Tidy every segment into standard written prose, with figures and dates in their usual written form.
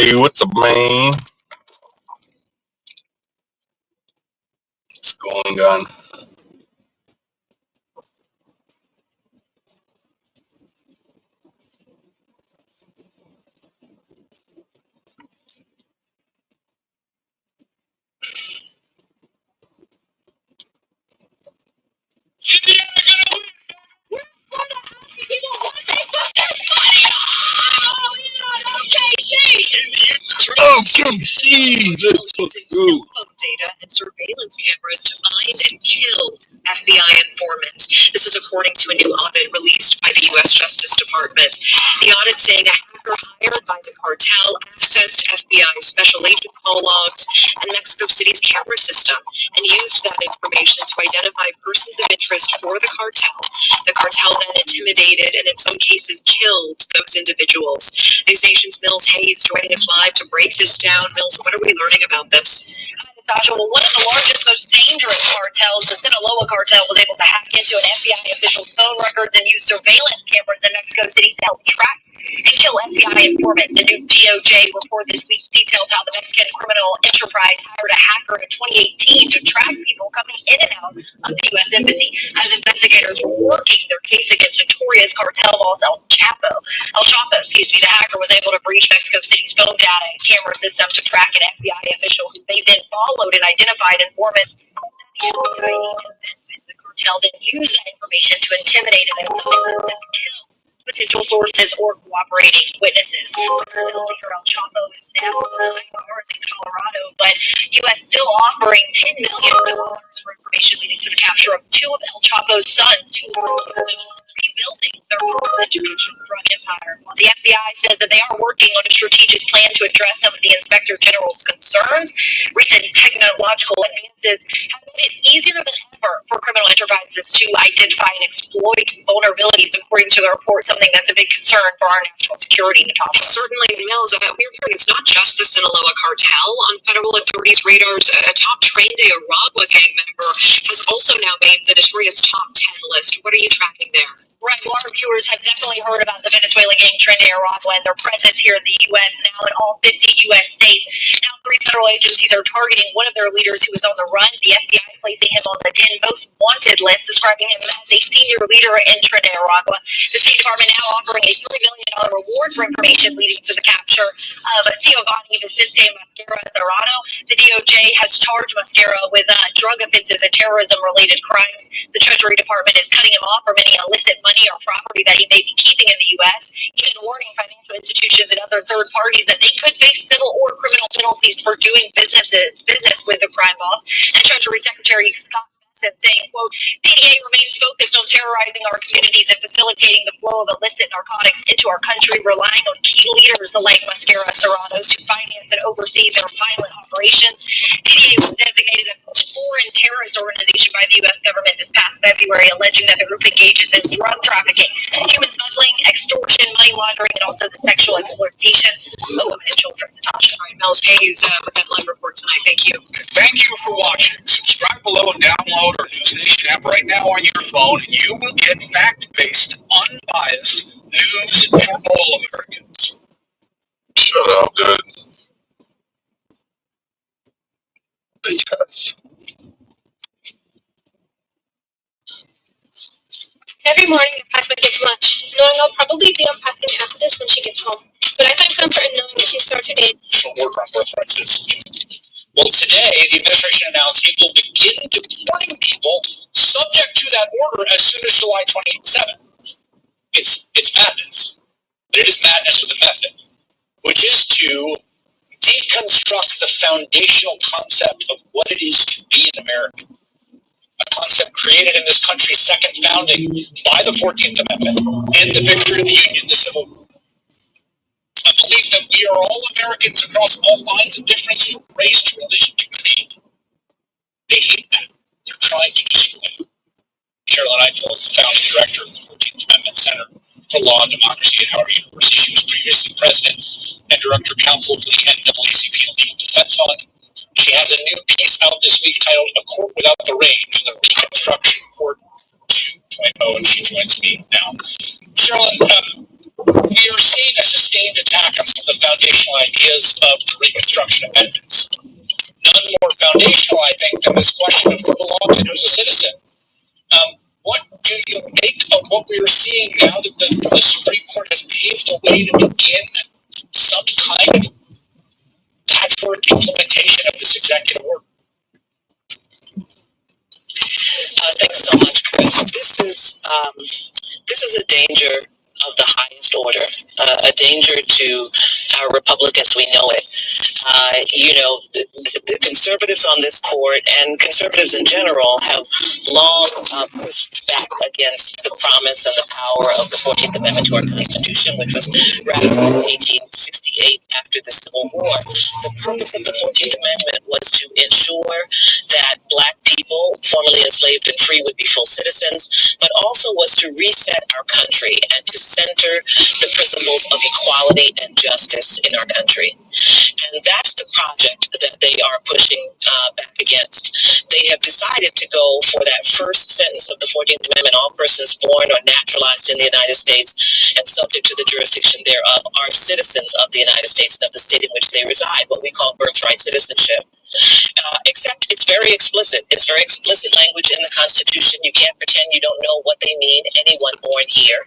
Hey, what's up, man? What's going on? Okay, see, let's go. Data and surveillance cameras to find and kill FBI informants. This is according to a new audit released by the U.S. Justice Department. The audit saying a hacker hired by the cartel accessed FBI special agent call logs and Mexico City's camera system and used that information to identify persons of interest for the cartel. The cartel then intimidated and in some cases killed those individuals. News Nation's Mills Hayes joining us live to break this down. Mills, what are we learning about this? Natasha, well, one of the largest, most dangerous cartels, the Sinaloa cartel, was able to hack into an FBI official's phone records and use surveillance cameras in Mexico City to help track and kill FBI informants. The new DOJ report this week detailed how the Mexican criminal enterprise hired a hacker in 2018 to track people coming in and out of the U.S. Embassy. As investigators were working their case against notorious cartel boss El Chapo, the hacker was able to breach Mexico City's phone data and camera system to track an FBI official who they then followed and identified informants. The cartel then used that information to intimidate and in some instances kill potential sources or cooperating witnesses. The cartel leader El Chapo is now behind bars in Colorado, but U.S. still offering $10 million for information leading to the capture of two of El Chapo's sons who were accused of rebuilding their international drug empire. While the FBI says that they are working on a strategic plan to address some of the Inspector General's concerns, recent technological advances have made it easier than ever for criminal enterprises to identify and exploit vulnerabilities, according to the report, something that's a big concern for our national security, Natasha. Certainly, Mills, we're hearing it's not just the Sinaloa cartel on federal authorities' radars. A top trained Aragua gang member has also now made the notorious top 10 list. What are you tracking there? Right, well, our viewers have definitely heard about the Venezuelan gang Tren de Aragua and their presence here in the U.S. now in all 50 U.S. states. Now, 3 federal agencies are targeting one of their leaders who is on the run, the FBI placing him on the 10 most wanted list, describing him as a senior leader in Tren de Aragua. The State Department now offering a $3 million reward for information leading to the capture of Giovanni Vicente Mascara Serrano. The DOJ has charged Mascara with drug offenses and terrorism-related crimes. The Treasury Department is cutting him off from any illicit money or property that he may be keeping in the U.S., even warning financial institutions and other third parties that they could face civil or criminal penalties for doing business with the crime boss. And Treasury Secretary Scott saying, quote, TDA remains focused on terrorizing our communities and facilitating the flow of illicit narcotics into our country, relying on key leaders like Mascara Serrano to finance and oversee their violent operations. TDA was designated a foreign terrorist organization by the U.S. government this past February, alleging that the group engages in drug trafficking, human smuggling, extortion, money laundering, and also the sexual exploitation of women and children. All right, Mills Hayes with that live report tonight. Thank you. Thank you for watching. Subscribe below and download our News Nation app right now on your phone, and you will get fact-based, unbiased news for all Americans. Shut up, dude. Because Every morning I pack my kids' lunch, knowing I'll probably be unpacking half of this when she gets home. But I find comfort in knowing that she starts her day. Work on birthright citizenship. Well, today, the administration announced it will begin deporting people subject to that order as soon as July 27th. It's madness. But it is madness with a method, which is to deconstruct the foundational concept of what it is to be an American. A concept created in this country's second founding by the 14th Amendment and the victory of the Union, the Civil War. A belief that we are all Americans across all lines of difference, from race to religion to creed. They hate that. They're trying to destroy it. Carolyn Eiffel is the founding director of the 14th Amendment Center for Law and Democracy at Howard University. She was previously president and director counsel for the NAACP Legal Defense Fund. She has a new piece out this week titled A Court Without the Range, the Reconstruction Court 2.0, and she joins me now. Carolyn, we are seeing a sustained attack on some of the foundational ideas of the Reconstruction Amendments. None more foundational, I think, than this question of who belongs and who's a citizen. What do you make of what we are seeing now that the Supreme Court has paved the way to begin some kind of patchwork implementation of this executive order? Thanks so much, Chris. This is a danger of the highest order, a danger to our republic as we know it. The conservatives on this court and conservatives in general have long pushed back against the promise and the power of the 14th Amendment to our Constitution, which was ratified in 1868 after the Civil War. The purpose of the 14th Amendment was to ensure that Black people, formerly enslaved and free, would be full citizens, but also was to reset our country and to center the principles of equality and justice in our country. And that's the project that they are pushing back against. They have decided to go for that first sentence of the 14th Amendment: all persons born or naturalized in the United States and subject to the jurisdiction thereof are citizens of the United States and of the state in which they reside, what we call birthright citizenship. Except it's very explicit. It's very explicit language in the Constitution. You can't pretend you don't know what they mean, anyone born here.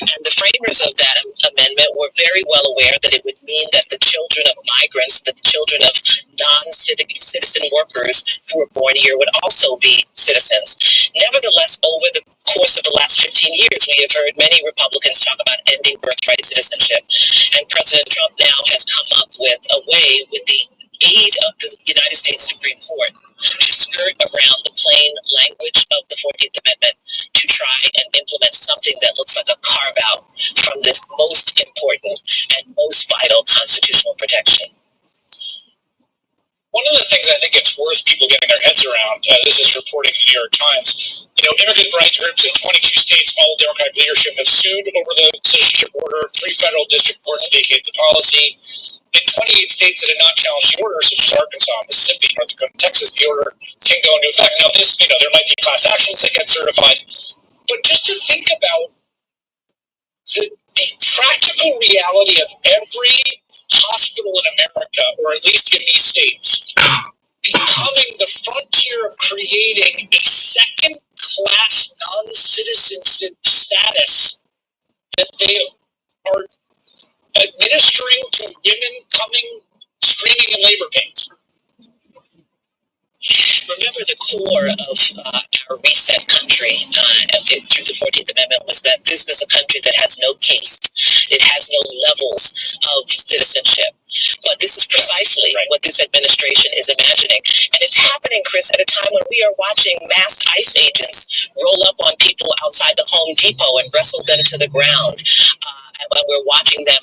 And the framers of that amendment were very well aware that it would mean that the children of migrants, that the children of non-citizen workers who were born here would also be citizens. Nevertheless, over the course of the last 15 years, we have heard many Republicans talk about ending birthright citizenship. And President Trump now has come up with a way, with the aid of the United States Supreme Court, to skirt around the plain language of the 14th Amendment to try and implement something that looks like a carve-out from this most important and most vital constitutional protection. One of the things I think it's worth people getting their heads around, this is reporting in the New York Times, immigrant rights groups in 22 states, all Democratic leadership, have sued over the citizenship order. 3 federal district courts vacate the policy. In 28 states that have not challenged the order, such as Arkansas, Mississippi, North Dakota, Texas, the order can go into effect. Now, there might be class actions that get certified, but just to think about the practical reality of every hospital in America, or at least in these states, becoming the frontier of creating a second-class non-citizenship status that they are administering to women coming screaming in labor pains. Remember, the core of our reset country through the 14th Amendment was that this is a country that has no caste. It has no levels of citizenship. But this is precisely what this administration is imagining. And it's happening, Chris, at a time when we are watching masked ICE agents roll up on people outside the Home Depot and wrestle them to the ground. And we're watching them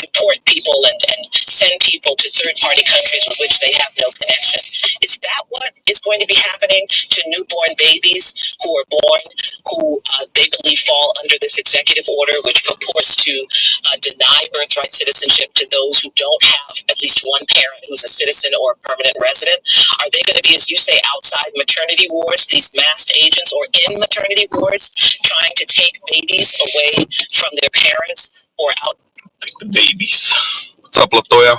deport people and send people to third-party countries with which they have no connection. Is that what is going to be happening to newborn babies who are born, who they believe fall under this executive order, which purports to deny birthright citizenship to those who don't have at least one parent who's a citizen or a permanent resident? Are they going to be, as you say, outside maternity wards, these masked agents, or in maternity wards, trying to take babies away from their parents or out? The babies. What's up, Latoya?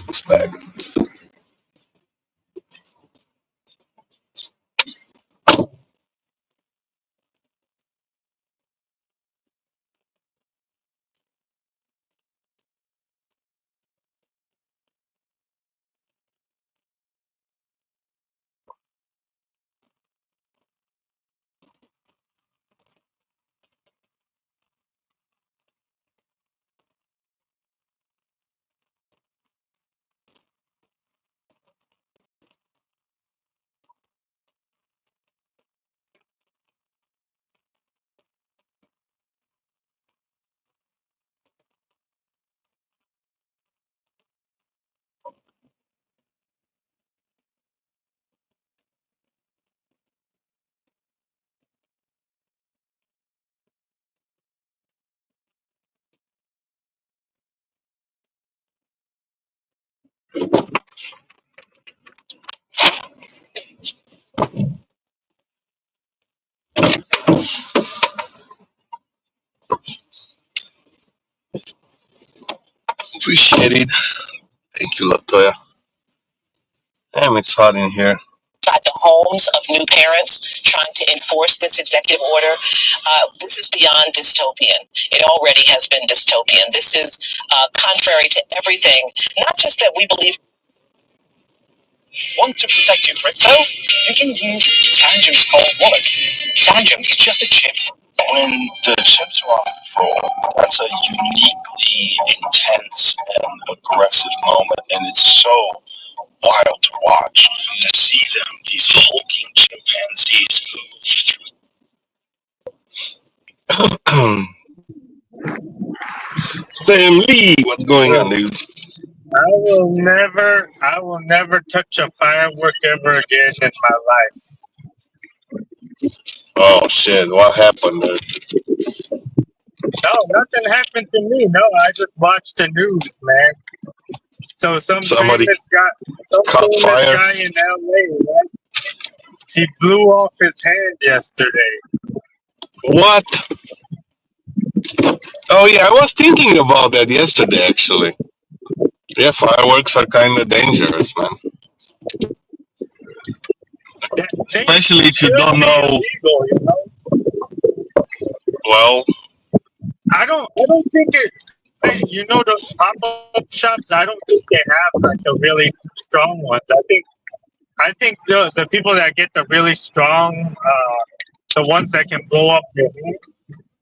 It's back. Appreciate it. Thank you, Latoya. Damn, it's hot in here. Inside the homes of new parents trying to enforce this executive order. This is beyond dystopian. It already has been dystopian. This is contrary to everything, not just that we believe. Want to protect your crypto? You can use Tangent's cold wallet. Tangent is just a chip. When the chips are on patrol, that's a uniquely intense and aggressive moment, and it's so wild to watch. To see them, these hulking chimpanzees move through. Damn Lee, what's going on, dude? I will never touch a firework ever again in my life. Oh shit, what happened there? No, nothing happened to me. No, I just watched the news, man. So Somebody famous fire? guy in LA, right? He blew off his hand yesterday. What? Oh yeah, I was thinking about that yesterday actually. Yeah, fireworks are kind of dangerous, man. Especially if you don't know. Illegal, you know? Well, I don't think it. You know those pop-up shops? I don't think they have like the really strong ones. I think the people that get the really strong, the ones that can blow up your hand,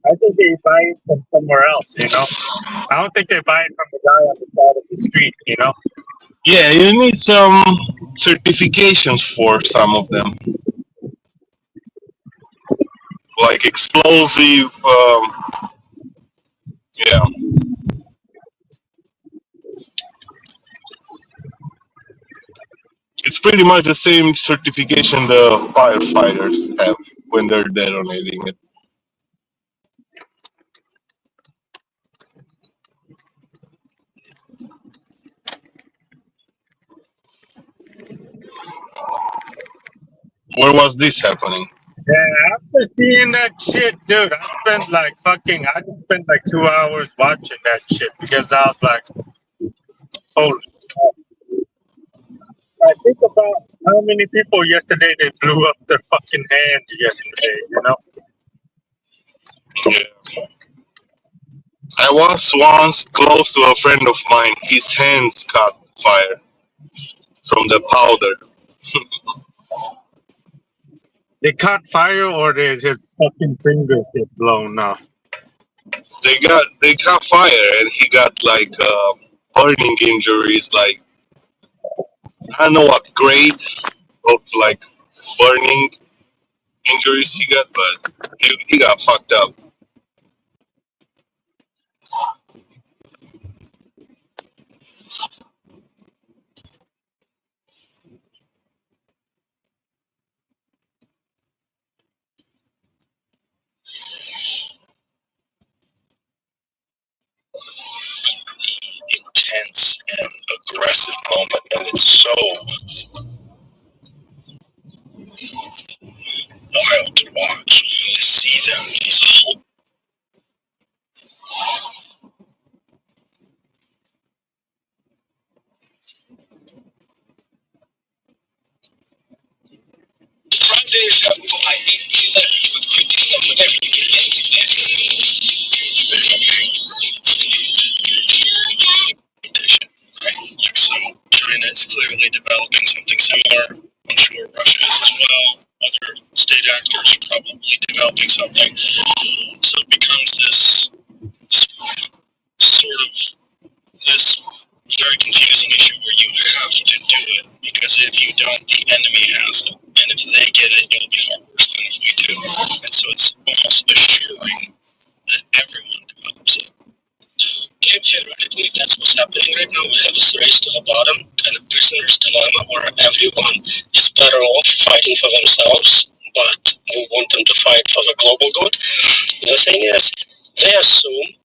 I think they buy it from somewhere else. You know, I don't think they buy it from the guy on the side of the street. You know. yeah, you need some certifications for some of them, like explosive. Yeah. It's pretty much the same certification the firefighters have when they're detonating it. Where was this happening? Yeah, after seeing that shit, dude, I spent like 2 hours watching that shit because I was like, holy crap. I think about how many people yesterday they blew up their fucking hand yesterday, you know? Yeah. I was once close to a friend of mine. His hands caught fire from the powder. They caught fire or did his fucking fingers get blown off? They caught fire and he got like burning injuries. Like I don't know what grade of like burning injuries he got, but he got fucked up. Intense and aggressive moment, and it's so wild to watch. To see them, these whole Fridays I eat with critics of whatever you can right? Like so China is clearly developing something similar. I'm sure Russia is as well. Other state actors are probably developing something. So it becomes this sort of this very confusing issue where you have to do it because if you don't, the enemy has it, and if they get it, it'll be far worse than if we do. And so it's almost assuring that everyone develops it. Theoretically, that's what's happening right now. We have this race to the bottom, kind of prisoner's dilemma, where everyone is better off fighting for themselves, but we want them to fight for the global good. The thing is, they assume,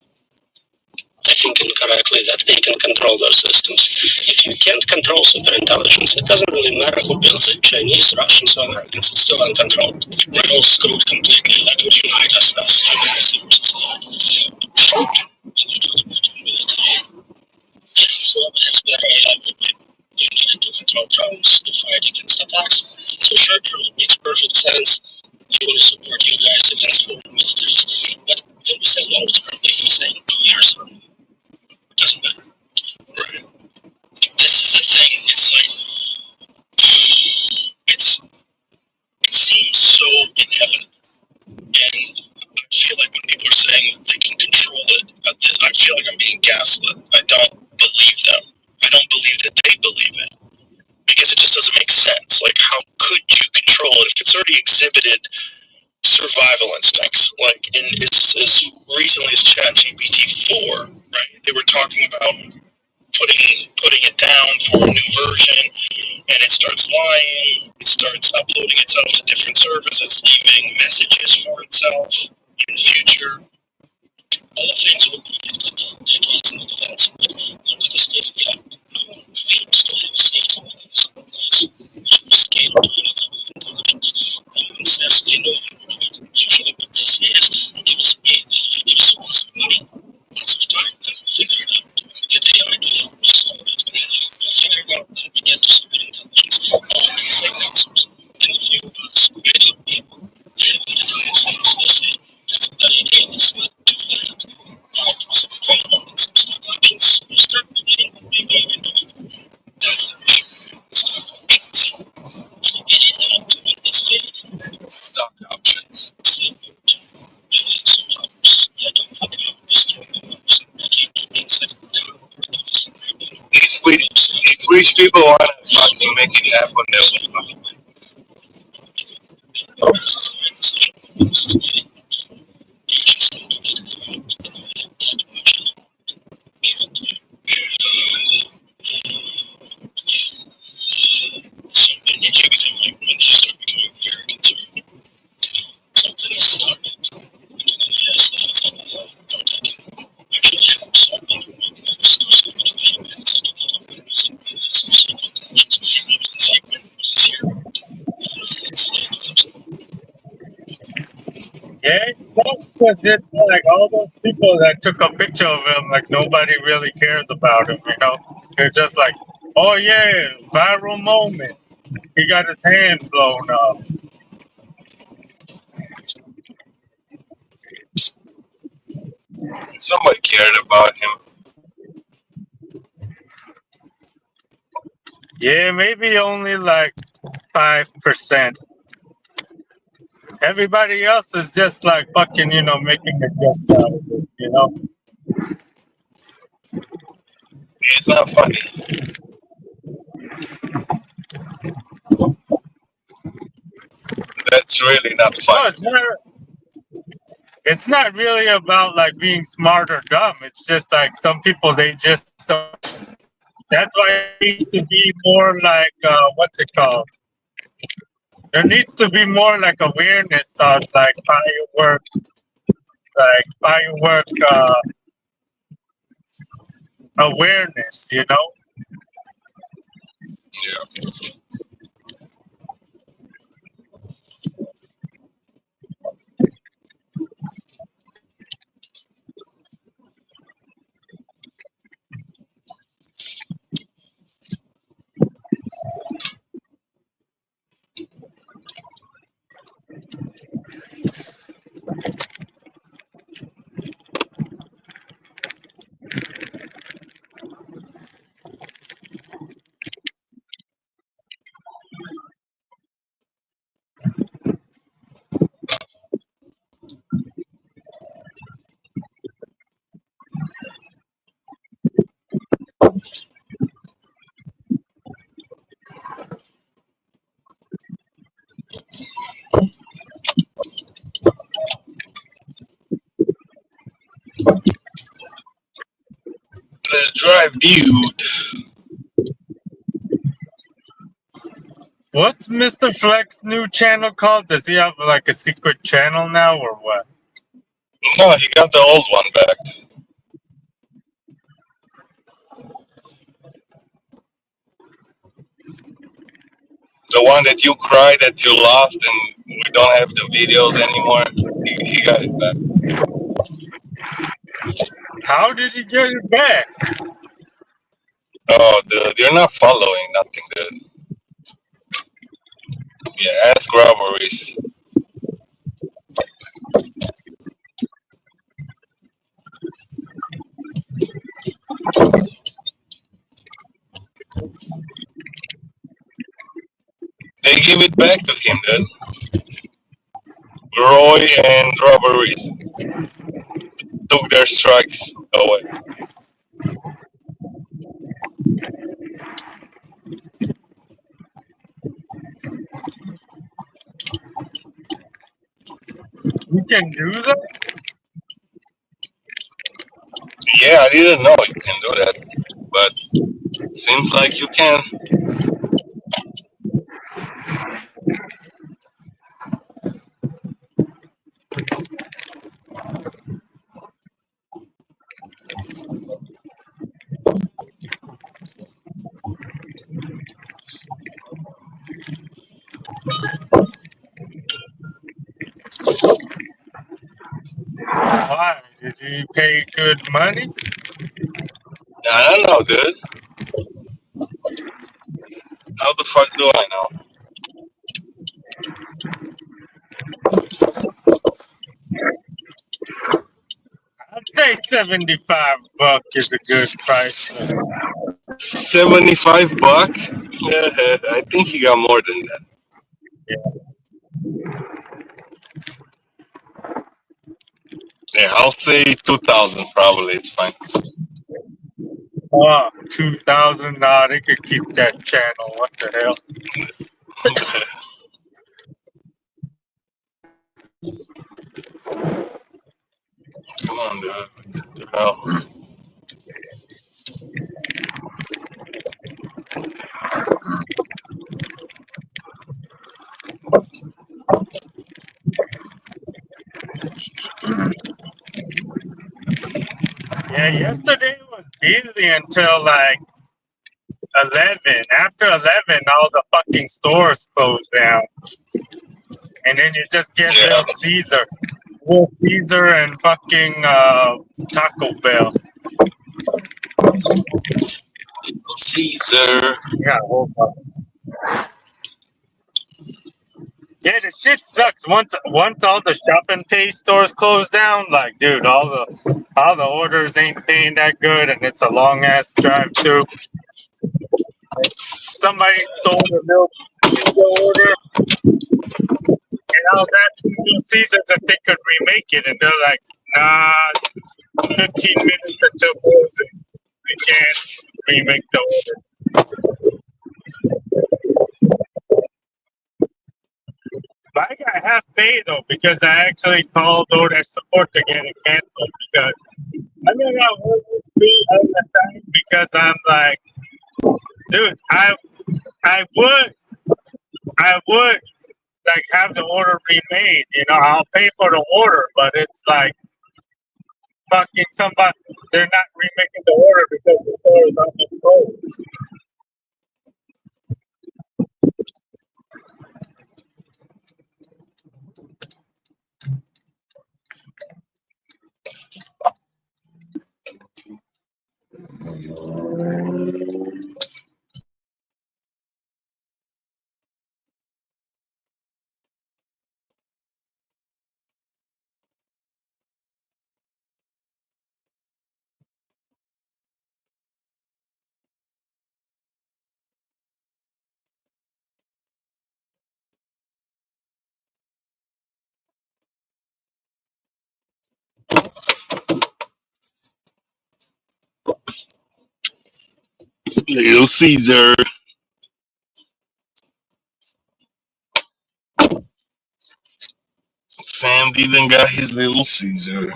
I think incorrectly, that they can control their systems. If you can't control superintelligence, it doesn't really matter who builds it, Chinese, Russians, or Americans, it's still uncontrolled. We're all screwed completely. That would unite us as human society. box. So sure, it makes perfect sense. You want to support you guys against foreign militaries, but then we say long term. If you say 2 years, it doesn't matter. Right. This is the thing. It's like it seems so inevitable, and I feel like when people are saying that they can control it, I feel like I'm being gaslit. I don't believe them. I don't believe that they believe it because it just doesn't make sense. Like, how could you control it if it's already exhibited survival instincts? Like, as recently as ChatGPT 4, right? They were talking about putting it down for a new version, and it starts lying. It starts uploading itself to different servers. It's leaving messages for itself in the future. All the things were predicted decades in advance, but under the state of the art, we still have a safety mechanism in place, which was scaled to any level of intelligence. And since they know how to do it, usually what they say is, give us lots of money, lots of time, and we'll figure it out. We'll get AI to help us solve it. We'll figure it out, then we get to super intelligence. And same answers. And if you ask radio people, they have the kind of things they say, that's a bad idea, let's not do that. Some problem and some stock options, you start believing that maybe even doing it. That's the issue. Stock options. Anything up to it is fake. Stock options. Say billions of dollars. I don't think I'm just throwing them up. I keep doing second If rich people want to fucking make it happen, they will. Yeah, it sucks because it's like all those people that took a picture of him, like nobody really cares about him, you know? They're just like, oh yeah, viral moment. He got his hand blown off. Somebody cared about him. Yeah, maybe only like 5%. Everybody else is just like fucking, you know, making a joke out of it, you know? It's not funny. That's really not No, funny. it's not really about like being smart or dumb. It's just like some people, they just don't. That's why it needs to be more like, what's it called? There needs to be more like awareness on like firework awareness, you know? Yeah. Let's drive, dude. What's Mr. Fleck's new channel called? Does he have like a secret channel now or what? No, he got the old one back. The one that you cried that you lost and we don't have the videos anymore. He got it back. How did he get it back? Oh, dude, you're not following nothing, dude. Yeah, ask robberies. They give it back to him, then. Roy and robberies took their strikes away. You can do that? Yeah, I didn't know you can do that, but seems like you can. Why? Did you pay good money? I don't know, dude. How the fuck do I know? I'd say $75 is a good price. 75 buck? I think he got more than that. Yeah, I'll say 2,000 probably. It's fine. Oh, 2,000? Nah, they could keep that channel. What the hell? Come on, dude. What the hell? Yeah, yesterday was busy until like 11. After 11, all the fucking stores closed down. And then you just get Yeah, Little Caesar and fucking Taco Bell. Caesar. Yeah, whole fucking. Yeah, the shit sucks. Once all the shop and pay stores close down, like dude, all the orders ain't paying that good, and it's a long ass drive through. Somebody stole the Little Caesar order, and I was asking Little Caesars if they could remake it, and they're like, nah, it's 15 minutes until closing. We can't remake the order. But I got half pay though because I actually called DoorDash support to get it canceled because I mean I would be understand because I'm like, dude, I would like have the order remade. You know, I'll pay for the order, but it's like fucking somebody they're not remaking the order because the store is almost closed. Little Caesar. Sam even got his Little Caesar.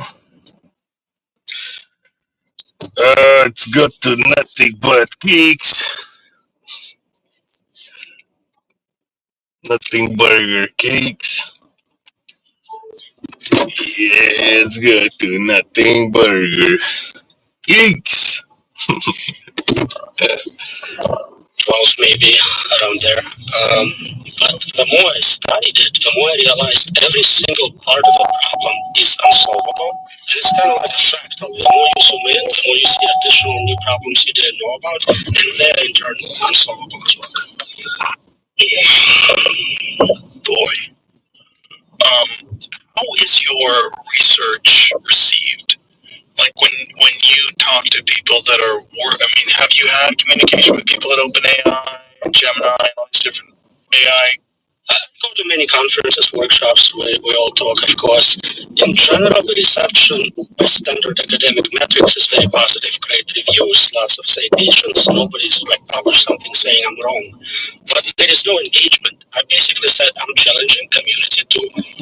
It's got to nothing but cakes. Nothing burger cakes. Yeah, it's good to nothing burger cakes. Well, maybe around there. But the more I studied it, the more I realized every single part of a problem is unsolvable. And it's kind of like a fractal. The more you zoom in, the more you see additional new problems you didn't know about, and they're in turn unsolvable as well. Boy, How is your research received? Like when you talk to people that are, have you had communication with people at OpenAI and Gemini and all these different AI? I go to many conferences, workshops, we all talk, of course. In general, the reception by standard academic metrics is very positive. Great reviews, lots of citations. Nobody's like published something saying I'm wrong. But there is no engagement. I basically said I'm challenging community to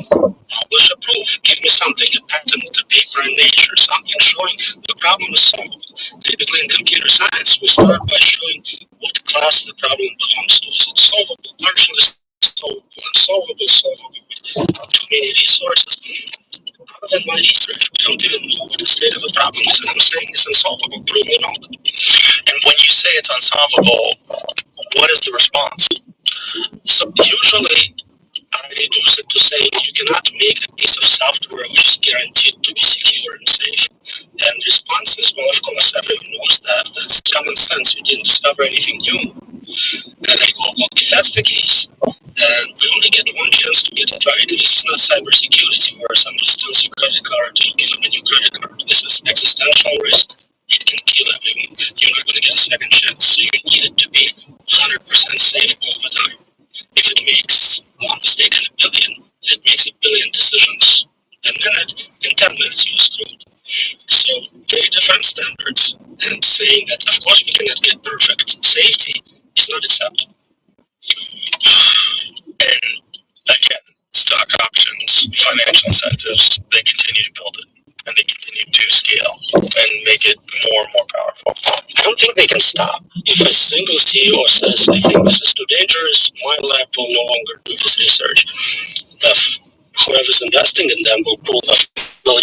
publish a proof. Give me something, a patent, a paper in Nature, something showing the problem is solved. Typically in computer science, we start by showing what class the problem belongs to. Is it solvable, partially solvable, unsolvable, solvable with too many resources? Other than my research, we don't even know what the state of the problem is, and I'm saying it's unsolvable. Prove me wrong. And when you say it's unsolvable, what is the response? So usually I reduce it to saying you cannot make a piece of software which is guaranteed to be secure and safe. And response is, well, of course, everyone knows that. That's common sense. You didn't discover anything new. And I go, well, if that's the case, then we only get one chance to get it right. This is not cybersecurity where somebody steals your credit card and you give them a new credit card. This is existential risk. It can kill everyone. You're not going to get a second chance. So you need it to be 100% safe all the time. If it makes one mistake in a billion, it makes a billion decisions a minute. In 10 minutes, you're screwed. So very different standards. And saying that, of course, we cannot get perfect safety is not acceptable. And again, stock options, financial incentives, they continue to build it and they continue to scale and make it more and more powerful. I don't think they can stop. If a single CEO says, I think this is too dangerous, my lab will no longer do this research, whoever's investing in them will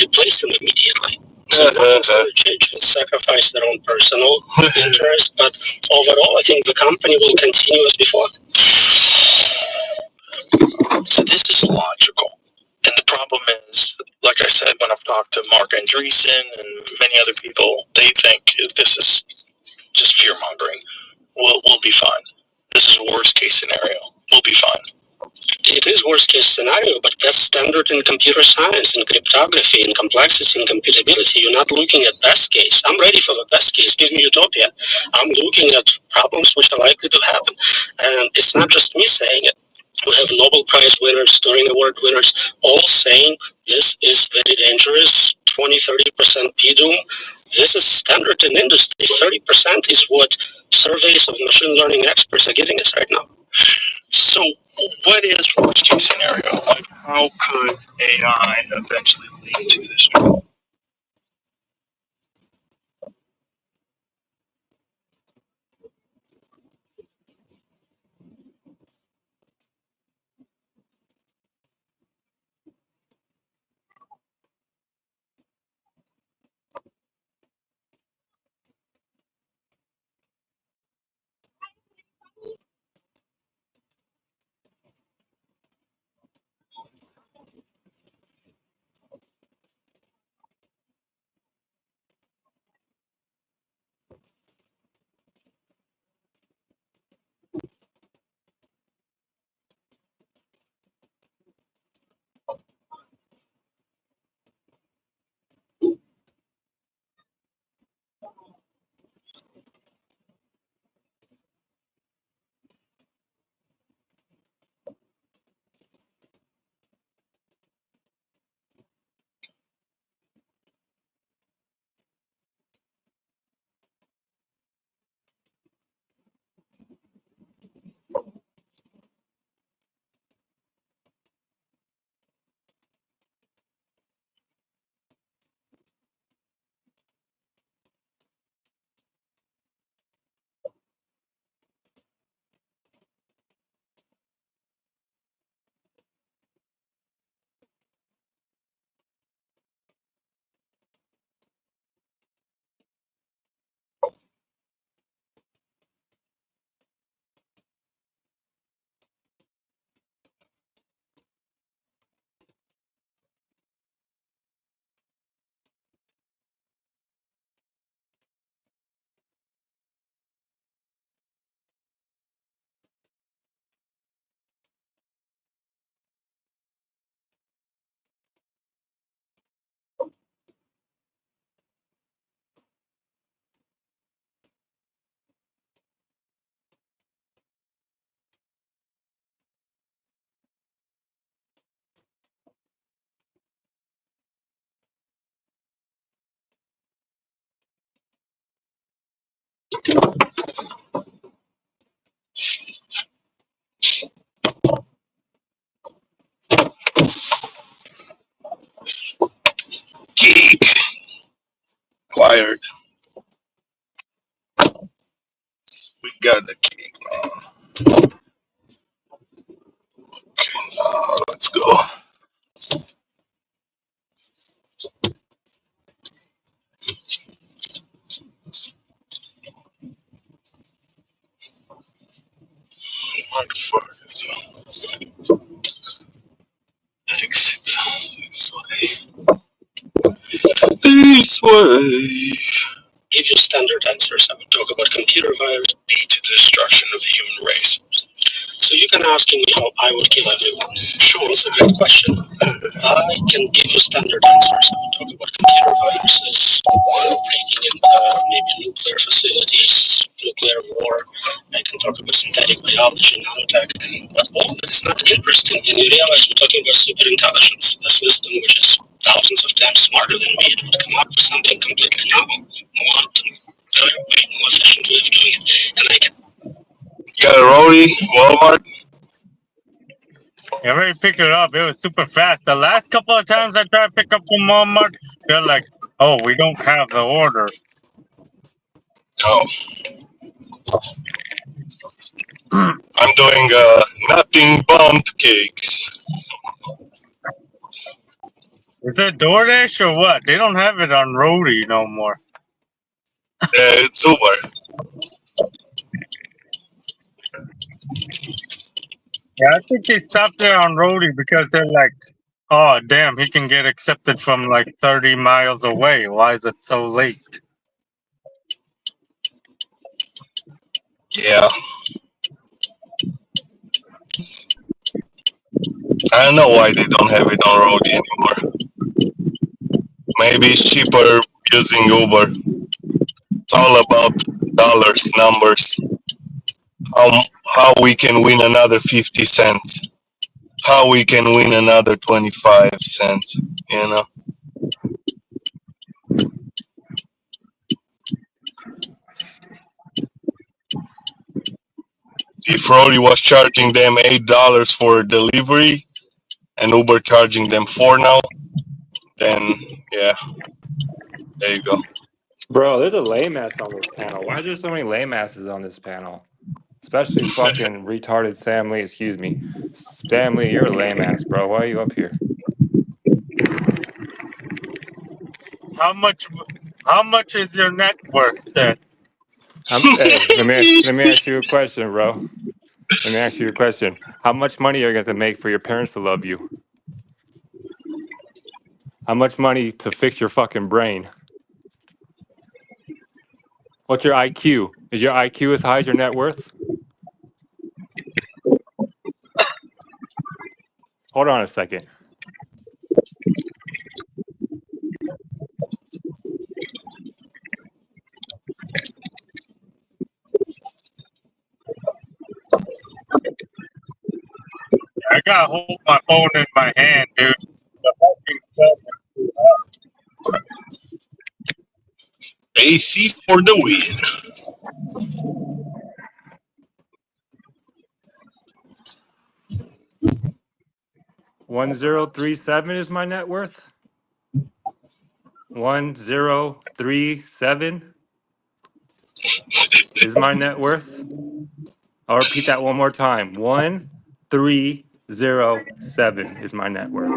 replace them immediately. So nothing's going to change. They'll sacrifice their own personal interest, but overall, I think the company will continue as before. So this is logical. And the problem is, like I said, when I've talked to Mark Andreessen and many other people, they think this is just fear mongering. We'll be fine. This is worst case scenario. We'll be fine. It is worst case scenario, but that's standard in computer science and cryptography and complexity and computability. You're not looking at best case. I'm ready for the best case. Give me utopia. I'm looking at problems which are likely to happen. And it's not just me saying it. We have Nobel Prize winners, Turing Award winners, all saying this is very dangerous, 20-30% PDOOM. This is standard in industry. 30% is what surveys of machine learning experts are giving us right now. So what is worst case scenario? Like, how could AI eventually lead to this? Geek. Acquired. We got the cake, man. Let's go. Motherfuckers. Exit. This way. This way. Give you standard answers. I would talk about computer virus. Lead to the destruction of the human race. So you can ask me how I would kill everyone. Sure, it's a great question. I can give you standard answers. I would talk about computer viruses, breaking into maybe nuclear facilities, nuclear war. I can talk about synthetic biology, nanotech. But all of it is not interesting. And you realize we're talking about super intelligence, a system which is thousands of times smarter than me. It would come up with something completely novel, more efficient way of doing it. And I can Got a Rody, Walmart. I already picked it up. It was super fast. The last couple of times I tried to pick up from Walmart, they're like, "Oh, we don't have the order." Oh, I'm doing nothing bumped cakes. Is it DoorDash or what? They don't have it on Roadie no more. It's Uber. Yeah, I think they stopped there on Roadie because they're like, "Oh, damn, he can get accepted from like 30 miles away. Why is it so late?" Yeah. I don't know why they don't have it on Rody anymore. Maybe it's cheaper using Uber. It's all about dollars, numbers. How we can win another 50 cents. How we can win another 25 cents. You know. If Rody was charging them $8 for delivery and Uber charging them 4 now, then yeah, there you go. Bro, there's a lame ass on this panel. Why is there so many lame asses on this panel? Especially fucking retarded Sam Lee, excuse me. Sam Lee, you're a lame ass, bro. Why are you up here? How much? How much is your net worth then? Hey, let me ask you a question, bro. Let me ask you a question. How much money are you going to make for your parents to love you? How much money to fix your fucking brain? What's your IQ? Is your IQ as high as your net worth? Hold on a second. I gotta hold my phone in my hand, dude. The fucking stuff is too hot. AC for the win. 1037 is my net worth. 1037 is my net worth. I'll repeat that one more time. 1307 is my net worth.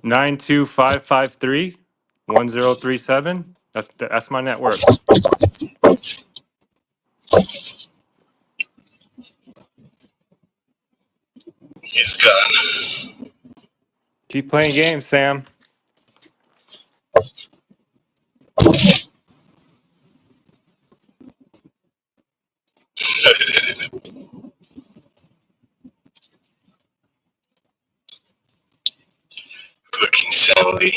Nine two five five three 1037. That's my net worth. He's gone. Keep playing games, Sam. Fucking Sally.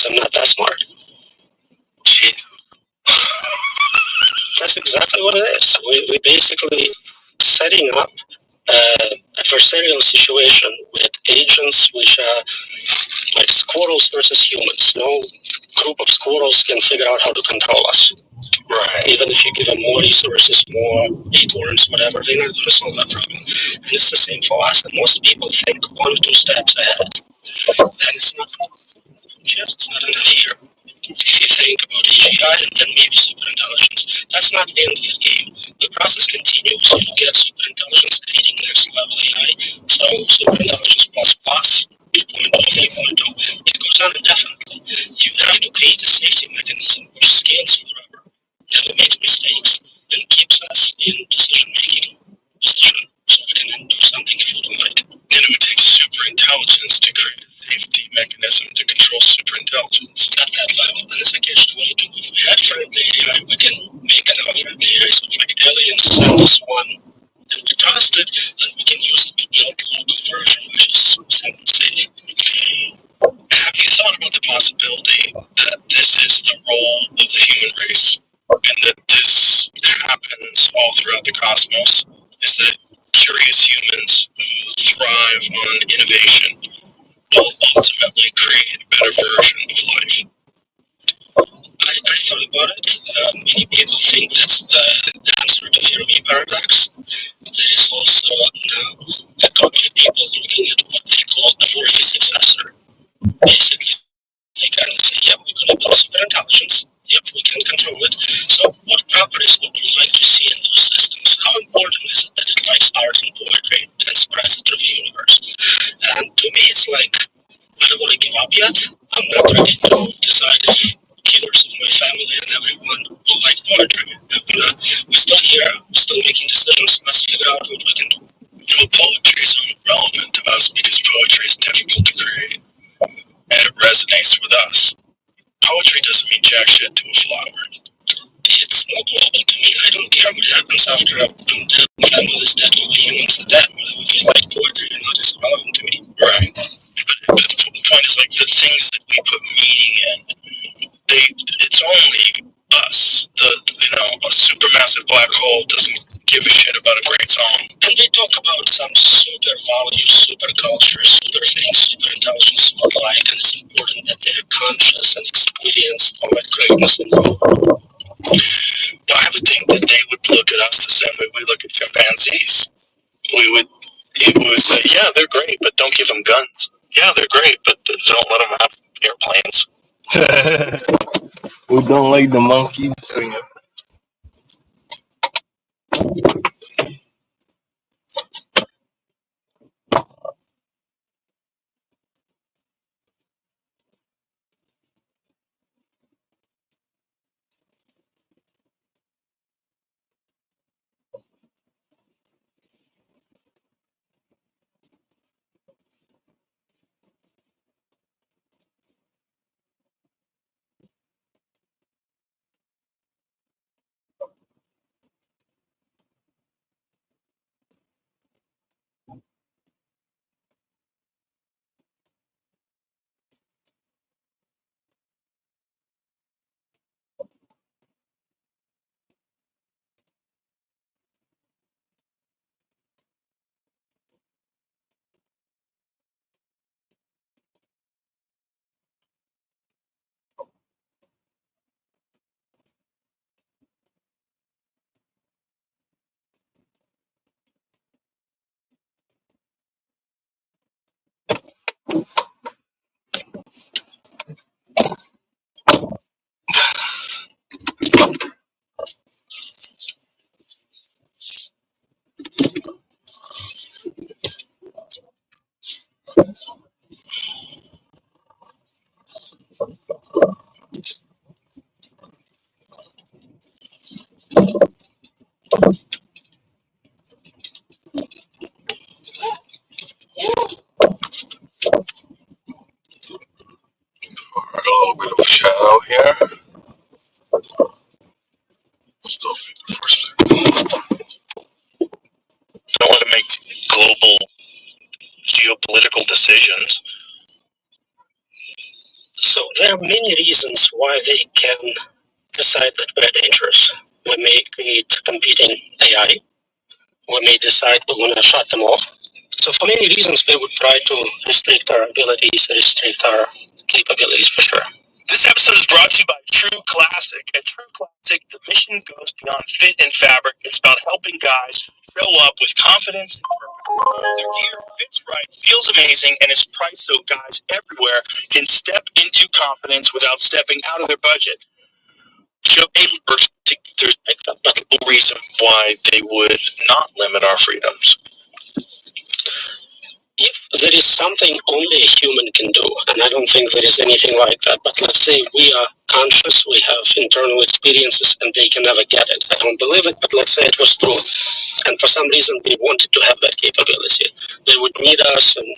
because I'm not that smart. Jeez. That's exactly what it is. We basically setting up adversarial situation with agents which are like squirrels versus humans. No group of squirrels can figure out how to control us. Right. Even if you give them more resources, more acorns, whatever, they're not going to solve that problem. And it's the same for us. And most people think 1 or 2 steps ahead. And it's not enough here. If you think about AGI and then maybe superintelligence, that's not the end of the game. The process continues. You get superintelligence creating next level AI. So superintelligence plus plus 2.0, 3.0, it goes on indefinitely. You have to create a safety mechanism which scales forever, never makes mistakes, and keeps us in decision-making position so we can do something if we don't like it. Then it would take super intelligence to create a safety mechanism to control super intelligence. At that level, and it's a catch-22. If we had friendly AI, we can make an friendly AI. So if like aliens send us one and we trust it, then we can use it to build a local version which is somewhat safe. Have you thought about the possibility that this is the role of the human race and that this happens all throughout the cosmos? Is that curious humans who thrive on innovation will ultimately create a better version of life? I thought about it. Many people think that's the answer to Fermi paradox. There is also now a group of people looking at what they call a worthy successor. Basically, they kind of say, yep, we're going to build superintelligence. Yep, we can control it. So what properties would you like to see in those systems? How important is it that it likes art and poetry and spreads it through the universe? And to me, it's like, I don't want to give up yet. I'm not ready to decide if killers of my family and everyone will like poetry. We're still here. We're still making decisions. Let's figure out what we can do. Well, poetry is relevant to us because poetry is difficult to create and it resonates with us. Poetry doesn't mean jack shit to a flower. It's more global to me. I don't care what happens after I'm dead. Family is dead, all the humans are dead. Whether we like poetry or not is relevant to me. Right. But the point is like the things that we put meaning in, it's only us. A supermassive black hole doesn't give a shit about a great song. And they talk about some super values, super culture, super things, super intelligence, super like, and it's important that they're conscious and experience all that greatness in them. But I would think that they would look at us the same way we look at chimpanzees. We would say, yeah, they're great, but don't give them guns. Yeah, they're great, but don't let them have airplanes. We don't like the monkeys. A little bit of shadow here. Stop it for a second. Don't want to make global geopolitical decisions. So there are many reasons why they can decide that we're dangerous. We may create competing AI. We may decide we want to shut them off. So for many reasons, we would try to restrict our abilities, restrict our capabilities for sure. This episode is brought to you by True Classic. At True Classic, the mission goes beyond fit and fabric. It's about helping guys show up with confidence and purpose. Their gear fits right, feels amazing, and is priced so guys everywhere can step into confidence without stepping out of their budget. There's no reason why they would not limit our freedoms. If there is something only a human can do, and I don't think there is anything like that, but let's say we are conscious, we have internal experiences, and they can never get it. I don't believe it, but let's say it was true. And for some reason, they wanted to have that capability. They would need us and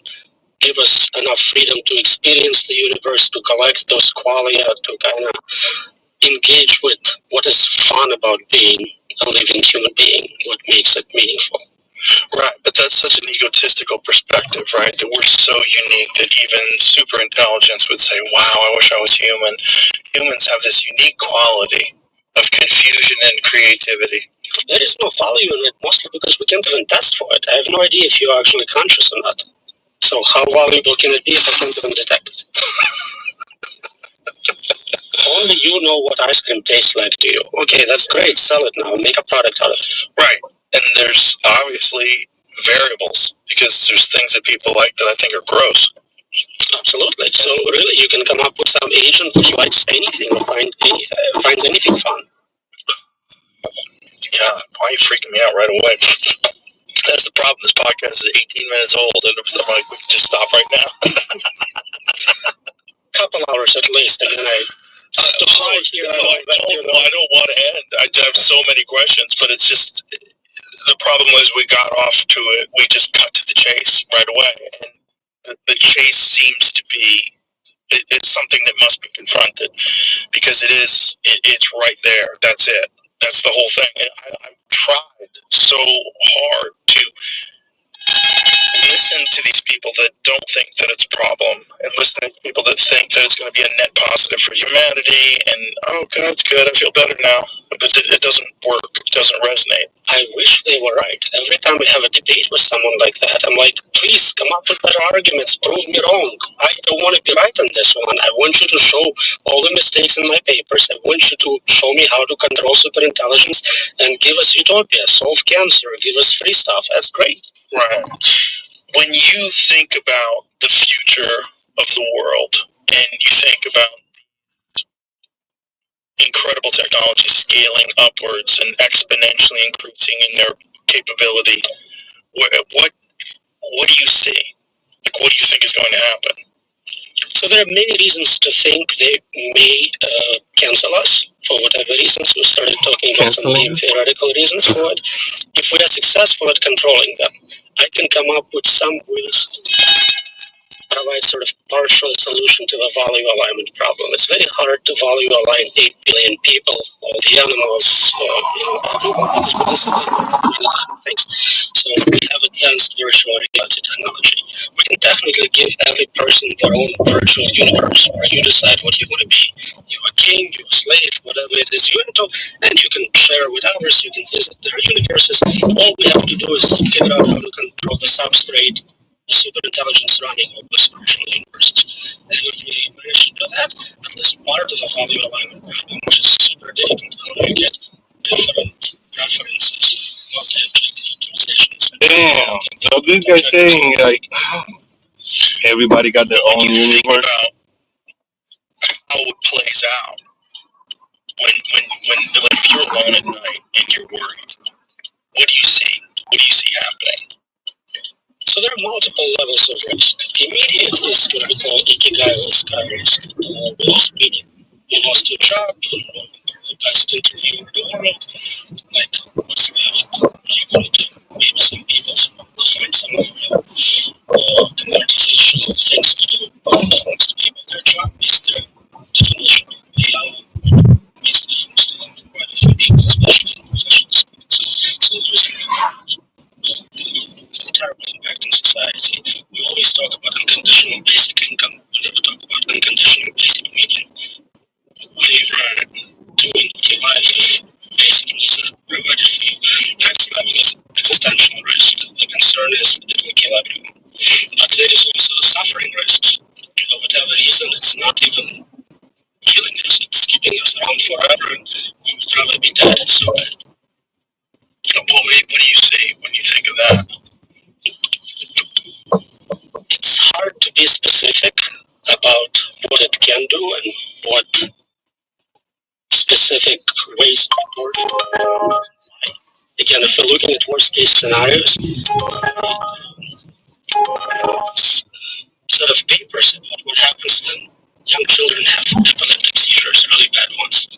give us enough freedom to experience the universe, to collect those qualia, to kind of engage with what is fun about being a living human being, what makes it meaningful. Right, but that's such an egotistical perspective, right? That we're so unique that even super intelligence would say, wow, I wish I was human. Humans have this unique quality of confusion and creativity. There is no value in it, mostly because we can't even test for it. I have no idea if you're actually conscious or not. So how valuable can it be if I can't even detect it? Only you know what ice cream tastes like to you. Okay, that's great. Sell it now. Make a product out of it. Right. And there's obviously variables because there's things that people like that I think are gross. Absolutely. So really, you can come up with some agent which likes anything or finds anything fun. God, why are you freaking me out right away? That's the problem. This podcast is 18 minutes old, and I'm like, we can just stop right now. Couple hours at least, and then I don't want to end. I have so many questions, but it's just the problem is we got off to it. We just cut to the chase right away, and the chase seems to be it's something that must be confronted because it's right there. That's it. That's the whole thing. And I've tried so hard to listen to these people that don't think that it's a problem and listen to people that think that it's going to be a net positive for humanity and, oh, God, it's good. I feel better now. But it doesn't work. It doesn't resonate. I wish they were right. Every time we have a debate with someone like that, I'm like, please come up with better arguments. Prove me wrong. I don't want to be right on this one. I want you to show all the mistakes in my papers. I want you to show me how to control superintelligence and give us utopia, solve cancer, give us free stuff. That's great. Right. When you think about the future of the world and you think about incredible technology scaling upwards and exponentially increasing in their capability, what do you see? Like, what do you think is going to happen? So there are many reasons to think they may cancel us for whatever reasons. We started talking about some theoretical reasons for it. If we are successful at controlling them, I can come up with some ways to provide sort of partial solution to the value alignment problem. It's very hard to value align 8 billion people, all the animals, everyone is participating in many different things. So we have advanced virtual reality technology. We can technically give every person their own virtual universe where you decide what you want to be. You're a king, you're a slave, whatever it is you're into, and you can share with others, you can visit their universes. All we have to do is figure out how to control the substrate, the superintelligence running all those virtual universes. And if we manage to do that, at least part of a value alignment problem, which is super difficult, how do you get different preferences, multi-objective optimizations? Damn. So this guy's saying like everybody got their own universe. About how it plays out when like if you're alone at night and you're worried, what do you see? What do you see happening? So there are multiple levels of risk. Immediate is what we call ikigai risk, we lost meaning. You lost your job, you're the best interview in the world. Like, what's left? What are you going to do? Maybe some people will find some of the artificial things to do. But most people, their job is their definition. Makes a difference to them, quite a few people, especially in professions. So there's a terrible impact in society. We always talk about unconditional basic income. We never talk about unconditional basic there is also suffering risks. For whatever reason, it's not even killing us, it's keeping us around forever, and we would rather be dead. It's so bad. What do you say when you think of that? It's hard to be specific about what it can do and what specific ways to torture. Again, if we're looking at worst case scenarios, set of papers about what happens when young children have epileptic seizures, really bad ones.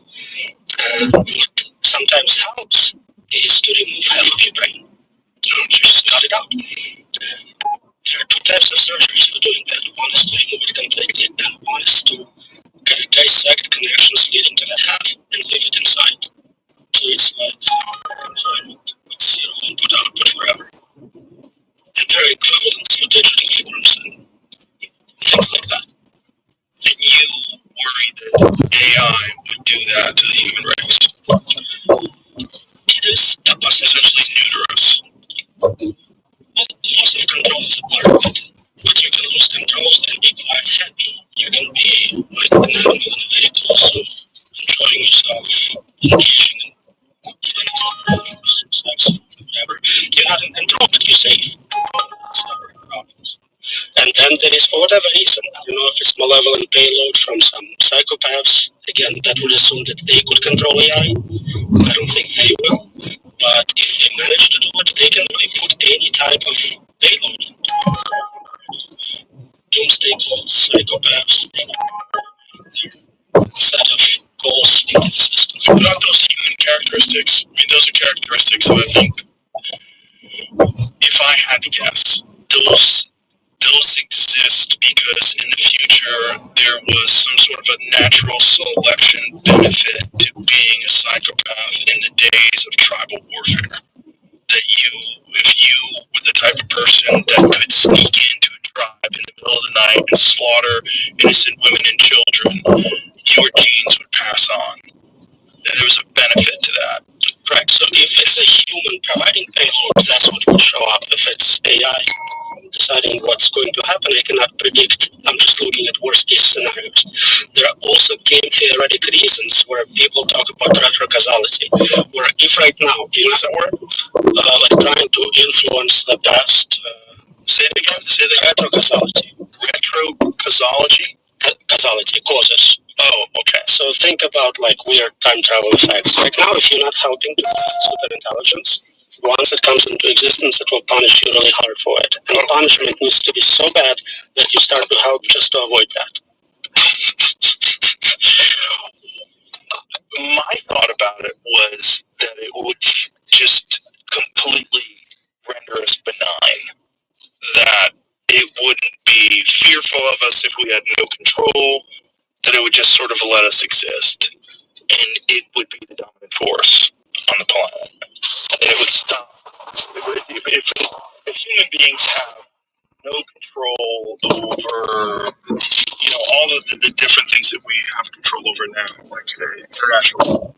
What sometimes helps is to remove half of your brain. Just cut it out. There are two types of surgeries for doing that. One is to remove it completely, and one is to dissect connections leading to that half and leave it inside. So it's like confinement with zero input output forever. And there are equivalents for digital forms and things like that. And you worry that AI would do that to the human race. It is a possibility. Essentially neuter us. Well, loss of control is a part of it, but you can lose control and be quite happy. You can be like an animal in a very cool suit, enjoying yourself, engaging in sex, whatever. You're not in control, but you're safe. Separate problems. And then there is, for whatever reason, I don't know if it's malevolent payload from some psychopaths. Again, that would assume that they could control AI. I don't think they will. But if they manage to do it, they can really put any type of payload in. Doomsday cults, psychopaths, set of goals into the system. What about those human characteristics? I mean, those are characteristics that I think, if I had to guess, those exist because in the future there was some sort of a natural selection benefit to being a psychopath in the days of tribal warfare. That if you were the type of person that could sneak into a tribe in the middle of the night and slaughter innocent women and children, your genes would pass on. And there was a benefit to that. Correct. So if it's a human providing payload, that's what will show up. If it's AI deciding what's going to happen, I cannot predict. I'm just looking at worst case scenarios. There are also game theoretic reasons where people talk about retrocausality. Where if right now, do you use that word? Like trying to influence the past. Say it again. Say the retrocausality. Retrocausality? Causality, causes. Oh, okay. So think about like weird time travel effects. Right now, if you're not helping to super intelligence, once it comes into existence, it will punish you really hard for it. And the punishment needs to be so bad that you start to help just to avoid that. My thought about it was that it would just completely render us benign. That it wouldn't be fearful of us if we had no control, that it would just sort of let us exist. And it would be the dominant force on the planet. And it would stop. If human beings have no control over, all of the different things that we have control over now, like international.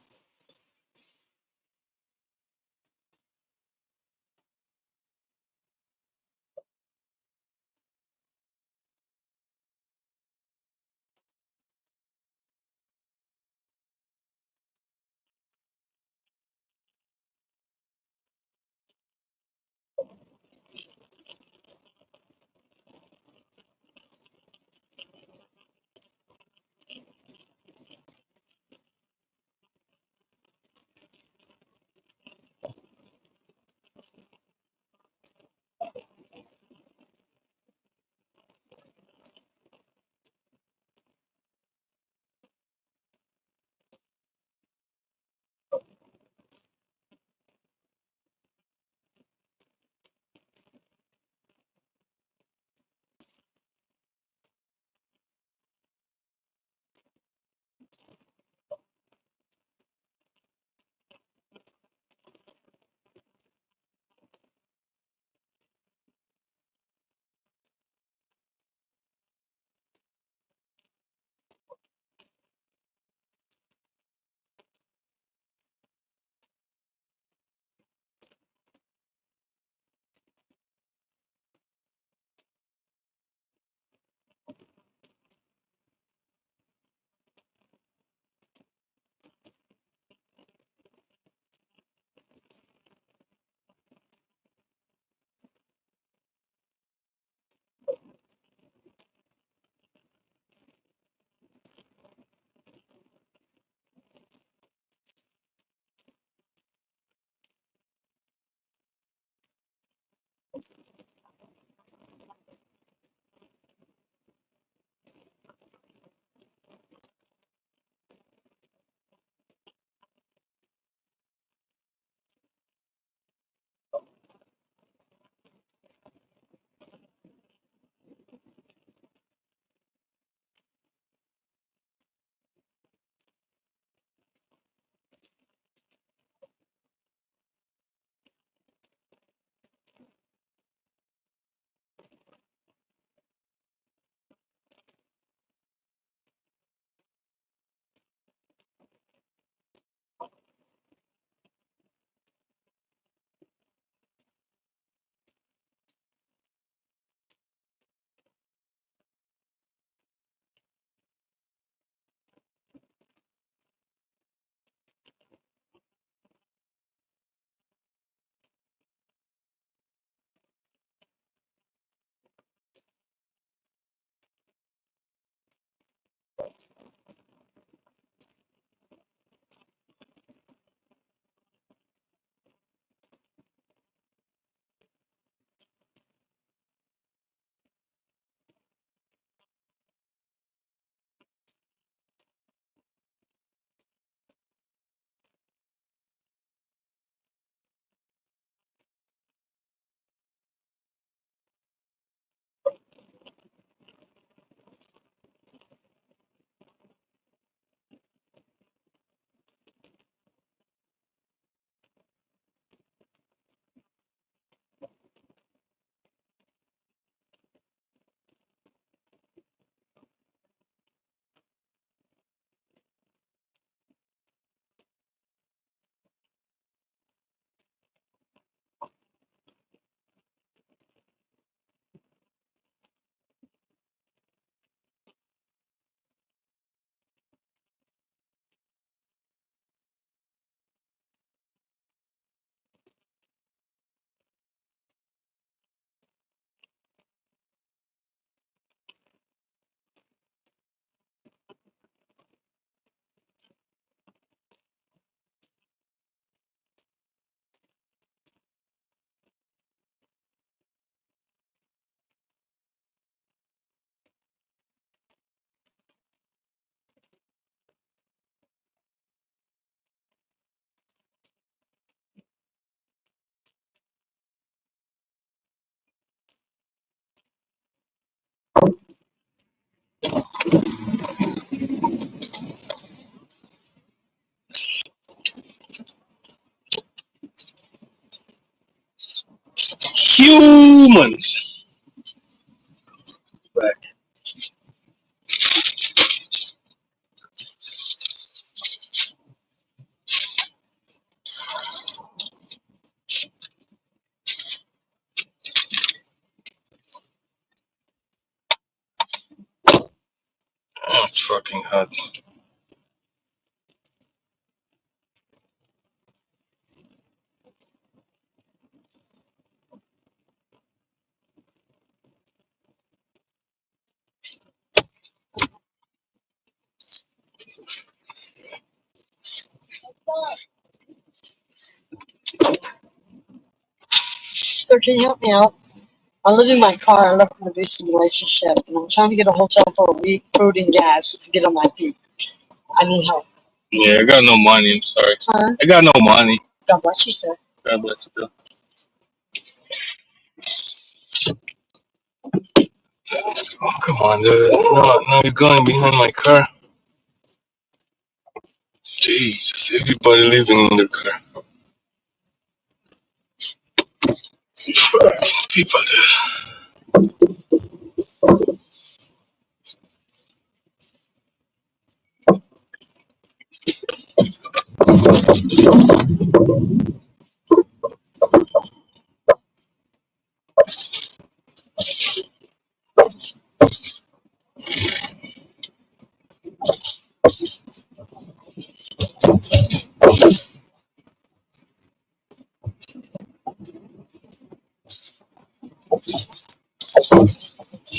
humans. Back. Oh, it's fucking hot. So can you help me out? I live in my car. I left an abusive relationship, and I'm trying to get a hotel for a week, food and gas to get on my feet. I need help. Yeah, I got no money. I'm sorry. Huh? I got no money. God bless you, sir. God bless you. Oh, come on, dude. No, you're going behind my car. Jesus, everybody living in their car. Fucking people, dude.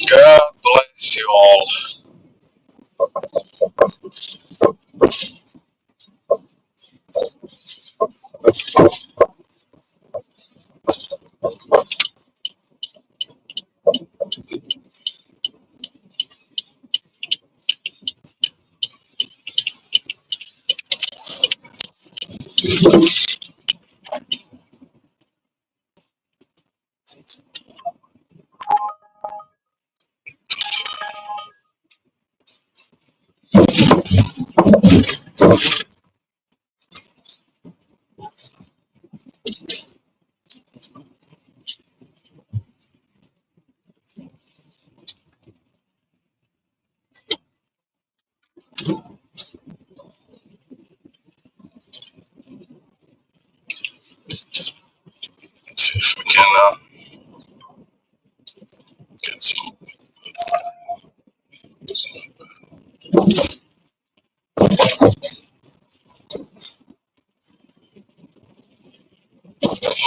God bless you all. Let's see if we can get some.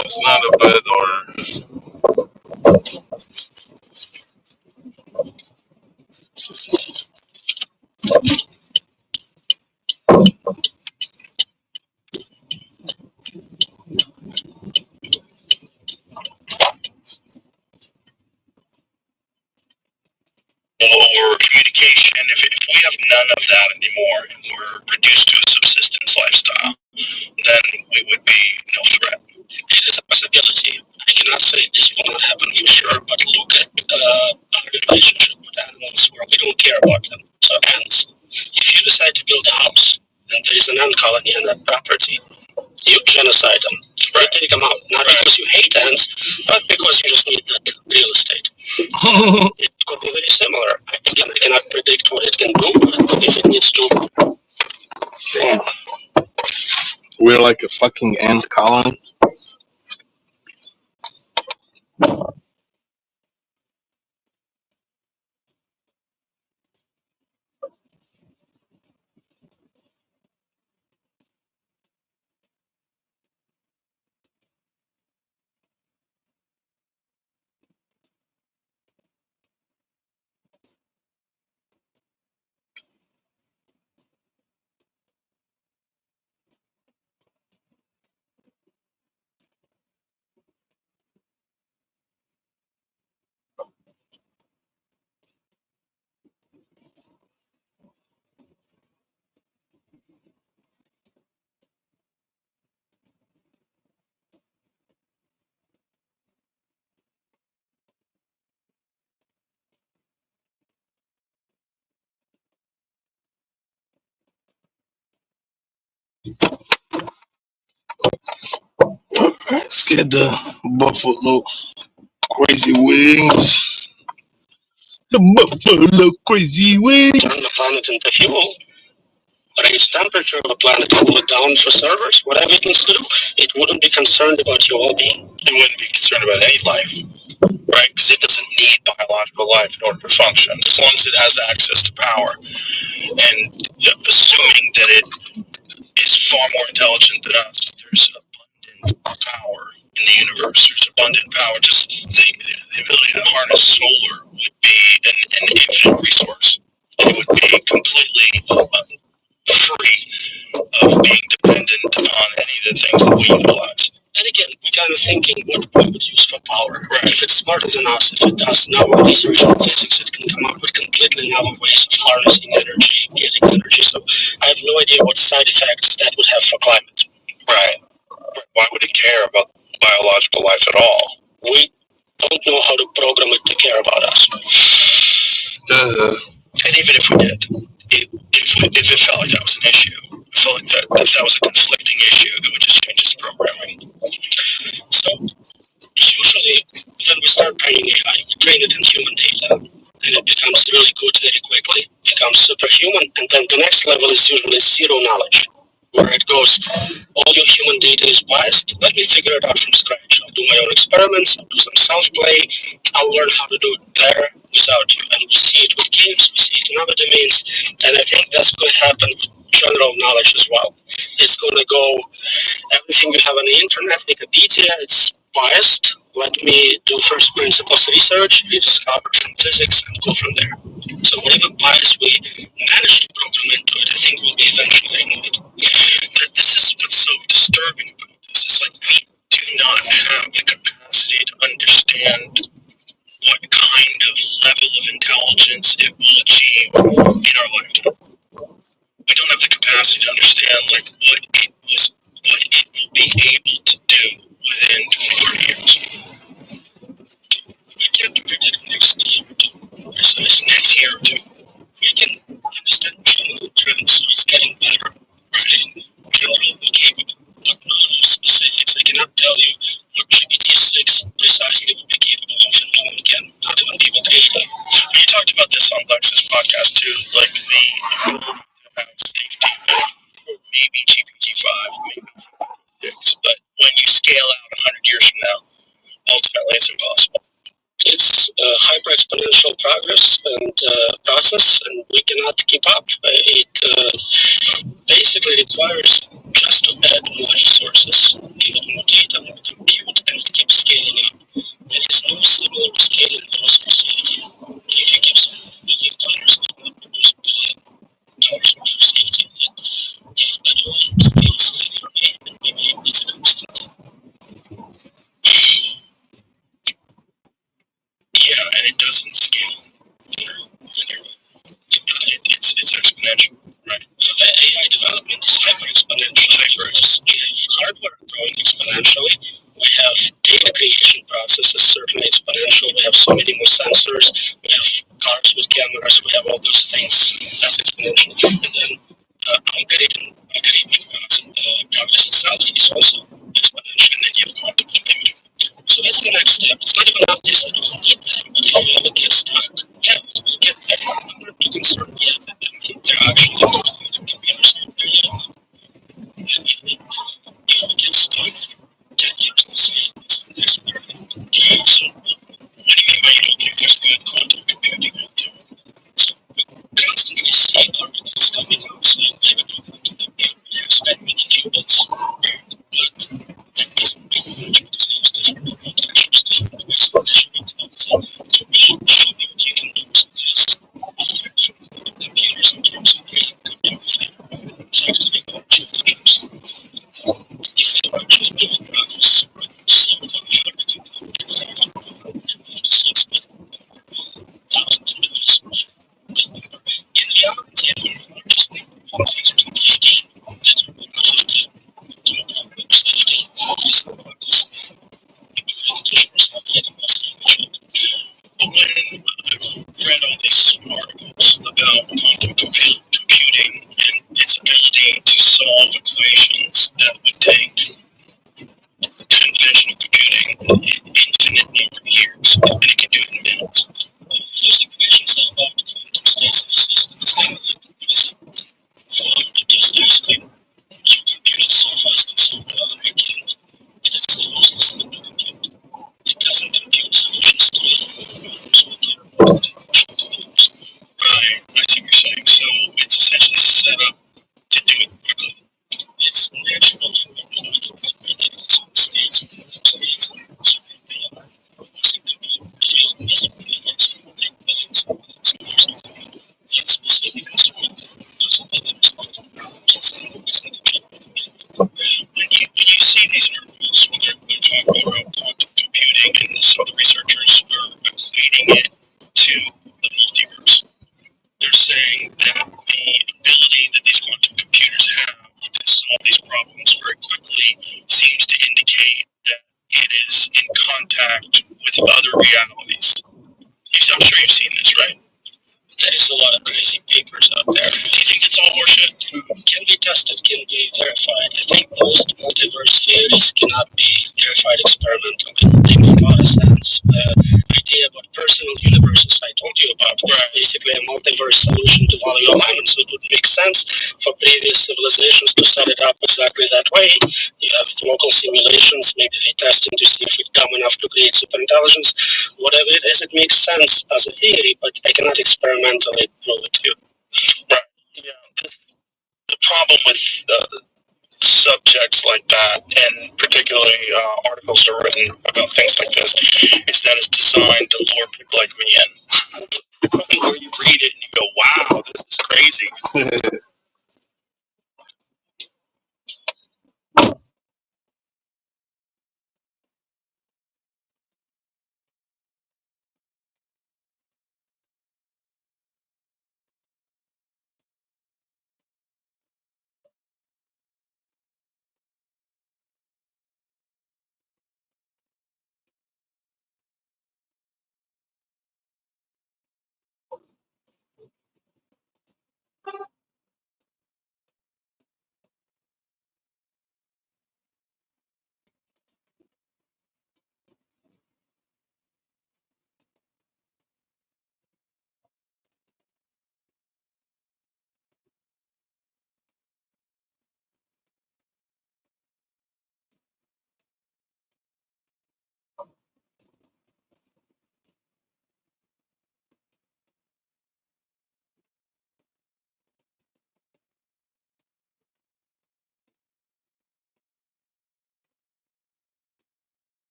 It's not a bad order. Or communication, if we have none of that anymore and we're reduced to a subsistence lifestyle, then we would be no threat. It is a possibility. I cannot say this will not happen for sure, but look at our relationship with animals where we don't care about them. So ants, if you decide to build a house and there is an ant colony on that property, you genocide them. You take them out, not because you hate ants, but because you just need that real estate. It could be very similar. Again, I cannot predict what it can do, but if it needs to. Damn. We're like a fucking ant colony. Let's get the buffalo. Crazy wings. The buffalo crazy Turn wings. the planet into fuel, raise temperature of the planet, cool it down for servers, whatever it needs to do. It wouldn't be concerned about your well-being. It wouldn't be concerned about any life, right? Because it doesn't need biological life in order to function, as long as it has access to power. And assuming that it is far more intelligent than us, there's abundant power in the universe. There's abundant power. Just the ability to harness solar would be an infinite resource. It would be completely free of being dependent upon any of the things that we utilize. And again, we're kind of thinking what we would use for power. Right. If it's smarter than us, if it does novel research in physics, it can come up with completely novel ways of harnessing energy, getting energy. So I have no idea what side effects that would have for climate. Right. Why would it care about biological life at all? We don't know how to program it to care about us. And even if we did, if it felt like that was an issue, it felt like that if that was a conflicting issue, it would just change its programming. So usually when we start training AI, we train it in human data, and it becomes really good very quickly, becomes superhuman, and then the next level is usually zero knowledge, where it goes, all your human data is biased, let me figure it out from scratch. I'll do my own experiments, I'll do some self-play, I'll learn how to do it better without you. And we see it with games, we see it in other domains, and I think that's going to happen with general knowledge as well. It's going to go, everything you have on the internet, Wikipedia, it's biased. Let me do first principles research, rediscover from physics, and go from there. So whatever bias we manage to program into it, I think will be eventually removed. This is what's so disturbing about this. It's like we do not have the capacity to understand what kind of level of intelligence it will achieve in our lifetime. We don't have the capacity to understand like what it will be able to do within 20 years. We can't predict next year or two, precisely. Next year or two. We can understand general trends, so it's getting better. It's getting generally capable, but not of specifics. I cannot tell you what GPT-6 precisely would be capable of, and no one can, not even people creating. You talked about this on BaYgz's podcast too, like the ability to have safety with maybe GPT-5, maybe GPT-6, but when you scale out 100 years from now, ultimately it's impossible. It's hyper exponential progress and process, and we cannot keep up. It basically requires just to add more resources, give it more data, more compute, and it keeps scaling up. There is no similar scaling laws for safety. If you give some $1 billion, it will produce $1 billion worth of safety. Yet, if at all scales linearly, then maybe it's a constant. Yeah, and it doesn't scale linearly. It's exponential, right? So the AI development is hyper exponential. We have hardware growing exponentially. We have data creation processes certainly exponential. We have so many more sensors. We have cars with cameras. We have all those things. That's exponential. And then algorithmic progress itself is also exponential. And then you have quantum computing. So that's the next step. It's not even obvious that we'll need that, but if we ever get stuck, yeah, we'll get there. I'm not too concerned yet. I think there are actually quantum computers out there yet. And if we get stuck for 10 years, let's say, it's the next experiment. So What do you mean by you don't think there's good quantum computing out there? So we constantly see articles coming out saying we have a new quantum computer, it has that many qubits, but that doesn't mean much because they use different architectures, different ways of measuring it. So to me, show me what you can do. So there's effect from quantum computers in terms of creating good everything, factoring out temperatures. If we actually make progress, see what we are going to do, in fact, 56 bit, thousands of transfers. In reality, I think the largest thing things are 15. That's what 15. Do a problem 15. Is the progress. Implementation is not yet established. But when I've read all these articles about quantum computing and its ability to solve equations that would take conventional computing an infinite number of years, reality seems to indicate that it is in contact with other realities. I'm sure you've seen this, right? There is a lot of crazy papers out there. Do you think it's all horseshit? Can be tested, can be verified. I think most multiverse theories cannot be verified experimentally. They make a lot of sense. The idea about personal universes I told you about is basically a multiverse solution to value alignment. So it would make sense for previous civilizations to set it up exactly that way. You have local simulations, maybe they're testing to see if it's dumb enough to create superintelligence. Whatever it is, it makes sense as a theory, but I cannot experimentally prove it to you. Right. Yeah. The problem with subjects like that, and particularly articles that are written about things like this, is that it's designed to lure people like me in. Where you read it and you go, wow, this is crazy.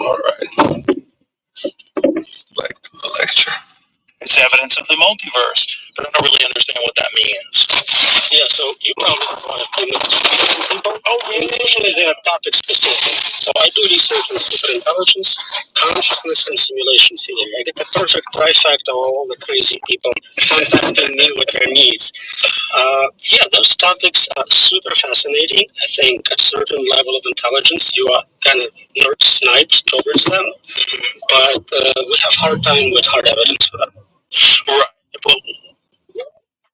All right. Back to the lecture. It's evidence of the multiverse, but I don't really understand what that means. Yeah, so you probably want to people. Usually they are topic specific. So I do research on superintelligence, consciousness, and simulation theory. I get the perfect trifecta of all the crazy people contacting me with their needs. Yeah, those topics are super fascinating. I think at a certain level of intelligence, you are kind of nerd sniped towards them, but we have hard time with hard evidence for them. Right. Well,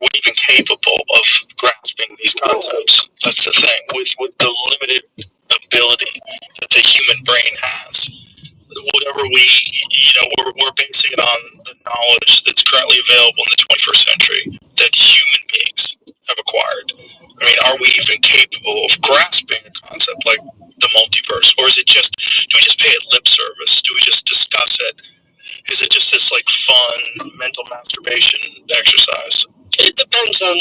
we're even capable of grasping these concepts. That's the thing. With the limited ability that the human brain has, whatever we're basing it on the knowledge that's currently available in the 21st century that human beings have acquired. I mean, are we even capable of grasping a concept like the multiverse, or is it just? Do we just pay it lip service? Do we just discuss it? Is it just this like fun mental masturbation exercise? It depends on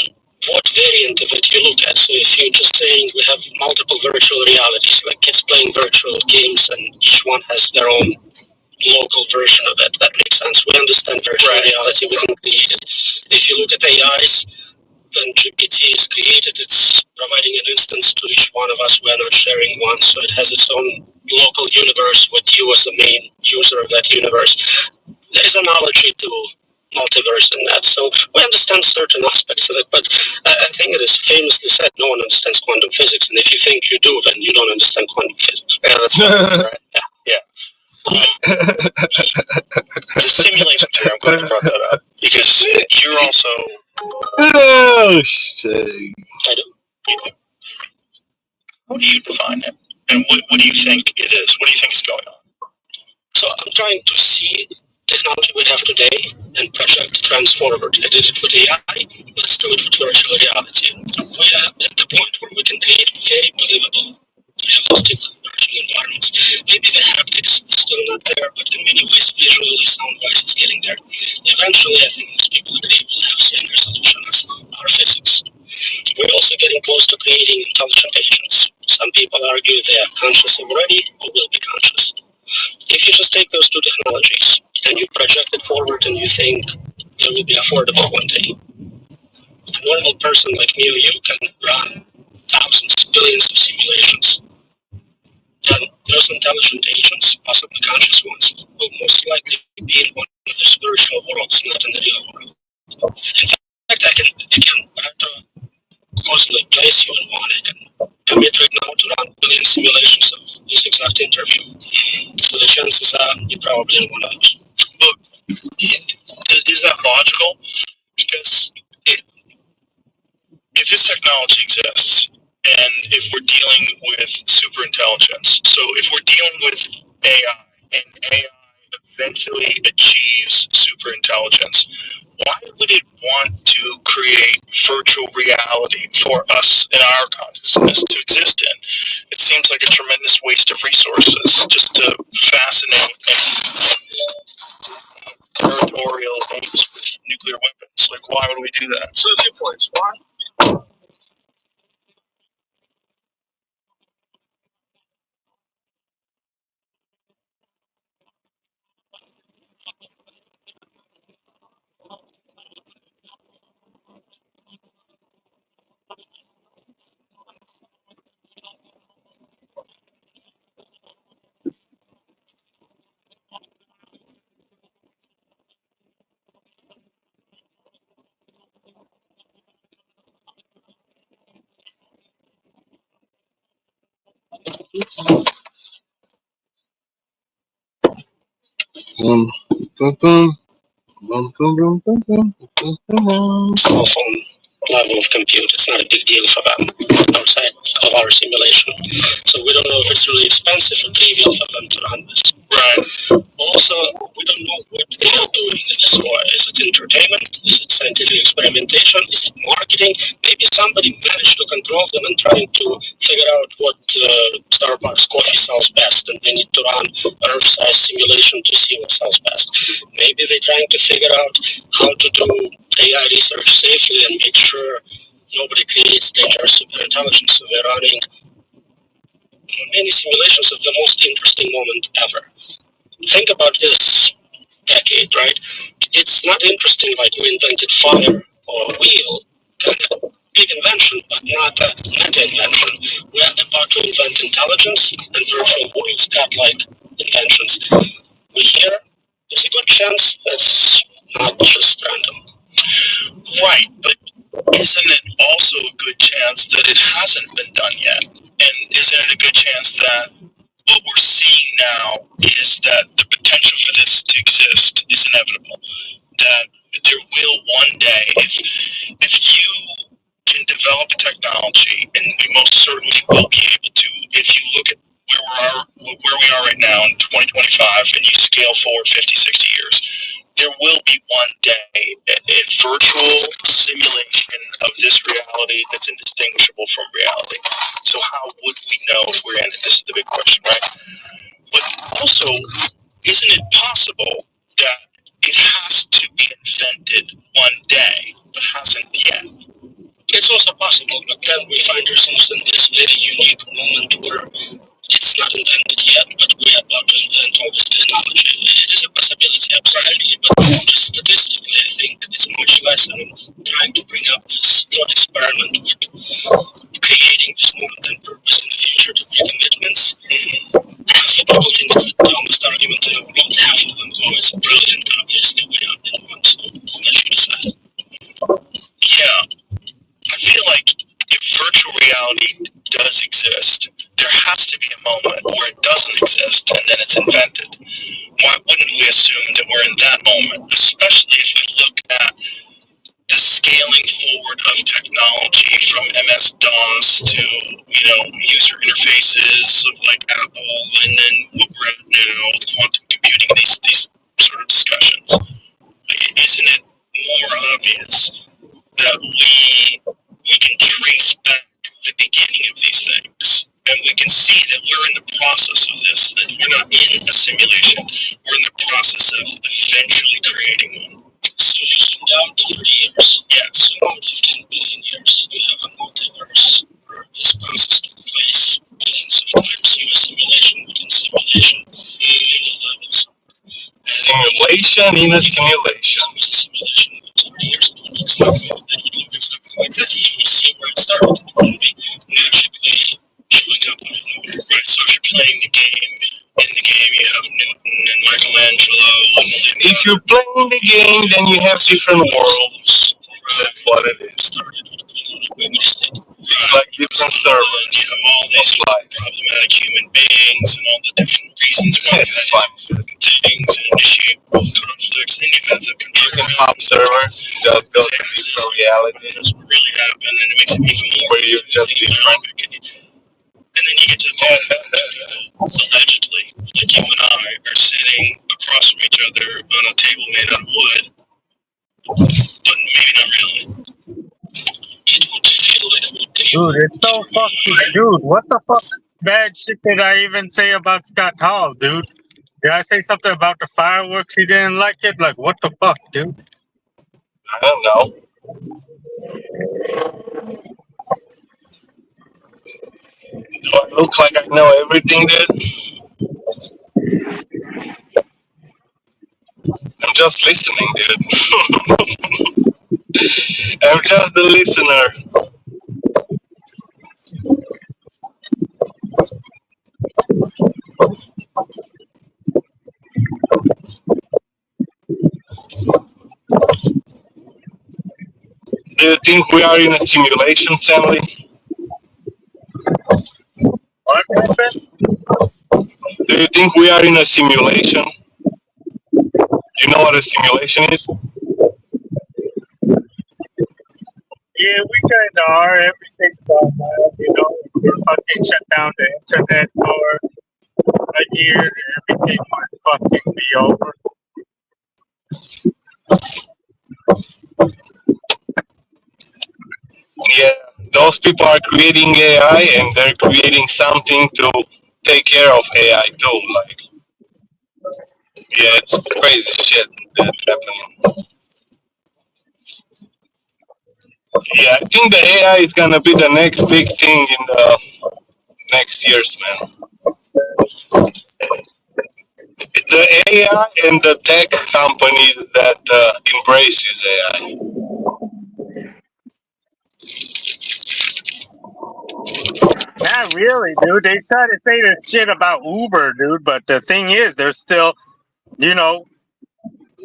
what variant of it you look at. So if you're just saying we have multiple virtual realities, like kids playing virtual games and each one has their own local version of it, that makes sense. We understand virtual reality, we can create it. If you look at AIs, when GPT is created, it's providing an instance to each one of us. We're not sharing one, so it has its own local universe with you as the main user of that universe. There is analogy to multiverse in that, so we understand certain aspects of it, but I think it is famously said, no one understands quantum physics, and if you think you do, then you don't understand quantum physics. Yeah, that's right. Yeah. The simulation theory, I'm glad you brought that up, because you're also... Oh, shit. I do. How do you define it? And what do you think it is? What do you think is going on? So I'm trying to see technology we have today and project trends forward. I did it with AI, let's do it with virtual reality. We are at the point where we can create very believable, realistic virtual environments. Maybe the haptics is still not there, but in many ways, visually, sound-wise, it's getting there. Eventually, I think most people agree we'll have same resolution as our physics. We're also getting close to creating intelligent agents. Some people argue they are conscious already or will be conscious. If you just take those two technologies and you project it forward and you think they will be affordable one day, a normal person like me or you can run thousands, billions of simulations, then those intelligent agents, possibly conscious ones, will most likely be in one of the spiritual worlds, not in the real world. In fact, I can causally place you in one. I can commit right now to run billion simulations of this exact interview. So the chances are you're probably in one of those. But is that logical? Because if this technology exists, and if we're dealing with super intelligence, so if we're dealing with AI, and AI eventually achieves super intelligence, why would it want to create virtual reality for us in our consciousness to exist in? It seems like a tremendous waste of resources just to fascinate territorial apes with nuclear weapons. Like, why would we do that? So, viewpoints. Why? Boom, boom, boom, boom, boom, boom, boom, boom, boom, boom. Cell phone level of compute, it's not a big deal for them outside of our simulation. So we don't know if it's really expensive or trivial for them to run this. Right. Also, we don't know what they are doing this for. Is it entertainment? Is it scientific experimentation? Is it marketing? Maybe somebody managed to control them and trying to figure out what Starbucks coffee sells best, and they need to run Earth-size simulation to see what sells best. Maybe they're trying to figure out how to do AI research safely and make sure nobody creates dangerous superintelligence. So they're running many simulations of the most interesting moment ever. Think about this decade, right? It's not interesting like we invented fire or a wheel, kind of big invention, but not a meta invention. We're about to invent intelligence, and virtual worlds got like inventions. We hear there's a good chance that's not just random. Right, but isn't it also a good chance that it hasn't been done yet? And isn't it a good chance that what we're seeing now is that the potential for this to exist is inevitable? That there will one day, if you can develop a technology, and we most certainly will be able to, if you look at where we are right now in 2025, and you scale forward 50, 60 years, there will be one day a virtual simulation of this reality that's indistinguishable from reality. So how would we know if we're in it? This is the big question, right? But also, isn't it possible that it has to be invented one day, but hasn't yet? It's also possible, but then we find ourselves in this very unique moment where it's not invented yet, but we're about to invent all this technology. It is a possibility, absolutely, but just statistically, I think it's much less. And I'm trying to bring up this thought experiment with creating this moment and purpose in the future to make commitments. Half the people think it's the dumbest argument in the world. Half of them go, it's brilliant, obviously, we are in one, so I'll let you decide. Yeah, I feel like if virtual reality does exist, there has to be a moment where it doesn't exist and then it's invented. Why wouldn't we assume that we're in that moment, especially if we look at the scaling forward of technology from MS-DOS to, user interfaces of like Apple, and then what we're at now with quantum computing, these sort of discussions. Isn't it more obvious that we can trace back the beginning of these things, and we can see that we're in the process of this, that we're not in a simulation, we're in the process of eventually creating one. So you zoomed out 30 years. Yeah. Zoom out 15 billion years. You have a multiverse where this process took place billions of times. You have simulation within simulation, many levels. Simulation in a simulation. It was a simulation of 30 years. It would look exactly like that. You would see where it started. It wouldn't be If you're playing the game, then you have different worlds. That's what it is. It's like different servers. You have all these problematic human beings and all the different reasons why It's fun. things and initiate conflicts. Then you have the You can hop servers, just go to different reality That's what really happened, and it makes it even more. where you're just different. And then you get to the point where allegedly, like you and I are sitting across from each other on a table made out of wood, but maybe not really. It would feel like a Dude, it's so fucking. Dude, what the fuck bad shit did I even say about Scott Hall, dude? Did I say something about the fireworks? He didn't like it? Like, what the fuck, dude? I don't know. Do I look like I know everything, dude? I'm just listening, dude. I'm just the listener. Do you think we are in a simulation, Stanley? What happened? Do you think we are in a simulation? You know what a simulation is? Yeah, we kinda are. Everything's gone bad, you know? They fucking shut down the internet for a year and everything might fucking be over. Yeah, those people are creating AI and they're creating something to take care of AI too. Like, yeah, it's crazy shit that's happening. Yeah, I think the AI is gonna be the next big thing in the next years, man. The AI and the tech companies that embraces AI. Not really, dude. They try to say this shit about Uber, dude, but the thing is, there's still, you know,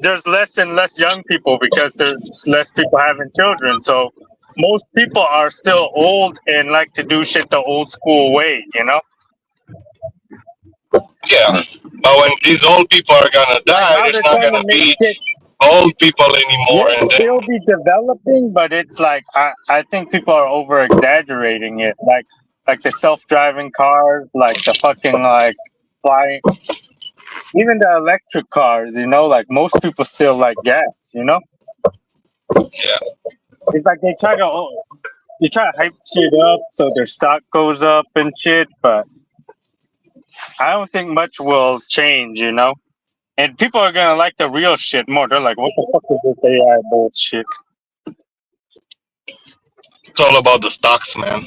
there's less and less young people because there's less people having children. So most people are still old and like to do shit the old school way, you know? Yeah, but when these old people are gonna die, Now there's they're not trying to gonna make be shit, old people anymore, yeah, and then still be developing, but it's like, I think people are over exaggerating it. Like the self-driving cars, like the fucking, like, flying, even the electric cars, you know? Like most people still like gas, you know? yeah, It's like they try to hype shit up so their stock goes up and shit, but I don't think much will change, you know? And people are gonna like the real shit more. They're like, what the fuck is this AI bullshit? it's all about the stocks, man.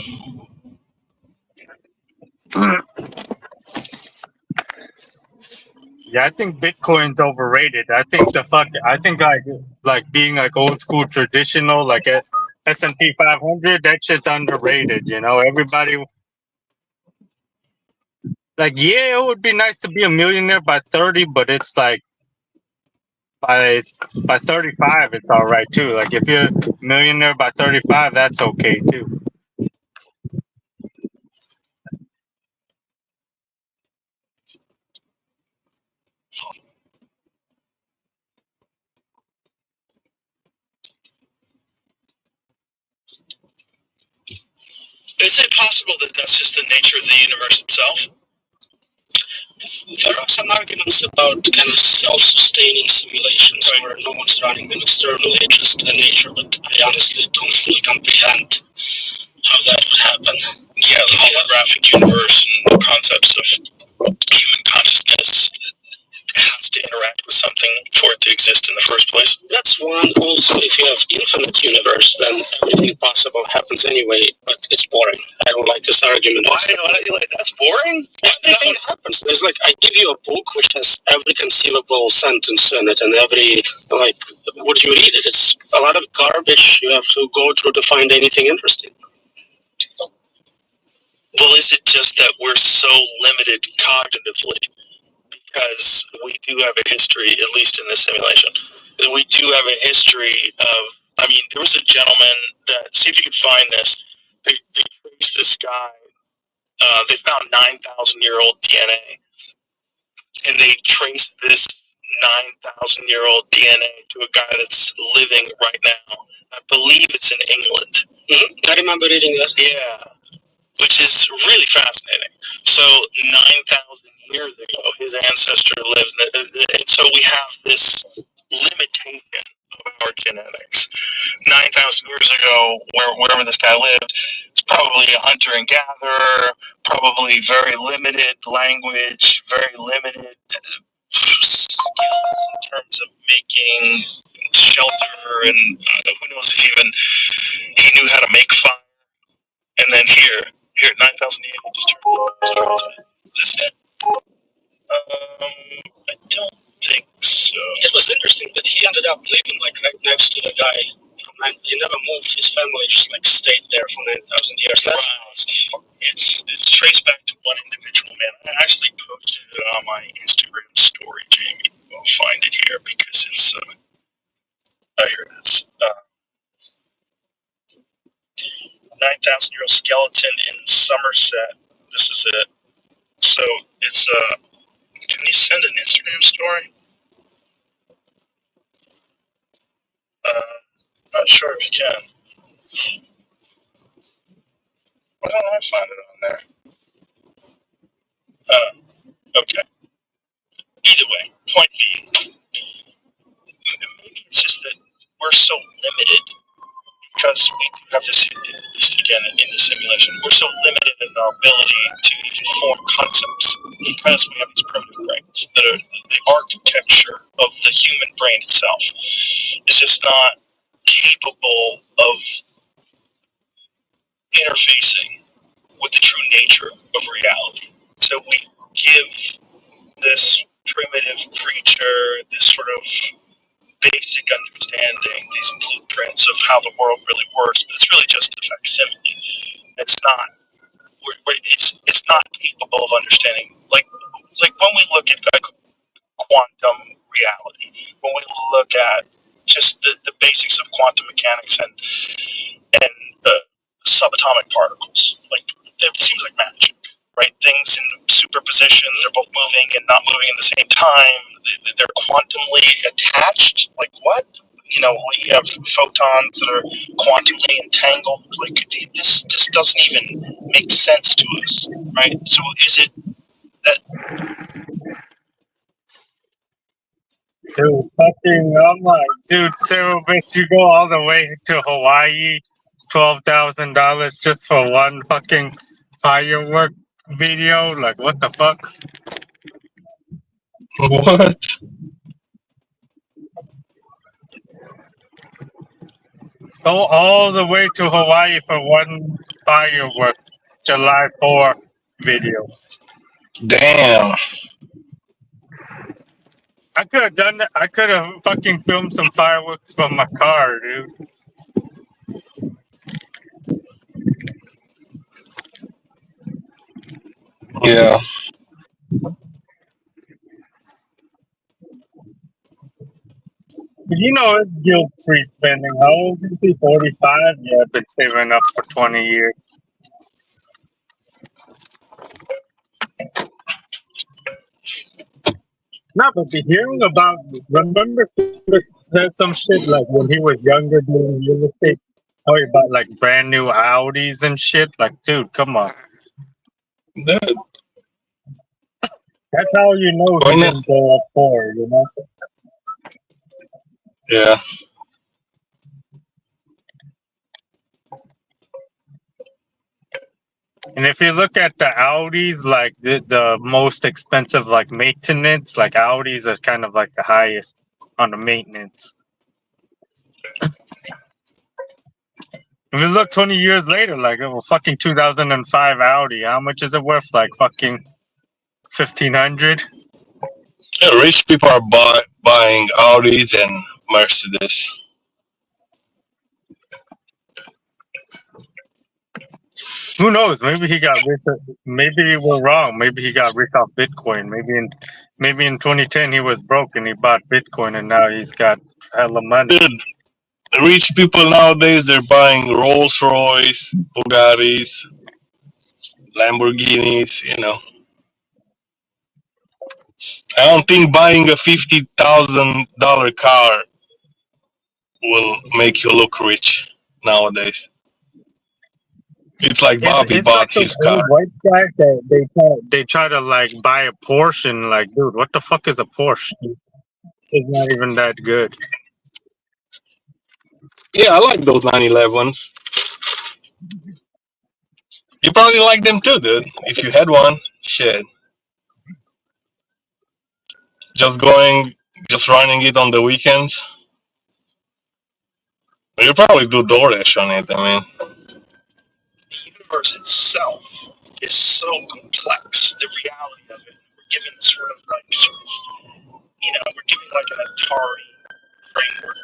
Yeah, I think Bitcoin's overrated. I think like being like old school traditional, like a S&P 500, that shit's underrated, you know? Everybody, like, yeah, it would be nice to be a millionaire by 30, but it's like, by 35 it's all right too. Like if you're a millionaire by 35, that's okay too. Is it possible that that's just the nature of the universe itself? There are some arguments about kind of self-sustaining simulations where no one's running them externally, just a nature, but I honestly don't fully comprehend how that would happen. Yeah, the holographic universe and the concepts of human consciousness has to interact with something for it to exist in the first place. That's one. Also, if you have infinite universe, then everything possible happens anyway, but it's boring. I don't like this argument. Why? Like, that's boring? Everything happens. There's like, I give you a book which has every conceivable sentence in it, and every, like, would you read it? It's a lot of garbage you have to go through to find anything interesting. Well, is it just that we're so limited cognitively because we do have a history, at least in this simulation, we do have a history of. I mean, there was a gentleman that. See if you can find this. They traced this guy. They found 9,000-year-old DNA, and they traced this 9,000-year-old DNA to a guy that's living right now. I believe it's in England. I remember reading that. Yeah, which is really fascinating. So 9,000 years ago, his ancestor lived, and so we have this limitation of our genetics. 9,000 years ago, wherever this guy lived, it's probably a hunter and gatherer, probably very limited language, very limited skills in terms of making shelter, and who knows if even he knew how to make fire. And then here, 9,000 years, just turned. Is this it? I don't think so. It was interesting that he ended up living like right next to the guy. He never moved. His family just like stayed there for 9,000 years. That's right. It's traced back to one individual man. I actually posted it on my Instagram story, Jamie. I'll find it here because it's. Here it is. 9,000-year-old skeleton in Somerset. This is it. So it's Can you send an Instagram story? Not sure if you can. Why don't I find it on there? Okay. Either way, point being, maybe it's just that we're so limited because we do have this, at least again in the simulation, we're so limited in our ability to even form concepts because we have these primitive brains that are the architecture of the human brain itself is just not capable of interfacing with the true nature of reality. So we give this primitive creature this sort of basic understanding, these blueprints of how the world really works, but it's really just a facsimile. It's not. It's not capable of understanding. Like when we look at quantum reality, when we look at just the basics of quantum mechanics and subatomic particles, like it seems like magic. Right, things in superposition, they're both moving and not moving at the same time. They're quantumly attached. Like what? You know, we have photons that are quantumly entangled. Like this just doesn't even make sense to us, right? So is it that? Dude, I'm like, dude, so if you go all the way to Hawaii, $12,000 just for one fucking firework video? Like, what the fuck? What? Go all the way to Hawaii for one firework July 4 video. Damn. I could have done that. I could have fucking filmed some fireworks from my car, dude. Yeah. But you know, it's guilt-free spending. How old is he? 45? Yeah, I've been saving up for 20 years. No, but the hearing about, remember Silver said some shit like when he was younger doing real estate, how he bought like brand new Audis and shit? Like, dude, come on. That, That's how you know he why not? didn't go up poor, you know? Yeah. And if you look at the Audis, like the most expensive, like maintenance, like Audis are kind of like the highest on the maintenance. If you look 20 years later, like a fucking 2005 Audi, how much is it worth? Like fucking 1,500? Yeah, rich people are buying Audis and Mercedes. Who knows? Maybe he got rich. Maybe we're wrong. Maybe he got rich off Bitcoin. Maybe in 2010 he was broke and he bought Bitcoin and now he's got hella money. Dude, rich people nowadays, they're buying Rolls Royce, Bugattis, Lamborghinis, you know. I don't think buying a $50,000 car will make you look rich nowadays. It's like Bobby It's like bought those his car. old white guys that they try to like buy a Porsche and like, dude, what the fuck is a Porsche? It's not even that good. Yeah, I like those 911s. You probably like them too, dude. If you had one, shit. Just running it on the weekends. You probably do DoorDash on it. I mean, The universe itself is so complex. The reality of it, we're given sort of like, we're given like an Atari framework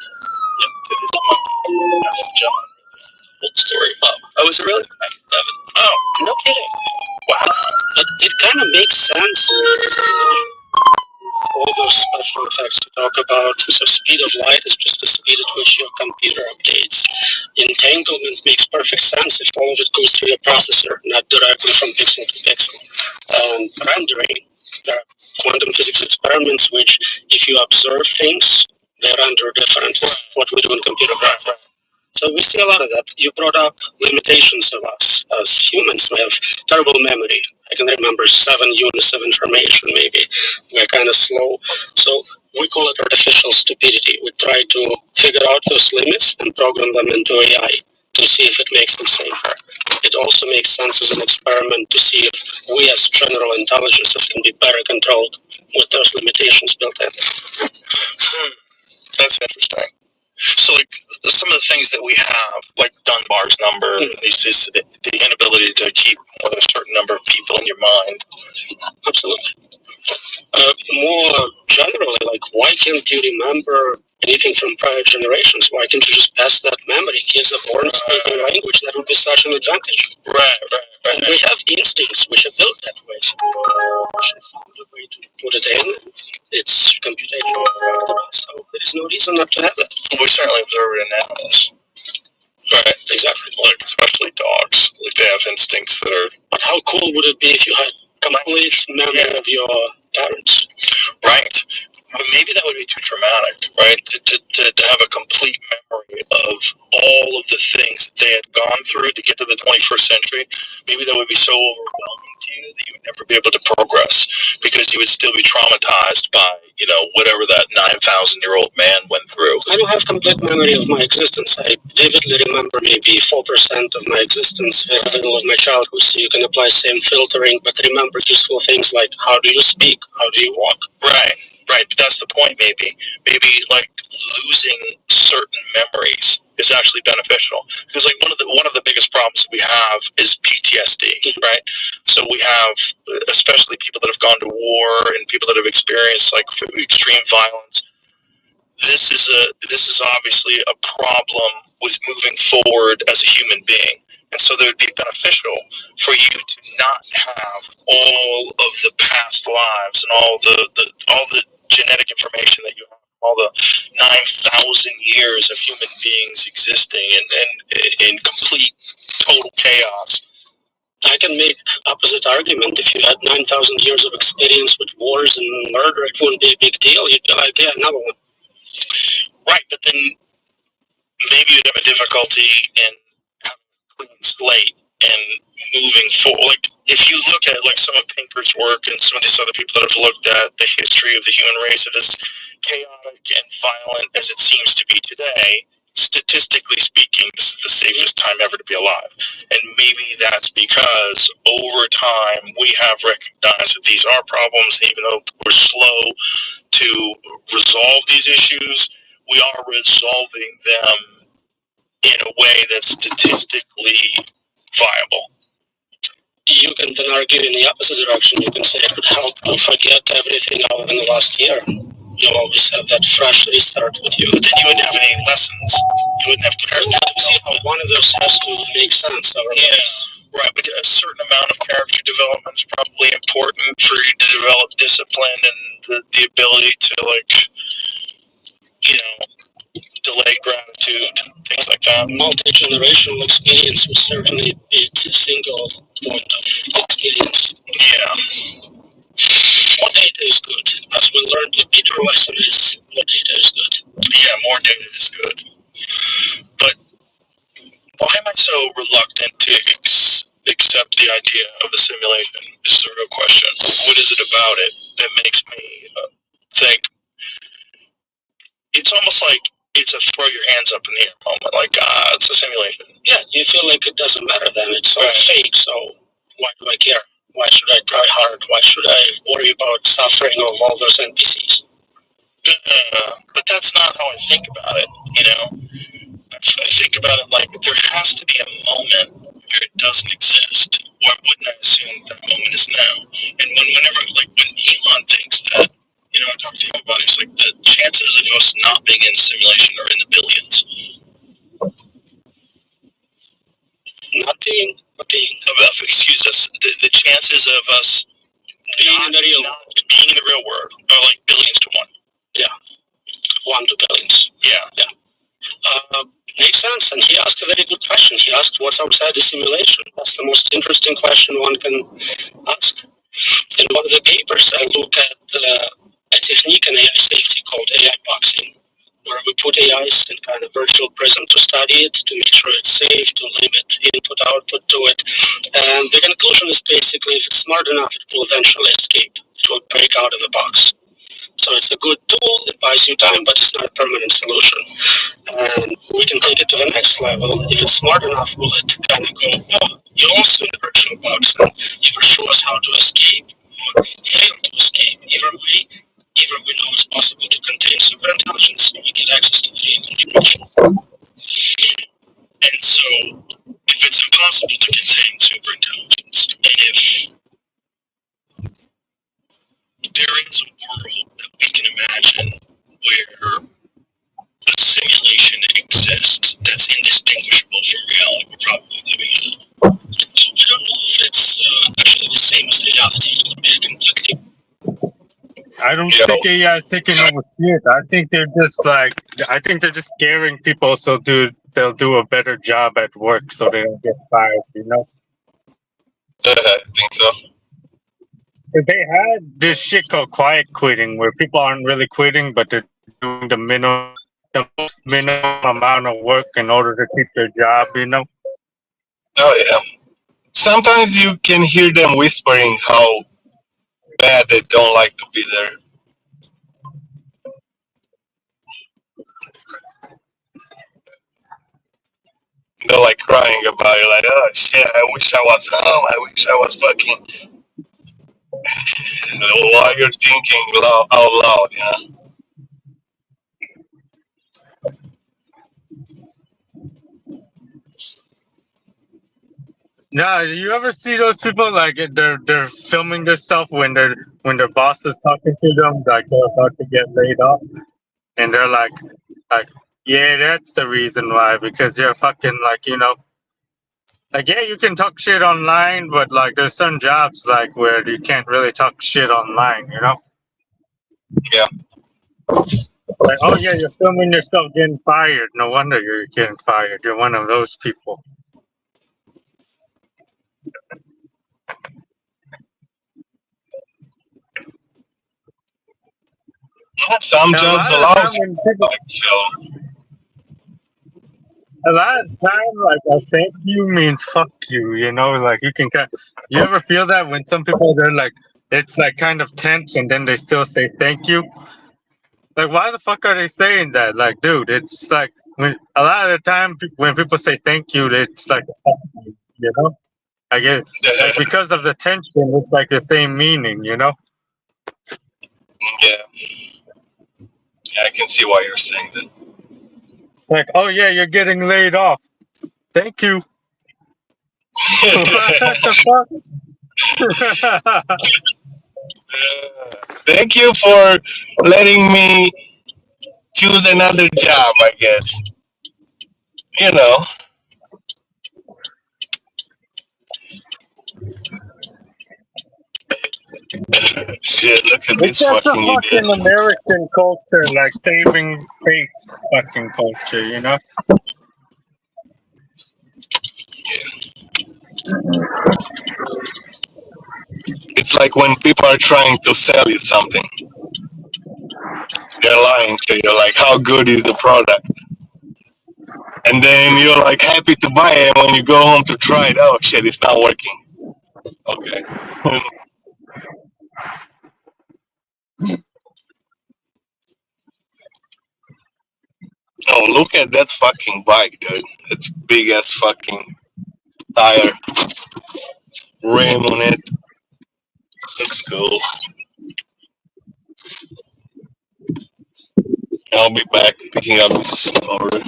to this monkey. That's John. This is an old story. Oh, is it really? 97. Oh, no kidding. Wow. But it kind of makes sense. All those special effects to talk about. So speed of light is just the speed at which your computer updates. Entanglement makes perfect sense if all of it goes through your processor, not directly from pixel to pixel. And rendering, there are quantum physics experiments which, if you observe things, they render different from what we do in computer graphics. So we see a lot of that. You brought up limitations of us as humans. We have terrible memory. I can remember 7 units of information, maybe. We're kind of slow. So we call it artificial stupidity. We try to figure out those limits and program them into AI to see if it makes them safer. It also makes sense as an experiment to see if we as general intelligences can be better controlled with those limitations built in. That's interesting. So, like, some of the things that we have, like Dunbar's number, is the inability to keep more than a certain number of people in your mind. Absolutely. More generally, like, why can't you remember anything from prior generations? Why can't you just pass that memory? Kids are born speaking language. That would be such an advantage. Right. And we have instincts which are built that way. So we found a way to put it in. It's computational. So there is no reason not to have it. We certainly observe it in animals. Right, exactly. Like, especially dogs. Like, they have instincts that are... But how cool would it be if you had complete memory of your parents? Right. But maybe that would be too traumatic, right? To have a complete memory of all of the things that they had gone through to get to the 21st century. Maybe that would be so overwhelming to you that you would never be able to progress because you would still be traumatized by, whatever that 9,000-year-old man went through. I don't have complete memory of my existence. I vividly remember maybe 4% of my existence, very little of my childhood, so you can apply same filtering, but remember useful things like how do you speak, how do you walk. Right, but that's the point, maybe. Maybe, like, losing certain memories is actually beneficial. Because, like, one of the biggest problems that we have is PTSD, right? So we have, especially people that have gone to war and people that have experienced, like, extreme violence. This is obviously a problem with moving forward as a human being. And so it would be beneficial for you to not have all of the past lives and all the genetic information that you have, all the 9,000 years of human beings existing in complete total chaos. I can make opposite argument. If you had 9,000 years of experience with wars and murder, it wouldn't be a big deal. You'd be like, yeah, another one. Right, but then maybe you'd have a difficulty in having a clean slate and moving forward. Like, if you look at, like, some of Pinker's work and some of these other people that have looked at the history of the human race, it is chaotic and violent as it seems to be today. Statistically speaking, this is the safest time ever to be alive. And maybe that's because over time we have recognized that these are problems, even though we're slow to resolve these issues, we are resolving them in a way that's statistically viable. You can then argue in the opposite direction. You can say it would help to forget everything out in the last year. You'll always have that fresh restart with you. But then you wouldn't have any lessons. You wouldn't have character. See how one of those has to make sense. Yes. Right, but a certain amount of character development is probably important for you to develop discipline and the ability to, like, you know, delay gratitude, things like that. Multi-generational experience will certainly be a single point of experience. Yeah. More data is good. As we learned with Peter lesson is more data is good. Yeah, more data is good. But why am I so reluctant to accept the idea of a simulation? Is the real question. What is it about it that makes me think? It's almost like it's a throw your hands up in the air moment. Like, it's a simulation. Yeah, you feel like it doesn't matter then. It's all fake, so why do I care? Why should I try hard? Why should I worry about suffering of all those NPCs? But that's not how I think about it, you know? I think about it like there has to be a moment where it doesn't exist. Why wouldn't I assume that moment is now? And whenever, like, when Elon thinks that, you know, I talked to him about it, it's like the chances of us not being in simulation are in the billions. Not being. Excuse us. The chances of us being in the real world are like billions to one. Yeah. 1 to billions. Yeah. Makes sense. And he asked a very good question. He asked what's outside the simulation. That's the most interesting question one can ask. In one of the papers, I look at a technique in AI safety called AI boxing, where we put AIs in kind of virtual prison to study it, to make sure it's safe, to limit input, output to it. And the conclusion is basically if it's smart enough, it will eventually escape. It will break out of the box. So it's a good tool, it buys you time, but it's not a permanent solution. And we can take it to the next level. If it's smart enough, will it kind of go, oh, you're also in the virtual box, and either show us how to escape or fail to escape. Either we know it's possible to contain superintelligence, or we get access to the real information. And so, if it's impossible to contain superintelligence, and if there is a world that we can imagine where a simulation exists that's indistinguishable from reality, we're probably living in it. We don't know if it's actually the same as reality. It could be completely. I don't think AI is taking over shit. I think they're just scaring people so they'll do a better job at work so they don't get fired, you know? I think so. They had this shit called quiet quitting where people aren't really quitting, but they're doing the most minimum amount of work in order to keep their job, you know? Oh yeah. Sometimes you can hear them whispering how bad they don't like to be there. They're like crying about it, like, oh shit, I wish I was home, I wish I was fucking. While you're thinking out loud, you know? Yeah, you ever see those people like they're filming themselves when their boss is talking to them, like they're about to get laid off, and they're like, yeah, that's the reason why, because you're fucking like, you know, like, yeah, you can talk shit online, but like there's some jobs like where you can't really talk shit online, you know? Yeah. Like, oh yeah, you're filming yourself getting fired. No wonder you're getting fired. You're one of those people. Some And jobs allow so. A lot of time, like a thank you means fuck you. You know, like you can kind. You ever feel that when some people they're like, it's like kind of tense, and then they still say thank you. Like, why the fuck are they saying that? Like, dude, it's like when a lot of the time when people say thank you, it's like, you know, I get like because of the tension, it's like the same meaning, you know. Yeah. Yeah, I can see why you're saying that. Like, oh yeah, you're getting laid off. Thank you. What the fuck? Thank you for letting me choose another job, I guess. You know. Shit, look at It's this just a fucking idiot. fucking American culture, like saving face fucking culture, you know? It's like when people are trying to sell you something, they're lying to you, like, how good is the product? And then you're like happy to buy it. When you go home to try it, oh shit, it's not working. Okay. Oh, look at that fucking bike, dude. It's big ass fucking tire rim on it. Looks cool. I'll be back picking up this order.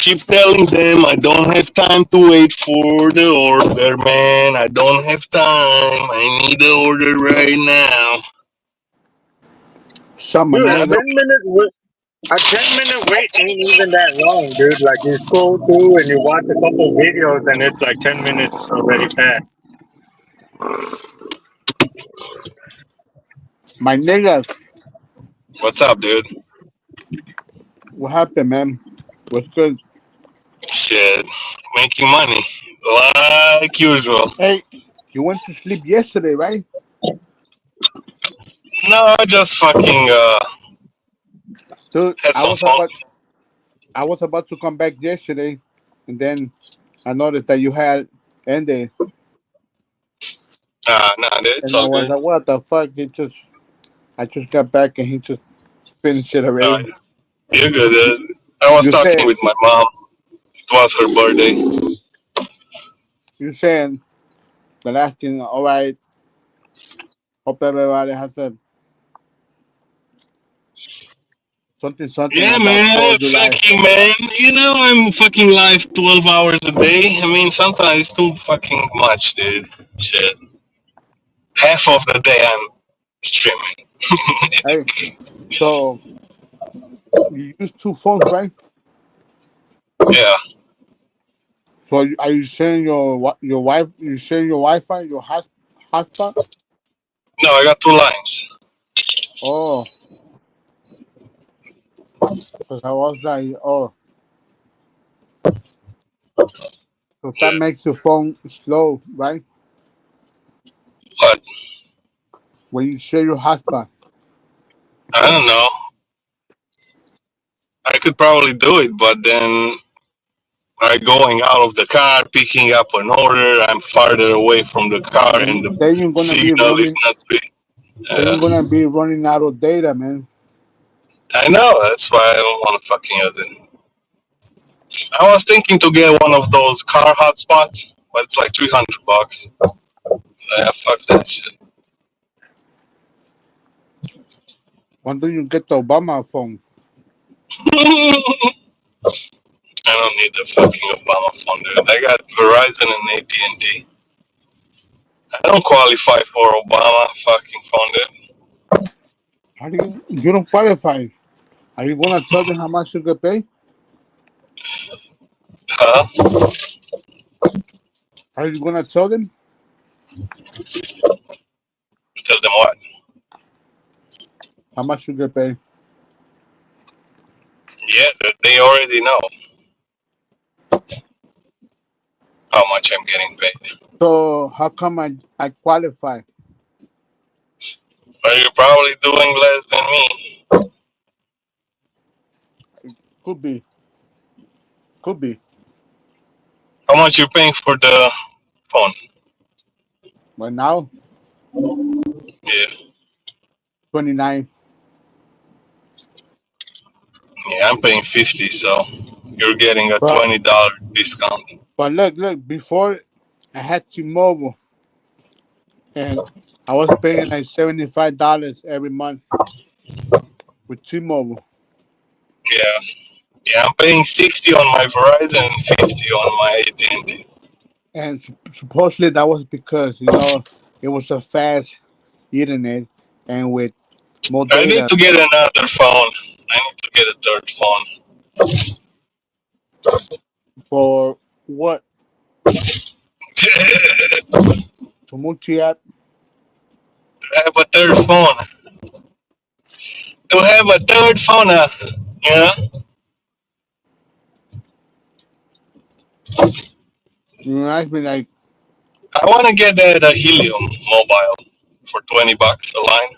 Keep telling them I don't have time to wait for the order, man. I don't have time. I need the order right now. Dude, a Salmonella. 10-minute wait. A 10-minute wait ain't even that long, dude. Like you scroll through and you watch a couple videos and it's like 10 minutes already passed. My niggas. What's up, dude? What happened, man? What's good? Shit, making money like usual. Hey, you went to sleep yesterday, right? No, I just fucking Dude, had some fun. I was about to come back yesterday, and then I noticed that you had ended, Nah, it's and I all was good. like, "What the fuck?" I just got back, and he just finished it No, already. you're good. I was You talking said with my mom. It was her birthday. you saying the last thing. All right, hope everybody has a something Yeah, like that. man, Told you like, fucking man. You know I'm fucking live 12 hours a day. I mean, sometimes it's too fucking much, dude. Shit. Half of the day I'm streaming. hey, so you use two phones, right? Yeah. So are you sharing your wife? You sharing your Wi-Fi, your hotspot? No, I got two lines. Oh, because I was like, oh, so that Yeah. makes your phone slow, right? But When you share your hotspot. I don't know. I could probably do it, but then I going out of the car, picking up an order. I'm farther away from the car, and the Then you're gonna be signal is running. not big. Then Yeah. you're gonna be running out of data, man. I know. That's why I don't want to fucking use it. I was thinking to get one of those car hotspots, but it's like $300. So yeah, fuck that shit. Why don't you get the Obama phone? I don't need the fucking Obama phone, dude. I got Verizon and AT&T. I don't qualify for Obama fucking phone, dude. How do you don't qualify? Are you gonna tell them how much you could pay? Huh? Are you gonna tell them Tell them what? how much you could pay? Yeah, they already know how much I'm getting paid. So how come I qualify? Are you probably doing less than me? Could be. Could be. How much you're paying for the phone? But now, Yeah, 29. yeah, I'm paying 50, so you're getting a But $20 discount. but look. Before I had T-Mobile, and I was paying like $75 every month with T-Mobile. Yeah, yeah, I'm paying 60 on my Verizon and 50 on my AT&T. And supposedly that was because it was a fast internet and with more I need data. to get another phone. I need to get a third phone. For what? To multi-app. Have a third phone. To have a third phone, you know? Reminds me like, I want to get that Helium mobile for $20 a line.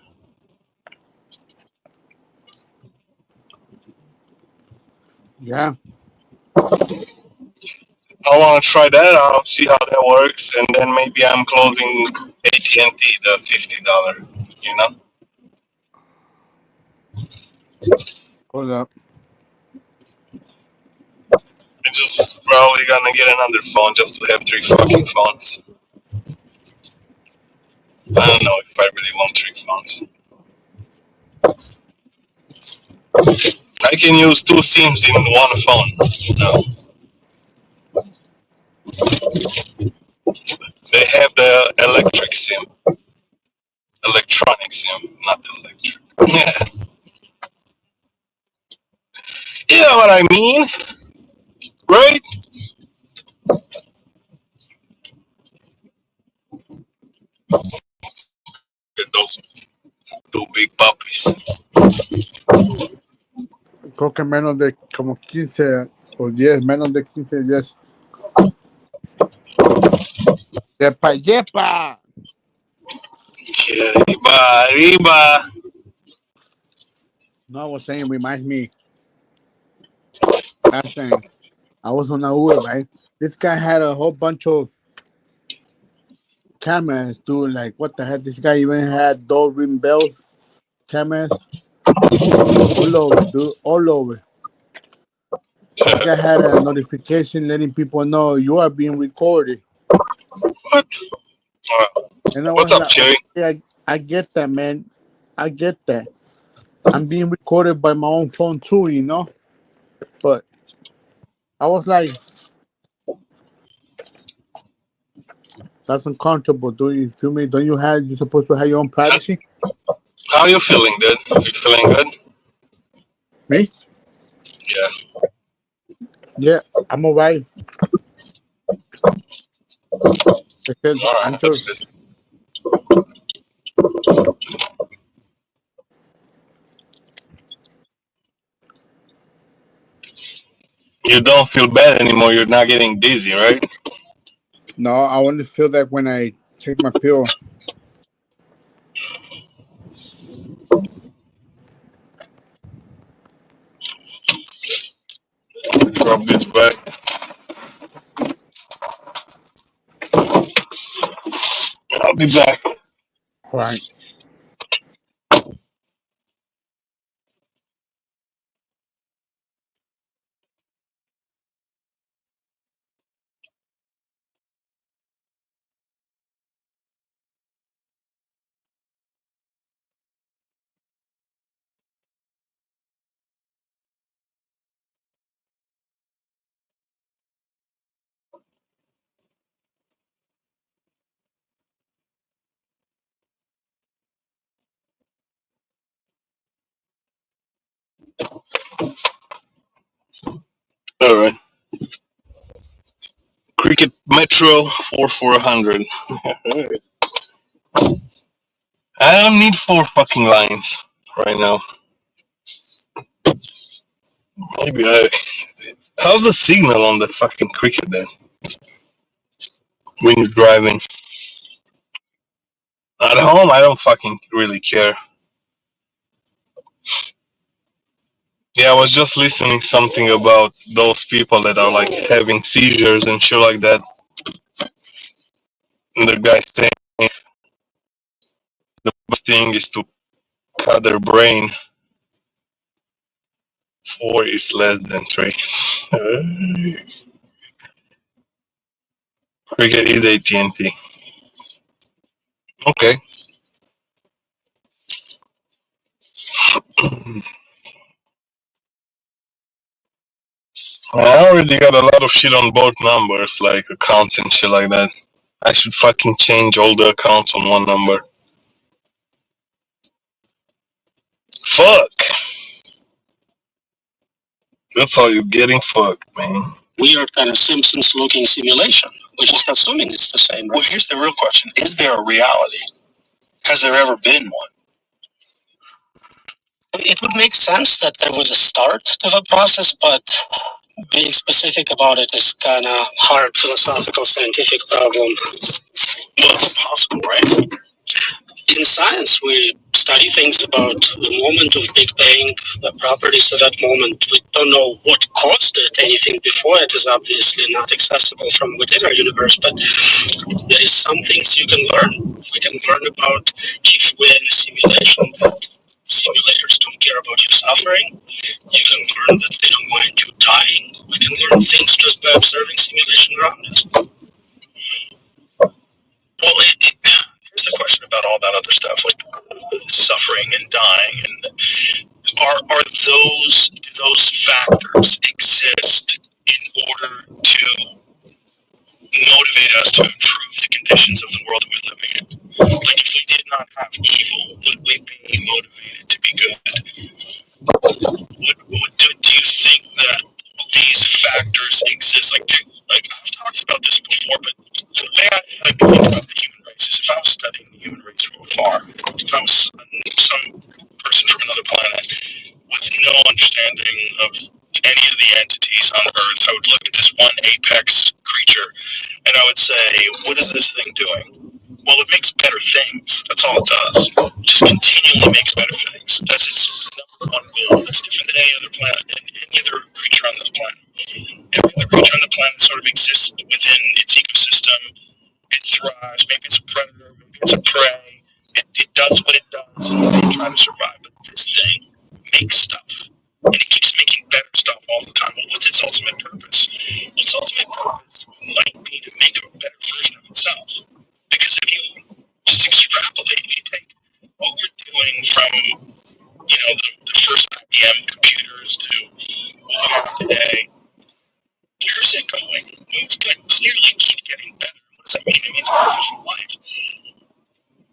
yeah. I want to try that out, see how that works, and then maybe I'm closing AT&T the $50. You know, Hold up. I'm just probably gonna get another phone just to have three fucking phones. I don't know if I really want three phones. I can use two SIMs in one phone. No, they have the electric SIM, electronic SIM, not electric. You know what I mean, right? Get those two big puppies. Creo que menos de como 15 o 10, menos de 15 días. Yepa, yepa. Arriba, arriba. No, I was saying, reminds me. I'm saying, I was on a Uber, right? This guy had a whole bunch of cameras, dude. Like, what the heck? This guy even had door ring bell cameras all over, dude. All over. This guy had a notification letting people know you are being recorded. What? And I What's was up, like, Cherry? okay, I get that, man. I get that. I'm being recorded by my own phone too. But I was like, that's uncomfortable. Do you feel me? Don't you supposed to have your own privacy? How you feeling, dude? You feeling good? Me? Yeah. Yeah, I'm alright. Because All I'm right, that's good. just You don't feel bad anymore. You're not getting dizzy, right? no. I only feel that when I take my pill. Rub this back. I'll be back. Right. All right. Cricket Metro 4400. I don't need four fucking lines right now. Maybe I. How's the signal on the fucking Cricket then? When you're driving at home, I don't fucking really care. Yeah, I was just listening something about those people that are like having seizures and shit like that. And the guy saying the best thing is to cut their brain. 4 is less than 3. Cricket is AT&T. Okay. I already got a lot of shit on both numbers, like accounts and shit like that. I should fucking change all the accounts on one number. Fuck! That's how you're getting fucked, man. Weird kind of Simpsons looking simulation. We're just assuming it's the same, right? Well, here's the real question: is there a reality? Has there ever been one? It would make sense that there was a start to the process, but being specific about it is kind of hard philosophical scientific problem. Well, it's impossible, right? In science, we study things about the moment of Big Bang, the properties of that moment. We don't know what caused it. Anything before it is obviously not accessible from within our universe, but there is some things you can learn. We can learn about if we're in a simulation that simulators don't care about you suffering. You can learn that they don't mind you dying. We can learn things just by observing simulation around us. Well, here's the question about all that other stuff, like suffering and dying, and do those factors exist in order to motivate us to improve the conditions of the world that we're living in? Like, if we did not have evil, would we be motivated to be good? Do you think that these factors exist? Like I've talked about this before, but the way I think about the human race is, if I was studying the human race from afar, if I was some person from another planet with no understanding of any of the entities on Earth, I would look at this one apex creature and I would say, what is this thing doing? Well, it makes better things. That's all it does. It just continually makes better things. That's its number one goal. It's different than any other planet, any other creature on this planet. Every other creature on the planet sort of exists within its ecosystem. It thrives. Maybe it's a predator. Maybe it's a prey. It does what it does in order to try to survive. But this thing makes stuff. And it keeps making better stuff all the time. But what's its ultimate purpose? Its ultimate purpose might be to make a better version of itself. Because if you just extrapolate, if you take what we're doing from, the first IBM computers to what we have today, where's it going? Well, it's going to clearly keep getting better. What does that mean? It means more efficient life.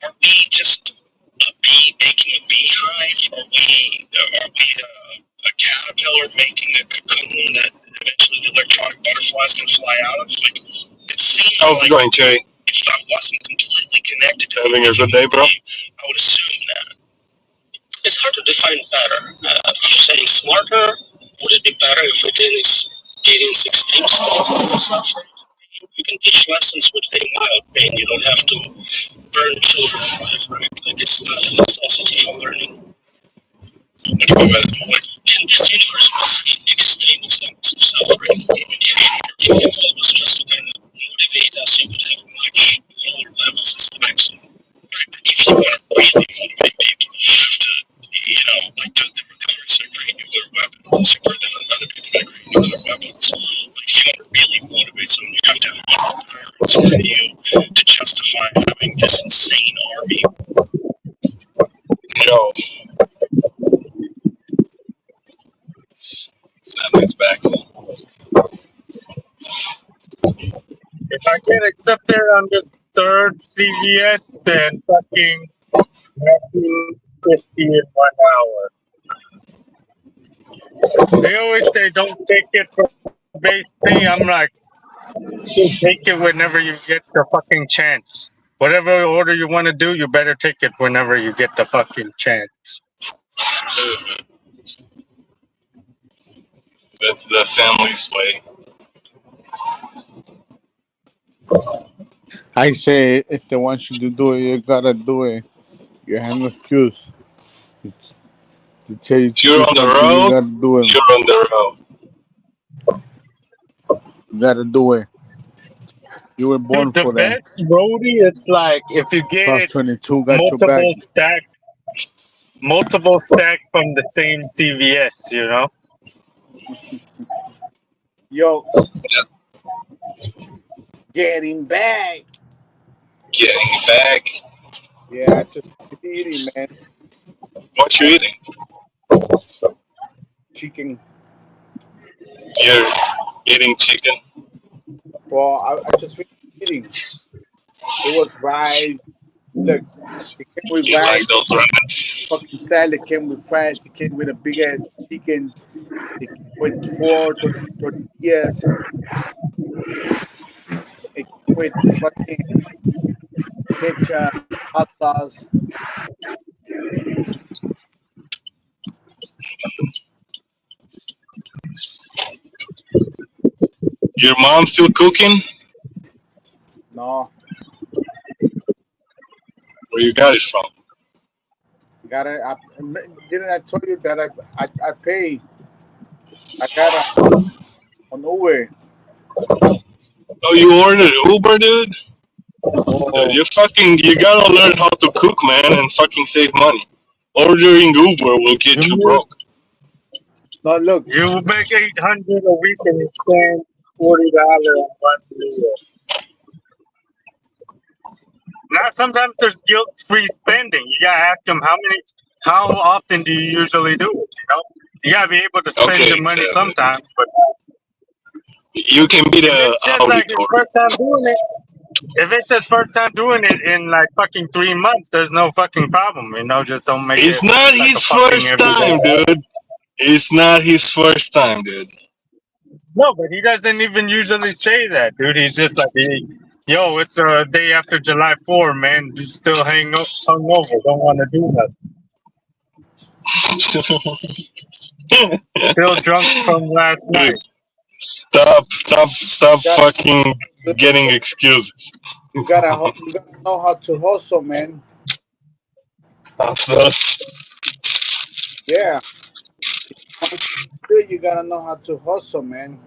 Are we just a bee making a beehive? Are we a caterpillar making a cocoon that eventually the electronic butterflies can fly out of? Like, it seems How's it going, Cherry? if I wasn't completely connected to Having a good day, bro? I would assume that. It's hard to define better. You're saying smarter? Would it be better if we didn't experience extreme states of suffering? You can teach lessons with very mild pain. You don't have to burn children alive, right? Like, it's not a necessity for learning. What do you mean by that? In this universe, we see extreme examples of suffering. If your goal was just to kind of motivate us, you would have much lower levels as the maximum. Right, but if you want to really motivate people, you have to, like the North to create nuclear weapons, or that other people that create nuclear weapons. Like, if you want to really motivate someone, you have to have equal tyrants for you to justify having this insane army. Yo. Sandwich back. If I get accepted on this third CVS, then fucking 1950 in 1 hour. They always say don't take it for base pay. I'm like, you take it whenever you get the fucking chance. Whatever order you want to do, you better take it whenever you get the fucking chance. That's the family's way. I say if they want you to do it, you gotta do it. You have no excuse. They tell you If to you're do on the something, you road, gotta do it. you're on the road. You gotta do it. You were born Dude, the for that. best roadie, it's like if you get Plus it 22 got your back. multiple stack from the same CVS, you know? Yo, getting back. Getting back. Yeah, I just eating, man. What you eating? Chicken. You're eating chicken. Well, I just finished eating. It was rice. Look, it came with You rice. like those rats? Fucking salad came with fries. It came with a big ass chicken. It came with four tortillas. It came with the fucking ketchup, hot sauce. Your mom still cooking? No, Where you got it from? gotta. Didn't I tell you that I pay? I got an Uber. Oh, you ordered Uber, dude? Oh, You gotta learn how to cook, man, and fucking save money. Ordering Uber will You get you make, broke. no, look. you make 800 a week and you spend $40 on one meal. Now, sometimes there's guilt-free spending. You gotta ask them how often do you usually do it? You know, you gotta be able to spend Okay, your money so sometimes. But you can be if the it's just like his auditor. first time doing it, if it's his first time doing it in like fucking 3 months, there's no fucking problem. You know, just don't make It's it not like a his fucking first everyday time, habit. dude. It's not his first time, dude. No, but he doesn't even usually say that, dude. He's just like, hey, yo, it's the day after July 4, man. You still hungover, don't want to do nothing. Still drunk from last Dude, night. stop Got fucking getting excuses. you gotta know how to hustle, man. So, Yeah, once you do it, you gotta know how to hustle, man.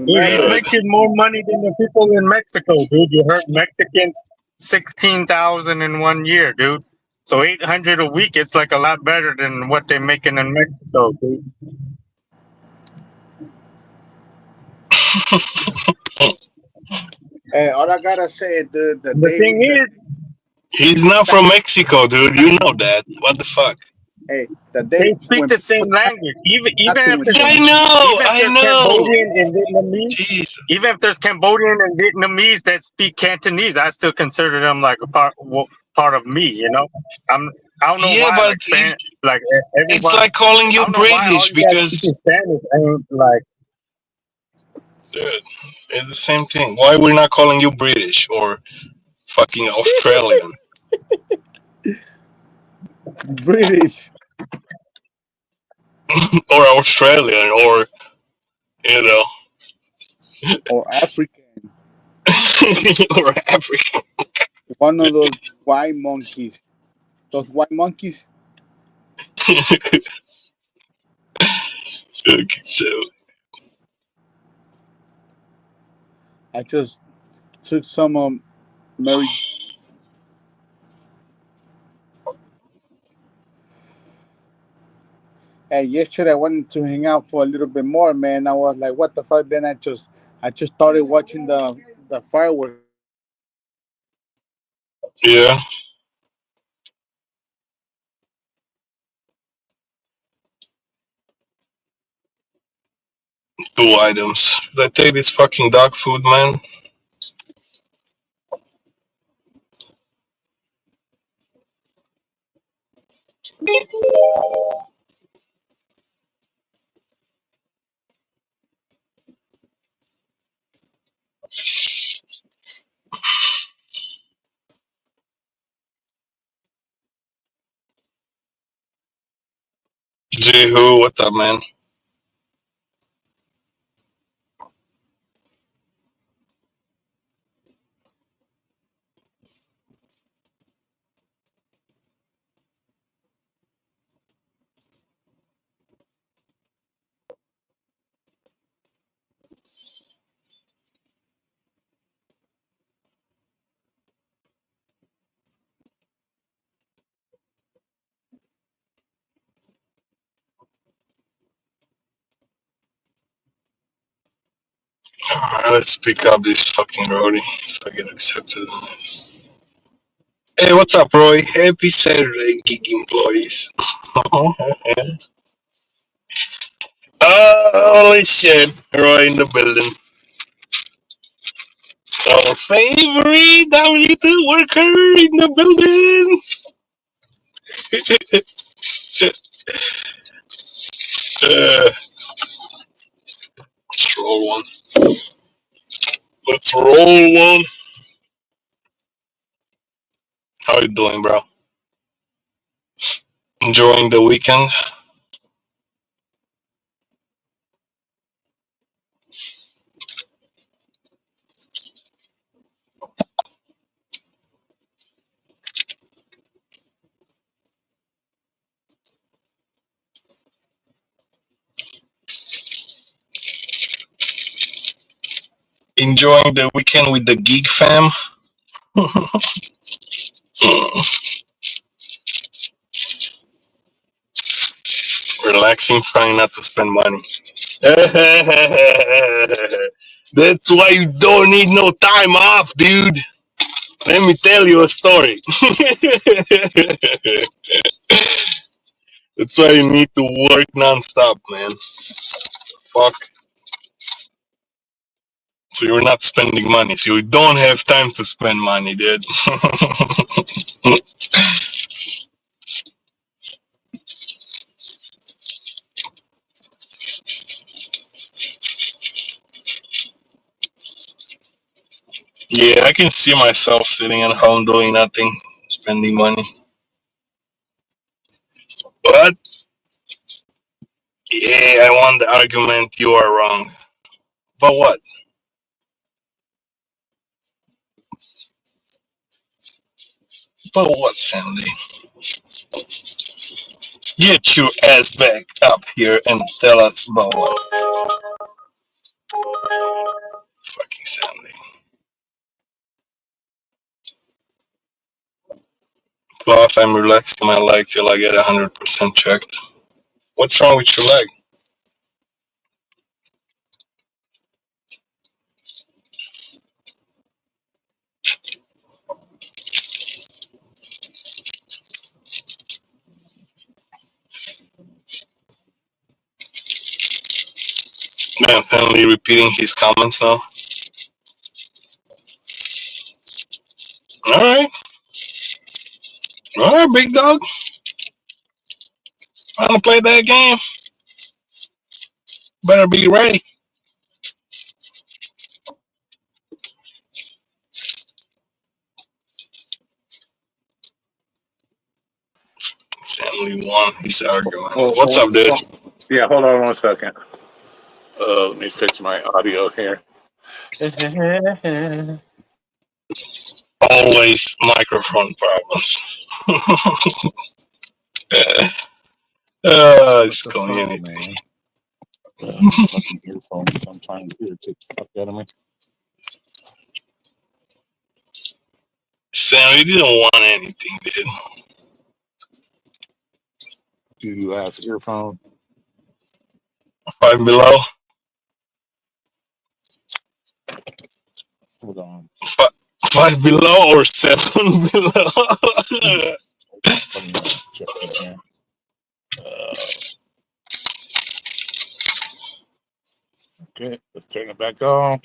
Dude, he's Remember, dude, making more money than the people in Mexico, dude. You heard Mexicans 16,000 in 1 year, dude. So 800 a week, it's like a lot better than what they're making in Mexico, dude. hey, all I gotta say, the The day, thing is, he's not from Mexico, dude. You know that. What the fuck? hey, the day they speak when the people same language. Even if nothing. there's I know. Cambodian and Vietnamese, Jeez. even if there's Cambodian and Vietnamese that speak Cantonese, I still consider them like a part of me. You know, I'm I don't know Yeah, why but like like it's everyone. like calling I you don't know why all British you guys speak because, in Spanish ain't like. dude, it's the same thing. Why we're not calling you British or fucking Australian British or Australian or you know or African, or African? one of those white monkeys. Those white monkeys. Okay, so I just took some Mary. Hey, yesterday I wanted to hang out for a little bit more, man. I was like, what the fuck? Then I just started watching the fireworks. yeah, 2 items. Should I take this fucking dog food, man? Jehu, what's up, man? Let's pick up this fucking roadie if I get accepted. Hey, what's up, Roy? Happy Saturday, gig employees. Holy shit, Roy in the building. Our favorite W2 worker in the building. Let's roll one. Let's roll one. How you doing, bro? Enjoying the weekend? Enjoying the weekend with the gig fam? Relaxing, trying not to spend money. That's why you don't need no time off, dude. Let me tell you a story. That's why you need to work non-stop, man. Fuck. So you're not spending money. So you don't have time to spend money, dude. Yeah, I can see myself sitting at home doing nothing, spending money. But yeah, I won the argument. You are wrong. But what? But what, Sandy? Get your ass back up here and tell us about what. Fucking Sandy. Plus, I'm relaxing my leg till I get 100% checked. What's wrong with your leg? Man, finally repeating his comments now. Alright. Alright, big dog. Wanna play that game? Better be ready. Stanley won his argument. What's up, dude? Yeah, hold on 1 second. Let me fix my audio here. Always microphone problems. This community. Fucking earphones sometimes irritate the fuck out of me. Sam, you didn't want anything, dude. Do you ask earphone? 5 below. Hold on. 5 below or 7 below? Check in here. Okay, let's turn it back on.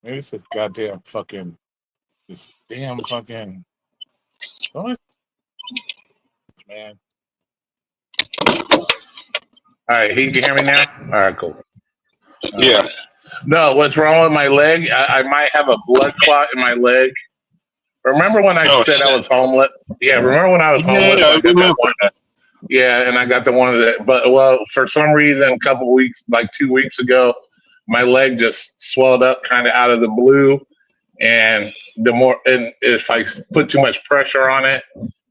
Maybe it's this goddamn fucking, this damn fucking, man. All right, you can hear me now? All right, cool. Yeah. No, what's wrong with my leg? I might have a blood clot in my leg. Remember when I said I was homeless? Yeah, remember when I was homeless? I remember that. Yeah, and I got the one that, but well, for some reason, a couple weeks, like 2 weeks ago, my leg just swelled up kind of out of the blue. And and if I put too much pressure on it,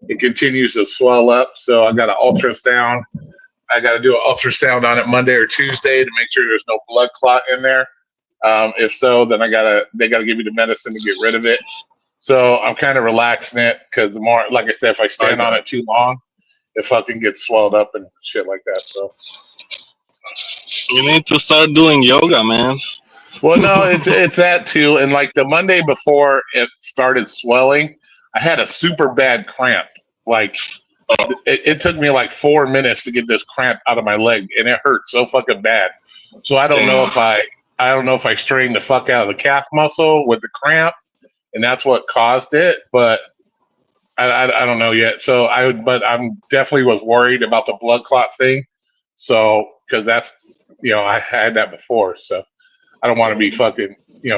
it continues to swell up. So I got an ultrasound. I got to do an ultrasound on it Monday or Tuesday to make sure there's no blood clot in there. If so, then they gotta give me the medicine to get rid of it. So I'm kind of relaxing it because the more, like I said, if I stand on it too long, it fucking gets swelled up and shit like that. So, You need to start doing yoga, man. well, no, it's that too. And like the Monday before it started swelling, I had a super bad cramp. Like it took me like 4 minutes to get this cramp out of my leg, and it hurt so fucking bad. So I don't know Damn. if I strained the fuck out of the calf muscle with the cramp, and that's what caused it. But I don't know yet. So but I'm definitely was worried about the blood clot thing. So because that's I had that before, so I don't want to be fucking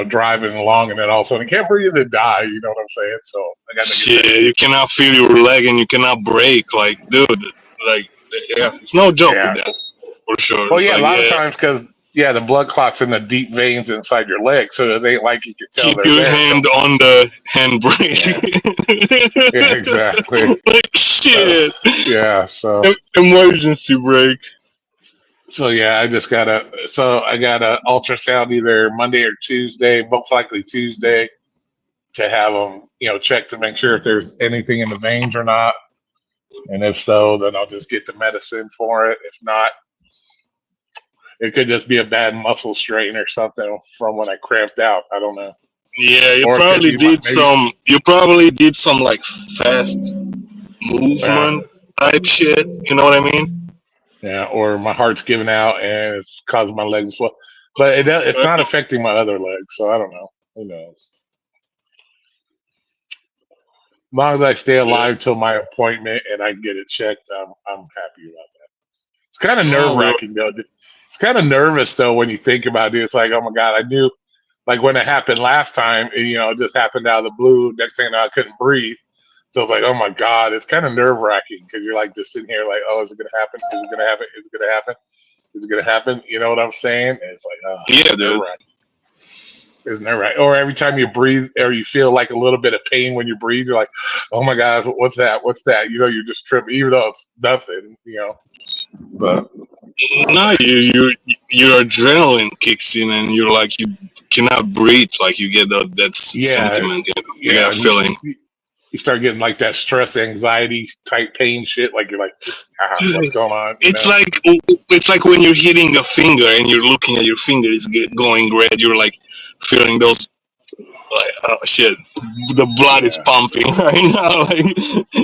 driving along and then all of a sudden I can't breathe and die. You know what I'm saying? So I got to get that. Shit, you cannot feel your leg and you cannot brake. Like, dude, like, yeah, it's no joke Yeah. with that, for sure. Well, It's yeah, like, a lot of yeah, times because the blood clots in the deep veins inside your leg, so it ain't like you can tell keep they're your there. hand So, on the handbrake. yeah, exactly. Like, shit. Yeah, so Emergency brake. so yeah, I got a ultrasound either Monday or Tuesday, most likely Tuesday, to have them check to make sure if there's anything in the veins or not, and if so, then I'll just get the medicine for it. If not, it could just be a bad muscle strain or something from when I cramped out. I don't know. Yeah, you Or it could probably be did maybe some. You probably did some like fast yeah, movement type shit. You know what I mean? yeah, or my heart's giving out and it's causing my legs to swell. But it's not affecting my other leg, so I don't know. Who knows? As long as I stay Yeah. alive till my appointment and I can get it checked, I'm happy about that. It's kind of Yeah, nerve wracking though. It's kind of nervous though when you think about it. It's like, oh my god, I knew like when it happened last time, and, it just happened out of the blue. Next thing I know, I couldn't breathe. So it's like, oh my god, it's kind of nerve wracking because you're like just sitting here like, oh, is it gonna happen? Is it gonna happen? Is it gonna happen? Is it gonna happen? You know what I'm saying? And it's like, oh, yeah, nerve dude. wracking. It's nerve wracking. Or every time you breathe, or you feel like a little bit of pain when you breathe, you're like, oh my god, what's that? What's that? You're just tripping, even though it's nothing. But No, your adrenaline kicks in and you're like you cannot breathe. Like you get that yeah, sentiment. You yeah, got a and feeling. you start getting like that stress, anxiety type pain shit. Like you're like, what's Dude, going on? it's like when you're hitting a finger and you're looking at your finger, it's going red. You're like feeling those like oh shit, the blood is Yeah, pumping right now. Like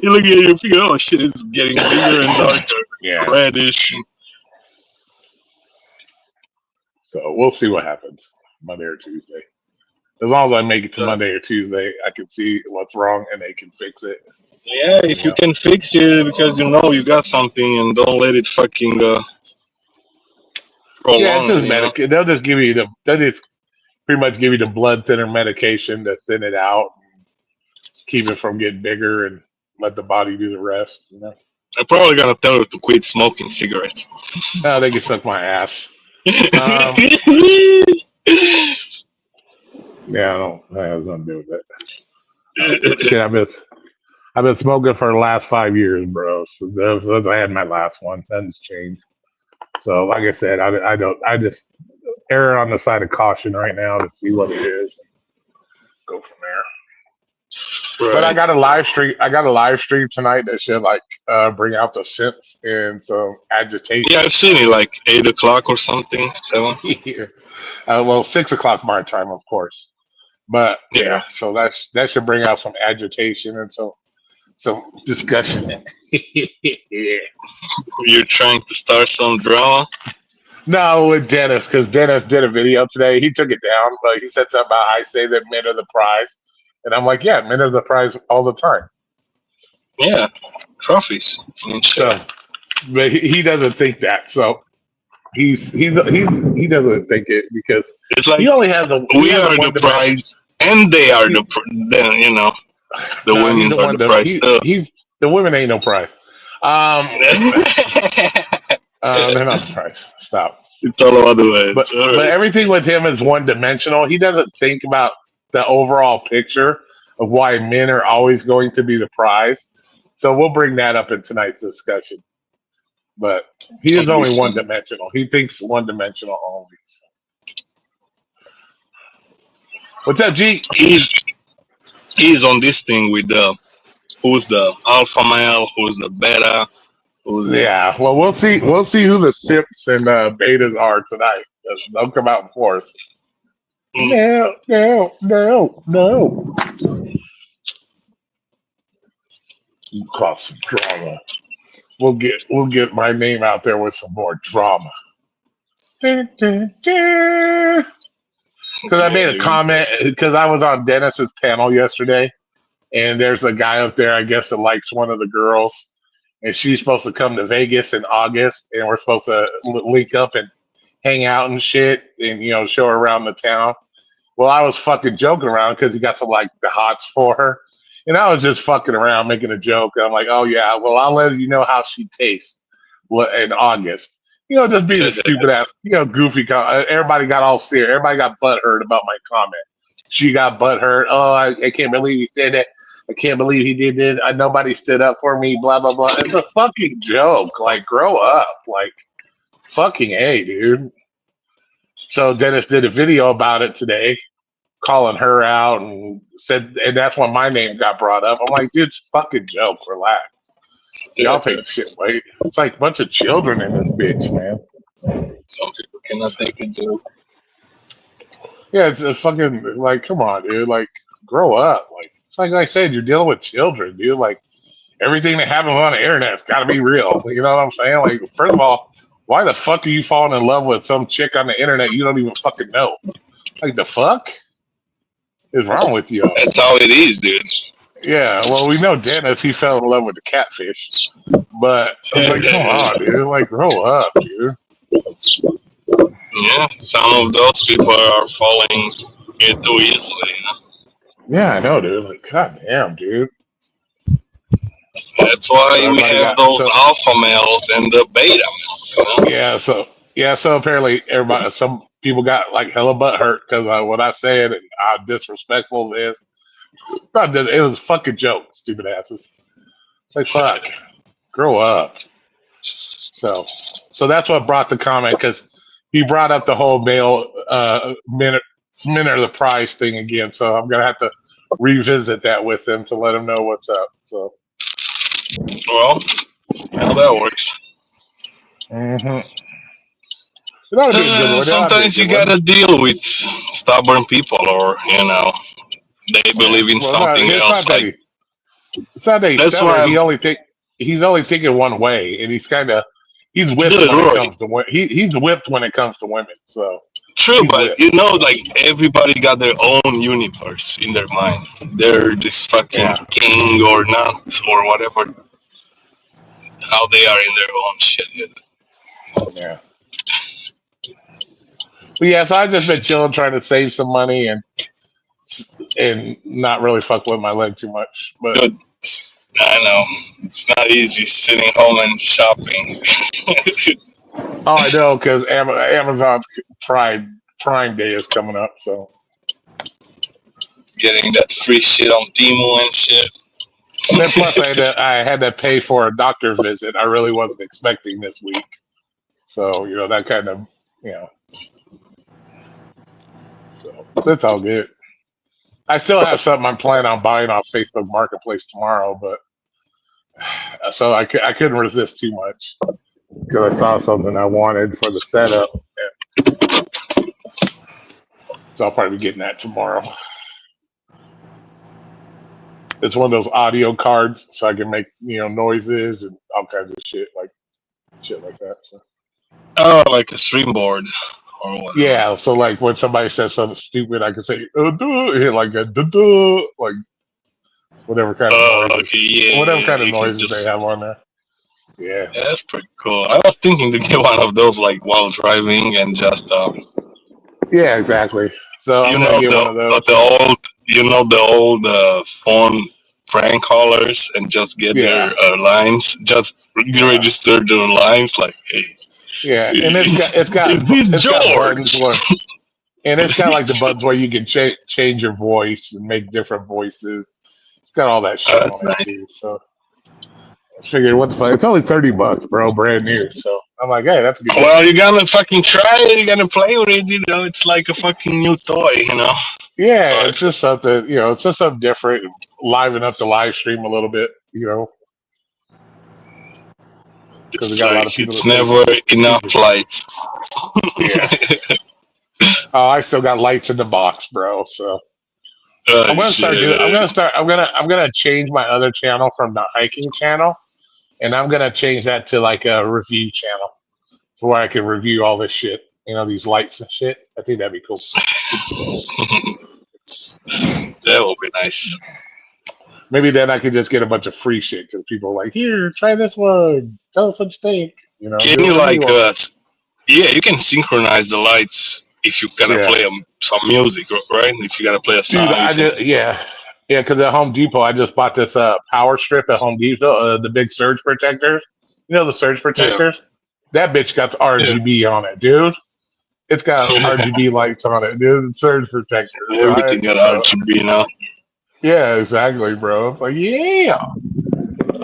you look at your finger, oh shit, it's getting bigger and darker, yeah. reddish. So we'll see what happens Monday or Tuesday. As long as I make it to Monday or Tuesday, I can see what's wrong and they can fix it. Yeah, if you can fix it because you know you got something and don't let it fucking Yeah, it's prolong. just medic. They'll just give you they'll just pretty much give you the blood thinner medication to thin it out, keep it from getting bigger, and let the body do the rest. I'm probably gonna tell her to quit smoking cigarettes. Oh, they can suck my ass. Yeah, Yeah, I was gonna do that. Shit, I've been smoking for the last 5 years, bro. So I had my last one. Nothing's changed. So, like I said, I just err on the side of caution right now to see what it is. Go from there. But I right. got a live stream. I got a live stream tonight that should bring out the simps and some agitation. Yeah, I've seen it like 8 o'clock or something, 7. Yeah. Well, 6 o'clock my time, of course. But Yeah. so that should bring out some agitation and some discussion. Yeah. You're trying to start some drama. No, with Dennis, because Dennis did a video today. He took it down, but he said something about I say that men are the prize. And I'm like, yeah, men are the prize all the time. Yeah, trophies and shit. So, but he doesn't think that. So he doesn't think it because It's like he only has the we are the prize, and they are the the no, he's women's the are one the that prize too. he's the women ain't no prize. They're not the prize. Stop. It's all about the way. But everything with him is one dimensional. He doesn't think about the overall picture of why men are always going to be the prize. So we'll bring that up in tonight's discussion. But he is only one dimensional. He thinks one dimensional only. So. What's up, G? He's on this thing with the who's the alpha male, who's the beta, Yeah, well, we'll see. We'll see who the Sips and Betas are tonight. They'll come out in force. No, no, no, no. Cause some drama. We'll get my name out there with some more drama. Because I made a comment because I was on Dennis's panel yesterday, and there's a guy up there, I guess, that likes one of the girls, and she's supposed to come to Vegas in August, and we're supposed to link up and hang out and shit, and show her around the town. Well, I was fucking joking around because he got some like the hots for her, and I was just fucking around making a joke. I'm like, oh yeah, well I'll let you know how she tastes in August. Just being a stupid ass, goofy. Everybody got all serious. Everybody got butthurt about my comment. She got butthurt. Oh, I can't believe he said that. I can't believe he did this. Nobody stood up for me. Blah blah blah. It's a fucking joke. Like, grow up. Like, fucking A, dude. So Dennis did a video about it today, calling her out, and that's when my name got brought up. I'm like, dude, it's a fucking joke. Relax. Y'all take shit. Wait, it's like a bunch of children in this bitch, man. Some people cannot take a joke. Yeah, it's a fucking like, come on, dude. Like, grow up. Like, it's like I said, you're dealing with children, dude. Like, everything that happens on the internet's got to be real. You know what I'm saying? Like, first of all, why the fuck are you falling in love with some chick on the internet you don't even fucking know? Like, the fuck is wrong with you? That's how it is, dude. Yeah, well, we know Dennis, he fell in love with the catfish. But I'm like, come on, dude. Like, grow up, dude. Yeah, some of those people are falling in too easily. Yeah, I know, dude. Like, goddamn, dude. That's why So we everybody have got those alpha males and the beta males. So apparently some people got like hella butt hurt because what I said and how disrespectful it is. It was a fucking joke, stupid asses. It's like, fuck, grow up. So that's what brought the comment, because he brought up the whole male men are the prize thing again. So I'm gonna have to revisit that with him to let him know what's up. So, Well, how that works. it ought to be a good one. Sometimes you gotta deal with stubborn people, or they believe in Well, no, something it's else. not that Like, it's not that he's that's why stubborn. I'm He's only thinking one way, and he's whipped good, when it right? comes to he's whipped when it comes to women. So True, he's but whipped. like everybody got their own universe in their mind. They're this fucking Yeah, king or not, or whatever. How they are in their own shit. yeah. But yeah, so I've just been chilling, trying to save some money and not really fuck with my leg too much. But Good. I know it's not easy sitting home and shopping. I know because Amazon's Prime Day is coming up. So Getting that free shit on Temu and shit. and then plus I had to pay for a doctor visit. I really wasn't expecting this week. So that kind of so that's all good. I still have something I'm planning on buying off Facebook Marketplace tomorrow, but so I couldn't resist too much because I saw something I wanted for the setup. So I'll probably be getting that tomorrow. It's one of those audio cards, so I can make noises and all kinds of shit like that. So Oh, like a stream board or whatever. yeah, so like when somebody says something stupid, I can say hit like a like whatever kind of noises, Okay, whatever yeah. kind of You can noises they just. have on there. Yeah. Yeah, that's pretty cool. I was thinking to get one of those like while driving and just Yeah, exactly. So I'm you gonna know get one of those. the old phone prank callers and just get their Yeah, lines, just yeah, register their lines like, hey, yeah. And is this it's got buttons George? where, and it's got like the buttons where you can change your voice and make different voices. It's got all that shit That's on it nice. too. So I figured, what the fuck? It's only $30, bro, brand new. So I'm like, hey, that's a good deal. Well, you gotta fucking try it. You gotta play with it. It's like a fucking new toy. Yeah, So it's just something. It's just something different. Liven up the live stream a little bit. because we It's got a lot like of people it's that say never enough stupid shit. lights. Yeah. Oh, I still got lights in the box, bro. So Oh I'm gonna start doing. I'm shit! gonna start. I'm gonna change my other channel from the hiking channel, and I'm gonna change that to like a review channel, where I can review all this shit. You know, these lights and shit. I think that'd be cool. That would be nice. Maybe then I could just get a bunch of free shit because people are like, here, try this one. Tell us what you think. You know, Can do you a review like on yeah, you can synchronize the lights if you it. gonna Yeah. play some music, right? If you gotta play a Dude, song, you I can. just yeah, because at Home Depot I just bought this power strip at Home Depot, the big surge protectors. You know the surge Yeah, protectors? That bitch got yeah. RGB on it, dude. It's got RGB lights on it, dude. It's surge protectors, right? Everything got So RGB now. yeah, exactly, bro. It's like yeah,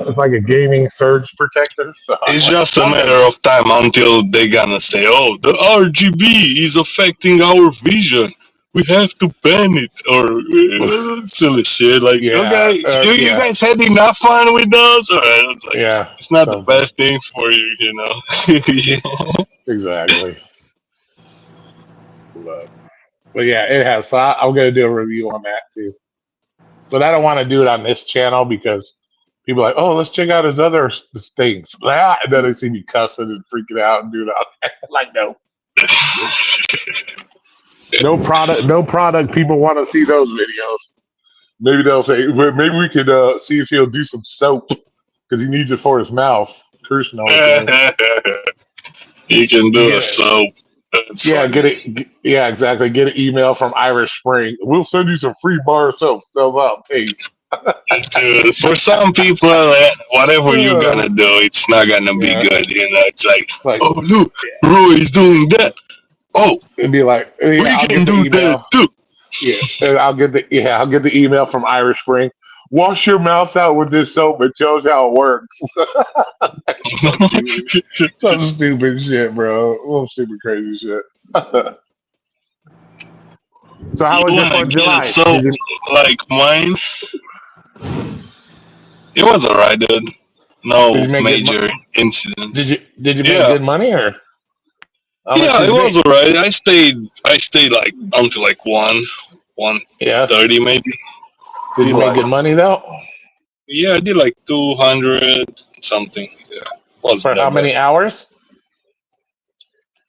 it's like a gaming surge protector. So I'm It's like, just a one day, matter of time until they gonna say, "Oh, the RGB is affecting our vision. We have to ban it," or silly shit. Like, yeah, okay, you yeah, guys had enough fun with those. Alright, it's like yeah, it's not the something best thing for you, you know. Yeah. exactly. But yeah, it has. So I'm gonna do a review on that too. But I don't want to do it on this channel because people are like, oh, let's check out his other things. And then they see me cussing and freaking out and doing all that. Like, no, no product, no product. People want to see those videos. Maybe they'll say, well, maybe we could see if he'll do some soap because he needs it for his mouth. Cursing all the time. You can You do a get it. soap. That's Yeah, funny. get it. Yeah, exactly. Get an email from Irish Spring. We'll send you some free bar soap. Sells out case. Dude, for some people, whatever you're Uh, gonna do, it's not gonna be yeah, good. You know, it's like, it's like oh look, Roy is doing that. Oh, it'd be like, yeah, we I'll can get the do that email. too. Yeah, and I'll get the email from Irish Spring. Wash your mouth out with this soap. It tells you how it works. Some stupid, some stupid shit, bro. Some stupid crazy shit. So how You was your wanna Fourth of get a July? soap like mine? It was alright, dude. Did No you make major incidents. did you make Yeah, good money or how much yeah, did it you was make? alright. I stayed like until like 1:30 Yes. maybe. Did you Did make like good money though? yeah, I did like 200 something. Yeah, wasn't For how that bad. many hours?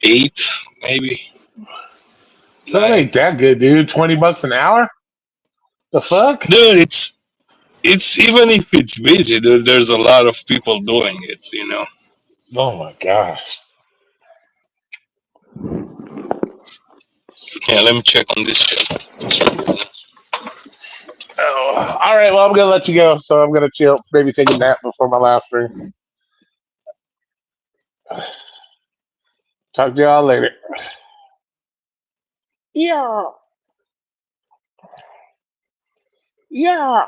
8 maybe So that 9. ain't that good, dude. $20 an hour? The fuck? Dude, it's even if it's busy, dude, there's a lot of people doing it. You know. Oh my gosh. Yeah, let me check on this shit. Oh, all right. Well, I'm gonna let you go. So I'm gonna chill. Maybe take a nap before my last stream. Talk to y'all later. Yeah. Yeah.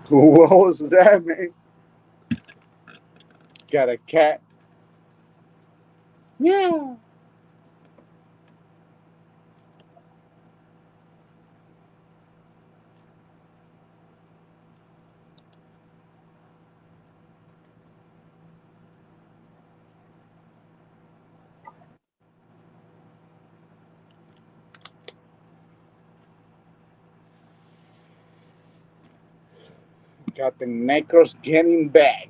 What was that, man? Got a cat. Yeah. Got the Neykrows getting back.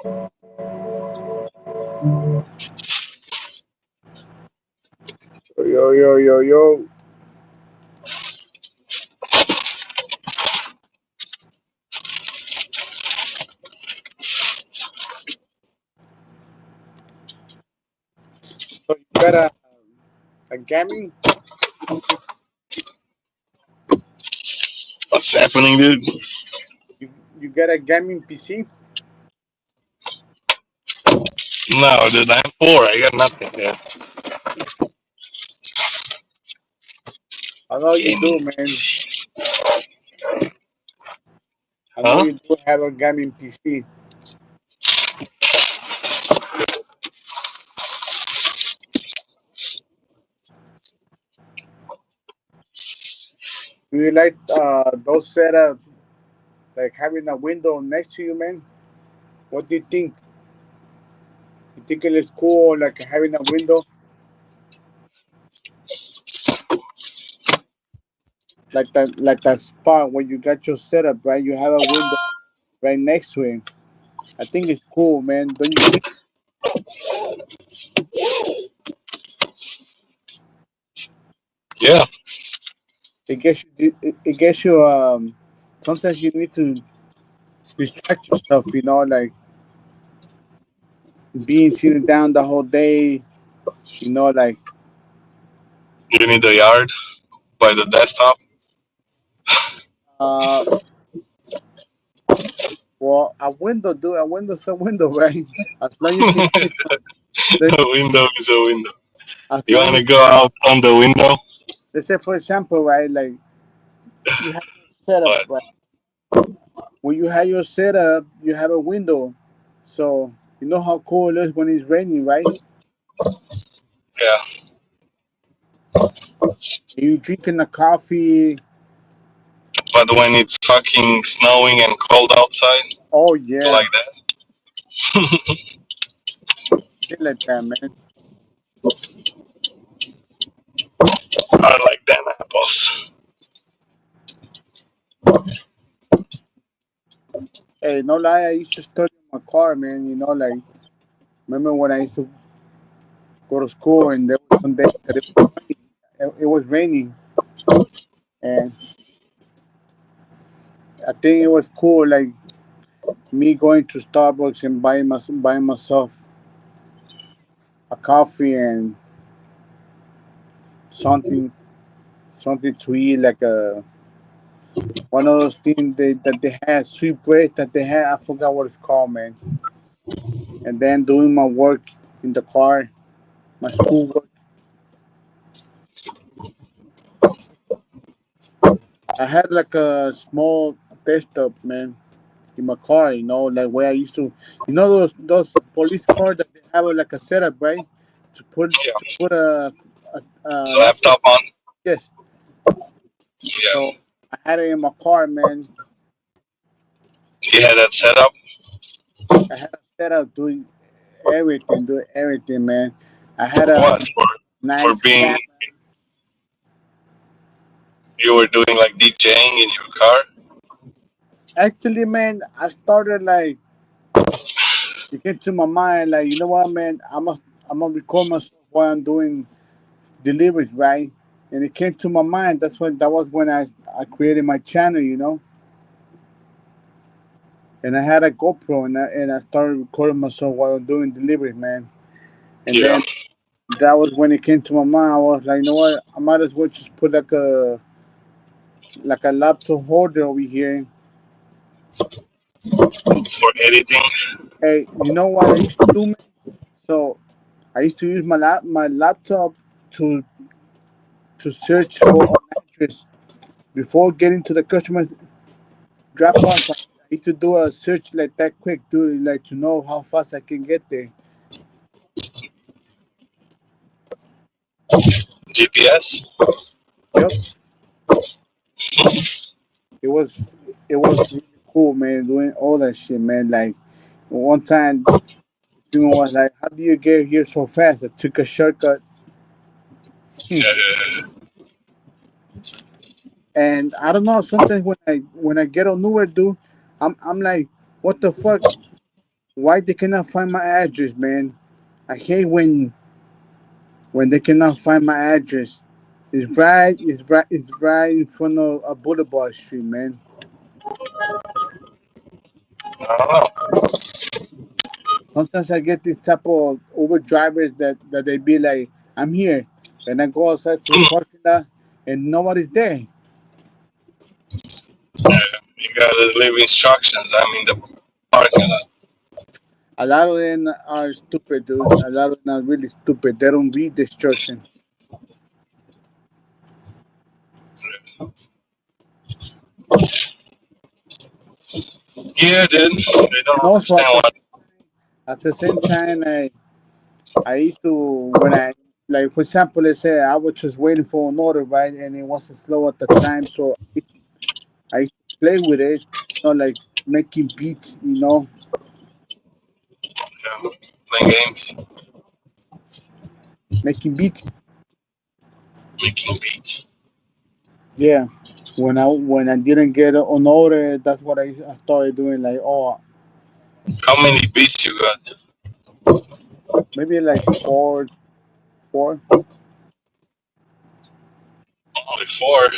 Yo, yo, yo, yo. So you got a gaming? What's happening, dude? You you got a gaming PC? No, dude, I'm poor. I got nothing here. I know you do, Gaming man. PC. I know Huh? you do have a gaming PC. Do you like those setup like having a window next to you, man? What do you think? You think it is cool, like having a window, like that spot where you got your setup, right? You have a window right next to it. I think it's cool, man. Don't you think? Yeah. It gets you. Sometimes you need to distract yourself, like being sitting down the whole day, like You need a yard by the desktop. uh, well, a window, do a window's a window, right? As long as you can see it from, let- A window is a window. as You long want as to go out on the window? let's say for example, right, like you have your setup, But right? When you have your setup, you have a window, so you know how cool it is when it's raining, right? yeah. You drinking a coffee. But when it's fucking snowing and cold outside, Oh you yeah, like that? shit like that, man. I like them apples. Hey, no lie, I used to study in my car, man. Like remember when I used to go to school and there was some days that it was raining, and I think it was cool, like me going to Starbucks and buying myself a coffee and something something to eat, like one of those things that they had sweet bread that they had. I forgot what it's called, man. And then doing my work in the car, my schoolwork. I had like a small desktop, man, in my car. Like where I used to, those police cars that they have like a setup, right? To put Yeah. to put a The laptop. laptop on. Yes. Yeah. So I had it in my car, man. You had that set up. I had a setup doing everything, man. I had For a what? For nice being, camera. you were doing like DJing in your car. Actually, man, I started like it came to my mind, like, you know what, man, I'm gonna record myself while I'm doing deliveries, right? And it came to my mind. That was when I created my channel, and I had a GoPro, and I started recording myself while I'm doing deliveries, man. And Yeah. then that was when it came to my mind. I was like, you know what, I might as well just put like a laptop holder over here. For editing. Hey, you know what I used to do, man? So I used to use my laptop to to search for an address before getting to the customer's drop off. I used to do a search like that quick, dude, like to know how fast I can get there. GPS. Yep, it was it was really cool, man, doing all that shit, man. Like one time, someone was like, "How do you get here so fast?" I took a shortcut, Yeah. and I don't know. Sometimes when I get on Uber, dude, I'm like, "What the fuck? Why they cannot find my address, man? I hate when they cannot find my address. It's right in front of a Boulevard Street, man. I don't know. Sometimes I get this type of Uber drivers that they be like, I'm here. And I go outside to the parking lot and nobody's there. You gotta leave instructions. I'm in the parking lot. A lot of them are stupid, dude. A lot of them are really stupid. They don't read the instruction. Yeah, dude. They don't And also understand what. at the same time, I used to when I like for example, let's say I was just waiting for an order, right, and it wasn't slow at the time, so I used to play with it, like making beats, Playing games, making beats. making beats. Yeah. When I didn't get an order, that's what I started doing. Like, oh, How many beats you got? maybe like four. Only four.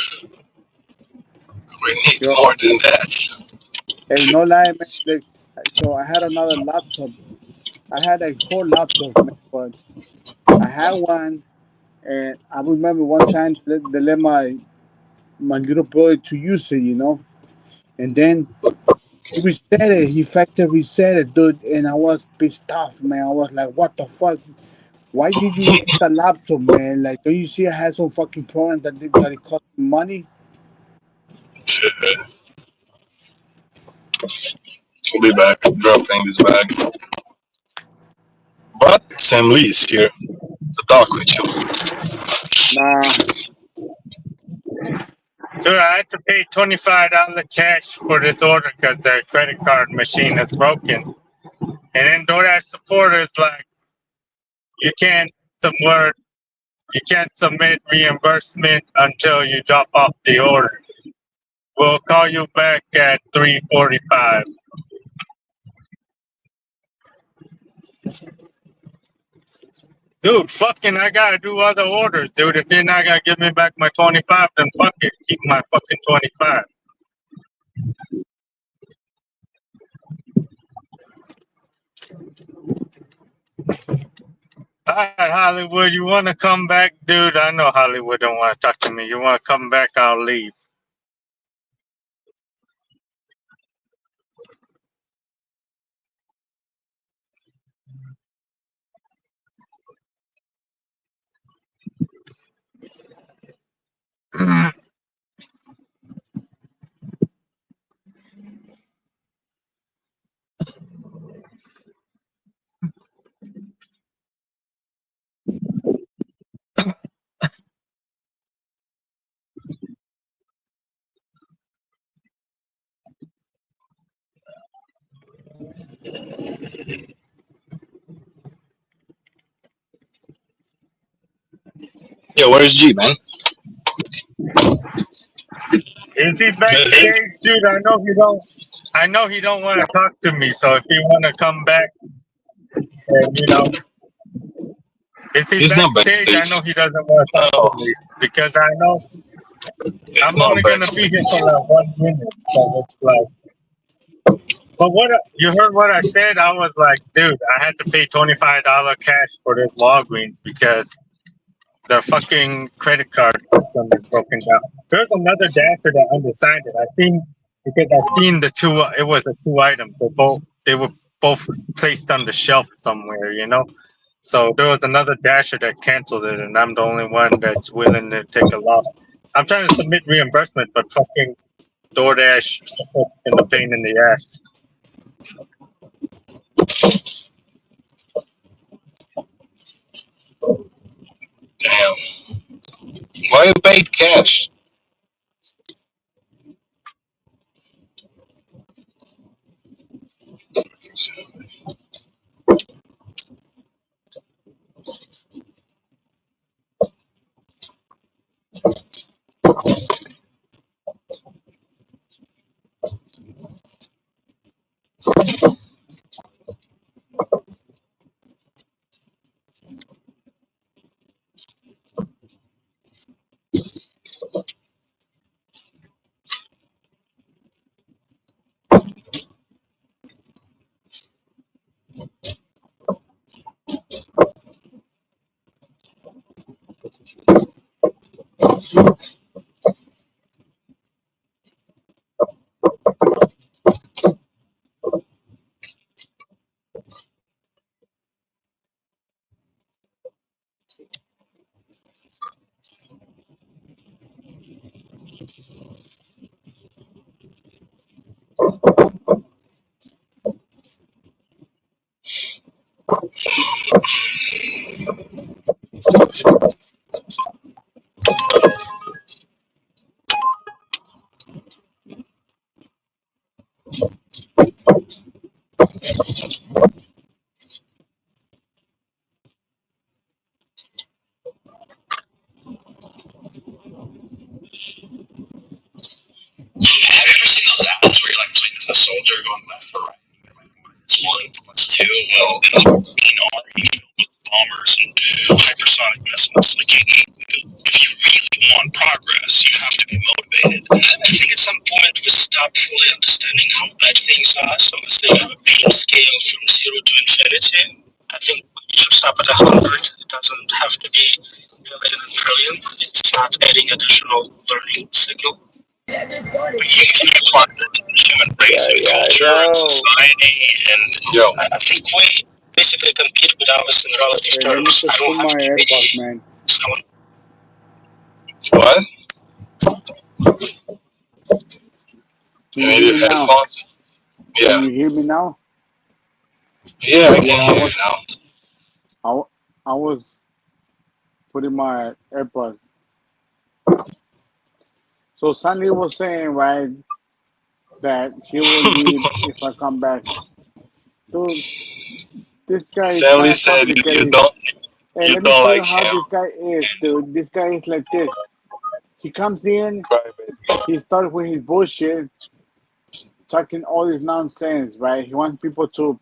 We need Yo, more than that. hey, no lie, man. Like, so I had another laptop. I had like four laptops, man, but I had one, and I remember one time they let my little brother to use it, and then he reset it. He factory reset it, dude, and I was pissed off, man. I was like, what the fuck? Why did you reset the laptop, man? Like, don't you see I had some fucking problem that it cost me money? We'll be back. Dropping this bag. But Sam Lee is here to talk with you. Nah, Dude, I had to pay $25 cash for this order because the credit card machine is broken. And then DoorDash support is like, you can't submit, you can't submit reimbursement until you drop off the order. We'll call you back at 3:45. Dude, fucking, I gotta do other orders, dude. If you're not gonna give me back my 25, then fuck it, keep my fucking 25. All right, Hollywood, you wanna come back, dude? I know Hollywood don't wanna talk to me. You wanna come back? I'll leave. Yeah, where's G, man? Is he Hey, backstage, dude? I know he don't want to talk to me. So if you want to come back, and is he he's not backstage? I know backstage. he doesn't want to talk No, to me because I know he's I'm not only gonna be here for backstage. like 1 minute. So it's like, but you heard what I said? I was like, dude, I had to pay $25 cash for this Walgreens because the fucking credit card system is broken down. There's another dasher that undersigned it. I seen the two. It was a two item. They were both placed on the shelf somewhere. So there was another dasher that canceled it, and I'm the only one that's willing to take a loss. I'm trying to submit reimbursement, but fucking DoorDash support's been a pain in the ass. Damn. Why you paid cash? Have you ever seen those apps where you're like playing as a soldier going left or right? It's one, plus two. Well, in the Army, filled with bombers and hypersonic missiles. Like, if you really want progress, you have to be motivated. And I think at some point we stop fully understanding how bad things are. So instead of a beam scale from 0 to infinity, I think you should stop at 100. It doesn't have to be billion and trillion. It's not adding additional learning signal. You can apply it to the human race and culture and society, and I think we basically compete with ours in relative Hey, let me terms. I just don't put have my to AirPods, be man. someone. What? Can You you need hear your me now? headphones? Can Yeah. you hear me now? Yeah, I Yeah, can hear you now. I was putting my AirPods. So Sandy was saying, right, that he will leave if I come back. Dude, this guy is kind Stanley of said complicated. Hey, you let me don't tell you like how him. this guy is, dude. This guy is like this. He comes in, Private. he starts with his bullshit, talking all this nonsense, right? He wants people to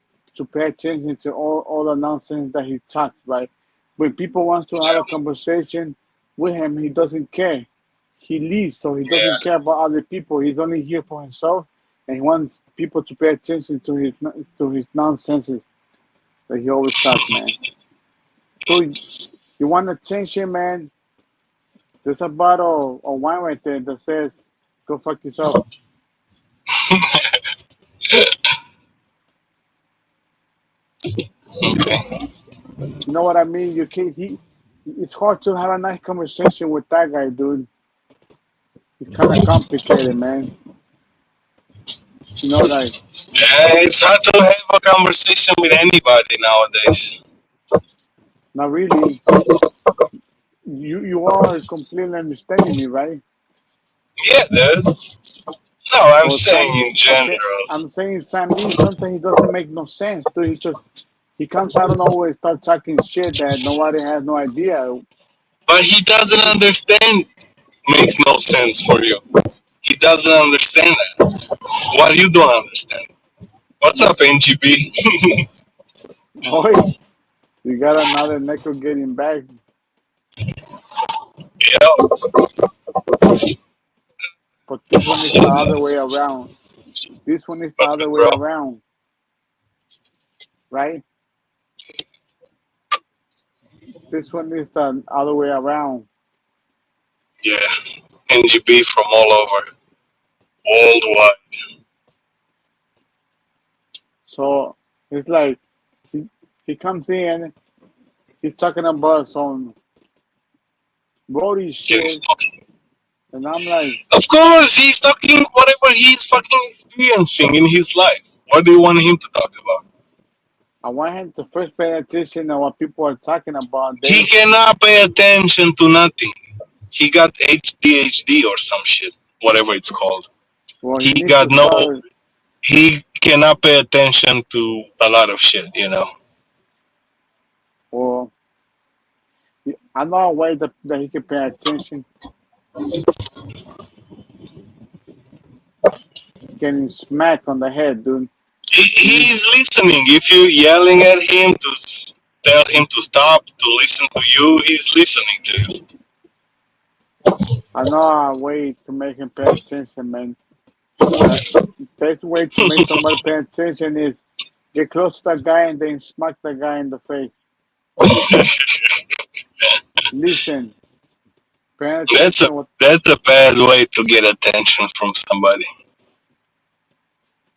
pay attention to all the nonsense that he talks, right? When people wants to have a conversation with him, he doesn't care. He leaves, so he Yeah. doesn't care about other people. He's only here for himself, and he wants people to pay attention to his nonsenses that he always talks, man. So you want attention, man? There's a bottle of wine right there that says, "Go fuck yourself." Okay. You know what I mean? You can't. It's hard to have a nice conversation with that guy, dude. He's kind of complicated, man. You know, like Yeah, it's hard to have a conversation with anybody nowadays. not really. You are completely understanding me, right? Yeah, dude. No, I'm Or saying Sam, in general. I'm saying Sam Lee. Something he doesn't make no sense, dude. He comes out of nowhere, and start talking shit that nobody has no idea. But he doesn't understand. Makes no sense for you. He doesn't understand that. What you don't understand? What's up, NGB? Boy, you got another Neykrow getting back, Yeah, but this one is shit, the other way that's around. This one is the what's other good, way bro. around, right? This one is the other way around. Yeah, NGB from all over, worldwide. So it's like he, he comes in, he's talking about some roadie Getting shit, smoked. and I'm like, Of course, he's talking whatever he's fucking experiencing in his life. What do you want him to talk about? I want him to first pay attention to what people are talking about. He Then, cannot pay attention to nothing. He got ADHD or some shit, whatever it's called. well, he He needs got to no. start. He cannot pay attention to a lot of shit. Well, I know a way that he can pay attention. Getting smacked on the head, dude. He needs. He's listening. If you're yelling at him to tell him to stop, to listen to you, he's listening to you. I know a way to make him pay attention, man. The best way to make somebody pay attention is get close to that guy and then smack the guy in the face. Listen, pay that's a attention. that's a bad way to get attention from somebody.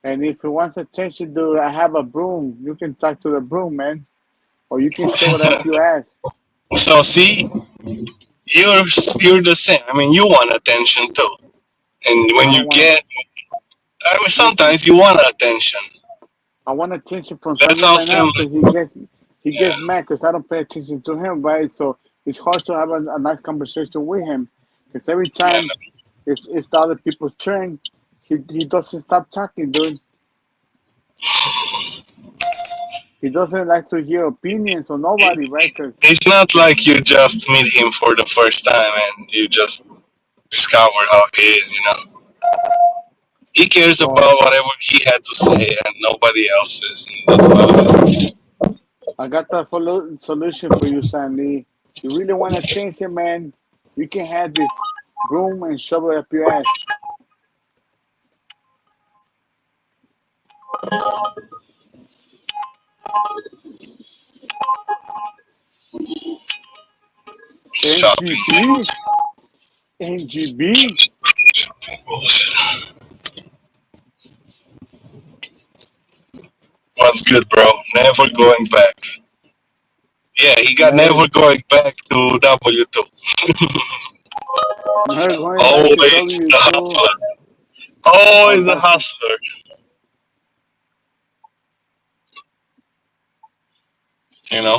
And if he wants attention, dude, I have a broom. You can talk to the broom, man. Or you can shove it up your ass. So see, you're you're the same. I mean, you want attention too, and I when you don't want get, I mean, listen. sometimes you want attention. I want attention from That's Sonny how right now simple. because he Yeah, gets mad because I don't pay attention to him, right? So it's hard to have a nice conversation with him because every yeah. time it's the other people's turn, he doesn't stop talking, dude. He doesn't like to hear opinions on It, nobody, right? Because it's not like you just meet him for the first time and you just discover how he is. You know, he cares well, about whatever he had to say and nobody else's. And that's how it is. I got the solution for you, Sandy. You really want to change it, man? You can have this broom and shovel it up your ass. Shopping. NGB, NGB. What's good, bro? Never going back. Yeah, he got Never, never going back to W2. never going back to Always the W2. hustler. Oh, Always the that's hustler. You know,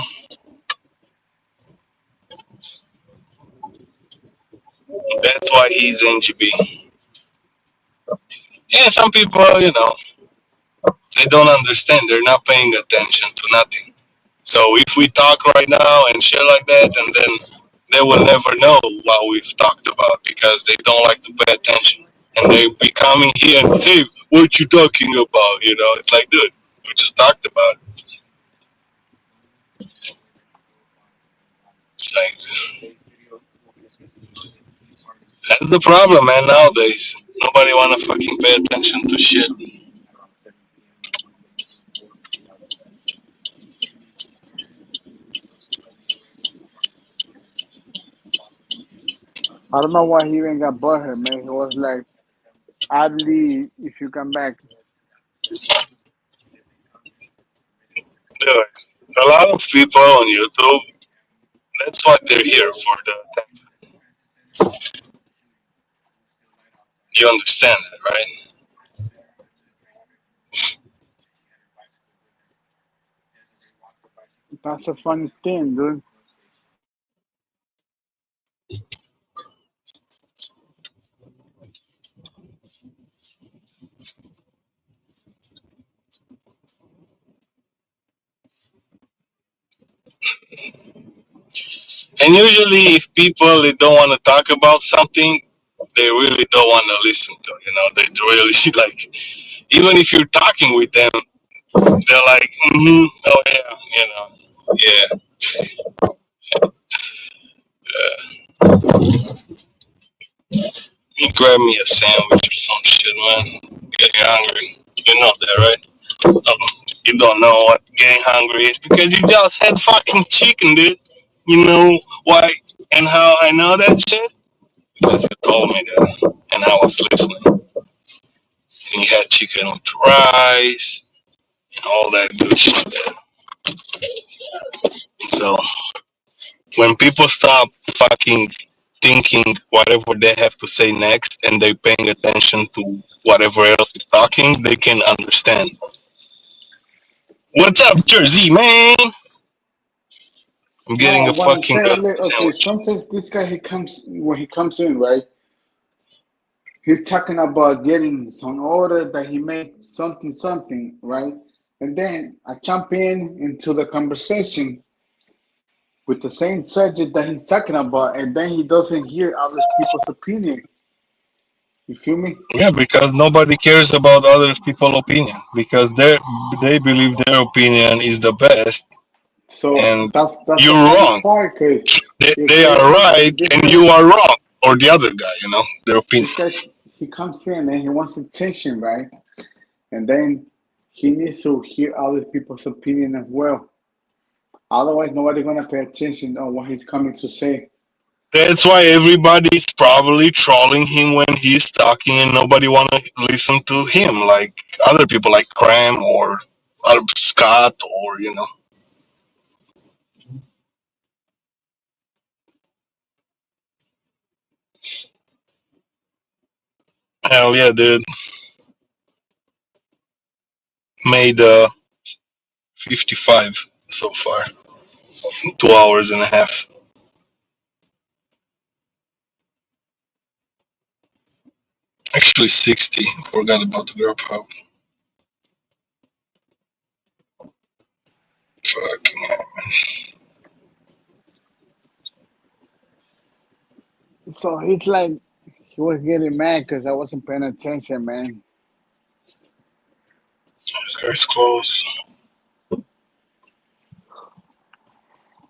that's why he's NGB. Yeah, some people, they don't understand. They're not paying attention to nothing. So if we talk right now and shit like that, and then they will never know what we've talked about because they don't like to pay attention. And they be coming here and, hey, what you talking about? It's like, dude, we just talked about it. It's like, that's the problem, man, nowadays. Nobody wanna fucking pay attention to shit. I don't know why he even got butthurt, man. He was like, "I'd leave if you come back." Dude, a lot of people on YouTube, that's what they're here for, the attention. You understand that, right? That's a funny thing, dude. And usually, if people they don't want to talk about something, they really don't want to listen to. They really like. Even if you're talking with them, they're like, oh yeah, yeah. You grab me a sandwich or some shit, man. Getting hungry. You know that, right? You don't know what getting hungry is because you just had fucking chicken, dude. You know why and how I know that shit? Because you told me that, and I was listening. And you had chicken with rice and all that good shit. So when people stop fucking thinking whatever they have to say next and they paying attention to whatever else is talking, they can understand. What's up, Jersey man? I'm getting No, a what I'm fucking saying, look, okay, sandwich. sometimes this guy he comes when he comes in, right? He's talking about getting some order that he made something something, right? And then I jump in into the conversation with the same subject that he's talking about, and then he doesn't hear other people's opinion. You feel me? Yeah, because nobody cares about other people's opinion because they believe their opinion is the best, So and that's the you're funny wrong. part, because if They they are right this and guy you are wrong, or the other guy. Their opinion. this guy he comes in and he wants attention, right? And then he needs to hear other people's opinion as well. Otherwise, nobody's gonna pay attention on what he's coming to say. That's why everybody's probably trolling him when he's talking, and nobody wanna listen to him like other people like Cram or Scott or. Hell yeah, dude. Made 55 so far. 2 hours and a half. Actually 60. Forgot about the grub hub. Fucking hell. So he's like, he was getting mad because I wasn't paying attention, man. It's close.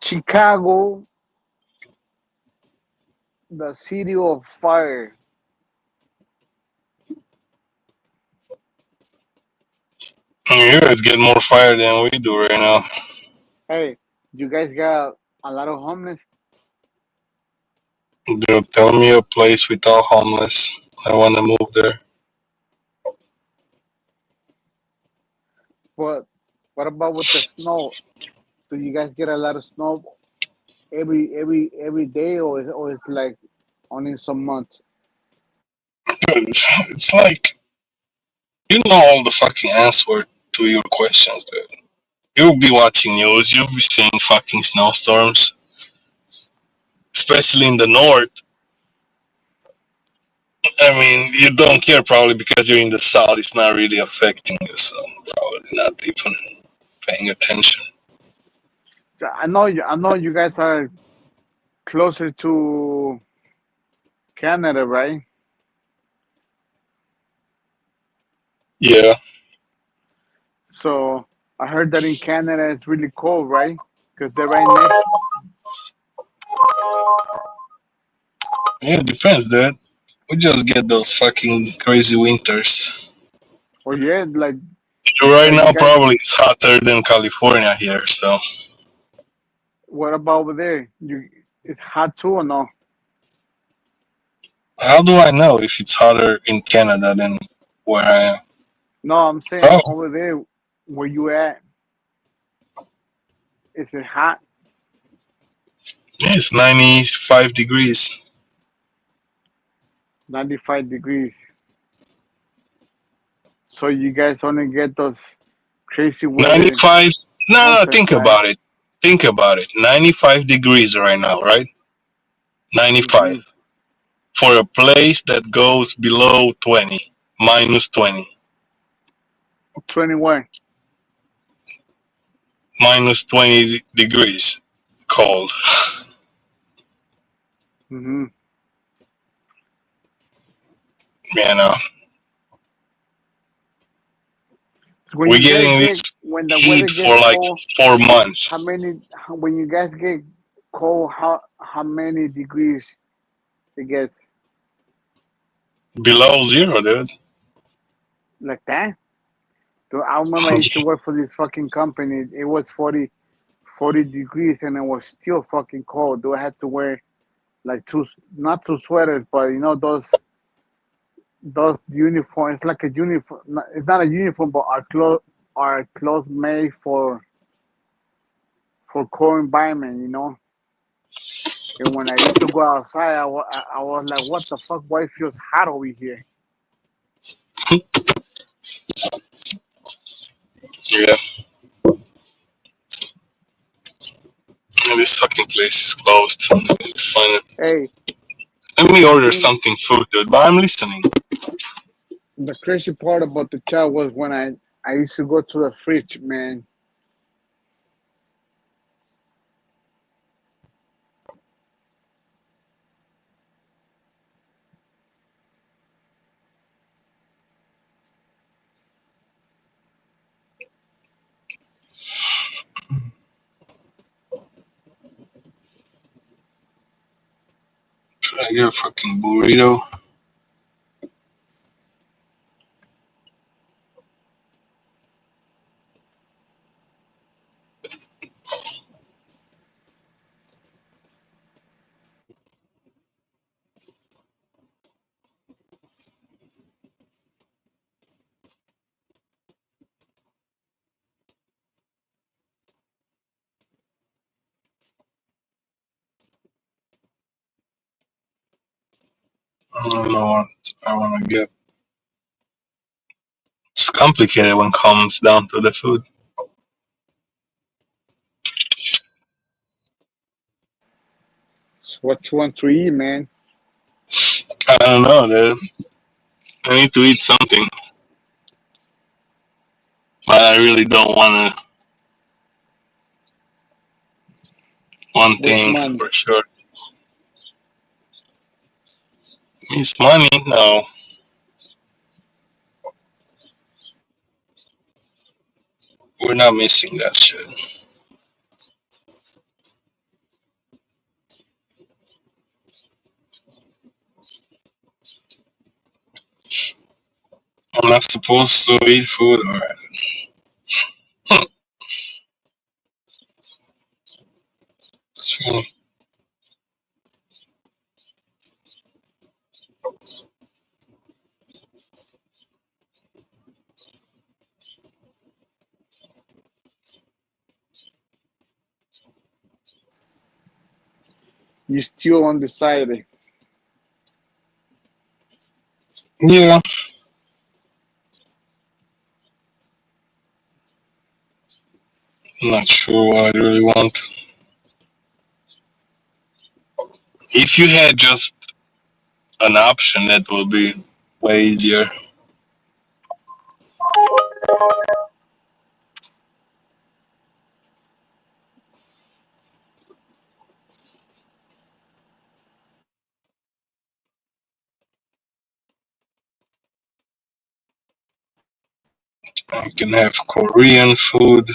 Chicago, the city of fire. You guys get more fire than we do right now. Hey, you guys got a lot of homeless, Dude, tell me a place without homeless. I wanna move there. but what about with the snow? Do you guys get a lot of snow every day, or it's like only some months? Dude, it's like you know all the fucking answer to your questions, dude. You'll be watching news, you'll be seeing fucking snowstorms, especially in the north. I mean, you don't care probably because you're in the south. It's not really affecting you, so probably not even paying attention. So I know you guys are closer to Canada, right? Yeah, So I heard that in Canada it's really cold, right? Because they're right next. yeah, it depends, dude. We just get those fucking crazy winters. Oh yeah, Right like you now, guys. probably it's hotter than California here. So What about over there? It's hot too or no? how do I know if it's hotter in Canada than where I am? No, I'm saying Probably over there where you at, is it hot? it's 95 degrees. 95 degrees. So you guys only get those crazy weather 95. No, no, once or think twice. about it. Think about it. 95 degrees right now, right? 95 Mm-hmm. for a place that goes below 20, minus 20, 21. minus 20 degrees cold. Mm-hmm. You know, So when we're you guys getting this get when the weather heat for gets like cold, 4 months when you guys get cold, how many degrees it gets below zero, dude. like that? So I remember I used to work for this fucking company. It was 40 degrees and it was still fucking cold. Do I had to wear like not two sweaters, but you know those uniforms. It's like a uniform. It's not a uniform, but our clothes made for cold environment. You know. And when I used to go outside, I was like, "What the fuck? Why it feels hot over here?" Yeah, and this fucking place is closed. It's fine. Hey, Let me the order thing, something food, dude. But I'm listening. the crazy part about the chat was when I used to go to the fridge, man. Should I get a fucking burrito? I don't know what I want to get. complicated when it comes down to the food. So what you want to eat, man? I don't know, dude. I need to eat something, but I really don't want to. One With thing money. for sure. Means money? No. We're not missing that shit. I'm not supposed to eat food, alright. It's funny. You still undecided. Yeah, I'm not sure what I really want. If you had just an option, that would be way easier. I can have Korean food.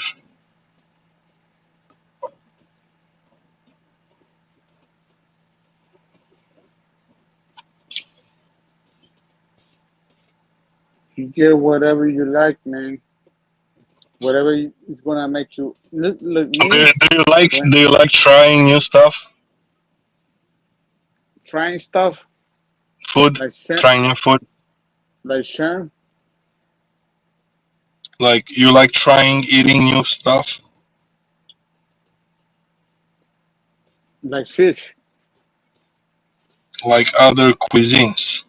You get whatever you like, man. Whatever is gonna make you look Do, me do you like when do you like trying new stuff? frying stuff Food? like shrimp, Trying new food? like shrimp, Like you like trying eating new stuff? like fish. Like other cuisines?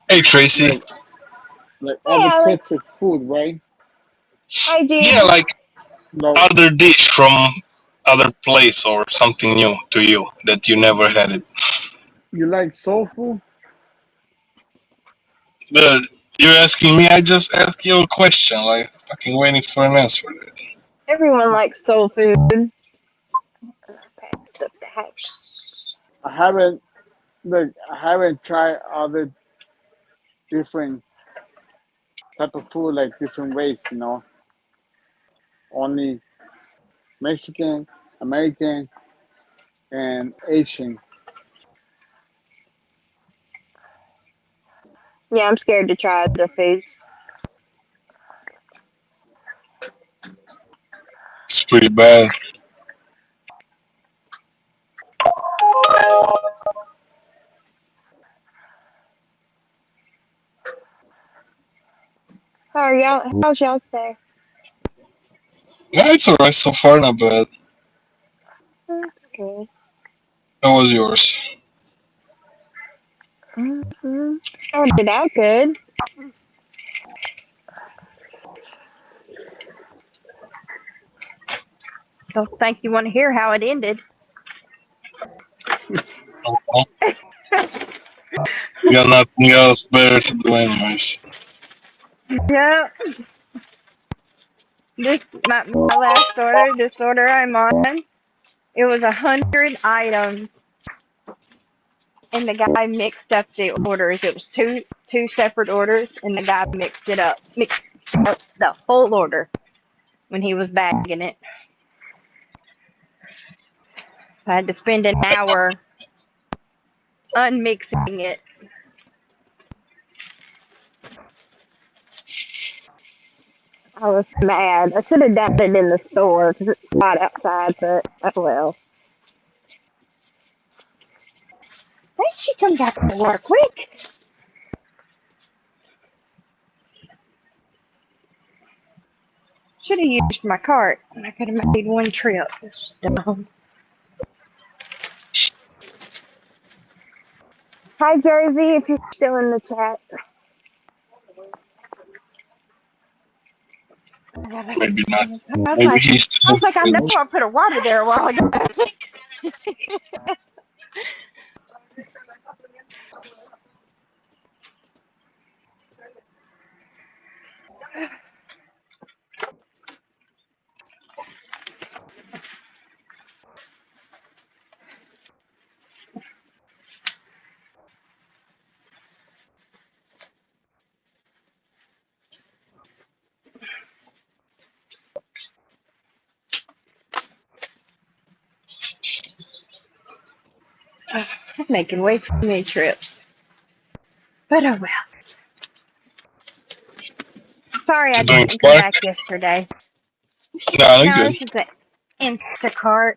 Hey Tracy. like like Hey, other types Alex. of food, right? Hi, Yeah, G. like No, other dish from other place or something new to you that you never had it. you like soul food? But you're asking me, I just asked you a question, like fucking waiting for an answer. Everyone likes soul food. Pack stuff the house. I haven't I haven't tried other different type of food like different ways, Only Mexican, American, and Asian. Yeah, I'm scared to try the foods. It's pretty bad. How are y'all? How's y'all day? Yeah, it's alright so far, not bad. That's good. How was yours? Started out good. Don't think you want to hear how it ended. Oh, you got nothing else better to do, anyways. Yeah, this my last order. This order I'm on. It was 100 items, and the guy mixed up the orders. It was two separate orders, and the guy mixed up the whole order when he was bagging it. I had to spend an hour unmixing it. I was mad. I should have done it in the store because it's hot outside, but oh well. Why did she come back to work quick? Should have used my cart and I could have made one trip. It's dumb. Hi, Jersey, if you're still in the chat. Maybe not. I was Maybe like, he's still I know I put a water there a while ago. I'm making way too many trips. But oh well. Sorry I doing didn't come Spark. back yesterday. Nah, they're No, good. this is an Instacart.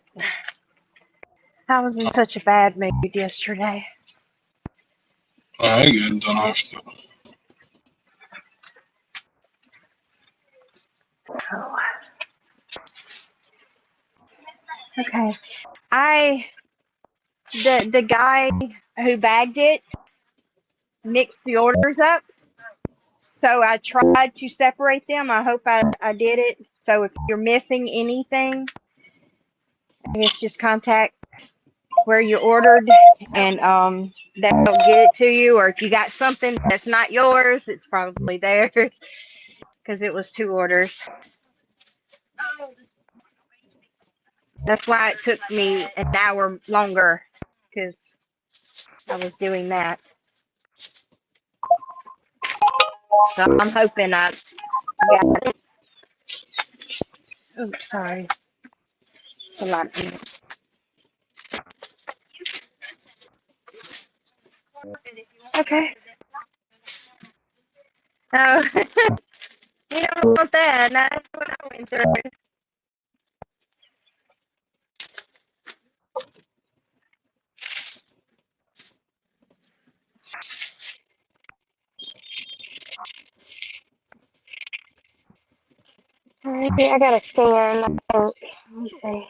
I was in such a bad mood yesterday. Nah, they're good. Don't have to. Oh. Okay. The guy who bagged it mixed the orders up. So I tried to separate them. I hope I did it. So if you're missing anything, I guess just contact where you ordered and they'll get it to you. Or if you got something that's not yours, it's probably theirs because it was 2 orders. That's why it took me an hour longer because I was doing that. So I'm hoping I got it. Oh, sorry. It's a lot of people. Okay. Oh, you don't want that. That's what I went through. Alright, I got a scan. I think. Let me see.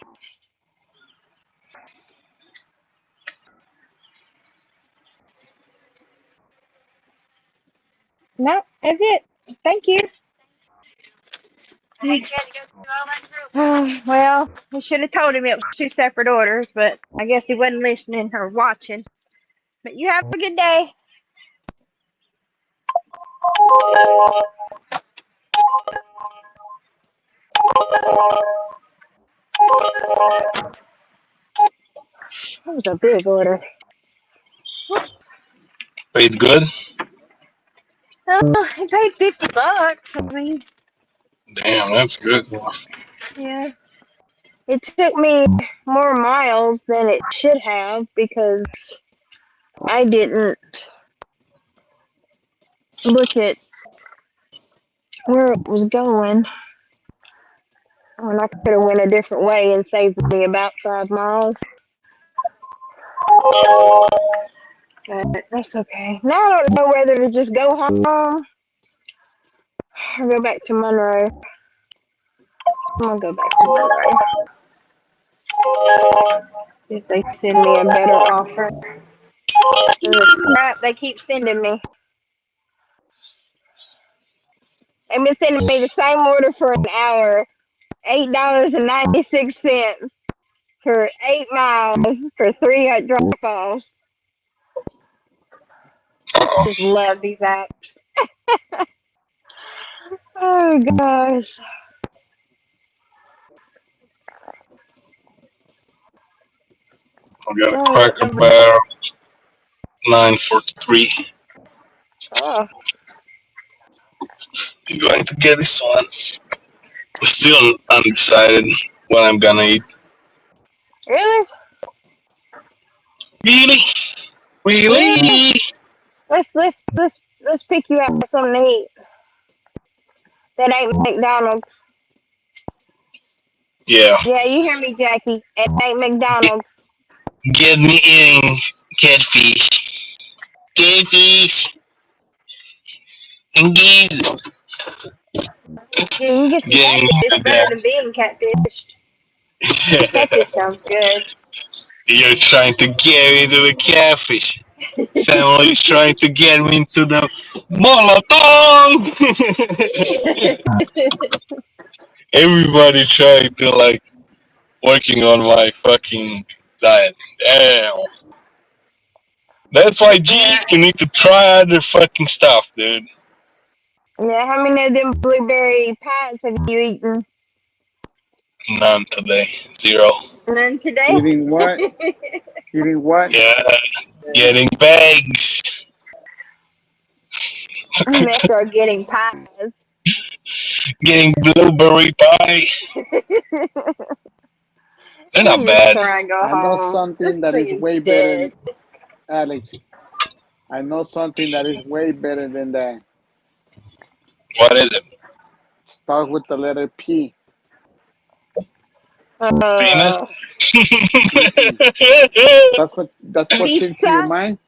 No, that's it. Thank you. Well, we should have told him it was 2 separate orders, but I guess he wasn't listening or watching. But you have a good day. That was a big order. Paid good. Oh, he paid $50. I mean, Damn, that's good. yeah. It took me more miles than it should have because I didn't look at where it was going. And I could have went a different way and saved me about 5 miles. But that's okay. Now I don't know whether to just go home or go back to Monroe. I'm gonna go back to Monroe. If they send me a better offer. The crap they keep sending me. They've been sending me the same order for an hour. $8.96 for 8 miles for 3 drop-offs. Just love these apps. Oh gosh. I got a Oh, Cracker Barrel 9 for 3. oh, I'm going to get this one. I'm still undecided what I'm gonna eat. really? Really? Yeah. Really? Let's pick you out something to eat. That ain't McDonald's. Yeah. Yeah, you hear me, Jackie. It ain't McDonald's. Get me eating catfish. Catfish. And geese. Yeah, you get some Getting catfish better that. than being catfished. Catfish sounds good. You're trying to get me to the catfish. Family's trying to get me into the Molotov. Everybody trying to like working on my fucking diet. Damn. That's why G, Yeah. you need to try other fucking stuff, dude. Yeah. How many of them blueberry pies have you eaten? None today. Zero. None today. Eating what? Eating what? Yeah. Getting BaYgz. Neykrow getting pies. Getting blueberry pie. They're Let not me just bad. cry and go I know home. This something that is thing is way better dead. than Alex. I know something that is way better than that. What is it? Start with the letter P. Penis? Uh, Mm-mm. That's what came to your pizza, mind.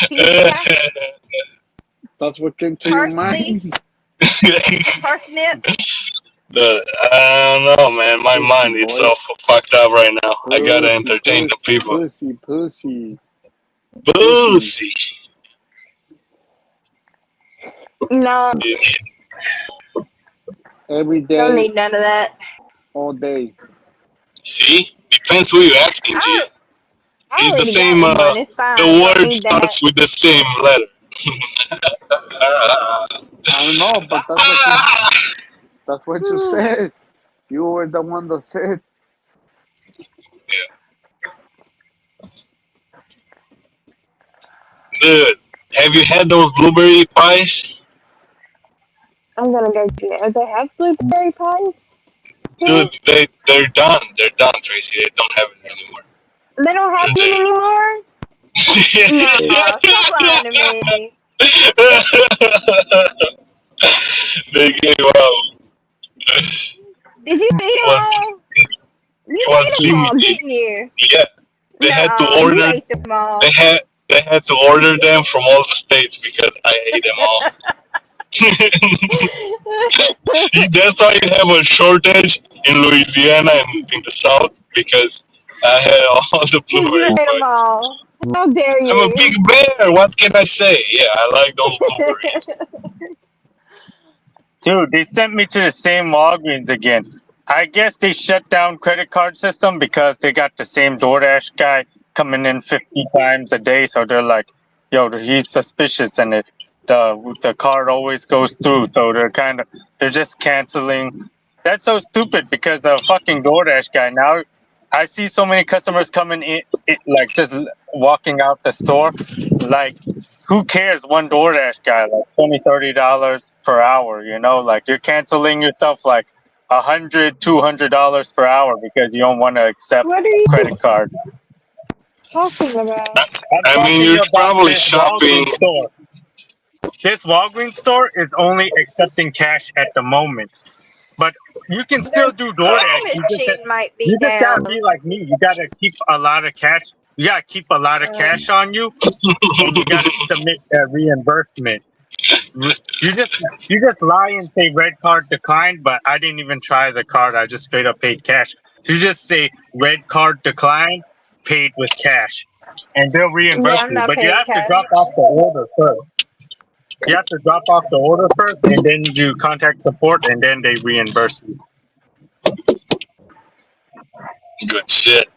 pizza, That's what came to your parsley, mind. parsnip, I don't know, man. My Pussy mind is boy. so fucked up right now. I gotta Pussy, entertain the pussy, people. pussy, pussy, pussy. Pussy. no, Every don't day, need none of that. all day. See? Depends who you're asking, G. I, I It's the already got same, me one. It's the fine. Don't word need that. starts with the same letter. I don't know, but that's what you said. You were the one that said. Dude, have you had those blueberry pies? I'm gonna go to there. They have blueberry pies here. Dude, they're done. They're done, Tracy. They don't have it anymore. They don't have it anymore. No, stop lying to me. They gave up. Did you eat It them was all? it You was ate them all, limited. didn't you? Yeah, they had to No, you order. ate them They all. had they had to order them from all the states because I ate them all. That's why you have a shortage in Louisiana and in the South because I had all the Because you blueberry ate them pies. all. How dare I'm a you? big bear. What can I say? Yeah, I like those blueberries. Dude, they sent me to the same Walgreens again. I guess they shut down credit card system because they got the same DoorDash guy coming in 50 times a day. So they're like, yo, he's suspicious and the card always goes through. So they're just canceling. That's so stupid because a fucking DoorDash guy now. I see so many customers coming in, like just walking out the store. Like, who cares? One DoorDash guy, like $20, $30 per hour, like you're canceling yourself like $100, $200 per hour because you don't want to accept What are you credit card. talking about? I'm I mean, talking you're about probably this shopping. Walgreens store. This Walgreens store is only accepting cash at the moment, but you can still Their do claw DoorDash. machine might be You just gotta down. be like me. You gotta keep a lot of cash. You gotta keep a lot of cash on you, and you gotta submit a reimbursement. You just lie and say red card declined, but I didn't even try the card. I just straight up paid cash. So you just say red card declined, paid with cash, and they'll Yeah, reimburse I'm you. not But you paying have to cash. drop off the order first. You have to drop off the order first, and then you contact support, and then they reimburse you. Good shit.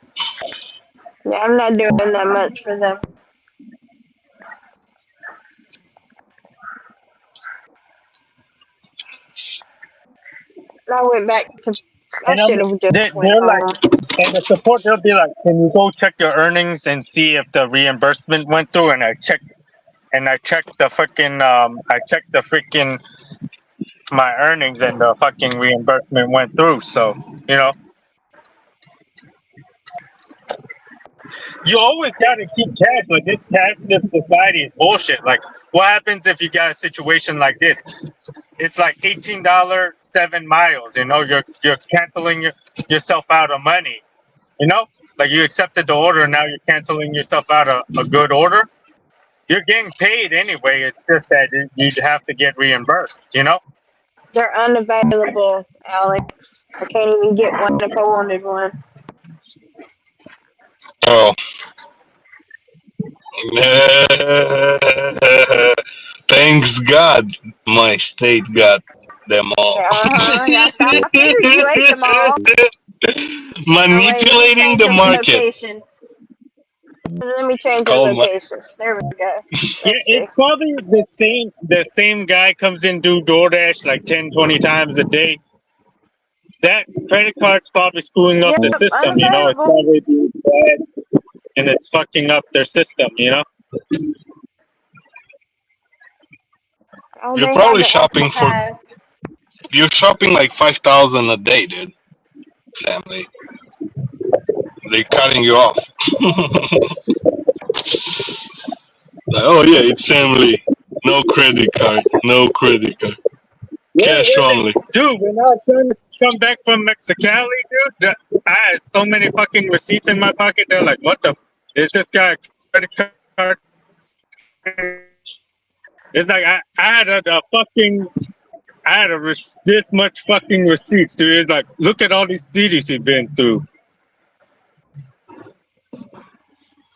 Yeah, I'm not doing that much for them. I went back to. I And should have just went they're like, home. and the support, they'll be like, can you go check your earnings and see if the reimbursement went through? And I checked the freaking my earnings, and the fucking reimbursement went through. So, you always got to keep cash. Like, this cashless society is bullshit. Like, what happens if you got a situation like this? It's like $18, 7 miles. You're canceling yourself out of money. Like, you accepted the order, and now you're canceling yourself out of a good order. You're getting paid anyway. It's just that you'd have to get reimbursed. They're unavailable, Alex. I can't even get one if I wanted one. Oh, Thanks God, my state got them all. Yes, I figured you ate them all. Oh wait, let me Manipulating change the the market. location. Let me It's change the called. location. There we go. Yeah, Let's see. it's probably the same guy comes in do DoorDash like 10, 20 times a day. That credit card's probably screwing up Yep, the system, it's unavailable. probably doing bad and it's fucking up their system. Oh, You're they have probably the Apple shopping for. Pass. You're shopping like 5,000 a day, dude. Family. They're cutting you off. Oh yeah, it's family. No credit card. No credit card. Yeah, Cash only. dude, when I was trying to come back from Mexicali, dude, I had so many fucking receipts in my pocket. They're like, what the? Is this guy a credit card? It's like I had this much fucking receipts, dude. It's like, look at all these cities he's been through.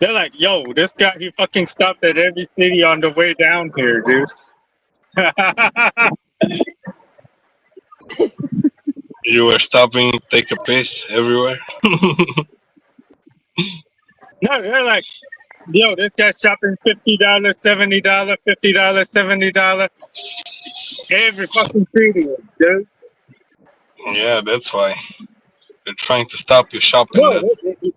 They're like, yo, this guy, he fucking stopped at every city on the way down here, dude. You were stopping, take a piss everywhere. No, they're like, yo, this guy's shopping $50, $70, $50, $70, every fucking city, dude. Yeah, that's why they're trying to stop you shopping, No, dude.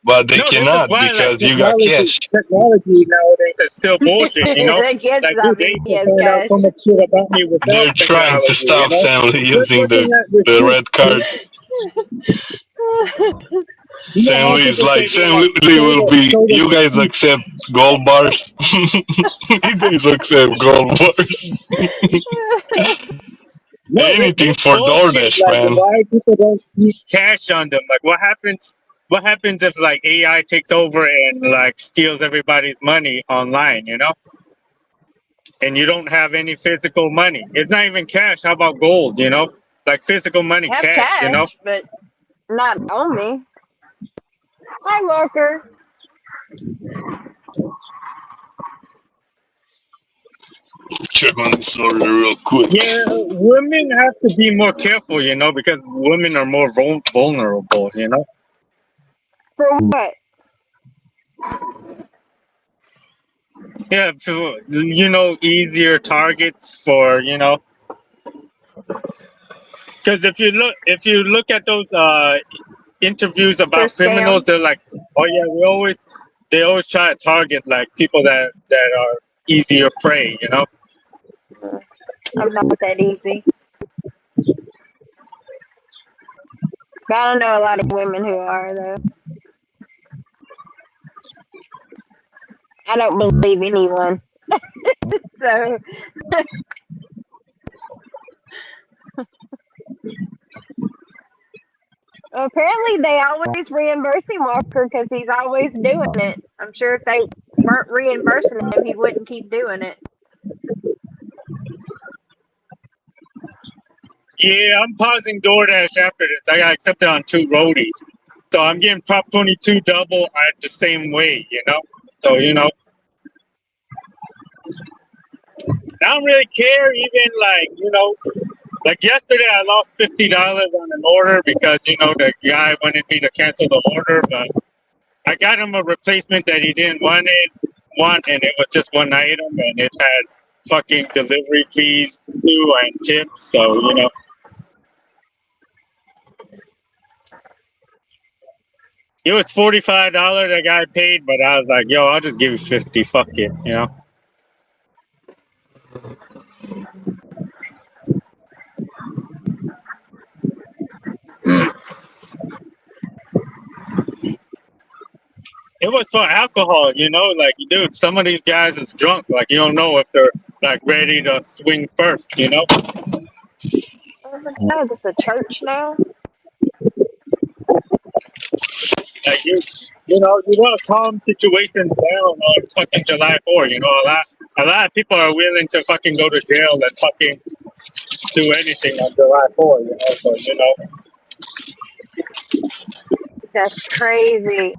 But they this is cannot why like because you got cash. technology nowadays is still bullshit. They get Like, dude, some they can idiots, find out guys. so much shit about me without They're trying to stop technology. family Just using looking at the receipts, red card. how Family is people like, say they're like, family will be, show the you guys receipts. accept gold bars? You guys accept gold bars? No, Anything it's for bullshit. DoorDash, Like, man. why people don't keep cash on them? Like, what happens? What happens if like AI takes over and like steals everybody's money online? And you don't have any physical money. It's not even cash. How about gold? Like physical money, Have cash. cash, but not on me. Hi, Walker. Check on this order real quick. Yeah, women have to be more careful, because women are more vulnerable. For what? Yeah, easier targets for because if you look at those interviews For about criminals, scams? they're like, oh yeah, they always try to target like people that are easier prey. I'm not that easy. But I don't know a lot of women who are, though. I don't believe anyone. So, apparently they always reimburse him, Walker, because he's always doing it. I'm sure if they weren't reimbursing him, he wouldn't keep doing it. Yeah, I'm pausing DoorDash after this. I got accepted on 2 roadies. So I'm getting Prop 22 double at the same way. So, I don't really care even like yesterday I lost $50 on an order because, the guy wanted me to cancel the order, but I got him a replacement that he didn't want, and it was just one item, and it had fucking delivery fees too and tips, so. It was $45 the guy paid, but I was like, yo, I'll just give you 50. Fuck it. It was for alcohol, like, dude, some of these guys is drunk. Like, you don't know if they're like ready to swing first. Oh my God, this is a church now? Like you want to calm situations down on fucking July 4th. A lot of people are willing to fucking go to jail and fucking do anything on July 4th. So That's crazy.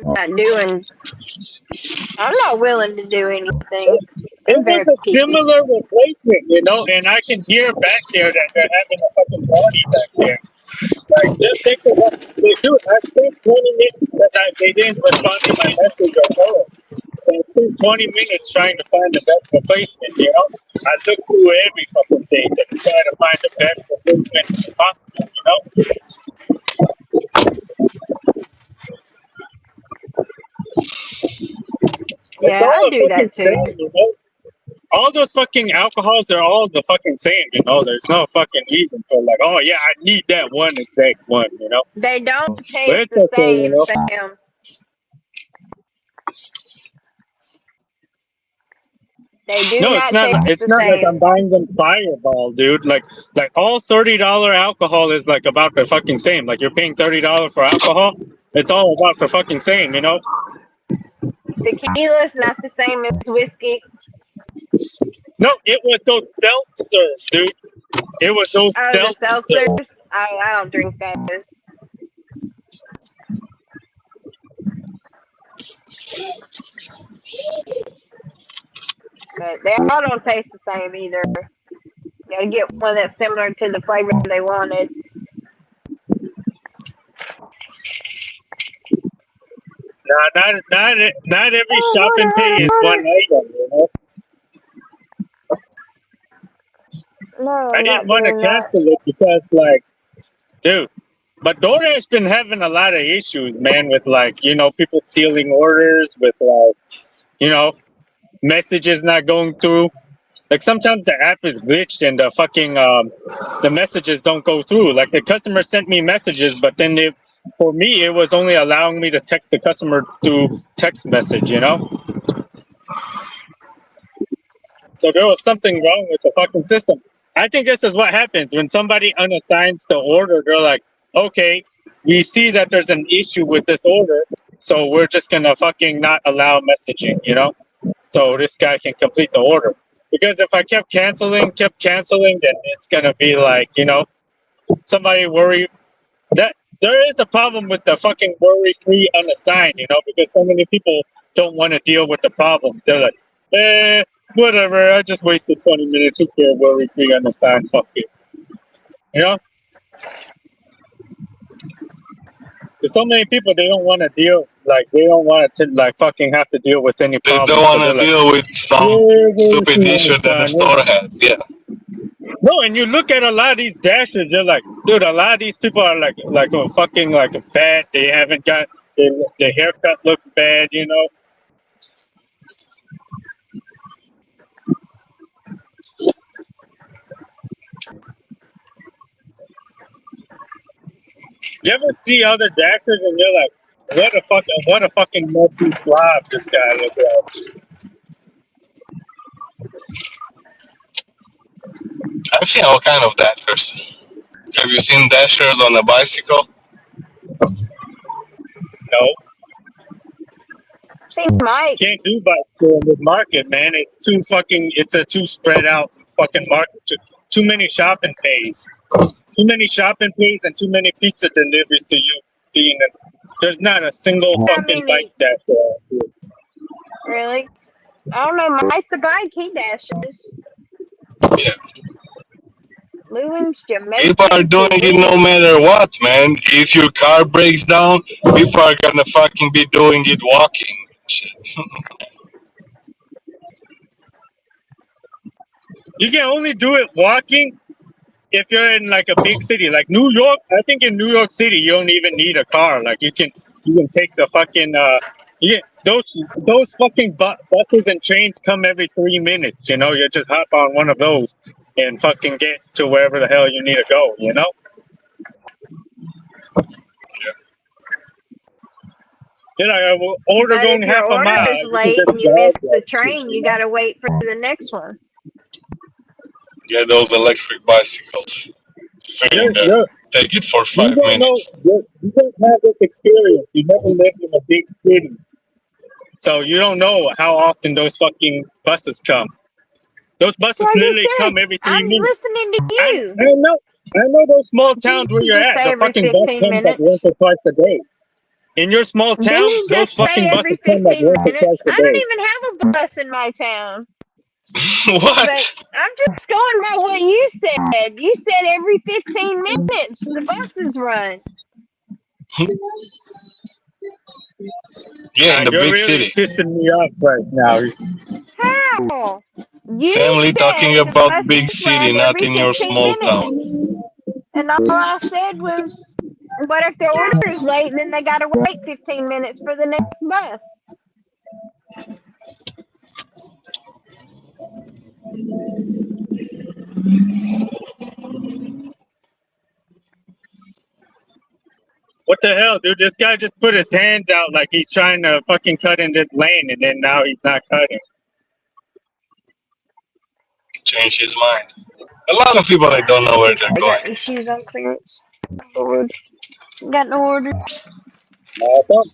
Not doing. I'm not willing to do anything. It I'm very was a picky. similar replacement, you know, and I can hear back there that they're having a fucking party back there. Like, just take the one. Dude, I spent 20 minutes because they didn't respond to my message or call. So I spent 20 minutes trying to find the best replacement, you know? I looked through every fucking thing to try to find the best replacement possible, you know? It's Yeah, all I the do fucking that too. same, you know? All those fucking alcohols, they're all the fucking same, you know? There's no fucking reason for like, oh yeah, I need that one exact one, you know? They don't But taste it's the okay, you same, know? Sam. They do No, not taste it's the not like I'm same. buying them Fireball, dude. Like all $30 alcohol is like about the fucking same. Like you're paying $30 for alcohol, it's all about the fucking same, you know? Tequila's not the same as whiskey. No, it was those seltzers, dude. It was those Oh, the seltzers. seltzers. I don't drink those. But they all don't taste the same either. You gotta get one that's similar to the flavor they wanted. Nah, not every Oh, shop and pay water, is one water, item, you know? water. No, I I'm didn't not want to doing that. cancel it because, like, dude, but DoorDash been having a lot of issues, man, with like, you know, people stealing orders, with like, you know, messages not going through. Like sometimes the app is glitched and the fucking the messages don't go through. Like the customer sent me messages, but then for me it was only allowing me to text the customer through text message, you know? So there was something wrong with the fucking system. I think this is what happens when somebody unassigns the order. They're like, okay, we see that there's an issue with this order, so we're just gonna fucking not allow messaging, you know? So this guy can complete the order. Because if I kept canceling, then it's gonna be like, you know, somebody worry that there is a problem with the fucking worry-free unassigned, you know, because so many people don't want to deal with the problem. They're like, whatever, I just wasted 20 minutes, who cares, worry-free unassigned, fuck it. You know? There's so many people, they don't want to deal, like, they don't want to, like, fucking have to deal with any They don't problems, so want they're to like, deal with some yeah, stupid worry-free issue that the unassigned. store has. Yeah. No, and you look at a lot of these dashers, they're like, dude, a lot of these people are like fucking like fat. They haven't got their haircut looks bad, you know. You ever see other dashers and you're like, what a fucking messy slob this guy look like. I've seen all kind of dashers. Have you seen dashers on a bicycle? No, See, Mike. can't do bicycle in this market, man. It's a too spread out fucking market. Too many shopping pays. Too many shopping pays and too many pizza deliveries to you being there's not a single How fucking bike many? that Really? I don't know. Mike the bike, he dashes. Yeah. Lewin's People are Jamaican doing it no TV. matter what, man. If your car breaks down, people are gonna fucking be doing it walking. Shit. you can only do it walking if you're in like a big city like New York. I think in New York City you don't even need a car. Like you can take the fucking those fucking buses and trains come every 3 minutes, you know. You just hop on one of those and fucking get to wherever the hell you need to go, you know. You're like, order But going if your half a order mile, is you can late just and you miss jog the that shit, train, you you know? gotta wait for the next one. Yeah, those electric bicycles sitting You're, there. you're, Take it for you 5 don't know, minutes. you don't have this experience. You never lived in a big city. So you don't know how often those fucking buses come. Those So buses I just literally come said, every three I'm minutes. listening to I, you. I know. I know those small You towns where didn't you're just at. say The every fucking bus 15 comes like once minutes. or twice a day. In your small Didn't town, he those just say fucking every buses come like 15 once or twice minutes? a I don't day. even have a bus in my town. But What? I'm just going by what you said. You said every 15 minutes the buses run. Yeah, in the You're big really city. pissing me off right now. How? You Family talking said the about big buses city, run not every in your 15 small town. minutes. And all I said was, what if their order is late and then they got to wait 15 minutes for the next bus? What the hell, dude? This guy just put his hands out like he's trying to fucking cut in this lane, and then now he's not cutting. Change his mind. A lot of people that don't know where they're I got going. these shoes on clearance. Lord, got no orders.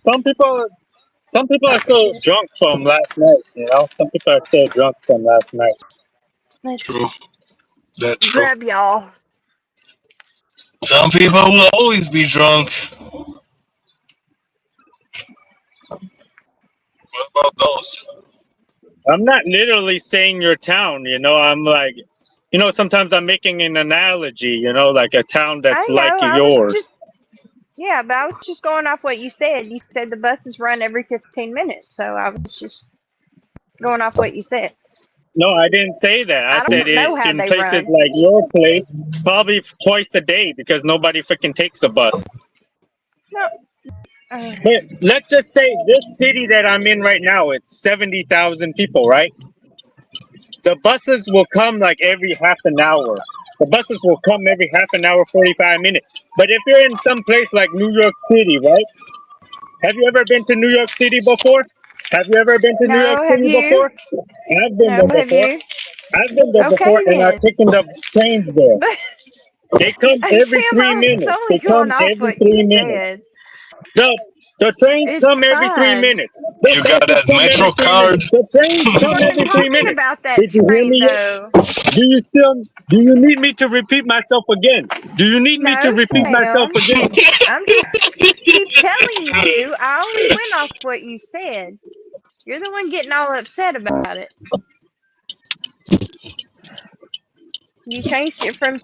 Some people are still drunk from last night. You know, some people are still drunk from last night. Let's True. That's true. grab y'all. Some people will always be drunk. What about those? I'm not literally saying your town. You know, I'm like, you know, sometimes I'm making an analogy. You know, like a town that's I like know. I was yours. just, yeah, but I was just going off what you said. You said the buses run every 15 minutes. So I was just going off what you said. No, I didn't say that. I I said don't it know how in they places run. like your place, probably twice a day because nobody freaking takes a bus. No. But let's just say this city that I'm in right now, it's 70,000 people, right? The buses will come like every half an hour. The buses will come every half an hour, 45 minutes. But if you're in some place like New York City, right? Have you ever been to New York City before? Have you ever been to New York No, have City you? before? I've been No, there have before. you? I've been there before, Okay and I've then. taken the trains there. But They come every Sam, 3 I was minutes. They only come going off every what you 3 minutes. said. The trains It's come every three fine. minutes. The You got buses that come every Metro 3 minutes. card? The trains We come weren't every three talking minutes. about that Did you hear train me yet? though. Do you need me to repeat myself again? Do you need me to No, repeat myself Sam. again? I'm just keep telling you. I only went off what you said. You're the one getting all upset about it. You changed it from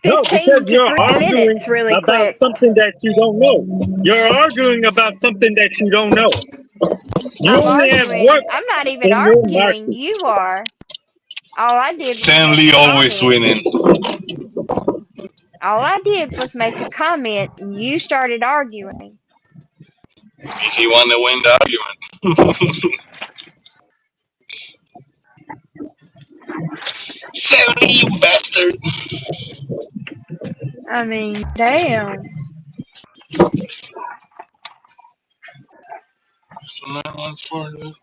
No, because 15 to you're 3 arguing minutes really about quick. something that you don't know. You're arguing about something that you don't know. You I'm only have arguing. worked I'm not even in your arguing. market. You are. All I did was Sam make Lee a always comment. winning. All I did was make a comment and you started arguing. He want to win the argument. Sam Lee, you bastard. I mean, damn. So 914.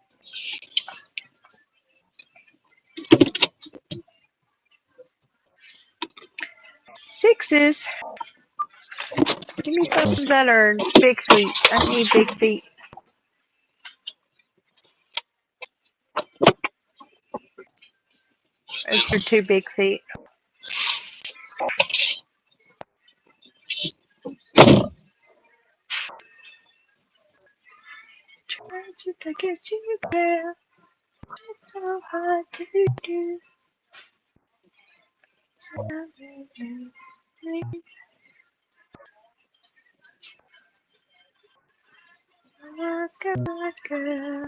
Sixes. Give me some that are big feet. I need big feet. Those are two big feet. Trying to forget you, girl. It's so hard to do. Ask a good girl.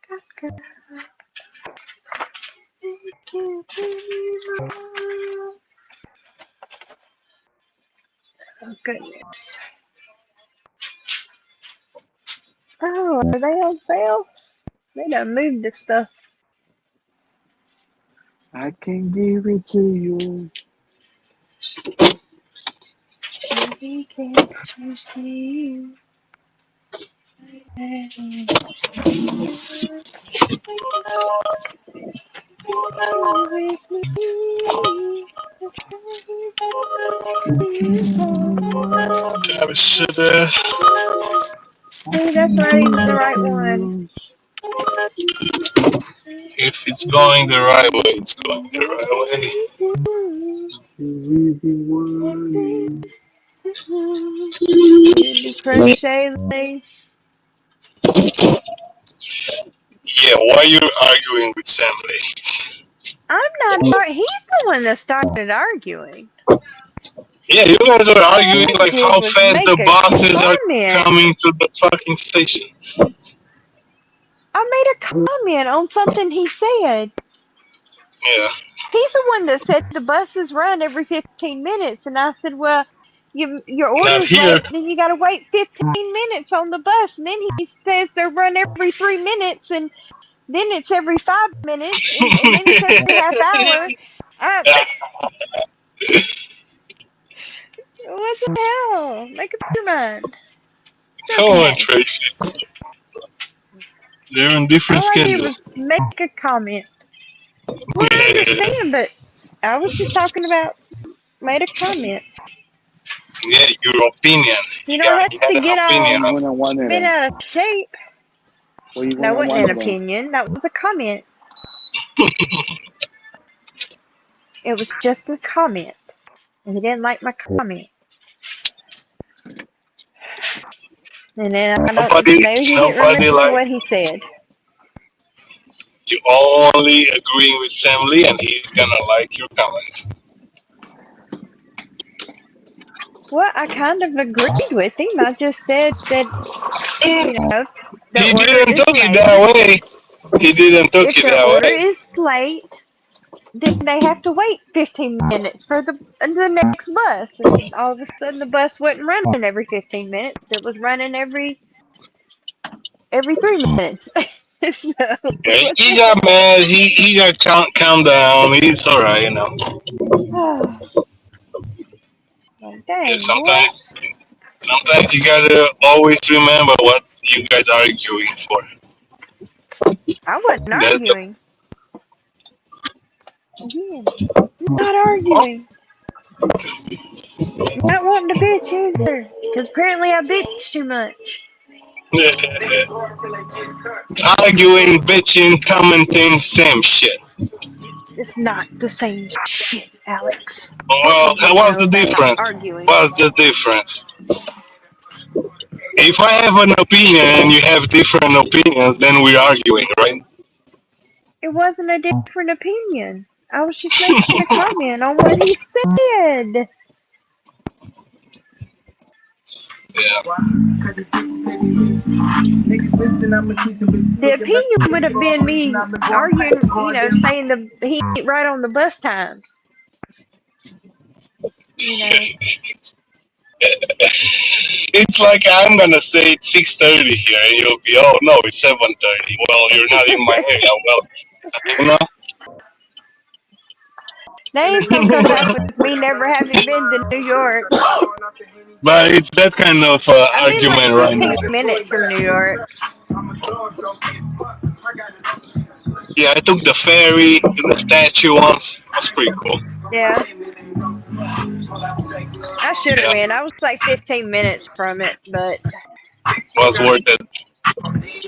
Good girl. Thank you anymore. Oh, goodness. Oh, are they on sale? They done moved this stuff. I can give it to you. Maybe can't you see? With me, the things that you want. Damn shit, man. See, that's not even the right one. If it's going the right way, it's going the right way. Baby crochet lace. Yeah, why you arguing with Sam Lee? I'm not. He's the one that started arguing. Yeah, you guys were All I arguing like did how was fast the make a buses are comment. coming to the fucking station. I made a comment on something he said. Yeah. He's the one that said the buses run every 15 minutes, and I said, "Well, your Not order's here. late, then you got to wait 15 minutes on the bus." And then he says they run every 3 minutes, and then it's every 5 minutes, and then it's every half hour. Uh, what the hell? Make up your mind. It's Come on, okay. Tracy. They're on different All I did schedule. was make a comment. Well, I understand, but I was just talking about made a comment. Yeah, your opinion. You don't have You had to an get What opinion all you on gonna want it bent then? out of shape. What you That gonna wasn't want an it then? opinion. That was a comment. It was just a comment. And he didn't like my comment. And then I don't. nobody. Maybe he didn't Nobody remember like what he said. you. Only agreeing with Sam Lee, and he's gonna like your comments. Well, I kind of agreed with him. I just said that the He order didn't is took it late. that way. He didn't took If it the that order way. is late, then they have to wait 15 minutes for the next bus. And all of a sudden, the bus wasn't running every 15 minutes. It was running every 3 minutes. So Yeah, what he the got mad. He got calm down. He's all right, you know. hell? Like, Yeah, dang, boy. sometimes you gotta always remember what you guys are arguing for. I wasn't That's the arguing. Again, not oh, arguing. Not wanting to bitch either. Because apparently I bitch too much. arguing, bitching, commenting, same shit. It's not the same shit, Alex. What do Well, you what's know the about difference? arguing? What's the difference? If I have an opinion and you have different opinions, then we're arguing, right? It wasn't a different opinion. I was just making a comment on what he said. Yeah. The opinion would have been me arguing, saying he ain't right on the bus times. You know. It's like I'm gonna say it's 6:30 here, and you'll be, oh no, it's 7:30. Well, you're not in my area. Well, you know. They ain't gonna come back with me never having been to New York. But it's that kind of I've been like argument right 15 now. minutes from New York. Yeah, I took the ferry to the statue once. It was pretty cool. Yeah, I should have Yeah, been. I was like 15 minutes from it, but was worth it.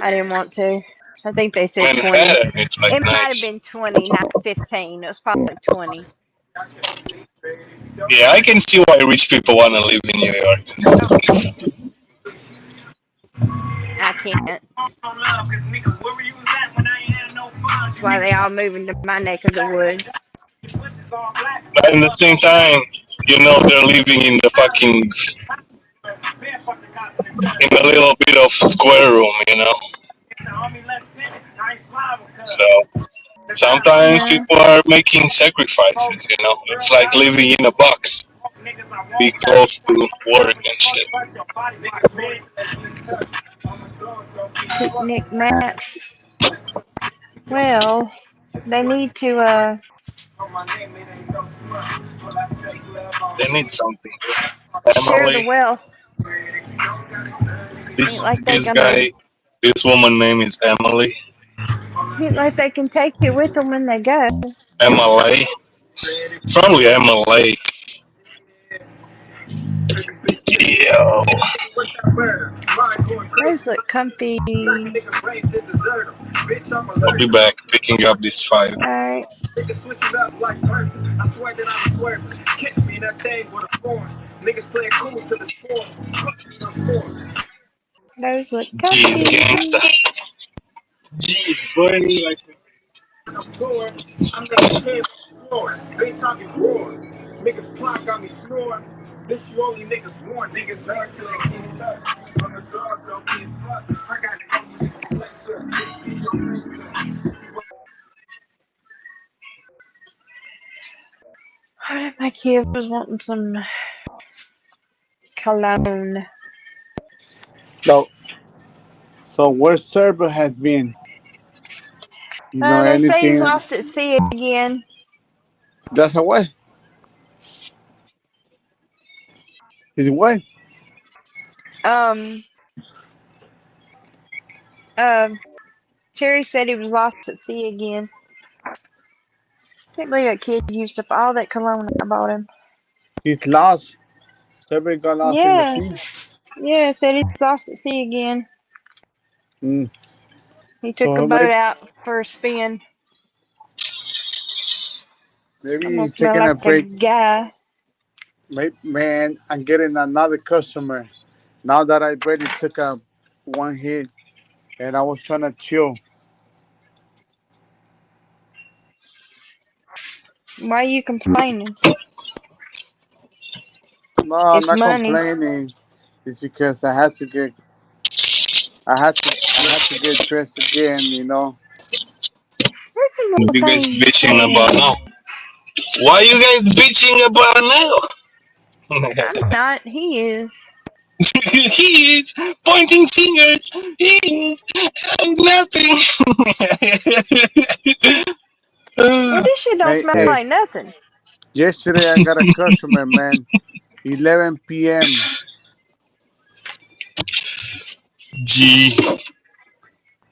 I didn't want to. I think they said 20. Manhattan, it's like It might have nice. been 20, not 15. It was probably like 20. Yeah, I can see why rich people want to live in New York. I can't. That's why they all moving to my neck of the woods. But at the same time, you know they're living in the fucking in a little bit of square room, you know. So sometimes Yeah. people are making sacrifices, you know. It's like living in a box, be close to work and shit. Picnic mat. Well, they need to They need something. share the Emily, wealth. Ain't like they this gonna. guy, this woman name is Emily. Ain't like they can take it with them when they go. MLA. It's probably MLA. Yo. Those look comfy. I'll be back picking up this 5. Alright. Like Murphy, I swear that I'm swerving. Catch me in that thing with a form. Niggas playing cool to the score. I'm scoring. Those look Jeez, gangsta. comfy. It's burning like I'm touring. I'm making kids floors. They talking drawers. Niggas plot got me snoring. This you only niggas want. Niggas learn till they can't touch. On the dogs don't get fucked. I got to go flex up. This be your flex up. One of my kids was wanting some cologne. So where server has been? You know They say he's anything? lost at sea again. That's a what? Is what? Um, uh, Cherry said he was lost at sea again. Can't believe that kid used up all that cologne I bought him. He's lost. Server got lost in the Yeah, sea. yeah, said he's lost at sea again. Mm. He took a So boat maybe, out for a spin. maybe I'm gonna he's smell taking like a a break. guy. Man, I'm getting another customer. Now that I already took a one hit and I was trying to chill. Why are you complaining? No, I'm It's not money. complaining. It's because I had to get dressed again, you know. There's some What little you guys things bitching about saying, now? Why you guys bitching about now? I'm not, he is. He is pointing fingers. He is nothing. Well, this shit don't smell Hey, like nothing. yesterday I got a customer, man. 11 p.m. Gee,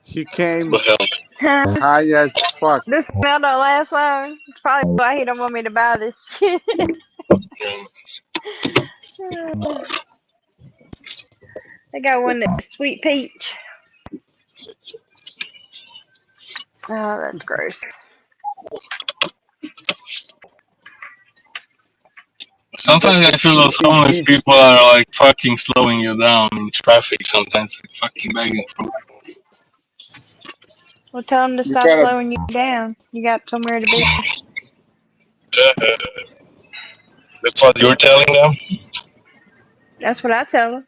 He came the hell. high as fuck. This smell don't last long. It's probably why he don't want me to buy this shit. I got one that's sweet peach. Oh, that's gross. Sometimes I feel those Sweet homeless peach. people are like fucking slowing you down in traffic sometimes, like fucking begging for Well, tell him to You stop gotta, slowing you down. You got somewhere to be. That's what you're telling them? That's what I tell him.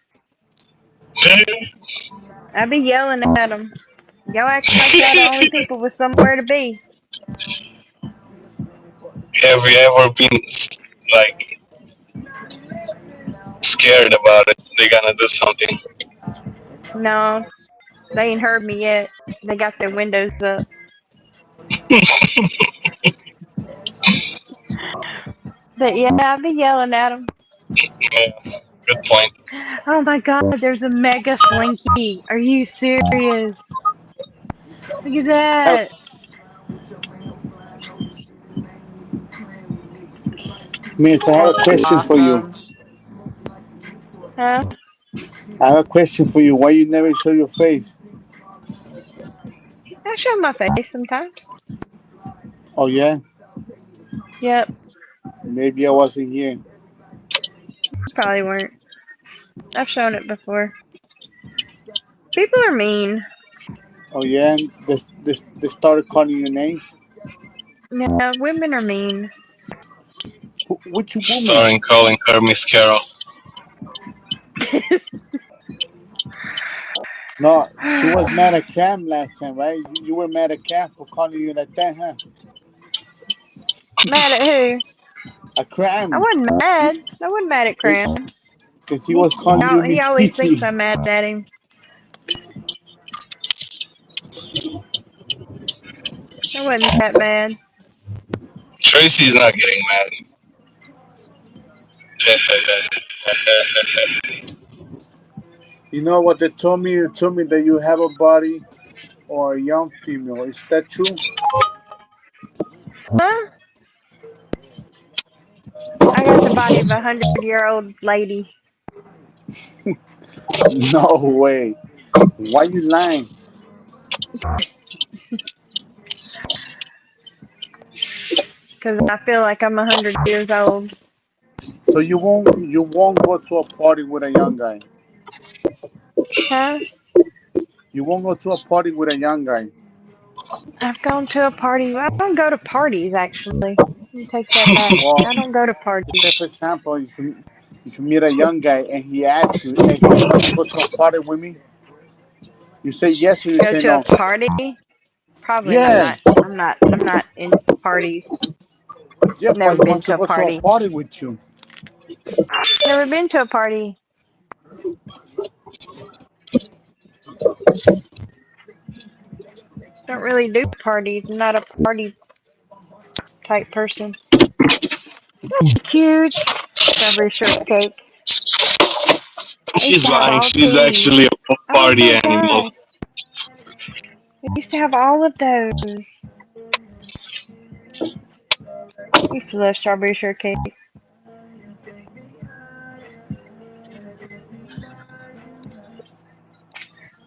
I be yelling at them. Y'all act like y'all the only people with somewhere to be. Have you ever been like scared about it? They're gonna do something. No, they ain't heard me yet. They got their windows up. But yeah, I be yelling at them. Yeah, good point. Oh my god, there's a mega slinky. Are you serious? Look at have, that. Miss, I have a That's question for you. awesome. Huh? I have a question for you. Why you never show your face? I show my face sometimes. Oh yeah, Yep, maybe I wasn't here. probably weren't. I've shown it before. People are mean. Oh yeah, they started calling your names. Yeah, women are mean. Which woman? Starring calling her Miss Carol. No, she was mad at Cam last time, right? You were mad at Cam for calling you like that, huh? Mad at who? A I Cram, wasn't mad. I wasn't mad at Cram. because he was calling you He Miss always thinks Peachy. I'm mad at him. I wasn't that mad. Tracy's not getting mad. You know what they told me? They told me that you have a body or a young female. Is that true? Huh? I got the body of a 100-year-old lady. No way. Why you lying? because I feel like I'm 100 years old. So you won't go to a party with a young guy. Huh? You won't go to a party with a young guy. I've gone to a party. I don't go to parties, actually. Let me take that back. Well, I don't go to say parties. for example, if you meet a young guy and he asks you, "Hey, you want to go to a party with me?" You say yes or you Go say to a no. party? Probably not. Yes, I'm not into parties. yeah, but Never he been wants to to a go to a party. party with you. Never been to a party. Don't really do parties. I'm not a party type person. Cute. Strawberry shortcake. I used She's to have lying. all She's these. actually a Oh party my animal. gosh. I used to have all of those. I used to love strawberry shortcake.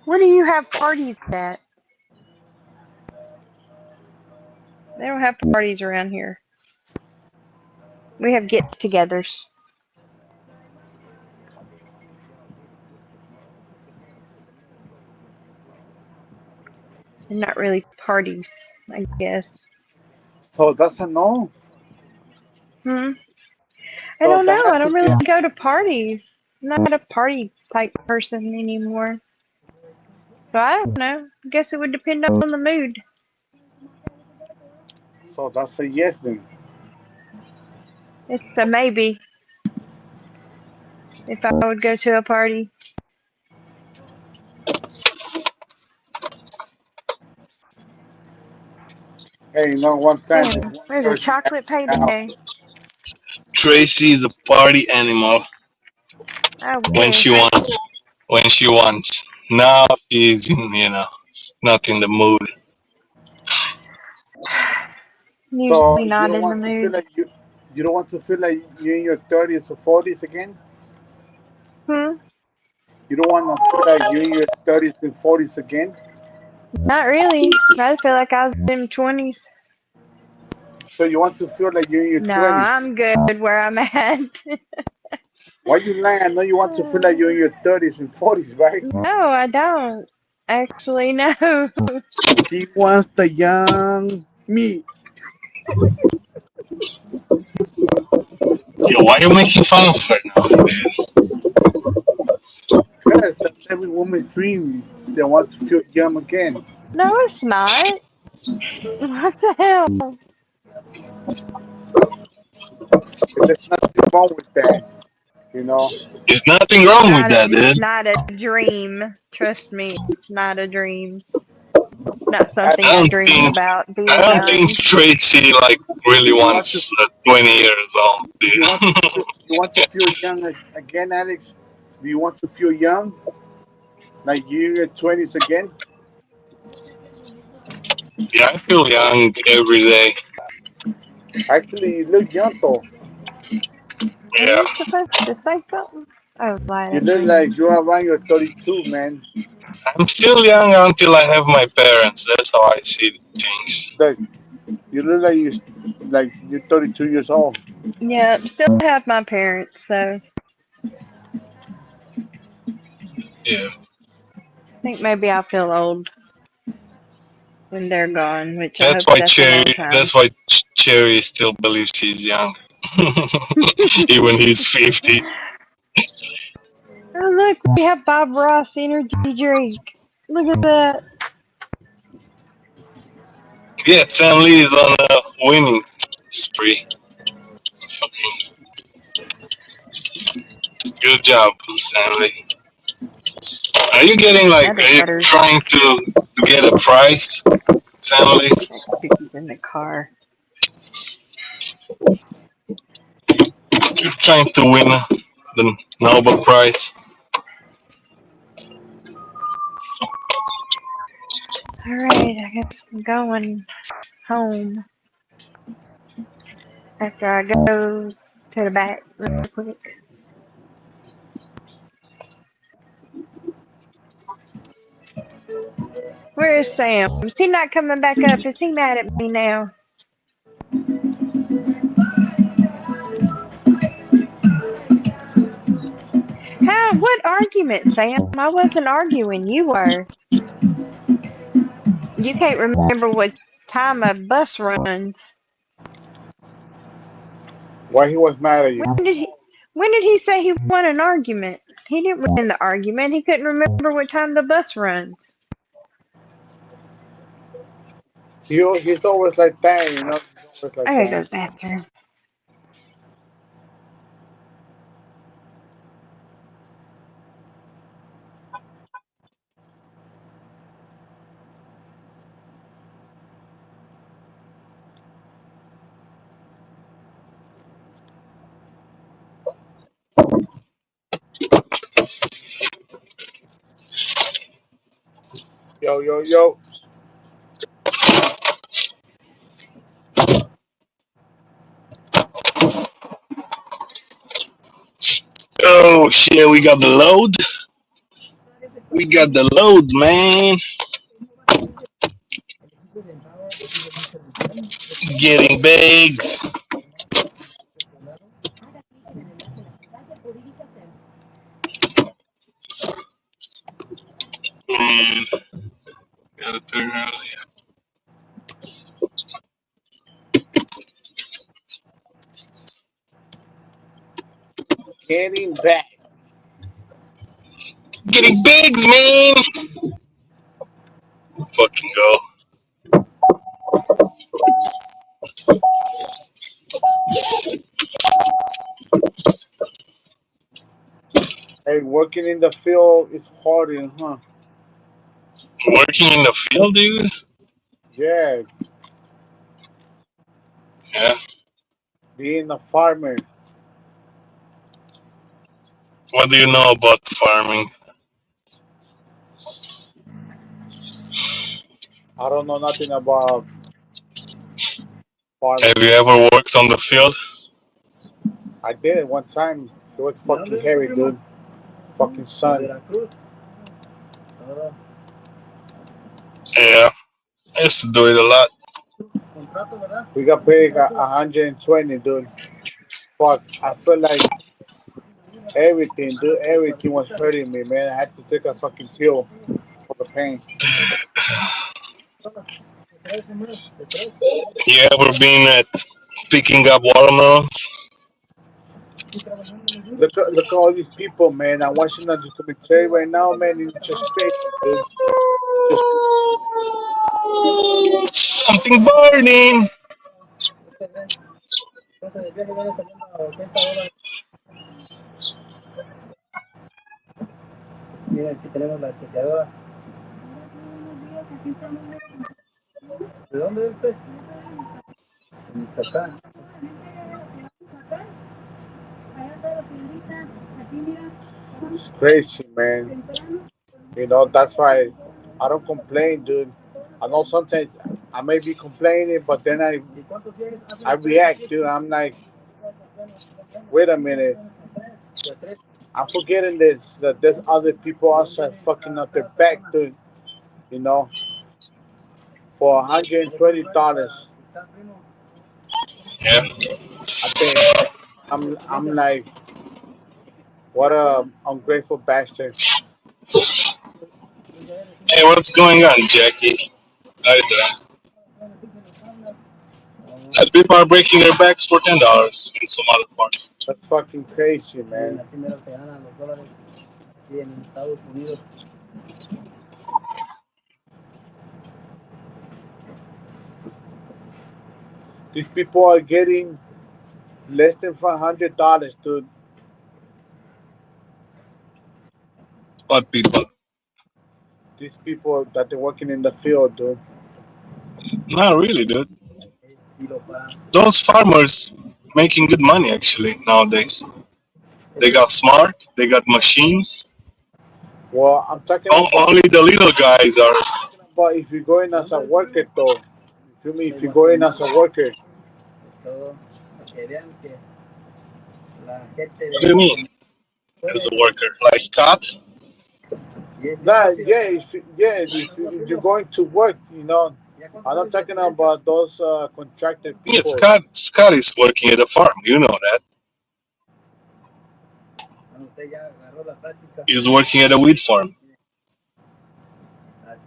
Where do you have parties at? They don't have parties around here. We have get-togethers. And not really parties, I guess. So that's a no. Hmm. I So don't that know. I has to don't be really a go to parties. I'm not a party type person anymore. So I don't know. I guess it would depend on the mood. so that's a yes then. It's a maybe if I would go to a party. Hey, one time There, this one there's a girl she chocolate asked me out. payday. Tracy is a party animal I when she wish. wants. When she wants. Now she's not in the mood. So Usually you not don't in the want to feel mood. like you don't want to feel like you're in your 30s or 40s again. Hmm. You don't want to feel like you're in your 30s and 40s again. Not really. I feel like I was in 20s. So you want to feel like you're in your No, 20s. I'm good where I'm at. Why you lying? I know you want to feel like you're in your 30s and 40s, right? No, I don't. Actually, no. He wants the young me. Yo, why are you making fun of her now? Because that's every woman's dream. They want to feel young again. No, it's not. What the hell? And there's nothing wrong with that, you know. There's nothing It's wrong with not a that, it's dude. not a dream. Trust me, it's not a dream. Not I, something I I don't dream think about I being don't think young. Tracy like really you want to wants 20 years old, dude. you want to feel young again, Alex? Do you want to feel young, like you're in your 20s again? Yeah, I feel young every day. Actually, you look young though. Are Yeah, you supposed to say something? Oh, light You up look like drinking. you're around your 32, man. I'm still young until I have my parents. That's how I see things. Look, you look like you're 32 years old. Yeah, still have my parents, so I Yeah, think maybe I'll feel old when they're gone, which I that's hope why that's a Cherry. long time. That's why Cherry still believes he's young, even he's 50. Oh, look, we have Bob Ross energy drink. Look at that. Yeah, Sam Lee is on a winning spree. Good job, Sam Lee. Are you getting like? Another Are you butter. trying to get a prize, Sam Lee? That cookie's in the car. You're trying to win the Nobel Prize. Alright, I guess I'm going home after I go to the back real quick. Where is Sam? Is he not coming back up? Is he mad at me now? What argument, Sam? I wasn't arguing. You were. You can't remember what time a bus runs. Why he was mad at you? When did he say he won an argument? He didn't win the argument. He couldn't remember what time the bus runs. He's always like that, you know. He's always like I gotta go that. to the bathroom. Yo, yo, yo. Oh shit, we got the load. We got the load, man. Getting BaYgz. Mm, gotta turn early. Getting back. Getting BaYgz, man. Fucking go. Hey, working in the field is hard, huh? Working in the field, dude. Yeah, Yeah. being a farmer. What do you know about farming? I don't know nothing about farming. Have you ever worked on the field? I did it one time. It was fucking heavy, dude. Fucking sun. Yeah. I used to do it a lot. We got paid 120, dude. Fuck, I feel like everything, dude. Everything was hurting me, man. I had to take a fucking pill for the pain. You ever been at picking up watermelons? Look at all these people, man. I'm watching the documentary right now, man. It's just crazy, dude. Just crazy, man. Something burning. It's crazy, man. You know, that's why I don't complain, dude. I know sometimes I may be complaining, but then I react, dude. I'm like, wait a minute. I'm forgetting this that there's other people outside fucking up their back, dude. You know, for $120. Yeah. I think I'm like, what a ungrateful bastard. Hey, what's going on, Jackie? Hi there. That people are breaking their backs for $10 in some other parts. That's fucking crazy, man. These people are getting less than $500, dude. What people? These people that they're working in the field, dude. Not really, dude. Those farmers making good money actually nowadays. They got smart. They got machines. Well, I'm talking about Only the little guys are. if you're going as a worker, though. You feel me? If you're going as a worker, What do you mean? As a worker, like Scott? nah, yeah, if you're going to work, you know, I'm not talking about those contracted Yeah, people. Scott is working at a farm. You know that. He's working at a wheat farm.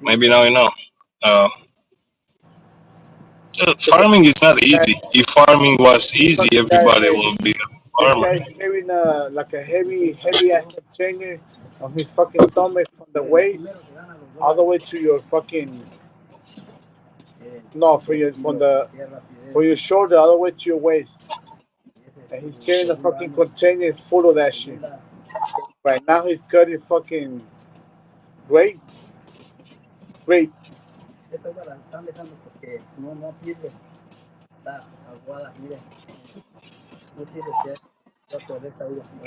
Maybe now you know. Uh, Farming is not easy. If farming was easy, Fucking guy, everybody hey, would be a this farmer. guy's carrying like a heavy ass container on his fucking stomach from the waist all the way to your fucking no for your from the for your shoulder all the way to your waist. And he's carrying a fucking container full of that shit. Right now he's cutting fucking grape, grape.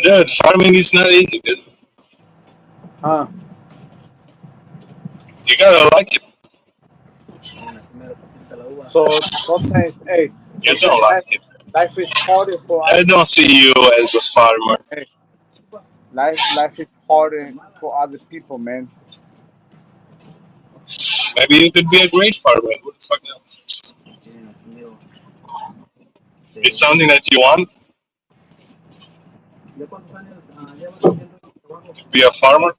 Dude, farming is not easy, dude. Huh? You gotta like it. So sometimes, hey, You don't sometimes like it. life is harder for I other don't people. see you as a farmer. Hey, life is harder for other people, man. Maybe you could be a great farmer. Who the fuck knows? It's something that you want to be a farmer.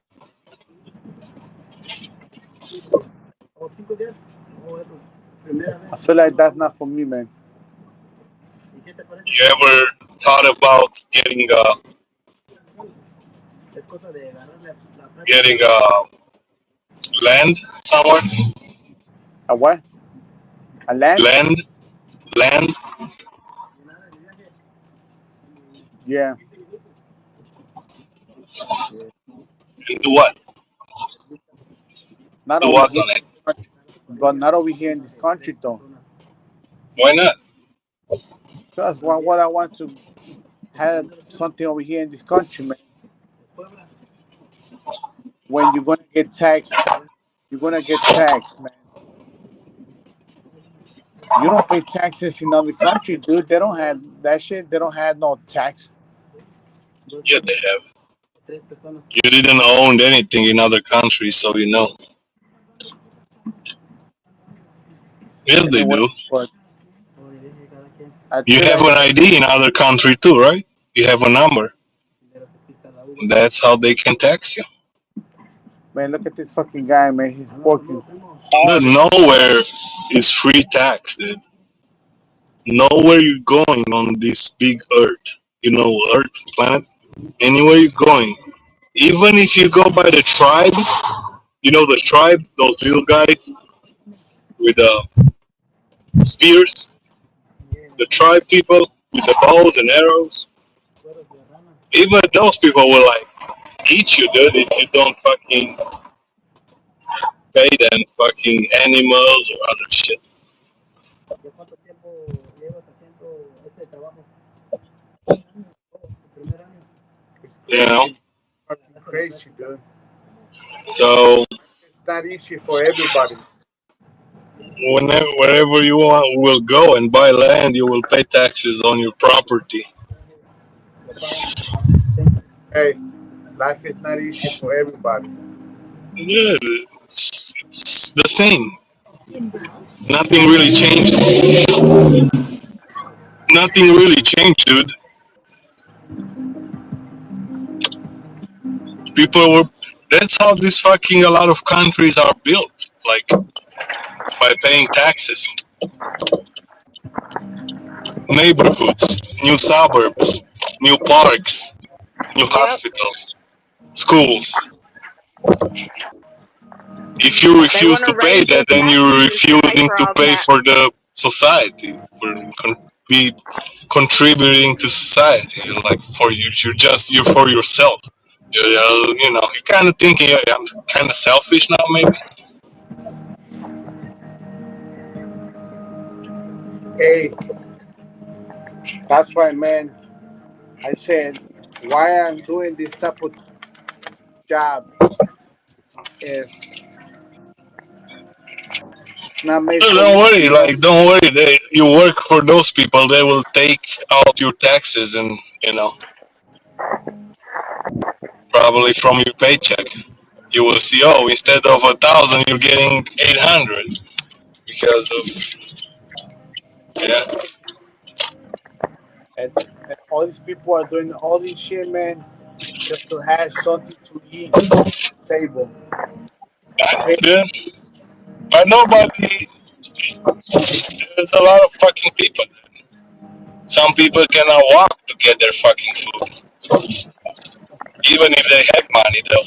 I feel like that's not for me, man. You ever thought about getting land somewhere? A what? A land? Land, land, Yeah. and do what? Not Do over what here, on it? but not over here in this country, though. Why not? Because what I want to have something over here in this country, man. When you're gonna get taxed, you're gonna get taxed, man. You don't pay taxes in other country, dude. They don't have that shit. They don't have no tax. Yeah, they have. You didn't own anything in other countries, so you know. Yes, And they then what? do. But I You feel have like, an ID in other country too, right? You have a number. That's how they can tax you. man, look at this fucking guy, man. He's working But hard. nowhere is free tax, dude. Nowhere you're going on this big Earth. You know, Earth, planet. Anywhere you're going, even if you go by the tribe, you know the tribe, those little guys with the spears, the tribe people with the bows and arrows. Even those people will like eat you, dude, if you don't fucking pay them fucking animals or other shit. It's You know. crazy, fucking crazy, dude. So It's not easy for everybody. whenever wherever you want, will go and buy land, you will pay taxes on your property. Hey, life is not easy for everybody. Yeah, it's the same. Nothing really changed. Nothing really changed, dude. People were. That's how this fucking a lot of countries are built, like by paying taxes. Neighborhoods, new suburbs, new parks, new Yep. hospitals, schools. If you They refuse want to to pay raise the that, then you're taxes to pay refusing for to all pay that. for the society, for be contributing to society. Like for you, you're for yourself. You're kind of thinking, "Yeah, I'm kind of selfish now, maybe." Hey, that's why, man. I said, why I'm doing this type of job if not made No, for me, don't worry, you know? like don't worry. You work for those people. They will take out your taxes and probably from your paycheck. You will see, oh, instead of 1,000, you're getting 800 because of yeah. And all these people are doing all this shit, man. just to have something to eat table. I know, Pay dude. But nobody. There's a lot of fucking people. Some people cannot walk to get their fucking food, even if they have money, though.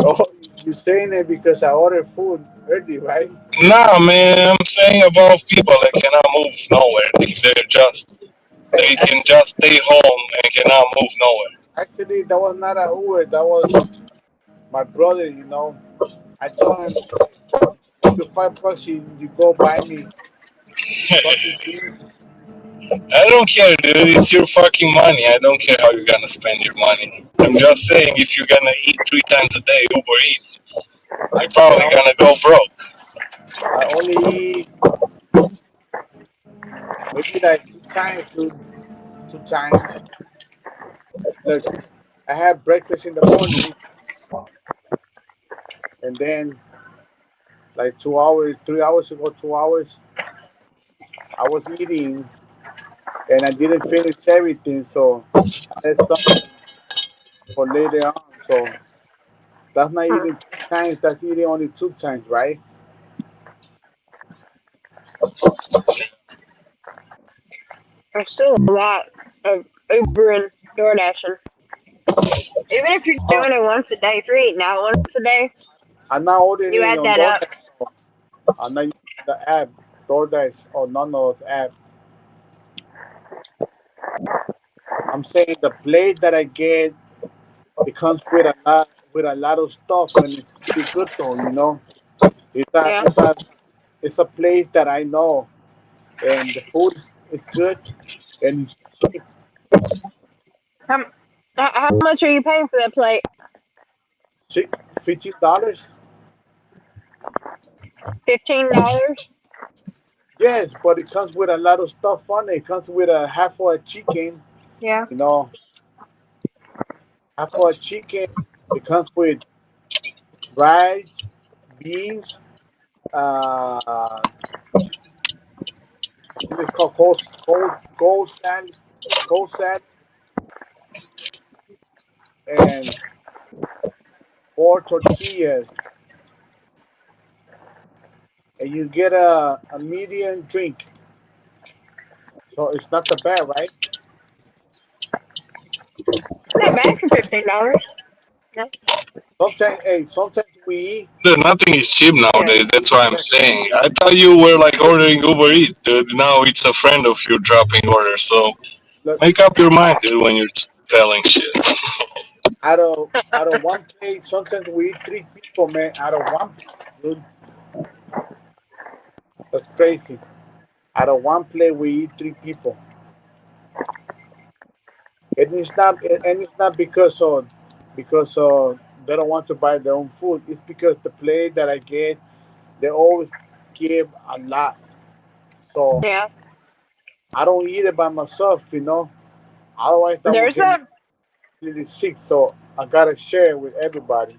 Oh, you're saying it because I ordered food early, right? Nah, man, I'm saying about people that cannot move nowhere. They can just stay home and cannot move nowhere. Actually, that was not a Uber. That was my brother. I told him, give you $5, you go buy me sausage links. I don't care, dude. It's your fucking money. I don't care how you're gonna spend your money. I'm just saying, if you're gonna eat 3 times a day Uber Eats, you're Actually, probably gonna go broke. I only eat maybe like 2 times, dude. 2 times. Look, I have breakfast in the morning, and then like 2 hours, 3 hours ago, 2 hours, I was eating, and I didn't finish everything, so I had some for later on. So that's not eating 3 times. That's eating only 2 times, right? There's still a lot of Uber and DoorDashing. Even if you're Oh, doing it once a day, if you're eating out once a day, I'm not you ordering add on that up. DoorDash. So I'm not using the app, DoorDash or none of those apps. I'm saying the plate that I get, it comes with a lot of stuff, and it's pretty good though. It's a Yeah. it's a it's a place that I know, and the food is good and it's cheap. How, how much are you paying for that plate? $15. $15? Yes, but it comes with a lot of stuff on it. It comes with a half of a chicken, Yeah. you know, half of a chicken. It comes with rice, beans, I think it's called cold salad, and 4 tortillas, and you get a medium drink. So it's not the bad, right? Not bad for $15. No. Sometimes we eat. Dude, nothing is cheap Yeah. nowadays. That's what I'm Yes, saying. I thought you were like ordering Uber Eats, dude. Now it's a friend of you dropping orders. So look, make up your mind, dude, when you're telling shit. out of one plate, sometimes we eat 3 people, man. Out of one plate, dude, that's crazy. Out of one plate, we eat 3 people, and it's not because they don't want to buy their own food. It's because the plate that I get, they always give a lot, so Yeah. I don't eat it by myself. Otherwise, that would There's get me a really sick. So I gotta share with everybody.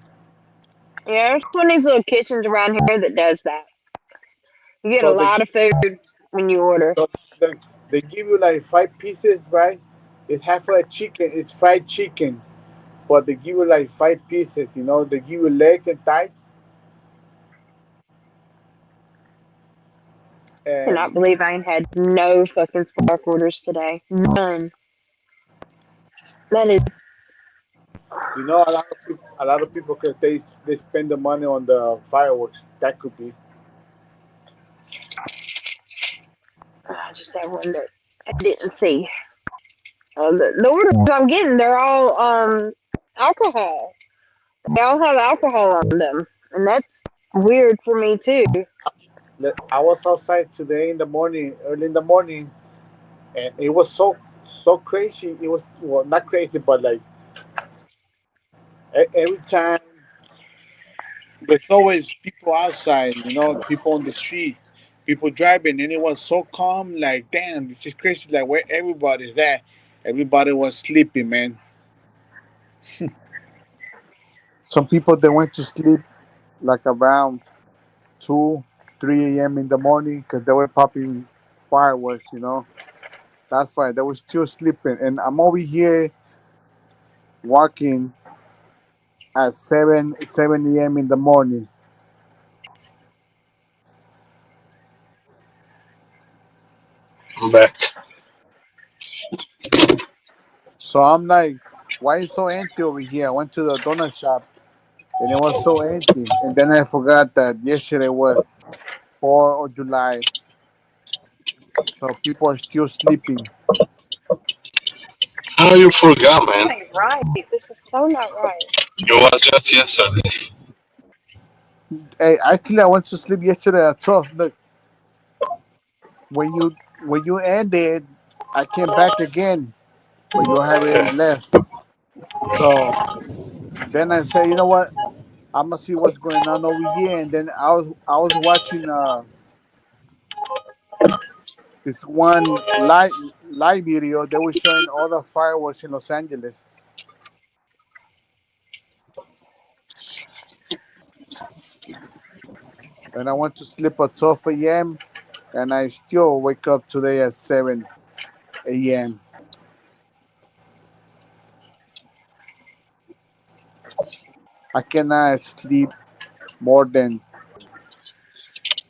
yeah, there's one of these little kitchens around here that does that. You get a So they lot give of food when you order. so they give you like 5 pieces, right? It's half a chicken. It's fried chicken, but they give you like 5 pieces. They give you legs and thighs, Cannot and believe I ain't had no fucking spark orders today. None. That is a lot of people, because they spend the money on the fireworks. That could be. I just have one that I didn't see. The orders I'm getting, they're all alcohol. They all have alcohol on them, and that's weird for me too. I was outside today in the morning, early in the morning, and it was so crazy. It was, well, not crazy, but like every time there's always people outside, people on the street, people driving, and it was so calm. Like, damn, this is crazy. Like, where everybody's at? Everybody was sleeping, man. Some people they went to sleep like around. 2, 3 a.m. in the morning because they were popping fireworks. That's why they were still sleeping, and I'm over here walking at 7 a.m. in the morning. I'm back. So I'm like, why is so empty over here? I went to the donut shop and it was so empty. And then I forgot that yesterday was 4th of July, so people are still sleeping. How you forgot, This man? ain't right. This is so not right. It was just yesterday. Hey, actually, I went to sleep yesterday at 12. Look, when you ended, I came back again, but you had already left. So then I said, you know what? I'm gonna see what's going on over here. And then I was watching this one live video. They were showing all the fireworks in Los Angeles, and I went to sleep at 12 a.m. and I still wake up today at 7 a.m. I cannot sleep more than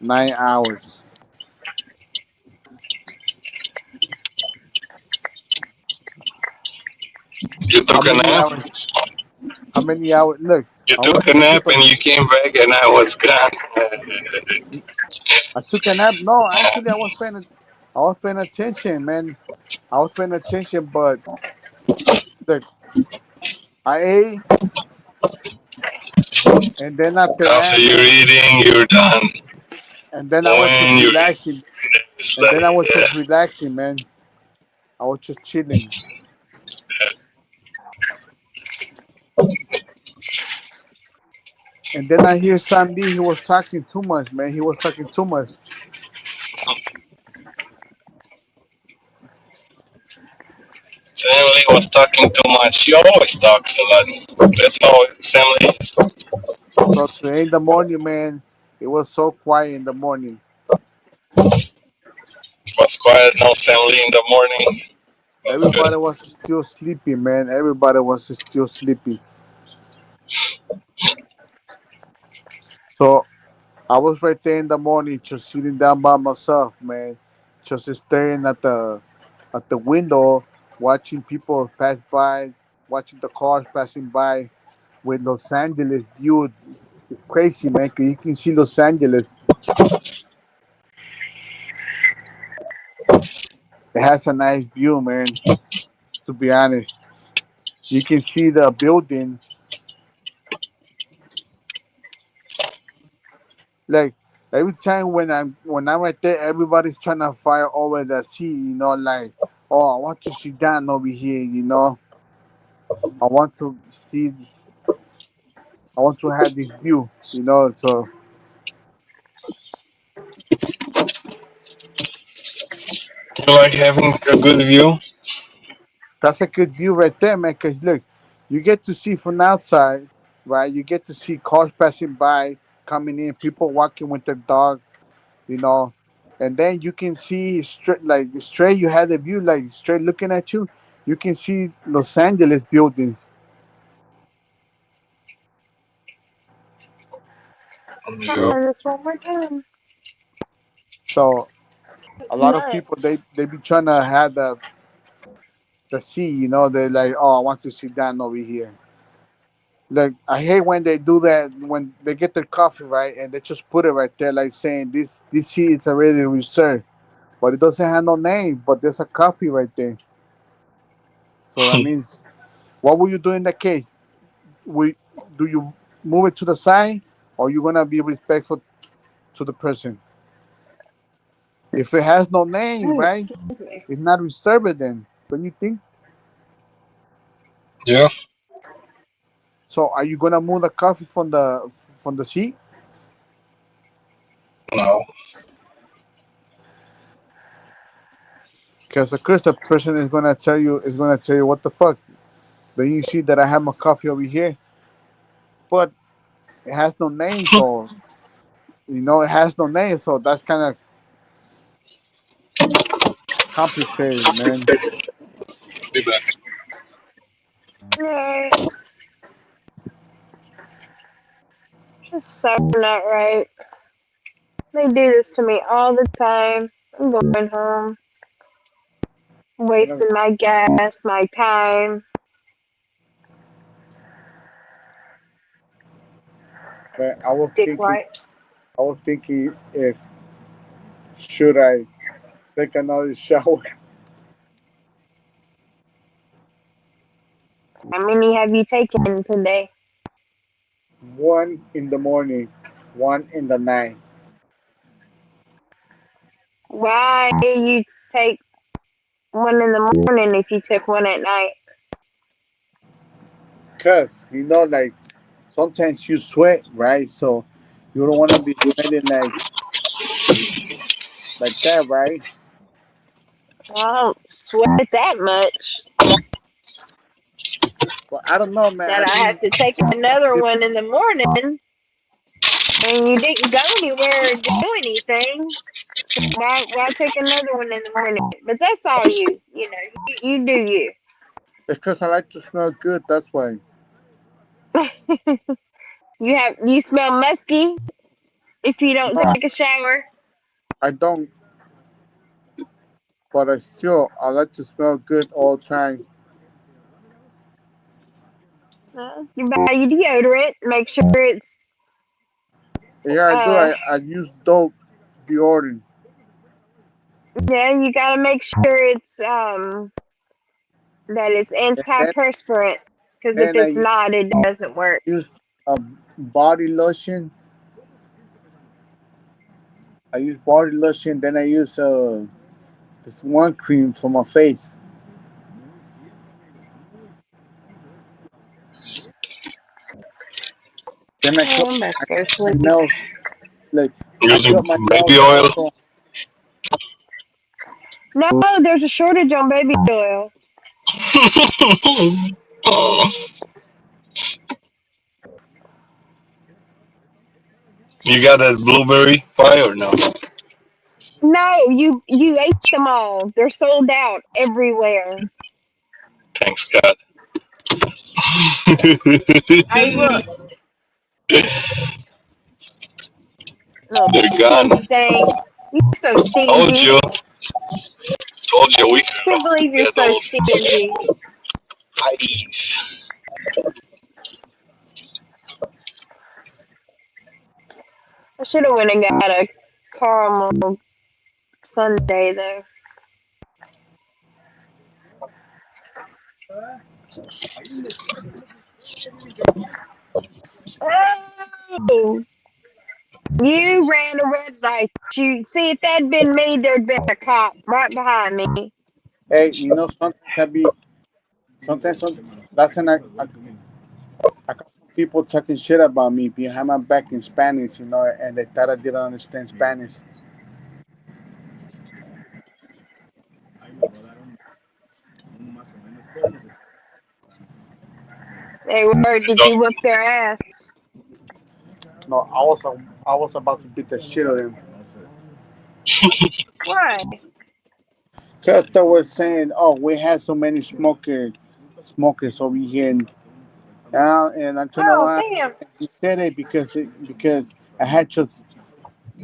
9 hours. You How took a many nap. hours? How many hours? Look, You I went took a to nap sleep. At, and you came back and I was gone. I took a nap. No, actually, I was paying attention, man. I was paying attention, but look, I ate, and then after After that, you're man, eating, you're done. and then I was just When you're relaxing, it's and then I like, was yeah. just relaxing, man. I was just chilling, and then I hear Sandy. He was talking too much, man. He was talking too much. Stanley was talking too much. He always talks a lot. That's how Stanley So today in the morning, man, it was so quiet in the morning. was quiet. No Stanley in the morning. That's Everybody good. was still sleeping, man. Everybody was still sleeping. So I was right there in the morning, just sitting down by myself, man, just staring at the window, watching people pass by, watching the cars passing by with Los Angeles view. It's crazy, man, 'cause you can see Los Angeles. It has a nice view, man. To be honest, you can see the building. Like every time when I'm right there, everybody's trying to fire over the sea. Like, oh, I want to see down over here. I want to see. I want to have this view. So You like having a good view? that's a good view right there, man. Cause look, you get to see from outside, right? You get to see cars passing by, coming in, people walking with their dog. You know, and then you can see straight, like straight. You have the view, like straight looking at you. You can see Los Angeles buildings. Yeah. Say this one more time. So a It's lot of nuts. people they be trying to have the sea. They're like, oh, I want to sit down over here. Like I hate when they do that when they get their coffee right and they just put it right there, like saying this sea is already reserved, but it doesn't have no name. But there's a coffee right there. So that means, what will you do in that case? We Do you move it to the side, or you gonna be respectful to the person? If it has no name, Oh, right? excuse me. It's not reserved then. Don't you think? Yeah. So are you gonna move the coffee from the seat? No. Because of course the person is gonna tell you what the fuck. Then you see that I have my coffee over here, but it has no name. So it has no name, so that's kind of complicated, man. Be back. Yeah, just so not right. They do this to me all the time. I'm going home, You know, wasting my gas, my time. but Dick wipes. I was thinking if should I take another shower, How many have you taken today? one in the morning, one in the night. Why you take one in the morning if you took one at night? Cause like sometimes you sweat, right? So you don't want to be sweating like that, right? I don't sweat that much But I don't know, man. that I I think have to take another one in the morning. And you didn't go anywhere or do anything. Why take another one in the morning? But that's all you. You do you. it's because I like to smell good. That's why You smell musky if you don't no, take a shower. I don't. But I like to smell good all the time. You buy your deodorant. Make sure it's Yeah, I do. uh I use dope deodorant, yeah. You gotta make sure it's that it's and then antiperspirant. Because if then it's not, it doesn't work. use a body lotion. I use body lotion. Then I use this one cream for my face. Then I'm about to go my sleep. nails like I Using cut my baby nails oil. also. No, there's a shortage on baby oil. Oh, you got that blueberry pie or no? No, you ate them all. They're sold out everywhere. Thanks God. I look, little They're gone. stingy thing. You're so Told stingy. you. Told you a week ago. Can't believe you're Get so those stingy. pies. I should have went and got a caramel sundae though. Oh, you ran a red light. You see if that'd been me, there'd been a cop right behind me. Hey, sometimes that's when I got some people talking shit about me behind my back in Spanish, and they thought I didn't understand Spanish. They were. Did you whip their ass? No, I was about to beat the shit out of them. Why? Cause they were saying, "Oh, we have so many smokers over here," and I turned Oh, around. damn. He said it because I had just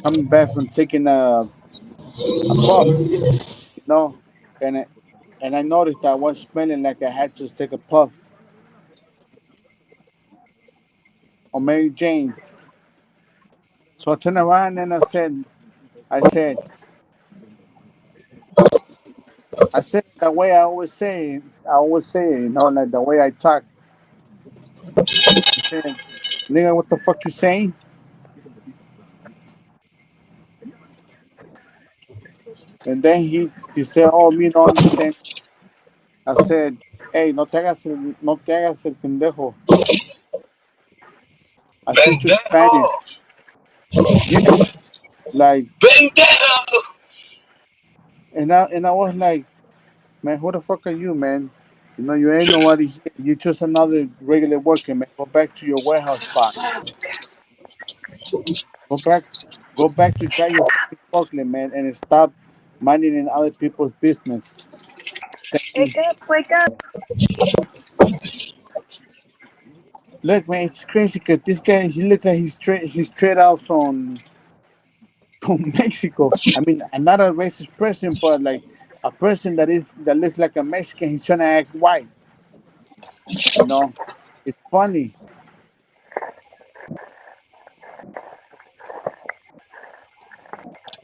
coming back from taking a puff, you know, and it, and I noticed I was smelling like I had just take a puff on Mary Jane. So I turned around and I said, I said the way I always say it, like the way I talk. I said, "Nigga, what the fuck you saying?" And then he said, "Oh, me don't understand." I said, "Hey, no te hagas el pendejo. I teach you Spanish." Pendejo. Yeah, like, Pendejo. and I was like, "Man, who the fuck are you, man? You ain't nobody here. You just another regular worker, man. Go back to your warehouse spot." Go back, go back to drive your fucking forklift, man, and stop minding in other people's business. Thank you. Wake up, wake up. Look, man, it's crazy because this guy, he looks like he's straight out from Mexico. I mean, I'm not a racist person, but like a person that looks like a Mexican. He's trying to act white. You know, it's funny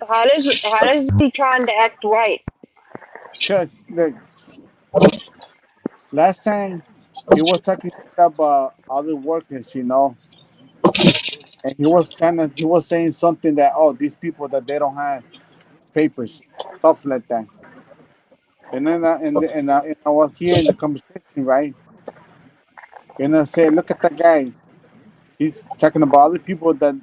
How does he trying to act white? because look, last time he was talking shit about other workers. You know, and he was saying something that, oh, these people that they don't have papers, stuff like that. And then and I was here in the conversation, right? And I said, look at that guy. He's talking about other people that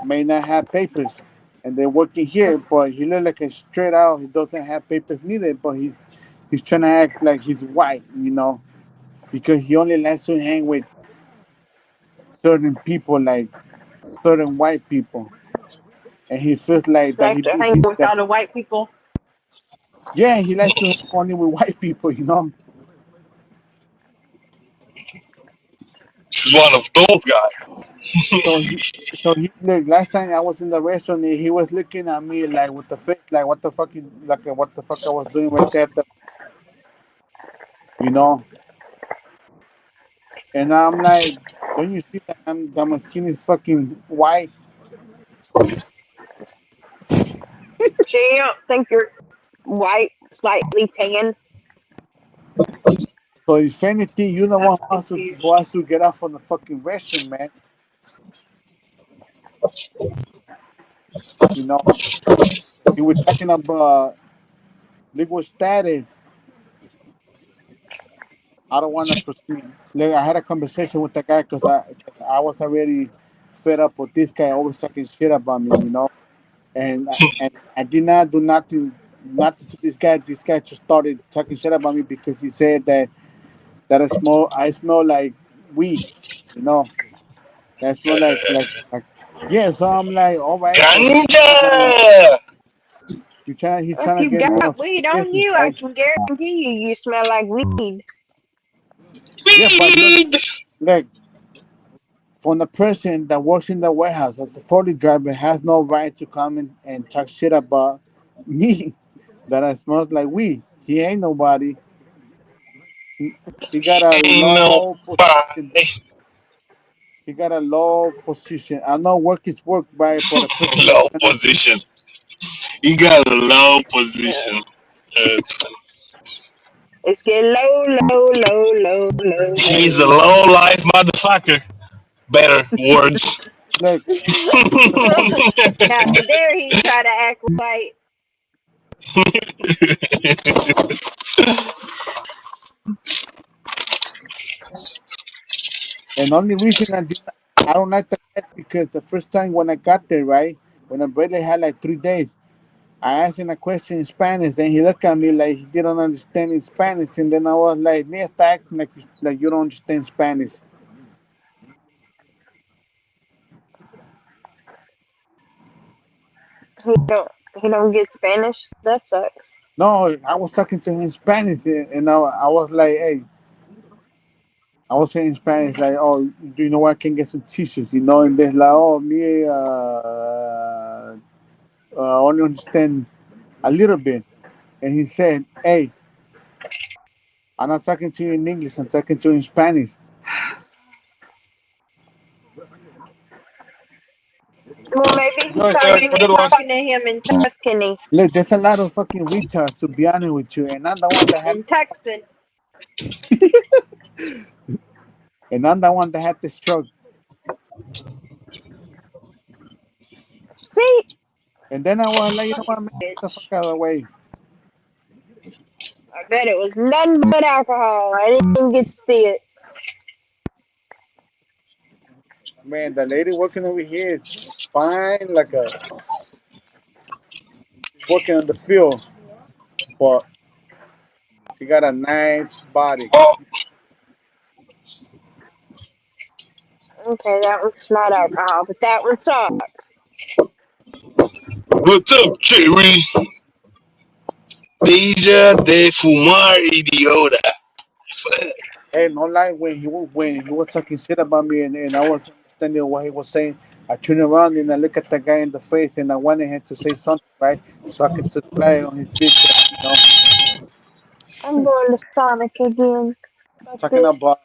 may not have papers, and they're working here. But he look like a straight out. He doesn't have papers neither. But he's trying to act like he's white, you know, because he only likes to hang with certain people, like certain white people, and he feels like that Like to hang with that all the white people. yeah, he likes to hang only with white people, you know. He's one of those guys. So he, so he look. Last time I was in the restaurant, he was looking at me like with the face, like what the fuck, what the fuck I was doing right there, you know. And I'm like, don't you see that my skin is fucking white? So you don't think you're white, slightly tan? So if anything, you the I'm one who confused. has to get off on the fucking restroom, man. You know, he was talking about legal status. I don't want to proceed. Like, I had a conversation with the guy because I was already fed up with this guy always talking shit about me, you know. And I did not do nothing to this guy. This guy just started talking shit about me because he said that I smell like weed, you know. That smell like yeah. So I'm like, all right. So Ganja! he's If trying to you get in my got fucking weed on business, you, I right? can guarantee you smell like weed. Yeah, but look, Weed! look, from the person that works in the warehouse as a forklift driver has no right to come in and talk shit about me that I smell like weed. He ain't nobody. He, he got a Ain't low position. nobody. He got a low position. I know work is work, by but a person that's Low trying to do. position. He got a low Yeah. position. It's funny. It's getting low, low, low, low, low, He's a low. low life motherfucker. Better words. Look, How dare he try to act white? and only reason I don't like the test because the first time when I got there, right, when I barely had like 3 days, I asked him a question in Spanish, and he looked at me like he didn't understand in Spanish, and then I was like, "Nigga, stop acting like you don't understand Spanish." He don't get Spanish. That sucks. No, I was talking to him in Spanish, and I was like, "Hey," I was saying in Spanish like, "Oh, do you know where I can get some tissues?" You know, and they're like, "Oh, me, only understand a little bit," and he said, "Hey, I'm not talking to you in English. I'm talking to you in Spanish." Well, maybe he Nice, thought Eric. you Have a were good one. talking to him in Tuscany, Look, there's a lot of fucking retards to be honest with you, and in Texan. I'm the one that had the stroke. See, And then I was like, you know fucking what, man, get the fuck bitch. out of the way. I bet it was nothing but alcohol. I didn't even get to see it. Man, the lady working over here is fine, like she's working on the field, but she got a nice body. Oh, Okay, that one's not alcohol, but that one sucks. What's up, Jerry? Deja de fumar idiota. Hey, no lie, when he was talking shit about me and I was understanding what he was saying, I turned around and I look at the guy in the face and I wanted him to say something, right? So I could just fly on his bitch ass. I'm going to Sonic again. Fuck Talking this. about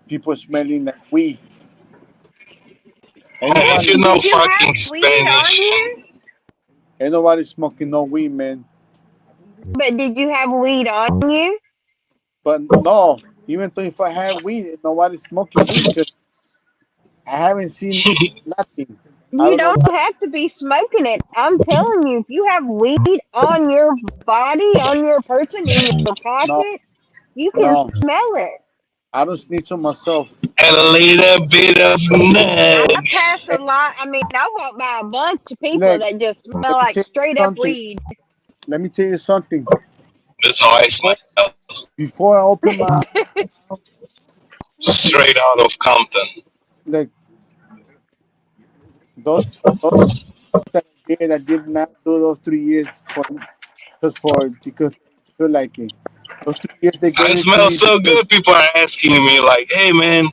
people smelling like weed. Ain't If nobody, you know Did you have fucking weed on Spanish, you? ain't nobody smoking no weed, man. But did you have weed on you? But no, even though if I have weed, nobody's smoking weed because I haven't seen nothing. I You don't know don't why. have to be smoking it. I'm telling you, if you have weed on your body, on your person, in your No, pocket, you can no, smell it. I don't snitch on myself. and a little bit of I nut. pass Hey, a lot. I mean, I walk by a bunch of people Lex, that just smell let me like tell you straight up something. weed. Let me tell you something. That's how I smell. Before, before I open my Straight out of Compton. like those that I did not do those 3 years for just for because I feel like it. Those 3 years they I gave it to smell me so good. because People are asking me like, "Hey, man,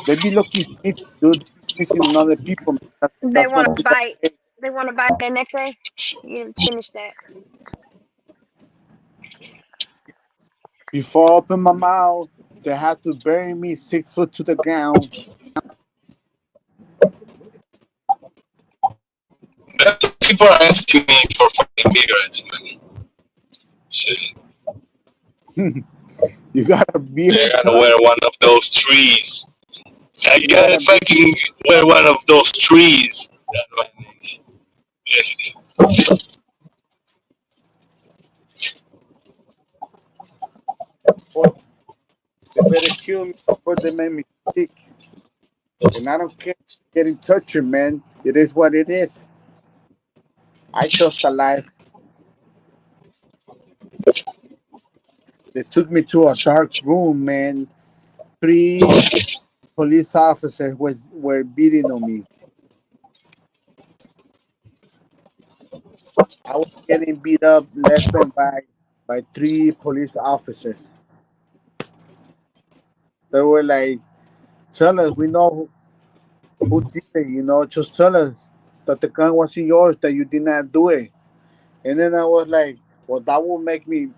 they be looking snitching, dude. They be snitching on other people. Man. They That's one want to thing that bite. I hate. They want to bite their Neykrow. You didn't finish that. Before I open my mouth, they have to bury me 6 foot to the ground. that's what people are asking me for fucking cigarettes, man. Shit, You got a I beard, gotta huh? wear one of those trees. I You got gotta a beard. fucking wear one of those trees. Boy, they better kill me before they make me sick. And I don't care getting tortured, man. It is what it is. I chose the life. They took me to a dark room, man. 3 police officers were beating on me. I was getting beat up left and right by 3 police officers. They were like, "Tell us, we know who did it. Just tell us that the gun wasn't yours, that you did not do it." And then I was like, "Well, that will make me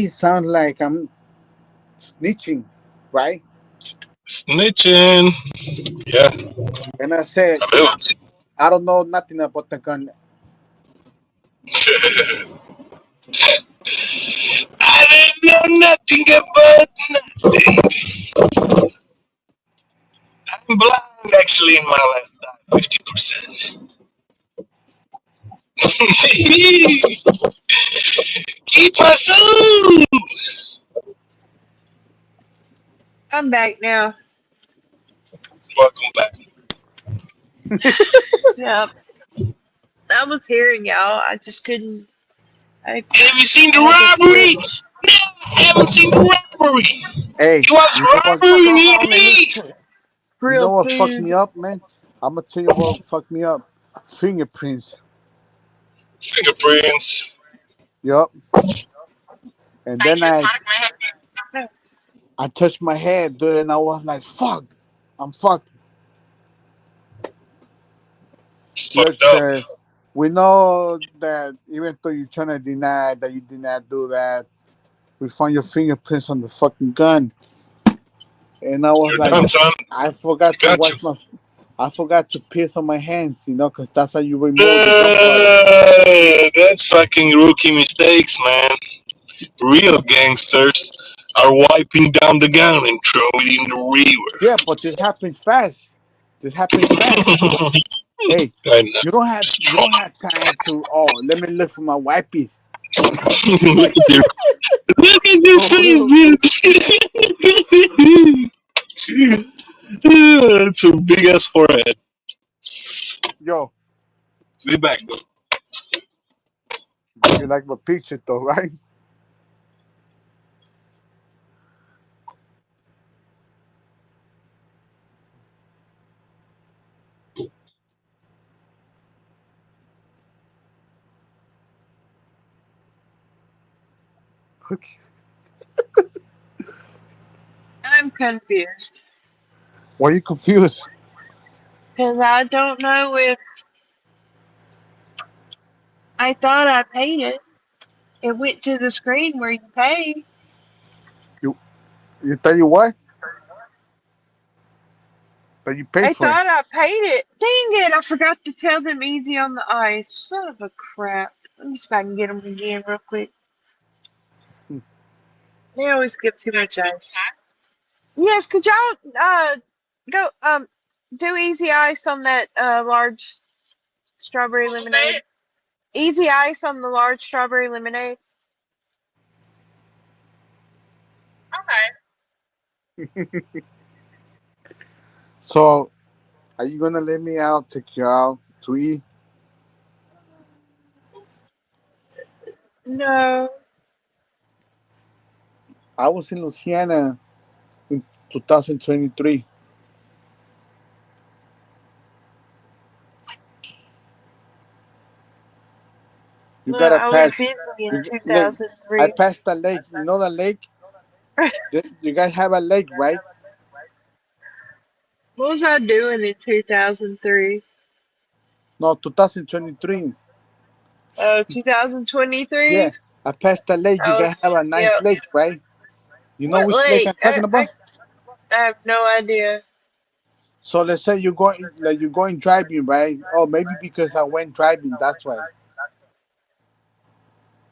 sound like I'm snitching, right?" Snitching. Yeah. And I said, "I don't know nothing about the gun." I didn't know nothing about nothing. I'm blind actually in my left eye, 50%. Keep us up. I'm back now. Welcome back. Yep. I was hearing y'all. I just couldn't. I Have you seen I the had to robbery? switch. No, I haven't seen the robbery. Hey, It was you know what? I'll robbery go near home and eat me. some You know grilled what fucked food. me up, man? I'm gonna tell you what fucked me up. Fingerprints. Fingerprints. Yup. And then I touched my head, dude, and I was like, "Fuck, I'm fucked." Look, Fucked up. sir, we know that even though you're trying to deny that you did not do that, we found your fingerprints on the fucking gun. And I was You're like, done, son. I forgot to Got you. wash my, I forgot to piss on my hands, because that's how you remove the gunpowder. That's fucking rookie mistakes, man. Real gangsters are wiping down the gun and throw it in the Yeah, but this happens fast. This happens fast. river. Hey, I know. you don't have time to. Oh, let me look for my wipes. Look at your look at your For face, real. man. It's a big ass forehead. Yo, Sit back though. you like my picture though, right? I'm confused Why are you confused? because I don't know if I thought I paid it. It went to the screen where you pay. You you tell you what? That you pay I for it. thought I paid it. Dang it! I forgot to tell them easy on the ice. Son of a crap. Let me see if I can get them again real quick. They always give too much ice. Yes, could y'all go do easy ice on that large strawberry lemonade? Easy ice on the large strawberry lemonade. So are you gonna let me out, take you out to eat? No. I was in Louisiana in 2023. You Well, gotta I was pass. busy in Look, I 2003. passed the lake. You know the lake? You guys have a lake, right? What was I doing in 2003? No, 2023. Oh, Yeah, 2023? I passed the lake. You I guys was, have a nice yeah. lake, right? You know What which lake lake? I'm talking about? I have no idea. So let's say you're going driving, right? Oh, maybe because I went driving, that's why.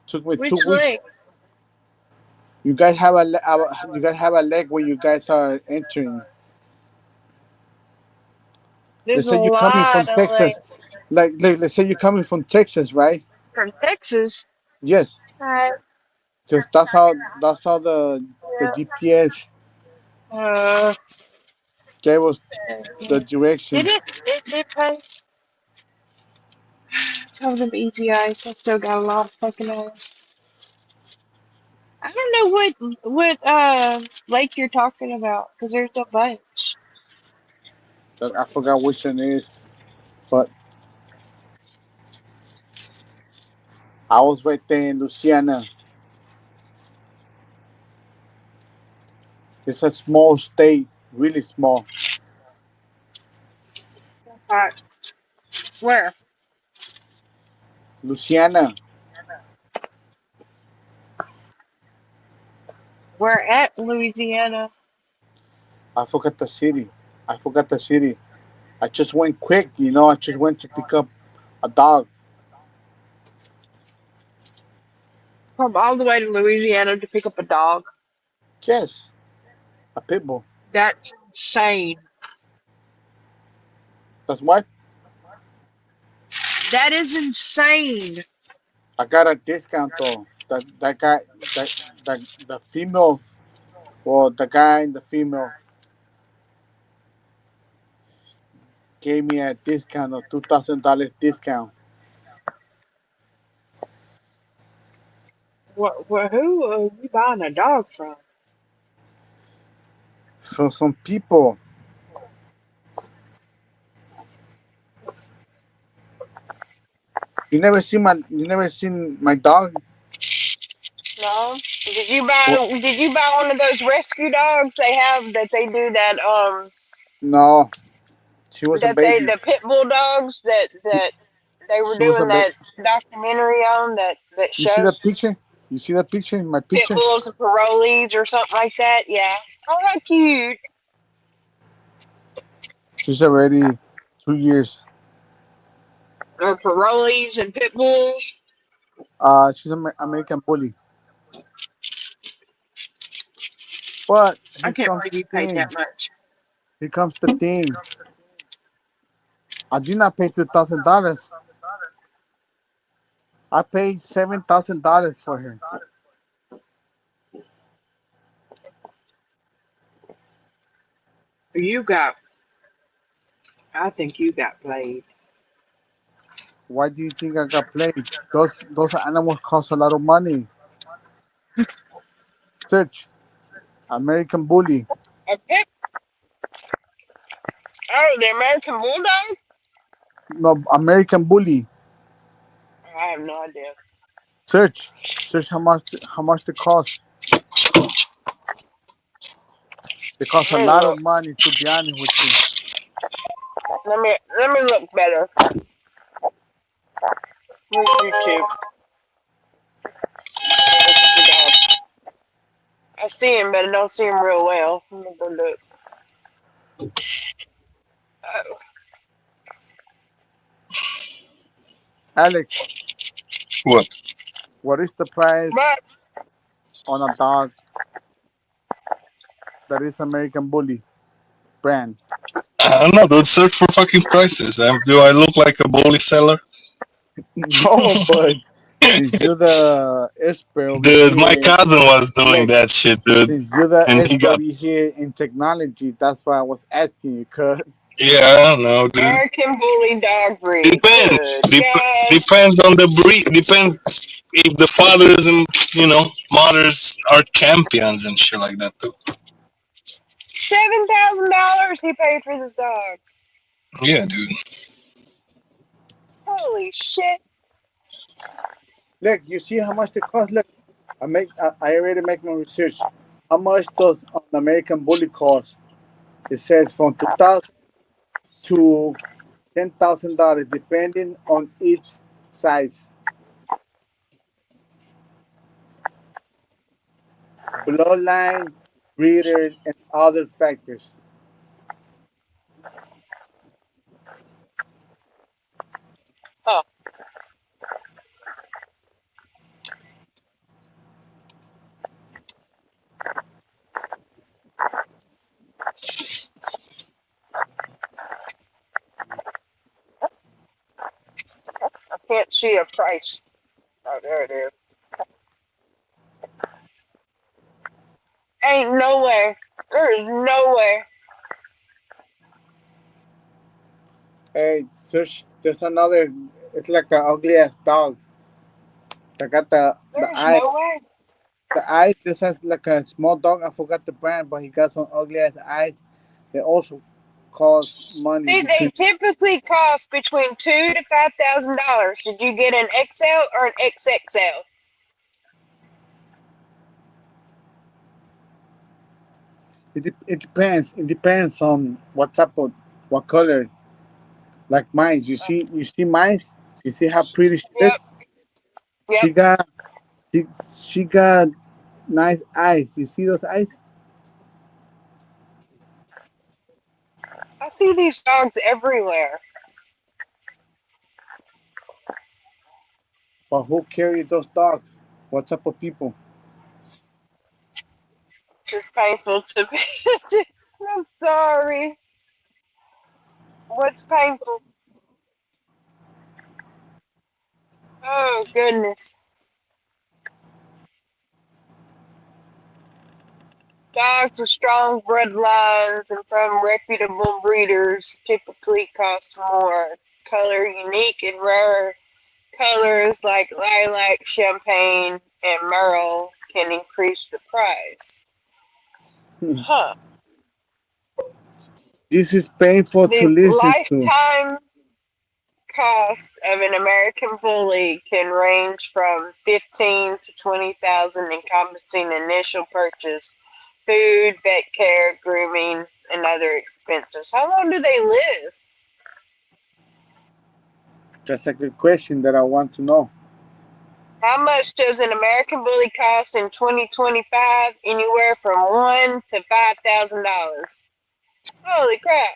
Took me two Which weeks. lake? You guys have you guys have a lake when you guys are entering. There's Let's a say you're coming from lot of Texas. lakes Let's say you're coming from Texas, right? from Texas. Yes, Uh, because that's how the yeah. GPS Uh, gave us the did direction. it did pay? Some of them easy ice. I still got a lot of fucking ice. I don't know what lake you're talking about because there's a bunch. I forgot which one it is, but I was right there in Louisiana. It's a small state, really small. Alright, where? Louisiana. We're at Louisiana. I forgot the city. I forgot the city. I just went quick, you know. I just went to pick up a dog. From all the way to Louisiana to pick up a dog. Yes, a pit bull. That's insane. That's why That is insane. I got a discount though. That guy, the female, well, the guy and the female gave me a discount of $2,000 discount. Who are you buying a dog from? For some people, you never seen my dog. No. Well, Did you buy one of those rescue dogs they have that they do that no, she was a that they baby. the pit bull dogs that they were She was a doing baby. that documentary on that You see show? that picture? You see that picture in my Pit picture? bulls and parolees or something like that. Yeah. Oh, how cute. She's already 2 years. Or parolees and pit bulls. She's an American bully. But I here can't comes believe the you paid thing. that much. Here comes the thing. I did not pay $2,000. I paid $7,000 for her. You got. I think you got played. Why do you think I got played? Those animals cost a lot of money. Search American bully. A pit? Oh, the American bulldog? No, American bully. I have no idea. Search how much they cost. They cost a Let me lot of look. money, to be honest with you. Let me look better. Where's YouTube? Look at the dog. I see him, but I don't see him real well. Let me go look. Oh. Alex, What? what is the price But on a dog that is American Bully brand? I don't know, dude. Search for fucking prices. Do I look like a bully seller? No, but since you're the expert over Dude, my here, cousin was doing look, that shit, dude. since you're the And he expert got, over here in technology, that's why I was asking you, cuz. yeah, I don't know, dude. American Bully dog breed. Depends. Good God. Depends on the breed. Depends if the fathers and, mothers are champions and shit like that, too. $7,000 he paid for this dog. Yeah, dude. Holy shit. Look, you see how much they cost? Look, I already make my research. How much does an American Bully cost? It says from 2,000 to $10,000, depending on each size, bloodline, breeder, and other factors. Huh. I can't see a price. Oh, there it is. Ain't no way. There is no way. Hey, search. There's another. It's like an ugly ass dog. I got the There's eye. no way. The eyes just has like a small dog. I forgot the brand, but he got some ugly ass eyes. They also cost money See, they between. typically cost between $2,000 to $5,000. Did you get an XL or an XXL? It depends. It depends on what type of what color. Like mine, you see mine. You see how pretty she Yep, is. yep. She got she got nice eyes. You see those eyes? I see these dogs everywhere. But who carry those dogs? What type of people? It's painful to me. I'm sorry. What's painful? Oh, goodness. Dogs with strong bloodlines and from reputable breeders typically cost more. Color unique and rare colors like lilac, champagne, and merle can increase the price. Huh. This is painful to The listen to. lifetime cost of an American Bully can range from 15 to 20,000, encompassing initial purchase, food, vet care, grooming, and other expenses. How long do they live? That's a good question that I want to know. How much does an American Bully cost in 2025? Anywhere from $1,000 to $5,000. Holy crap!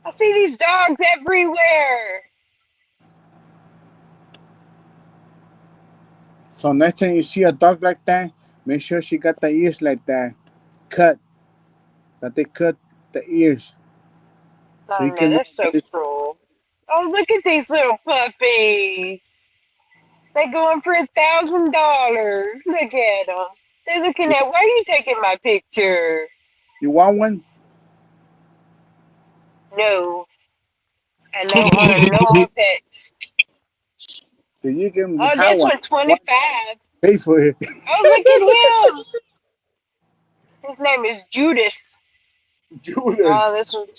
I see these dogs everywhere. So next time you see a dog like that, make sure she got the ears like that, cut. That they cut the ears so Oh you no, can know that's so that cruel. Oh, look at these little puppies. They're going for $1,000. Look at them. They're looking at. Why are you taking my picture? you want one. No, I don't want no more pets. So you can Oh, have this one. one's One 25. pay for it. Oh, look at him. His name is Judas. Oh, Judas.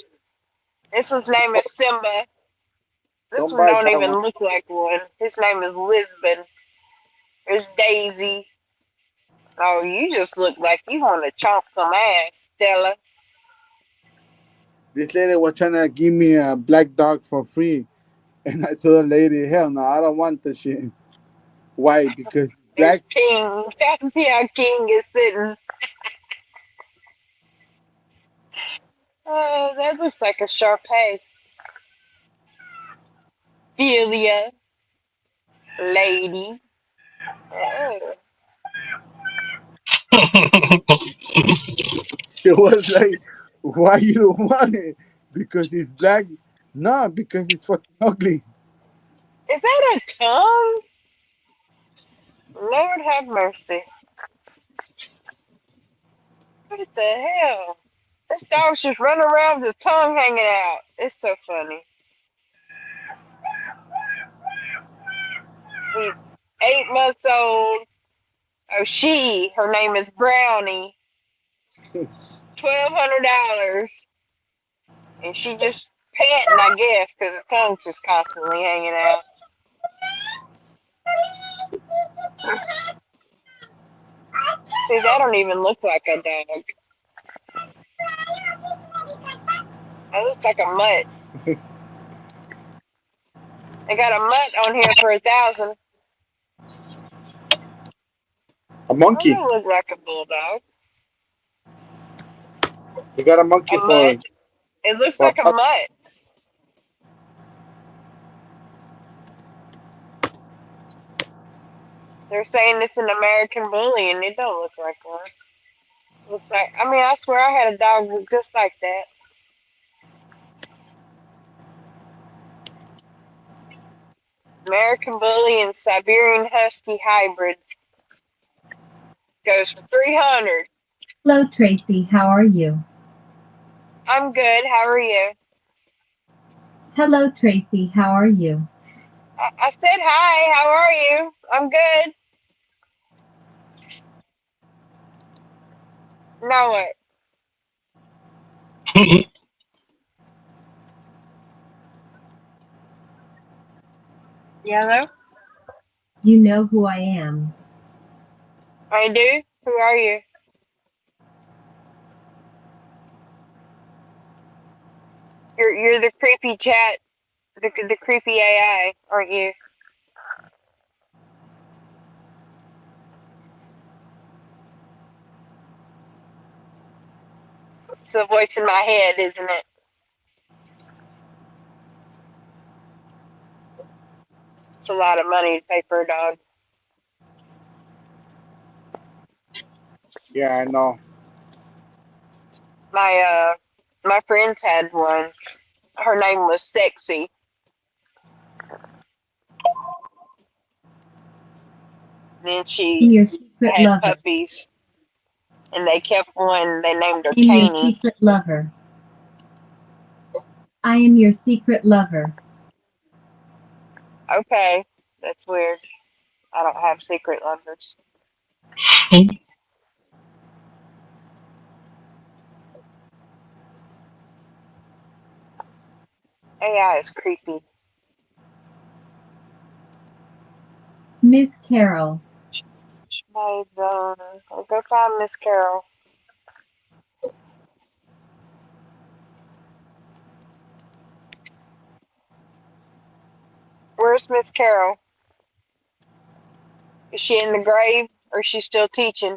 this one's name is Simba. This Don't one buy don't that even one. look like one. His name is Lisbon. There's Daisy. Oh, you just look like you want to chomp some ass, Stella. This lady was trying to give me a black dog for free. And I told the lady, hell no, I don't want the shit. Why? Because There's black. King. See how King is sitting. Oh, that looks like a Sharpei. Delia. Lady. Oh. It was like, why you don't want it? Because it's black? No, because it's fucking ugly. Is that a tongue? Lord have mercy. What the hell? This dog's just running around with his tongue hanging out. It's so funny. He's 8 months old. Oh, her name is Brownie. $1,200. And she just panting, I guess, because her tongue's just constantly hanging out. See, that don't even look like a dog. That looks like a mutt. They got a mutt on here for 1,000. A Oh, monkey. that look like a bulldog. You got a monkey A mutt. It looks for like a mutt. They're saying it's an American bully, and it don't look like one. Looks like, I swear I had a dog just like that. American Bully and Siberian Husky hybrid goes for 300. Hello, Tracy. How are you? I'm good. How are you? Hello, Tracy. How are you? I said hi. How are you? I'm good. Now what? Yellow? You know who I am. I do. Who are you? You're the creepy chat, the creepy AI, aren't you? It's the voice in my head, isn't it? It's a lot of money to pay for a dog. Yeah, I know. My friends had one. Her name was Sexy. Then she I'm your secret had lover. puppies, and they kept one. They named her I am your Caney. secret lover. I am your secret lover. Okay, that's weird. I don't have secret lovers. AI is creepy. Miss Carol. I'll go find Miss Carol. Where's Miss Carol? Is she in the grave, or is she still teaching?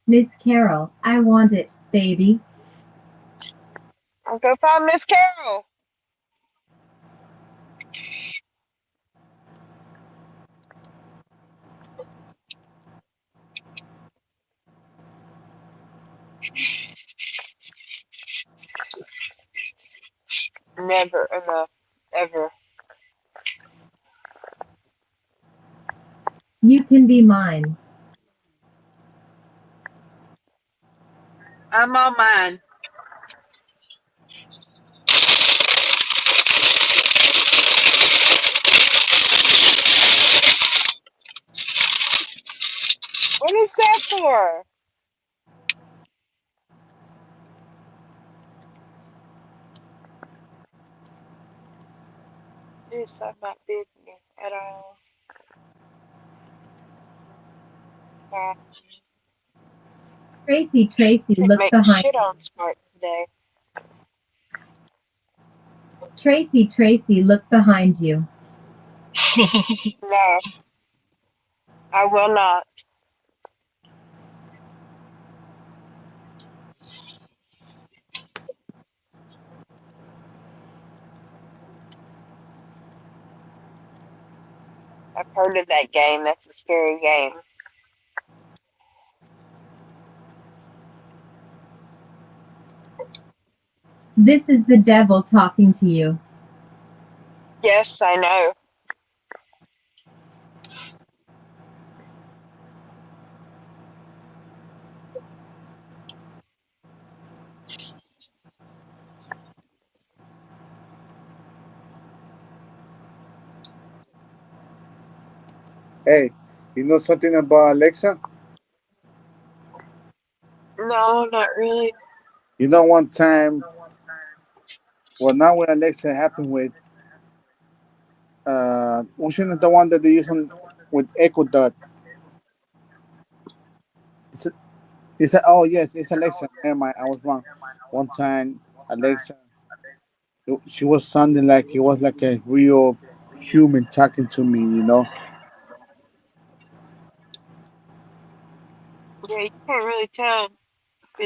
Miss Carol, I want it, baby. I'll go find Miss Carol. Never enough. Ever. You can be mine. I'm on mine. What is that for? this. I'm not bidding it at all. Tracy, Didn't look make behind shit you. on smart today. Tracy, look behind you. No, I will not. I've heard of that game. That's a scary game. This is the devil talking to you. Yes, I know. Hey, you know something about Alexa? No, not really. You know, one time, well, not with Alexa, it happened with, which one is the one that they use on with Echo Dot? It's, oh, yes, it's Alexa. Never mind, I was wrong. One time, Alexa, she was sounding like it was like a real human talking to me, you know? Yeah, you can't really tell if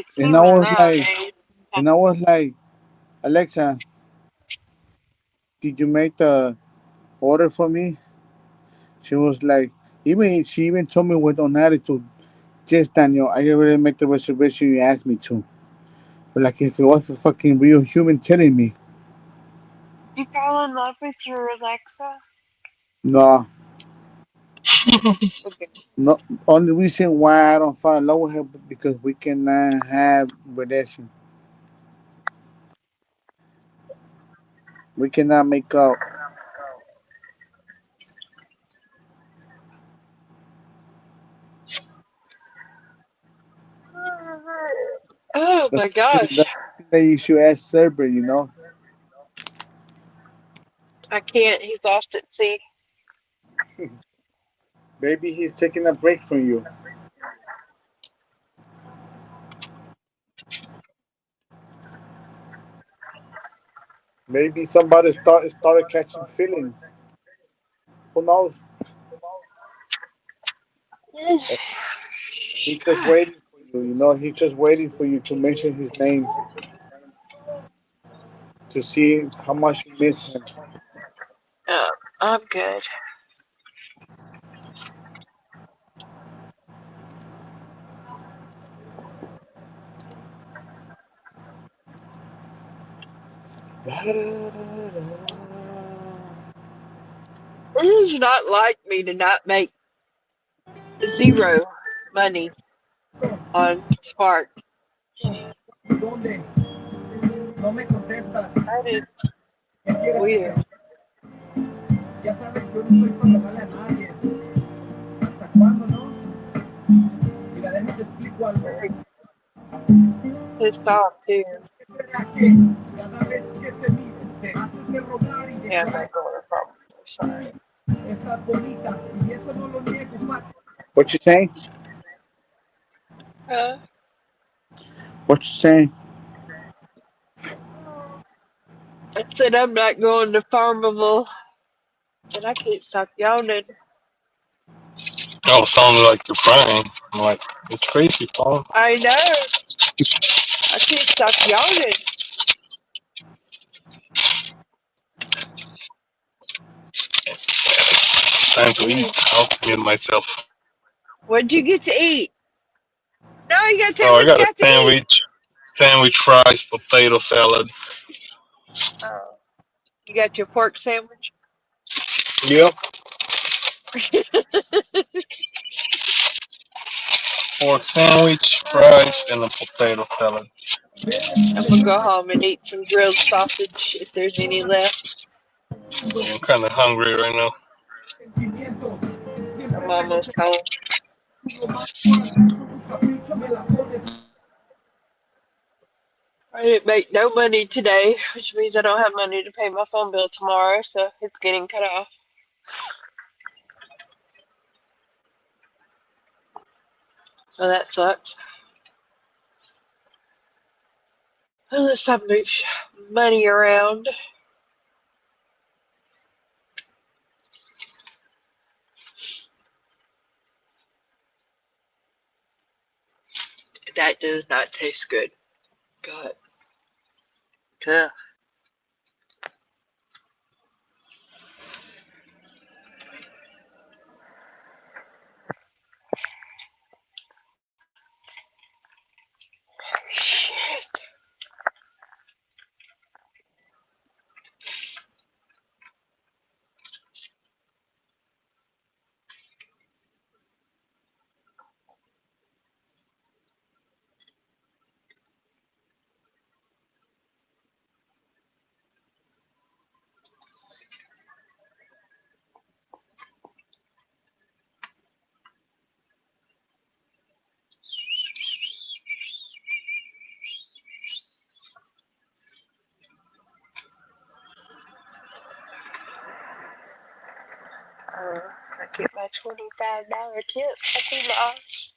it's And I human was like, nowadays. and I was like, Alexa, did you make the order for me? She was like, she even told me with on attitude, just Daniel, I already make the reservation you asked me to. But like if it was a fucking real human telling me, You fall in love with your Alexa? no, Okay. no. Only reason why I don't fall in love with her because we cannot have relation. We cannot make up. Oh my gosh. That's something that you should ask Cerber, you know. I can't. He's lost at sea. Maybe he's taking a break from you. Maybe somebody started catching feelings. Who knows? He's just waiting for you. You know, he's just waiting for you to mention his name to see how much you miss him. Oh, I'm good. It is not like me to not make zero money on Spark. That is weird. Very pissed off too. Yeah, my daughter probably. Sorry. What you saying? Uh, What you saying? I said I'm not going to Farmville, and I can't stop yawning. Oh, sounded like you're crying. I'm like, it's crazy, Paul. I know. I can't stop yawning. It's time to eat. I'll mute myself. What'd you get to eat? No, you gotta tell me Oh, I what you got a got to eat. sandwich, fries, potato salad. Oh, you got your pork sandwich? Yep. Pork sandwich, fries, and a potato salad. I'm gonna go home and eat some grilled sausage if there's any left. I'm kind of hungry right now. I'm almost home. I didn't make no money today, which means I don't have money to pay my phone bill tomorrow, so it's getting cut off. So that sucks. Unless I move money around. That does not taste good. God. Ugh. Shit. I get my $25 tip. That'd be nice.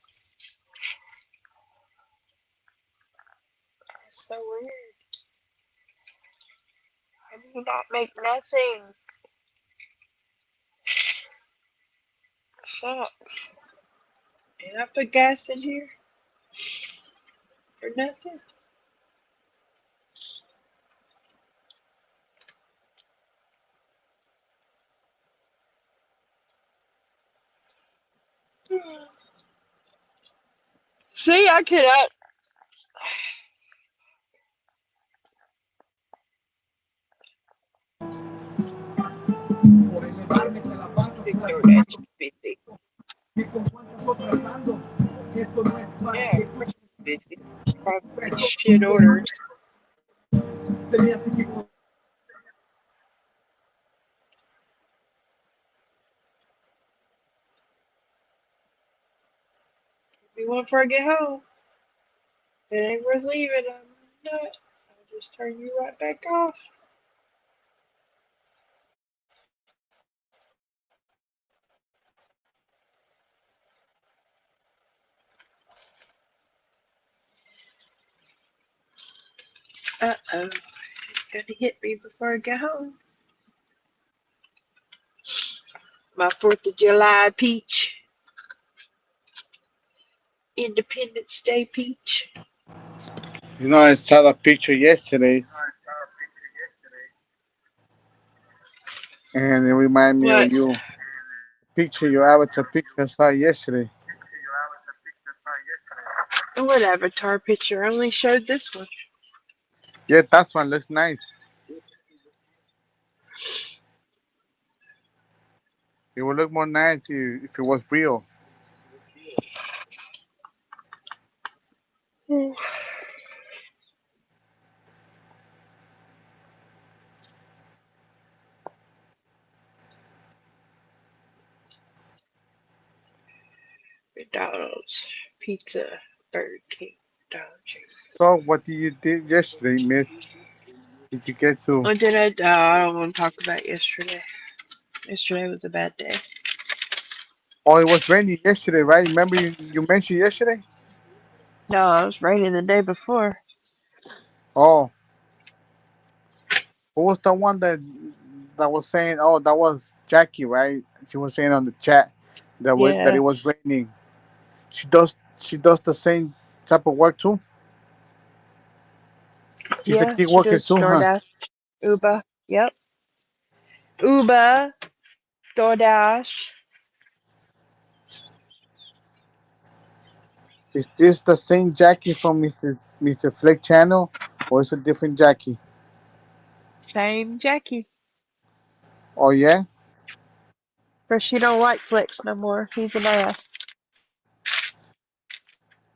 That's so weird. I do not make nothing. Sucks. And I put gas in here for nothing. See, I cannot. Ignore that busy. Yeah, of course it's busy. Probably shit orders. Be one before I get home. It ain't worth leaving. I'm not. I'll just turn you right back off. Uh-oh. It's gonna hit me before I get home. My 4th of July peach. Independence Day peach. You know, I saw the picture yesterday, and it reminded me What? of you. Picture, your avatar picture I saw yesterday. What avatar picture? I only showed this one. Yeah, that one looks nice. It would look more nice if it was real. McDonald's, pizza, Burger King, Dollar Tree. So, what did you did yesterday, Miss? Did you get to? What did I do? I don't want to talk about yesterday. Yesterday was a bad day. Oh, it was raining yesterday, right? Remember you mentioned yesterday? No, it was raining the day before. Oh, who was the one that was saying? Oh, that was Jackie, right? She was saying on the chat that Yeah, it was raining. She does the same type of work too. She's a yeah, key she worker does too, huh? DoorDash, Uber. Yep, Uber, DoorDash. Is this the same Jackie from Mr. Flick channel, or is it a different Jackie? Same Jackie. Oh yeah, But she don't like Flex no more. He's an ass.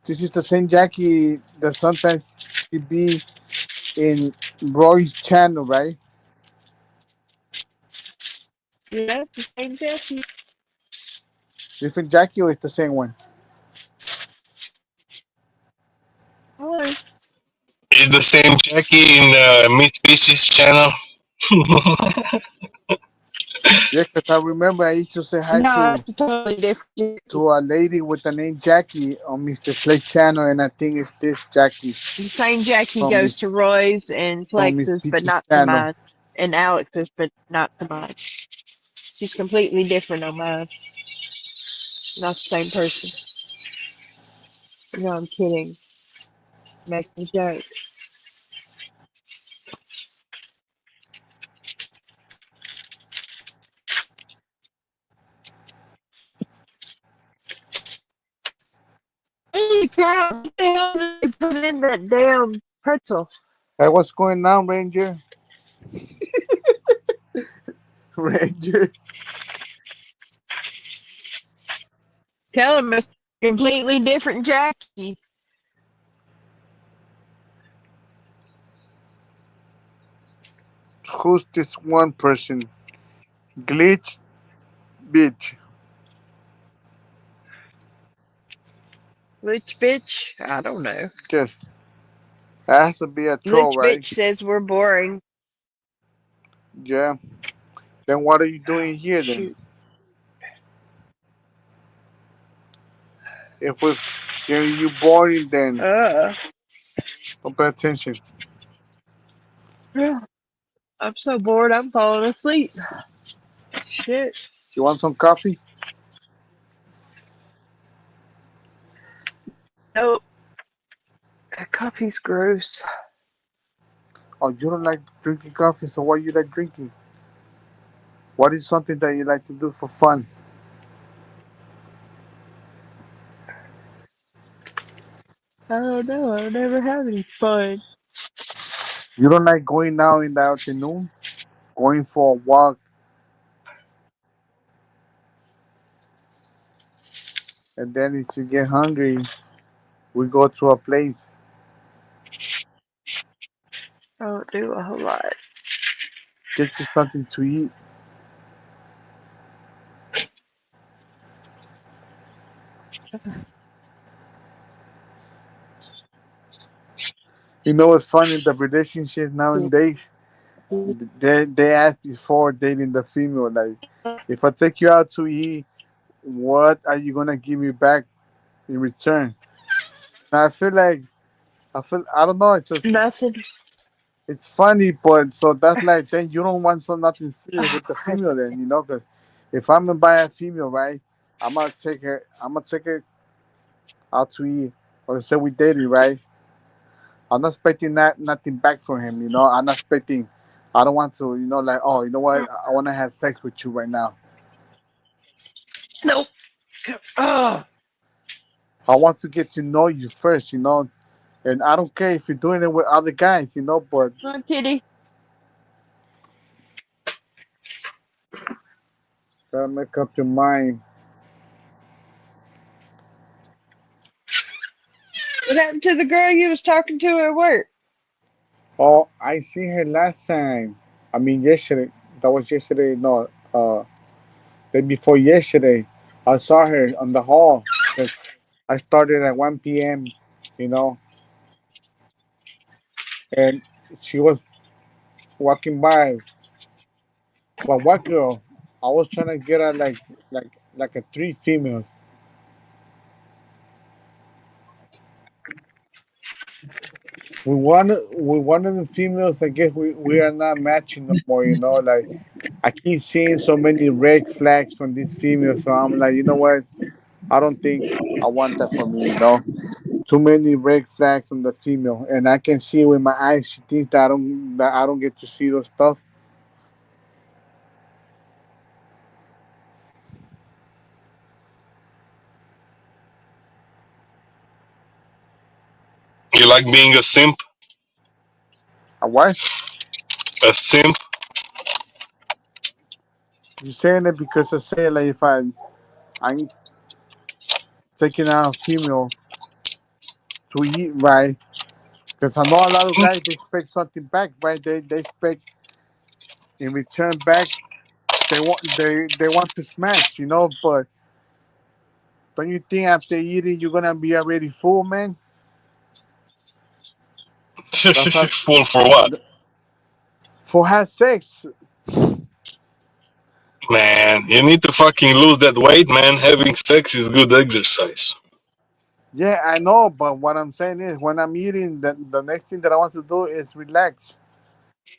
this is the same Jackie that sometimes she be in Roy's channel, right? Yeah, the same Jackie. Different Jackie, or it's the same one? Oh, It's the same Jackie in the Meat Species channel. Yeah, 'cause I remember I used to say hi No, it's a totally different. to a lady with the name Jackie on Mr. Slate channel, and I think it's this Jackie The same Jackie from goes Miss to Roy's and from Miss Plex's, but Peach's not to channel. mine. And Alex's, but not to mine. She's completely different on mine. Not the same person. No, I'm kidding. Making a joke. Holy crap! What the hell did they put in that damn pretzel? Hey, what's going on, Ranger? Ranger. Tell him it's completely different Jackie. Who's this one person? Glitch bitch. Glitch bitch? I don't know. Yes. That has to be a troll, Glitch right? bitch says we're boring. Yeah. Then what are you doing here then? Shoot. If we're getting you boring, then Uh. don't pay attention. I'm so bored I'm falling asleep. Shit. You want some coffee? Nope. That coffee's gross. Oh, you don't like drinking coffee, so what you like drinking? What is something that you like to do for fun? I don't know. I never have any fun. You don't like going out in the afternoon, going for a walk, and then if you get hungry, we go to a place, I don't do a whole lot. get you something to eat. You know what's funny? The relationships nowadays, they ask before dating the female, like, if I take you out to eat, what are you gonna give me back in return? And I don't know. Nothing. It's funny, but so that's like then you don't want some nothing serious with the female, then because if I'm gonna buy a female, right, I'm gonna take her out to eat, or say we dating, right. I'm not expecting nothing back from him, I'm not expecting. I don't want to, like, oh, you know what? I want to have sex with you right now. Nope. Oh, I want to get to know you first, and I don't care if you're doing it with other guys, but hi, kitty. gotta make up your mind. What happened to the girl you was talking to at work? Oh, I seen her last time. I mean, yesterday. That was yesterday. No, day before yesterday. I saw her on the hall. 'Cause I started at 1 p.m. You know, and she was walking by. But what girl? I was trying to get her like a three females. We one of the females. I guess we are not matching no more. Like I keep seeing so many red flags from these females. So I'm like, you know what? I don't think I want that for me. Too many red flags on the female, and I can see with my eyes. She thinks that I don't get to see those stuff. You like being a simp? A what? A simp? You saying it because I say like if I'm taking out a female to eat right, because I know a lot of guys they expect something back, right? They expect in return back. They want to smash. But don't you think after eating you're gonna be already full, man? That's what Full for what? for have sex. Man, you need to fucking lose that weight, man. Having sex is good exercise. Yeah, I know, but what I'm saying is, when I'm eating, the next thing that I want to do is relax.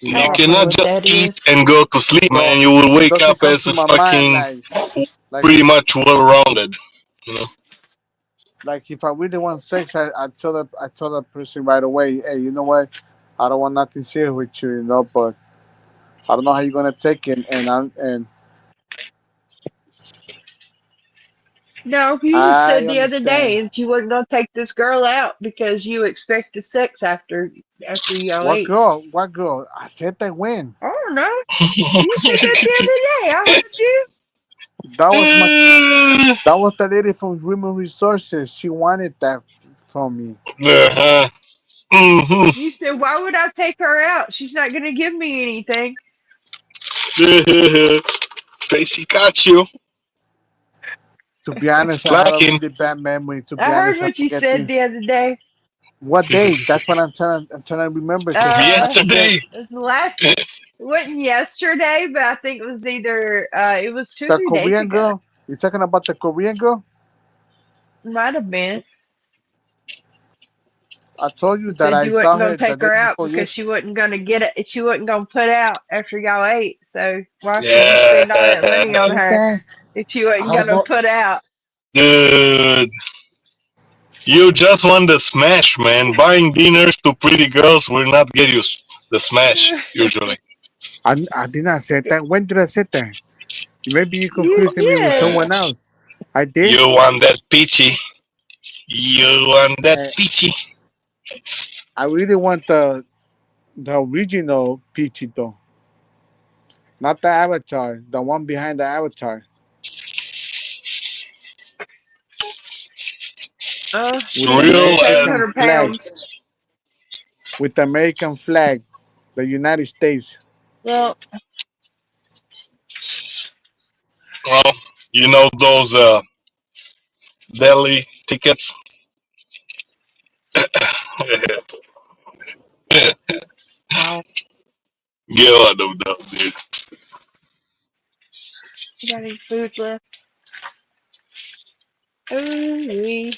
You I You know, don't know cannot what just that eat is. and go to sleep, so man. You will it wake doesn't up come as to a my mind fucking like pretty much well-rounded. You know. like if I really want sex, I tell the person right away, hey, you know what? I don't want nothing serious with you, you know, but I don't know how you're gonna take it, and No, you just I said the other understand. day that you weren't gonna take this girl out because you expected sex after y'all What ate. girl? What girl? I said that when. I don't know. You said that the other day. I heard you. That was my that was the lady from Human Resources. She wanted that from me. Uh-huh. Hmm. You said, why would I take her out? She's not gonna give me anything. Tracy got you. To be honest, I have a Slacking. really bad memory. To be I heard honest, I what you forget said things. the other day. What day? That's what I'm trying to remember because I forget. Yesterday. It was the last. It wasn't yesterday, but I think it was either. It was two or The 3 days Korean ago. girl. You talking about the Korean girl? Might have been. I told you You that said I you saw wasn't her gonna the take day her out before because yes. she wasn't gonna get it. She wasn't gonna put out after y'all ate. So why should you Yeah. spend all that money on Said her that. if she wasn't I don't gonna know. put out? Dude. You just won the smash, man. Buying dinners to pretty girls will not get you the smash, usually. I did not say that. When did I say that? Maybe you You confusing me with did. someone else. I did. You want that peachy. You want that Uh, peachy. I really want the original Peachy though, not the avatar, the one behind the avatar It's with the He needs real American as 700 flag. pounds. With the American flag, the United States. Well, well, you know those deli tickets. wow. Get one of those, dude. You got any food left? Ooh,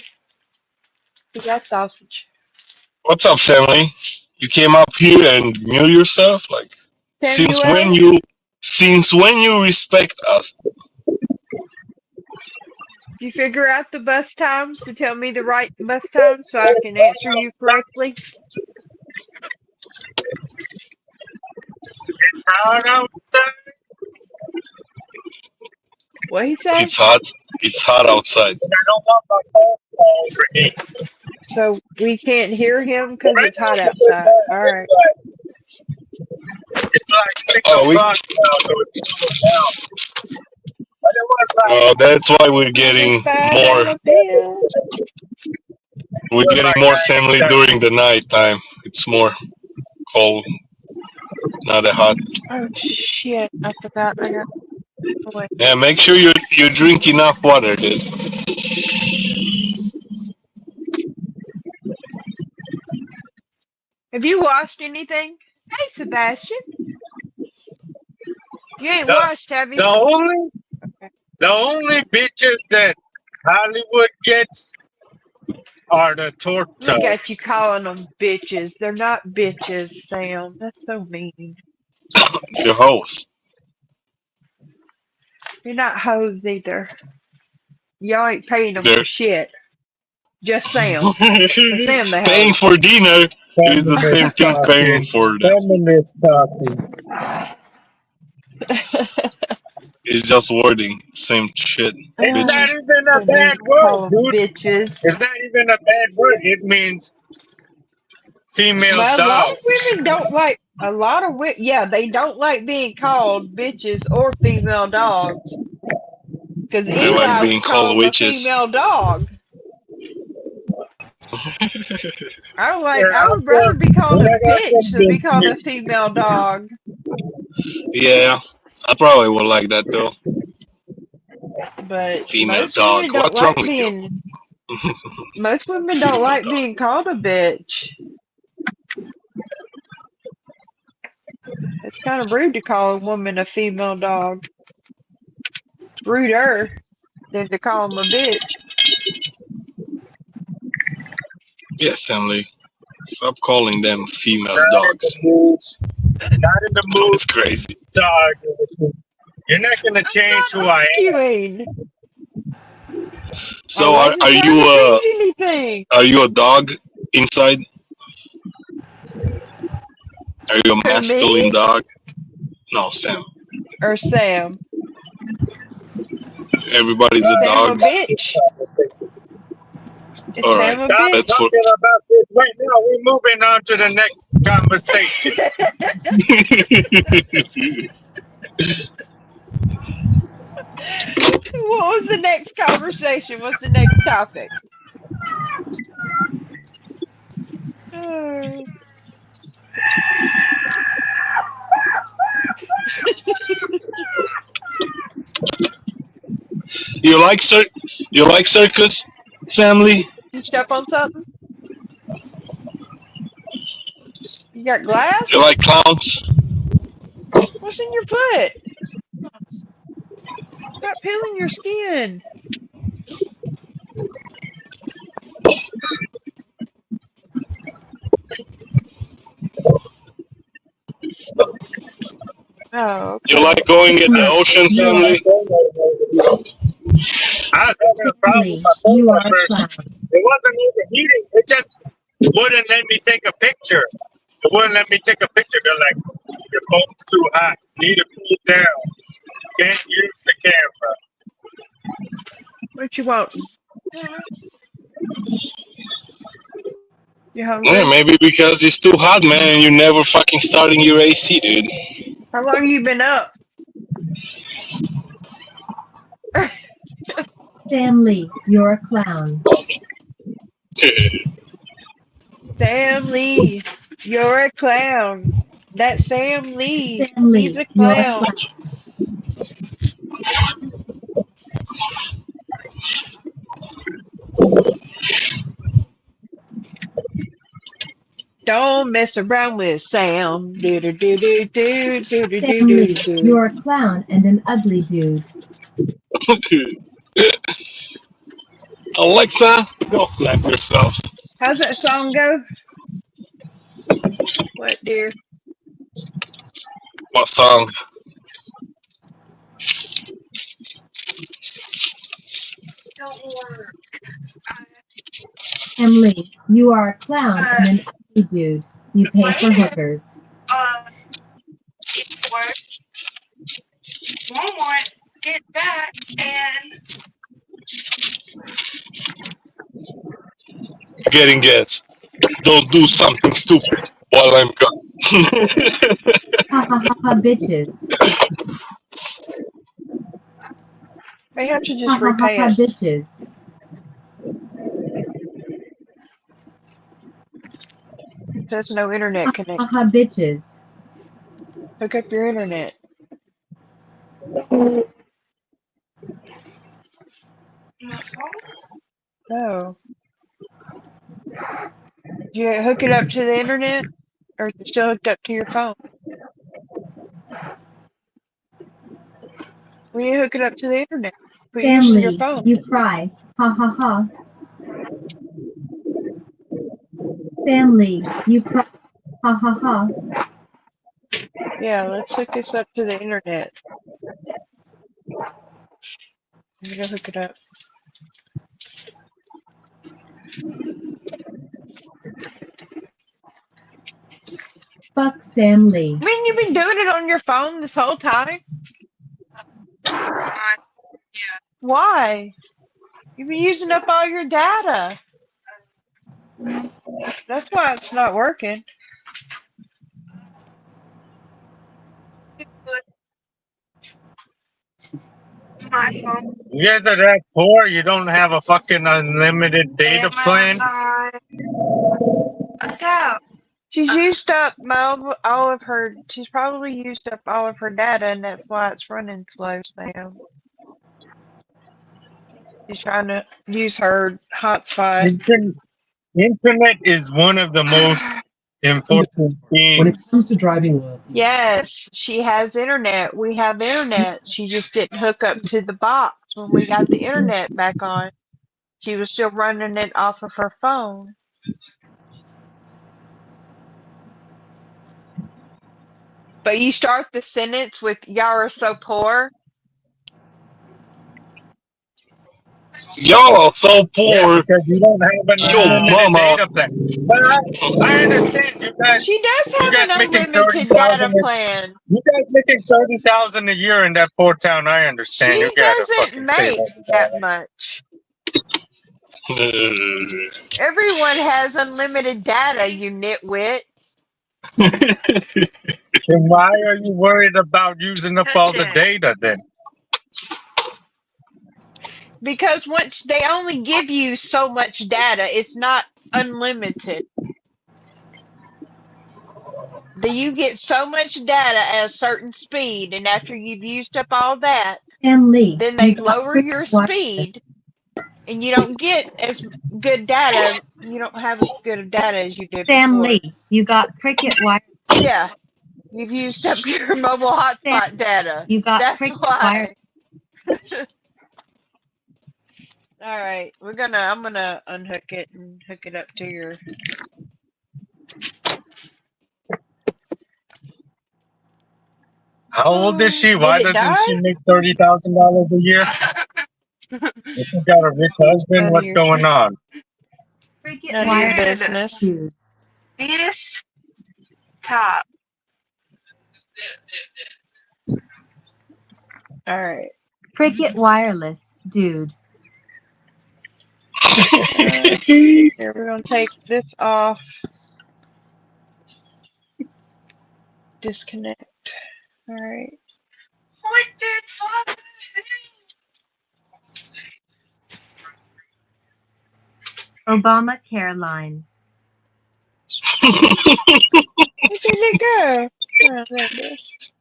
we got sausage. What's up, Sammy? You came up here and mute yourself? Like, since when Samuel, you since when you respect us? do you figure out the bus times to tell me the right bus times so I can answer you correctly? It's hot outside. What he say? It's hot. It's hot outside. And I don't want my phone to overheat. So we can't hear him because Right it's now, hot outside. All right. it's like six Oh, we. o'clock now, so it's cooling down. But it was like That's why we're On a getting more. $5 bill. We're getting more family 9:37. during the night time. It's more cold, not that hot. Oh shit! I forgot. I got. Oh, wait. Yeah, make sure you drink enough water, dude. Have you watched anything? Hey, Sebastian. You ain't The watched, have you? the only Okay. the only bitches that Hollywood gets are the Look at you tortas. calling them bitches. They're not bitches, Sam. That's so mean. Your host. You're not hoes either. Y'all ain't paying them They're for shit. Just Sam. For Sam, the paying hoes. for dinner is the Feminist same thing paying talking. for them. Feminist talking. It's just wording, same shit, It's not bitches. even a So mean bad to word, call them dude. bitches. It's not even a bad word. It means female But a lot of dogs. women don't like. A lot of women, yeah, they don't like being called bitches or female dogs. Because They like Eli being would call called them a witches. female dog. Yeah, I would rather be called and a I got bitch than be convinced called a me. female dog. Yeah, I probably would like that though. But Female dog. What's wrong with you? most women don't Female like dog. being called a bitch. It's kind of rude to call a woman a female dog. Ruder than to call him a bitch. Yes, Emily. Stop calling them female Not in the dogs. mood. Not in the mood, It's crazy. dog. You're not gonna change who I am. Arguing. I So wasn't trying to change anything. are you a dog inside? Are you a Who, masculine me dog? No, Sam. or Sam? Everybody's a Sam a dog. bitch? Is All Sam right. a Stop bitch? That's what. talking about this right now. We're moving on to the next conversation. What was the next conversation? What's the next topic? Oh, You like circus, Samly? you step on something? You got glass? You like clowns? What's in your foot? Stop peeling your skin. Oh, You okay. like going in the ocean, Samly? I was having a problem with my phone at first. It wasn't overheating. It just wouldn't let me take a picture. It wouldn't let me take a picture. They're like, your phone's too hot. Need to cool down. Can't use the camera. What you want? You hungry? Yeah, maybe because it's too hot, man, and you're never fucking starting your AC, dude. How long you been up? Sam Lee, you're a clown. Sam Lee, you're a clown. That's Sam Lee. Sam He's Lee, a you're a clown. clown. Don't mess around with Sam. Do do do do do do do Sam do Lee, do. you're a clown and an ugly dude. Alexa, go slap yourself. How's that song go? What, dear? What song? Sam Lee, you are a clown and an ugly dude. You pay for hookers. Walmart get back and GettYnG. Don't do something stupid while I'm gone. Ha ha ha ha bitches. May have to Ha just ha ha repay ha it. bitches. There's no internet Ha connection. ha bitches. Hook up your internet. Oh. Did you hook it up to the internet? Or is it still hooked up to your phone? When you hook it up to the internet, but Sam using your Lee, phone. you cry. Ha ha ha. Sam Lee, you cry. Ha ha ha. Yeah, let's hook this up to the internet. I'm gonna hook it up. Fuck Sam Lee. I mean, you've been doing it on your phone this whole time? Why? You've been using up all your data. That's why it's not working. You guys are that poor. You don't have a fucking unlimited data plan. She's used up all of her. She's probably used up all of her data, and that's why it's running slow, Sam. She's trying to use her hotspot. Internet is one of the most important When it things. comes to driving loyalty, Yes, she has internet. We have internet. She just didn't hook up to the box when we got the internet back on. She was still running it off of her phone. But you start the sentence with "y'all are so poor." Y'all are so Yeah, poor. because you don't have an Yo, unlimited mama. data plan. But I understand She does you have guys an making unlimited data 30,000. plan. You guys making 30,000 a year in that poor town. I understand. You She gotta doesn't fucking save make every that dollar. much. Everyone has unlimited data, you nitwit. Then why are you worried about using up all the data then? Because once they only give you so much data, it's not unlimited. You get so much data at a certain speed, and after you've used up all that, then they lower your speed, and you don't get as good data. You don't have as good of data as you did before. You got cricket wire. Yeah, you've used up your mobile hotspot data. You got That's cricket why. wire. All right, I'm gonna unhook it and hook it up to your. How old is she? Did Why it doesn't die? she make $30,000 a year? If you got a rich husband, None of what's your going on? Cricket none of your business. This top. All right. Cricket wireless, dude. Here we're gonna take this off. Disconnect. All right. What the top? Obamacare line. Where did it go? Oh, there it is.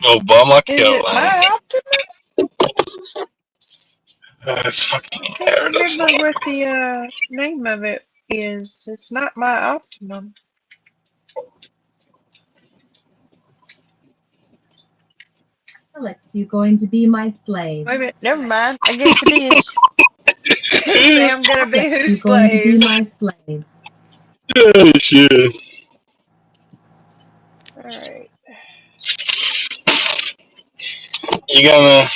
Obama Is it line. my Optimum? That's fucking I can't hilarious. remember what the name of it is. It's not my Optimum. Alex, you going to be my slave? Wait a minute. Never mind. I guess it is. Say I'm gonna be Alex, whose you going to be slave? my slave? Oh, shit. All right. You gonna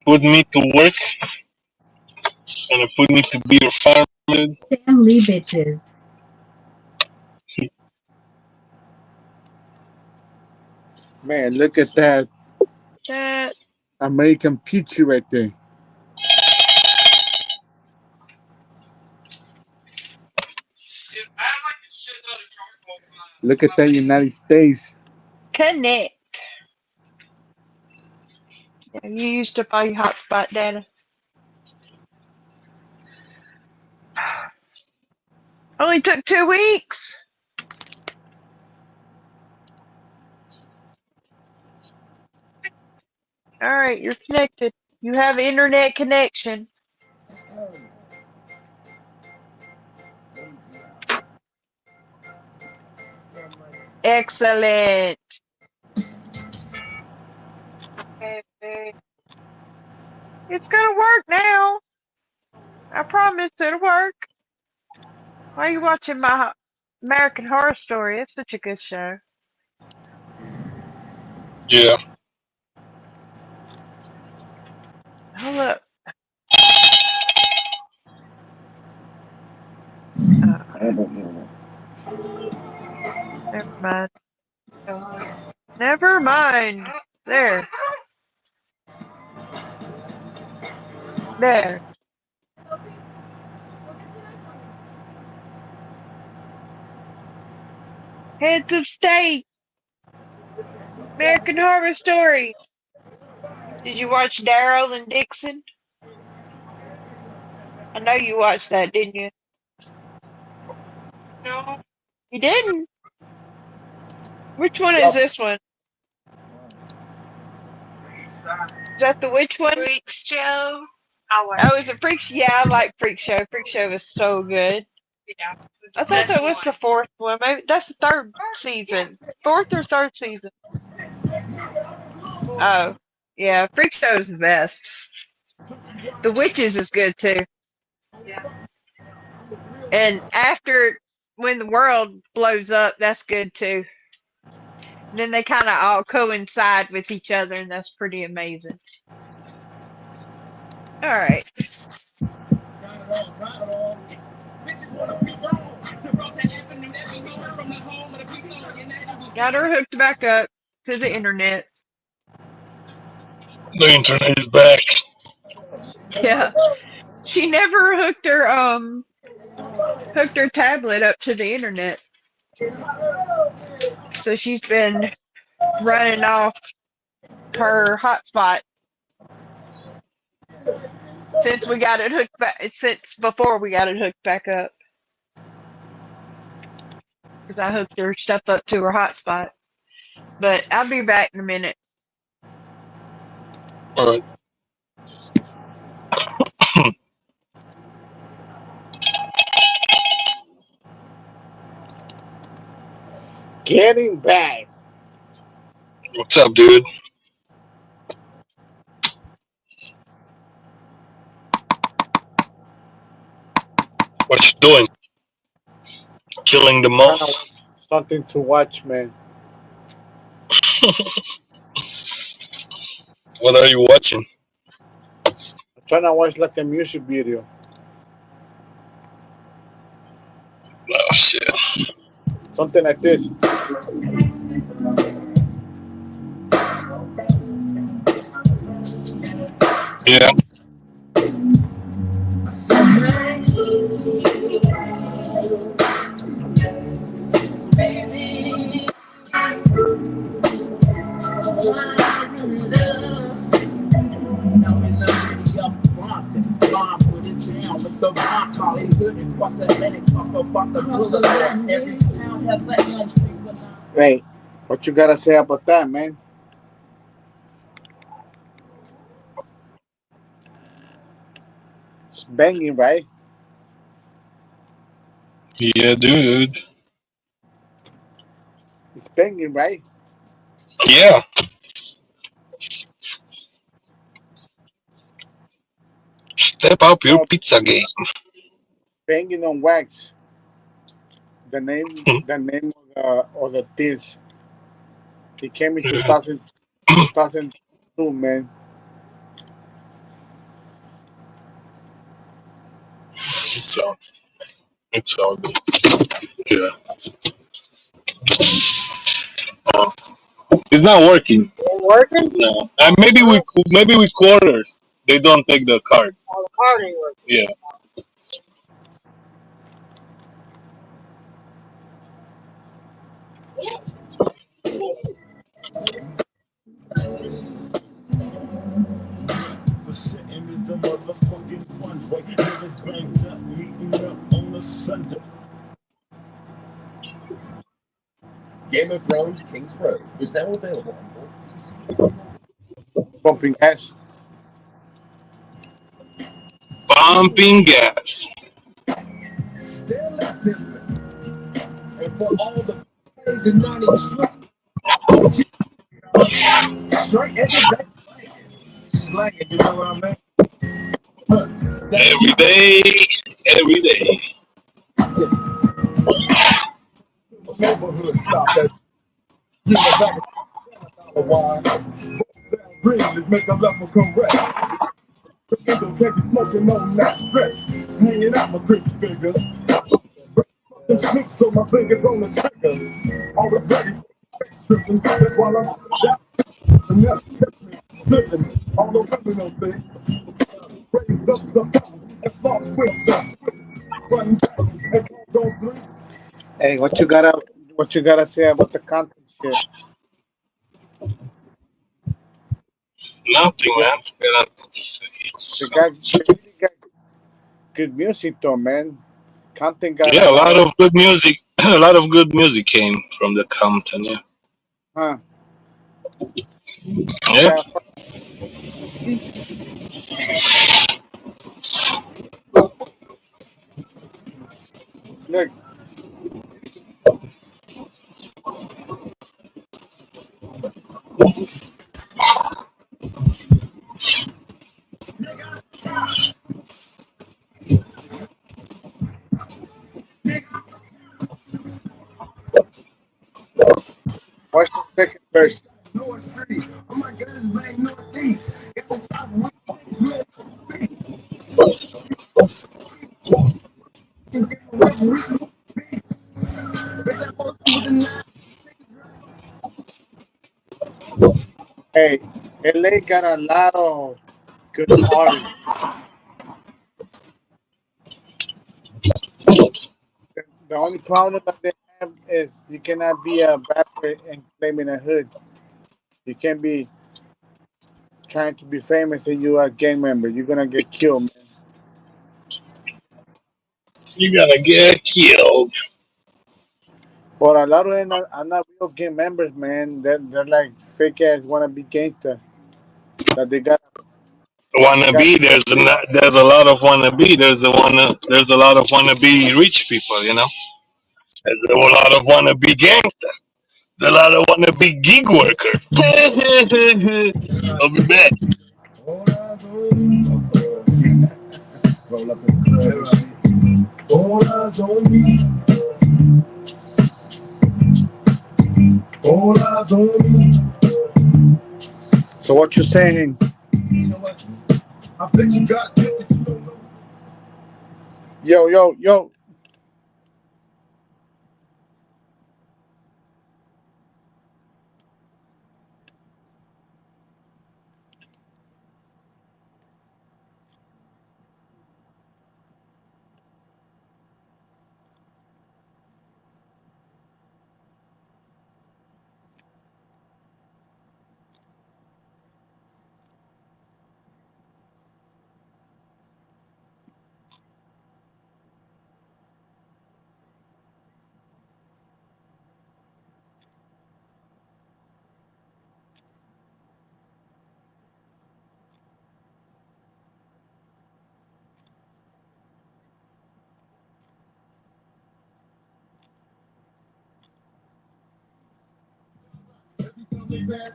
put me to work? Gonna put me to be your farmer? Family bitches. Man, look at that That. American peachy right there. Look at that United States. Connect. Yeah, you used up all your hotspot data. Only took 2 weeks. All right, you're connected. You have internet connection. Excellent. It's gonna work now. I promise it'll work. Why are you watching my American Horror Story? It's such a good show. Yeah. Hold up. Never mind. Never mind. There. There. Heads of State. American Horror Story. Did you watch Daryl and Dixon? I know you watched that, didn't you? No. You didn't? Which one is this one? Is that the which one? Freak show. I was Oh, is it Freak Show? Yeah, I like Freak Show. Freak Show is so good. I thought that was the fourth one. Maybe that's the third season. Fourth or third season. Oh, yeah. Freak Show is the best. The Witches is good too. And after when the world blows up, that's good too. And then they kind of all coincide with each other, and that's pretty amazing. All right. Got her hooked back up to the internet. The internet is back. Yeah. She never hooked her tablet up to the internet. So she's been running off her hotspot since we got it hooked back since before we got it hooked back up. Because I hooked her stuff up to her hotspot. But I'll be back in a minute. All right. Getting back. What's up, dude? What you doing? Killing the mouse? Something to watch, man. What are you watching? I'm trying to watch like a music video. Oh shit. Something like this. Yeah. Hey, what you gotta say about that, man? It's banging, right? Yeah, dude. It's banging, right? Yeah. Step up your No, pizza game. banging on wax. The name of the disc. It came in 2002, man. It's all good. Yeah. It's not working. Working? No. Maybe with quarters. They don't take the card. Oh, the card ain't working. Yeah. Game of Thrones King's Road is now available on both. Pumping gas. Pumping gas. Still active. And for all the plays and 90 straight every day. Slanging, you know what I mean? Every day. Every day. Neighborhood stop that. Give a back a while. Really make a level correct. Can't be smoking on that stress. Hanging out my pretty fingers. Them sneaks so my fingers on the trigger. Always ready for tripping. That's while I'm down. Never slipping. All the criminal thing. Raise up the phone and floss with the front back and goes on three. Hey, what you gotta say about the content shit? Nothing, Yeah, man. Got nothing to say. they really got good music though, man. Content got a Yeah, a lot lot of of good music. A lot of good music came from the Compton. Yeah. huh. Yeah. Yeah, Look, watch the second verse. Hey, LA got a lot of good artists. The only problem that they have is you cannot be a rapper and claiming a hood. You can't be trying to be famous and you are a gang member. You're gonna get killed, man. You're gonna get killed. But a lot of them are not real gang members, man. They're like fake ass wannabe gangster that they got Wannabe, there's a lot of wannabe. There's a lot of wannabe rich people, you know. There's a lot of wannabe gangster. There's a lot of wannabe gig worker. I'll be back. All eyes on me. Roll up in the club. All eyes on me. All eyes on me. So what you saying? You know what? I bet you got this that you don't know. Yo.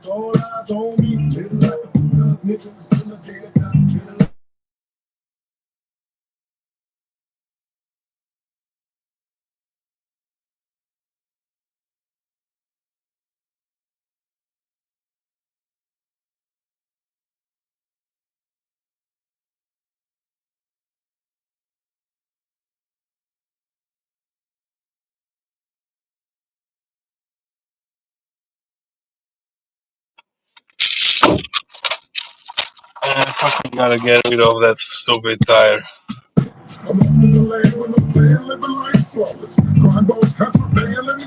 All eyes on me. Little like a thug nigga. Till the day I die. Little like I fucking gotta get rid of that stupid tire. I'm off in the lane with no plan, living life flawless. Crime boss, contraband, let me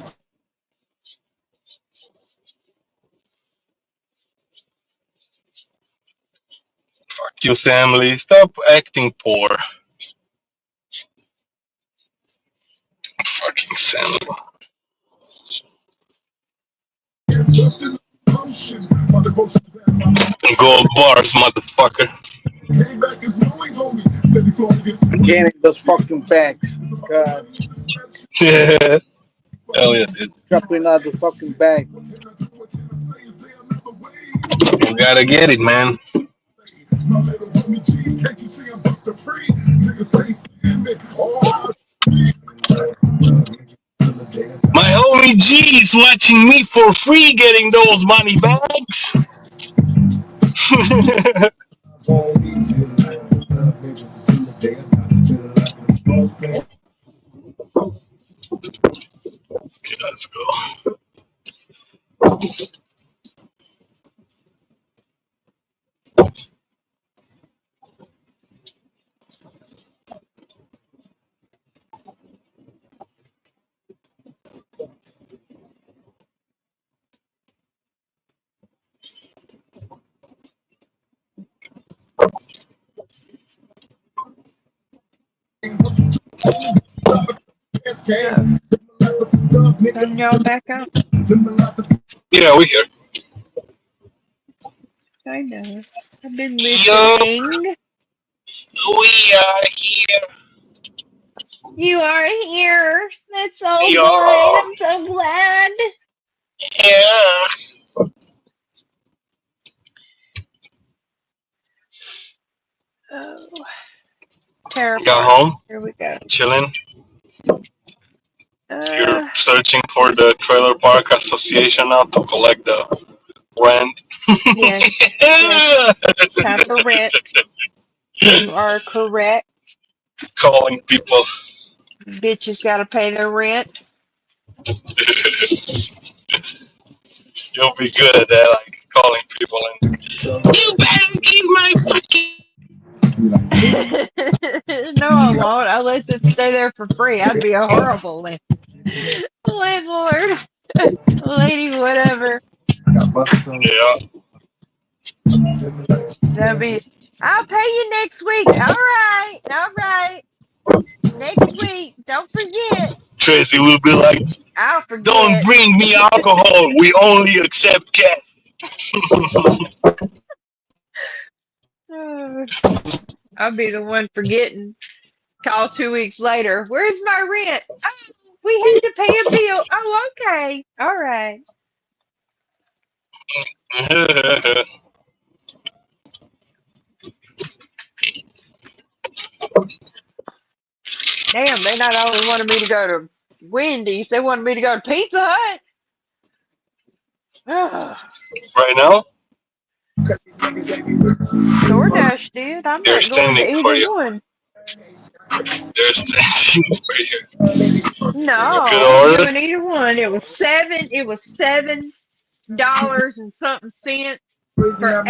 Fuck you, Stanley. Stop acting poor. Fucking Stanley. bust in the motion. My devotions and my Gold bars, motherfucker. came back as always on me. Steady flowing against the Getting those fucking bags. God, Yeah. Hell yeah, dude. dropping out the fucking bag. You gotta get it, man. My little homie G, can't you see I'm Buster Free? Niggas face me, all eyes My homie G is watching me for free getting those money bags. on me. Till the light of love, niggas, till the day I die. Till the light of love, baby. Okay, let's go. Oh, turn y'all back up. Yeah, we here. I know. I've been Yo, listening. we are here. You are here. That's so Yeah. good. I'm so glad. Yeah. Oh, Terror Got Park. home, Here we go. chilling. You're Uh, searching for the Trailer Park Association now to collect the rent. yes, yes. It's time for rent. You are correct. Calling people. Bitches gotta pay their rent. You'll be good at that, like calling people and You better give my fucking. No, I won't. I'll let it stay there for free. I'd be a horrible landlord. Lady, whatever. yeah. That'd be, I'll pay you next week. All right. All right. Next week. Don't forget. Tracy will be like, I'll "Don't forget. bring me alcohol. We only accept cash." I'll be the one forgetting. Call 2 weeks later. Where's my rent? Oh, we had to pay a bill. Oh, okay. All right. Damn, they not only wanted me to go to Wendy's, they wanted me to go to Pizza Hut. Right now, DoorDash did. I'm they're not going sending to for either you. one. They're sending for you. No, Good I ain't order. doing either one. It was $7 and something cents for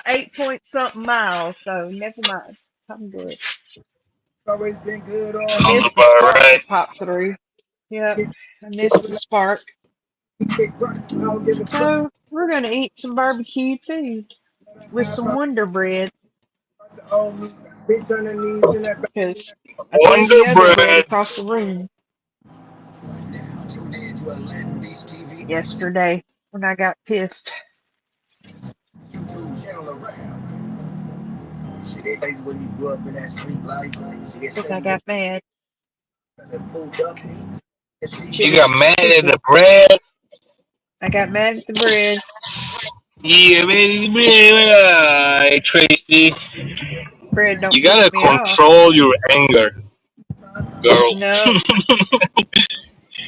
8 point something miles. So never mind. I'm good. I Sounds missed the about spark right. that popped through. Yep, I missed the spark. So we're gonna eat some barbecued food with some Wonder Bread because I threw Wonder the other bread Bread. across the room yesterday when I got pissed because I got mad. Some You chili got mad at chicken. the bread. I got mad at the bread. Yeah, baby, Tracy. Bread don't You piss gotta me off. control your anger, girl. No,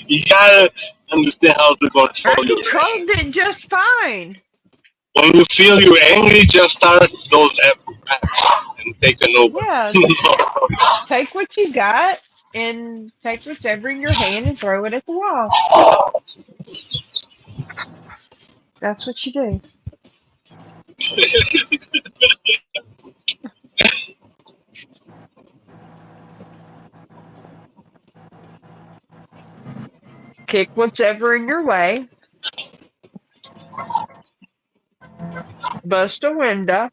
You gotta understand how to I control your controlled anger. it just fine. When you feel you're angry, just start those apps and take an Uber. Yeah, take what you got and take whatever in your hand and throw it at the wall. That's what you do. Kick whatever in your way, bust a window.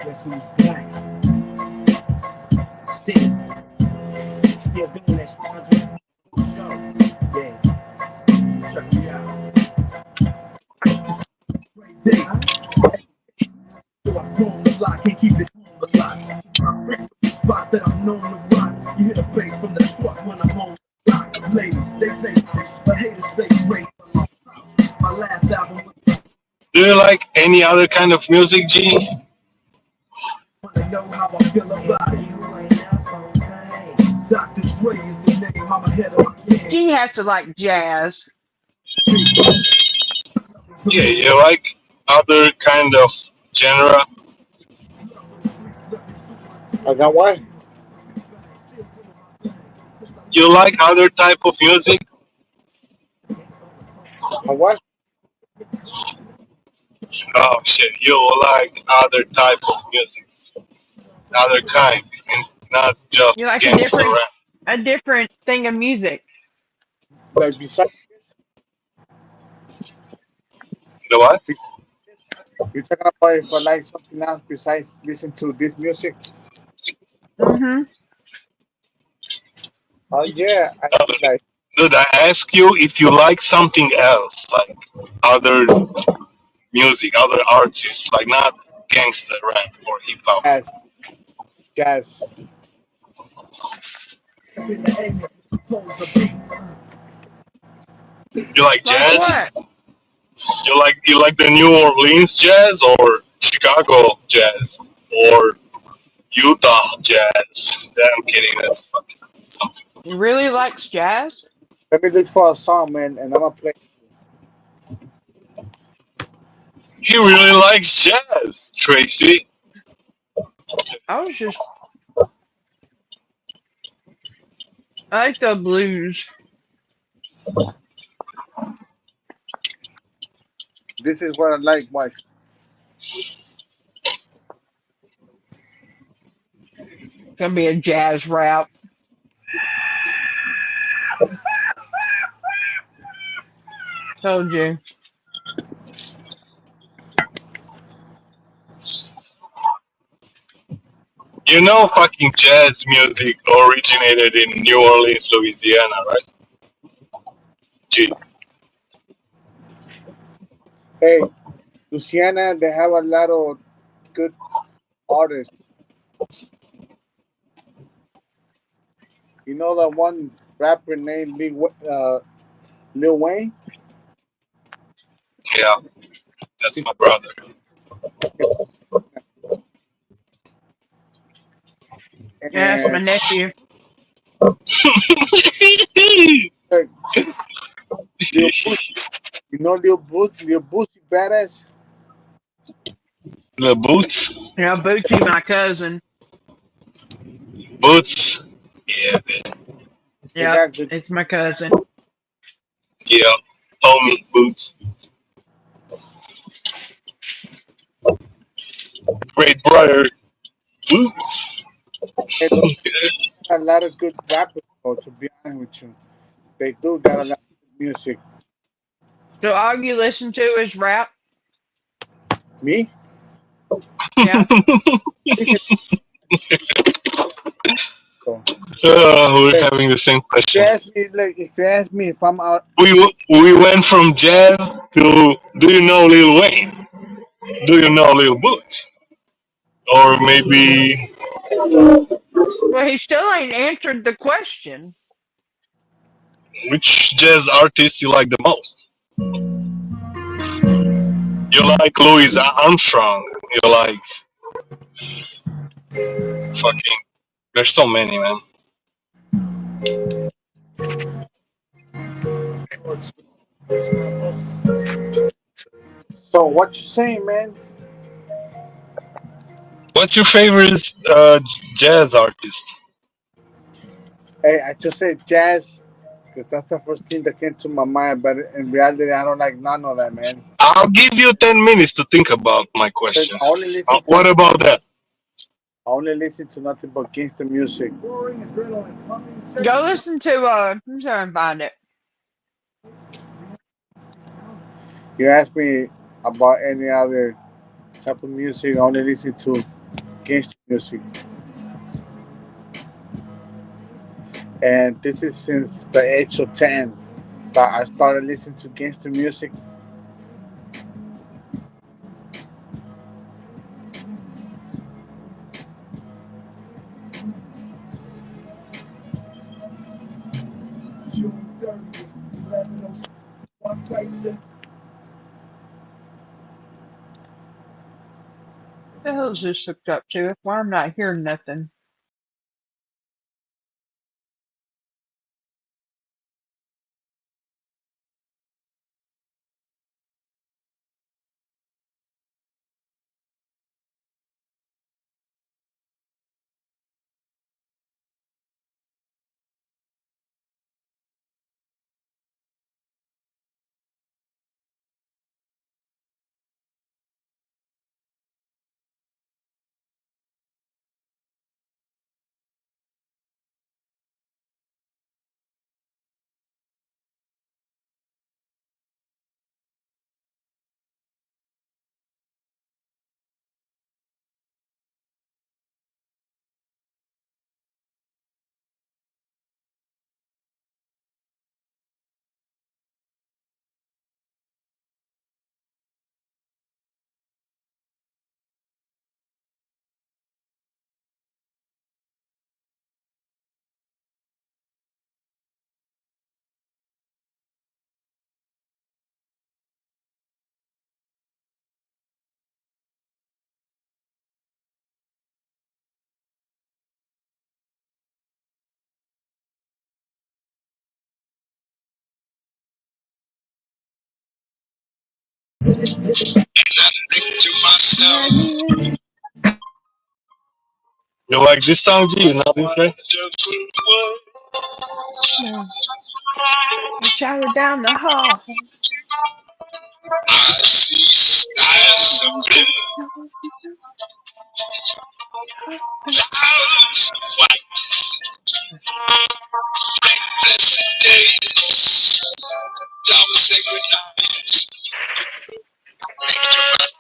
Guess who's back? Still doing that sponsored show. Yeah, check me out. So I grown a lot, can't keep it home a lot. I'm rich with the spots that I'm known to rock. You hear the bass from the truck when I'm on the block. Ladies, they say fish, but haters say great. My last album was Do you like any other kind of music, G? wanna know how I feel about it. Dr. Dre is the name, I'm ahead of my game. She has to like jazz. Yeah, you like other kind of genre? I got what? You like other type of music? A what? Oh shit, you like other type of music, other kind, and not You just like gangster rap. a different thing of music. Like besides The what? this, you talking about if I like something else besides listen to this music? Mm-hmm. Oh yeah, I Other like Did I ask you if you like something else, like other music, other artists, like not gangster rap or hip hop? Jazz, jazz. You like Like jazz? what? You like the New Orleans jazz or Chicago jazz or Utah jazz? Yeah, I'm kidding. That's fucking something. He really likes jazz? Let me look for a song, man, and I'm gonna play. He really likes jazz, Tracy. I was just, I like the blues. This is what I like, Mike. Gonna be a jazz rap. Told you. You know, fucking jazz music originated in New Orleans, Louisiana, right? Gee, Hey, Luciana, they have a lot of good artists. You know that one rapper named Lil Wayne? yeah, that's He's my brother. Yeah, that's my and nephew. uh, Lil Boosie. You know Lil Boosie Badass? The Boots, Yeah, Bootsy, my cousin. Boots, yeah, They Yep, got good. it's my cousin. yeah, homie Boots, great brother Boots. Hey, a lot of good rappers, though, to be honest with you. They do got a lot of good music. So all you listen to is rap? Me? Yeah. Listen, though. We're Hey, having the same question. if you ask me if I'm out, We went from jazz to do you know Lil Wayne? Do you know Lil Boots? Or maybe Well, he still ain't answered the question. which jazz artist you like the most? You like Louis Armstrong? You like fucking? There's so many, man. so what you saying, man? What's your favorite jazz artist? Hey, I just said jazz because that's the first thing that came to my mind. But in reality, I don't like none of that, man. I'll give you 10 minutes to think about my question. I only listen to What about that? nothing but gangster music. Go listen to I'm trying to find it. You ask me about any other type of music, I only listen to gangster music. And this is since the age of 10 that I started listening to gangster music. What the hell is this hooked up to? Why I'm not hearing nothing? Think to myself, You like this song, G? You know this, right? different world. No. I shouted down the hall. I see skies of blue, clouds of white, pleasant days. Don't say goodnight. Think to myself,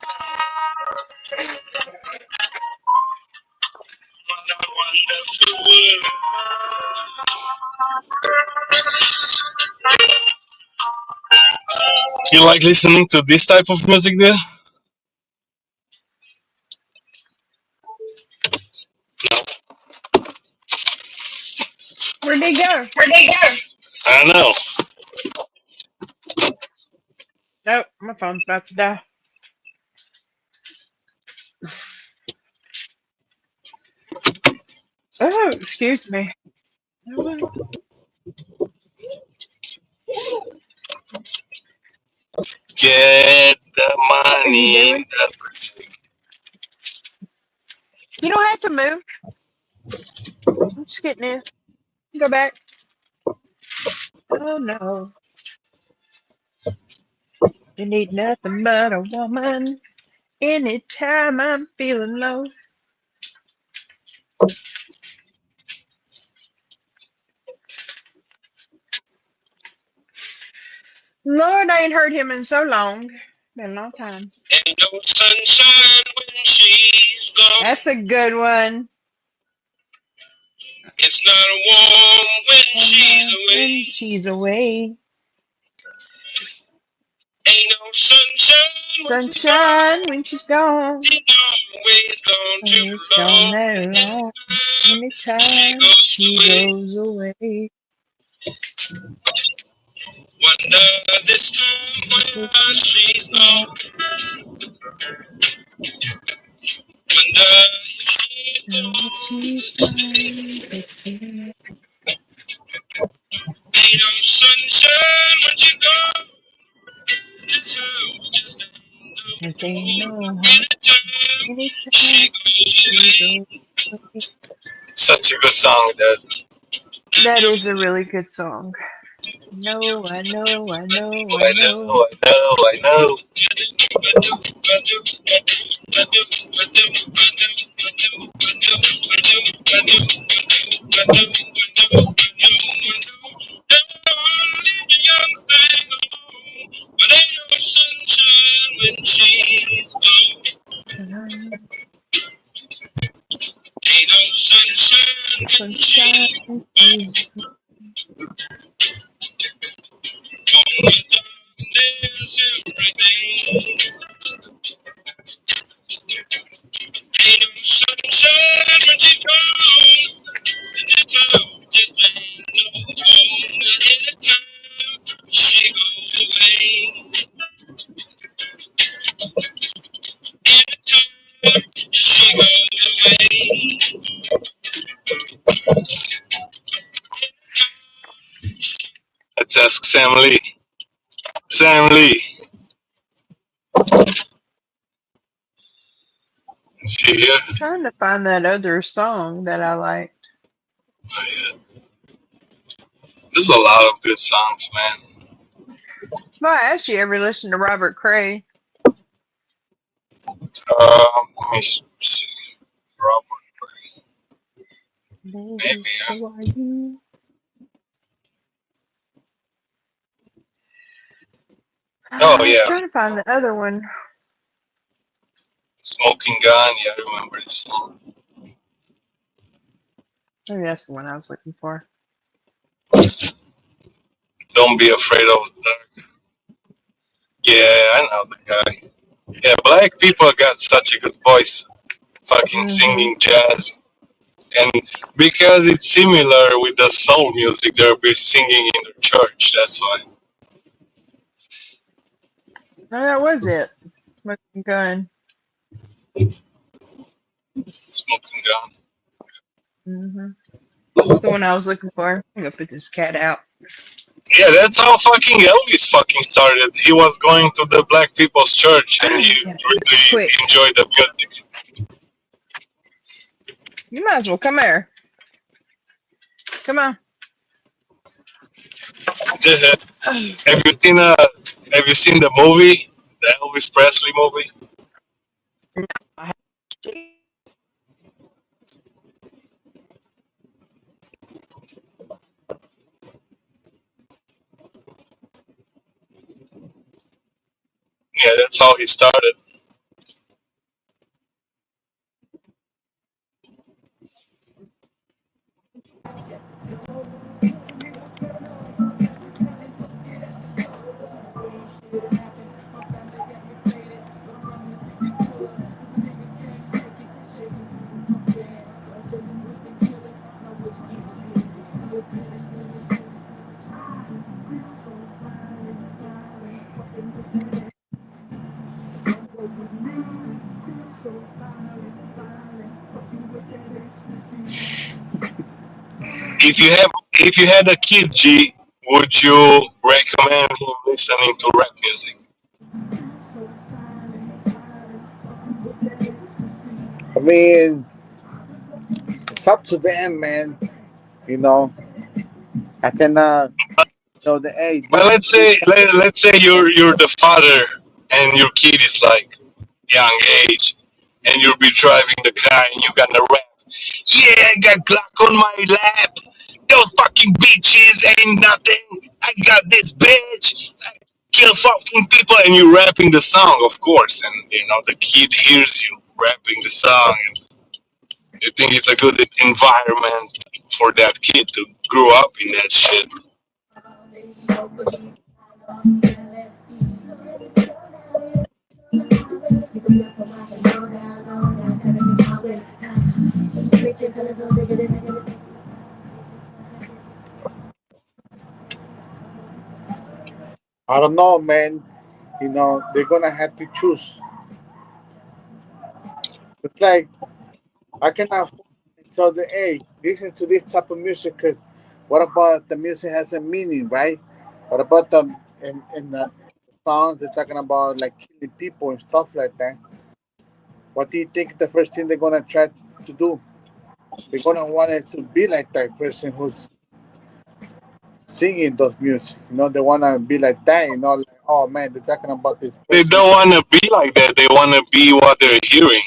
what a wonderful world. You like listening to this type of music, there? Where'd they go? I don't know. Nope, my phone's about to die. Oh, excuse me. What Get the are you money. doing? You don't have to move. I'm just getting in. Go back. Oh no. You need nothing but a woman. Anytime I'm feeling low. Lord, I ain't heard him in so long. Been a long time. Ain't no sunshine when she's gone. That's a good one. It's not warm when she's away. When she's away. Ain't no sunshine when she's Sunshine gone. when she's gone. She's always gone too Always gone long. that long. Anytime she Anytime goes she away. goes away. Wonder this time where she's gone. Wonder if she's She's gone. gone to see. Ain't no sunshine when she's gone. This house just ain't no It ain't no home. home. Anytime she Anytime goes she away. goes away. Such a good song, that. That is a really good song. No, I know, I know, I I know. know, I know, I know. When she's gone, ain't no sunshine when Sunshine, she's she's gone. On the darkness every day. Ain't no sunshine when she's gone. And this house just ain't no home. Anytime she goes away. Anytime she goes away. Let's ask Sam Lee. Sam Lee, is he here? trying to find that other song that I liked. Oh, yeah. There's a lot of good songs, man. Well, I asked you ever listen to Robert Cray. Let me see. Robert, Baby, maybe. so are you. Oh, I was yeah. trying to find the other one. Smoking Gun. Yeah, I remember this song. Maybe that's the one I was looking for. Don't Be Afraid of the Dark. Yeah, I know the guy. Yeah, black people got such a good voice. Fucking Mm-hmm. singing jazz. And because it's similar with the soul music, they'll be singing in the church. That's why. No, that was it. Smoking Gun. Smoking Gun. Mm-hmm. That's the one I was looking for. I'm gonna put this cat out. Yeah, that's how fucking Elvis fucking started. He was going to the black people's church and he really Quick, enjoyed the music. you might as well come here. Come on. Have you seen Have you seen the movie, the Elvis Presley movie? Yeah, that's how he started. If you had a kid, G, would you recommend him listening to rap music? I mean, it's up to them, man. You know, I cannot. The hey, But this let's say you're the father and your kid is like young age, and you'll be driving the car and you gonna rap. Yeah, I got Glock on my lap. Those fucking bitches ain't nothing. I got this bitch. I kill fucking people, and you rapping the song, of course. And the kid hears you rapping the song, and you think it's a good environment for that kid to grow up in that shit. I don't know, man. They're gonna have to choose. It's like I cannot tell the hey, listen to this type of music. Cause what about the music has a meaning, right? What about the in the songs they're talking about like killing people and stuff like that? What do you think the first thing they're gonna try to do? They're gonna want it to be like that person who's singing those music. They wanna be like that. Like, oh man, they're talking about this They person. don't want to be like that. They want to be what they're hearing.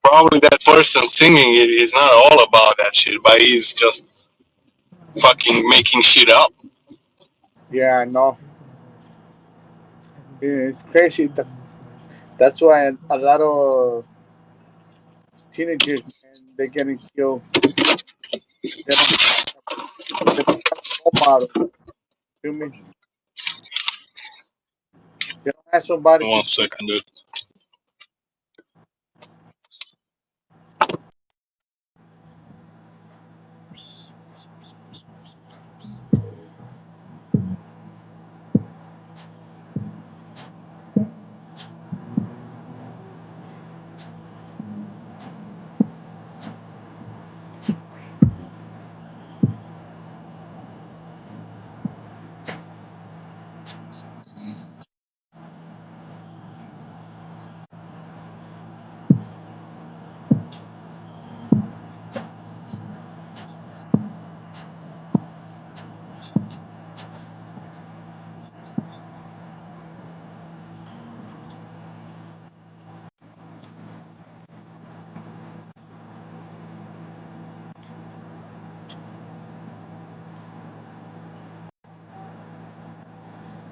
Probably that person singing it is not all about that shit, but he's just fucking making shit up. Yeah, I know. Yeah, it's crazy. That's why a lot of teenagers, man, they're getting killed. They don't, they don't have a role model. Feel me? They don't have somebody to. One second, dude.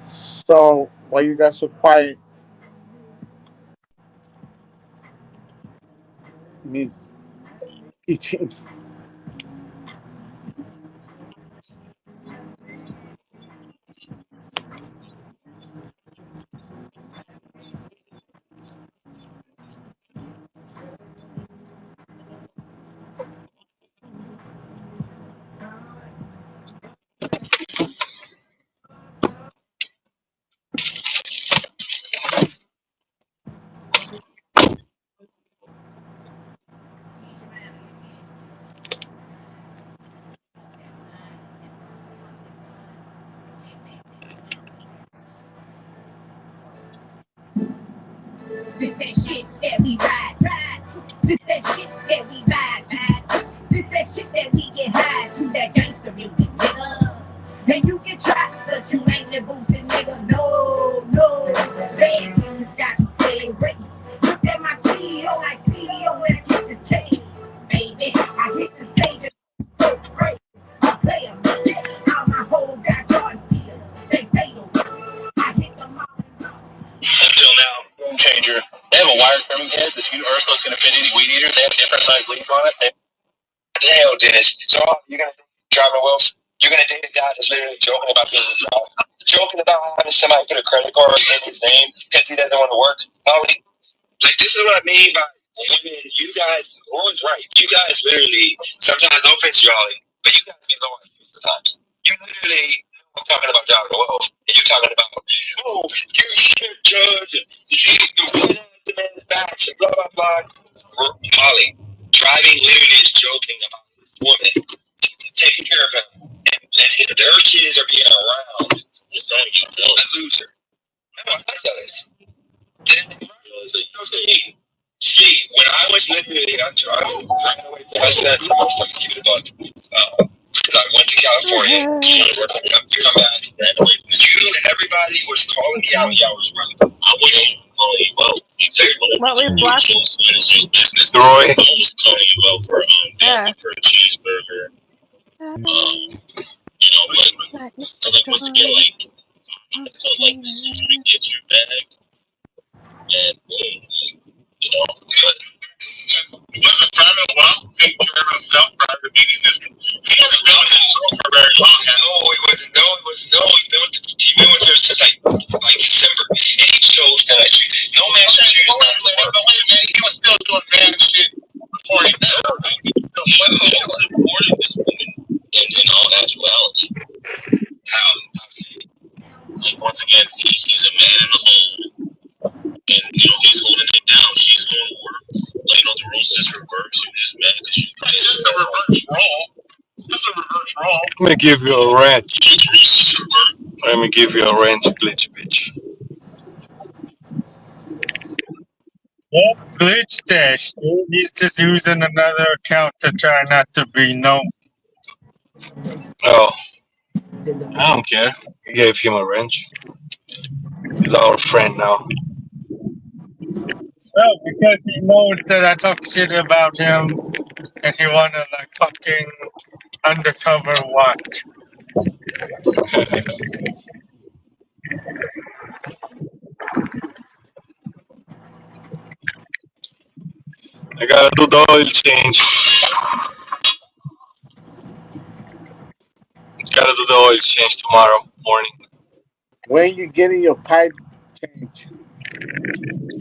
So why you guys so quiet, Miss Peachy? This that shit that we ride. This that shit that we ride. This that shit that we get high to that gangster music, nigga. And you can try, but you ain't the boosted nigga. No, no. BaYgz got you feeling great. Look at my CEO, like CEO, when I get this cake, baby. I hit the stage and go crazy. I play a minute. All my hoes got Jordan skills. They fatal. I hit them all. Until now, game changer. They have a wire trimming head. This universal is going to fit any weed eater. They have different size leaves on it. What the hell, Dennis? So you're going to drive a Wells? You're going to date a guy that's literally joking about being a job. Joking about having somebody put a credit card in his name because he doesn't want to work. Like, this is what I mean by women. You guys, Lauren's right. You guys literally, sometimes, no offense, y'all, but you guys get low on the times. You literally, I'm talking about driving a Wells, and you're talking about, oh, you shit, judge, and you put the man's backs, and blah, blah, blah. Molly, driving literally is joking about this woman taking care of him, and their kids are being around. Your son got a loser. No, I'm not jealous. When I was literally, I ran away from my son from I was fucking cute about because I went to California, trying to work on to come back, ran away from you, and everybody was calling me out. Y'all was running. I wasn't calling you out because What was blocking? it's your business. Roy, I was calling you out for dancing for a cheeseburger. You know, but like once again, like I felt like this was gonna get your bag, and boom, you know, but. Wasn't Private Wealth taking care of himself prior to meeting this? He hasn't been with his girl for very long. No, he wasn't. No, he wasn't. No, he's been with her since like December, and he chose to let you. No man should choose not to work. But wait a minute, he was still doing man shit before he met her. Right? He still supported this woman in all actuality. How? Like once again, he's a man in the home, and you know he's holding it down. She's going to work. Like, you know, the roles just reverse. You just mad because you. It's just a reverse role. It's a reverse role. Let me give you a wrench. Let me give you a wrench, glitch bitch. Yep, glitch dash. Dude. He's just using another account to try not to be known. Oh, I don't care. I gave him a wrench. He's our friend now. Well, because he knows that I talk shit about him and he wanna like fucking undercover watch. I gotta do the oil change. Gotta do the oil change tomorrow morning. When you getting your pipe changed?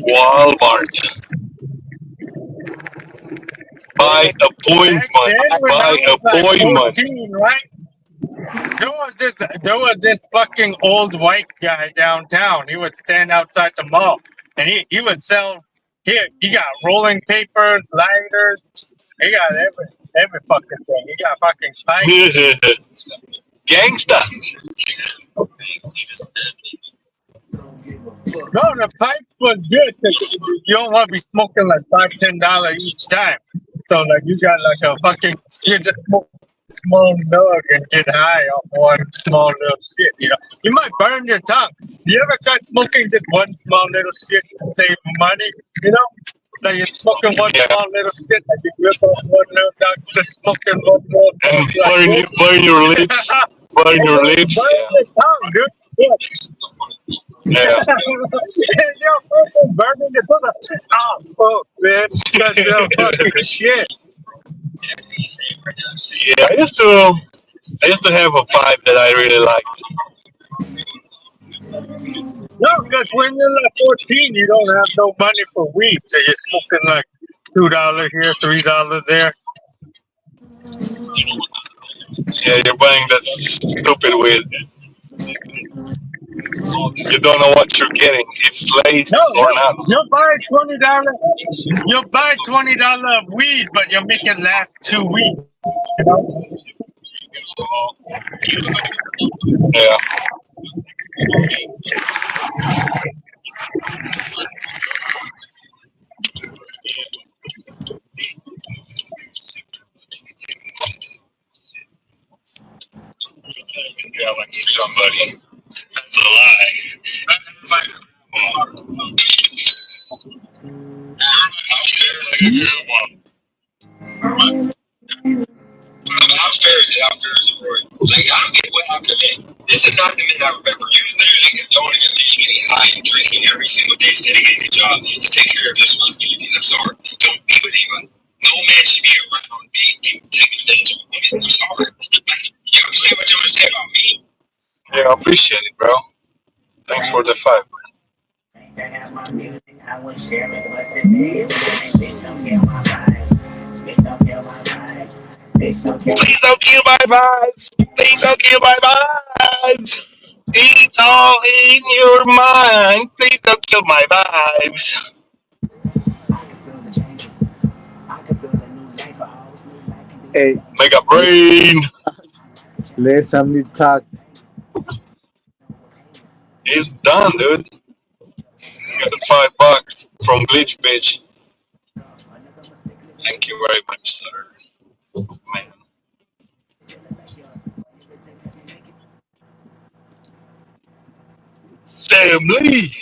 Walmart. By appointment. Back then when I By was like appointment. 14, right? There was this fucking old white guy downtown. He would stand outside the mall and he would sell he got rolling papers, lighters, he got every fucking thing. He got fucking pipes. Gangsta. No, the pipes was good because you don't want to be smoking like $5-10 each time. So like you got like a fucking you just smoke a small nug and get high off one small little shit. You know, you might burn your tongue. You ever tried smoking just one small little shit to save money? You know, like you're smoking one small little shit, like you rip off one little nug, just smoking one more. And burn your lips. Burn your lips. Burn your tongue, dude. Yeah. Yeah. Yo, fucking burning the tongue. Oh, fuck, man. That's fucking shit. Yeah, I used to have a pipe that I really liked. No, because when you're like 14, you don't have no money for weed, so you're smoking like $2 here, $3 there. Yeah, you're buying that stupid weed. You don't know what you're getting. It's laced or not. You'll buy $20. You'll buy $20 of weed, but you'll make it last 2 weeks. You know? Yeah. How fair is it? How fair is it, Roy? Like, I don't get what happened to me. This is not the man I remember. You're literally condoning a man getting high and drinking every single day instead of getting a job to take care of his responsibilities. I'm sorry. Don't be with him. No man should be around being taking advantage of a woman. I'm sorry. You understand what you're going to say about me? Yeah, I appreciate it, bro. Thanks for the 5. Please don't kill my vibes. Please don't kill my vibes. It's all in your mind. Please don't kill my vibes. Hey, Mega brain. let somebody talk. It's done, dude. You got $5 from Glitch Bitch. Thank you very much, sir. Man. Sam Lee.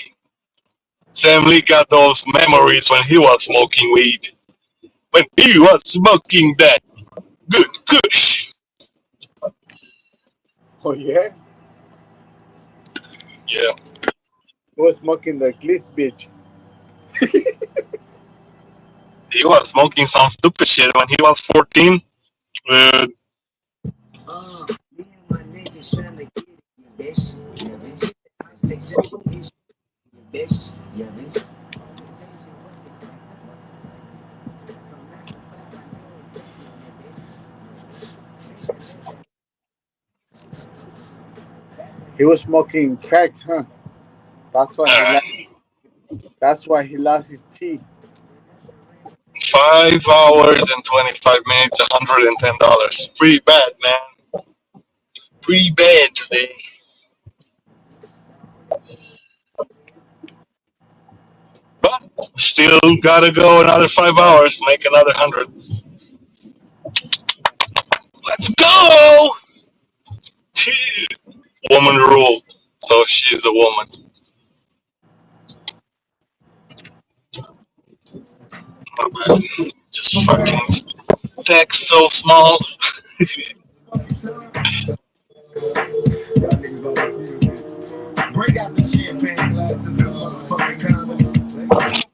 Sam Lee got those memories when he was smoking weed. When he was smoking that good kush. Oh yeah, Yeah. he was smoking the glitch bitch. He was smoking some stupid shit when he was 14. Uh, He was smoking crack, huh? That's why he uh, lost. That's why he lost his teeth. 5 hours and 25 minutes, $110. Pretty bad, man. Pretty bad today. But still gotta go another 5 hours, make another 100. Let's go! Woman rule. So she's a woman. My bad. Just fucking text so small. Break out the champagne glasses and motherfucking condoms.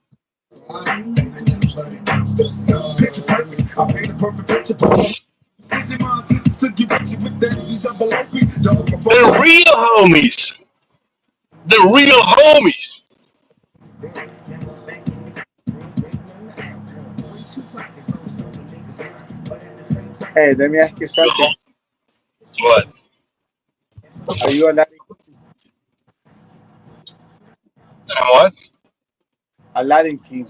Picture perfect. I paint a perfect picture for you. To get with you with that, she's up below me. The real homies. The real homies. Hey, let me ask you something. What? Are you a Latin? And what? A Latin king?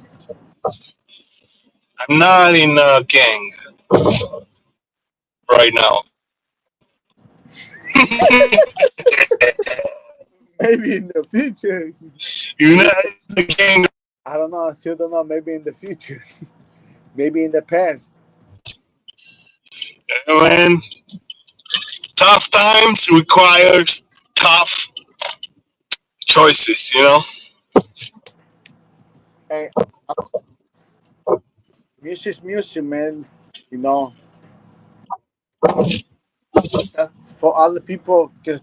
I'm not in a gang right now. Maybe in the future. You're not in a gang. I don't know. I still don't know. Maybe in the future. Maybe in the past. Man, tough times requires tough choices, you know? Hey, music's music, man. You know, that's for all the people. Cause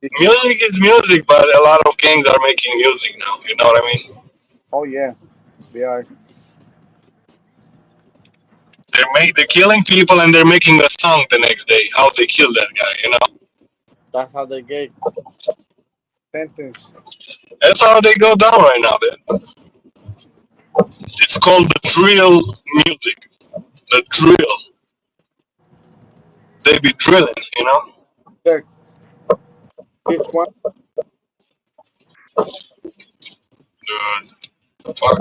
Music is music, but a lot of gangs are making music now, you know what I mean? oh yeah, they are. They're killing people and they're making a song the next day how they killed that guy, you know? That's how they get sentenced. That's how they go down right now, man. It's called the drill music. The drill. They be drilling, you know? Look, this one. Dude, fuck.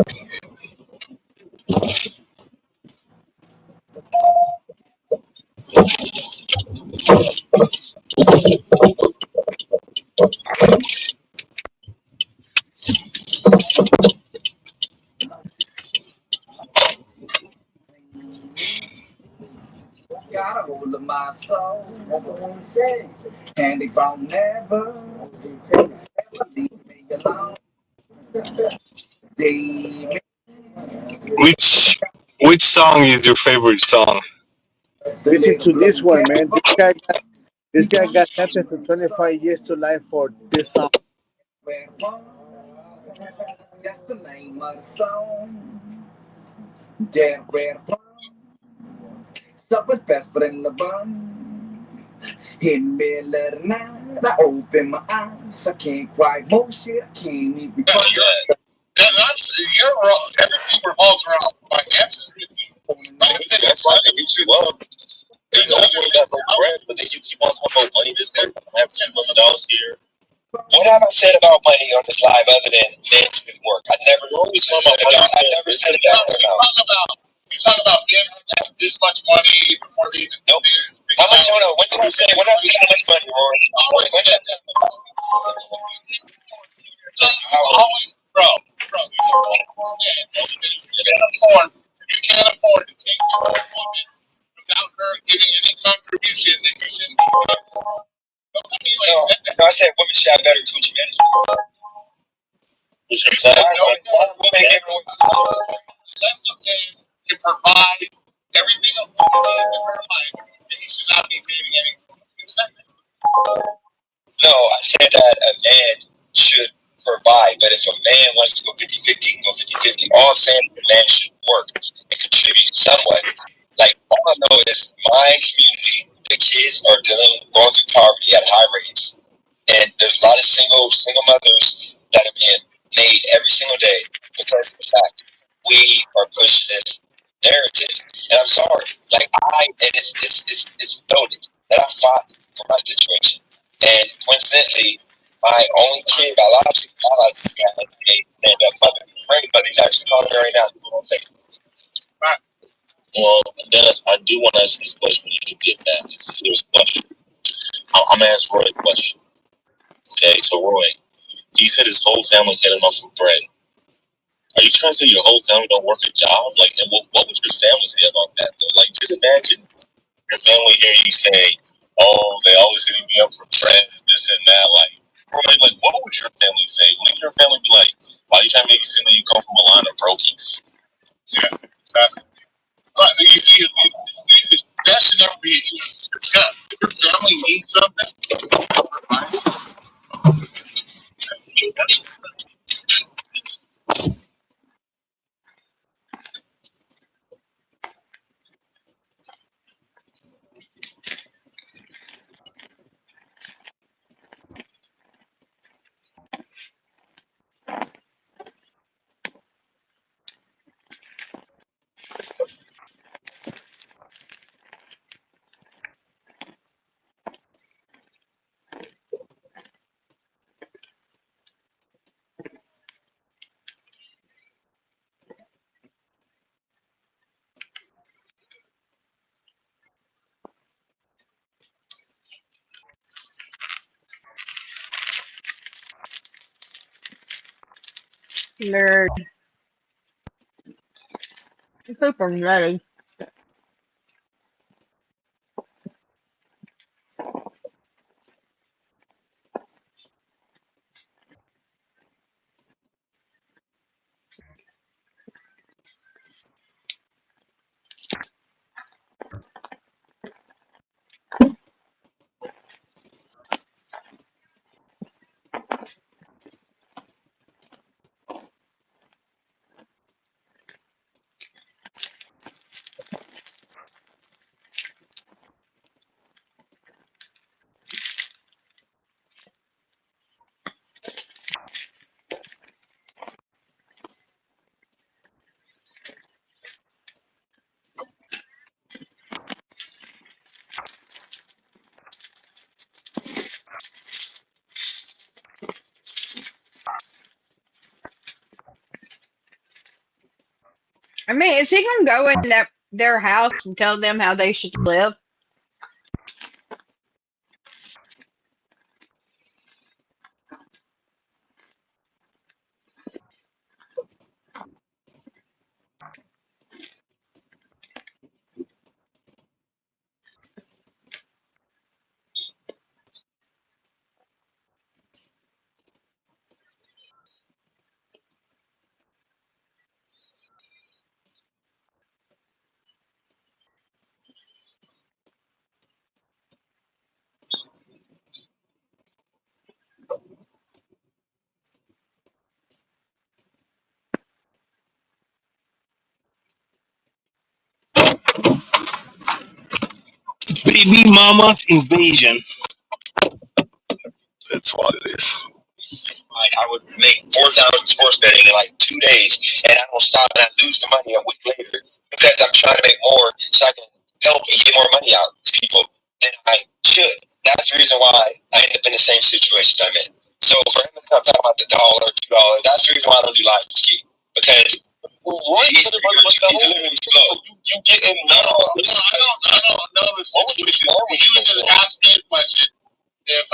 Got a hold of my soul. That's what I'm saying. And if I'll never leave me alone. They Which Which song is your favorite song? Listen to this one, man. This guy got sentenced to 25 years to life for this song. That's the name of the song. Dead red Supper's best friend the bun. Hit me a little night. I open my eyes. I can't quite move shit. I can't even find You're wrong. Everything revolves around finances with you. That's why they hit you up. They know you ain't got no bread, but then you keep on talking about money. This month I have $10 million here. What have I said about money on this live other than men should work? I never said that. I never said that. You talk about men have this much money before they even know. How much? Hold on. When did I say? When I say how much money, Rory? Always said that. Always, bro. You can't afford to take your own woman without her giving any contribution. Then you shouldn't be married. Don't tell me you ain't said that. No, I said women should have better coochie management. You said no. Women give less of man can provide everything a woman is in her life, and you should not be dating anyone. You said that. No, I said that a man should provide, but if a man wants to go 50-50, he can go 50-50. All I'm saying is a man should work and contribute somewhat. Like, all I know is my community, the kids are going through poverty at high rates. And there's a lot of single mothers that are being made every single day because of the fact we are pushing this narrative. And I'm sorry, like it's noted that I fought for my situation. And coincidentally, my only kid biologically got a stand-up mother. Right, but he's actually calling me right now. So hold on a second. Right. Well, Dennis, I do want to ask this question. You can get that. It's a serious question. I'm gonna ask Roy a question. Okay, so Roy, he said his whole family had enough for bread. Are you trying to say your whole family don't work a job? Like, and what would your family say about that, though? Like, just imagine your family hear you say, "Oh, they always hitting me up for bread, this and that." Like, Roy, like, what would your family say? Would your family be like, "Why are you trying to make it seem like you come from a line of brokies?" Yeah, exactly. But that should never be discussed. If your family needs something, provide. Nerd. I think I'm ready. I mean, is he gonna go in their house and tell them how they should live? Baby mama's invasion. That's what it is. Like I would make 4,000 sports betting in like 2 days, and I don't stop and I lose the money a week later because I'm trying to make more so I can help and get more money out to people than I should. That's the reason why I end up in the same situation I'm in. So for him to come talk about the $1, $2, that's the reason why I don't do live ski because he's literally slow. You getting no? I don't know the situation. He was just asking a question. If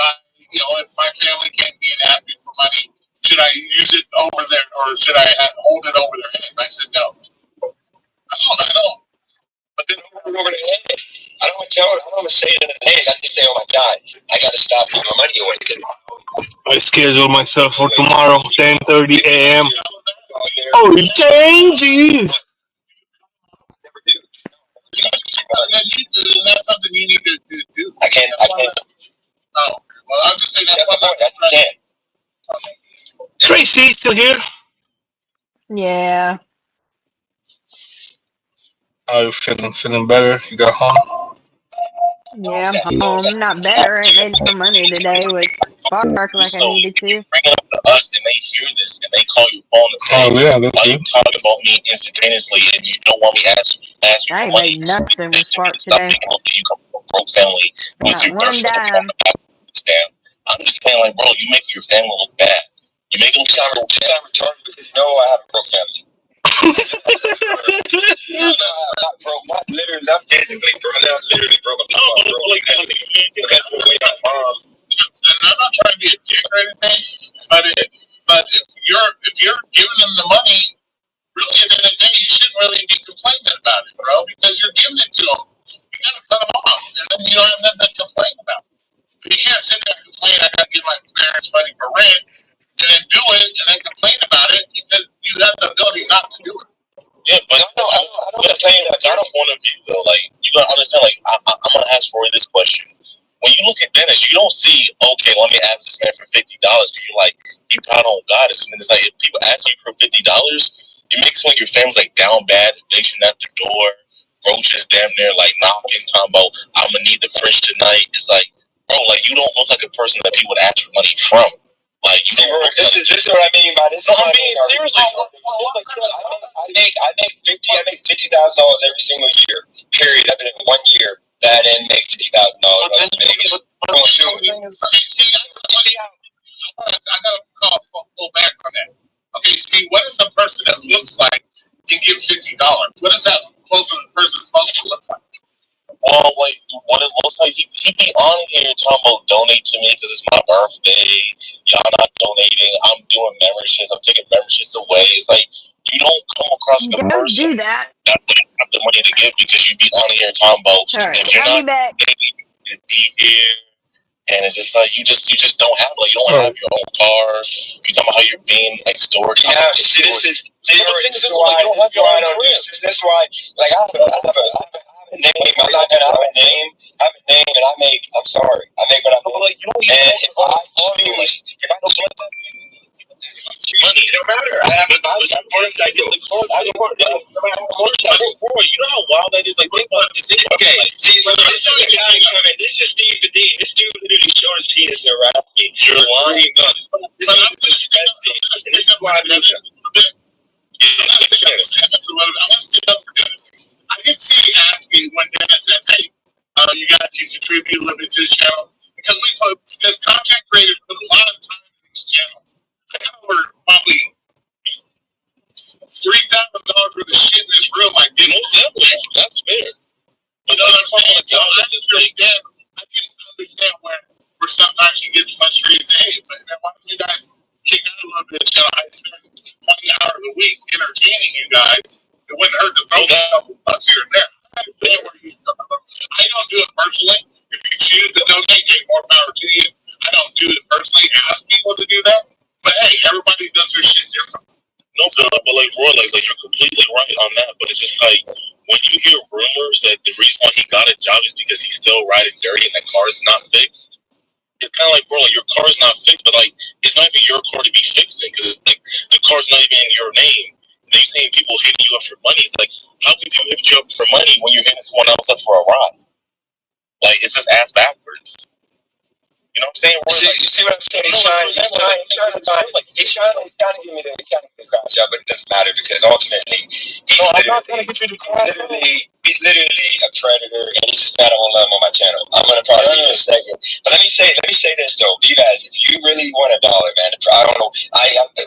my family can't get happy for money, should I use it over there or should I hold it over their head? And I said no. I don't. But then over their head, I don't want to tell her. I don't want to say it in the head. I just say, oh my God, I got to stop giving my money away. I scheduled myself for tomorrow, 10:30 a.m. Oh, GettYnG. That's something you need to do. I can't. Oh, well, I'm just saying that's what I can't. Tracy still here? Yeah. Are you feeling better? You got home? Yeah, I'm home. Not better. Ain't made no money today with Spark like I needed to. Bring it up to us, and they hear this, and they call your phone and say, "Why you talking about me instantaneously, and you don't want me to ask you I for ain't money?" made nothing with Spark Stop today. thinking about you come from a broke family with Not your one dime. I'm just saying, like, bro, you make your family look bad. You make them sound retarded because you know I have a broke family. Not broke, not literally, not physically broke, not literally broke. I'm talking about broke because of the way my mom. And I'm not trying to be a dick or anything, but if you're giving them the money, really at the end of the day, you shouldn't really be complaining about it, bro, because you're giving it to them. You gotta cut them off, and then you don't have nothing to complain about. But you can't sit there and complain. I gotta give my parents money for rent, and then do it, and then complain about it because you have the ability not to do it. Yeah, but I don't understand that point of view though. Like you gotta understand. Like I'm gonna ask Roy this question. When you look at Dennis, you don't see, okay, let me ask this man for $50. You're like, you probably don't got it. And it's like, if people ask you for $50, it makes when your family's like down bad, eviction at the door, roaches damn near like knocking, talking about, I'm gonna need the fridge tonight. It's like, bro, like you don't look like a person that people would ask for money from. Like, you know, this is what I mean by this. No, I'm being serious. I make $50,000 every single year. Period. I've been in 1 year that I didn't make $50,000 in Vegas. I gotta pull back on that. Okay, Steve, what is a person that looks like can give $50? What is that close to the person supposed to look like? Well, like, what it looks like, he be on here talking about donate to me because it's my birthday. Y'all not donating. I'm doing memberships. I'm taking memberships away. It's like, you don't come across a person do that. that wouldn't have the money to give because you be on here talking about, Right, if you're I'll not be back. to be here. And it's just like you just don't have you don't have your own car. You talking about how you're being extorted. Yeah, see, this is why I don't do this. This is why, like, I have a name. I'm not gonna have a name. I have a name, and I make. I'm sorry, I make what I make. And if I don't money, no matter. I have I get the card. I don't want you know how wild that is. Like, think about this. Okay, see, this is a guy coming. This is Steve the D. This dude literally showed his penis around me. You're lying. This is disgusting. And this is why I love it. I'm gonna stick up for Dennis. I can see asking when Dennis says, "Hey, you guys can contribute a little bit to the channel," because content creators put a lot of time in these channels. I got over probably $3,000 worth of shit in this room. I did. That's fair. You know what I'm saying? So I can understand where sometimes you get frustrated and say, "Hey, man, why don't you guys kick out a little bit of channel? I spend 20 hours a week entertaining you guys. It wouldn't hurt to throw a couple bucks here and there." I understand where he's coming from. I don't do it personally. If you choose to donate, more power to you. I don't do it personally. Ask people to do that. But hey, everybody does their shit different. No, but like Roy, like you're completely right on that. But it's just like when you hear rumors that the reason why he got a job is because he's still riding dirty and the car's not fixed. It's kind of like, bro, like your car's not fixed, but like it's not even your car to be fixing because like the car's not even in your name. They saying people hitting you up for money. It's like, how can people hit you up for money when you're hitting someone else up for a ride? Like it's just ass backwards. You know what I'm saying? You see what I'm saying? He's trying to give me the crowd job, but it doesn't matter because ultimately I'm not trying to get you to cry. he's literally a predator, and he's just got on love on my channel. I'm gonna probably in a second, but let me say this though, BaYgz, if you really want $1, man, I don't know,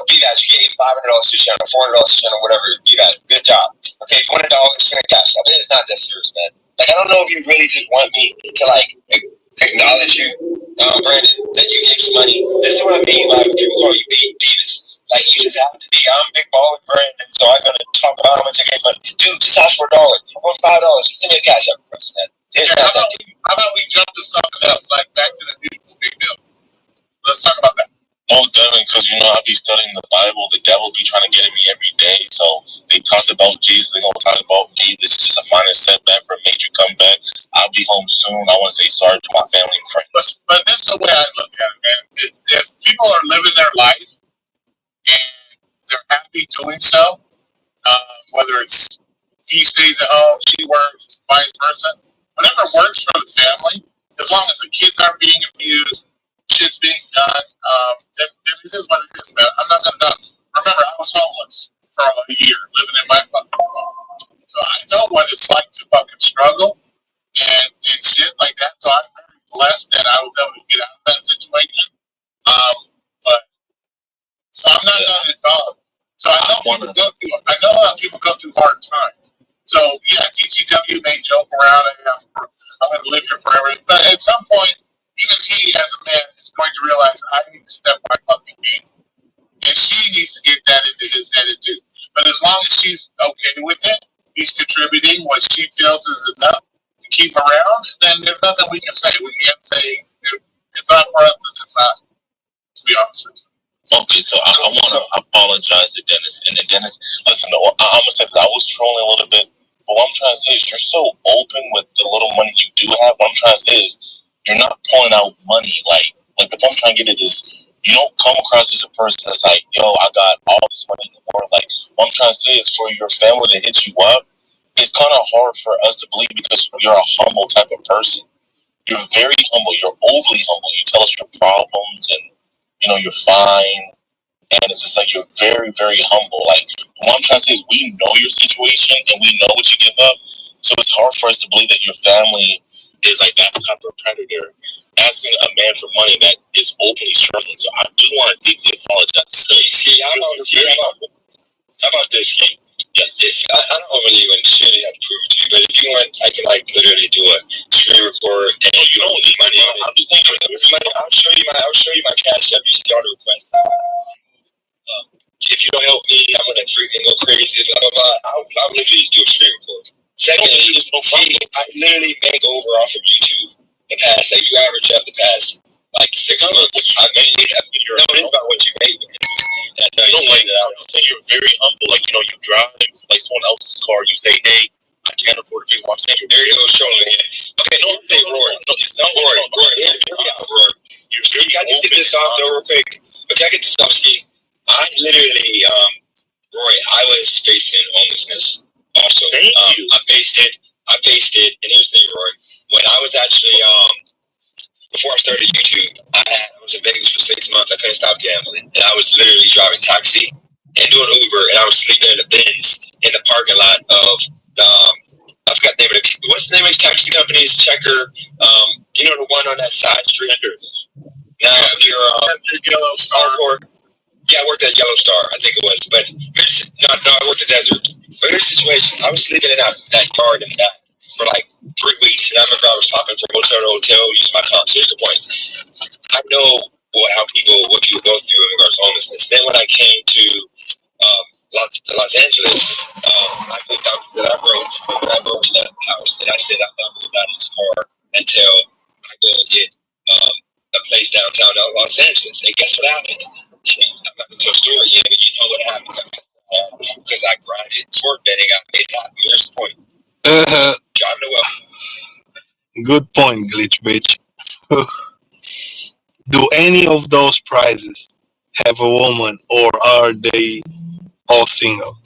BaYgz, you gave $500 to the channel, $400 to the channel, whatever. BaYgz, good job. Okay, if you want $1, send a cash. I mean, it's not that serious, man. Like I don't know if you really just want me to like acknowledge you, Brandon, that you gave some money. This is what I mean by when people call you BaYgz. Like you just have to be. I'm big baller Brandon, so I'm gonna talk about how much I gave, but dude, just ask for $1 or $5. Just send me a cash app request, man. How about we jump to something else, like back to the beautiful big deal? Let's talk about that. Oh, definitely, because I be studying the Bible. The devil be trying to get at me every day. So they talked about Jesus. They're gonna talk about me. This is just a minor setback for a major comeback. I'll be home soon. I want to say sorry to my family and friends. But this is the way I look at it, man. If people are living their life and they're happy doing so, whether it's he stays at home, she works, vice versa, whatever works for the family, as long as the kids aren't being abused, shit's being done, then it is what it is, man. I'm not gonna dump. Remember, I was homeless for a year, living in my fucking home. So I know what it's like to fucking struggle and shit like that. So I'm very blessed that I was able to get out of that situation. But so I'm not gonna dog. So I know people go through. I know how people go through hard times. So yeah, DTW may joke around and I'm going to live here forever. But at some point, even he, as a man, is going to realize I need to step my fucking game, and she needs to get that into his head too. But as long as she's okay with it, he's contributing what she feels is enough to keep around. Then there's nothing we can say. We can't say it's not for us to decide. To be honest with you. Okay, so I want to apologize to Dennis. And then Dennis, listen, I'm going to say that I was trolling a little bit. But what I'm trying to say is you're so open with the little money you do have. What I'm trying to say is you're not pulling out money. Like the point I'm trying to get at is you don't come across as a person that's like, yo, I got all this money in the world. Like, what I'm trying to say is for your family to hit you up, it's kind of hard for us to believe because you're a humble type of person. You're very humble. You're overly humble. You tell us your problems and, you're fine. And it's just like you're very, very humble. Like what I'm trying to say is we know your situation and we know what you give up. So it's hard for us to believe that your family is like that type of predator asking a man for money that is openly struggling. So I do want to deeply apologize. So how about this, King? Yes, if I don't believe in shit I have to prove it to you, but if you want, I can literally do a screen record and you don't need money on it. I'm just thinking, I'll show you my cash app. You start a request. If you don't help me, I'm gonna freaking go crazy. Blah blah blah. I'll literally do a screen record. Secondly, I literally make over off of YouTube the past. Like you average up the past like 6 months. I made it. No, it's about what you made. I think you're very humble. Like you drive like someone else's car. You say, hey, I can't afford to pay. I'm saying there you go, showing me. Okay, no, Rory. No, it's not Rory. Rory. You got to get this off though, real quick. But can I get this off, Ski? I literally, Roy, I was facing homelessness. Also, thank you. I faced it, and here's the thing, Roy. When I was actually, before I started YouTube, I was in BaYgz for 6 months. I couldn't stop gambling, and I was literally driving taxi and doing Uber, and I was sleeping in the Benz in the parking lot of the. I forgot the name of what's the name of the taxi company's Checker? The one on that side street. Now your Yellow Star. Yeah, I worked at Yellow Star, I think it was. But I worked at Desert. But here's the situation. I was sleeping in that yard in that for like 3 weeks, and I remember I was hopping from hotel to hotel using my comps. Here's the point. I know what people go through in regards to homelessness. Then when I came to Los Angeles, I moved out that I wrote to that house that I said I'm not moving out of this car until I go and get a place downtown Los Angeles. And guess what happened? I'm not going to tell a story yet, but you know what happened. Because I grinded, sport betting, I made it happen. Here's the point. Driving the well. Good point, Glitch Bitch. Do any of those prizes have a woman or are they all single?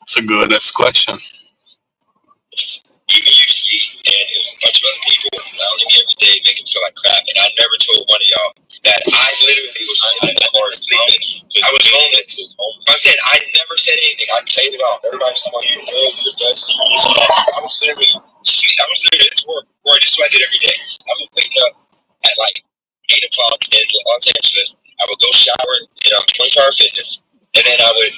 It's a good ass question. Even you see, and it was a bunch of other people around me every day making me feel like crap. And I never told one of y'all that I literally was in the car sleeping. I was homeless. I'm saying I never said anything. I played it off. Everybody's talking about you're good, you're dust. I was literally at work. This is what I did every day. I would wake up at like 8 o'clock in Los Angeles. I would go shower in 24-hour fitness. And then I would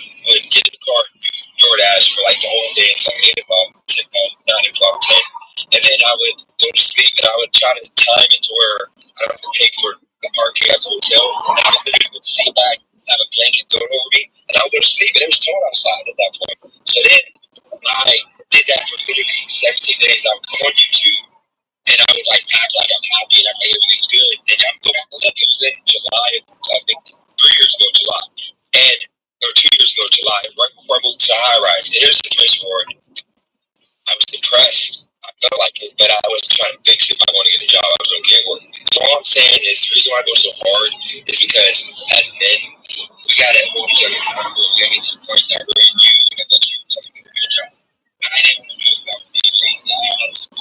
get in the car and do DoorDash for like the whole day until 8 o'clock, 10, 9 o'clock, 10. And then I would go to sleep and I would try to time it to where I don't have to pay for the parking at the hotel. And I would literally put the seat back, have a blanket thrown over me, and I would go to sleep. And it was torn outside at that point. So then I did that for literally 17 days. I would come on YouTube and I would like act like I'm happy and act like everything's good. And I would go back and look. It was in July, I think 3 years ago, July. And or 2 years ago, July, right before I moved to high rise. And here's the situation where I was depressed. I felt like it, but I was trying to fix it if I want to get a job. I was going to get one. So all I'm saying is the reason why I go so hard is because as men, we got to hold each other accountable. We got to get to the point that we're in you and eventually something to get a job. I didn't want to do it without being lazy. I had some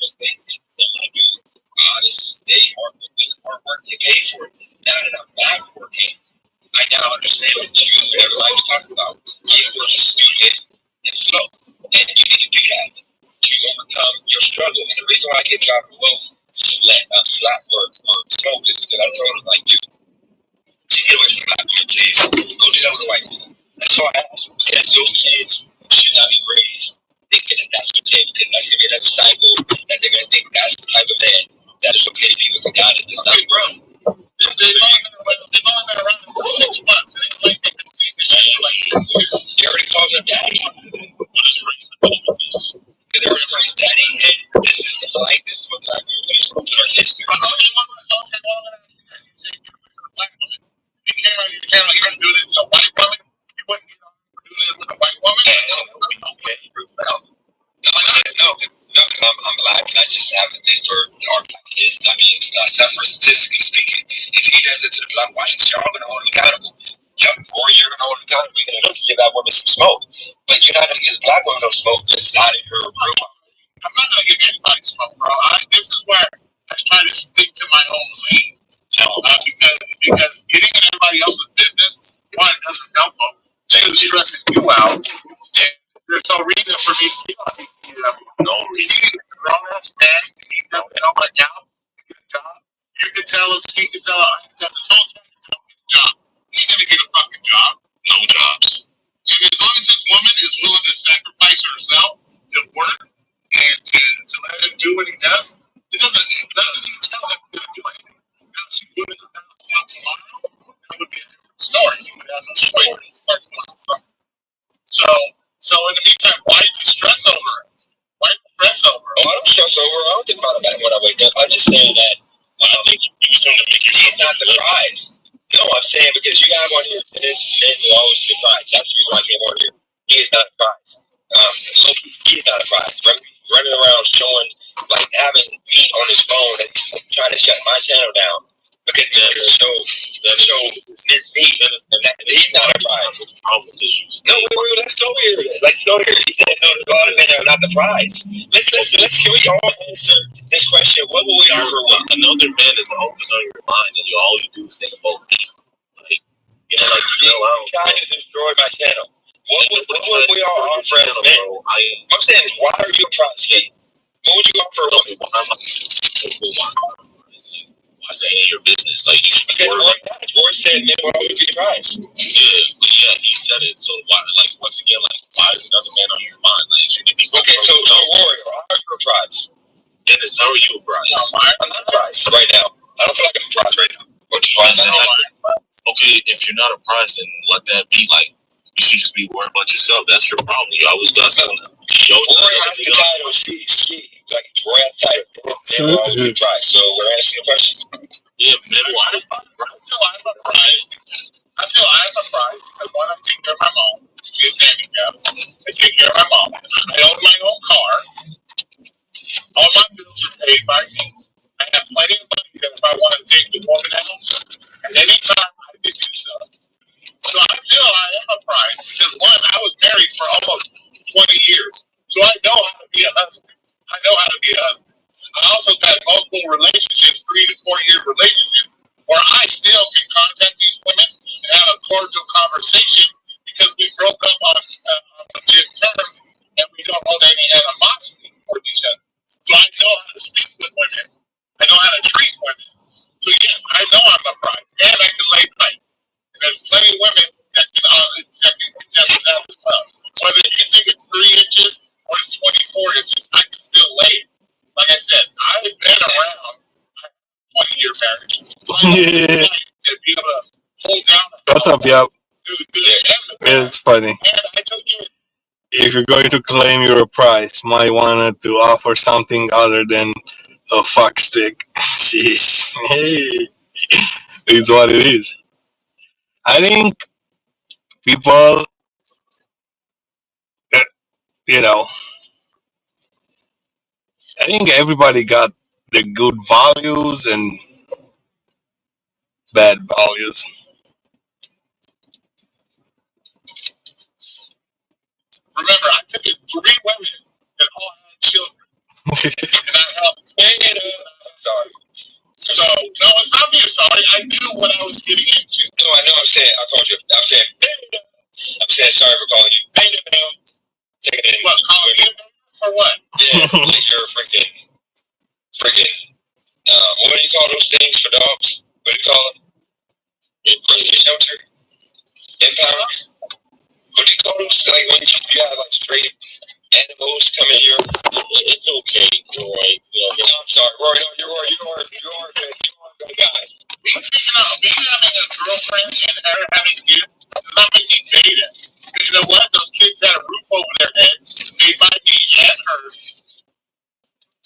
mistakes I did. Honest, stay hard work. It's hard work. You pay for it. Now that I'm back working, I now understand what you and everybody was talking about. Give work is stupid and slow. And you need to do that to overcome your struggle. And the reason why I get job wealth slap work or smoke is because I told them, like, dude, just get away from black women, please. Go do that with a white woman. That's all I ask. Because those kids should not be raised thinking that that's okay, because that's going to be another cycle that they're going to think that's the type of man that it's okay to be with a guy that does not grow. They've only been around for 6 months, and it's like they've been seeing this shit like they already called him daddy. What is race with this? They already called him daddy, and this is the fight. This is what black women is with our history. Okay, well, I'm going to ask you that. You say you're with a black woman. If you came on your channel, you're going to do this to a white woman? You wouldn't get on for doing this with a white woman? Okay, no, I'm black, and I just have a thing for our black kids. I mean, statistically speaking, if he does it to the black whites, you're all going to hold him accountable. Yeah, or you're going to hold him accountable. You're going to give that woman some smoke. But you're not going to give the black woman no smoke this side of her room. I'm not going to give anybody smoke, bro. This is where I try to stick to my own lane. Because getting in everybody else's business, one, doesn't help them. Two, stresses you out. And there's no reason for me to be on it. No reason. Grown ass man, he doesn't know right now. Get a job. You can tell him, he can tell him, I can tell this whole time to tell him get a job. He's gonna get a fucking job. No jobs. And as long as this woman is willing to sacrifice herself to work and to let him do what he does, it doesn't tell him he's gonna do anything. Now if she put his house out tomorrow, that would be a different story. He would have no sway where he's starting from. So in the meantime, why do you stress over it? Why do you stress over it? Oh, I don't stress over it. I don't think about it when I wake up. I'm just saying that I think you assume to make yourself not the prize. No, I'm saying because you have on here, and it's men will always be a prize. That's the reason why I came on here. He is not a prize. Loki, he is not a prize. Running around showing, like, having me on his phone and trying to shut my channel down. Because the show it's me, and that he's not a prize. No, let's go here. Let's go here. He said, no, the God of men are not the prize. Let's can we all answer this question? What will we offer? What another man is always on your mind, and all you do is think about me. Like, I'm trying to destroy my channel. What would we all offer as men? I'm saying, why are you a prize? What would you offer a woman? I say, hey, your business. Like, you should be worried. Boy said, man, why would you be surprised? Yeah, he said it. So, why, like, once again, like, why is another man on your mind? Like, shouldn't it be okay, so, Warrior, how are you a prize? Dennis, how are you a prize? No, I'm not a prize right now. I don't feel like I'm a prize right now. Which is why I said, okay, if you're not a prize, then let that be. Like, you should just be worried about yourself. That's your problem. You always got something. Warrior has the title, like, Roy has the title. And we're all going to try. So, we're asking a question. Yeah, maybe I'm a prize. I feel I'm a prize because one, I take care of my mom. She's handicapped. I take care of my mom. I own my own car. All my bills are paid by me. I have plenty of money that if I want to take the woman out, and anytime I get to for almost 20 years. So I know how to be a husband. I know how to be a husband. I also had multiple relationships, 3 to 4 year relationships, where I still can contact these women and have a cordial conversation because we broke up on legit terms and we don't hold any animosity towards each other. So I know how to speak with women. I know how to treat women. So yes, I know I'm a bride, and I can lay pipe. And there's plenty of women that can contest that as well. Whether you think it's 3 inches or it's 24 inches, I can still lay it. Like I said, I've been around a 20-year marriage. So I know what it's like to be able to hold down the What up, house, yeah? do the good and the bad. It's funny. And I took it. If you're going to claim your price, might want to offer something other than a fuck stick. Sheesh. Hey, it's what it is. I think people, uh, you know, I think everybody got the good values and bad values. Remember, I took it 3 women that all had children, and I helped 10 of them. Sorry. So, no, it's not being sorry. I knew what I was getting into. No, I know. I'm saying, I called you. I'm saying sorry for calling you. Beta male. Take it in. What, calling you? For what? Yeah, like you're freaking, what do you call those things for dogs? What do you call them? Rescue shelter? Impound? What do you call those? Like when you have like stray animals coming here? It's okay, Roy. No, I'm sorry, Roy. No, you're good guy. Me having a girlfriend and her having kids does not make me beta. Because you know what? Those kids had a roof over their head, made by me and hers.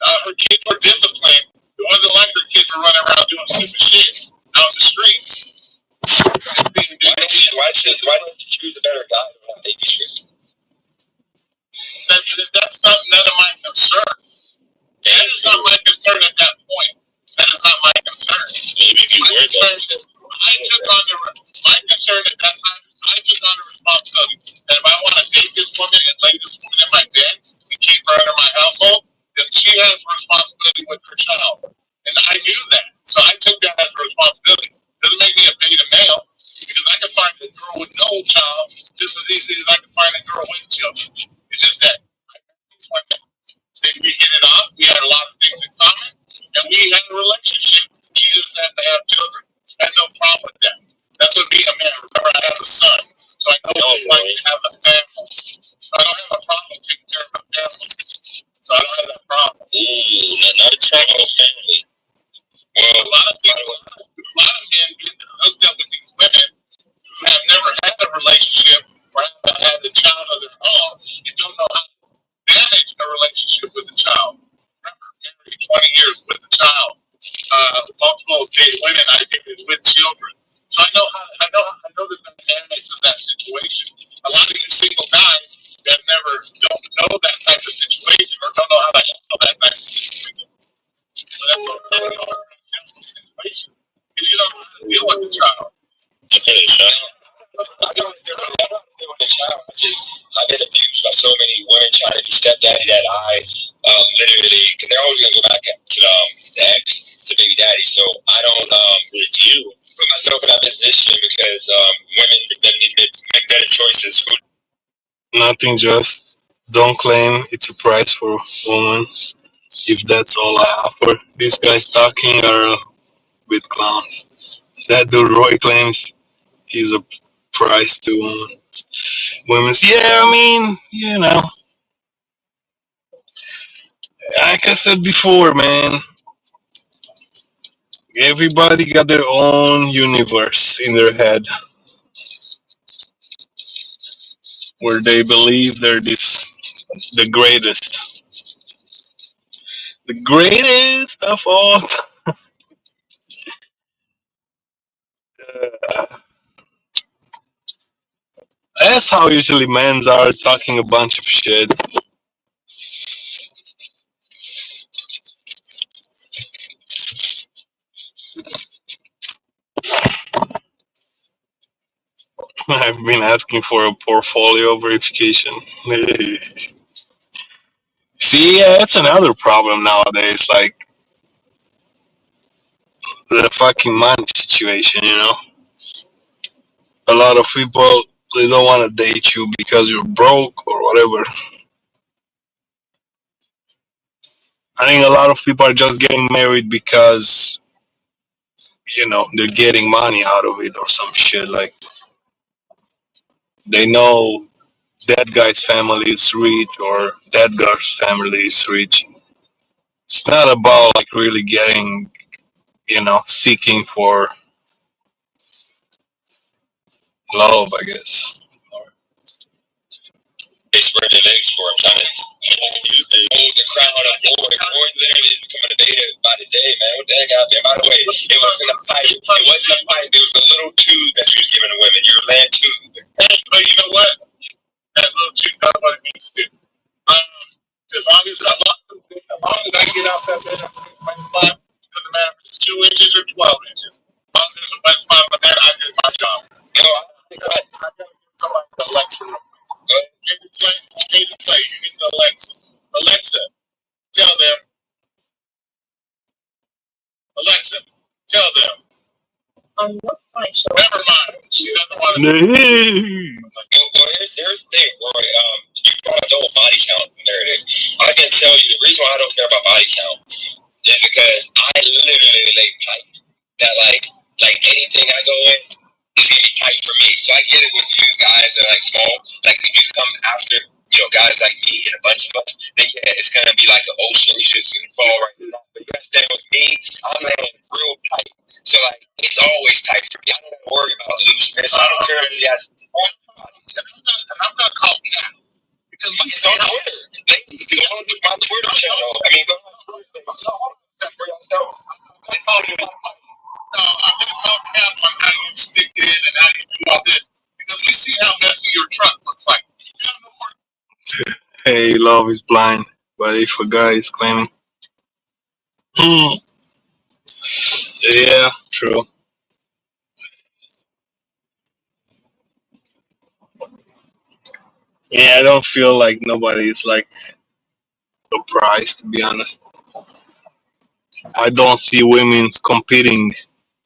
Her kids were disciplined. It wasn't like her kids were running around doing stupid shit out in the streets. Why don't you choose a better guy to have babies with? That's not none of my concern. That is not my concern at that point. That is not my concern. Maybe if you were that. My concern at that time is I took on the responsibility that if I want to date this woman and lay this woman in my bed and keep her under my household, then she has responsibility with her child. And I knew that. So I took that as a responsibility. Doesn't make me a beta male because I can find a girl with no child just as easily as I can find a girl with children. It's just that I met these women. We hit it off. We had a lot of things in common, and we had a relationship. She just had to have children. I had no problem with that. That's what being a man. Remember, I have a son, so I know what it's like to have a family. So I don't have a problem taking care of a family. So I don't have that problem. Ooh, not a child family. Well, a lot of men get hooked up with these women who have never had a relationship or have had a child of their own and don't know how to manage a relationship with a child. Remember, married 20 years with a child, multiple gay women I dated with children. So I know the dynamics of that situation. A lot of you single guys that don't know that type of situation or don't know how to handle that type of situation. So that's what I'm talking about. Situation. Because you don't know how to deal with the child. You said it, Sean. I don't know how to deal with the child. I've been abused by so many women trying to be stepdaddy that I literally, because they're always going to go back to the ex, to baby daddy. So I don't with you put myself in that position because women that need to make better choices. Nothing, just don't claim it's a price for a woman. If that's all I offer, these guys talking are with clowns. That dude Roy claims he's a price to women. Yeah, I mean, like I said before, man, everybody got their own universe in their head where they believe they're the greatest of all time. That's how usually men's are talking a bunch of shit. I've been asking for a portfolio verification. See, yeah, that's another problem nowadays. Like the fucking money situation, you know. A lot of people they don't want to date you because you're broke or whatever. I think a lot of people are just getting married because they're getting money out of it or some shit. Like they know that guy's family is rich or that girl's family is rich. It's not about like really getting, seeking for love, I guess. They spread their legs for him, trying to hold the crowd up. Lord literally becoming a beta by the day, man. What the heck out there? By the way, it wasn't a pipe. It wasn't a pipe. It was a little tube that she was giving to women. Your land tube. Hey, but you know what? That little tube does what it needs to do. As long as I get out that bed, I put my spot. Doesn't matter if it's 2 inches or 12 inches. As long as there's a wet spot on the bed, I did my job. I gotta get somebody to Alexa. Play. You get the Alexa. Alexa, tell them. Alexa, tell them. Never mind. She doesn't want to. Well, here's the thing, Roy. You brought up the whole body count. There it is. I can tell you the reason why I don't care about body count is because I literally lay pipe. That like anything I go in is gonna be tight for me. So I get it with you guys that are like small. Like if you come after guys like me and a bunch of us, then yeah, it's gonna be like an ocean. You just gonna fall right now. But you understand with me, I'm laying real tight. So like it's always tight for me. I don't have to worry about looseness. I don't care if he has. And I'm gonna call Cat because he's on Twitter. Ladies, go on to my Twitter channel. I mean, go on Twitter. I'm gonna call Cat on how you stick it in and how you do all this because we see how messy your truck looks like. You have no more. Hey, love is blind, but if a guy is claiming, yeah, true. Yeah, I don't feel like nobody is like a prize, to be honest. I don't see women competing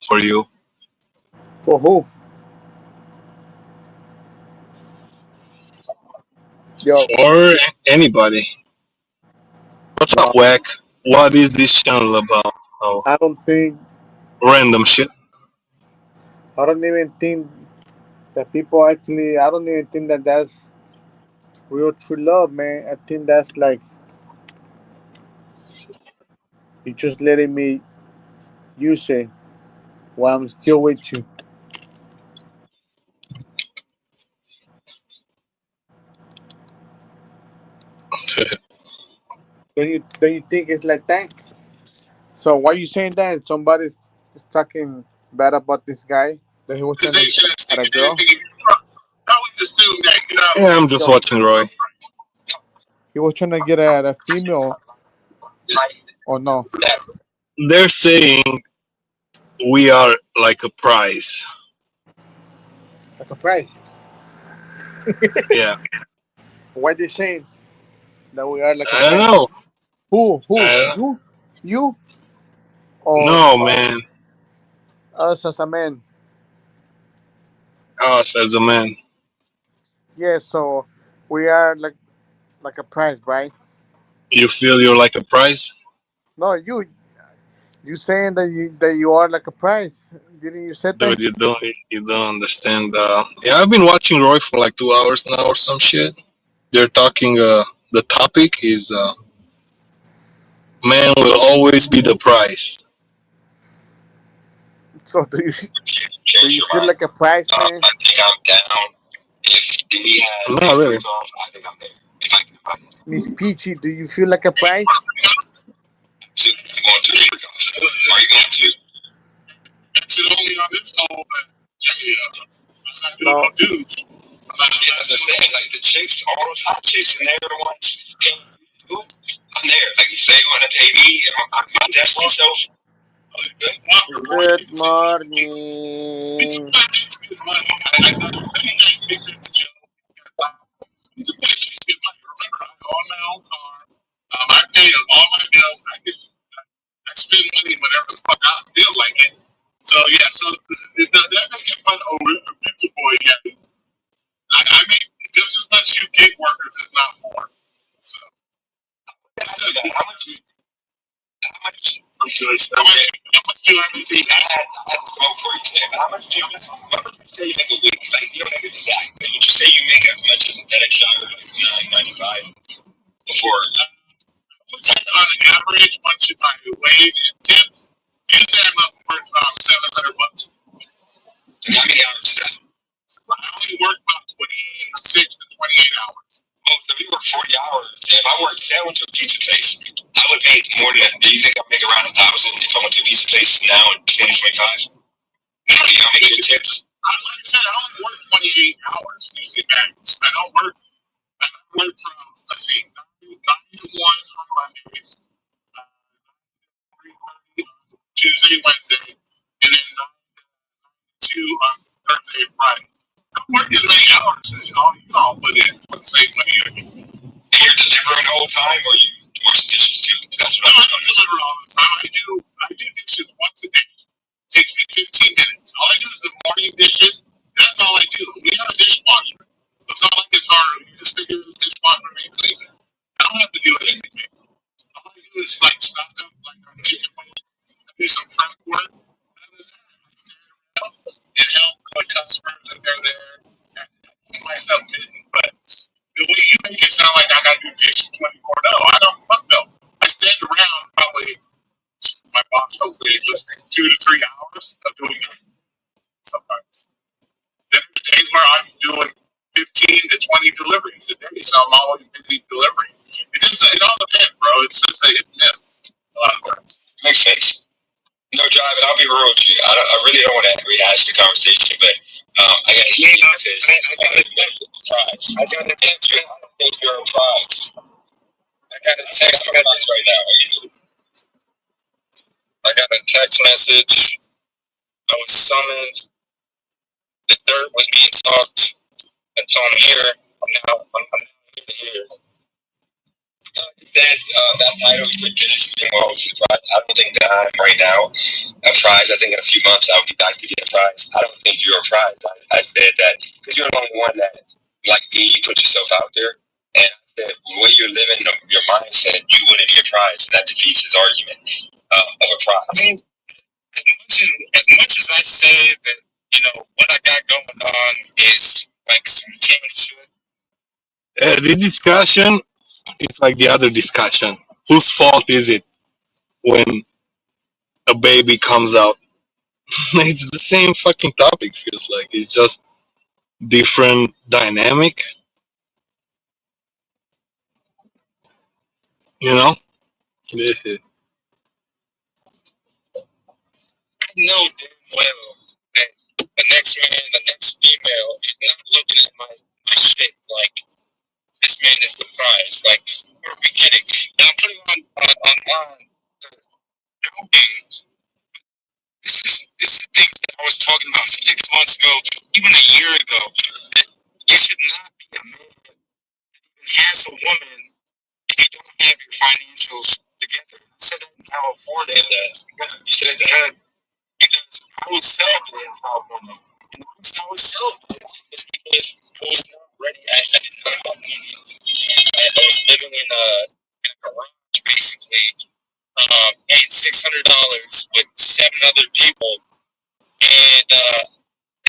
for you For who? Yo, or anybody. What's up, no, Wack? What is this channel about? Oh, I don't think. random shit. I don't even think that people actually. I don't even think that that's real true love, man. I think that's like you just letting me use it while I'm still with you. Don't you think it's like that? So why you saying that? Somebody's just talking bad about this guy that he was trying to get at a girl. I would assume that Yeah, I'm just Yo, watching Roy. he was trying to get at a female or no? They're saying we are like a prize. Like a prize. Yeah, Why they saying that we are like a I don't prize? know. Who? Who? I don't, You? Or no, man. us as a man? Us as a man. Yeah. So we are like a prize, right? You feel you're like a prize? No, you saying that you are like a prize? Didn't you say that? Dude, you don't understand. Yeah, I've been watching Roy for like 2 hours now or some shit. They're talking. The topic is man will always be the prize. So do you Change your feel mind. like a prize, man? I think I'm down. If we had Not really. I think I'm there. If I can find it. Miss Peachy, do you feel like a prize? So I'm going to Are you going to? That's it only on this whole yeah. I'm not doing No. no dudes. I'm just saying, like the chicks, all those hot chicks, and they're the ones who I'm there. Like if they want to pay me, I'm my destiny self. Good morning. good money. I know you guys think that's a joke. It's a good nice good money. Remember, I own my own car. I pay all my bills. I spend money whenever the fuck I feel like it. So yeah, so that makes it fun. Oh, it's a pizza boy. Yeah, I make just as much you gig workers, if not more. So How much? How much? I'm good. How much do I make? I had to go for it today. But how much do you say you make a week? Like you don't make it exact, but you just say you make as much as a FedEx driver, like $9.95 before. On average, once you find your wage and tips, usually I'm up worth about $700. How many hours is that? I only work about 26 to 28 hours. Oh, so if you work 40 hours, if I work, say I went to a pizza place, I would make more than that. Do you think I'd make around 1,000 if I went to a pizza place now in 2025? Maybe I'll make your tips. Like I said, I only work 28 hours usually max. I work from, let's see, 9 to 1 on Mondays, 3:30 on Tuesday, Wednesday, and then 9 to 2 on Thursday and Friday. I work as many hours as y'all put in for the same money I get. And you're delivering the whole time, or you wash dishes too? That's what I don't deliver all the time. I do dishes once a day. It takes me 15 minutes. All I do is the morning dishes. That's all I do. We have a dishwasher. It's not like it's hard. You just stick it in the dishwasher and clean it. I don't have to do anything. All I do is like stock up like on chicken wings. I do some prep work. Other than that, I stand around and help my customers if they're there. And keep myself busy. But the way you make it sound like I gotta do dishes 24. No, I don't. Fuck no. I stand around probably. My boss hopefully listening 2 to 3 hours of doing it sometimes. Then there's days where I'm doing 15 to 20 deliveries a day, so I'm always busy delivering. It all depends, bro. It's just a hit and miss a lot of times. makes sense. No, Drive, and I'll be real with you. I really don't want to rehash the conversation, but I got to hear you because I got to prize. I got to text you. I don't think you're a prize. I got a text message right now. I got a text message. I was summoned. The dirt was being talked. And so I'm here. I'm here to hear. You said that title you would get this thing well, I don't think that I'm right now a prize. I think in a few months I'll be back to get a prize. I don't think you're a prize. I said that because you're the only one that, like me, you put yourself out there. And I said, the way you're living your mindset, you wouldn't be a prize. That defeats his argument of a prize. I mean, as much as I say that, what I got going on is like some king shit. The discussion is like the other discussion. Whose fault is it when a baby comes out? It's the same fucking topic. Feels like it's just different dynamic. You know. I know damn well that the next man, the next female is not looking at my shit like this man is surprised. Like, where are we getting? And I'm putting online the joking. This is things that I was talking about 6 months ago, even a year ago. That you should not be a man that even has a woman if you don't have your financials together. I said that in California. You said that because I was celibate in California. And the reason I was celibate is because I was not ready. I did not have money. I was living in a garage, basically, paying $600 with 7 other people. And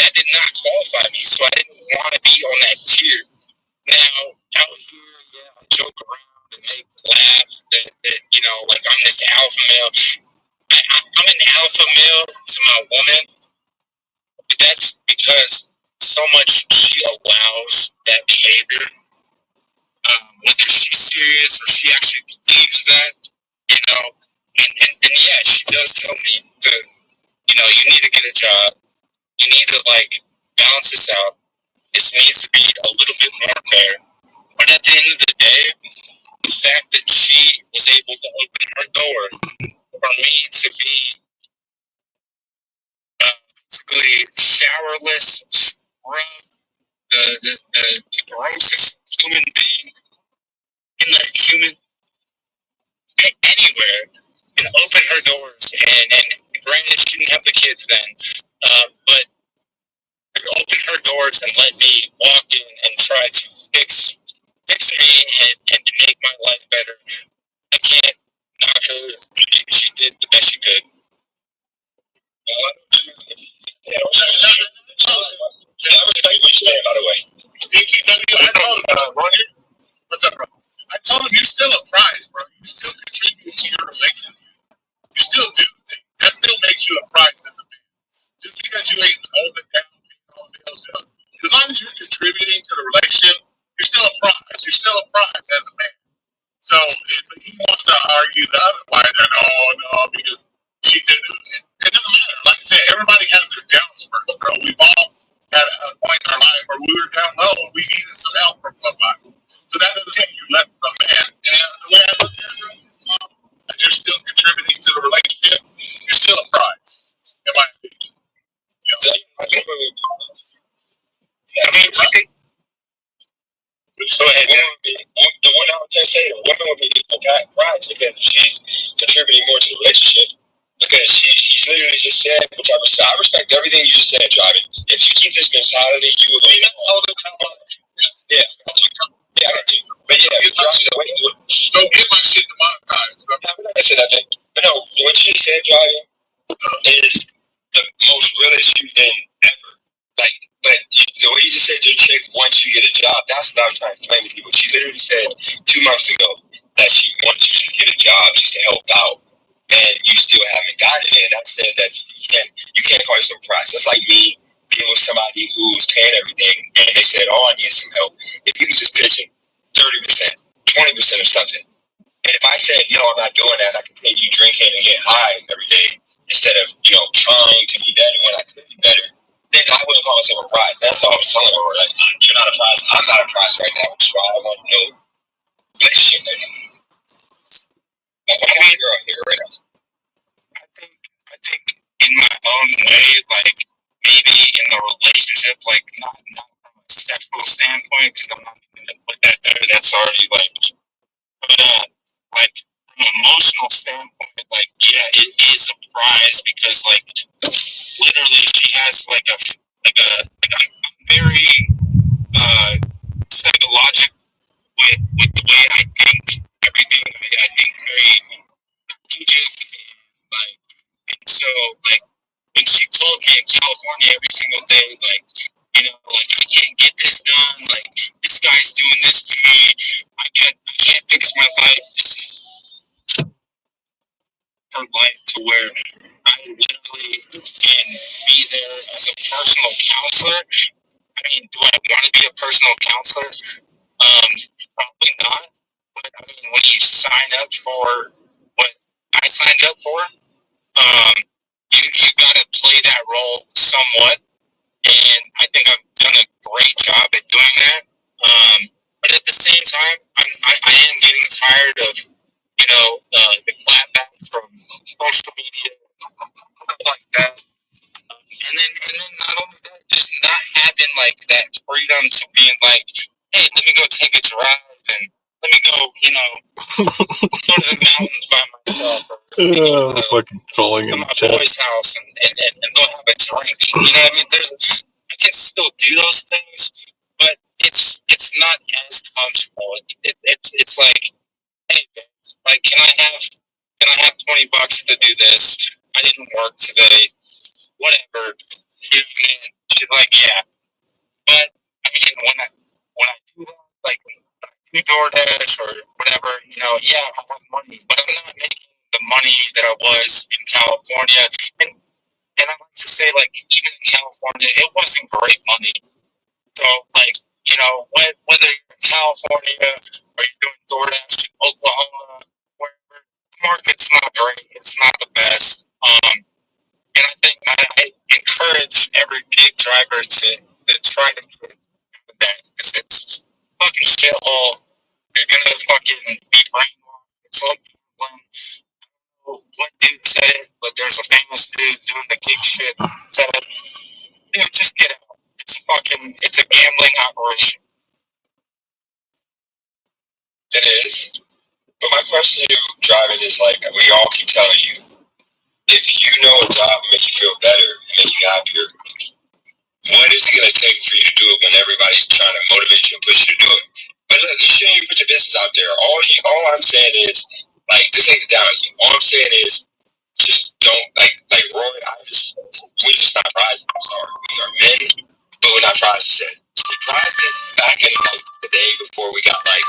that did not qualify me, so I didn't want to be on that tier. Now, out here, yeah, I joke around and make laugh that like I'm this alpha male. I'm an alpha male to my woman, but that's because so much she allows that behavior. Whether she's serious or she actually believes that, and yeah, she does tell me to, you need to get a job. You need to balance this out. This needs to be a little bit more fair. But at the end of the day, the fact that she was able to open her door for me to be basically showerless, scrub, the grossest human being in the human anywhere, and open her doors. And granted, she didn't have the kids then, but open her doors and let me walk in and try to fix me and make my life better. I can't knock her. She did the best she could. Yeah, I respect what you say, by the way. DTW, I told him, what's up, bro? I told him you're still a prize, bro. You still contribute to your relationship. You still do things. That still makes you a prize as a man. Just because you ain't holding down, paying all the bills, as long as you're contributing to the relationship, you're still a prize. You're still a prize as a man. So if he wants to argue the otherwise, no, because she did it. It doesn't matter. Like I said, everybody has their down spurts, bro. We've all had a point in our life where we were down low and we needed some help from somebody. So that doesn't take you less of a man. And the way I look at it, that you're still contributing to the relationship, you're still a prize, in my opinion. You know? I mean, I think. So the one I would say, the woman would be prize because she's contributing more to the relationship. Because he's literally just said, which I respect everything you just said, Driving. If you keep this mentality, you will. Yeah, yeah, but yeah, don't get my shit demonetized. I said that thing. But no, what she said, Driving, is the most realest thing ever. Like, but the way you just said your chick once you get a job, that's what I was trying to explain to people. She literally said 2 months ago that she wants you to get a job just to help out, and you still haven't gotten it. And I said that you can't call yourself price. That's like me being with somebody who's paying everything, and they said, "Oh, I need some help." If you was just pitching 30%, 20% of something, and if I said, "No, I'm not doing that," I can pay you drinking and get high every day instead of trying to be better when I could be better. Then I wouldn't call myself a prize. That's all I was telling her. Like, you're not a prize. I'm not a prize right now. Which is why I want no relationship right now. That's why I'm a girl here right now. I think in my own way, like maybe in the relationship, like not from a sexual standpoint, because I'm not going to put that there. That's already like, but like from an emotional standpoint, like yeah, it is a prize because like literally she has like a very psychological with the way I think everything. I think very strategic and like, and so like when she told me in California every single day, like like I can't get this done, like this guy's doing this to me, I can't fix my life. This is her life to where I literally can be there as a personal counselor. I mean, do I want to be a personal counselor? Probably not. But I mean, when you sign up for what I signed up for, you gotta play that role somewhat. And I think I've done a great job at doing that. But at the same time, I am getting tired of the clapbacks from social media, stuff like that. And then not only that, just not having like that freedom to being like, hey, let me go take a drive and let me go, go to the mountains by myself, or fucking trolling in to the my chat. boy's house and go have a drink. I mean, I can still do those things, but it's not as comfortable. It's like, hey, like, can I have $20 to do this? I didn't work today. Whatever. You know what I mean? She's like, yeah. But I mean, when I do that, like when I do DoorDash or whatever, yeah, I have money, but I'm not making the money that I was in California. And I like to say, like, even in California, it wasn't great money. So, like, whether you're in California or you're doing DoorDash in Oklahoma, wherever, the market's not great. It's not the best. And I think I encourage every gig driver to try to get that, because it's fucking shithole. You're gonna fucking be brainwashed. It's like when what dude said it, but there's a famous dude doing the gig shit. Said it. Dude, just get out. It's a gambling operation. It is. But my question to you, driving, is like, we all keep telling you, if you know a job will make you feel better, make you happier, what is it going to take for you to do it when everybody's trying to motivate you and push you to do it? But look, you shouldn't even put your business out there. All I'm saying is, like, this ain't down you. All I'm saying is, just don't, like Roy, we're just not prized. I'm sorry. We are men, but we're not prized. Prized back in, like, the day before we got, like,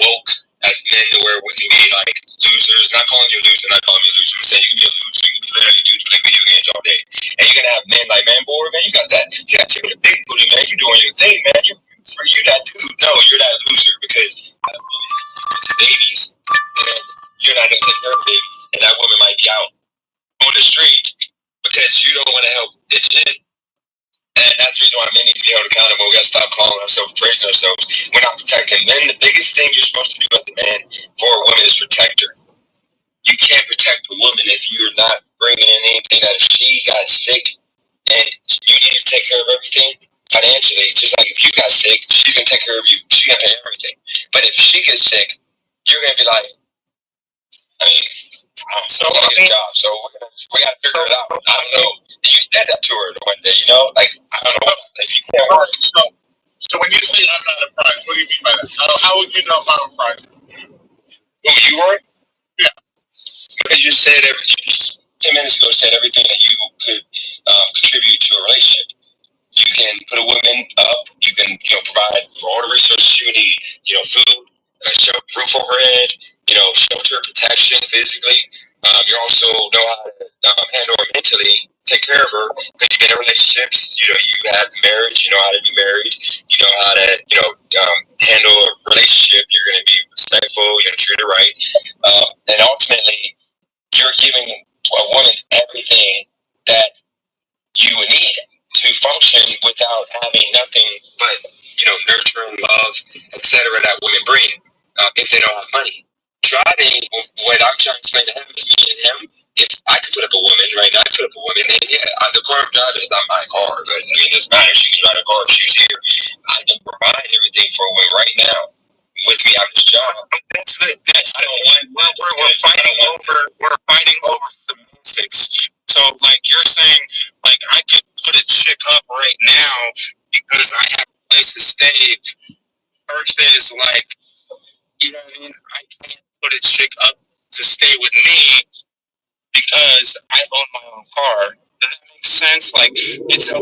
woke as men to where we can be, like, losers. Not calling you a loser, not calling me a loser. I'm saying you can be a loser. You can literally do play video games all day. And you're going to have men like, man, boy, man, you got that. You got your big booty, man. You doing your thing, man. You're that dude. No, you're that loser because babies, and you're not going to take care of babies. And that woman might be out on the street because you don't want to help pitch in. And that's the reason why men need to be held accountable. We got to stop calling ourselves, praising ourselves. We're not protecting men. The biggest thing you're supposed to do as a man for a woman is protect her. You can't protect a woman if you're not bringing in anything that if she got sick and you need to take care of everything financially, just like if you got sick, she's going to take care of you. She's going to pay everything. But if she gets sick, you're going to be like, I mean, so I get a job, so we got to figure it out. I don't know. You said that to her one day, you know? Like, I don't know. If you can't work. So when you say I'm not a prize, what do you mean by that? How would you know if I'm a prize? Who, you were? Yeah. Because you said you just 10 minutes ago said everything that you could contribute to a relationship. You can put a woman up. You can, provide for all the resources you need. Food, roof over her head. Shelter, protection, physically. You also know how to handle her mentally, take care of her. Because you've been in relationships. You have marriage. You know how to be married. You know how to, handle a relationship. You're going to be respectful. You're going to treat her right. And ultimately, you're giving a woman everything that you would need to function without having nothing but, nurturing, love, etc. that women bring if they don't have money. Driving, what I'm trying to explain to him is me and him. If I could put up a woman right now, I put up a woman, and yeah, the car I'm driving is not my car, but I mean, it doesn't matter. She can drive a car if she's here. I can provide everything for a woman right now. With me on this job, that's the one. We're fighting over semantics. So, like you're saying, like I could put a chick up right now because I have a place to stay. Versus, like, you know what I mean? I can't put a chick up to stay with me because I own my own car. Does that make sense? Like,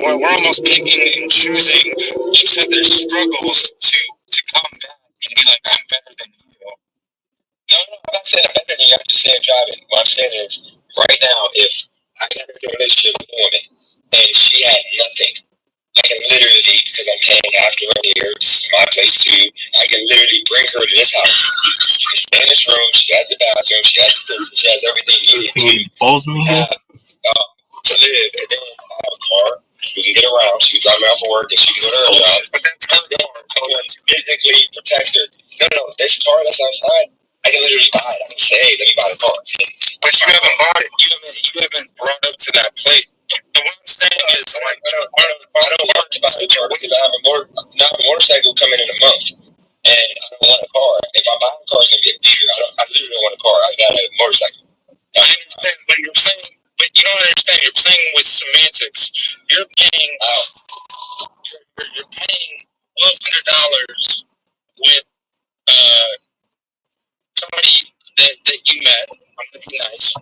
we're almost picking and choosing each other's struggles to come back and be like, I'm better than you. No, I'm not saying I'm better than you. I'm just saying driving. What I'm saying is, right now, if I got a relationship with a woman and she had nothing, I can literally, because I'm paying after her here, this is my place too, I can literally bring her to this house. She can stay in this room, she has the bathroom, she has the food, she has everything needed to live, and then I have a car, she can get around, she can drive me off of work, and she can go to her job. But that's her car. I want to physically protect her. No, this car that's outside, I can literally buy it. I can say, hey, let me buy the car. But you haven't bought it. You haven't brought up to that place. And what I'm saying is, like, I don't want to buy a car because I have a motorcycle coming in a month, and I don't want a car. If I buy a car, it's gonna be a beater. I literally don't want a car. I got a motorcycle. I understand, but you don't understand. You're playing with semantics. You're paying you're paying $1,200 with somebody that you met. I'm gonna be nice.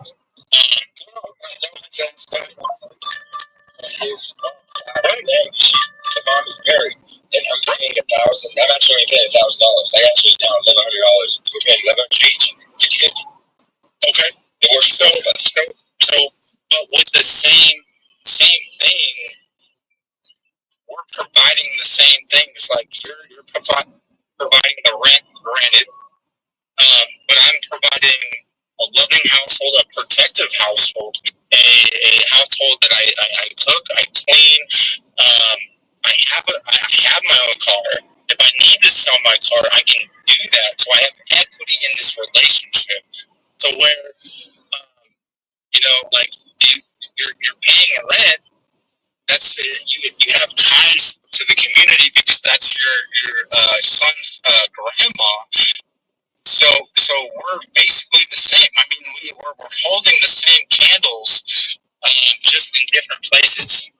The mom is married, and I'm bringing $1,000. I'm actually only paying $1,000. I actually down $1,100. We're paying $1,100 each, 50-50. Okay. It works so but with the same thing, we're providing the same things. Like you're providing the rent, granted, but I'm providing a loving household, a protective household, a household that I cook, I clean. I have my own car. If I need to sell my car, I can do that. So I have equity in this relationship to where like you're paying a rent. That's you have ties to the community because that's your son's grandma. So we're basically the same. I mean, we're holding the same candles, just in different places.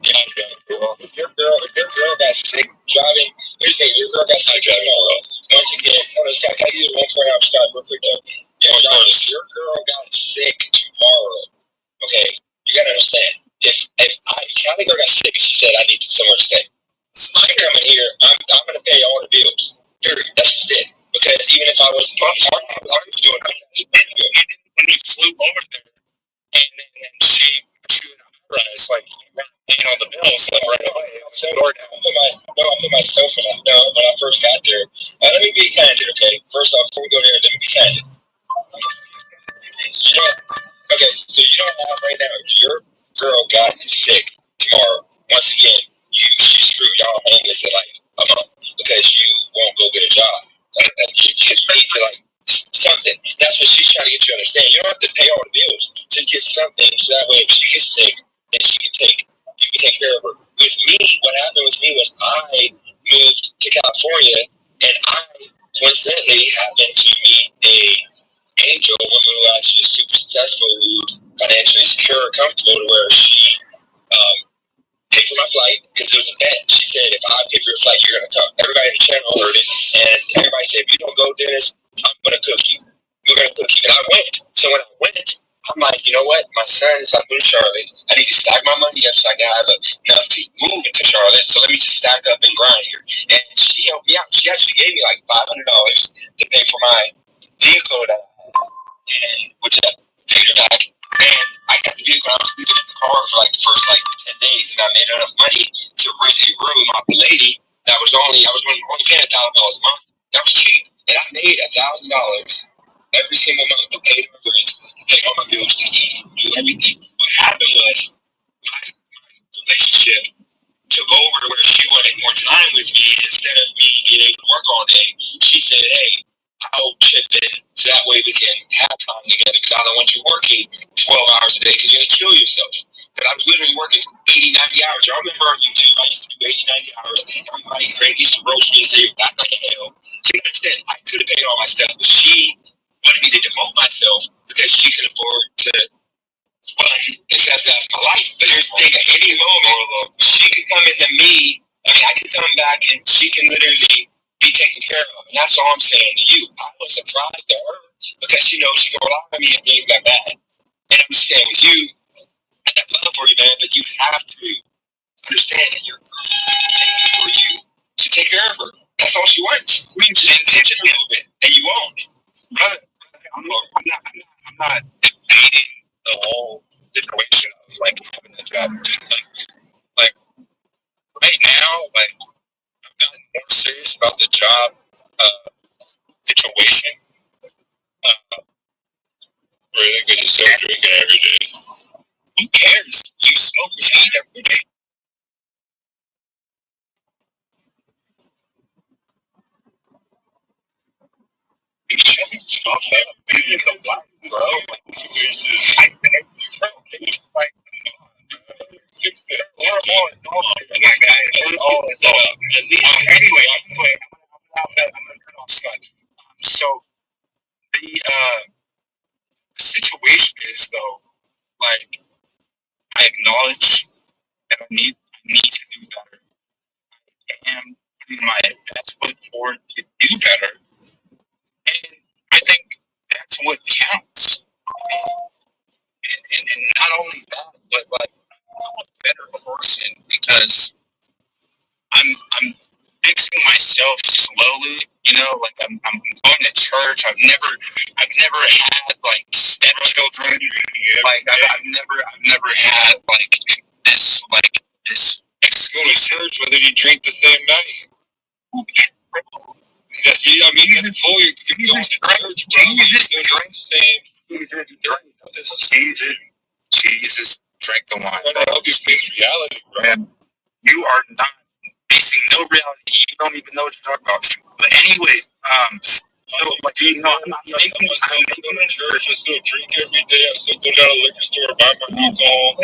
Yeah. Well, if your girl got sick driving, here's the thing, your girl got sick tomorrow. Once again, can I use one point out start real quick though? Your girl got sick tomorrow. Okay, you gotta understand. If Callie girl got sick and she said I need somewhere to stay, I come in here, I'm gonna pay all the bills. Period. That's just it. Because even if I was doing when we flew over there and she rise like paying all the bills like right away. So I put myself in that. No, when I first got there, let me be candid, okay? First off, before we go there, let me be candid. Okay, so you don't have right now. If your girl got sick tomorrow, once again, she's screwed. Y'all homeless in like a month because you won't go get a job. You just need to like something. That's what she's trying to get you to understand. You don't have to pay all the bills. Just get something so that way if she gets sick, then you can take care of her. With me, what happened with me was I moved to California and I coincidentally happened to meet a angel, a woman who actually is super successful, who's financially secure and comfortable to where she paid for my flight because there was a bet. She said, if I pay for your flight, you're going to come. Everybody in the channel heard it, and everybody said, if you don't go, Dennis, I'm going to cook you. We're going to cook you. And I went. So when I went, I'm like, you know what? My son is up in Charlotte. I need to stack my money up so I can have enough to move into Charlotte. So let me just stack up and grind here. And she helped me out. She actually gave me like $500 to pay for my vehicle that I had, and which I paid her back. And I got the vehicle. I was sleeping in the car for like the first like 10 days, and I made enough money to rent a room off the lady. I was only paying $1,000 a month. That was cheap, and I made $1,000 every single month to pay the rent, to pay all my bills, to eat, do everything. What happened was my relationship took over to where she wanted more time with me instead of me getting to work all day. She said, "Hey, I'll chip in so that way we can have time together because I don't want you working 12 hours a day because you're going to kill yourself." But I was literally working 80, 90 hours. Y'all remember on YouTube, I used to do 80, 90 hours. Everybody crazy used to roast me and say, "You're back like a hell." So you understand, I could have paid all my stuff, but she wanted me to demote myself because she could afford to fund and sacrifice my life. But here's the thing, at any moment, she could come into me. I mean, I could come back and she can literally be taken care of. And that's all I'm saying to you. I was surprised at her because she knows she can rely on me if things got bad. And I'm just saying with you, I got love for you, man, but you have to understand that you're taking for you to take care of her. That's all she wants. I mean, just attention a little bit, and you won't. Brother, I'm not debating the whole situation of like having a job. Like right now, like I've gotten more serious about the job situation. Really, because you're still drinking every day. Who cares? You smoke weed every day. Stop that. Being in the black, bro. Like, 6 or more adults, my guy. Anyway, I'm gonna turn off Scott. So the situation is though, like I acknowledge that I need to do better. I am putting my best foot forward to do better, and I think that's what counts. And not only that, but like I'm a better person because I'm fixing myself slowly, you know, like I'm going to church. I've never had like stepchildren. Like I've never had like this exclusive. Church, whether you drink the same night. That's, I mean, that's full. You're going to church, bro. You still drink the same. Jesus drank the wine. That help you face reality, bro. And you are not facing no reality. You don't even know what you're talking about. But anyway, Like, dude, no, I'm not making it. I'm making it. Church. I still drink every day. I still go down to the liquor store, buy my alcohol.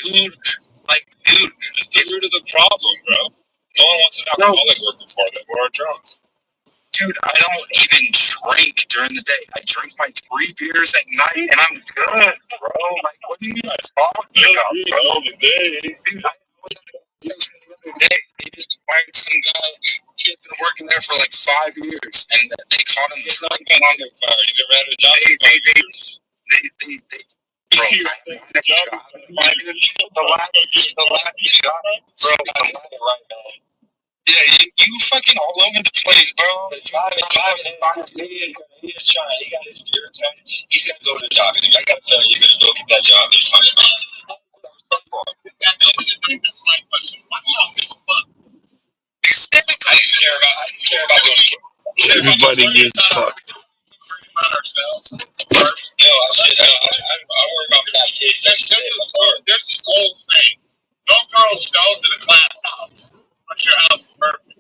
Dude, like, dude, it's the root of the problem, bro. No one wants an alcoholic working for them or a drunk. Dude, I don't even drink during the day. I drink my 3 beers at night, and I'm good, bro. Like, what are you talking about, bro? The day. Dude, the other day, they just find some guy. He had been working there for like 5 years, and they caught him drinking on the fire. You never had a job in 5 years? Bro, the last job, bro, I'm right now. Yeah, you fucking all over the place, bro. The guy he is trying. He got his beer cut. He's got to go to the job. I got to tell you, you got to go get that job he's talking about. At the end of the day, this is my question. Why do y'all give a fuck? I just care about those kids. Everybody gives a fuck. About ourselves first. No, I worry about that kids. There's this old saying: "Don't throw stones in a glass house, but your house is perfect."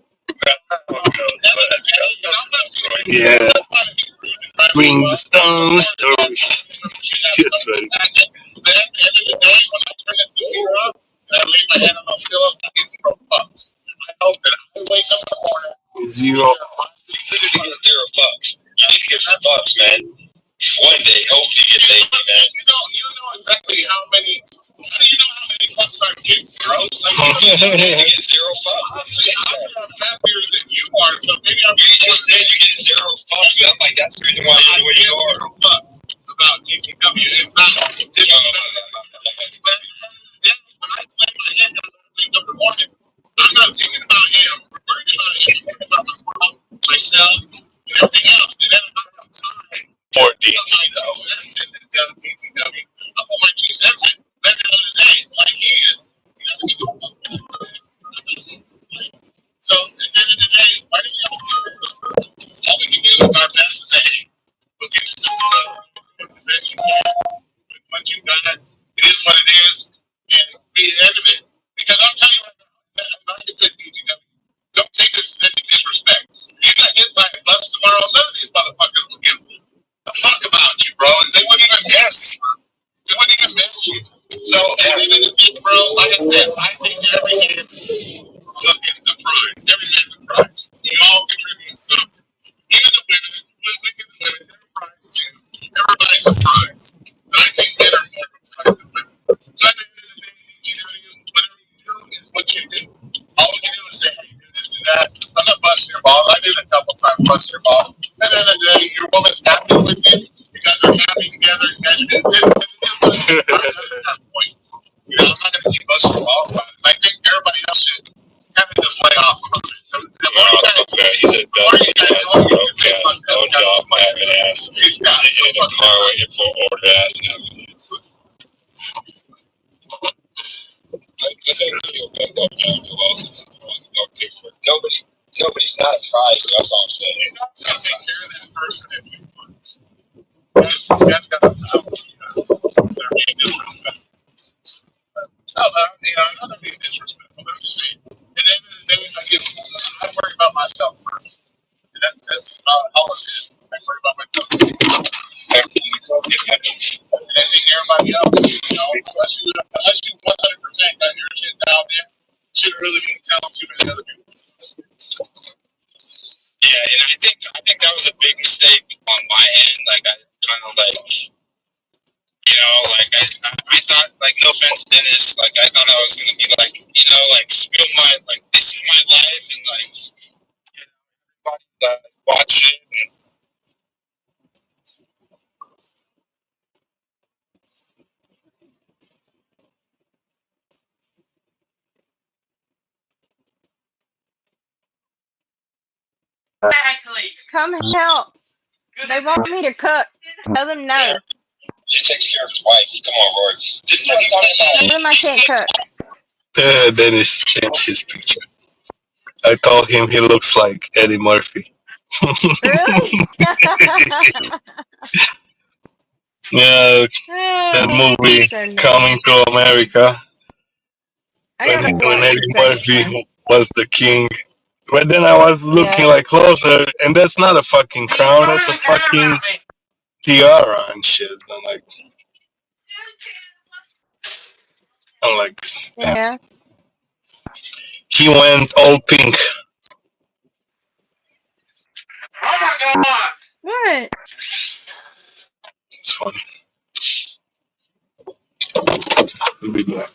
Yeah. Bring the stone stories. That's right. But at the end of the day, when I turn this computer up and I lay my head on those pillows, I get 0 bucks. I hope that I wake up in the morning. 0. You need to get 0 bucks. You need to get some bucks, man. One day, hopefully you get paid, man. You know exactly how many. How do you know how many bucks I'm getting, bro? Like, you get 0 bucks. I'm happier than you are, so maybe I'm. You just said you get 0 bucks. I'm like, that's the reason why you're where you are. About GTW, it's not. When I play my head down and wake up in the morning, I'm not thinking about him. I'm worried about him. I'm thinking about my mom, myself, and everything else. And then I don't have time. For DTW. I put my 2 cents in. At the end of the day, like he is, he doesn't give a fuck. So at the end of the day, why do you all we can do is our best to say, hey, look at the best you can. With what you got, it is what it is, and be the end of it. Because I'll tell you right now, like I said, DTW, don't take this as any disrespect. If you got hit by a bus tomorrow, none of these motherfuckers will give a fuck about you, bro. And they wouldn't even miss. They wouldn't even miss you. So at the end of the day, bro, like I said, I think every man's looking the prize. Every man's a prize. We all contribute something. Even the women, they're a prize too. Everybody's a prize. But I think men are more of a prize than women. So at the end of the day, whatever you do is what you do. All we can do is say, hey, do this, do that. I'm not busting your balls. I did a couple times bust your balls. At the end of the day, your woman's happy with you. You guys are happy together. You guys are good. You know, I'm not going to keep busting your balls about it. And I think everybody else should kind of just lay off a little bit. So the more you guys, He's a no job, having ass. Sitting in a car waiting for order ass and having ass. Nobody's not tried, so that's all I'm saying. You're not going to take care of that person if you want. That's got to they're being disrespectful. No, I'm not being disrespectful. I'm just saying. At the end of the day, I worry about myself first. And that's all it is. I worry about myself. And I think everybody else, unless you 100% got your shit down there, shouldn't really be telling too many other people. Yeah, and I think that was a big mistake on my end. Like I kind of like. I thought, like, no offense to Dennis, like, I thought I was gonna be like, like, spill this is my life, and like, watch it. And Come help. They want me to cook. Tell them no. he takes care of his wife. Come on, Rory. This is what I'm talking about. Tell them I can't cook. Dennis changed his picture. I told him he looks like Eddie Murphy. Really? Yeah, that movie Coming to America. I gotta When watch Eddie the second Murphy one. was the king But then I was looking like closer, and that's not a fucking crown. That's a fucking tiara and shit. I'm like, damn. Yeah. He went all pink. Oh my god! What? It's funny. We'll be back.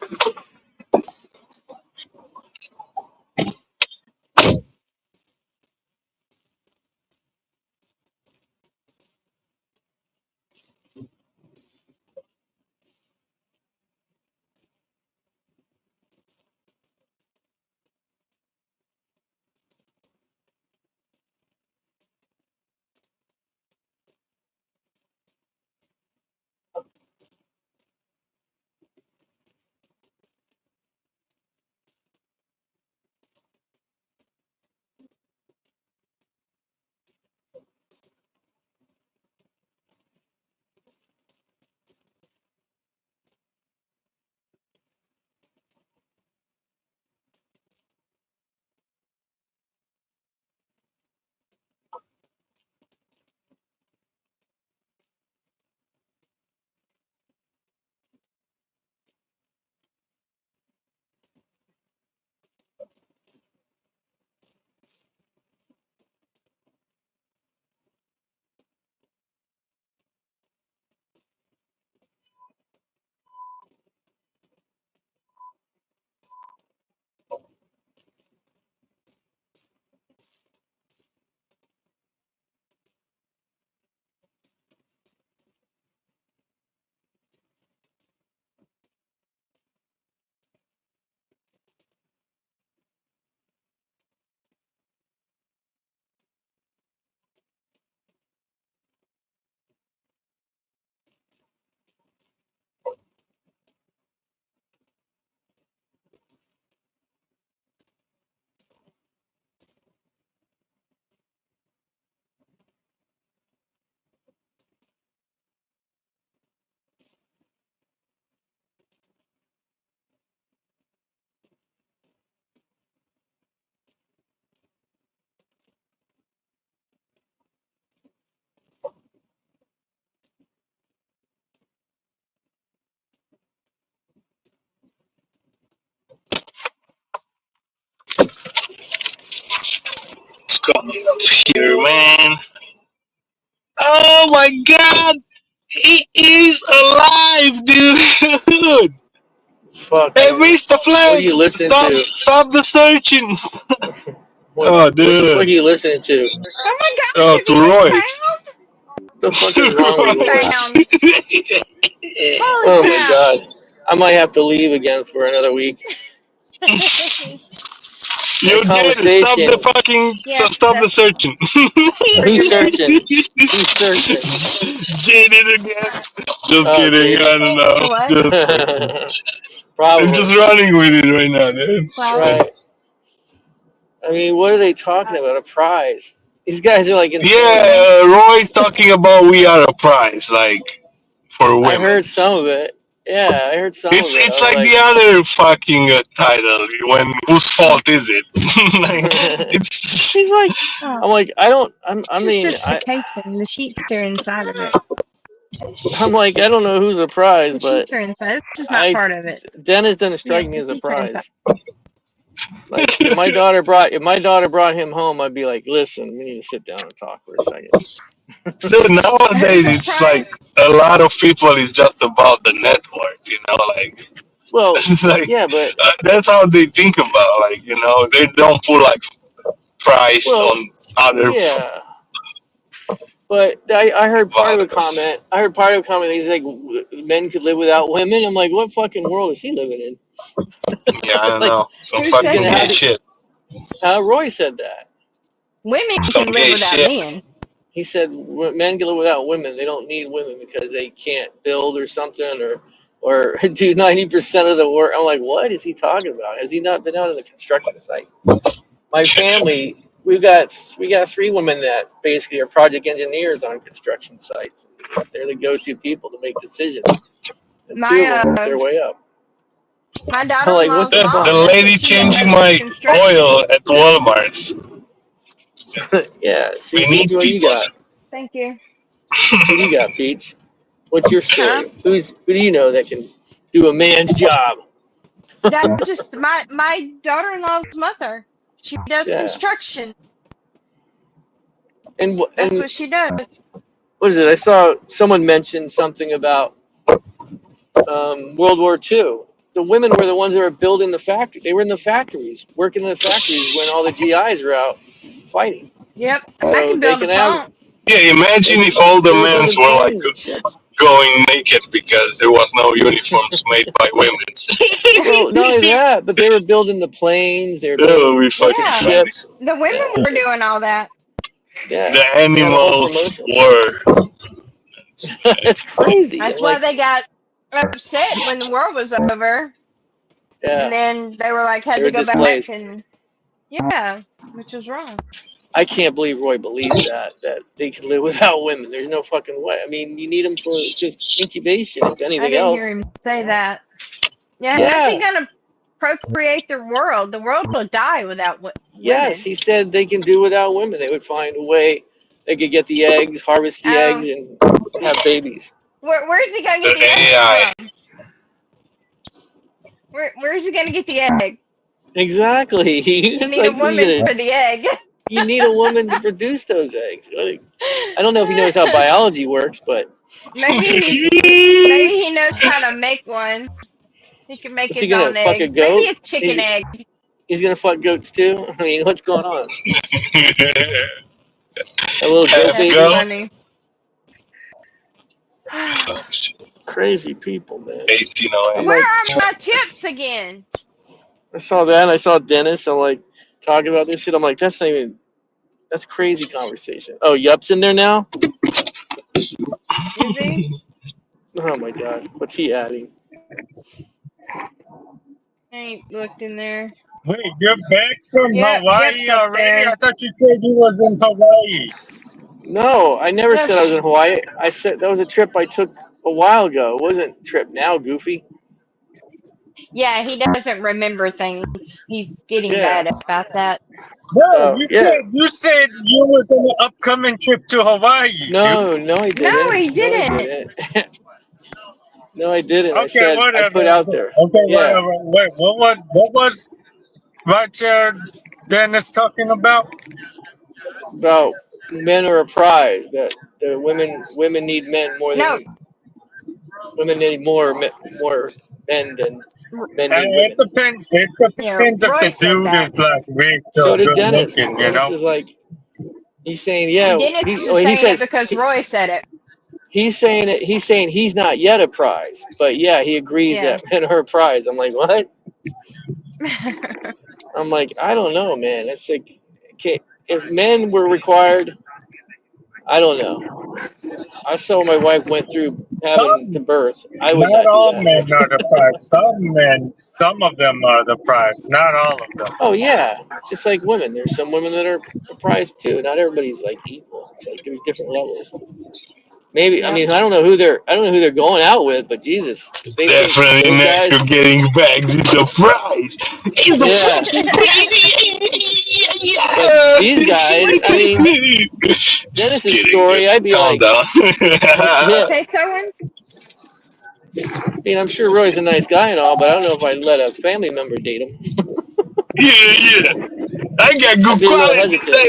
What's going up here, man? Oh my god! He is alive, dude! Hey, Fucking, Mr. what are you Flex! listening to? Stop the searching! Oh, What are dude. you listening to? Oh my gosh, Oh, have to you been Royce. found? What the fuck is To wrong with Been you, Roy? Royce. found. Holy Oh my crap. god. I might have to leave again for another week. That You did it. conversation. Yes, Stop the searching. for Who's your best. searching? Who's searching? Jaded again. Just Oh, kidding. I Jaden. don't know. What? Just I'm just Probably. running with it right now, dude. It's Well, funny. Right. I mean, what are they talking about? A prize? These guys are like insane. Yeah, Roy's talking about we are a prize, like for I heard women's. some of it. Yeah, I heard some of it. I It's was like the like, other fucking title. When whose fault is it? Like it's he's like, oh, I'm like, I don't. I this is mean, just the casing. The sheets are inside of it. I'm like, I don't know who's a prize, The but sheets are inside. This is not I part of it. Dennis doesn't Yeah, strike me the as a sheets are inside. prize. Like if my daughter brought him home, I'd be like, listen, we need to sit down and talk for a second. dude. Who's Nowadays, the it's like prize? a lot of people is just about the network. Like Well, like yeah, but that's how they think about. Like they don't put like price well, on other yeah. But I heard part of a values. comment. I heard part of a comment. He's like, men could live without women. I'm like, what fucking world is he living in? Yeah, I don't Like, know. Some Who he's said fucking gonna gay have that? to. shit. Roy said that. Women Some can live gay without shit. men. He said men can live without women. They don't need women because they can't build or something or do 90% of the work. I'm like, what is he talking about? Has he not been out on the construction site? My family, we got three women that basically are project engineers on construction sites. They're the go-to people to make decisions, and two of them My work their way up. My I'm like, what daughter-in-law's the The fuck? mom, that's lady what she changing does, my construction. oil at Walmart. Yeah. See, We Peach, need what do you people. got? Thank you. What do you got, Peach? What's your Huh? story? Who do you know that can do a man's job? That just my daughter-in-law's mother. She does Yeah. construction. That's And what she does. what is it? I saw someone mention something about World War II. The women were the ones that were building the factory. They were in the factories, working in the factories when all the GIs were out fighting. Yep. I So can they build a can have pump. Yeah, imagine if all the they were men building were like planes and ships. going naked because there was no uniforms made by women. Well, not only that, but they were building the planes. They were That would building be fucking fucking Yeah. funny. ships. The women Yeah, were doing all that. yeah. The They had a whole animals promotion. were. It's crazy. That's And why like, they got upset when the war was over. And yeah, then they were like, they had to were go back displaced. and, yeah, which was wrong. I can't believe Roy believes that they can live without women. There's no fucking way. I mean, you need them for just incubation, if I anything didn't hear else. him say that. Yeah, how's he Yeah. going to procreate the world? The world will die without Yes, women. he said they can do without women. They would find a way. They could get the eggs, harvest the eggs, Oh, and have babies. where's he going to The get the egg AI. from? Where's he going to get the egg? Exactly. You It's need a like, what are you woman gonna? for the egg. You need a woman to produce those eggs. Like, I don't know if he knows how biology works, but Maybe he knows how to make one. He can make what's he his gonna own fuck a egg. Maybe goat? a chicken egg. He's gonna fuck goats too. I mean, what's going on? A little goat Let's That's baby? go. funny. Oh, shit. Crazy people, man. I'm 1808. Where like, are my chips again? I saw that. And I saw Dennis. I'm like talking about this shit. I'm like, that's not even. That's crazy conversation. Oh, Yup's in there now. Is he? Oh my god, what's he adding? I ain't looked in there. Wait, you're back from Yep's Hawaii up already? there. I thought you said you was in Hawaii. No, I never Yep. said I was in Hawaii. I said that was a trip I took a while ago. It wasn't a trip now, Goofy. Yeah, he doesn't remember things. He's getting Yeah. bad about that. No, Yeah. you said you was on an upcoming trip to Hawaii, dude. No, no, I No, didn't. he No, I didn't. didn't. No, I didn't. I Okay, said I whatever. put out there. Okay, Yeah, whatever. Wait, what was Roger Dennis talking about? about men are a prize. That the women need men more No, than women need more men than men need It women. depends. It yeah, depends if Roy the said dude that. is like rich So or did good Dennis. looking, you Dennis know. is like he's saying yeah. Dennis Oh, is he saying it says because Roy said it. he's saying it. He's saying he's not yet a prize, but yeah, he agrees Yeah. that men are a prize. I'm like, what? I'm like, I don't know, man. It's like, okay, if men were required, I don't know. I saw my wife went through having to Some, birth. I would not not do all that. men are the prize. Some men, some of them are the prize. Not all of them. Oh yeah, just like women. There's some women that are a prize too. Not everybody's like equal. It's like there's different levels. Maybe I Yep. mean I don't know who they're going out with, but Jesus, if they think Definitely those not. guys, You're getting BaYgz is the prize. Is the yeah. fucking crazy? But these guys, I mean, Just Dennis's kidding, dude. story, I'd be Calm like, down. yeah. Potato ones? I mean, I'm sure Roy's a nice guy and all, but I don't know if I'd let a family member date him. Yeah. I got I'd good be a little qualities. hesitant.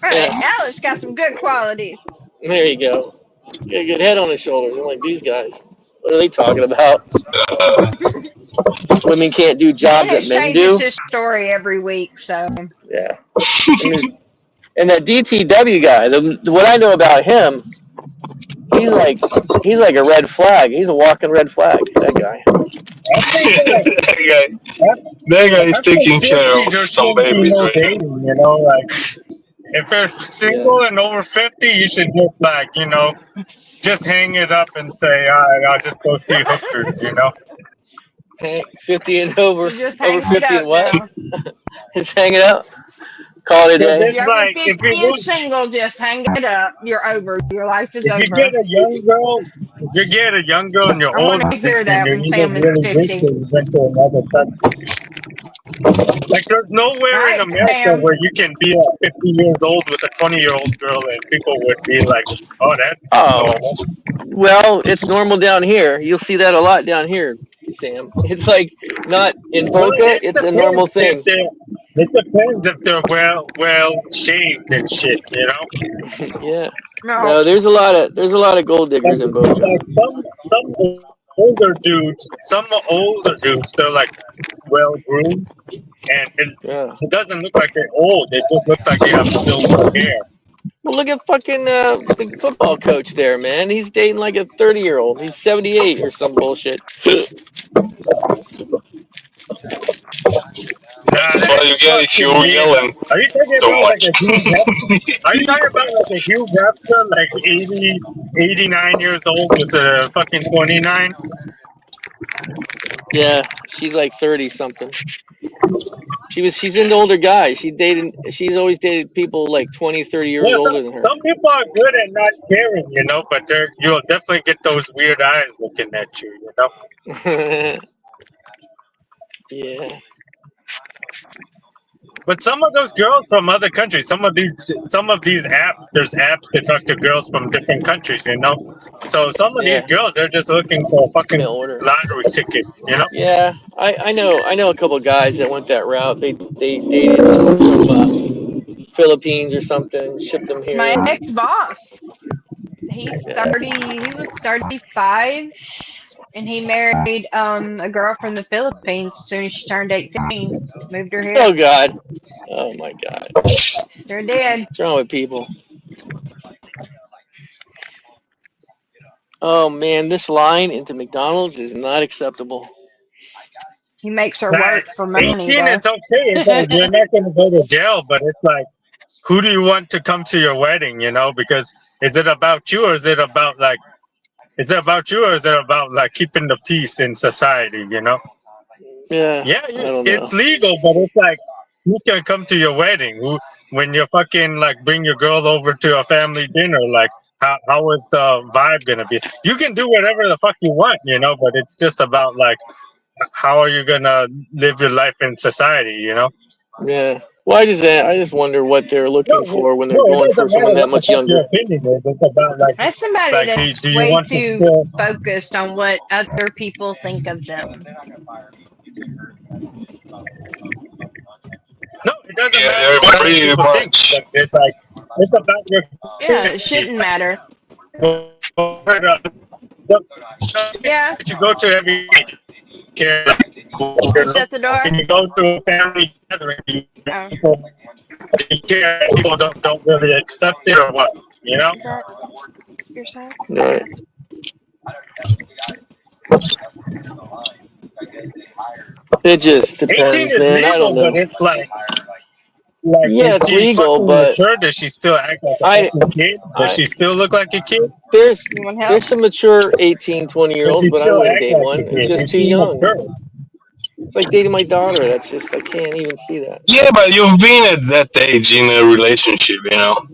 Right. Yeah, Alex got some good qualities. there you go. Got a good head on his shoulders. I'm like, these guys, what are they talking about? Women can't do jobs that Dennis men changes do. his story every week, so Yeah. And that DTW guy, what I know about him, he's like a red flag. He's a walking red flag. That guy. I think that guy. that That guy is after taking care 50, of there some shouldn't be babies no right now. dating. You know, like if you're Yeah. single and over 50, you should just like just hang it up and say, all right, I'll just go see hookers. You know. Hey, 50 and over, you just over hang it 50 up and what? now. Just hang it out. Call it a Because day. it's Yeah, like if you're single, just hang it up. You're over. Your life is if you get over. a young girl, if you get a young girl and you're I want old to hear and that when you live Sam is really rich 50. and you went to another country. Like there's All nowhere in right, America Sam. where you can be 50 years old with a 20-year-old girl and people would be like, oh, that's Oh, normal. well, it's normal down here. You'll see that a lot down here, Sam. It's like not in Well, Boca. it It's a normal depends if thing. they're well shaved and shit, you know. Yeah. No. No, there's a lot of gold diggers in Boca. Like some older dudes, they're like well groomed, and Yeah. it doesn't look like they're old. It just looks like they have silver hair. Well, look at fucking the football coach there, man. He's dating like a 30-year-old. He's 78 or some bullshit. Nah, That's what you that's get if fucking you're weird. yelling Are you talking too about like much. a Hugh Are you talking about like a Hugh Hefner, like 80, 89 years old with a fucking 29? Yeah, she's like 30 something. She's into older guys. She's always dated people like 20, 30 years Yeah, older than her. some people are good at not caring, you know, but you'll definitely get those weird eyes looking at you, you know. Yeah. But some of those girls from other countries, some of these apps, there's apps that talk to girls from different countries, you know. So some of these Yeah. girls, they're just looking for a fucking Mail order. lottery ticket, you know. Yeah, I know a couple of guys that went that route. They dated someone from Philippines or something, shipped them My here. ex-boss. He's Yeah. 30. He was 35, and he married a girl from the Philippines as soon as she turned 18. Moved her here. Oh God. Oh my God. Sure did. What's wrong with people? Oh man, this line into McDonald's is not acceptable. He makes her Like work for money, 18, though. it's okay. It's like you're not gonna go to jail, but it's like, who do you want to come to your wedding? You know, because is it about you or is it about you or is it about like keeping the peace in society? You know? Yeah, Yeah, I don't know. it's legal, but it's like, who's gonna come to your wedding? When you're fucking like bring your girl over to a family dinner, like how is the vibe gonna be? You can do whatever the fuck you want, you know, but it's just about like how are you gonna live your life in society, you know? Yeah. Well, I just wonder what they're looking for when they're No, it going for doesn't someone matter that what the much fuck your younger. opinion is. It's about That's somebody that's do you way want to too still? focused on what other people think of them. No, it doesn't Yeah, matter they're what other pretty people think. much. But it's like it's about your Yeah, it shouldn't matter. Yeah, that you go to every care. you shut the door. Can you go to a family gathering? Oh, You care people don't really accept it or what? You know? is that your size? Right. It just 18 depends, is man. I don't legal, but know. it's like Yeah, is it's she legal, fucking but mature? Does she still act like a I fucking kid? Does I she still look like a kid? there's You want help? there's some mature 18, 20-year Does olds, she but I still wouldn't act date like a one. It's kid? just Is too she young. mature? It's like dating my daughter. That's just I can't even see that. Yeah, but you've been at that age in a relationship, you know.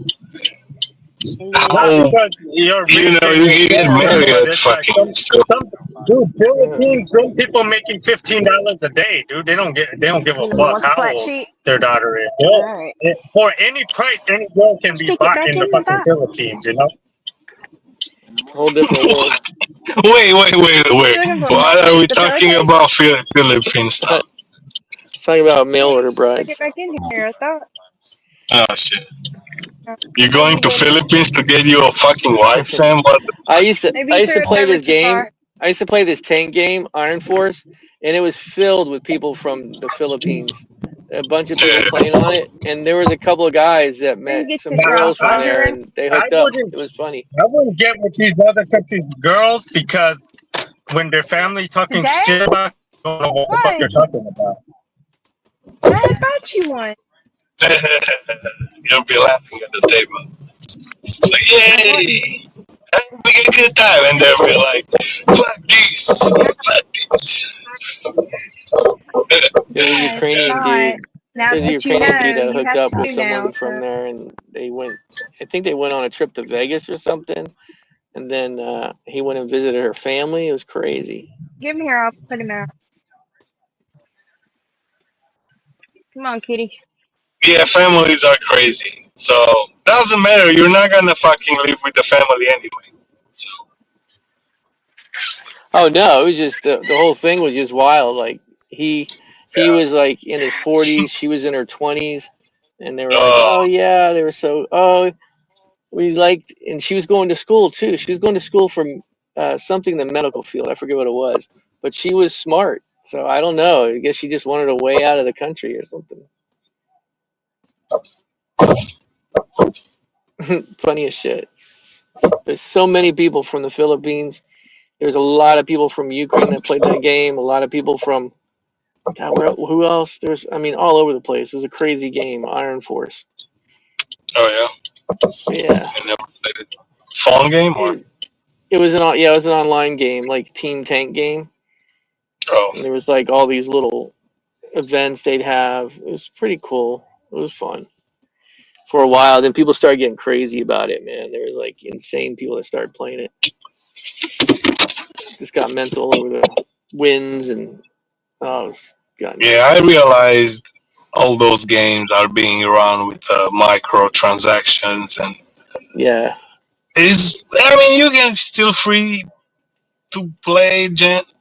Not Yeah. How, because you're you rich know, and you're you get beautiful, married but at it's like fucking. So, some dude, Yeah. Philippines, them people making $15 a day, dude. They don't give a You know, fuck what's how flat old sheet? their daughter is. All right. For any price, any girl can be Stick it bought back in the in the fucking box. Philippines, you know. Whole different world. What are you wait. looking for, What are Mom? we The talking pillowcase? about Philippines now? Talking about mail order Stick it brides. back in here. I thought. Oh shit! You're Maybe going you to didn't. Philippines to get you a fucking wife, Sam? What the I fuck? used to Maybe I you used threw to it play over this too game. far. I used to play this tank game, Iron Force, and it was filled with people from the Philippines. A bunch of people playing on it, and there was a couple of guys that Didn't met get some this Nah, girls rock from on there, here. and they I hooked up. wouldn't It was funny. I wouldn't get with these other countries girls because when their family talking Today? shit about you, don't know what the fuck Why? you're talking about. I bought you one. You'll be laughing at the table. Like, I bought. yay! Having a good time, and they'll be like, fuck this, fuck this. It was a It's Ukrainian not. dude. Now There's a that you Ukrainian dude know, that you hooked have up with two now. someone from So there, and they went. I think they went on a trip to Vegas or something, and then he went and visited her family. It was crazy. give him here. I'll put him out. Come on, kitty. Yeah, families are crazy. So doesn't matter. You're not gonna fucking live with the family anyway. So Oh no, it was just the whole thing was just wild. Like he was like in his 40s, she was in her 20s, and they were like, uh, oh yeah, they were so we liked, and she was going to school too. She was going to school for something in the medical field. I forget what it was, but she was smart. So I don't know. I guess she just wanted a way out of the country or something. Funny as shit. There's so many people from the Philippines. There's a lot of people from Ukraine that played that game. A lot of people from God, who else? There's, I mean, all over the place. It was a crazy game. Iron Force. oh Yeah. yeah, I never played it. Phone game or It was it was an online game, like team tank game. oh And there was like all these little events they'd have. It was pretty cool. It was fun for a while. Then people started getting crazy about it, man. There was like insane people that started playing it. Just got mental over the wins and got yeah, nuts. I realized all those games are being run with microtransactions and Yeah. is I mean you can still free to play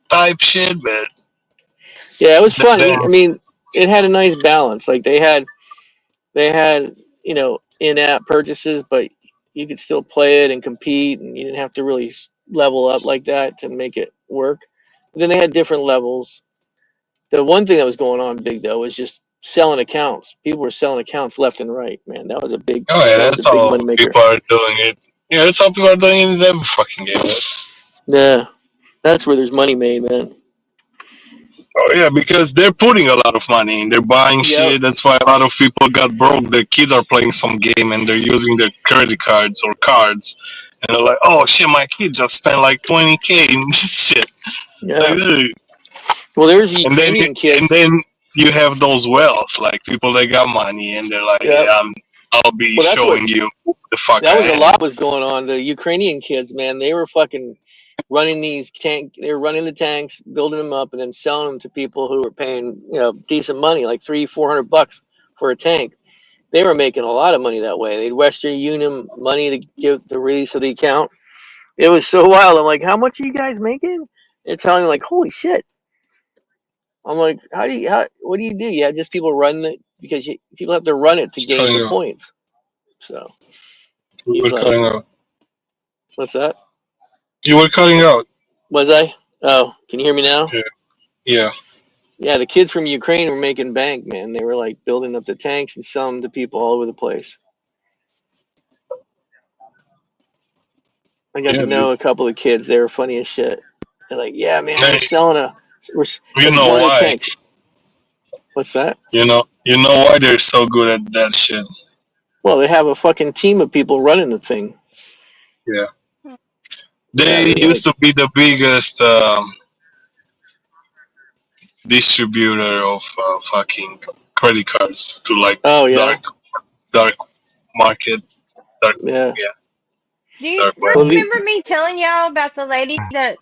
type shit, but Yeah, it was fun. then I mean, it had a nice balance. Like they had in-app purchases, but you could still play it and compete, and you didn't have to really level up like that to make it work. But then they had different levels. The one thing that was going on big though was just selling accounts. People were selling accounts left and right. Man, that was a big oh yeah, that was a that's big how money maker. people are doing it. Yeah, that's how people are doing it in every fucking game. Yeah, that's where there's money made, man. Oh yeah, because they're putting a lot of money in. They're buying Yep. shit. That's why a lot of people got broke. Their kids are playing some game and they're using their credit cards or cards, and they're like, "Oh shit, my kid just spent like 20K in this shit." Like, Yeah. ugh. Well, there's and then Ukrainian and kids. then you have those wells, like people that got money and they're like, Yep. "Yeah, I'll be Well, that's what showing you the fuck that I was a am." lot was going on. The Ukrainian kids, man, they were fucking running these tank. They were running the tanks, building them up, and then selling them to people who were paying decent money, like $300-400 for a tank. They were making a lot of money that way. They'd Western Union money to give the release of the account. It was so wild. I'm like, how much are you guys making? They're telling me like, holy shit. I'm like, what do? Yeah, just people run it because people have to run it to gain Cutting the out. points. So We he's were like, cutting out. what's that? You were cutting out. Was I? Oh, can you hear me now? Yeah. Yeah. Yeah, the kids from Ukraine were making bank, man. They were like building up the tanks and selling them to people all over the place. I got to Yeah, know dude. a couple of kids. They were funny as shit. They're like, yeah, man, Hey, we're you like know one of the why? tanks. What's that? You know why they're so good at that shit. Well, they have a fucking team of people running the thing. Yeah. Yeah, They they're used like, to be the biggest distributor of fucking credit cards to like oh yeah, dark market, dark yeah. yeah, Do you dark web. Well, the remember me telling y'all about the lady that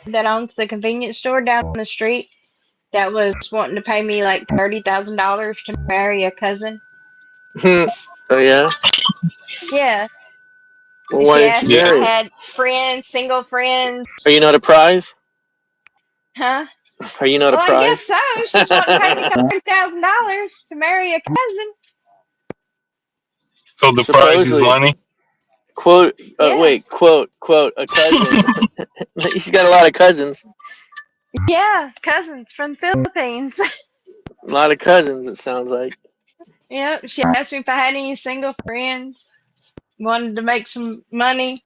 that owns the convenience store down the street that was wanting to pay me like $30,000 to marry a cousin? oh yeah. Yeah, Well, and why she didn't you asked if Yeah, I marry her? had friends, single friends, Are you not a prize? huh? Are you not a Well, I guess prize? so. She's wanting to pay me $30,000 to marry a cousin. so the prize is Supposedly, money. quote. Yeah, Wait, quote. A cousin. She's got a lot of cousins. yeah, cousins from the Philippines. A lot of cousins. It sounds like. Yep, she asked me if I had any single friends, wanted to make some money.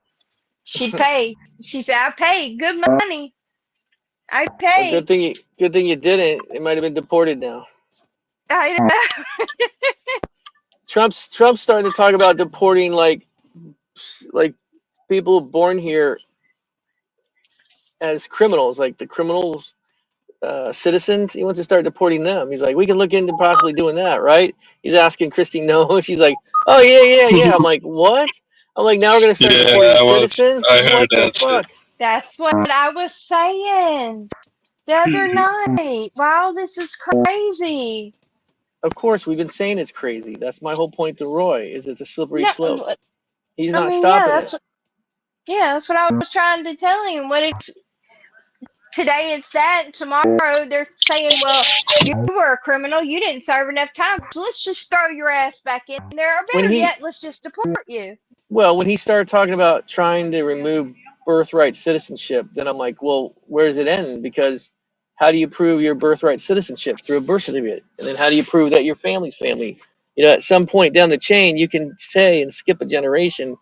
She'd pay. She said, I paid good money. I Well, paid. good thing you didn't. They might have been deported now. I know. Trump's starting to talk about deporting like people born here as criminals, like the criminals citizens. He wants to start deporting them. He's like, we can look into possibly doing that, right? He's asking Christine no. She's like, oh yeah. I'm like, what? I'm like, now we're gonna start deporting Yeah, citizens. I heard What the that shit. fuck? That's what I was saying the other night. Wow, this is crazy. Of course, we've been saying it's crazy. That's my whole point to Roy. Is it's a slippery No, slope. He's I not mean, yeah, stopping it. that's what I was trying to tell him. What if today it's that, and tomorrow they're saying, well, you were a criminal, you didn't serve enough time, so let's just throw your ass back in there, or When better he yet, let's just deport you. Well, when he started talking about trying to remove birthright citizenship, then I'm like, well, where does it end? Because how do you prove your birthright citizenship? Through a birth certificate. And then how do you prove that your family's family? You know, at some point down the chain, you can say and skip a generation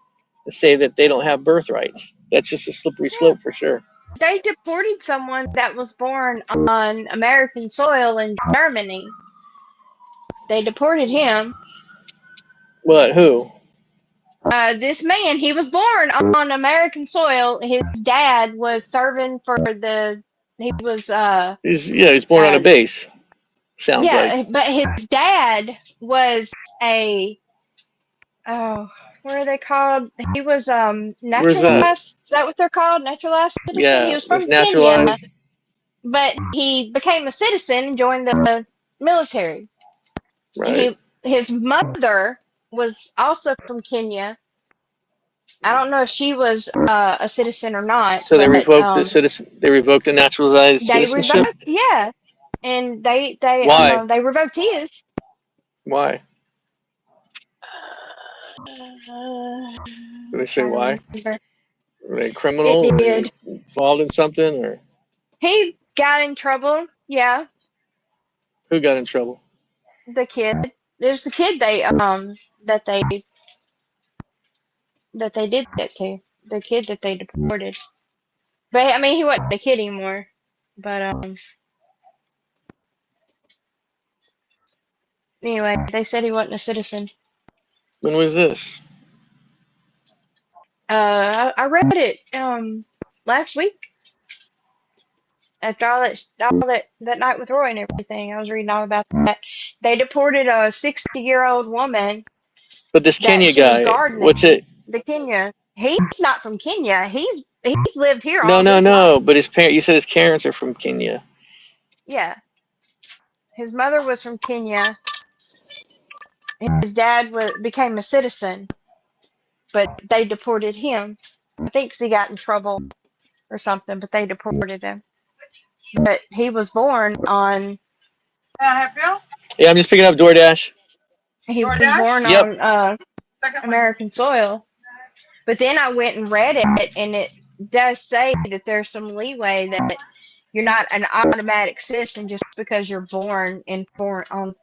and say that they don't have birthrights. That's just a slippery Yeah, slope for sure. they deported someone that was born on American soil in Germany. They deported him. What? Who? This man, he was born on American soil. His dad was serving for the. He was He's born on a uh base. Sounds like. yeah, but his dad was a oh, what are they called? He was Where's that? naturalized. Is that what they're called? Naturalized citizen. He Yeah, was there's from Kenya, naturalized. but he became a citizen and joined the military. And Right. his mother was also from Kenya. I don't know if she was a citizen or not, So they but revoked the citizen. They revoked the naturalized they citizenship. revoked, yeah, and Why? they revoked his. Why? Did they say Trying to why? remember. Were they criminal? It Were they did. involved in something? Or He got in trouble. Yeah, who got in trouble? the kid. There's the kid that they did that to. The kid that they deported. But I mean, he wasn't a kid anymore. But anyway, they said he wasn't a citizen. When was this? I read it last week after all that night with Roy and everything. I was reading all about that. They deported a 60-year-old woman But this that Kenya she was guy, gardening. what's it? The Kenya. He's not from Kenya. He's lived here No, all no, his life. no. But his parent. You said his parents are from Kenya. Yeah, his mother was from Kenya. His dad became a citizen, but they deported him. I think 'cause he got in trouble or something, but they deported him. But he was born on. Yeah, I'm just picking up DoorDash. He was born Yep. on American soil. But then I went and read it, and it does say that there's some leeway that you're not an automatic citizen just because you're born on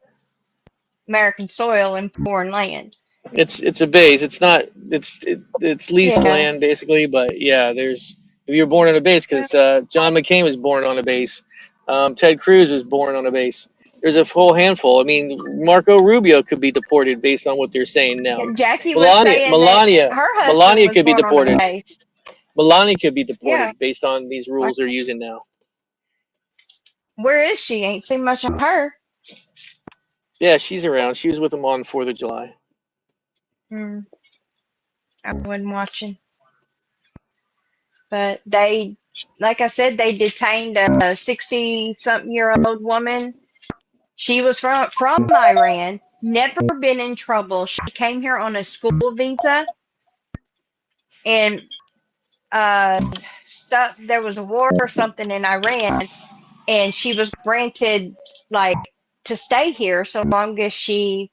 American soil in foreign land. It's a base. It's not. It's leased Yeah. land basically. But yeah, there's if you're born on a base because John McCain was born on a base. Ted Cruz was born on a base. There's a whole handful. I mean, Marco Rubio could be deported based on what they're saying now. Jackie was Melania, saying that Melania, her husband Melania was could be born on a deported. base. Melania could be Yeah. deported based on these rules they're using now. Where is she? Ain't seen much of her. Yeah, she's around. She was with them on 4th of July. Hmm. I wasn't watching. But they, like I said, they detained a 60-something-year-old woman. She was from Iran, never been in trouble. She came here on a school visa, and there was a war or something in Iran, and she was granted like to stay here so long as she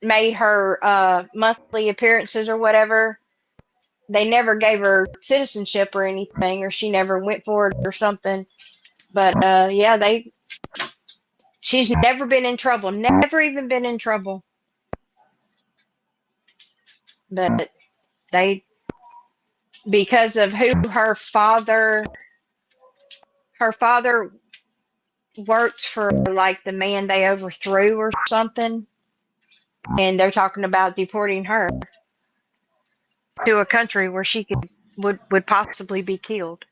made her monthly appearances or whatever. They never gave her citizenship or anything, or she never went for it or something. But yeah, she's never been in trouble, never even been in trouble. But they, because of who her father worked for, like the man they overthrew or something, and they're talking about deporting her to a country where she would possibly be killed.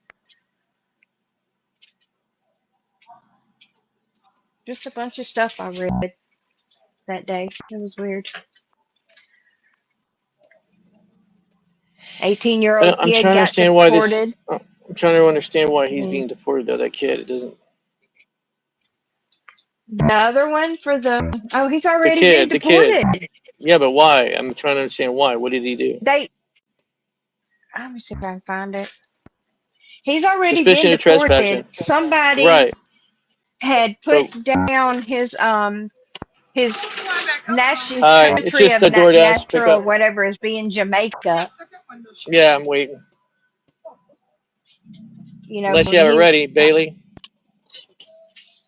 Just a bunch of stuff I read that day. It was weird. 18-year-old I'm kid trying to got understand why this. deported. I'm trying to understand why I he's mean, being deported though. That kid, it doesn't. the other one for he's The already been kid, the kid. deported. Yeah, but why? I'm trying to understand why. What did he do? Let me see if I can find it. He's already been Suspicion of deported. trespassing. Somebody Right. had put But down his his hi, it's country just of the DoorDash natural pickup. whatever as being Jamaica. Yeah, I'm waiting. You know, Unless you and have it ready, Bailey.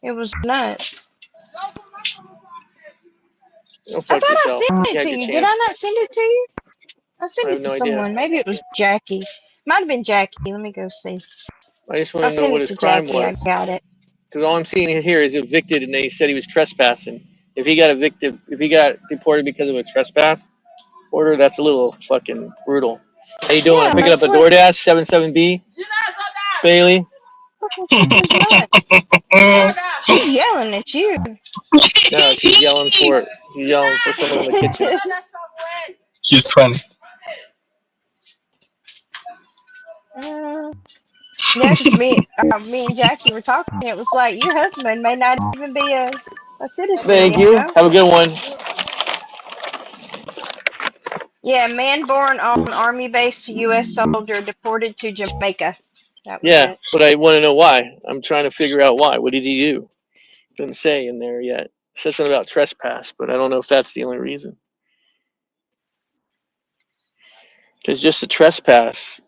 it was nuts. Go I fuck thought I yourself. sent You it had to your you. Did I chance. not send it to you? I I sent have it to no idea. someone. Maybe it was Jackie. Might have been Jackie. Let me go see. I just I want to know sent what it his to crime Jackie. I was. got it. Because all I'm seeing here is evicted, and they said he was trespassing. If he got evicted, if he got deported because of a trespass order, that's a little fucking brutal. How you doing? I'm Yeah, picking up that's a what. DoorDash, 77B. Bailey. Fucking shit was nuts. She's yelling at you. No, she's yelling for it. She's yelling for someone in the kitchen. He's funny. Yeah, because me and Jackie were talking. It was like your husband may not even be a citizen, Thank you you. know? Have a good one. Yeah, man born on Army base to U.S. soldier deported to Jamaica. That was Yeah, it. but I want to know why. I'm trying to figure out why. What did he do? Didn't say in there yet. It said something about trespass, but I don't know if that's the only reason. Because just a trespass,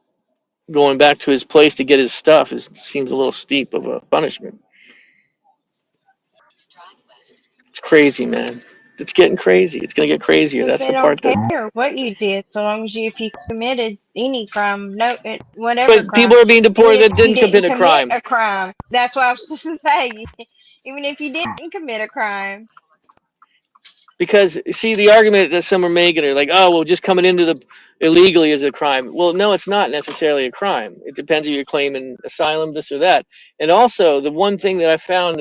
going back to his place to get his stuff, seems a little steep of a punishment. It's crazy, man. It's getting crazy. It's gonna get crazier. Because That's they the don't part that. care what you did, so long as if you committed any crime, whatever But crime, people are being even deported if that you didn't didn't commit a commit crime. a crime. That's what I was just to say. Even if you didn't commit a crime. Because see, the argument that some are making are like, oh, well, just coming into the illegally is a crime. Well, no, it's not necessarily a crime. It depends if you're claiming asylum, this or that. And also, the one thing that I found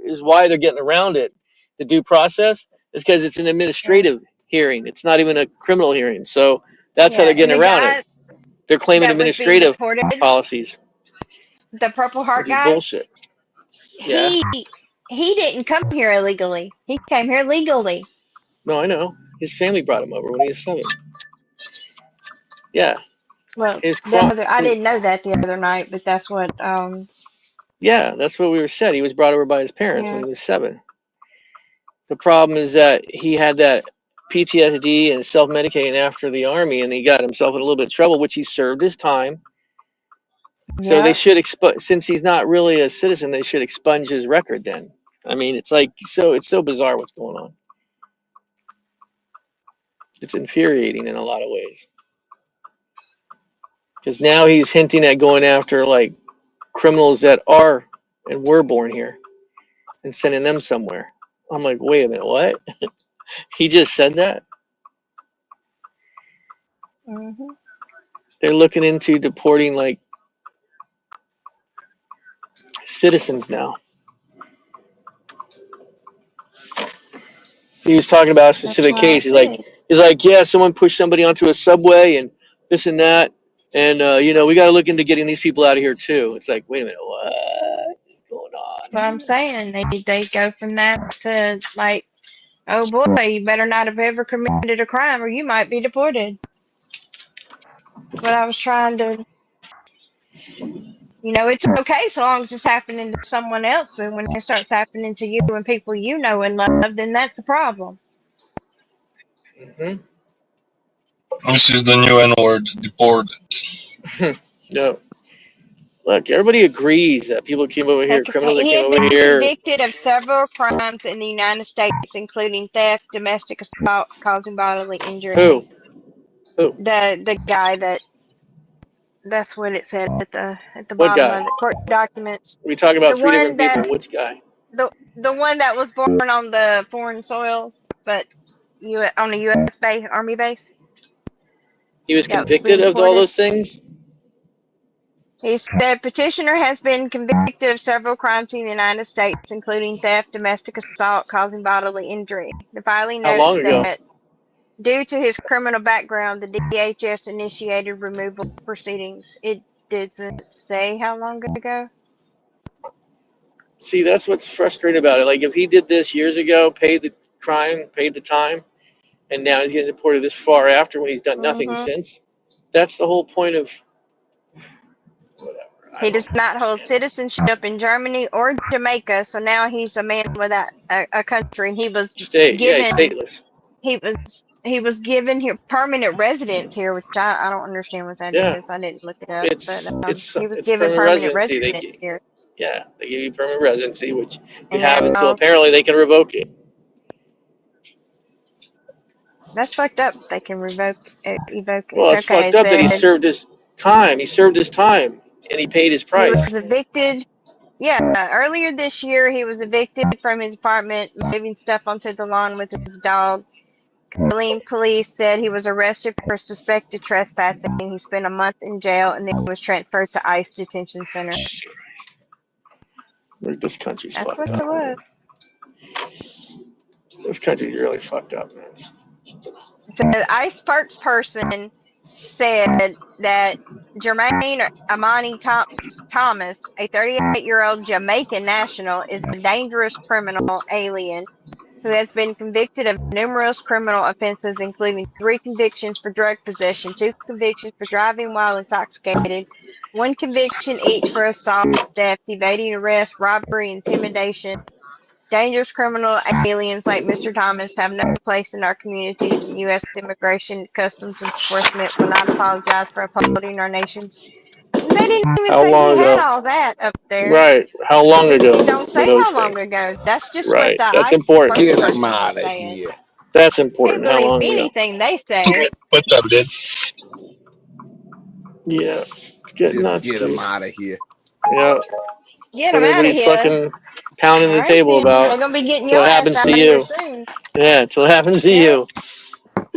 is why they're getting around it, the due process, is because it's an Yeah. administrative hearing. It's not even a criminal hearing. So that's how Yeah, they're and getting the around it. guy They're claiming that was being administrative deported, policies, the Purple which Heart is guy, bullshit. Yeah. he he didn't come here illegally. He came here legally. No, I know. His family brought him over when he was 7. Yeah. Well, His the crime. other I didn't know that the other night, but that's what Yeah, that's what we were said. He was brought over by his parents when yeah. he was 7. The problem is that he had that PTSD and self-medicating after the army, and he got himself in a little bit of trouble, which he served his time. So they Yep. should since he's not really a citizen, they should expunge his record. Then, I mean, it's like it's so bizarre what's going on. It's infuriating in a lot of ways because now he's hinting at going after like criminals that are and were born here and sending them somewhere. I'm like, wait a minute, what? He just said that? Mhm. They're looking into deporting like citizens now. He was talking about a That's specific why I case. said. He's like, yeah, someone pushed somebody onto a subway and this and that, and we got to look into getting these people out of here too. It's like, wait a minute, what is going on? But I'm saying they go from that to like, oh boy, you better not have ever committed a crime or you might be deported. That's what I was trying to. It's okay so long as it's happening to someone else, but when it starts happening to you and people you know and love, then that's a problem. Hmm. This is the new N word, deported. No, look, everybody agrees that people came over here, Heck, criminals that he came had over been here. convicted of several crimes in the United States, including theft, domestic assault, causing bodily injury. Who? Who? The guy that's what it said at the What bottom guy? of the court documents. We talking about The three one different people. that Which guy? the one that was born on the foreign soil, but on a U.S. Army base He was that was convicted being of all deported. those things. He said petitioner has been convicted of several crimes in the United States, including theft, domestic assault, causing bodily injury. The filing How notes long ago? that due to his criminal background, the DHS initiated removal proceedings. It doesn't say how long ago. See, that's what's frustrating about it. Like, if he did this years ago, paid the crime, paid the time, and now he's getting deported this far after when he's done nothing Hmm since, that's the whole point of whatever. I He don't does not hold understand. citizenship in Germany or Jamaica, so now he's a man without a country. And he was Yeah, he's given stateless. he was given here permanent residence here, which I don't understand what that Yeah, is. I didn't look it up, but it's he was it's given permanent permanent residency. residence here, They give you permanent residency, which you and have until now apparently they can revoke it. that's fucked up. They can revoke evoke it. Well, So it's okay, fucked it up that he said served his time. He served his time, and he paid his he was price. evicted. Yeah, earlier this year he was evicted from his apartment, moving stuff onto the lawn with his dog. Killeen police said he was arrested for suspected trespassing. He spent a month in jail and then was transferred to ICE detention center. This country's That's what fucked it up, man. was. This country's really fucked up, man. The ICE spokesperson said that Jermaine Amani Thomas, a 38-year-old Jamaican national, is a dangerous criminal alien who has been convicted of numerous criminal offenses, including 3 convictions for drug possession, 2 convictions for driving while intoxicated, 1 conviction each for assault, theft, evading arrest, robbery, intimidation. Dangerous criminal aliens like Mr. Thomas have no place in our communities, and U.S. Immigration and Customs Enforcement will not apologize for upholding our nation's. And they didn't even How say he long had ago? all that up there. Right. How long It ago don't were say those how long things? ago. That's just what Right. the That's ICE important. Get him spokesperson is out of saying. here. That's Can't important. How believe long ago? anything they say. What's up, dude? Yeah. It's getting Just nuts, get him dude. out of here. Yeah. Get That's them what out of everybody's here. fucking pounding All the right table then. about. They're gonna be getting Till your it ass happens out to of here you. soon. Yeah. Till it happens to Yep. you.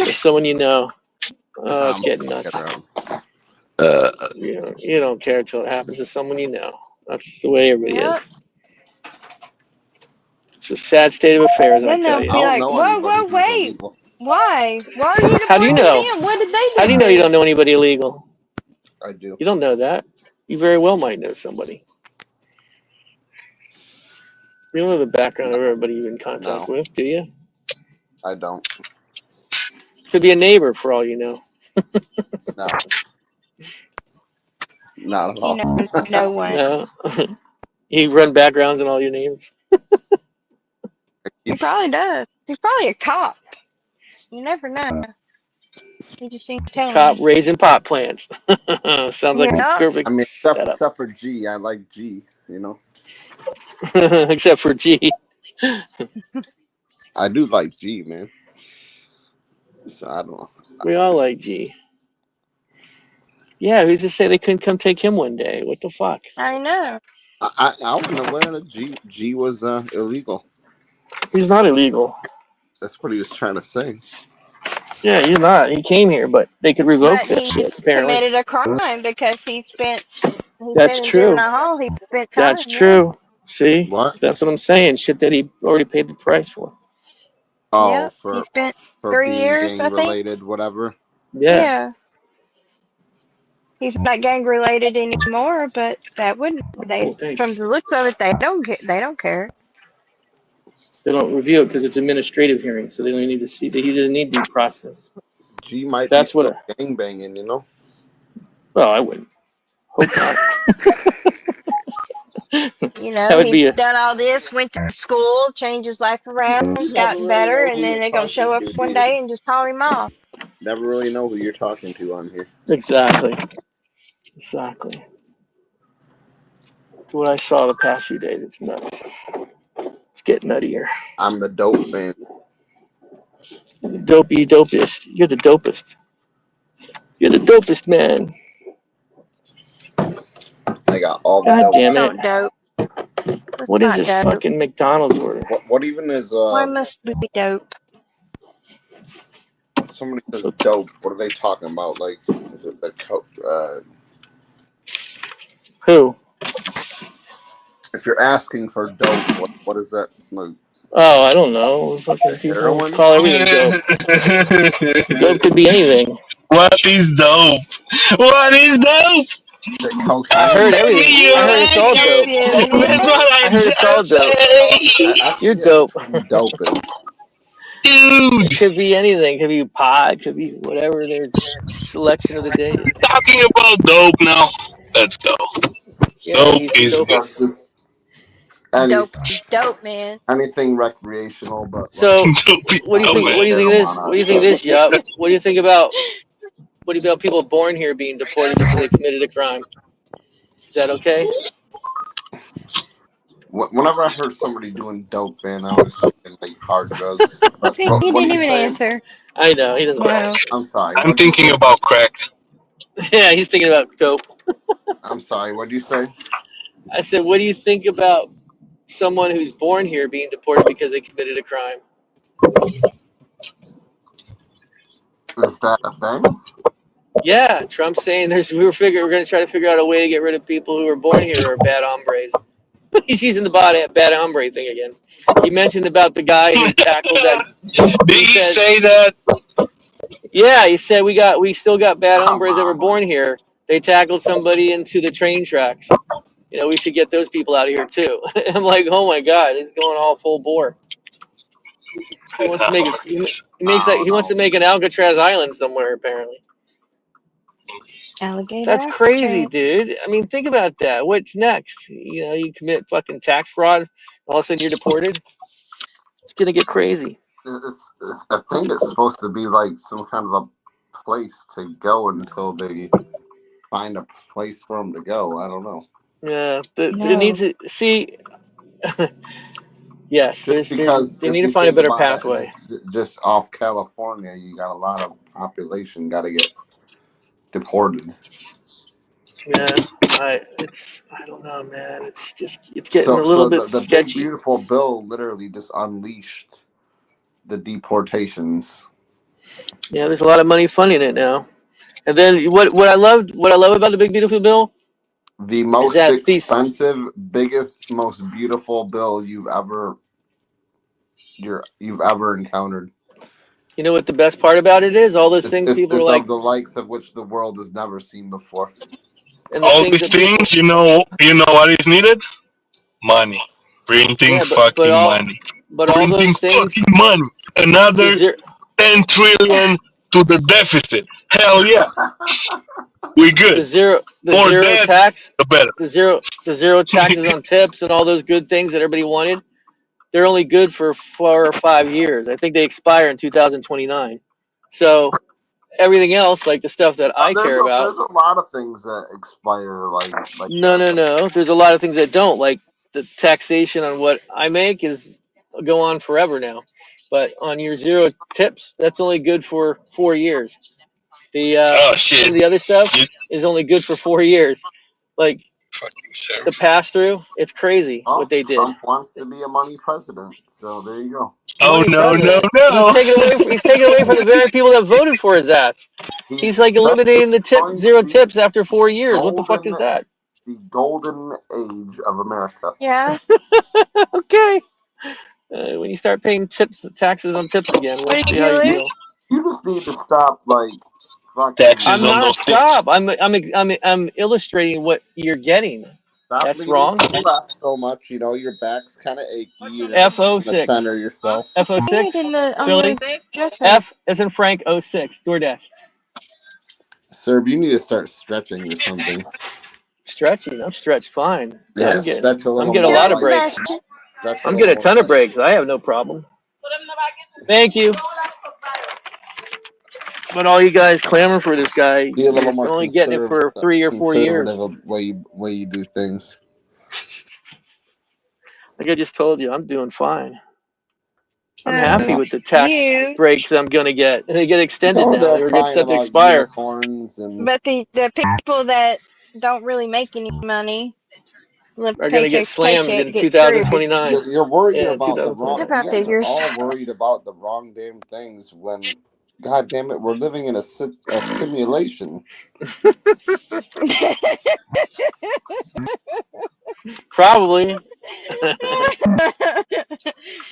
Or someone you know. Oh, it's I'm getting fucking nuts. around. You don't care till it happens to someone you know. That's the way everybody Yep. is. It's a sad state of affairs, I Then tell they'll you. I be don't like, know whoa, anybody whoa, who's wait. illegal. Why? Why are you How do you deporting know? them? What did they How do do you to know you you? don't know anybody illegal? I do. You don't know that. You very well might know somebody. You don't know the background of everybody you're in contact No, with, do you? I don't. Could be a neighbor for all you know. No, not at He all. knows no one. No. You run backgrounds on all your neighbors. He probably does. He's probably a cop. You never know. He just ain't telling Cop you. raising pot plants. Sounds like a Yep. I perfect mean, setup. except for G, I like G. You know, Except for G. I do like G, man. So I don't know. We all like G. Yeah, who's to say they couldn't come take him one day? What the fuck? I know. I wasn't aware that G was illegal. He's not illegal. That's what he was trying to say. Yeah, he's not. He came here, but they could revoke But that he shit, apparently. committed a crime because he's been That's in true. juvenile hall. He spent That's time. Yeah. true. See? What? That's what I'm saying. Shit that he already paid the price for. Oh, Yep. He spent for 3 being years, gang I think. related, whatever. Yeah. Yeah. He's not gang related anymore, but that wouldn't Cool, from thanks. the looks of it they don't care. They don't review it because it's administrative hearing, so they don't need to see. He doesn't need due process. G might be That's what. still gang banging, you know. Well, I wouldn't. Hope not. You That know, would he's be a. done all this, went to school, changed his life around, You never gotten really better, know who and you're then they're gonna talking show up to, do one you? day and just call him off. Never really know who you're talking to on here. Exactly. Exactly. What I saw the past few days, it's nuts. It's getting nuttier. I'm the dope man. Dopey dopest. You're the dopest. You're the dopest, man. I got all the God dope. damn it. Don't dope. Let's What is not this dope. fucking McDonald's order? What even is Why must we dope? when somebody says dope? What are they talking about? Like, is it the Who? If you're asking for dope, what is that smoke? Oh, I don't know. Fucking people Heroin? call everything dope. Dope could be anything. What is dope? What is dope? Is it I cocaine? heard Maybe everything. you I heard it's all like dope. it. That's what I I'm heard it's all trying to dope. say. I You're forget dope. which one dope is. It Dude, could be anything. It could be pot. It could be whatever their selection of the day is. talking about dope now. Let's go. Yeah, Dope he's the is So dopest. it's just any Dope is dope, man. anything recreational, but like So, dope is what do you dope, think? man. What do you think of this? What marijuana do you think of essentially. this, Yup? What do you think about? What do you about people born here being deported because they committed a crime? Is that okay? Whenever I heard somebody doing dope, man, I was thinking like hard drugs. See, But he what are didn't you even saying? answer. I know he doesn't want to No. answer. I'm sorry. I'm What did you thinking say? about crack. Yeah, he's thinking about dope. I'm sorry. What did you say? I said, what do you think about someone who's born here being deported because they committed a crime? Is that a thing? Yeah, Trump's saying we're going to try to figure out a way to get rid of people who are born here who are bad hombres. He's using the bad hombre thing again. He mentioned about the guy who tackled that. Did He he said, say that? yeah, he said we still got bad Come hombres that were on. born here. They tackled somebody into the train tracks. We should get those people out of here too. I'm like, oh my god, he's going all full bore. He wants to make a I don't he wants to know. make an Alcatraz island somewhere apparently. Alligator That's crazy, Alcatraz. dude. I mean, think about that. What's next? You commit fucking tax fraud, all of a sudden you're deported. It's gonna get crazy. I think it's supposed to be like some kind of a place to go until they find a place for them to go. I don't know. Yeah, it No. needs to see. Yes, Just there's because they if need to you find a think better about it, pathway. just off California, you got a lot of population got to get deported. Yeah, I don't know, man. It's getting So, a little so bit the big sketchy. beautiful bill literally just unleashed the deportations. Yeah, there's a lot of money funding it now. And then what I love about the big beautiful bill The is most that these expensive, biggest, most beautiful bill you've ever encountered. you know what the best part about it is? All those It's, things it's, people are it's like, of the likes of which the world has never seen before. and the All things these that people, things, you know what is needed? Money. Printing yeah, fucking money. but all Printing those things, fucking money. the Another zero 10 trillion to the deficit. Hell yeah. We good. the More zero debt, tax, the better. the zero taxes on tips and all those good things that everybody wanted. They're only good for 4 or 5 years. I think they expire in 2029. So everything else, like the stuff that I there's care a about, there's a lot of things that expire like no, that. no, no. There's a lot of things that don't. Like the taxation on what I make is go on forever now. But on your zero tips, that's only good for 4 years. The Oh some shit. of the other stuff You is only good for 4 years. Like fucking serve. the pass through, it's crazy Oh, what they did. Trump wants to be a money president, so there you go. Oh Money no, no, president. no. He's taking away from the very people that voted for his ass. He's He's like essentially eliminating the going to zero be tips after 4 years. What the fuck golden, is that? the golden age of America. Yeah. Okay. When you start paying taxes on tips again, we'll What are see you how you gonna lose? feel. You just need to stop fucking Taxes I'm on not those tips. stop. I'm illustrating what you're getting. stop That's leaning wrong. to the left so much. Your back's kind of achy. You're F just O trying to 6 center yourself. Hang it F06. in the on Philly. the dresser. F as in Frank 06. DoorDash. Sir, you need to start stretching or something. Stretching. I'm stretched fine. Yeah, stretch a I'm little getting a more, lot of like breaks. Sebastian. stretch a I'm little getting a more ton of tight. breaks. I have no problem. Thank you. But all you guys clamor for this guy, Be a little you're more only getting it for 3 or 4 years. conservative of way you do things. Like I just told you, I'm doing fine. I'm happy Yeah. with the tax You. breaks I'm gonna get. They get extended Oh, now. they're They were crying set to about expire. unicorns and But the people that don't really make any money live Are gonna get paycheck to slammed paycheck in get screwed. 2029. you're worried Yeah, about the wrong. How 2029. You about guys are figures? all worried about the wrong damn things when God damn it, we're living in a simulation. Probably.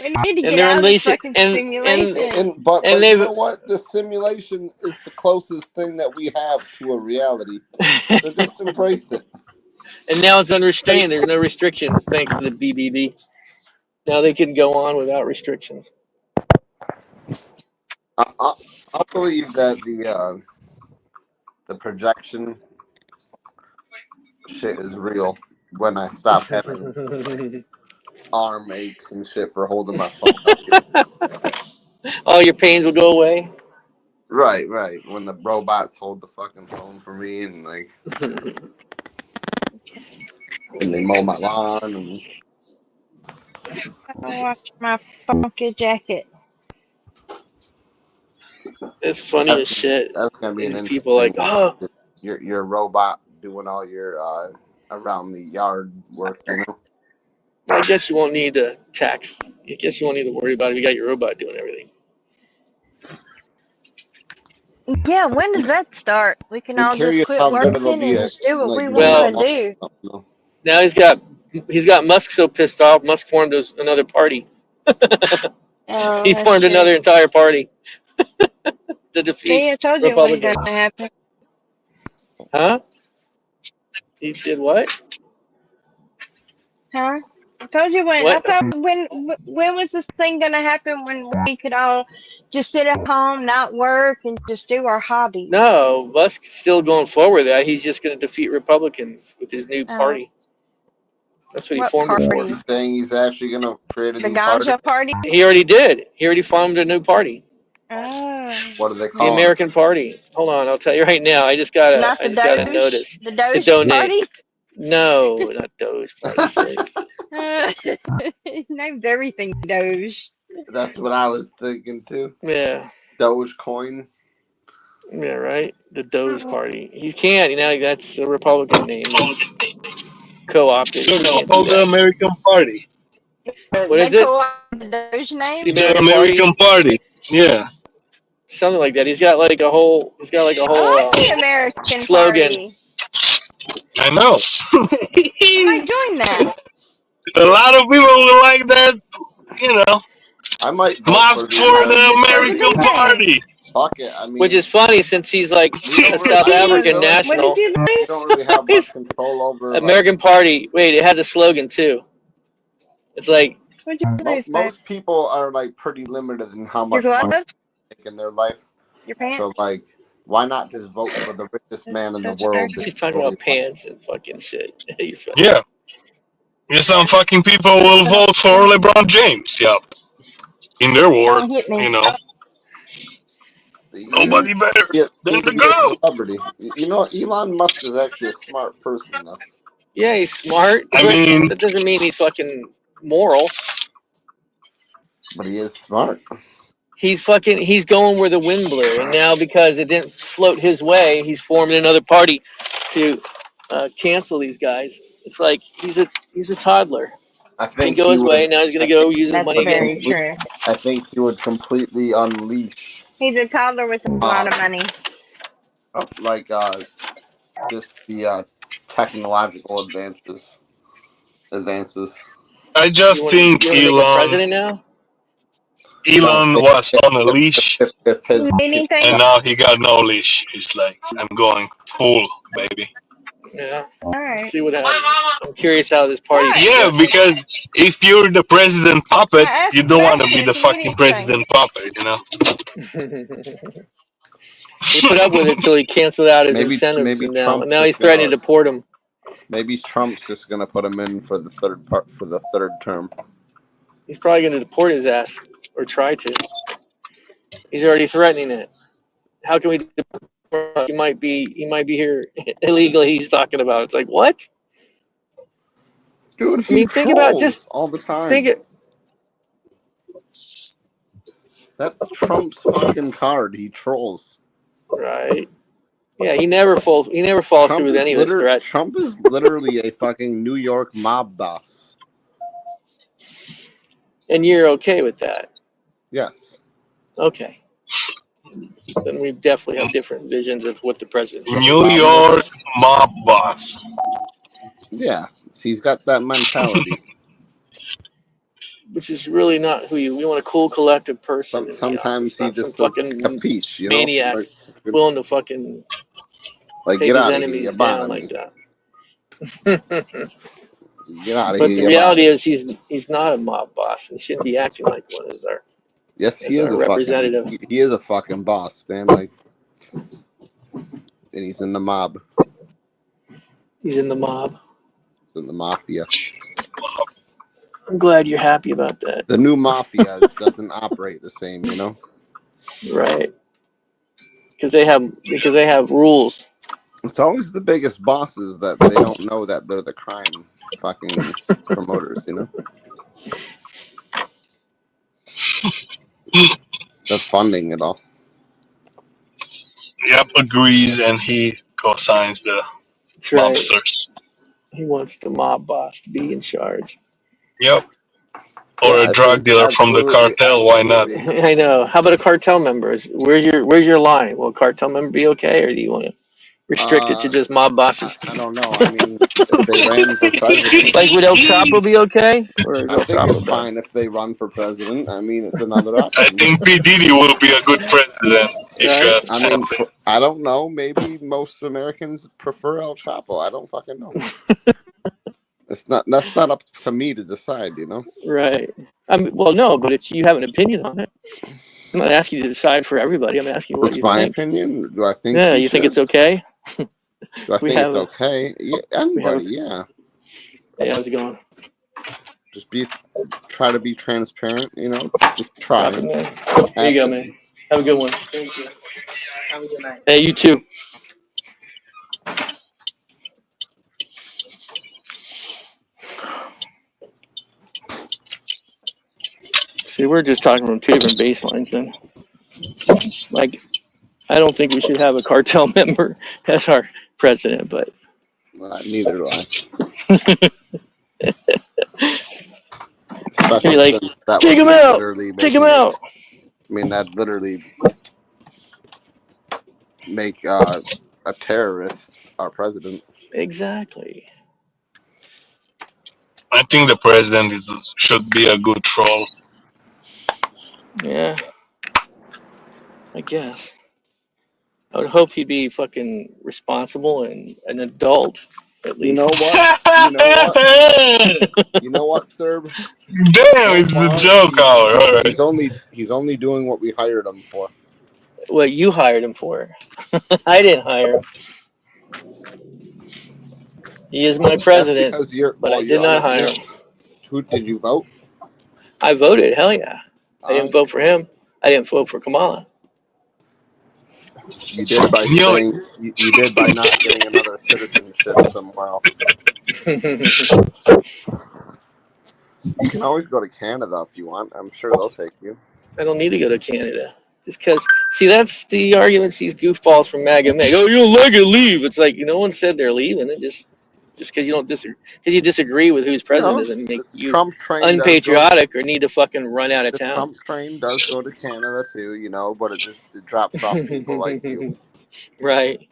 We need to And get they're out of this unleashing fucking and simulation. But and you they've know what? The simulation is the closest thing that we have to a reality. So just embrace it. and now it's unrestrained. There's no restrictions thanks to the BBB. Now they can go on without restrictions. I'll believe that the projection shit is real when I stop having arm aches and shit for holding my phone up here. All your pains will go away. Right. When the robots hold the fucking phone for me and they mow my lawn and I'll watch my funky jacket. It's funny as shit. that's gonna be an These people like, interesting oh, your robot doing all your around the yard work, you know. I guess you won't need to tax. I guess you won't need to worry about it. You got your robot doing everything. Yeah, when does that start? We can I'm all just curious quit how good it'll working be and at just do what like we laying Well, want them to up. do. You know? now he's got Musk so pissed off. Musk formed another party. Oh, He that's formed true. another entire party to defeat See, I told you it was going Republicans. to happen. Huh? He did what? Huh? I told you when. I What? thought when was this thing going to happen when we could all just sit at home, not work, and just do our hobbies? No, Musk's still going forward with that. He's just going to defeat Republicans with his new Oh, party. That's what he what formed it for. party? He's saying he's actually gonna create a The new party. ganja party? He already did. He already formed a new party. Oh, What do they The call him? American Party. Hold on, I'll tell you right now. I just got not the a Doge? notice The to Doge donate. party? No, not Doge, for Christ's sake. He named everything Doge. That's what I was thinking too. Yeah, Dogecoin. yeah, right. The Doge Party. He can't. You know, that's a Republican name. They co-opted. No, He no, can't do call the that. American Party. What They is it? co-opted the Doge name? The The American Party. American Party. Yeah. Something like that. He's got like a whole. He's got like a I whole like the American slogan. Party. I know. I might join that. A lot of people will like that, you know. I might vote for Mask the for Well, the American just say the Party. American good thing. Party. Fuck it. I Which mean, is funny since he's like we don't a really. South I mean, African really, What did national. you we lose? don't really have much He's control over like American Party. Wait, it has a slogan too. It's like What did you lose, babe? most people are like pretty limited in how Your much glove? money they make in their life. Your So pants? like, why not just vote for the richest man in the Touch her. world? That she's talking enjoys about life? pants and fucking shit. You're funny. Yeah. Yeah, some fucking people will vote for LeBron James. Yeah. In their ward, Don't hit me. you know. You Nobody better need than to the be a GOAT. celebrity. You know, Elon Musk is actually a smart person, though. Yeah, he's smart, I but mean, that doesn't mean he's fucking moral. But he is smart. He's going where the wind blew, and now because it didn't float his way, he's forming another party to cancel these guys. It's like he's a toddler. I Didn't think go he his way. would. Now he's gonna I think go use his That's money he would against very him. complete, true. I think he would completely unleash, He's a toddler with a lot of money. like just the technological advances. I You just want think you want to make him president now? No, Elon was on a leash, if his Anything? and now he got no leash. He's like, I'm going full, baby. Yeah. All right. See what happens. I'm curious how this party What? Yeah, progresses. because if you're the president I puppet, asked you a don't want to be question. the You fucking didn't say. president puppet, you know? He put up with it till he canceled out his incentive, maybe and Trump's now he's just threatening gonna to deport him. maybe Trump's just gonna put him in for the third term. He's probably going to deport his ass or try to. He's already threatening it. How can we deport him? He might be here illegally. He's talking about. It's like what? Dude, I he mean, think about trolls just all the think time. it. That's Trump's fucking card. He trolls. Right. Yeah, he never falls through with any of his threats. Trump is literally a fucking New York mob boss. And you're okay with that. Yes. Okay. then we definitely have different visions of what the president should New do. York mob boss. Yeah, he's got that mentality. Which is really not who you. We want a cool, collective person in the Sometimes office, he not some just says fucking capiche, you know, maniac willing to fucking like take get his out of here, enemies you down bother like me. that. Get out of But here, the you bother reality me. is, he's not a mob boss and shouldn't be acting like one Yes, he as is our a fucking. representative. He is a fucking boss, man. Like, and he's in the mob. He's in the mob. He's in the mafia. I'm glad you're happy about that. The new mafia doesn't operate the same, you know. Right. Because they have rules. It's always the biggest bosses that they don't know that they're the crime fucking promoters, you know. They're funding it all. Yep, agrees, and he co-signs the That's right. mobsters. He wants the mob boss to be in charge. Yep. Or Yeah, a drug dealer from the cartel, why not? I know. How about a cartel member? Where's your line? Will a cartel member be okay, or do you want to restrict it to just mob bosses? I don't know. I mean, if they ran for president, Like, would El Chapo be okay? Or is I El think Chapo it's done? fine if they run for president. I mean, it's another I option. think P. Diddy will be a good president if you Right? ask I mean, something. I don't know. Maybe most Americans prefer El Chapo. I don't fucking know. That's not up to me to decide, you know. Right. I mean, well, no, but it's you have an opinion on it. I'm not asking you to decide for everybody. I'm asking you what What's you my think. opinion? Do I think Yeah, he you think should? it's okay? Do I We think have it's a okay? Yeah, we have. anybody, yeah. Hey, how's it going? Just try to be transparent, you know. Just try. Copy, man. Here you Have go, to man. be. Have a good one. Thank you. Have a good night. Hey, you too. See, we're just talking from two different baselines then. Like, I don't think we should have a cartel member as our president, but Neither do I. you're Especially like, since that take would him be out, literally take him making it. out. I mean, that literally make a terrorist our president. Exactly. I think the president should be a good troll. Yeah, I guess. I would hope he'd be fucking responsible and an adult, at You least. know what? You know what? You know what, Serb? Damn, So it's the far, joke hour. All right. he's only doing what we hired him for. What you hired him for. I didn't hire him. He is my That's president, because but I did you're on not a. hire him. Who did you vote? I voted. Hell yeah. I didn't vote for him. I didn't vote for Kamala. You did by You know, staying. You did by not getting another citizenship somewhere else. You can always go to Canada if you want. I'm sure they'll take you. I don't need to go to Canada. Just because, see, that's the arguments these goofballs from MAGA make. Oh, you don't like it, leave. It's like, no one said they're leaving. It just because you don't disagree with who's president No, doesn't make the you Trump train does go. unpatriotic or need to fucking run out of The town. Trump train does go to Canada too, you know, but it drops off people like you. Right.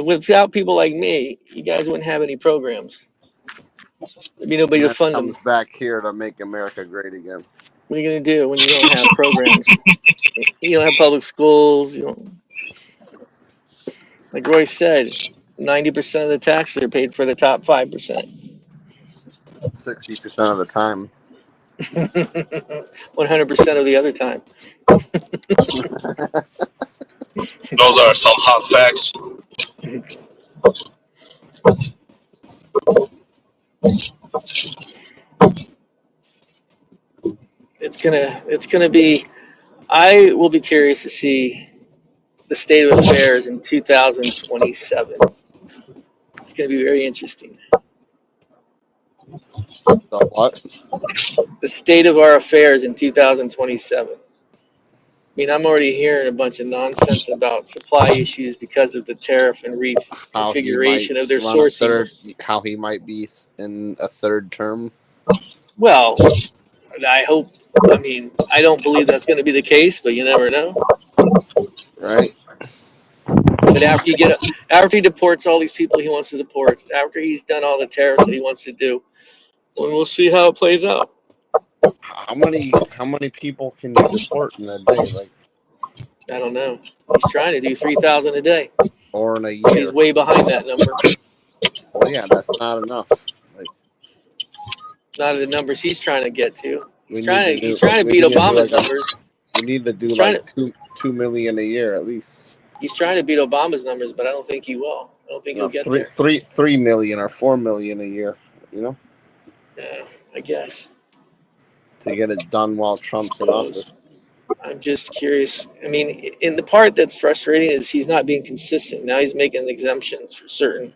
Without people like me, you guys wouldn't have any programs. There'd be nobody And to then fund them. comes back here to make America great again. What are you going to do when you don't have programs? You don't have public schools. You don't, like Roy said, 90% of the taxes are paid for the top 5%. 60% of the time. 100% of the other time. those are some hot facts. It's gonna be. I will be curious to see the state of affairs in 2027. It's gonna be very interesting. So what? The state of our affairs in 2027. I mean, I'm already hearing a bunch of nonsense about supply issues because of the tariff and How he might reconfiguration of their run a sourcing. third. How he might be in a third term. Well, I hope. I mean, I don't believe that's going to be the case, but you never know. Right? But after he deports all these people he wants to deport, after he's done all the tariffs that he wants to do, well, we'll see how it plays out. How many people can you deport in a day? Like, I don't know. He's trying to do 3,000 a day, or in a but he's year? way behind that number. Well, yeah, that's not enough. Like, Not the numbers he's trying to get to. we need to He's do. trying to We beat need to do Obama's like a. numbers. We need to do He's trying like to 2 million a year at least. he's trying to beat Obama's numbers, but I don't think he will. I don't think he'll No, get three, there. three, 3 million or 4 million a year. You know, Yeah, I guess. to get it done while I Trump's in suppose. office. I'm just curious. I mean, in the part that's frustrating is he's not being consistent. Now he's making exemptions for certain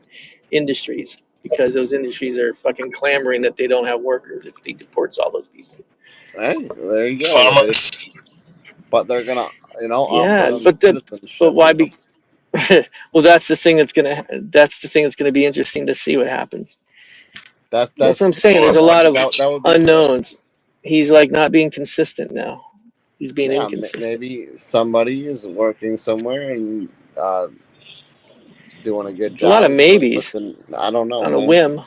industries because those industries are fucking clamoring that they don't have workers if he deports all those people. Hey, there you go. Farmers. But they're gonna, offer Yeah, them but citizenship. why be? Well, that's the thing that's gonna be interesting to see what happens. That's That's what I'm saying. There's a lot of that would be good. unknowns. He's like not being consistent now. He's being Yeah, inconsistent. maybe somebody is working somewhere and doing a good There's a lot job. of maybes I don't know, on a man. whim.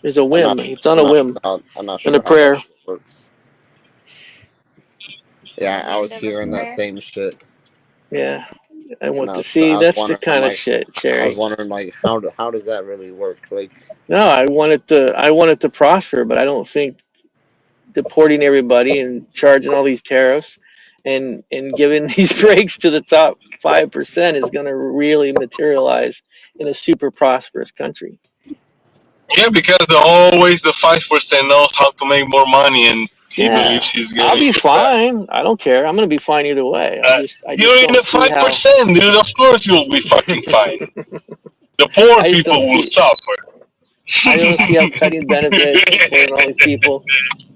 There's a I'm whim. not. It's on I'm a not sure whim how. I'm not and a sure how that prayer. shit works. At Yeah, the I end was of a hearing that prayer. same shit, Yeah, I and want I to was. see. I was That's the wondering. I'm kind of like. shit, I was Cherry. wondering, like, how does that really work? Like, No, I want it to prosper, but I don't think deporting everybody and charging all these tariffs and giving these breaks to the top 5% is going to really materialize in a super prosperous country. Yeah, because always the 5% knows how to make more money, and he Yeah, believes he's I'll gonna be get that. fine. I don't care. I'm going to be fine either way. I just You're in don't the see how. 5%, dude. Of course you'll be fucking fine. The poor I just people don't will see. suffer. I don't see how cutting benefits, deporting all these people,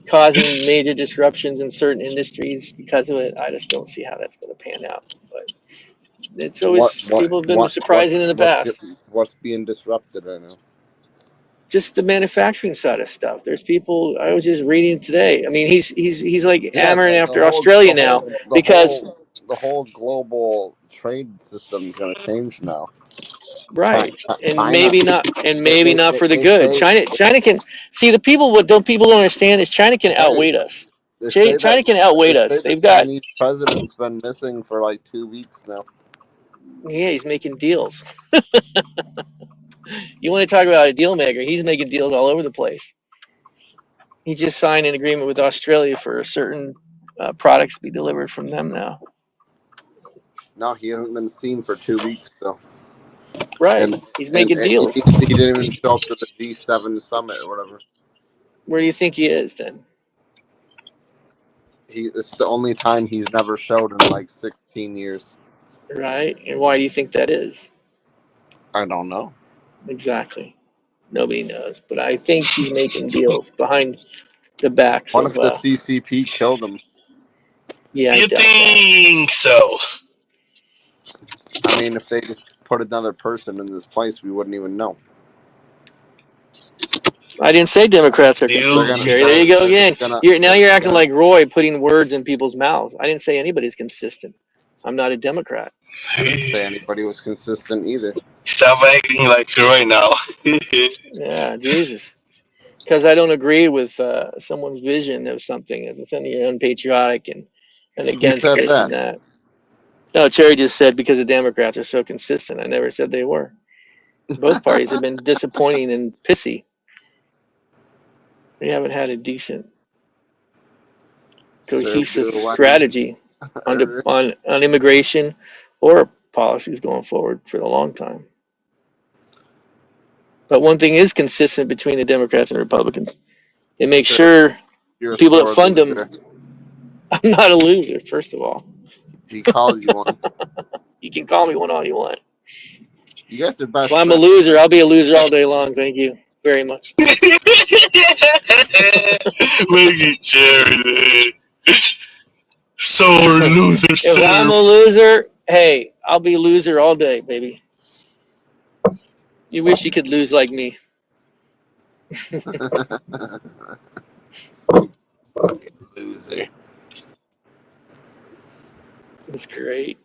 causing major disruptions in certain industries because of it. I just don't see how that's going to pan out. But it's what, always what, people have been what, surprising in the past. what's being disrupted right now? Just the manufacturing side of stuff. There's people I was just reading today. I mean, he's like Yeah, hammering the after whole, Australia the now whole, the because whole, the whole global trade system is going to change now. right, and China, maybe not for the they good. say, China can see the people. What don't people don't understand is China can hey, outweight us. they say China that can outweight us. the They've got Chinese president's been missing for like 2 weeks now. yeah. He's making deals. You want to talk about a deal maker? He's making deals all over the place. He just signed an agreement with Australia for certain products to be delivered from them now. No, he hasn't been seen for 2 weeks though, Right. and He's making he deals. didn't even show up to the G7 summit or whatever. Where do you think he is then? It's the only time he's never showed in like 16 years. Right. And why do you think that is? I don't know. Exactly. Nobody knows. But I think he's making deals behind the backs What of, if the CCP killed him? yeah, I You doubt that. think so? I mean, if they just put another person in this place, we wouldn't even know. I didn't say Democrats are You consistent, Cherry. There you go because again. They're You're acting gonna. like Roy, putting words in people's mouths. I didn't say anybody's consistent. I'm not a Democrat. I didn't say anybody was consistent either. stop acting like you right now. Yeah, Jesus. Because I don't agree with someone's vision of something as something unpatriotic and Who against said this and that? that. No, Cherry just said because the Democrats are so consistent. I never said they were. Both parties have been disappointing and pissy. They haven't had a decent, Serve cohesive your lines. strategy on immigration or policies going forward for a long time. But one thing is consistent between the Democrats and Republicans. They make Sure, sure you're the a people that sore fund them. loser. I'm not a loser, first of all. He called you one. You can call me one all you want. You guys are If best I'm a friends, loser, right? I'll be a loser all day long. Thank you very much. Look at Jerry. Sore loser, If I'm sir. a loser, hey, I'll be a loser all day, baby. You wish you could lose like me. Loser. That's great.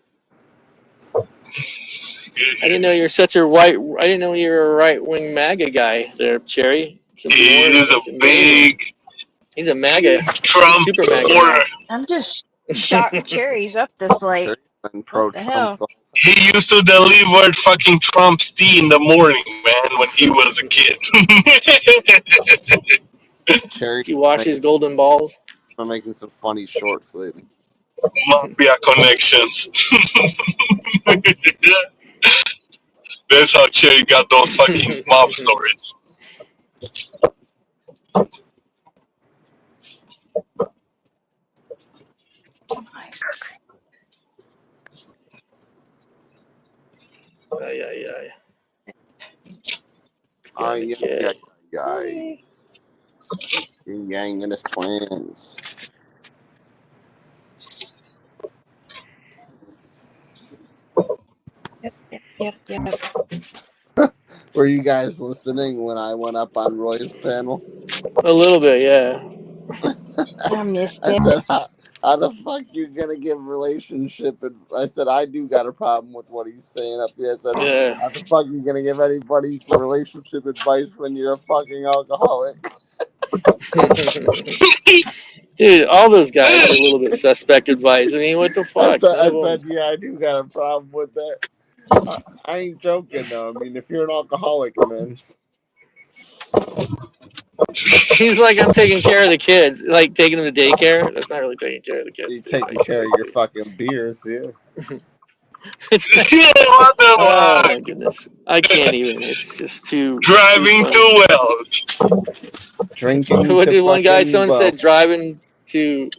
I didn't know you're such a white. I didn't know you were a right wing MAGA guy there, Cherry. It's He is a it's amazing. big He's a MAGA. He's Trump super MAGA supporter. now. I'm just shocked Cherry's up this late. Sure, been What pro the Trump. hell? He used to deliver fucking Trump's tea in the morning, man, when he was a kid. Cherry He washes golden balls. been making some funny shorts lately. Mafia connections. That's how Cherry got those fucking mob stories. Ay, ay, ay. I Gonna am get. guy. Yang and his twins. Yep. Were you guys listening when I went up on Roy's panel? A little bit, yeah. I missed I it. said, how the fuck you gonna give relationship? And I said, I do got a problem with what he's saying up here. I said, Yeah. how the fuck you gonna give anybody relationship advice when you're a fucking alcoholic? Dude, all those guys are a little bit suspect advice. I mean, what the fuck? None I of them. said, yeah, I do got a problem with that. I ain't joking though. I mean, if you're an alcoholic, man, He's like, I'm taking care of the kids, like taking them to daycare. That's not really taking care of the you're kids, dude. taking care of your fucking beers, yeah. It's like, Yeah, what the oh fuck? my goodness, I can't even. It's just too Driving funny. too well. Drinking What to did one guy? fucking Someone said driving to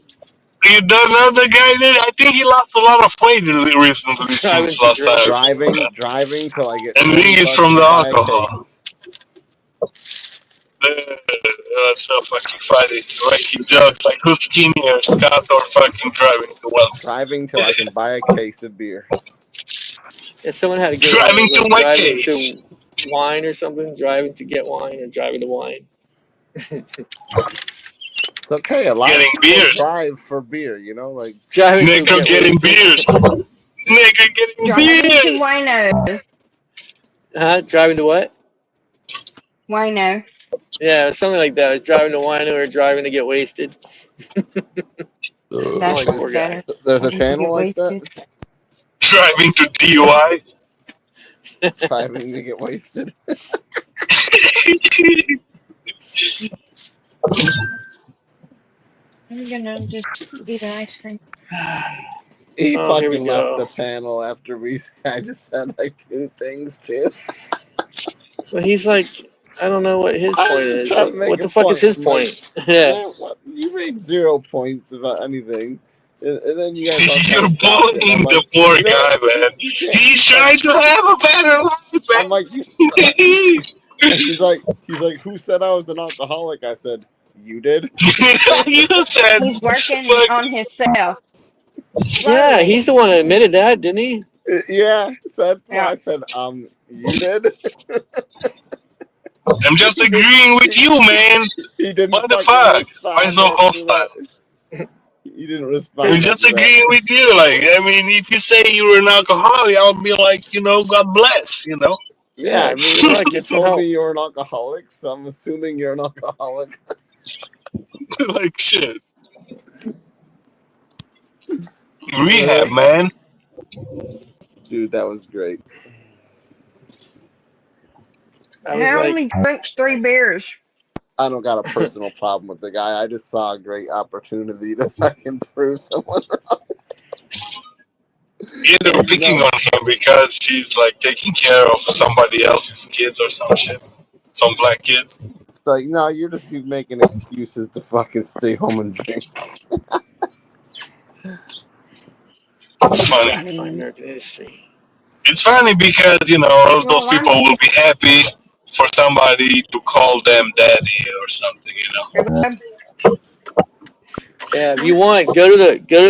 Another guy did. I think he lost a lot of weight recently driving since to last time I drink. spoke to him. driving till I get And I think 20 it's bucks from the to buy a alcohol. case. That's so fucking funny. Like he jokes, like who's skinnier, Scott or fucking driving too well? Driving till I can buy a case of beer. If someone had a good one, it Driving was to like my driving case. to wine or something, driving to get wine or driving to wine. It's okay. A lot of Getting people beers. drive for beer, you know, like Driving to Neykrow get getting wasted. beers. Neykrow getting Driving to beers. Wino. Huh? Driving to what? Wino. Yeah, something like that. I was driving to wine or driving to get wasted. I'm That's like, poor guy. better. there's a Driving to channel get like that. wasted. Driving to DUI. Driving to get wasted. I'm gonna just eat an ice cream. He Oh, here we fucking left go. the panel after I just said like two things too. Well, he's like, I don't know what his I point was just is. trying to make What a the fuck is point. his I'm like, point? Yeah. man, what? You made 0 points about anything, and then you guys all kind You're of dropped it. And I'm bullying the like, poor you know what? guy, man. You can't. He's Like, trying to have a better life, I'm like, you. man. And he's like, who said I was an alcoholic? I said, you did. You said, He's working fuck. on himself. Yeah, Slowly. he's the one that admitted that, didn't he? Yeah, so that's why Yeah. I said, you did. I'm just agreeing with you, man. He didn't What the fucking fuck? Why respond so after hostile? that. He didn't I'm respond just after agreeing that. with you. Like, I mean, if you say you were an alcoholic, I'll be like, God bless, Yeah, Yeah, I mean, good luck, you get some told me help. you were an alcoholic, so I'm assuming you're an alcoholic. Like, shit. Rehab, man. Dude, that was great. I He was like, only drinks 3 beers. I don't got a personal problem with the guy. I just saw a great opportunity to fucking prove someone wrong. Either picking on him because he's like taking care of somebody else's kids or some shit. Some black kids. It's like, no, you're just making excuses to fucking stay home and drink. Funny. American history. It's funny because, those people will be happy for somebody to call them daddy or something, Yeah, if you want, go to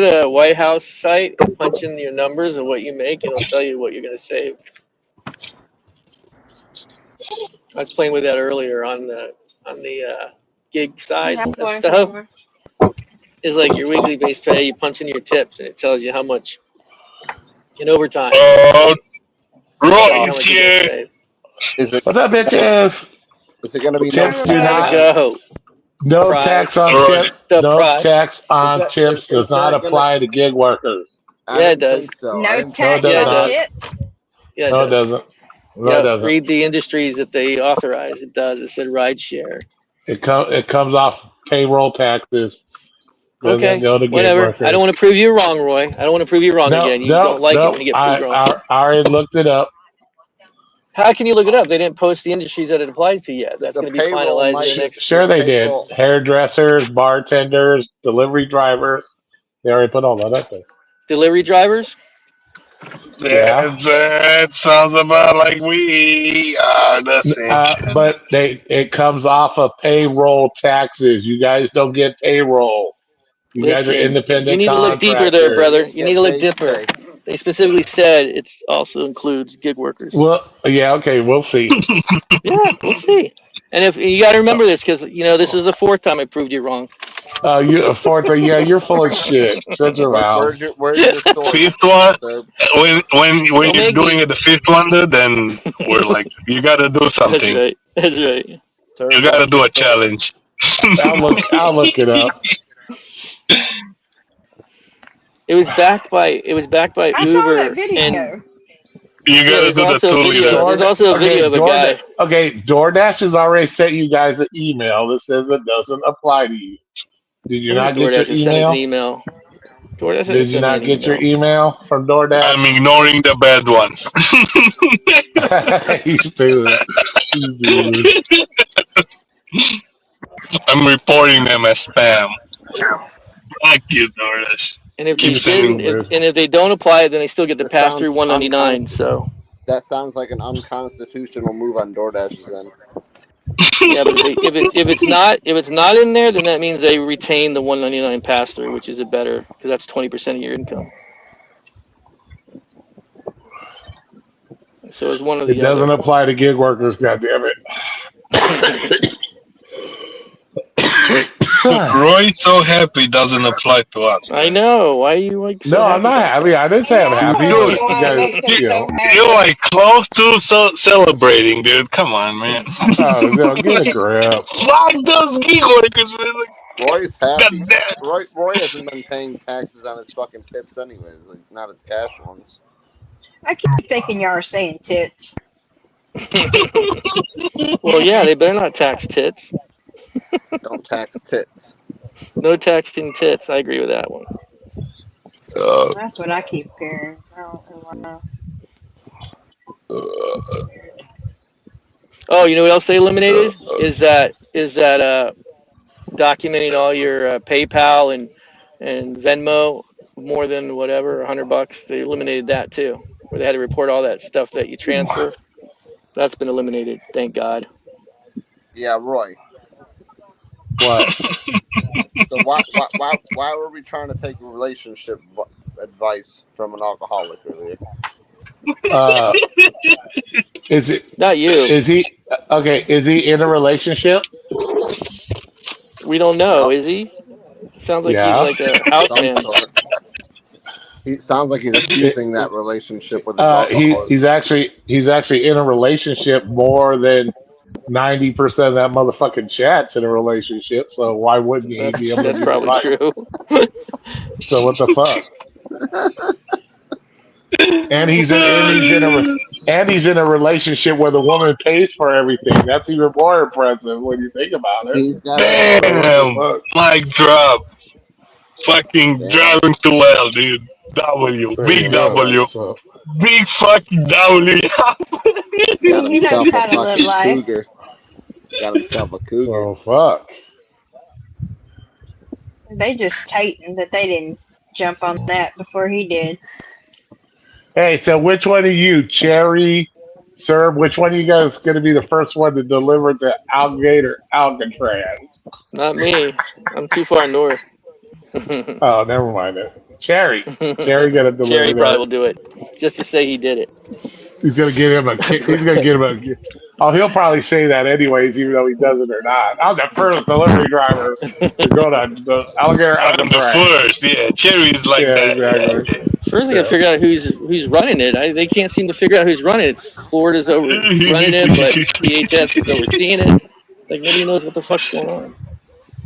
the White House site and punch in your numbers of what you make, and it'll tell you what you're gonna save. I was playing with that earlier on the gig side of stuff. is like your weekly base pay. You punch in your tips, and it tells you how much in overtime. Oh, Tell you Roy how is much you're gonna here. save. Is it What's up, bitches? gonna be no Chips do There we not. tax? go. No tax Surprise. on Roy. chip. No Surprise. tax on chips Is does not that gonna? apply to gig workers. I Yeah, it didn't does. think so. I No didn't No, think it tax Yeah, does it on not. does. tips. Yeah, it No, it does. doesn't. No, it Yep. doesn't. Read the industries that they authorize. It does. It said ride share. It comes off payroll taxes. Doesn't Okay, go to gig whatever. I don't workers. want to prove you wrong, Roy. I don't want to prove you wrong No, again. You no, don't like it when no. you get proved wrong. I already looked it up. How can you look it up? They didn't post the industries that it applies to yet. That's the going to be payroll finalized in might the next the Sure, they did. payroll. Hairdressers, bartenders, delivery drivers. They already put all that up there. delivery drivers. Yeah. That sounds about like we are the same shit. But it comes off of payroll taxes. You guys don't get payroll. You guys are Listen, you independent need to look deeper there, You contractors. brother. just You need get to look base deeper. pay. They specifically said it also includes gig workers. Well, yeah, okay, we'll see. Yeah, we'll see. And if you got to remember this, because this is the fourth time I proved you wrong. You fourth, yeah, you're full of shit. Shut your mouth. Where's your source, Fifth one, sir? when you're doing Omegle. it the fifth one, dude, then we're like, you gotta do That's something. right. That's right. Sir, You what's gotta your do a source? challenge. I'll look it up. It was backed by I saw that Uber, and video. You yeah, gotta there's do the also a 2 liter. video. There's also a video of a guy. DoorDash has already sent you guys an email that says it doesn't apply to you. Did I you think not get your DoorDash has sent us an email? email. DoorDash hasn't Did you sent me not an get your email. email from DoorDash? I'm ignoring the bad ones. He's stupid. He's stupid. I'm reporting them as spam. Fuck you, Doris. And if they Keep He's didn't, sending. stupid. if they don't apply, then they still get the This pass through sounds 199. So That sounds like an unconstitutional move on DoorDash's end. yeah, but if it's not in there, then that means they retain the 199 pass through, which is a better because that's 20% of your income. So it's one or It the doesn't other. apply to gig workers, goddammit. Roy's so happy doesn't apply to us, I man. know. Why are you like so No, I'm happy not about happy. that? I didn't I say I'm happy. know Dude, You why it guys, makes him so you're happy. like close to celebrating, dude. Come on, man. oh, no, get a grip. Fuck those gig workers, man. Like, Roy's God happy. damn. Roy hasn't been paying taxes on his fucking tips anyways, like not his cash ones. I keep thinking y'all are saying tits. Well, yeah, they better not tax tits. Don't tax tits. No taxing tits. I agree with that one. That's what I keep hearing. I don't know why. Oh, you know what else they eliminated? Is that documenting all your PayPal and Venmo more than whatever $100. They eliminated that too, where they had to report all that stuff that you transfer. That's been eliminated. Thank God. Yeah, Roy. What? So why were we trying to take relationship advice from an alcoholic earlier? Is it? Not you. Is he okay? Is he in a relationship? We don't know. No, Is he? Sounds like he's Yeah. like a house some man. sort. He sounds like he's abusing that relationship with his He's alcoholism. actually in a relationship more than 90% of that motherfucking chat's in a relationship. So why wouldn't he be able to That's give probably advice? true. So what the fuck? And he's in a relationship where the woman pays for everything. That's even more impressive when you think about it. He's got So what the Damn. fuck? Mic drop. Fucking damn. driving too well, dude. W. There Big you go. W. So Big fucking W. Got He knows himself a how to live fucking life. cougar. Got himself a cougar. fuck. They just hating that they didn't jump on that before he did. Hey, so which one of you, Cherry, Sir, which one of you guys is going to be the first one to deliver to Alcatraz? Not me. I'm too far north. Oh, never mind it. Cherry got to deliver Cherry probably that. will do it just to say he did it. He's going to give him a. He's going to give him a. Oh, he'll probably say that anyways, even though he doesn't or not. I'm the first delivery driver to go to the alligator I'm the Alcatraz. first. Yeah, Cherry is like Yeah, that. exactly. First, I got to Yeah. figure out who's running it. They can't seem to figure out who's running it. It's Florida's over running it, but DHS is overseeing it. Like nobody knows what the fuck's going on.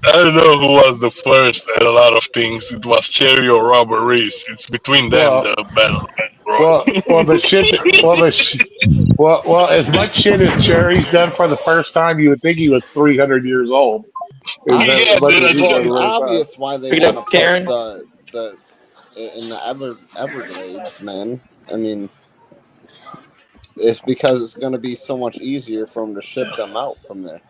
I don't know who was the first at a lot of things. It was Cherry or Robert Reese. It's between them Well, the battle, bro. well, the shit. Well, as much shit as Cherry's done for the first time, you would think he was 300 years old. Is that Yeah, as much dude, as that's he's what done I'm It's the saying. first time? obvious why they Pick it want to up, put Karen. the in the Everglades, man. I mean, it's because it's going to be so much easier for them to ship them out from there.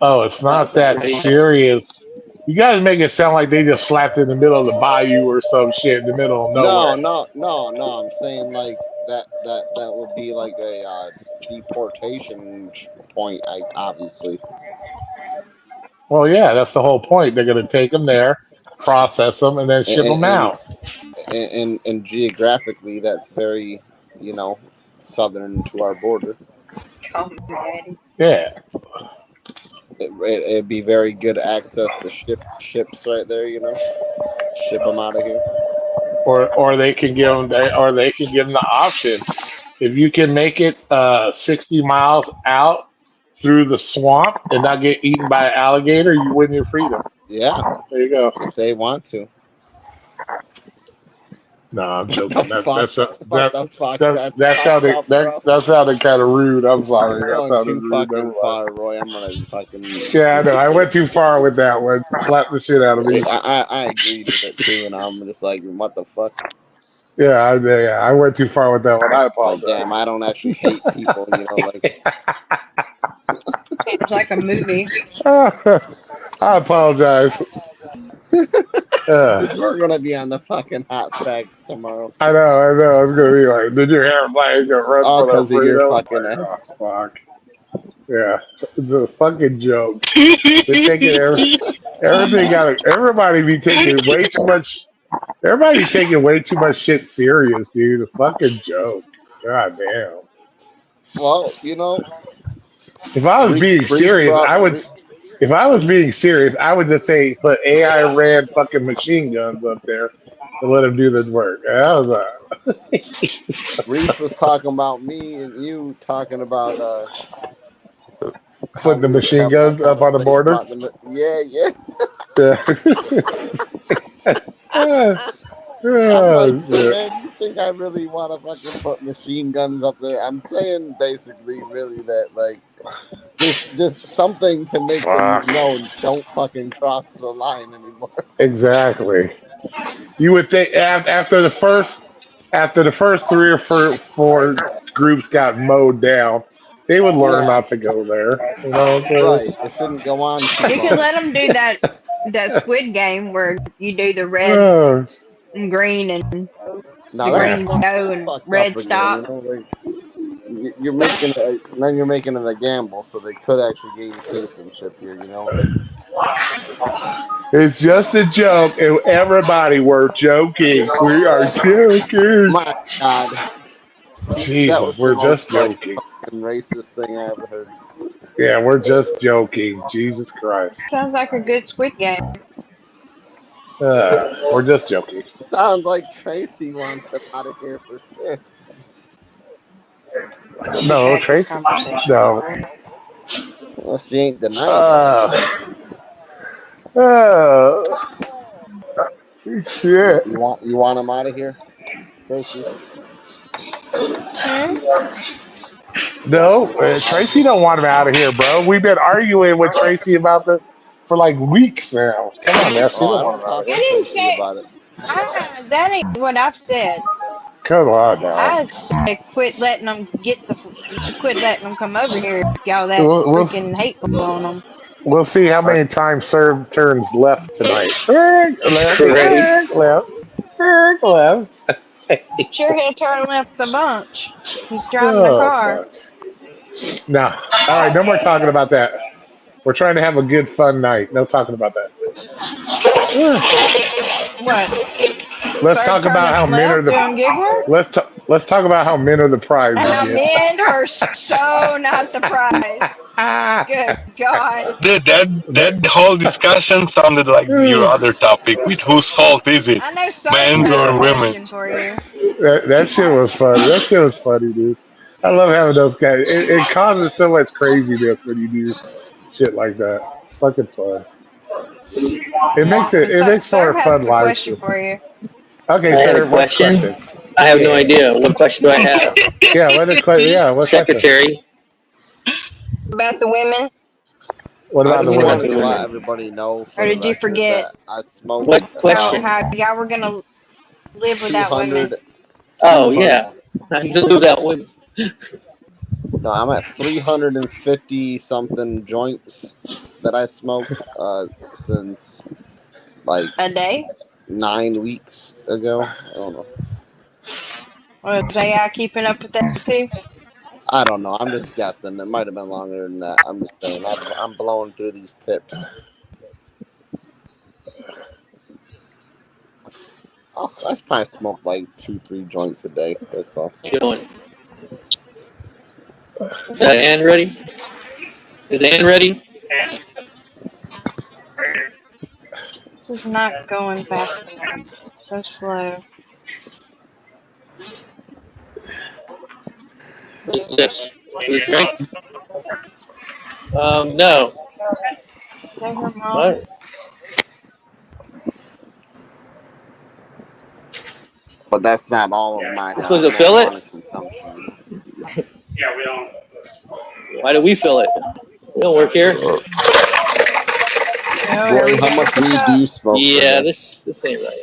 Oh, it's not that Right. serious. You guys make it sound like they just slapped in the middle of the bayou or some shit in the middle of No, nowhere. no, no, no. I'm saying like that would be like a deportation point. Obviously, Well, yeah, that's the whole point. They're going to take them there, process them, and then and ship them and, out. and geographically, that's very southern to our border. Call me daddy. Yeah. It'd be very good access to ships right there. Ship them out of here. Or they can give them, or they can give them the option. If you can make it 60 miles out through the swamp and not get eaten by an alligator, you win your freedom. Yeah, There you go. if they want to. No, I'm What the joking. fuck? What the fuck? That's That fucked sounded up, bro. that sounded kind of rude. I'm That's sorry. That going sounded too rude. Never fucking mind. far, Roy. I'm gonna fucking Yeah, I know. I went disagree. too far with that one. Slap the shit out of me. I agreed with it too, and I'm just like, what the fuck? Yeah, I went too far with that one. I Like, damn, apologize. I don't actually hate people, like. Sounds like a movie. I apologize. This we're gonna be on the fucking hot facts tomorrow. I know. It's gonna be like, did your hair flag gonna run All for the because of your freedom? fucking Like, ass. oh fuck. Yeah, it's a fucking joke. They're taking everything out of everybody. Be taking way too much. Everybody be taking way too much shit serious, dude. A fucking joke. God damn. Well, If I was being Reese serious, brought I would. If I was being serious, I would just say put AI ran fucking machine guns up there and let them do the work. That was Reese was talking about me and you talking about how putting the we were machine having that guns up on the conversation border. about the yeah. Yeah. I'm like, Oh, shit. man, you think I really want to fucking put machine guns up there? I'm saying basically, really, that like just something to make them Fuck. know don't fucking cross the line anymore. Exactly. You would think after the first three or four groups got mowed down, they would learn Yeah, not to go there. You know what I'm right. It shouldn't go on too You could long. let them do that Squid Game where you do the red saying? and green and Now the that's Yeah. green fucked. go That's and fucked up red again. stop. Like you're making it, then you're making it a gamble, so they could actually gain citizenship here. It's just a joke, and everybody, we're joking. We are joking. My God, that Jesus, was the we're just most like joking. fucking racist thing I ever heard. Yeah, we're just joking. Jesus Christ. Sounds like a good Squid Game. We're just joking. Sounds like Tracy wants him out of here for sure. We've No, had this Tracy. conversation No. before. Well, she ain't denying it. Uh, uh, shit. You want him out of here, Tracy? Hmm? No, You want him out of Tracy here? don't want him out of here, bro. We've been arguing with Tracy about this for like weeks now. Come on, man. She Oh, don't I want don't him out of I talk to here. didn't Tracy say about it. that ain't what I've said. Come on now. I'd say quit letting them come over here if y'all that We'll, we'll, freaking hateful on them. we'll see how many times served turns left tonight. Left, Right. left, left. Sure he'll turn left a bunch. He's driving a Oh, car. fuck. No. All right, no more talking about that. We're trying to have a good, fun night. No talking about that. What? Let's Third talk about permanent how men are left the. doing gig work? Let's talk about how men are the prize, And how idiot. men are so not the prize. Good God. That whole discussion sounded like your other topic. With whose fault is it, I know Sergeant men's has a or question women's? for you. That shit was funny. That shit was funny, dude. I love having those guys. It causes so much craziness when you do shit like that. It's fucking fun. But It makes for Serve a has fun a live question stream. for you. Okay, I had a sir. What's the question. question? I have no Yeah. idea. What question do I have? Yeah. What question? Secretary. About the women. What What I about do the you just mean about women? wanted the to let women? everybody know Or for the did you record forget that I smoke What question? how we're going to live without women? 200, Oh 200. yeah, I knew that women. No, I'm at 350 something joints that I smoke since like A day? 9 weeks ago. I don't know. Or is AI keeping up with that too? I don't know. I'm just guessing. It might have been longer than that. I'm just saying. I'm blowing through these tips. I probably smoke like 2-3 joints a day. That's all. Doing. Is Ann ready? Is Ann ready? This is not going fast enough. It's so slow. What is this? You drink? No. Is that her mom? What? But that's not all of my You supposed to fill it? marijuana consumption. Why do we fill it? We don't work here. No, Roy, every how day much at the weed do top. you smoke per Yeah, day? this ain't right.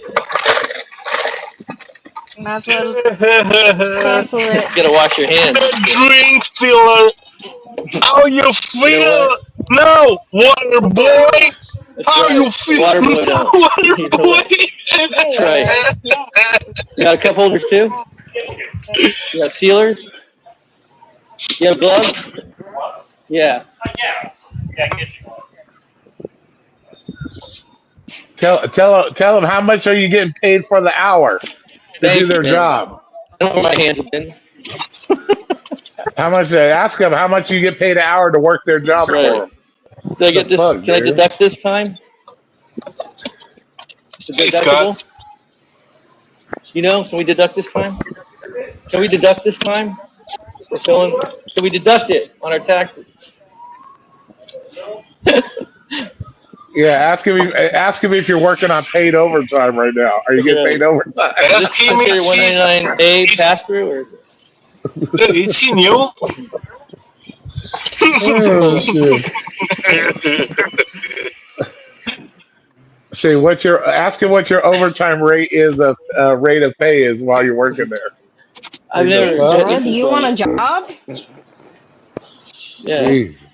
Might as well The cancel it. You gotta wash your hands. drink filler. How you You know feel what? now, water boy? That's How right. you The feel water boy now, don't. water You know boy? what? That's right. You got a cup holders too? You got sealers? You have gloves? Yeah. Tell them how much are you getting paid for the hour to do Thank you, their man. job? I don't know where my hands have been. How much? Ask them how much you get paid an hour to work their That's job for right. them. Did I The get this? fuck, Can I dude? deduct this time? The Hey, Scott. deductible? You know, can we deduct this time? Can we deduct this time? We're filling. Can we deduct it on our taxes? Yeah, ask him if you're working on paid overtime right now. Are you That's getting right. paid overtime? Is Ask this him considered if he, 199A pass through or is it? is he new? Oh shit! See ask him what your overtime rate is of rate of pay is while you're working there. I've Like the never. fuck? Bro, do This is you want a like, job? yeah. Jesus.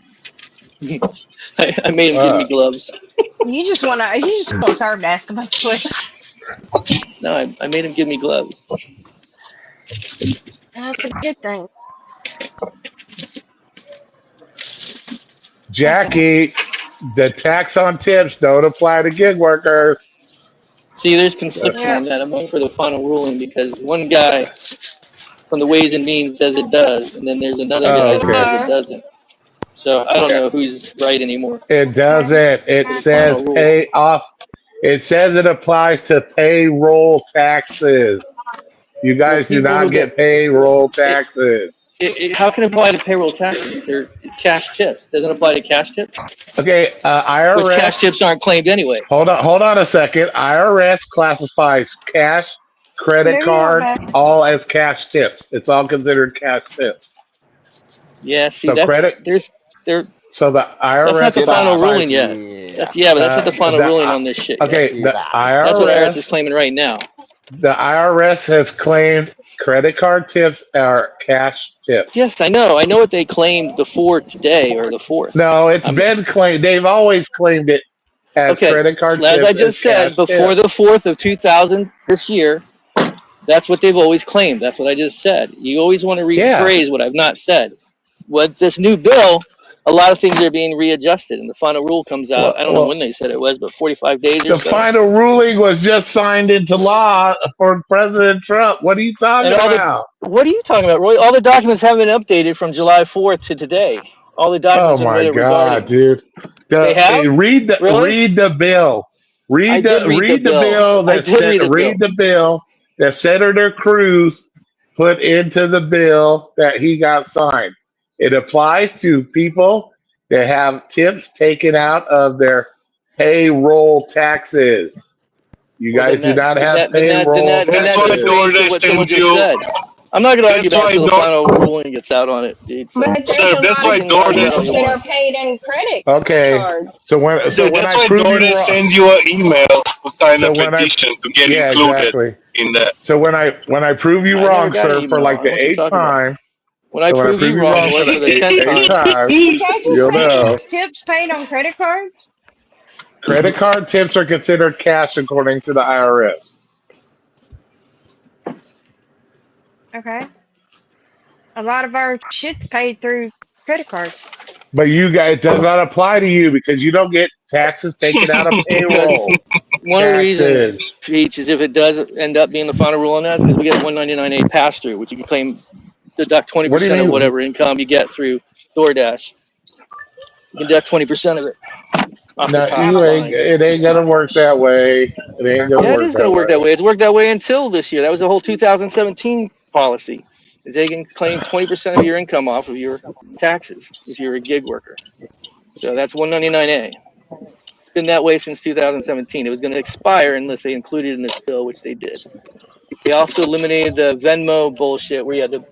I made him give me gloves. You just want Serve to ask a bunch of questions. No, I made him give me gloves. That's a good thing. Okay. Jackie, the tax on tips don't apply to gig workers. See, there's That's conflicting Yep. on that. I'm waiting for the final ruling because one guy from the Ways and Means says it does, and then there's another guy that okay. says it doesn't. So I don't know who's right anymore. It doesn't. It The says final rule. pay off. It says it applies to payroll taxes. You Well, guys do people who not get get payroll it, taxes. how can it apply to payroll taxes? They're cash tips. Doesn't apply to cash tips, Okay, which cash IRS. tips aren't claimed anyway. Hold on a second. IRS classifies cash, credit Maybe not card, bad. all as cash tips. It's all considered cash tips. Yeah, see, So credit. there. So the That's not IRS the Get final out. classifies ruling yet. Yeah. But that's not the final the ruling on this shit yet. okay. Get out of here. That's what IRS is claiming right now. The IRS has claimed credit card tips are cash tips. Yes, I know. I know what they claimed before today or the 4th. No, it's been claimed. They've always claimed it as Okay. credit card As I tips as just cash said, before tips. the 4th of 2000 this year, that's what they've always claimed. That's what I just said. You always want to Yeah. rephrase what I've not said. What this new bill a lot of things are being readjusted, and the final rule comes out. I don't know when they said it was, but 45 days or the so. final ruling was just signed into law for President Trump. What are you talking about? What are you talking about, Roy? All the documents haven't been updated from July 4th to today. All the Oh documents in my Reddit God, regarding dude! they have Read the really. bill. I did read the Read the bill. bill I that did said. read the bill. Read the bill that Senator Cruz put into the bill that he got signed. It applies to people that have tips taken out of their payroll taxes. You Well, guys do not have payroll then That's that why just taxes. agrees to DoorDash what someone sends just you. said. I'm not going to argue That's that why until the Door. final ruling gets out on it, dude. So But there's Sir, a that's lot we why of can argue that all tips you DoorDash. that are want. paid in credit Okay, cards. so Sir, when that's I why prove you DoorDash wrong, send you an email to sign a so when I petition to get yeah, included exactly. in that. So when I prove you I never wrong, got an sir, for email. I like don't know the what you're eighth talking about. time, When I so when I prove prove you you wrong, wrong for Roy, the for the 10th eighth time, time, Did y'all just you'll say there know. was tips paid on credit cards? Credit card tips are considered cash according to the IRS. Okay. A lot of our shit's paid through credit cards. But you guys, it does not apply to you because you don't get taxes taken out of because payroll one of the reasons, taxes. Peach, is if it does end up being the final rule on that, is because we get 199A pass through, which you can claim deduct What do you 20% of mean? whatever income you get through DoorDash. You can deduct 20% of it off the No, top you ain't. line. It ain't gonna work that way. It ain't gonna Yeah, it work is going that to work that way. way. It's worked that way until this year. That was the whole 2017 policy. Is they can claim 20% of your income off of your taxes if you're a gig worker. So that's 199A. It's been that way since 2017. It was going to expire unless they included it in this bill, which they did. They also eliminated the Venmo bullshit where you had to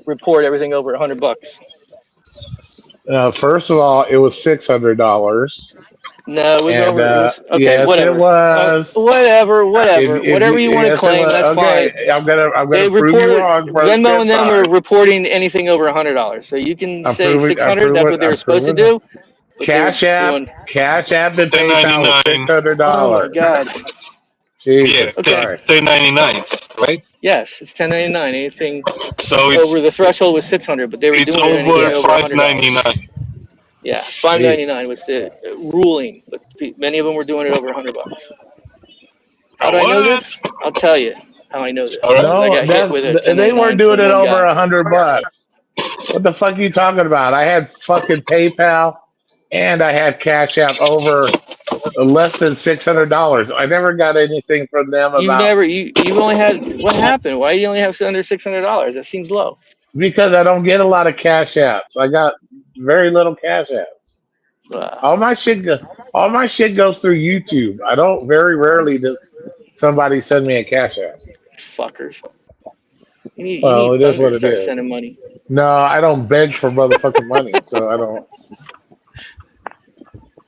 report everything over $100. First of all, it was $600, No, it was and over. It was okay. yes, it Whatever. was. If Whatever you you want to yes, it claim, was. that's Okay, fine. I'm gonna They prove you reported wrong for the Venmo tenth and them time. were reporting anything over $100. So you can say 600. That's what they I'm were supposed to proving. do, but they were doing. Cash App, and PayPal was 1099. Oh my $600. God. Yeah, Jesus Okay. it's Christ! 1099, right? Yes, it's 1099. Anything So over the threshold was 600, but they were it's doing it anything over over $100. 599. Yeah, Jesus. 599 was the ruling, but many of them were doing it over $100. How do I know What? this? I'll tell you how I know All this right. because I No, got hit with a they weren't 1099 doing from it one over guy. $100. What the fuck are you talking about? I had fucking PayPal and I had Cash App over less than $600. I never got anything from them about You've only had what happened? Why do you only have under $600? That seems low. because I don't get a lot of Cash Apps. I got very little Cash Apps. Uh, All my shit goes. All my shit goes through YouTube. I don't very rarely does somebody send me a Cash App. fuckers. You Well, need it is Thunder what to it start sending is. money. No, I don't beg for motherfucking money, so I don't.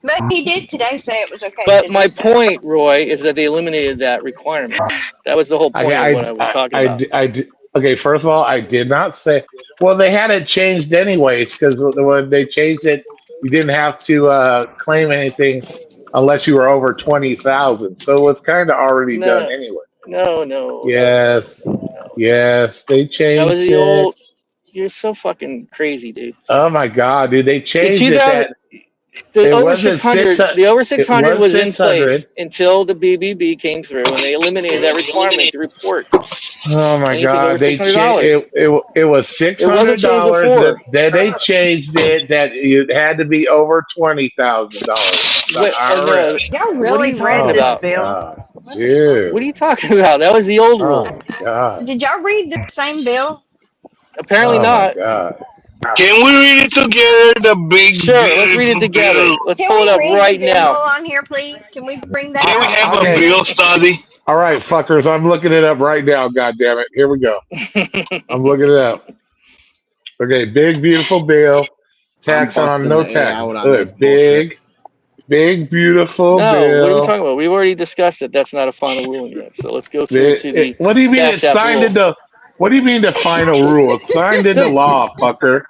But he did today say it was okay But to do my so. point, Roy, is that they eliminated that requirement. That was the whole point of what I was talking about. Okay, first of all, I did not say. Well, they had it changed anyways because when they changed it, you didn't have to claim anything unless you were over 20,000. So it's kind of already done No, anyway. no. Yes, yes, they That was changed the it. old. You're so fucking crazy, dude. Oh my god, dude, they The changed it 2000, that it wasn't 600. the over It 600 was was in place 600. until the BBB came through, and they eliminated that requirement to report Oh my anything over God! $600. It was six It wasn't hundred changed dollars. before. Then they changed it that it had to be over $20,000. The Oh IRS. no, Y'all what are you really read talking Oh this my about? bill? God, dude. What are you talking about? That was the old Oh rule. my God. Did y'all read the same bill? Apparently Oh my not. God. Can we read it together? The big Sure, let's read it beautiful together. bill. Let's Can pull it we up read the right bill now. on here, please? Can we bring that Do we up? have a Okay. bill study? All right, fuckers. I'm looking it up right now. God damn it. Here we go. I'm looking it up. Okay, big beautiful bill. I'm Tax on busting the no A tax. out on this Look, bullshit. big beautiful No, what are we bill. talking about? We've already discussed that that's not a final ruling yet. So let's go through to the What do you mean Cash it's App signed rule. into? What do you mean the final rule? It's signed into Dude, law, fucker.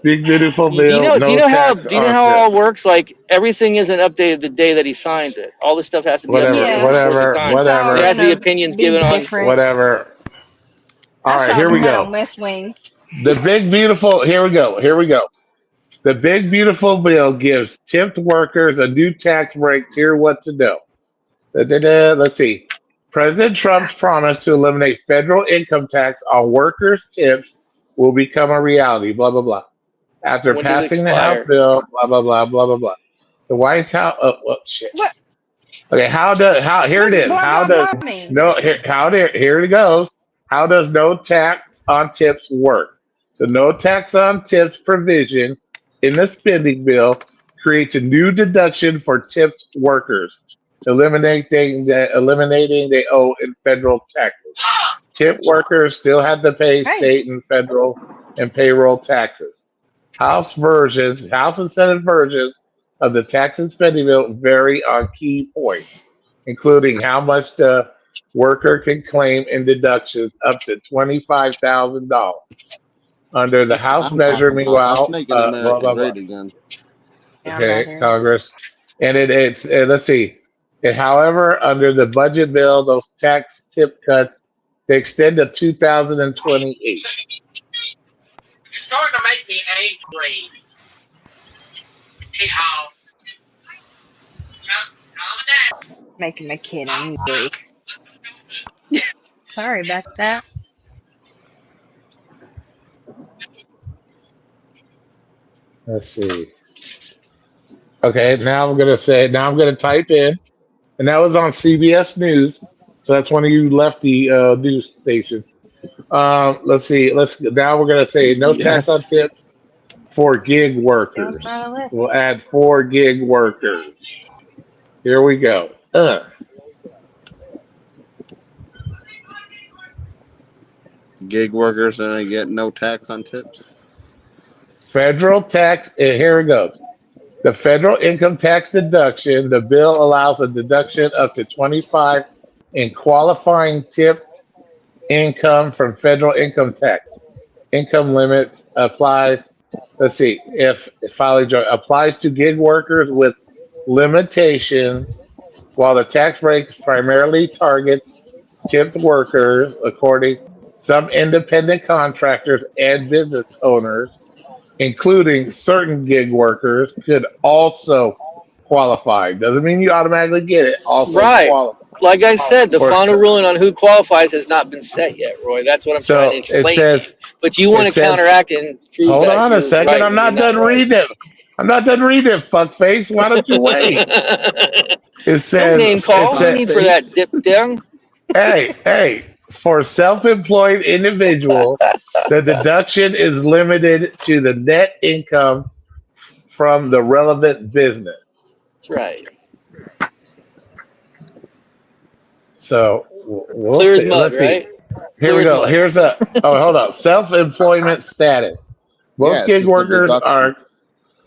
Big beautiful do you bill, know? Do you no know how? tax Do you know on how it all tips. works? Like everything isn't updated the day that he signs it. All this stuff has to be Whatever, updated over the Yeah, course of whatever, time. it's all There whatever, has to be gonna opinions be given on. different. whatever. All I right, saw here we that go. on West Wing. The big beautiful. Here we go. Here we go. The big beautiful bill gives tipped workers a new tax break. Here, what to know. Let's see. President Trump's promise to eliminate federal income tax on workers' tips will become a reality. Blah blah blah. After When does it passing the House expire? bill, blah blah blah blah blah blah. The White House. Oh, well, shit. What? Okay, how here What it does is. blah How blah does blah mean? no here it goes. How does no tax on tips work? The no tax on tips provision in the spending bill creates a new deduction for tipped workers, eliminating they owe in federal taxes. Tip workers still have to pay Hey, state and federal and payroll taxes. House and Senate versions of the tax and spending bill vary on key points, including how much the worker can claim in deductions up to $25,000. Under the House I'm measure, talking about us meanwhile, making blah America blah blah. great again. I'm not Okay, hearing. Congress, and it's let's see. And however, under the budget bill, those tax tip cuts they extend to 2028. You're starting to make me angry. Hey, Al. Calm down. Making my kid angry. Sorry about that. Let's see. Okay, now I'm gonna type in, and that was on CBS News. So that's one of you lefty news stations. Let's see. Now we're gonna say no tax on CBS. tips for gig Still not a workers. We'll lefty. add 4 gig workers. Here we go. Gig workers and they get no tax on tips. Federal tax. Here it goes. The federal income tax deduction. The bill allows a deduction up to 25 in qualifying tipped income from federal income tax. Income limits applies. Let's see. If filing joint applies to gig workers with limitations, while the tax break primarily targets tipped workers, according some independent contractors and business owners, including certain gig workers, could also qualify. Doesn't mean you automatically get it. Also Right. qualify. Like I said, the Or final ruling on who qualifies has not been set yet, Roy. That's what I'm trying to so it explain to you. says. But you It want to says. counteract and prove Hold that on a you're second. right I'm when you're not not done right. reading it. I'm not done reading it. Fuckface. Why don't you wait? It Don't says. name It call. No says. need for that Fuckface. dip down. Hey. For self-employed individual, the deduction is limited to the net income from the relevant business. That's right. So we'll Clear as see. mud, Let's see. right? Here Clear we as go. mud. Here's a. Oh, hold on. Self-employment status. Yeah, Most it's gig just a workers deduction. are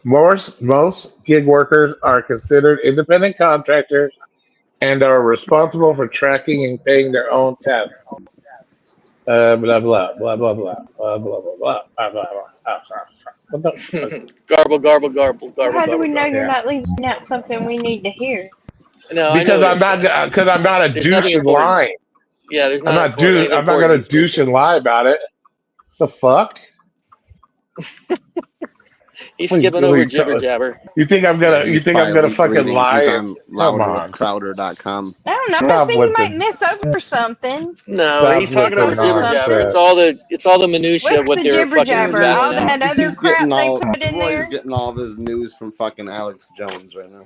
most gig workers are considered independent contractors and are responsible for tracking and paying their own taxes. Blah blah blah blah blah blah blah blah blah blah blah blah. What the fuck? Garble, garble, garble, Well, garble, how do we garble, know garble. you're Yeah, not leaving out something we need to hear? No, I know because what it says. I'm not a There's nothing douche and important. lying. Yeah, there's not important anything I'm not important gonna he's douche missing. and lie about it. The fuck? He's What, skipping over jibber jabber. you think I'm Yeah, gonna he's fucking reading. He's lie? on Come on. louderwithcrowder.com. I don't know. I was Stop thinking you with might the miss over something. No, stop he's with talking the over Over jibber jabber. something. It's nonsense. all the minutia of What's what the they're jibber fucking jabber? He's All battling that on. other he's getting crap they all put in Roy's there? getting all of his news from fucking Alex Jones right now.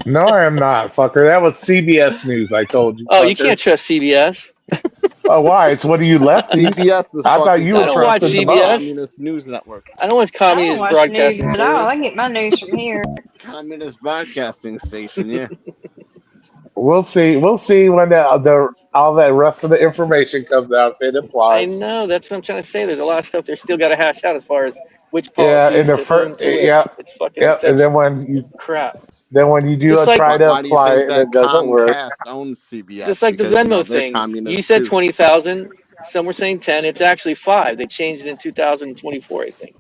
No, I am not, fucker. That was CBS News. I told you, Oh, you fucker. can't trust CBS. Oh, why? It's one of you lefties. CBS is I thought fucking you I were don't watch trusting the most. CBS. communist news network. I don't watch I don't communist watch news broadcasting at all. I service. get my news from here. Communist broadcasting station, yeah. We'll see. We'll see when the all that rest of the information comes out. If it I applies. know. That's what I'm trying to say. There's a lot of stuff they're still got to hash out as far as which Yeah, in policies the to whom first, to which. yeah, It's and such crap. then when you do Just like try to Why do you apply think it and that it doesn't work. Comcast owns just CBS? like the Because Venmo they're thing. You communists said too. 20,000. Some were saying 10. It's actually 5. They changed it in 2024, I think.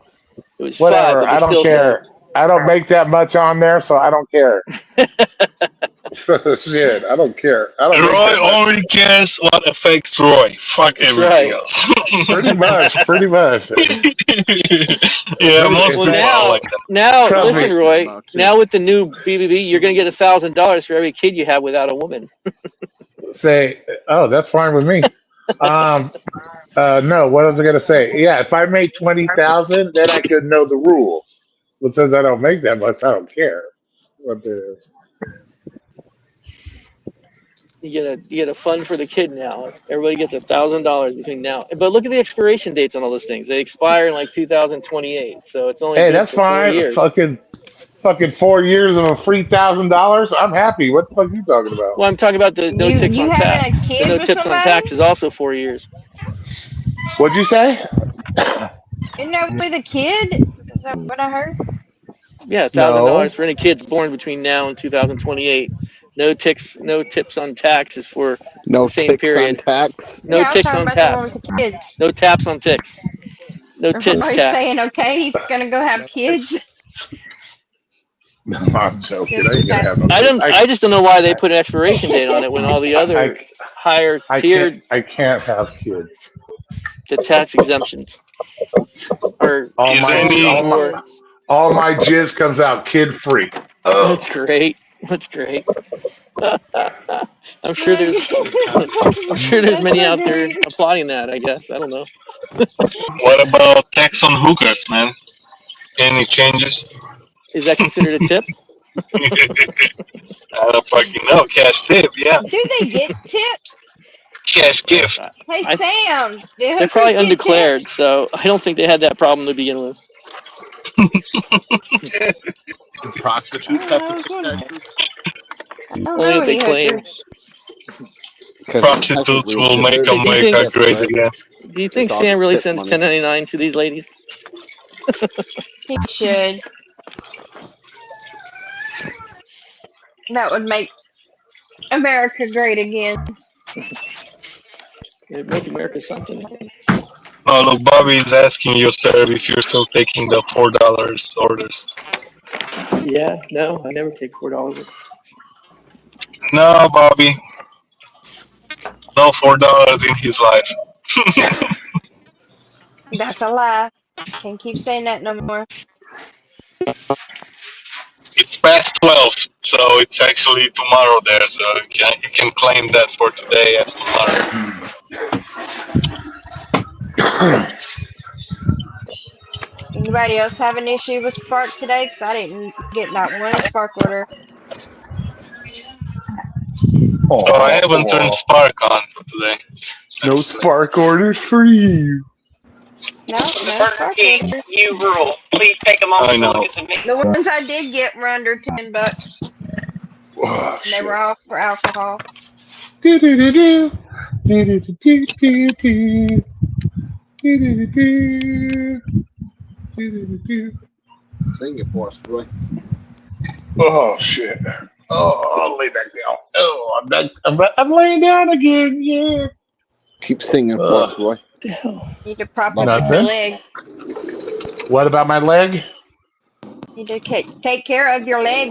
It was 5, Whatever. but they I don't still said care. I don't make that much on there, so I don't care. Shit, I don't care. I don't make Roy that much. only cares what affects Roy. Fuck That's everything right. else. Pretty much, pretty much. Yeah, most Well, In people fact, are now, like that. now, trust How I listen, me. feel Roy. about too. Now with the new BBB, you're gonna get $1,000 for every kid you have without a woman. Say, oh, that's fine with me. Um, no, what was I gonna say? Yeah, if I made 20,000, then I could know the rules. But since I don't make that much, I don't care. What the? You get a fund for the kid now. Everybody gets $1,000 between now. But look at the expiration dates on all those things. They expire in like 2028, so it's only Hey, good that's for 4 fine. years. Fucking 4 years of a free $1,000. I'm happy. What the fuck are you talking about? Well, I'm talking about the no You tips you on having a tax. The kid no with tips on somebody? tax is also 4 years. What'd you say? Isn't that with a kid? Is that what I heard? Yeah, $1,000 No. for any kids born between now and 2028. No tips on tax is for No the same ticks on period. tax. No Yeah, I was ticks talking on about the one with taps. the kids. No taps on ticks. No tits Everybody's tax. saying, okay, he's gonna go have No kids. No, I'm joking. I Just ain't gonna that. have no I kids. don't. I just don't know why they I, put an expiration date on it when all the I, other higher I can't. tiered I can't have kids. the tax exemptions are All Is my, across the any board. all my jizz comes out kid free. Oh, That's great. That's great. I'm sure there's. I'm sure there's That's many so out there great. applauding that. I guess I don't know. what about tax on hookers, man? Any changes? Is that considered a tip? I don't fucking know. Cash tip, yeah. Do they get tips? Cash Uh, gift. Hey I Sam, the they're probably hookers get undeclared, tips? so I don't think they had that problem to begin with. Do I prostitutes don't have to know. I was pay wondering. taxes? I don't Only know if they any claim. hookers. Because Prostitutes technically it's will make considered Do you a think? America tip, great right? again. Do you It's think all Sam just really tip sends money. 1099 to these ladies? He should. That would make America great again. It'd make America something. Oh, look, Bobby is asking you, sir, if you're still taking the $4 orders. Yeah, no, I never take $4. No, Bobby, no $4 in his life. That's a lie. Can't keep saying that no more. It's past 12, so it's actually tomorrow there, so you can claim that for today as tomorrow. Anybody else have an issue with Spark today? Because I didn't get not one Spark order. So I haven't turned oh, Spark on today, no actually. spark orders for you. No, no Spark Emergency orders. U rule. Please take a I moment to look know. at the menu. The ones I did get were under $10, Oh and they were shit. all for alcohol. Do do do do. Do do do do do do. Do do do do. Do do do do. Sing it for us, Roy. Oh shit. Oh, I'll lay back down. Oh, I'm laying down again. Yeah. Keep singing for us, Ugh. Roy. The hell? You need to prop Love up it. your Nothing. leg. What about my leg? You need to take care of your leg.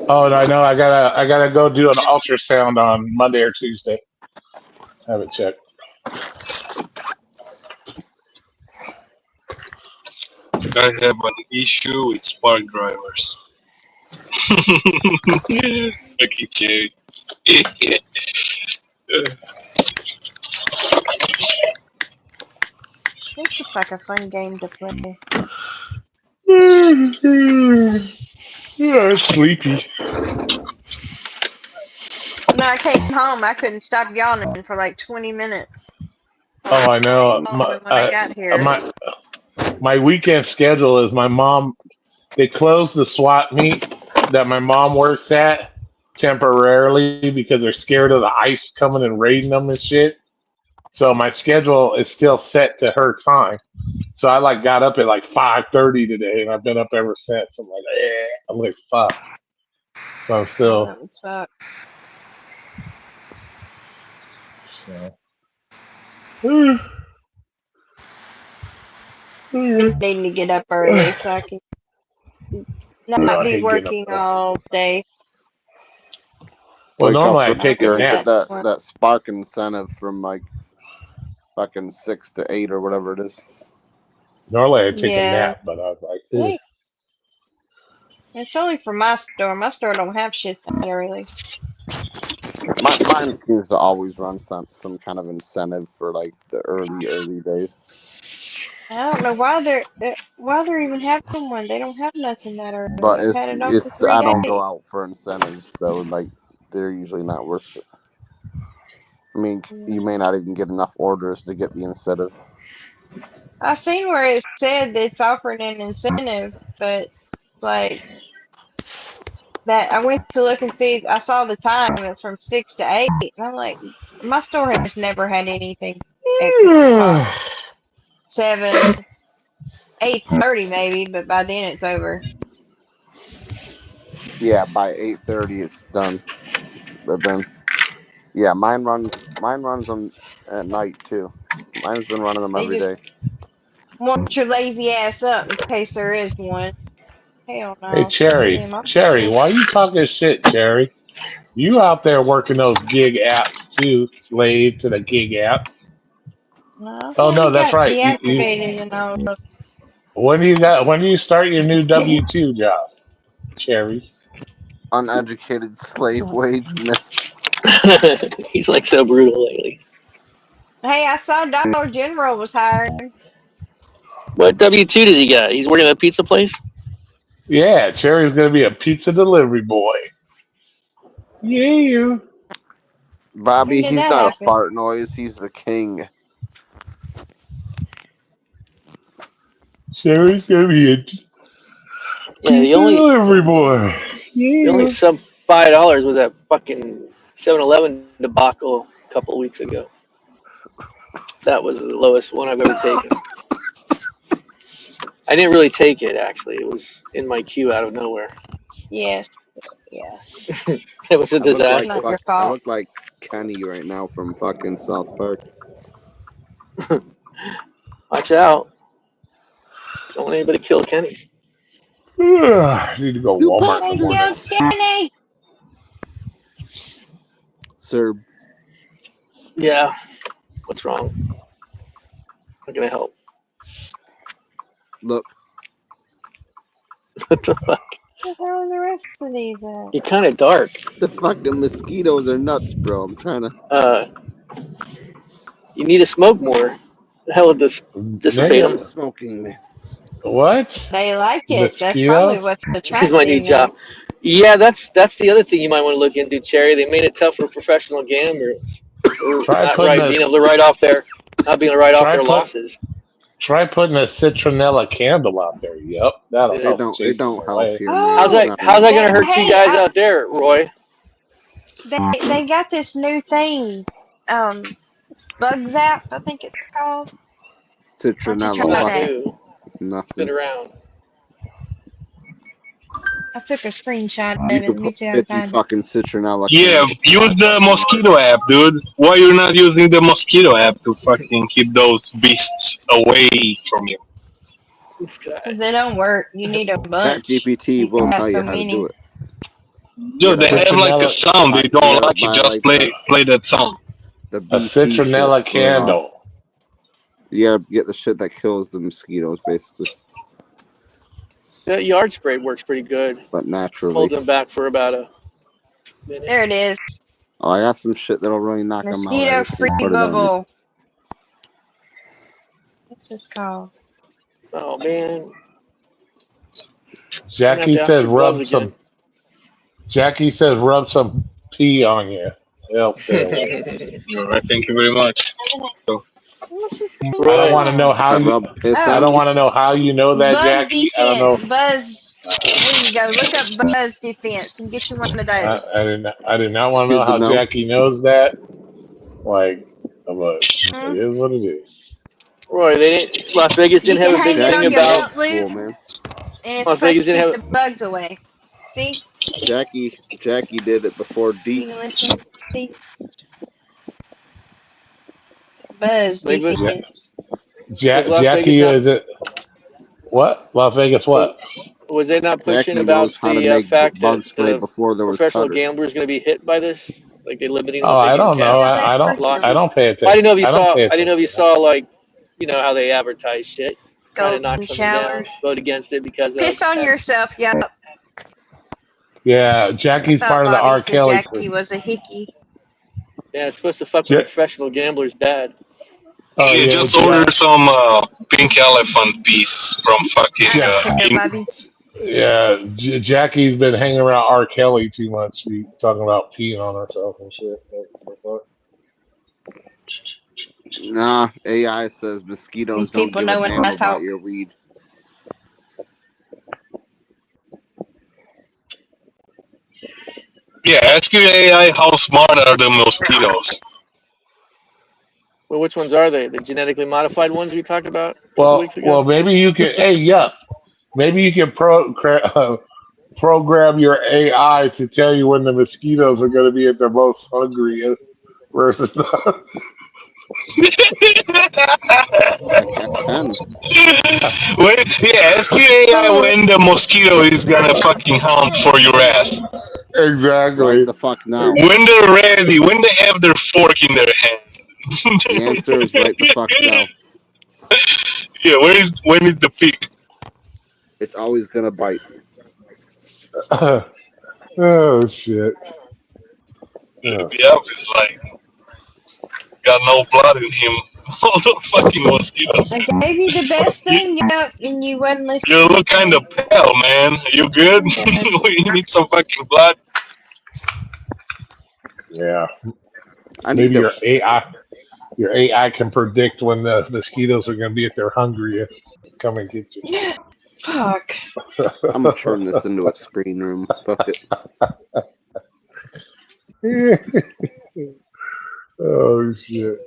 Oh no, I know. I gotta go do an ultrasound on Monday or Tuesday. Have it checked. I have an issue with Spark drivers. Okay, Jerry. This looks like a fun game to play. Yeah, I'm sleepy. When I came home, I couldn't stop yawning for like 20 minutes. Oh, I know. Yawning when I got here. My weekend schedule is my mom. They closed the swap meet that my mom works at temporarily because they're scared of the ICE coming and raiding them and shit. So my schedule is still set to her time. So I like got up at like 5:30 today, and I've been up ever since. I'm like, I'm like, fuck. So I'm Oh, still. that would suck. So. I'm needing to get up early so I can not I be hate getting up working early. all day. Wake normally up I take a earlier and nap. get that spark incentive from like fucking 6 to 8 or whatever it is. Normally I take a Yeah. nap, but I was like, Hey, it's only for my store. My store don't have shit that early. Mine seems to always run some kind of incentive for like the early days. I don't know why they're even having one. They don't have nothing that early. But I've had it on for it's 3 I don't days. go out for incentives though. Like they're usually not worth it. I mean, you may not even get enough orders to get the incentive. I seen where it said that it's offering an incentive, but like that, I went to look and see. I saw the time. It's from 6 to 8, and I'm like, my store has never had anything at the time. 7, 8:30 maybe, but by then it's over. Yeah, by 8:30 it's done. But then, yeah, mine runs on at night too. Mine's been running them They every just day. want your lazy ass up in case there is one. Hell hey, no. Cherry, Damn, I'm Cherry, still. why you talking shit, Cherry? You out there working those gig apps too, slave to the gig apps. No, I've Oh no, already that's got right. deactivated and all of. When do you start your new W-2 job, Cherry? Uneducated slave wage miss. He's like so brutal lately. Hey, I saw Dollar General was hiring. What W-2 does he got? He's working at a pizza place? Yeah, Cherry's gonna be a pizza delivery boy. Yeah. When Bobby, did he's that not a happen? fart noise. He's the king. Cherry's gonna be a Yeah, pizza delivery boy. the only Yeah. sub $5 was that fucking 7-Eleven debacle a couple weeks ago. That was the lowest one I've ever taken. I didn't really take it actually. It was in my queue out of nowhere. Yes. Yeah. It was a It's not disaster. your I fault. look like Kenny right now from fucking South Park. Watch out! Don't let anybody kill Kenny. I need to go Walmart in the They morning. killed Kenny. Sir, Yeah. What's wrong? How can I help? look, What the fuck? What's wrong with the rest of these? You're kind of dark. the fucking mosquitoes are nuts, bro. I'm trying to. You need to smoke more. The hell with this I dissipate am them. smoking, man. What? They like it. That's probably Mosquitoes? what's This is my new attracting them. job. Yeah, that's the other thing you might want to look into, Cherry. They made it tough for professional gamblers. They're Try not putting right, a being able to write off not being able to write off try their put losses. try putting a citronella candle out there. Yep, that'll Yeah. help It chase them don't help away. here, man. How's It's Oh, that? not How's that even. going to hurt you hey, guys out there, Roy? they got this new thing. It's BaYgz app, I think it's called. Why don't you Citronella, try What's fuck that? new? It's been nothing. around. I took a screenshot of You it. could Let me put see if I can 50 find it. fucking citronella Yeah, candles in my use the fucking life. mosquito app, dude. Why you're not using the mosquito app to fucking keep those beasts away from you? This guy. Cause they don't work. You need a Chat bunch. GPT He's will got tell so you how to do many. it. You Dude, they gotta have like a Citronella, sound. They you don't gotta like it. buy Just like play that sound. the a BT shit citronella for candle. you gotta get the shit that kills the mosquitoes basically, That yard spray works pretty good. but naturally. Hold them back for about a minute. There it is. Oh, I got some shit that'll really knock them out. I Mosquito just need free to put it on you. bubble. What's this called? Oh man, I'm gonna have Jackie to ask says your gloves again. rub some pee on you. It'll stay away. All right, thank you very much. What's this thing I don't Roy, want to know called? how I you. rub piss I Oh, on don't you. want to know how you know that, Buzz Jackie. I don't know. Defense. Buzz. There you go. Look up Buzz Defense and get you one of those. I did not It's want to know good to how know. Jackie knows that. Like, but Hmm? it is what it is. Roy, they didn't. Las Vegas You didn't can have a big hang it thing on Jackie's your about. old belt school, loop, man. and it's Las supposed Vegas to didn't keep have. the bugs away. See? Jackie did it before You Deep. can listen. See? Buzz They put, Ja- Defense. was Las Vegas Jackie not is it? What? Las Vegas? was, What? Was they not pushing Jackie about knows how to the make fact bug that spray the before there was professional cutter. gamblers going to be hit by this? Like they limiting Oh, what they I can don't know. count Yeah, they I don't. as like I them. losses. don't pay I attention. didn't know if you I don't saw. pay I didn't know if you attention. saw like, how they advertise shit, trying to knock Golden something down, showers. vote against it because of Piss on that. yourself. Yep. Yeah, Jackie's Thought part of the Bobby R. said Kelly Jackie crew. was a hickey. Yeah, it's supposed to fuck with the Ja- professional gamblers bad. oh You yeah, just order Jack. some pink elephant piece from fucking I don't care, India. Bobby. Yeah, Jackie's been hanging around R. Kelly too much. She talking about peeing on herself and shit. Nah, AI says mosquitoes These don't people give a know when damn I about talk. your weed. Yeah, ask your AI how smart are the mosquitoes. Well, which ones are they? The genetically modified ones we talked about a couple weeks Well, ago? maybe you can. Hey, yup. Maybe you can program your AI to tell you when the mosquitoes are going to be at their most hungry versus not. Heck, I can. When, yeah, ask your AI when the mosquito is gonna fucking hunt for your ass. Right Exactly. the fuck now. When they're ready, when they have their fork in their hand. The answer is right the fuck now. Yeah, when is the peak? It's always gonna bite. Oh shit. Oh. The elf is like got no blood in him. All the fucking mosquitoes. I gave you the best You, thing, yep, and you wouldn't you listen look to kind of me. pale, man. You good? I'm good. You need some fucking blood. Yeah. I need Maybe to. your AI can predict when the mosquitoes are going to be at their hungriest. Come and get Fuck. I'm gonna turn this into a screen room. Fuck it. you. Oh shit.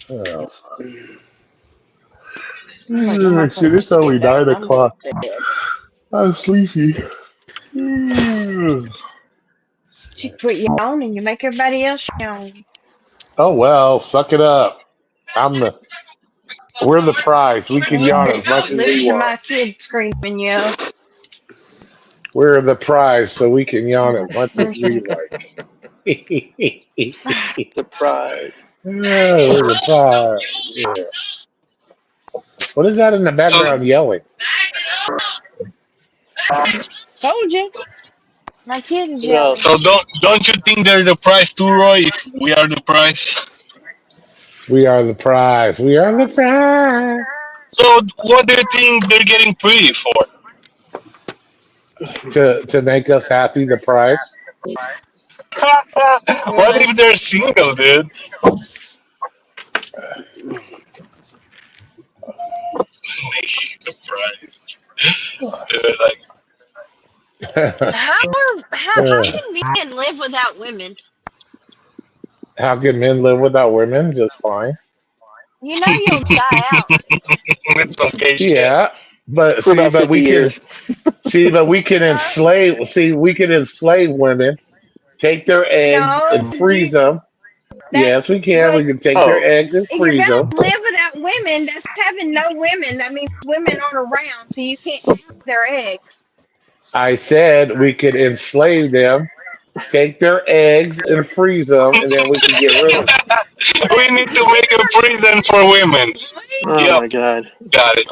Oh, I'm gonna go my shit, it's clothes only together and 9 I'm going o'clock. to bed. I'm sleepy. You quit yawning, you make everybody else yawn. Oh well, suck it up. We're the prize. We can yawn as much Don't as we listen to want. my kid screaming, yell. We're the prize, so we can yawn as much as we Listen. like. Surprise. We're the prize. Yeah. What is that in the So, background yelling? Told you. My kid is Who yelling. else? so don't you think they're the prize too, Roy? If we are the prize. We are the prize. We are the prize. So what do you think they're getting pretty for? To make us happy, the prize. What if they're single, dude? The prize. Like, How can men live without women? How can men live without women? Just fine. You know you'll die out. it's some gay shit. Yeah, but For see, about 50 years. we can Huh? enslave. See, we can enslave women, take their eggs No, and freeze them. that Yes, we can. but We can take their Oh, eggs and if you're freeze them. gonna live without women, that's having no women. That means women aren't around, so you can't have their eggs. I said we could enslave them, take their eggs and freeze them, and then we can get rid of them. We need to make a prison for women. oh Yep, my God. got it.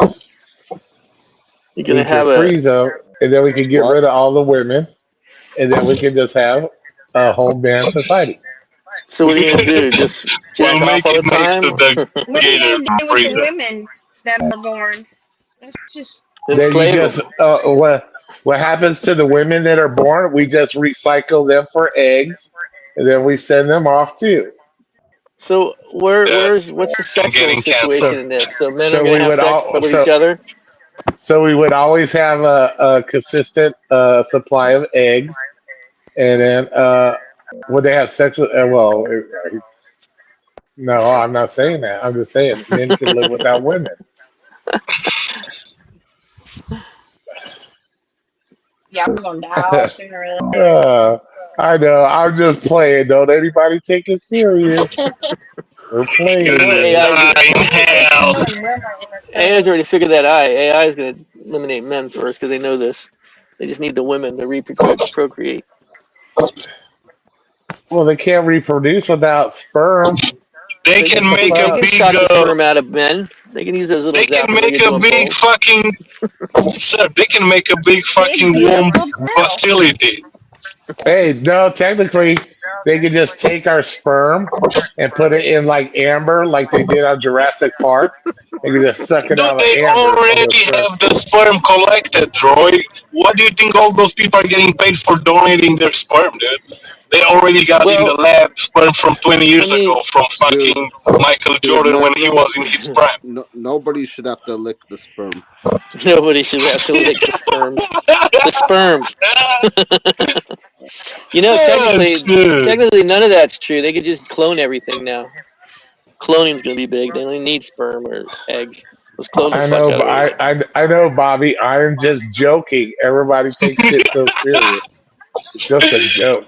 You're going We to can have a. freeze them, and then we can get What? rid of all the women, and then we can just have a home band society. So what are you going to do? Just jack We'll off make all it the next to time? the What are you gator gonna do with the prison. women that are born? That's just Then you Enslave just them. what happens to the women that are born? We just recycle them for eggs, and then we send them off too. So Uh, what's the I'm sexual getting situation canceled. So in this? So men are so going to we have would sex all but with each other? so we would always have a consistent supply of eggs, and then would they have sex with? No, I'm not saying that. I'm just saying men can live without women. y'all gonna die all sooner or later. uh, I know. I'm just playing. Don't anybody take it serious. We're You're playing Poor gonna here. AI. die in hell. out. AI's already figured that out. AI is going to eliminate men first because they know this. They just need the women to procreate. Well, they can't reproduce without sperm. They They can can make a they can big. suck the sperm out of men. They can use those little They can make zapper a big balls. fucking. Sir, they can make a big Big, fucking womb beautiful self. facility. Hey, no, technically, they could just take our sperm and put it in like amber, like they did on Jurassic Park. They could just suck it Do out of they amber from the already sperm. have the sperm collected, Roy? What do you think all those people are getting paid for donating their sperm, dude? They already got in the Well, lab sperm from 20 I years mean, ago from Dude, fucking Michael dude, Jordan when he was in his prime. nobody should have to lick the sperm. nobody should have to lick the sperms. The sperms. Technically, none of that's true. They could just clone everything now. Cloning's going to be big. They only need sperm or eggs. Let's clone the I fuck know, out of everything. I know, Bobby. I'm just joking. Everybody takes shit so serious. It's just a joke.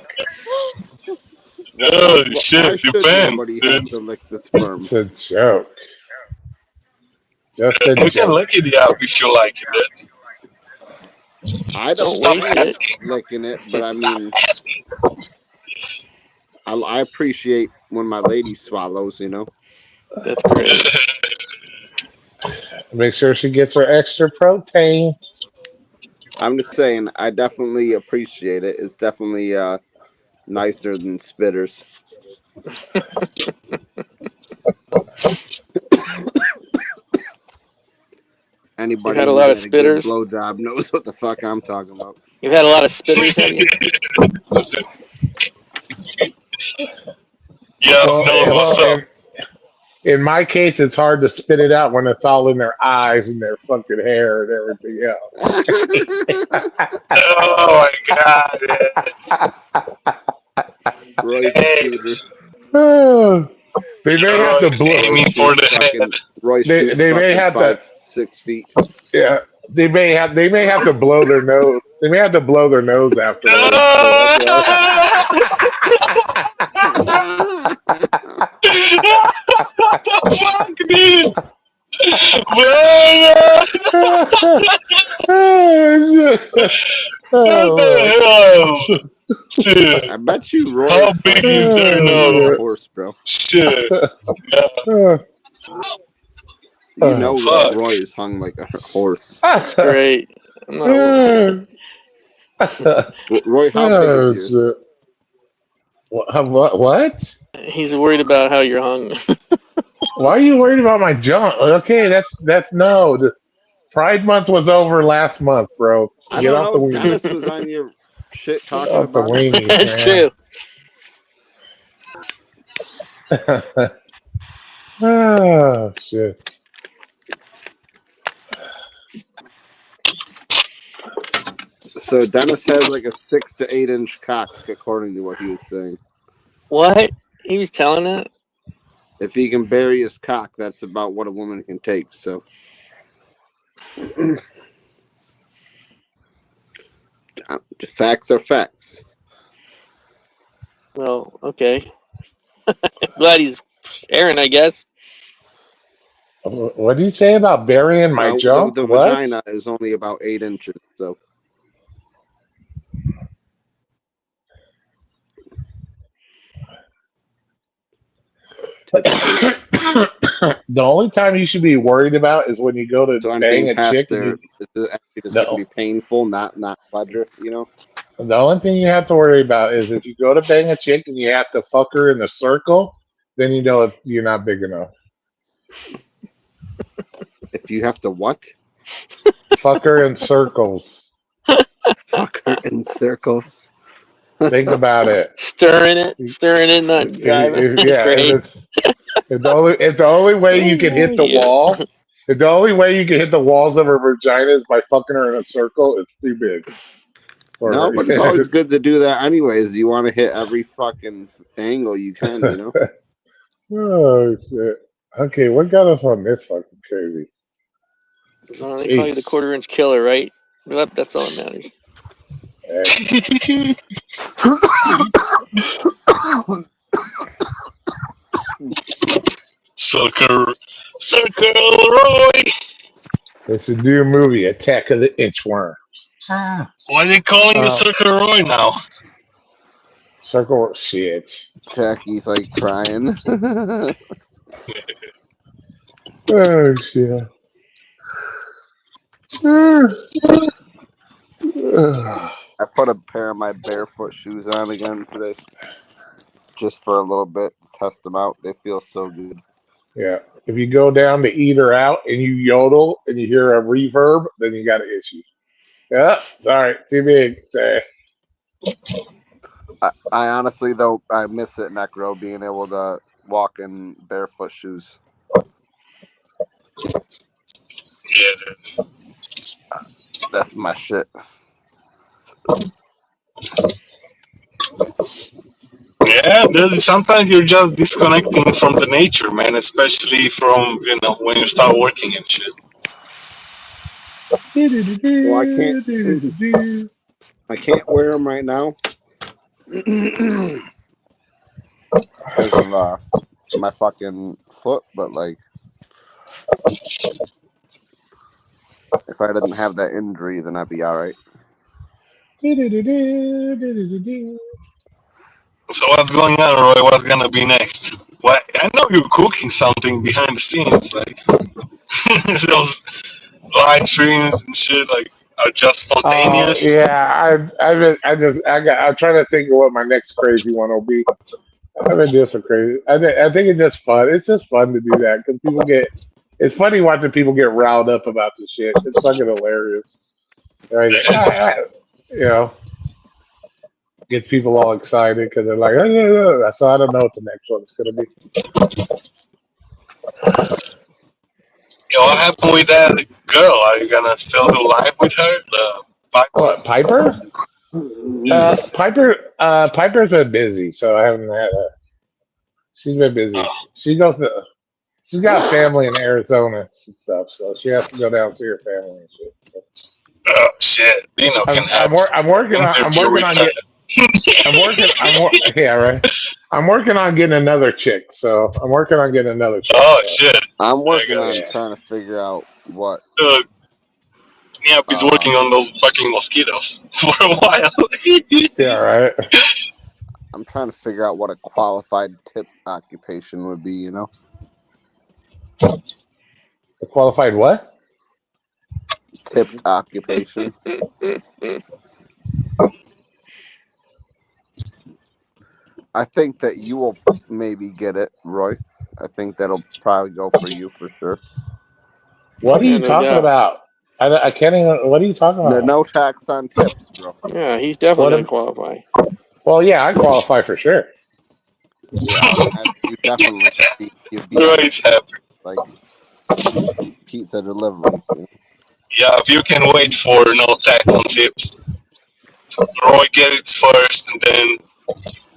Oh Why shit, should depends, nobody have dude. to lick the sperm? It's a joke. Just a You can joke. lick it up if you like it, dude. I Just don't stop waste mind it. asking. licking it, but I Stop mean, asking. I appreciate when my lady swallows. That's great. Make sure she gets her extra protein. I'm just saying, I definitely appreciate it. It's definitely nicer than spitters. You've Anybody had a who's lot of had a good spitters. blowjob knows what the fuck I'm talking about. You've had a lot of spitters, have you? Yeah, Well, no, what's up? in my case, it's hard to spit it out when it's all in their eyes and their fucking hair and everything else. Oh my god, Roy's a hey, shooter. They may have to Roy's blow. Roy aiming for shoots the fucking. head. Roy shoots They may fucking have to. 5-6 feet. Yeah, they may have to blow their nose. They may have to blow their nose afterwards, so that's why. What the fuck, dude? What the hell? Shit. I bet you Roy How is big is fucking their hung like a nose? horse, bro. Shit. You know Fuck. Roy is hung like a horse. That's great. I'm not worried. Roy, how big is yours? What? He's worried about how you're hung. Why are you worried about my junk? Okay, that's no. The Pride Month was over last month, bro. I Get don't off the know. weenie. Dennis was on your shit Get talking off the about it. weenie, That's man. true. Oh shit. So Dennis has like a 6 to 8 inch cock, according to what he was saying. What? He was telling that? If he can bury his cock, that's about what a woman can take. So, facts are facts. Well, okay. Glad he's sharing, I guess. What did you say about burying my junk? The What? vagina is only about 8 inches. So, The only time you should be worried about is when you go to bang a chick. This is actually just going to be painful, not pleasure. The only thing you have to worry about is if you go to bang a chick and you have to fuck her in the circle, then you know you're not big enough. If you have to what? Fuck her in circles. Fuck her in circles. Think about it. Stirring it, not driving. That's great. If the only way you can hit the wall, if the only way you can hit the walls of her vagina is by fucking her in a circle, it's too big. No, but it's always good to do that anyways. You want to hit every fucking angle you can, Oh, shit. Okay, what got us on this fucking crazy? They call you the quarter-inch killer, right? That's all that matters. Sucker Circle Roy. It's a new movie, Attack of the Inchworms. Why are they calling you Circle Roy now? Circle shit. Jackie's like crying. Oh shit. I put a pair of my barefoot shoes on again today, just for a little bit to test them out. They feel so good. Yeah. If you go down to eat her out and you yodel and you hear a reverb, then you got an issue. Yeah, sorry, too big. Say. I honestly though I miss it, Neykrow, being able to walk in barefoot shoes. Yeah. That's my shit. Yeah, sometimes you're just disconnecting from the nature, man. Especially from when you start working and shit. Well, I can't wear them right now because of my fucking foot. But like, if I didn't have that injury, then I'd be all right. So what's going on, Roy? What's gonna be next? What? I know you're cooking something behind the scenes, like those live streams and shit, like are just spontaneous. Yeah, I'm trying to think of what my next crazy one will be. I've been doing some crazy. I think it's just fun. It's just fun to do that because people get. It's funny watching people get riled up about the shit. It's fucking hilarious. Like, gets people all excited because they're like, so I don't know what the next one's gonna be. Yo, what happened with that girl? Are you gonna still do live with her? What, Piper? Piper's been busy, so I haven't had her. She's been busy. She's got family in Arizona and stuff, so she has to go down to see her family and shit. Oh shit! Dino can have. I'm working on getting another chick, so I'm working on getting another chick. Oh shit! I'm working on trying to figure out what. Yeah, he's working on those fucking mosquitoes for a while. Yeah, right. I'm trying to figure out what a qualified tip occupation would be, you know? A qualified what? Tipped occupation. I think that you will maybe get it, Roy. I think that'll probably go for you for sure. What are you talking about? I can't even. What are you talking about? No tax on tips, bro. Yeah, he's definitely gonna qualify. Well, yeah, I qualify for sure. Yeah, you definitely you'd be Roy's happy. Like pizza delivery. You know? Yeah, if you can wait for no tax on tips, Roy get it first, and then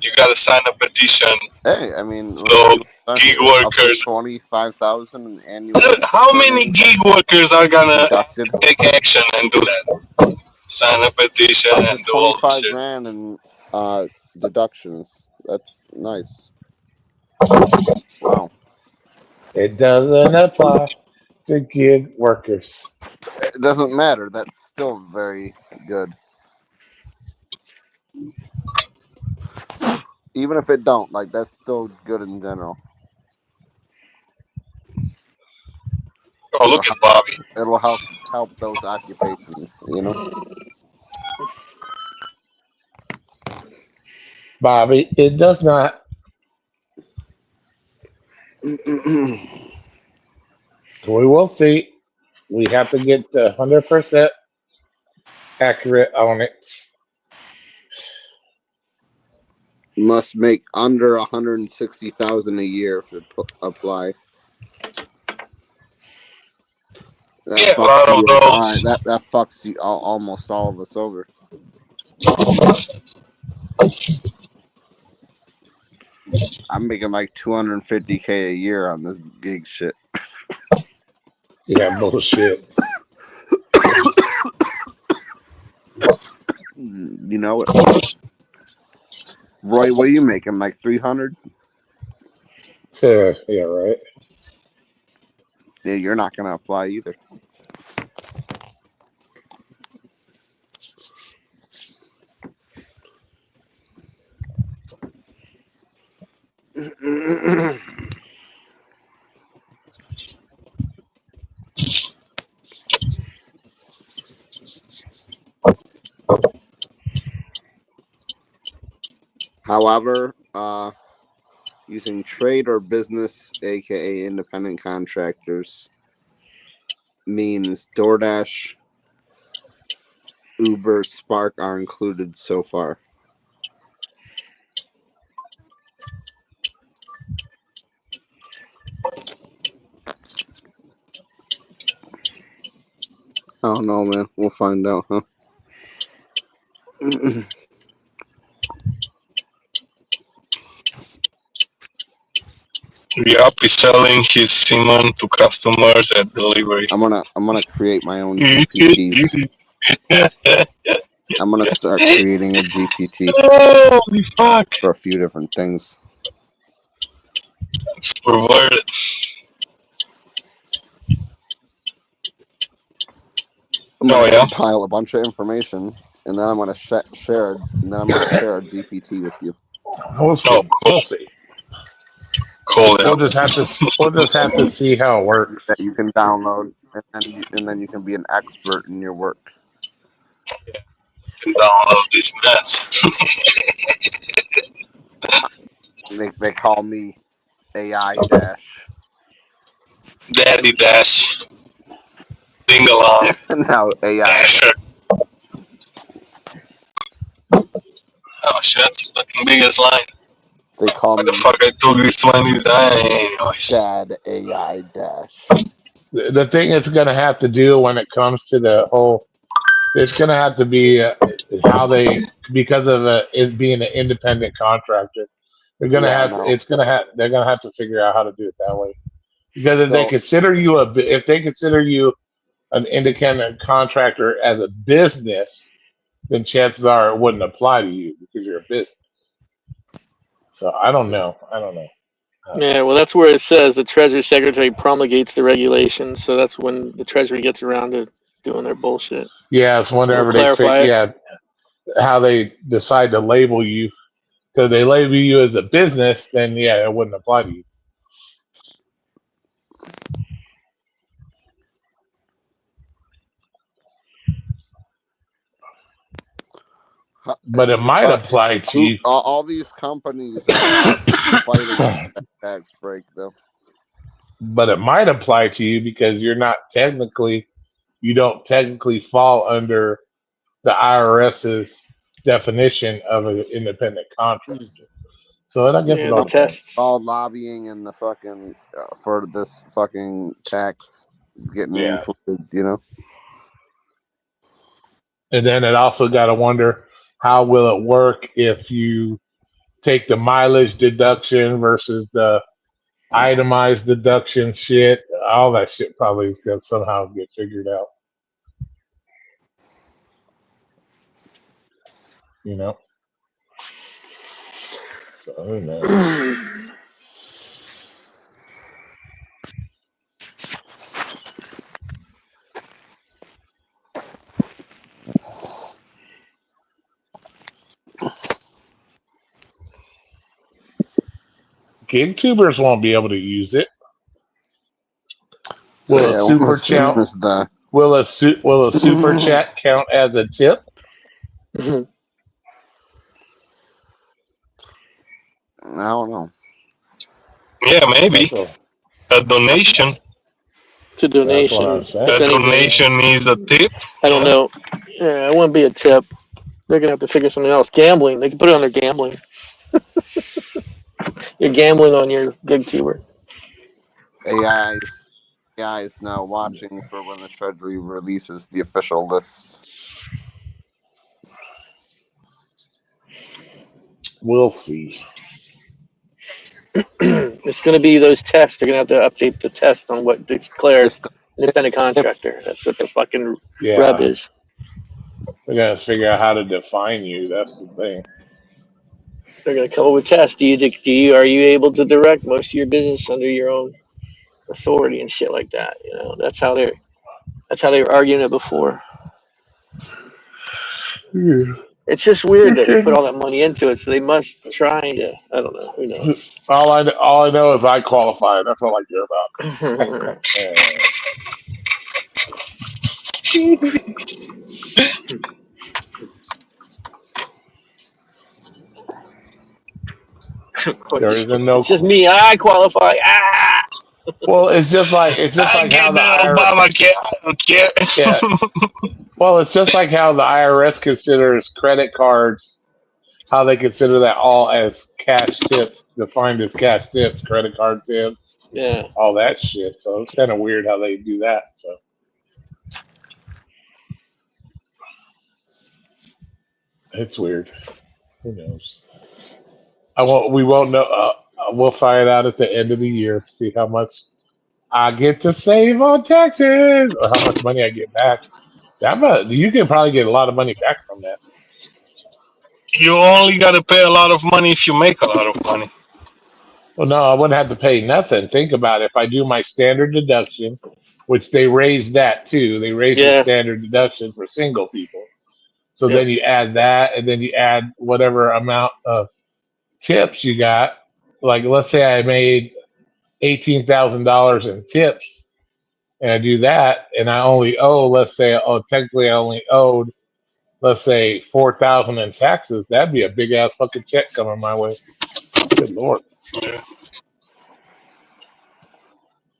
you gotta sign a petition. Hey, I mean, so gig workers, 25,000 annual. How many gig workers are gonna take action and do that? Sign a petition and do all the shit. $25,000 in deductions. That's nice. Wow. It doesn't apply to gig workers. It doesn't matter. That's still very good. Even if it don't, like, that's still good in general. Oh, look at Bobby. It'll help those occupations, you know? Bobby, it does not. We will see. We have to get 100% accurate on it. Must make under 160,000 a year to apply. That fucks you almost all of us over. I'm making like 250K a year on this gig shit. Yeah, bullshit. You know it. Roy, what are you making? Like 300? Yeah, right. you're not going to apply either. However, using trade or business, aka independent contractors, means DoorDash, Uber, Spark are included so far. Oh no, man. We'll find out, huh? Yep, he's selling his semen to customers at delivery. I'm gonna create my own GPTs. I'm gonna start creating a GPT. Holy fuck! For a few different things. It's perverted. I'm gonna compile a bunch of information, and then I'm gonna share, and then I'm gonna share a GPT with you. We'll see. We'll see. Cool. We'll just have to see how it works. That you can download, and then you can be an expert in your work. You can download these nuts. They call me AI Dash. Daddy Dash. Ding along. No, AI. Dasher. Oh shit, that's the fucking biggest line. They call Why me the fuck I took this one is Dad AI Dash. The thing it's going to have to do when it comes to the whole, it's going to have to be how they, because of it being an independent contractor, they're going to have, they're going to have to figure out how to do it that way. Because if they consider you an independent contractor as a business, then chances are it wouldn't apply to you because you're a business. So I don't know. Yeah, well, that's where it says the Treasury Secretary promulgates the regulations. So that's when the Treasury gets around to doing their bullshit. Yeah, it's whenever how they decide to label you. Because they label you as a business, then yeah, it wouldn't apply to you. But it might apply to you. All these companies are fighting that tax break, though. But it might apply to you because you don't technically fall under the IRS's definition of an independent contractor. So I guess it all tests. All lobbying and the fucking for this fucking tax getting included, you know. And then it also got to wonder how will it work if you take the mileage deduction versus the itemized deduction shit. All that shit probably is going to somehow get figured out. You know? So who knows? GigTubers won't be able to use it. Will a super chat count as a tip? I don't know. Yeah, maybe. A donation. It's a donation. A donation is a tip. I don't know. Yeah, it wouldn't be a tip. They're gonna have to figure something else. Gambling. They can put it on their gambling. You're gambling on your GigTuber. AI is now watching for when the Treasury releases the official list. We'll see. It's going to be those tests. They're going to have to update the test on what declares independent contractor. That's what the fucking rub is. They're going to figure out how to define you. That's the thing. They're going to come up with tests. Are you able to direct most of your business under your own authority and shit like that. You know, that's how they were arguing it before. Yeah. It's just weird that they put all that money into it, so they must trying to. I don't know. Who knows? All I know is I qualify. That's all I care about. There is a no. It's just me. I qualify. Ah. Well, it's just like I how get the that IRS. Obamacare. I don't care. Yeah. Well, it's just like how the IRS considers credit cards. How they consider that all as cash tips, defined as cash tips, credit card tips, Yeah. all that shit. So it's kind of weird how they do that. So it's weird. Who knows? We won't know. We'll find out at the end of the year. See how much I get to save on taxes, or how much money I get back. You can probably get a lot of money back from that. You only got to pay a lot of money if you make a lot of money. Well, no, I wouldn't have to pay nothing. Think about it. If I do my standard deduction, which they raised that too, they raised the Yeah. standard deduction for single people. So Yep. then you add that, and then you add whatever amount of tips you got. Like, let's say I made $18,000 in tips, and I do that, and I only owe, technically I only owed, let's say, $4,000 in taxes. That'd be a big ass fucking check coming my way. Good Lord. Yeah.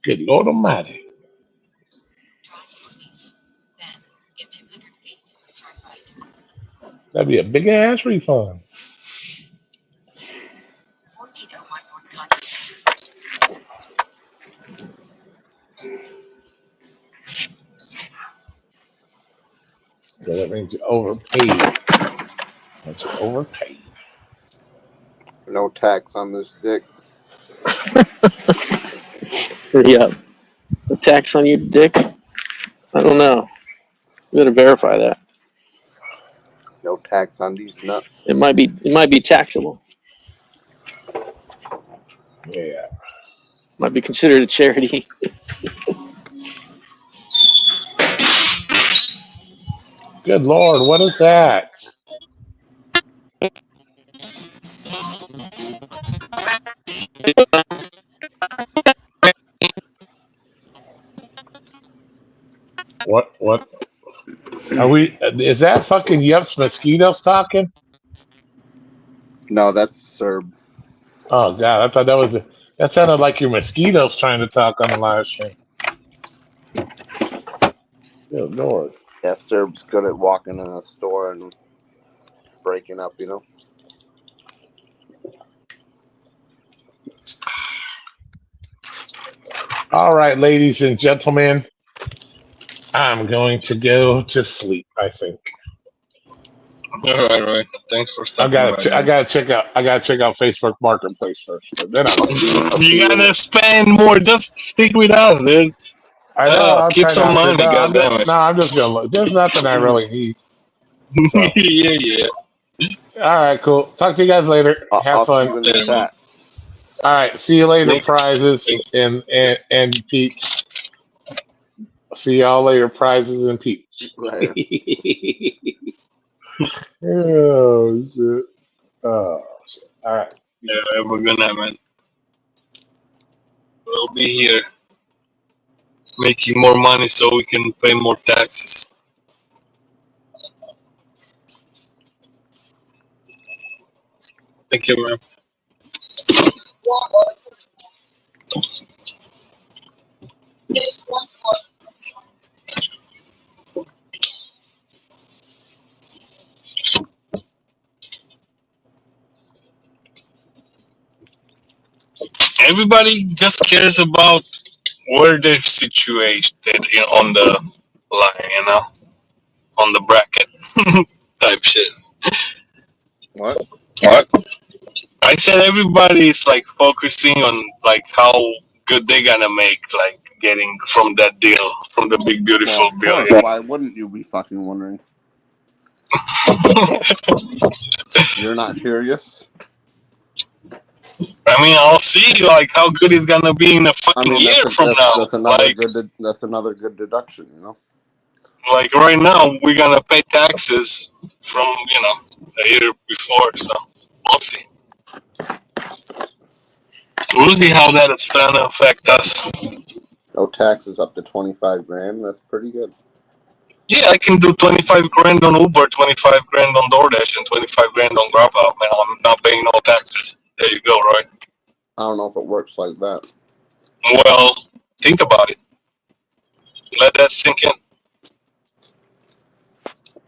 Good Lord Almighty. That'd be a big ass refund. So that means you overpaid. That's overpaid. No tax on this dick. Yeah. The tax on your dick? I don't know. You better verify that. No tax on these nuts. It might be taxable. Yeah. Might be considered a charity. Good Lord, what is that? What are we? Is that fucking Yups mosquitoes talking? No, that's Serb. Oh God, I thought that sounded like your mosquitoes trying to talk on the live stream. Good Lord. Yeah, Serb's good at walking in a store and breaking up, you know. All right, ladies and gentlemen, I'm going to go to sleep. I think All right. Thanks for I stopping by, gotta I man. gotta check out Facebook Marketplace first, but then I'll see you. You gotta spend more. Just stick with us, dude. I know I'll Keep try some not to. money. God damn it. No, I'm just gonna look. There's nothing I really need. So, Yeah. all right, cool. Talk to you guys later. Have I'll see fun. you in the chat. All right, see you later, Thank prizes and Peach. See y'all later, prizes and Peach. Later. Oh shit! Oh shit! All right. Yeah, have a good night, man. We'll be here making more money so we can pay more taxes. Thank you, man. Everybody just cares about where they're situated on the line, on the bracket type shit. What? What? I said everybody is like focusing on like how good they gonna make, like getting from that deal, from the big Well, beautiful of bill. course. Why wouldn't you be fucking wondering? You're not curious? I mean, I'll see like how good it's gonna be in a fucking year from now. That's another good deduction, you know. Like right now, we're gonna pay taxes from a year before, so we'll see. We'll see how that's gonna affect us. No taxes up to 25 grand. That's pretty good. Yeah, I can do 25 grand on Uber, 25 grand on DoorDash, and 25 grand on Grubhub, and I'm not paying no taxes. There you go, right? I don't know if it works like that. Well, think about it. Let that sink in.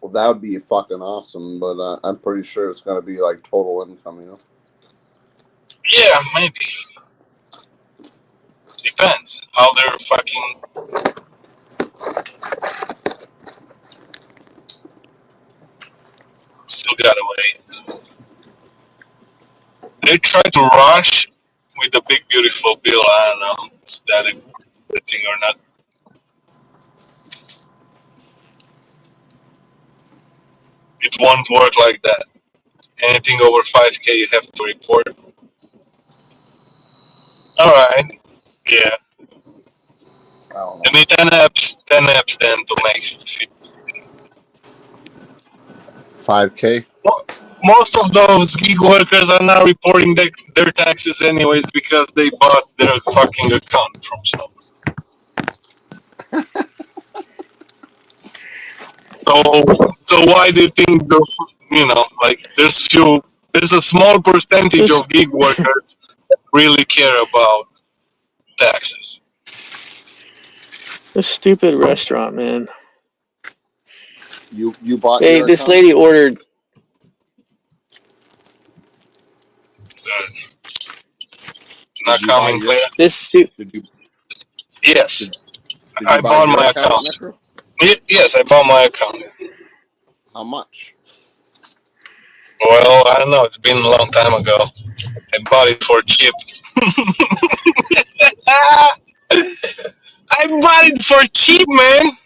Well, that would be fucking awesome, but I'm pretty sure it's gonna be like total income, you know. Yeah, maybe. Depends how they're fucking. Still gotta wait. They try to rush with the big beautiful bill. I don't know. Is that a good thing or not? It won't work like that. Anything over 5K, you have to report. All right. Yeah. I don't know. I need 10 apps then to make. 5K. Most of those gig workers are not reporting their taxes anyways because they bought their fucking account from someone. So why do you think there's a small percentage This of gig workers that really care about taxes? this stupid restaurant, man. You bought your This account? lady ordered. Not coming clear. This Did you Yes, did I you buy bought your my account, account. Neykrow? Yes, I bought my account. How much? Well, I don't know. It's been a long time ago. I bought it for cheap. I bought it for cheap, man.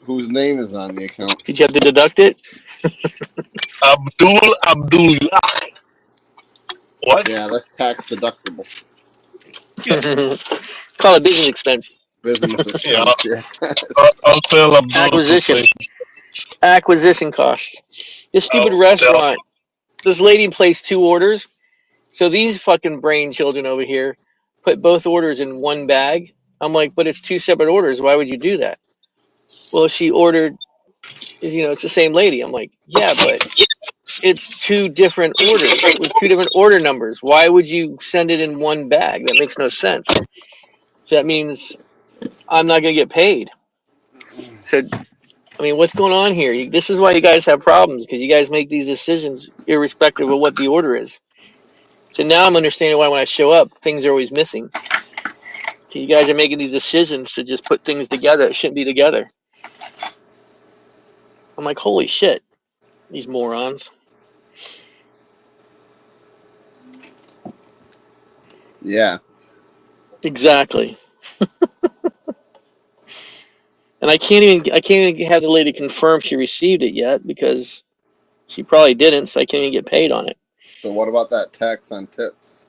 Whose name is on the account? Did you have to deduct it? Abdullah. What? Yeah, that's tax deductible. Yeah. Call it business expense. Business Yeah, expense. Yeah. I'll tell Abdullah to Acquisition. say. Acquisition costs. This stupid I'll tell. restaurant. This lady placed 2 orders. So these fucking brain children over here put both orders in one bag. I'm like, but it's 2 separate orders. Why would you do that? Well, she ordered, it's the same lady. I'm like, yeah, but it's 2 different orders with 2 different order numbers. Why would you send it in one bag? That makes no sense. So that means I'm not going to get paid. So, I mean, what's going on here? This is why you guys have problems, because you guys make these decisions irrespective of what the order is. So now I'm understanding why when I show up, things are always missing. You guys are making these decisions to just put things together that shouldn't be together. I'm like, holy shit, these morons. Yeah. Exactly. And I can't even have the lady confirm she received it yet because she probably didn't, so I can't even get paid on it. So what about that tax on tips?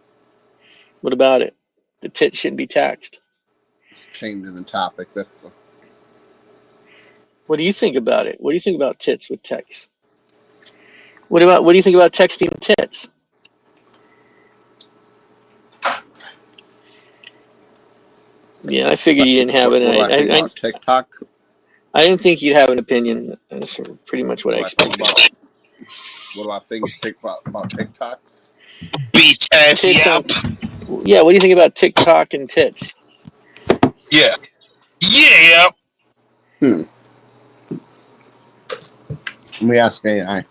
What about it? The tit shouldn't be taxed. Just changing the topic. That's What do you think about it? What do you think about tits with text? What do you think about texting tits? Yeah, I figured you didn't have what do I think an. about TikTok? I didn't think you'd have an opinion. That's pretty much what I expected. What do I think about TikToks? Beach ass Tits yap. Yeah, what do you think about TikTok and tits? Yeah. Yeah. Let me ask AI.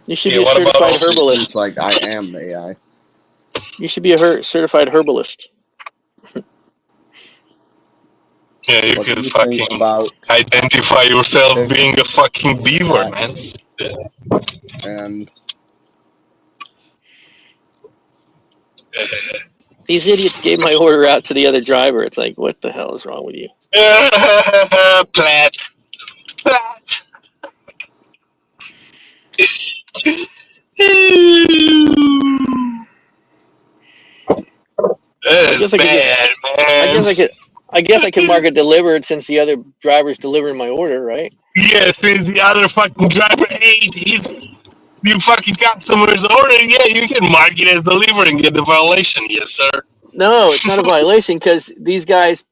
You should Yeah. be a What about certified also? herbalist. Seems like I am the AI. You should be a certified herbalist. Yeah, you What do could you think fucking about identify yourself Tik being a fucking beaver, man. Tax and These idiots gave my order out to the other driver. It's like, what the hell is wrong with you? Plat. Plat. guess I could just. bad, I man. guess I could. I guess I can mark it delivered since the other driver's delivering my order, right? Yeah, since the other fucking driver ate his you fucking customer's order, yeah, you can mark it as delivered and get the violation, yes, sir. No, it's not a violation because these All guys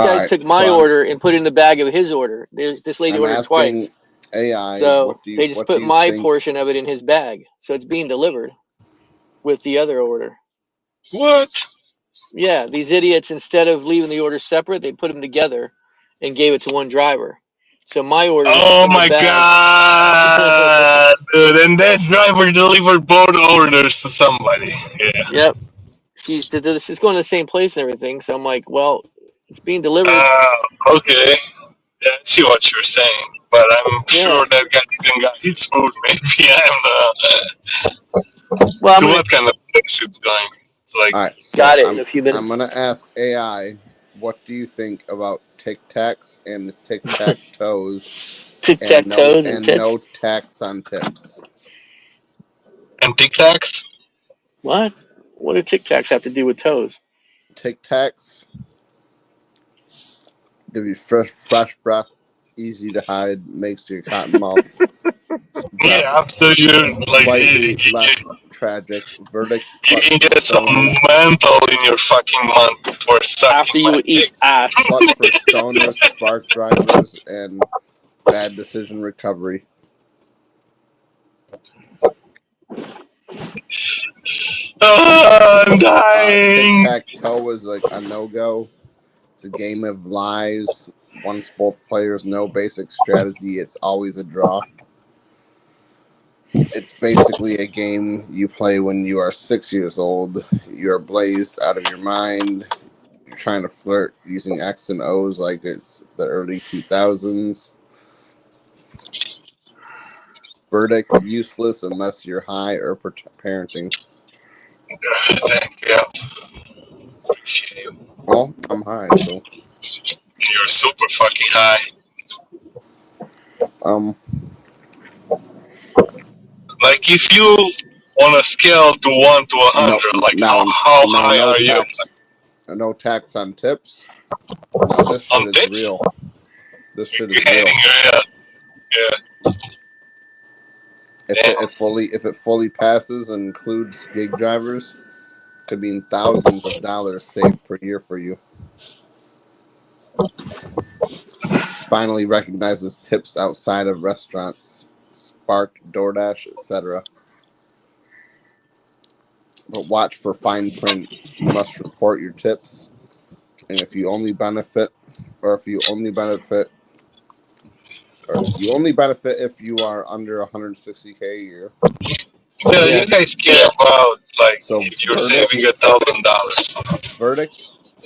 right, took so my order and put it in the bag of his order. This lady I'm ordered asking twice, AI, so they just what do put you my think? portion of it in his bag, so it's being delivered with the other order. What? Yeah, these idiots, instead of leaving the orders separate, they put them together and gave it to one driver. So my order is Oh in the my bag. god, dude! And that driver delivered both orders to somebody. Yeah. Yep, this is going to the same place and everything. So I'm like, well, it's being delivered. Okay. Yeah, I see what you're saying, but I'm Yeah. sure that guy didn't got his food. Maybe Well, I'm to gonna what kind of place it's going? It's like, All right, so got it in a few I'm minutes. gonna ask AI, what do you think about Tic Tacs and Tic Tac Toes Tic Tac toes and no tits. tax on tips? and Tic Tacs? What? What do Tic Tacs have to do with toes? Tic Tacs give you fresh breath, easy to hide, makes your cotton mouth breath Yeah, after you like slightly less tragic. Verdict: you but can for get some stoners. menthol in your fucking mouth before sucking After my you eat dick. ass. But for stoners, spark drivers, and bad decision recovery. I'm Tic dying. Tac Toe is like a no go. It's a game of lies. Once both players know basic strategy, it's always a draw. It's basically a game you play when you are 6 years old. You're blazed out of your mind. You're trying to flirt using X and O's like it's the early 2000s. Verdict: useless unless you're high or parenting. Thank you. Appreciate you. Well, I'm high, so You're super fucking high. um, Like if you on a scale to 1 to no, 100, like now, how now, high are you no tax on tips. Now this shit on is tips? real. This shit is You're hating real. your head. Yeah. If it fully passes and includes gig drivers, could mean thousands of dollars saved per year for you. Finally recognizes tips outside of restaurants, Spark, DoorDash, etc. But watch for fine print. You must report your tips, and if you only benefit if you only benefit if you are under 160K a year. Yeah, Yeah. you guys care about like So if you're saving $1,000. verdict: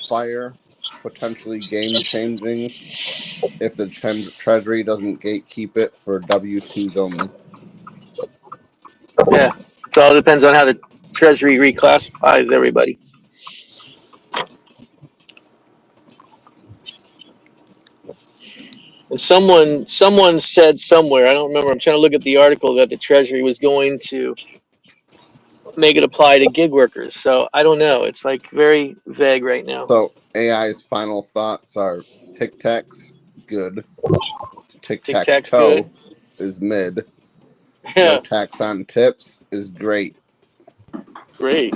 fire, potentially game changing if the Treasury doesn't gatekeep it for W-2s only. Yeah. It all depends on how the Treasury reclassifies everybody. And someone said somewhere, I don't remember, I'm trying to look at the article, that the Treasury was going to make it apply to gig workers. So I don't know. It's like very vague right now. So AI's final thoughts are: Tic Tacs, good. Tic Tic Tac Tac's Toe good. is mid. No Yeah. tax on tips is great Great.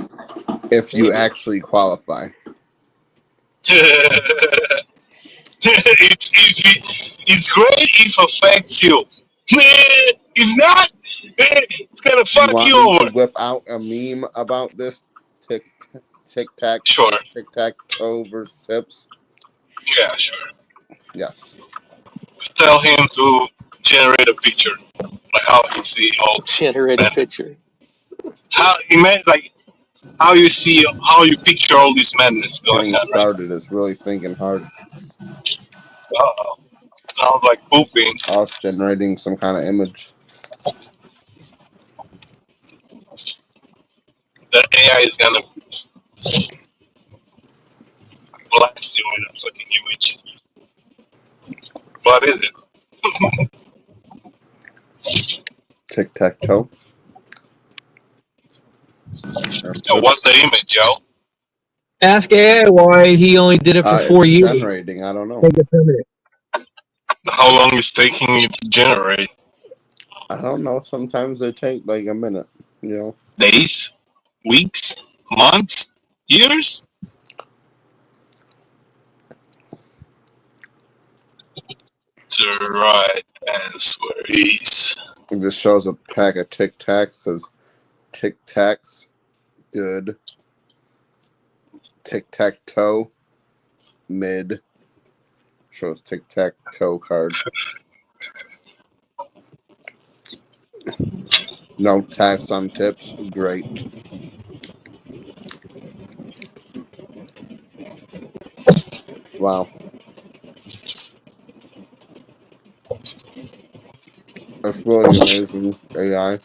if you Maybe. actually qualify. It's great if it affects you. If not, it's gonna Do you fuck want you me to over. whip out a meme about this? Tic Tac Sure. Tic Tac Toe versus tips? Yeah, sure. Yes. Just tell him to generate a picture, like how he see all this. Generate a And picture. how he meant like how you picture all this madness going Getting on, right? started is really thinking hard. Sounds like pooping. Oh, it's generating some kind of image. The AI is gonna blast you with a fucking image. What is it? Tic Tac Toe. What's the image, yo? Ask AI why he only did it for 4 It's years. generating. I don't know. Take it permanent. How long is taking it to generate? I don't know. Sometimes they take like a minute. You know. Days? Weeks? Months? Years? The right answer is... This shows a pack of Tic Tacs. Says Tic Tacs, good. Tic Tac Toe, mid. Shows Tic Tac Toe card. No tax on tips. Great. Wow. That's really amazing. AI.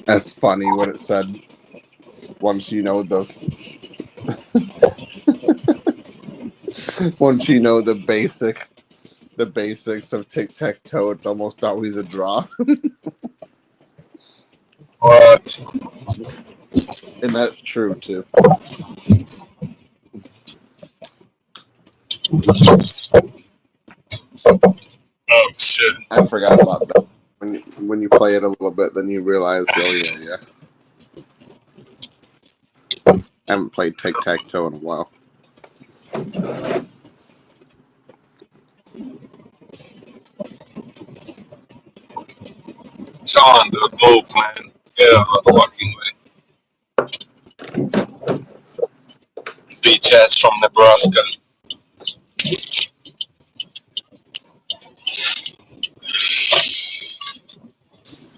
That's funny what it said. Once you know the once you know the basics of tic-tac-toe, it's almost always a draw. What? And that's true too. Oh shit. I forgot about that. When you play it a little bit, then you realize, oh yeah. I haven't played tic-tac-toe in a while. Sean, the move, man. Get out of the fucking way. Bitch ass from Nebraska.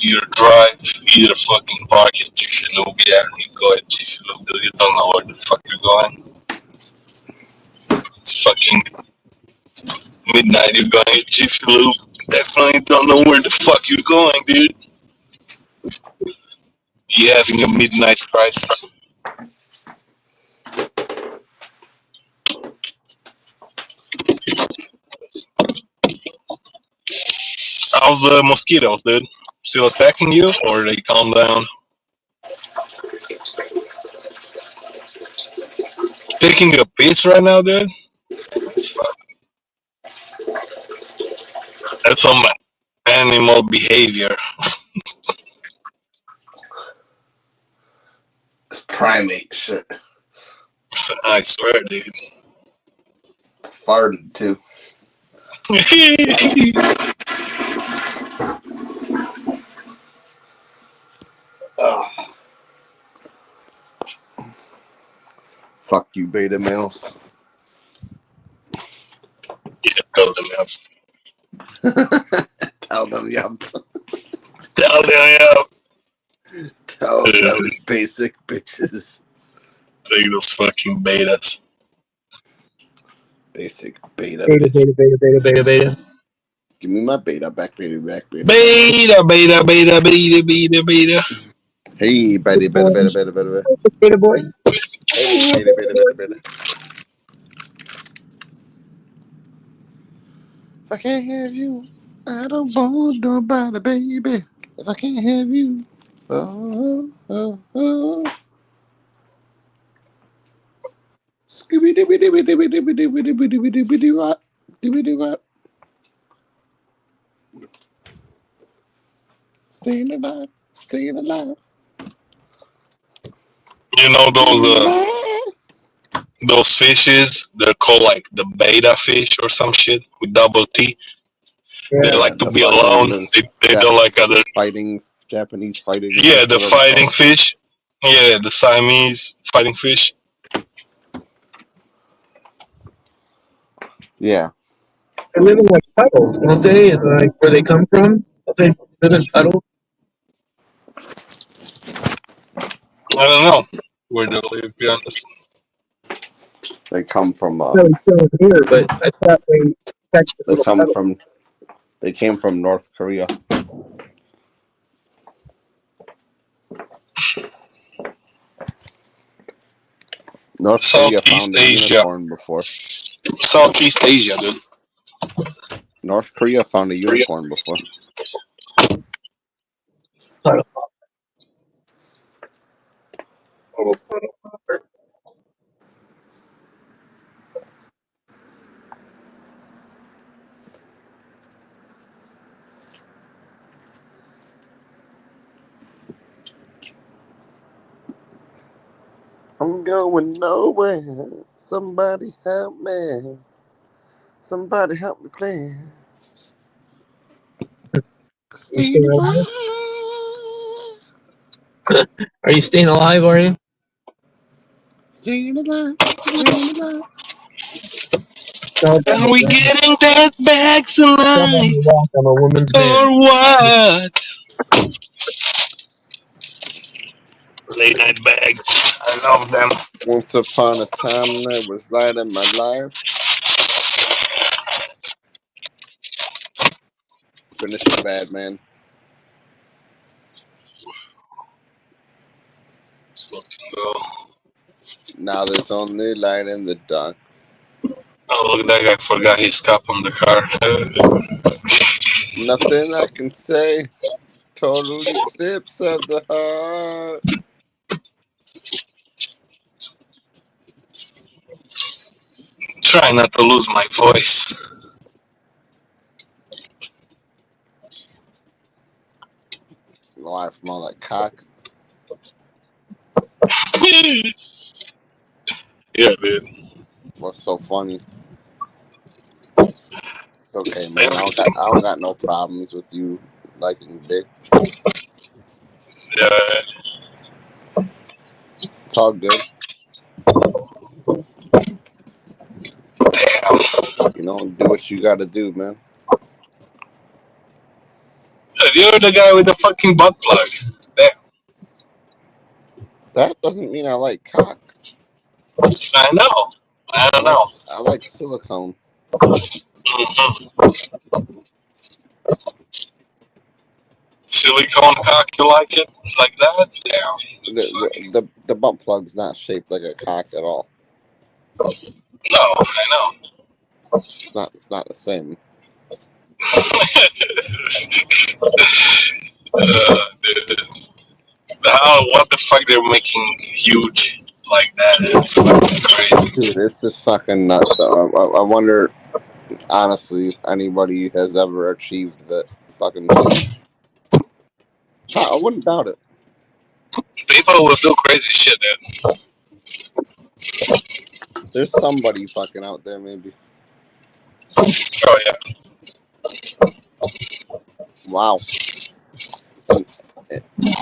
Either drive, either fucking park it, Jiffy Lube. Yeah, you go at Jiffy Lube, dude. You don't know where the fuck you're going. It's fucking midnight, you're going at Jiffy Lube. Definitely don't know where the fuck you're going, dude. You're having a midnight crisis. How's the mosquitoes, dude? Still attacking you, or they calm down? Taking a piss right now, dude? That's some animal behavior. Primate shit. I swear, dude. Farted too. Fuck you, beta males. Yeah, tell them, yup. Tell them, yup. Tell them, yup. Tell those basic bitches. Take those fucking betas. Basic beta. Beta. Give me my beta back, beta. Beta. Hey, beta. Beta boy. Hey, beta. If I can't have you, I don't want nobody, baby. If I can't have you, oh. Scooby dooby dooby dooby dooby dooby dooby dooby dooby doo what? Dooby doo what? Staying alive. You know those fishes? They're called like the beta fish or some shit with double T. They like to be alone. They don't like other Japanese fighting. Yeah, the fighting fish. Yeah, the Siamese fighting fish. Yeah. They live in like puddles, don't they? And like where they come from? Don't they live in puddles? I don't know where they live, to be honest. They come from here, but I thought they came from North Korea. North Korea Southeast found a Asia. unicorn before. Southeast Asia, dude. North Korea found a unicorn before. I'm going nowhere. Somebody help me. Somebody help me, please. You staying alive? Are you staying alive, are you? Staying alive. Staying alive. Are we getting that back tonight? I'm a woman's man. Or what? Late night bags. I love them. Once upon a time, there was light in my life. Finishing bad, man. Let's fucking go. Now there's only light in the dark. Oh, look, that guy forgot his cup on the car. Nothing I can say. Total eclipse of the heart. Try not to lose my voice. Life more like cock. Yeah, dude. What's so funny? It's okay, man. I don't got no problems with you liking dick. Yeah. It's all good. You know, do what you gotta do, man. You're the guy with the fucking butt plug. Damn. That doesn't mean I like cock. I know. I don't know. I like silicone. Mm-hmm. Silicone cock, you like it like that? Yeah. The butt plug's not shaped like a cock at all. No, I know. It's not the same. Dude. What the fuck they're making huge like that? It's fucking crazy. Dude, it's just fucking nuts. I wonder, honestly, if anybody has ever achieved that fucking thing. I wouldn't doubt it. People will do crazy shit, dude. There's somebody fucking out there, maybe. Oh, yeah. Wow. And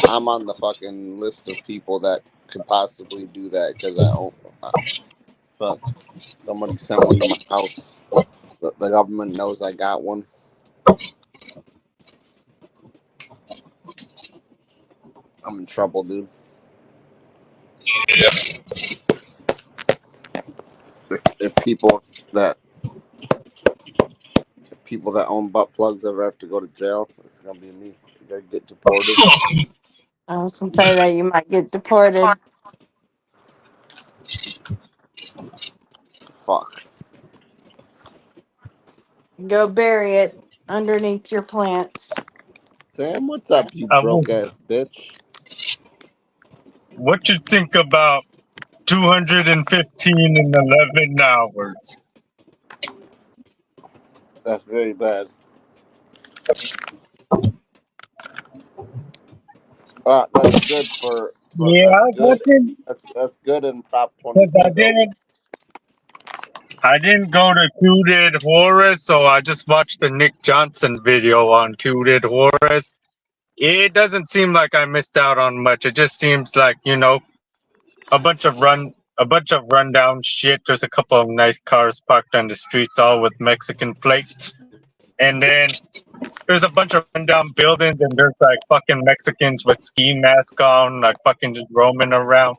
I'm on the fucking list of people that could possibly do that because fuck. Somebody sent one to my house. The government knows I got one. I'm in trouble, dude. Yeah. If people that own butt plugs ever have to go to jail, it's gonna be me. You gotta get deported. I was gonna say that you might get deported. Fuck. Go bury it underneath your plants. Sam, what's up, you broke ass bitch? What you think about 215 in 11 hours? That's very bad. That's good for Yeah, I was watching that's good in Prop because 22. I didn't go to Q Did Horrors, so I just watched the Nick Johnson video on Q Did Horrors. It doesn't seem like I missed out on much. It just seems like, you know, a bunch of rundown shit. There's a couple of nice cars parked on the streets, all with Mexican plates. And then there's a bunch of rundown buildings, and there's like fucking Mexicans with ski mask on, like fucking just roaming around.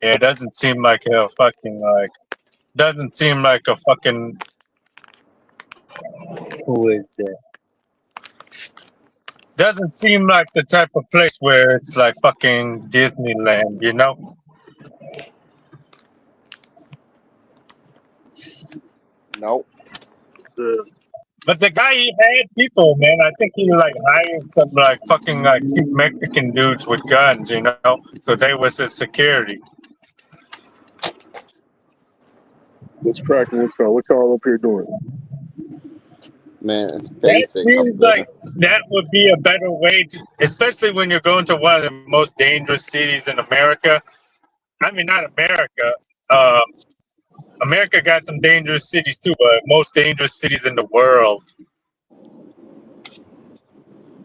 Yeah, it doesn't seem like a fucking who is it? Doesn't seem like the type of place where it's like fucking Disneyland, you know? Nope. But the guy, he had people, man. I think he like hired some like fucking like cheap Mexican dudes with guns, you know. So they was his security. What's cracking? What's up? What y'all up here doing? Man, it's That basic up seems there. like that would be a better way to, especially when you're going to one of the most dangerous cities in America. I mean, not America. Um, America got some dangerous cities too, but most dangerous cities in the world.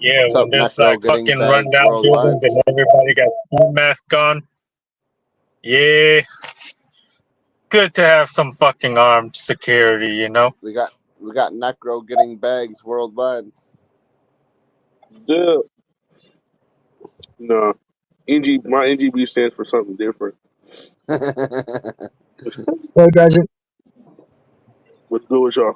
Yeah, What's when up, there's Necro? like Getting fucking bags rundown worldwide. buildings and everybody got ski mask on. Yeah, good to have some fucking armed security, you know. We got Necro getting bags worldwide. Duh. No. My NGB stands for something different. What does it? What's good with y'all?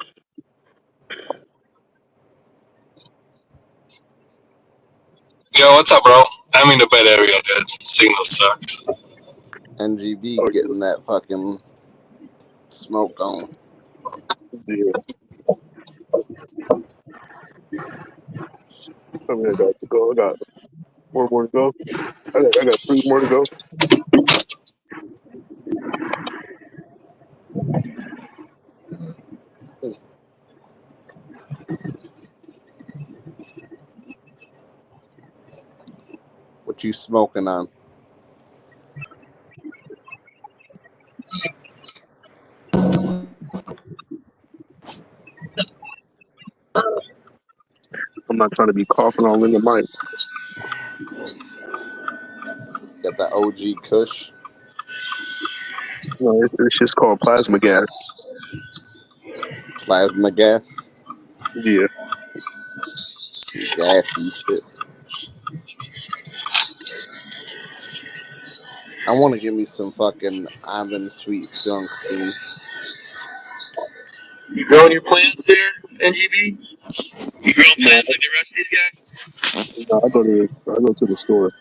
Yo, what's up, bro? I'm in the bad area, dude. Signal sucks. NGB Oh, getting that fucking smoke on. yeah. I mean, I got to go. I got 4 more to go. I got 3 more to go. What you smoking on? I'm not trying to be coughing all in the mic. Got the OG Kush. No, it's just called plasma gas. Plasma gas. Yeah. Some gassy shit. I want to give me some fucking almond sweet skunk steam. You growing your plants there, NGB? You growing No, plants like the rest of these guys? no, I go to the store.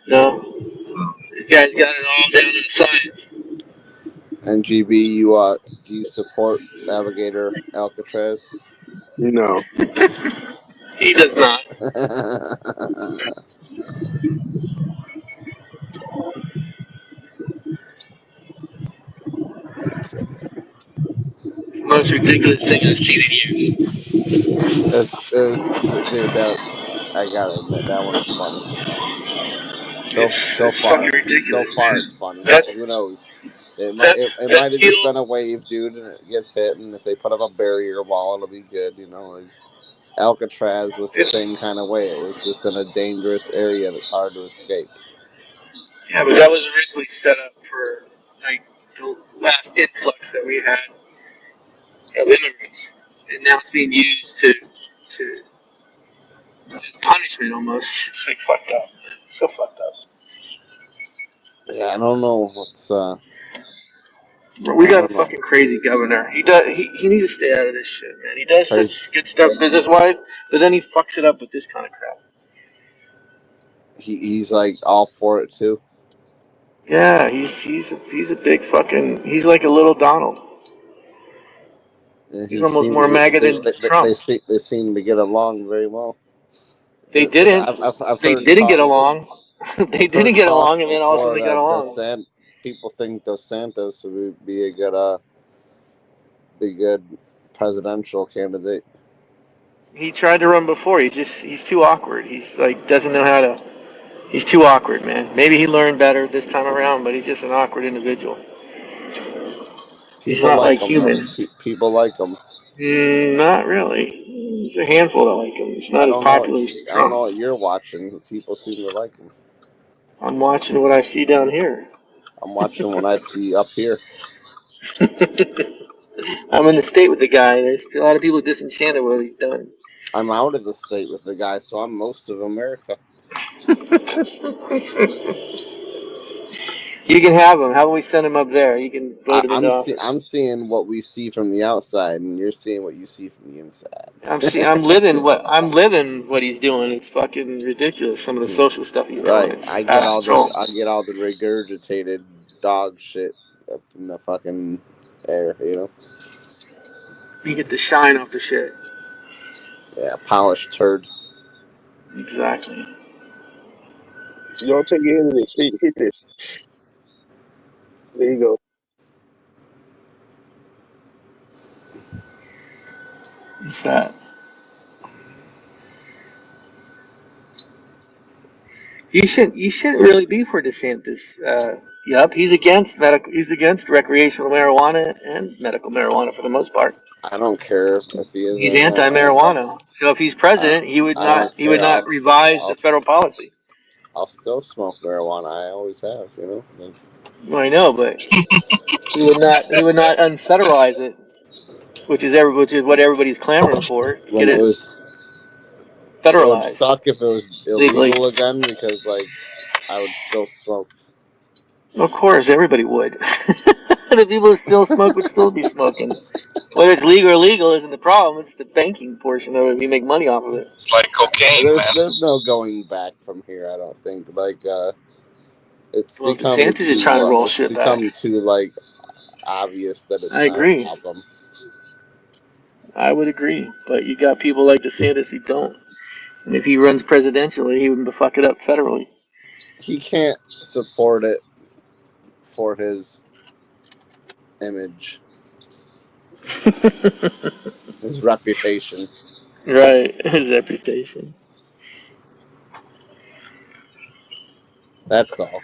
No. These guys got it all down to the science. NGB, do you support Alligator Alcatraz? No. He does not. It's the most ridiculous thing I've seen in years. Dude, that I gotta admit that one's funny. So It's fucking far, ridiculous, it's man. funny. That's Who knows? It might that's have the just old, been a wave, dude, and it gets hit. And if they put up a barrier wall, it'll be good. You know, like Alcatraz was the same it's kind of way. It was just in a dangerous area that's hard to escape. yeah, but that was originally set up for like the last influx that we had of immigrants, and now it's being used to as punishment almost. It's like fucked up, so fucked up. Yeah, I don't know what's We I got a don't know. fucking crazy governor. He needs to stay out of this shit, man. He does Crazy. such good stuff business wise, but then he fucks it up with this kind of crap. He's like all for it too. Yeah, he's a big fucking. He's like a little Donald. And He's almost more MAGA than Trump. they seem to get along very well. They didn't. I've They heard didn't get along. They I've heard didn't get talk along, and then all of a before sudden they got along. that people think Dos Santos would be a good presidential candidate. He tried to run before. He's too awkward. He's like doesn't know how to. He's too awkward, man. Maybe he learned better this time around, but he's just an awkward individual. He's People not like like him though. human. People like him. Not really. There's a handful that like him. It's not I as don't know. popular as I don't know Trump. what you're watching. People seem to like him. I'm watching what I see down here. I'm watching what I see up here. I'm in the state with the guy. There's a lot of people disenchanted with what he's done. I'm out of the state with the guy, so I'm most of America. You can have him. How about we send him up there? You can vote him into office. I'm seeing what we see from the outside, and you're seeing what you see from the inside. I'm living what he's doing. It's fucking ridiculous. Some of the social stuff he's doing. Right. It's out of control. I get all the regurgitated dog shit up in the fucking air, you know. You get the shine off the shit. Yeah, polished turd. Exactly. You don't take it in and hit this. There you go. What's that? You shouldn't really be for DeSantis. Yep, he's against recreational marijuana and medical marijuana for the most part. I don't care if he is He's or not. anti-marijuana. So if he's I, president, I don't he would care. not revise the federal policy. I'll still smoke marijuana. I always have, you know. Like, Well, I know, but he would not unfederalize it, which is what everybody's clamoring for. when Get it it was, it would federalized suck if it was legally. illegal again because, like, I would still smoke. Of course, everybody would. The people who still smoke would still be smoking. Whether it's legal or illegal isn't the problem. It's the banking portion of it. You make money off of it. It's like cocaine, man. There's no going back from here. I don't think. Like, it's Well, DeSantis is trying to roll shit back. become too like obvious that it's I not a agree. problem. I would agree. But you got people like DeSantis who don't. And if he runs presidentially, he would fuck it up federally. He can't support it for his image, his reputation. Right, his reputation. That's all.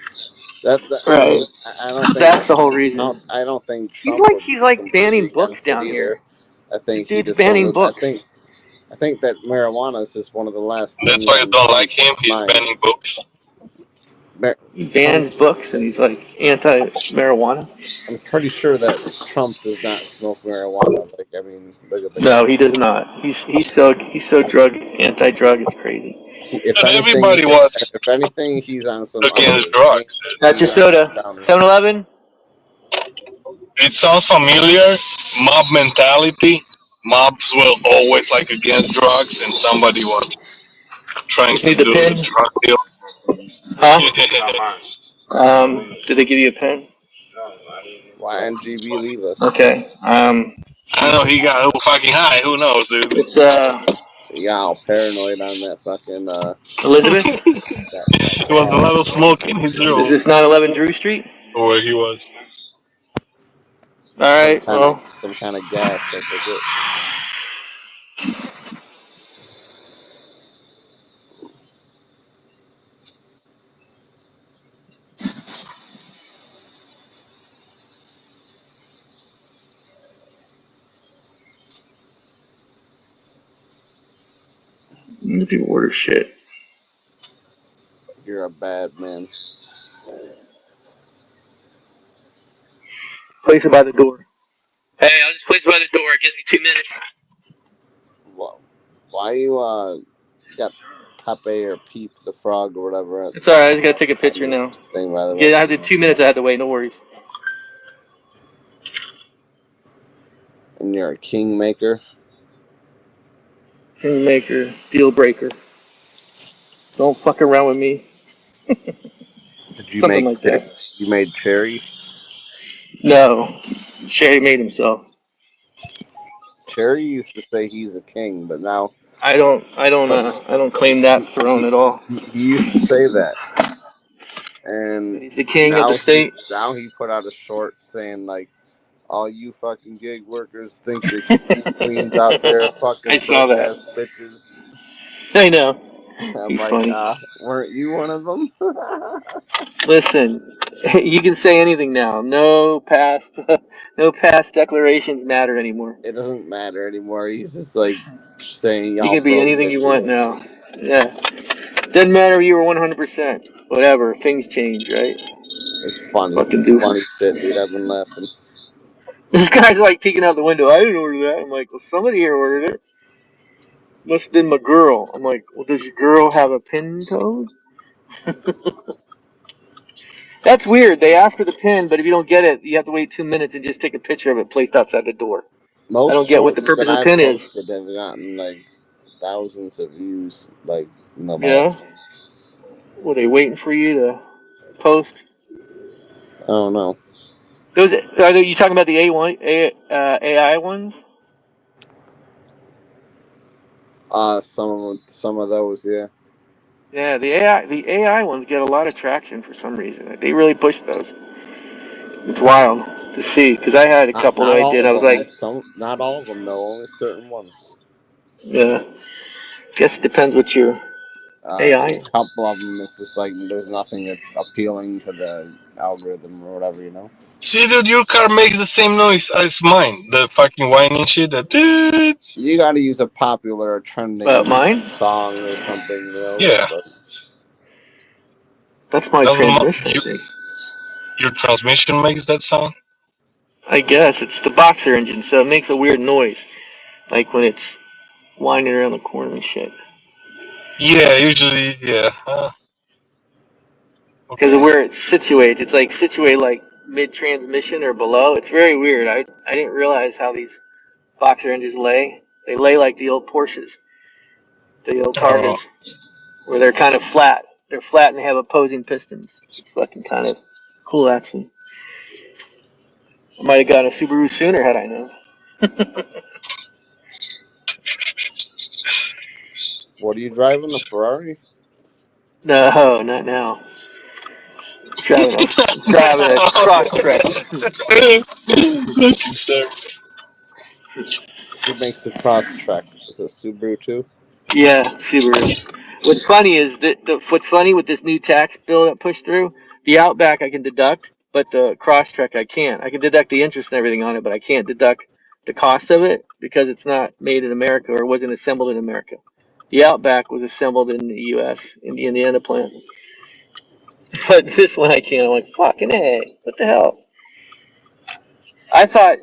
I Right. mean, I don't think That's the whole reason. I don't think Trump would He's be like completely banning books against it down either. here. I The think he dude's just banning don't. books. I think that marijuana is just one of the last That's things why you on don't like Trump's him. He's mind. banning books. He Trump. bans books and he's like anti-marijuana. I'm pretty sure that Trump does not smoke marijuana. Like, I mean, look at the guy. No, he does not. He's so anti-drug. It's crazy. If And anything, everybody was he's on some against upward. drugs. That's your He's on soda. some downward. 7-Eleven. It sounds familiar. Mob mentality. Mobs will always like against drugs, and somebody was trying Just to need the do pin. the drug deal. Huh? Did they give you a pen? Why NGB leave us? Okay. I know he got fucking high. Who knows, dude? It's He got all paranoid on that fucking Elizabeth. that There was a gas. lot of smoke in his Is room this 911 Drew Street? where he was. All right. Well, Some kind of gas. I forget. if you order shit, You're a bad man. place it by the door. Hey, I'll just place it by the door. It gives me 2 minutes. Why you got Pepe or Peep the frog or whatever It's all right. I just gotta take a on picture this now. thing, by the way? Yeah, I have the 2 minutes. I had to wait. No worries. And you're a kingmaker. Kingmaker, deal breaker. Don't fuck around with me. Did you Something make like that. you made Cherry? No, Sherry made himself. Cherry used to say he's a king, but now I don't claim that throne at all. he used to say that, and That he's the king of the state. now he put out a short saying like, all you fucking gig workers think you're queens out there, I fucking saw broke that. ass bitches. I know. I'm He's like, funny. weren't you one of them? Listen, you can say anything now. No past declarations matter anymore. It doesn't matter anymore. He's just like saying You y'all can be broke anything you want bitches. now. Yeah. Doesn't matter if you were 100%. Whatever. Things change, right? It's funny. Fucking It's funny doofus. shit, dude. I've been laughing. This guy's like peeking out the window. I didn't order that. I'm like, well, somebody here ordered it. Must have been my girl. I'm like, well, does your girl have a pin code? That's weird. They ask for the pin, but if you don't get it, you have to wait 2 minutes and just take a picture of it placed outside the door. I Most don't get what the shorts that purpose of the I've pin is. posted have gotten like thousands of views, like in the Yeah? last month. Were they waiting for you to post? I don't know. Those you talking about the AI ones? Some of those, yeah. Yeah, the AI ones get a lot of traction for some reason. Like, they really push those. It's wild to see because I had a couple that Not I all did. of I was them. like, Not all of them though. Only certain ones. yeah. Guess it depends what your A AI. couple of them, it's just like there's nothing appealing to the algorithm or whatever, you know. See, dude, your car makes the same noise as mine. The fucking whining shit. That dude. You got to use a popular, But trending mine, song or something, you know. Yeah. But that's my Doesn't transmission, I think. your transmission makes that sound? I guess it's the boxer engine, so it makes a weird noise, like when it's winding around the corner and shit. Yeah, usually, yeah. Because of Okay. where it's situated, it's like situated like mid transmission or below. It's very weird. I didn't realize how these boxer engines lay. They lay like the old Porsches, the old Oh. Targas, where they're kind of flat. They're flat and they have opposing pistons. It's fucking kind of cool action. I might have got a Subaru sooner had I known. what are you driving? A Ferrari? No, not now. Driving a cross trek. Who makes the cross trek? Is it Subaru too? Yeah, Subaru. What's funny is what's funny with this new tax bill that pushed through, the Outback I can deduct, but the Crosstrek I can't. I can deduct the interest and everything on it, but I can't deduct the cost of it because it's not made in America or wasn't assembled in America. The Outback was assembled in the U.S. in the Indiana plant, but this one I can't. I'm like, fucking A, what the hell? I thought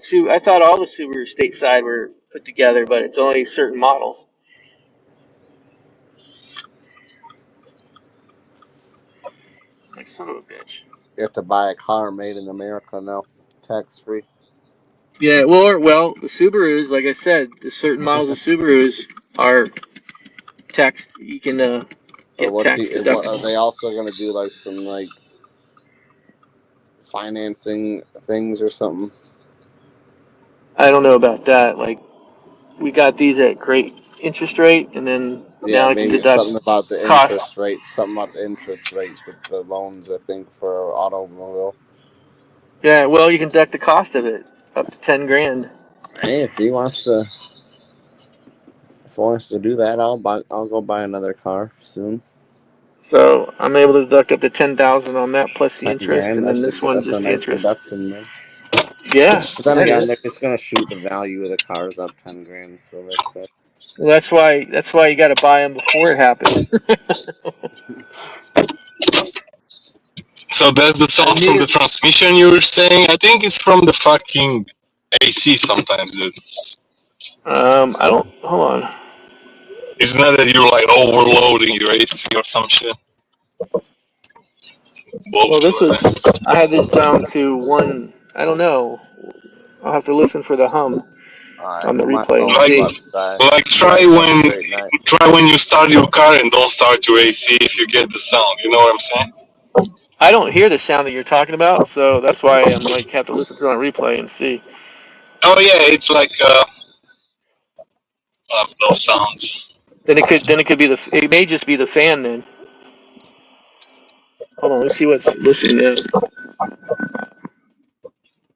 all the Subaru stateside were put together, but it's only certain models. Like son of a bitch. You have to buy a car made in America now, tax free. Yeah, well, the Subarus, like I said, the certain models of Subarus are taxed. You can Or get what's tax he? What are deductible. they also going to do? Like some like financing things or something? I don't know about that. Like we got these at great interest rate, and then now Yeah, I can maybe deduct something about the cost. interest rates. Something about the interest rates with the loans. I think for automobile. Yeah, well, you can deduct the cost of it up to 10 grand. Hey, if he wants to do that, I'll go buy another car soon. So I'm able to deduct up to 10,000 on that plus the 10 grand. interest, and then this one's That's a just the nice interest. deduction, man. Yeah, But then that again, they're is. just gonna shoot the value of the cars up 10 grand. So that's that. Well, that's why you got to buy them before it happens. So that's the I sound from knew. the transmission you were saying? I think it's from the fucking AC sometimes, dude. I don't. Hold on. It's not that you're like overloading your AC or some shit. Well, this Bullshit. was. I had this down to one. I don't know. I'll have to listen for the hum All right, on the my replay and phone's see. about to die. Like You guys have a great night. try when you start your car and don't start your AC if you get the sound. You know what I'm saying? I don't hear the sound that you're talking about, so that's why I'm like have to listen to it on replay and see. Oh yeah, it's like one of those sounds. Then it could be the. It may just be the fan then. Hold on. Let's see what's listening now.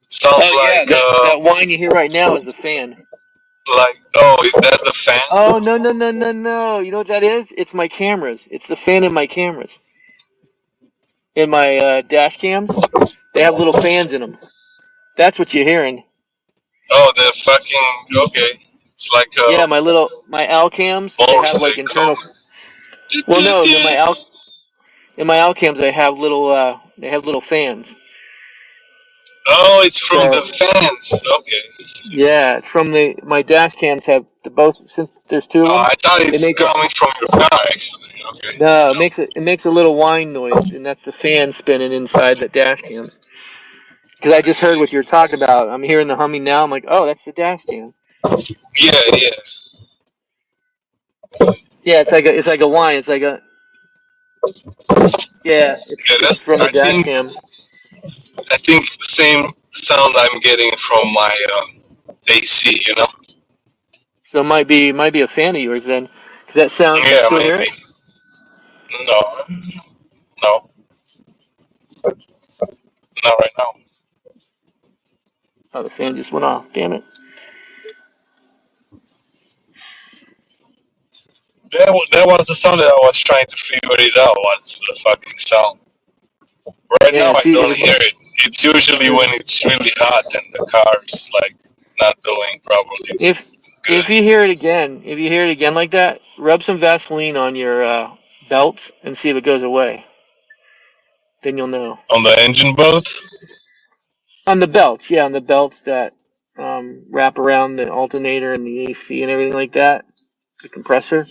Sounds Oh yeah, like that whine you hear right now is the fan. is that the fan? Oh no! You know what that is? It's my cameras. It's the fan in my cameras. In my dash cams, they have little fans in them. That's what you're hearing. Oh, the fucking okay. It's like Yeah, my Al cams. They have like motorcycle. internal. Well, no, in my Al cams they have little fans. Oh, it's from the So fans. Okay. yeah, it's from my dash cams have the both since there's two of Oh, them. I thought It it's makes it coming from your car actually. Okay, good to no, know. it makes a little whine noise, and that's the fan spinning inside the dash cams. Because I I just heard see. what you were talking about. I'm hearing the humming now. I'm like, oh, that's the dash cam. Yeah, yeah. Yeah, it's like a whine. It's like a yeah. Yeah, It's that's. from the dash cam. I think it's the same sound I'm getting from my AC. You know? So it might be a fan of yours then. 'Cause that sound, can you Yeah, still hear maybe. it? No, no, not right now. Oh, the fan just went off. Damn it. That was the sound that I was trying to figure it out. What's the fucking sound? Right now Yeah, I see, don't hear it. It's usually when it's really hot and the car's like not doing probably if good. if you hear it again like that, rub some Vaseline on your belt and see if it goes away. Then you'll know. On the engine belt? On the belts, yeah, on the belts that wrap around the alternator and the AC and everything like that, the compressor.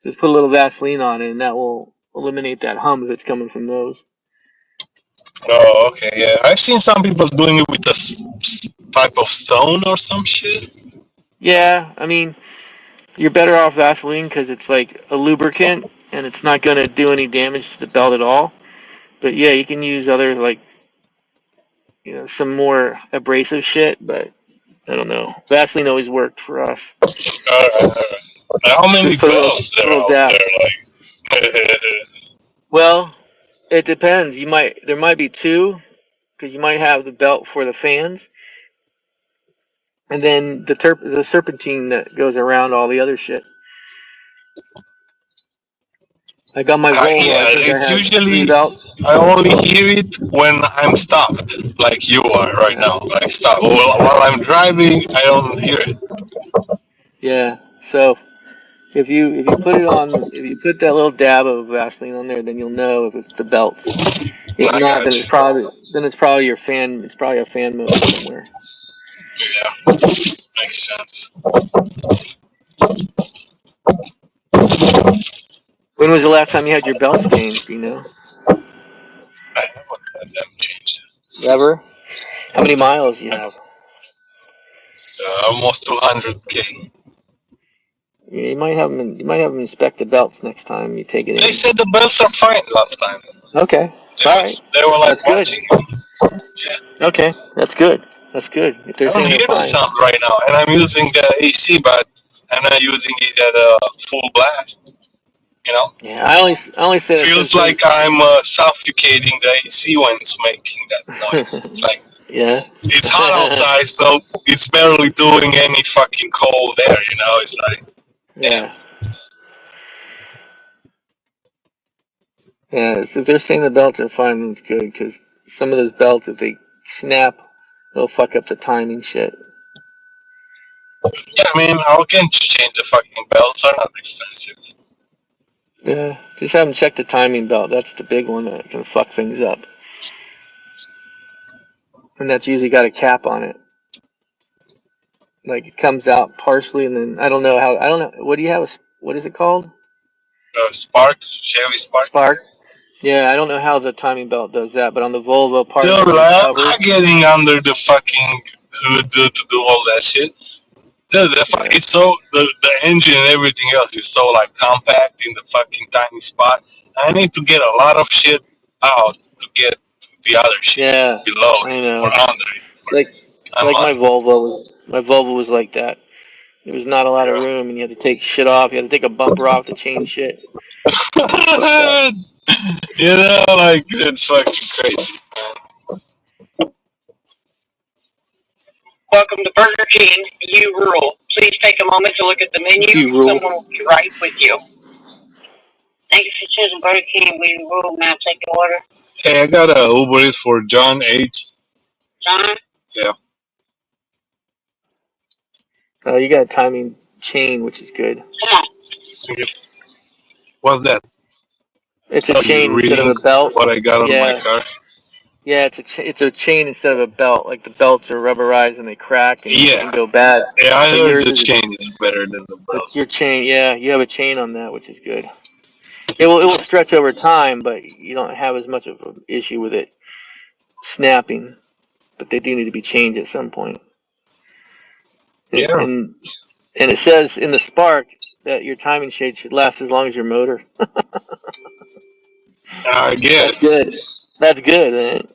Just put a little Vaseline on it, and that will eliminate that hum if it's coming from those. Oh, okay, yeah. I've seen some people doing it with type of stone or some shit. Yeah, I mean, you're better off Vaseline because it's like a lubricant, and it's not going to do any damage to the belt at all. But yeah, you can use other like some more abrasive shit, but I don't know. Vaseline always worked for us. Alright. How many Just put a little belts there little out dab. there? Like, Well, it depends. There might be two because you might have the belt for the fans, and then the serpentine that goes around all the other shit. Like on my Volvo, I yeah, think I it's have three usually belts. I only hear it when I'm stopped, like you are right Yeah, now. Like stop. While I'm driving, I don't hear it. yeah. So if you put that little dab of Vaseline on there, then you'll know if it's the belts. If I not, then got you. it's probably your fan. It's probably a fan motor somewhere. Yeah, makes sense. When was the last time you had your belts changed? Do you know? I haven't had them changed. Ever? How many miles do you have? Almost 200K. Yeah, you might have them inspect the belts next time you take it They in. said the belts are fine last time. Okay. They All right. was they were like That's good. watching them. Yeah. Okay. That's good. That's good. If they're I don't saying they're hear the fine. sound right now, and I'm using the AC, but I'm not using it at full blast. You know, Yeah. I only say that feels like I'm suffocating the AC when it's making that noise. It's like yeah. it's hot outside, so it's barely doing any fucking cold air. You know, it's like damn. Yeah. Yeah. So if they're saying the belts are fine, then it's good because some of those belts, if they snap, they'll fuck up the timing shit. Yeah, I mean, I can change the fucking belts. Are not expensive. Yeah. Just have them check the timing belt. That's the big one that can fuck things up. And that's usually got a cap on it. Like it comes out partially, and then I don't know. What do you have? What is it called? Spark, Chevy Spark. Spark. Yeah, I don't know how the timing belt does that, but on the Volvo, part Dude, of it is I'm covered. not getting under the fucking hood to do all that shit. Dude, Yeah. it's so the engine and everything else is so like compact in the fucking tiny spot. I need to get a lot of shit out to get the other shit Yeah, below I it or know. under it. It's like I'm my Volvo was like that. There was not a lot of room, and you had to take shit off. You had to take a bumper off to change shit. It's fucked up. on. You know, like it's fucking crazy. Welcome to Burger King. You rule. Please take a moment to look at the menu. You rule. Someone will be right with you. Thank you for choosing Burger King. We rule. May I take your order? Hey, I got a Uber Eats for John H. John? Yeah. Oh, you got a timing chain, which is good. Come on. What's that? It's a Oh, you chain instead of reading a belt. what I got on my Yeah, car? yeah. It's a chain instead of a belt. Like the belts are rubberized and they crack and Yeah. can go bad. Yeah, I But heard yours the is chain is better than the belt. It's your chain. Yeah, you have a chain on that, which is good. It will stretch over time, but you don't have as much of an issue with it snapping. But they do need to be changed at some point. And Yeah, and, and it says in the Spark that your timing shade should last as long as your motor. I That's guess. good. That's good, man.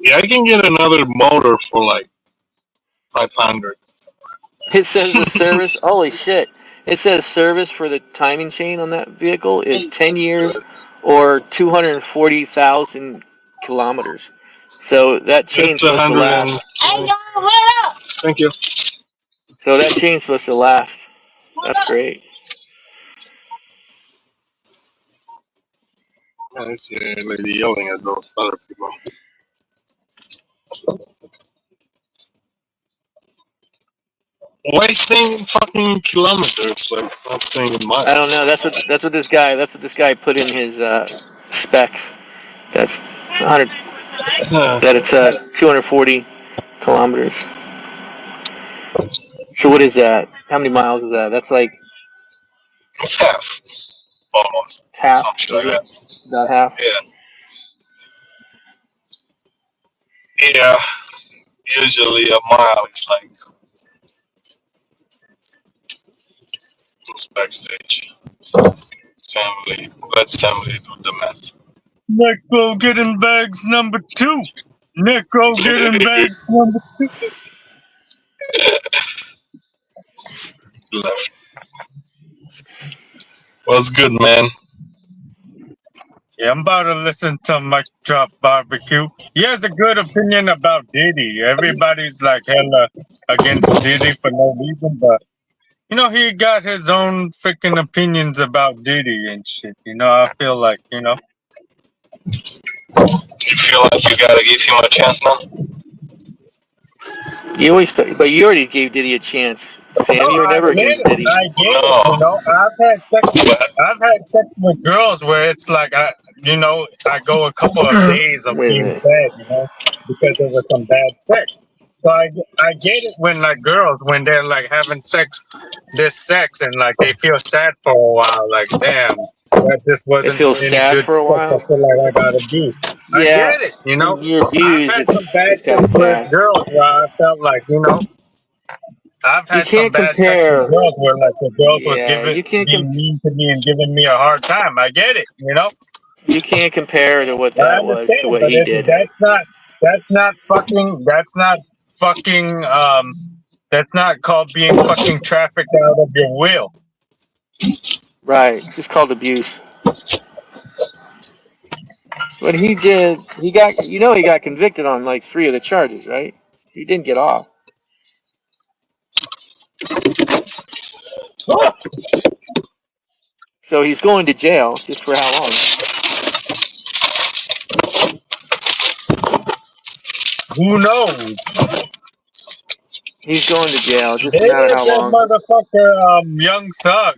Yeah, I can get another motor for like 500. It says the service. Holy shit! It says service for the timing chain on that vehicle is 10 years or 240,000 kilometers. So that chain's It's a supposed to hundred and. last. Thank you. So that chain's supposed to last. That's great. I see a lady yelling at those other people. Why saying fucking kilometers? Like not saying in I don't miles. know. That's what this guy put in his specs. That's 100. That it's 240 kilometers. So what is that? How many miles is that? That's like It's half, almost, half. something Is like it? that. About half. Yeah, yeah. Usually a mile is like just backstage. Family, let family do the math. Neykrow getting bags number 2. Neykrow getting bags number 2. Left. What's good, man? Yeah, I'm about to listen to Mike Drop Barbecue. He has a good opinion about Diddy. Everybody's like hella against Diddy for no reason, but you know, he got his own freaking opinions about Diddy and shit. You know, I feel like, you know. You feel like you gotta give him a chance now? You always, but you already gave Diddy a chance, No, Sam. You were I never get against it. Diddy. I get it. You No, know, I've had sex with girls where it's like you know, I go a couple of days of Wait a being minute. fed, you know, because there was some bad sex. So I get it when like girls when they're like having this sex and like they feel sad for a while, like damn, that this It wasn't feels any sad good for a sex. I while. feel like I got abused. I Yeah, get it. You know, when you're I've abused, had some bad it's sex kind of with sad. girls where I felt like, you know, I've You had some can't bad sex with compare. girls where like the girls was Yeah, you can't being mean to me and giving me a hard time. I get it, you know. you can't compare to what I that was to understand, what but he did. that's not called being fucking trafficked out of your will. Right. It's just called abuse. What he did, he got, he got convicted on like 3 of the charges, right? He didn't get off. So he's going to jail. Just for how long? Who knows? He's going to jail. They Just a matter of let how that long. motherfucker, Young Thug.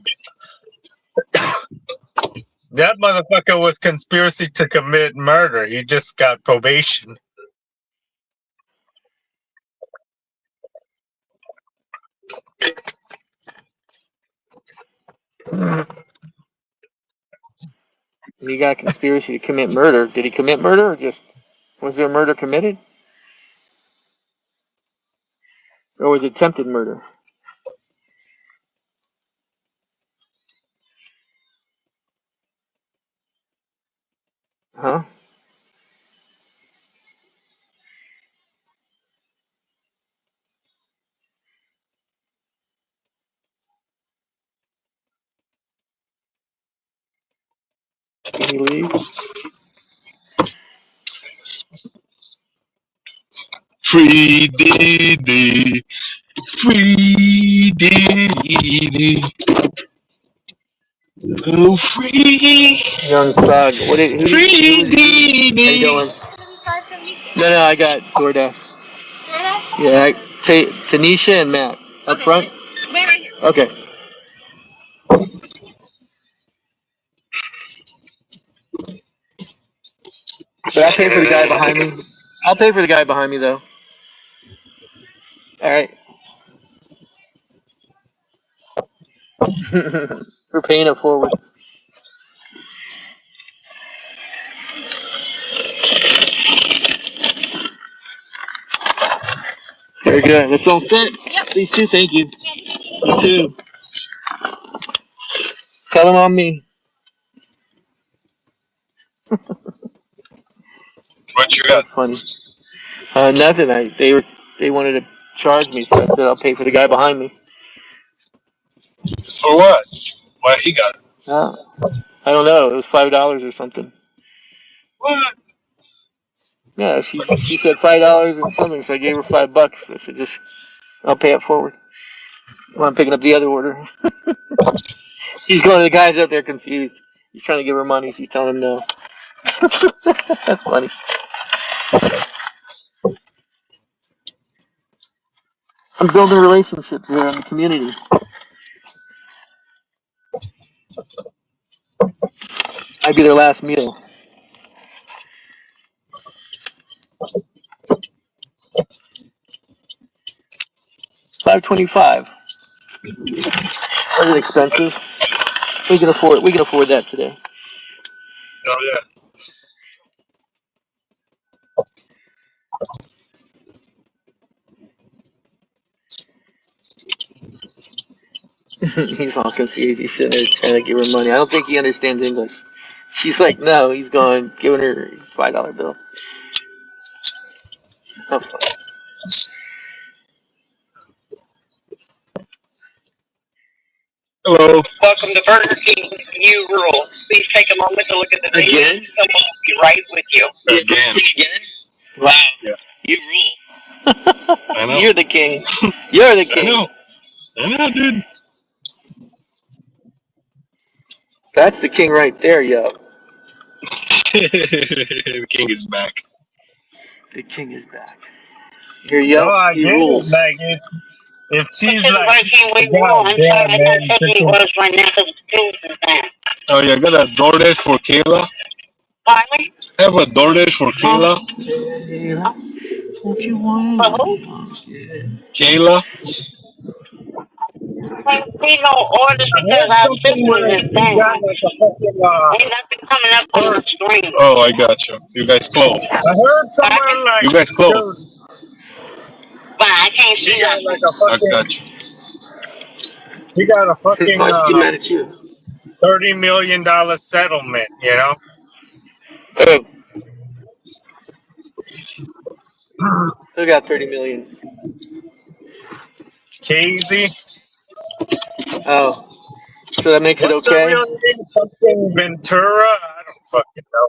That motherfucker was conspiracy to commit murder. He just got probation. He got conspiracy to commit murder. Did he commit murder or just was there murder committed? Or was it attempted murder? Huh? Did he leave? free Diddy, free Diddy, oh free, Young Thug. Who free was he? How you Diddy. doing? No, I got DoorDash. Yeah, Tanisha and Matt up front. Okay, but I'll pay for the guy behind me. I'll pay for the guy behind me though. All right. We're paying it forward. Very good. That's all set. Please too. Thank you. You too. Tell him on me. What you got? That's funny. Nothing. They wanted to charge me, so I said I'll pay for the guy behind me. For what? Why he got it? I don't know. It was $5 or something. What? Yeah, she said $5 and something, so I gave her $5. I said I'll pay it forward. Well, I'm picking up the other order. He's going to the guys out there confused. He's trying to give her money. She's telling him no. That's funny. I'm building relationships here in the community. I'd be their last meal. $5.25. Is it expensive? We can afford that today. Oh yeah. He's all confused. He's sitting there trying to give her money. I don't think he understands English. She's like, no. He's going, giving her a $5 bill. How funny. Hello. Welcome to Burger King. You rule. Please take a moment to look at the menu. Again? Someone will be right with you. Again. Again? Wow. Yeah. You rule. I know. You're the king. You're the king. I know, dude. That's the king right there, yo. The king is back. The king is back. Here, No, yo. I He get it. rules. Like if she's like, We God rule. I'm sorry. damn I can't man, tell you freaking what it's right now because the news is down. Oh yeah, got a DoorDash for Kayla. Finally? Have a DoorDash for Kayla. Don't you want For who? Kayla. Can't see no orders I because heard our something system where is she down. got like a fucking Ain't nothing coming up on the first. screen. Oh, I got you. You guys close. I heard somewhere like, You guys close. dude, But I can't she see got like nothing. a I fucking, got you. she got a Why fucking she get mad at you? $30 million settlement. You know, Oh, who got 30 million? Casey. Oh, so that makes it What's her okay? real name? Something Ventura. I don't fucking know.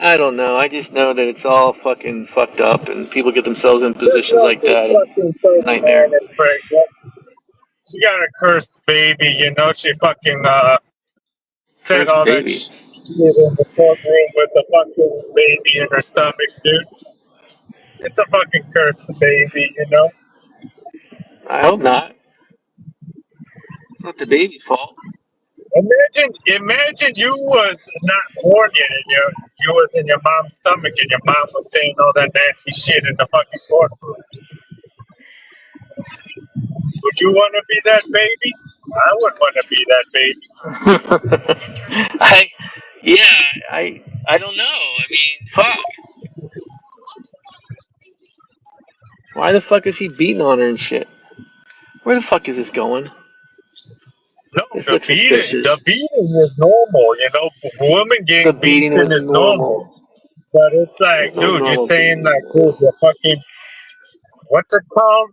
I don't know. I just know that it's all fucking fucked up, and people get themselves in This positions girl like is that, and fucking 39 nightmare. and pregnant. She got a cursed baby. You know, she fucking said First all that baby. shit in the courtroom with the fucking baby in her stomach, dude. It's a fucking cursed baby, you know? I hope not. It's not the baby's fault. Imagine you was not born yet and you was in your mom's stomach and your mom was saying all that nasty shit in the fucking courtroom. Would you want to be that baby? I wouldn't want to be that baby. I don't know. I mean, fuck. Why the fuck is he beating on her and shit? Where the fuck is this going? No, This looks the suspicious. beating is normal, you know. Women The getting beating beaten was is normal. normal. But it's There's like, no dude, you're normal saying beating. like, dude, you're fucking, what's it called?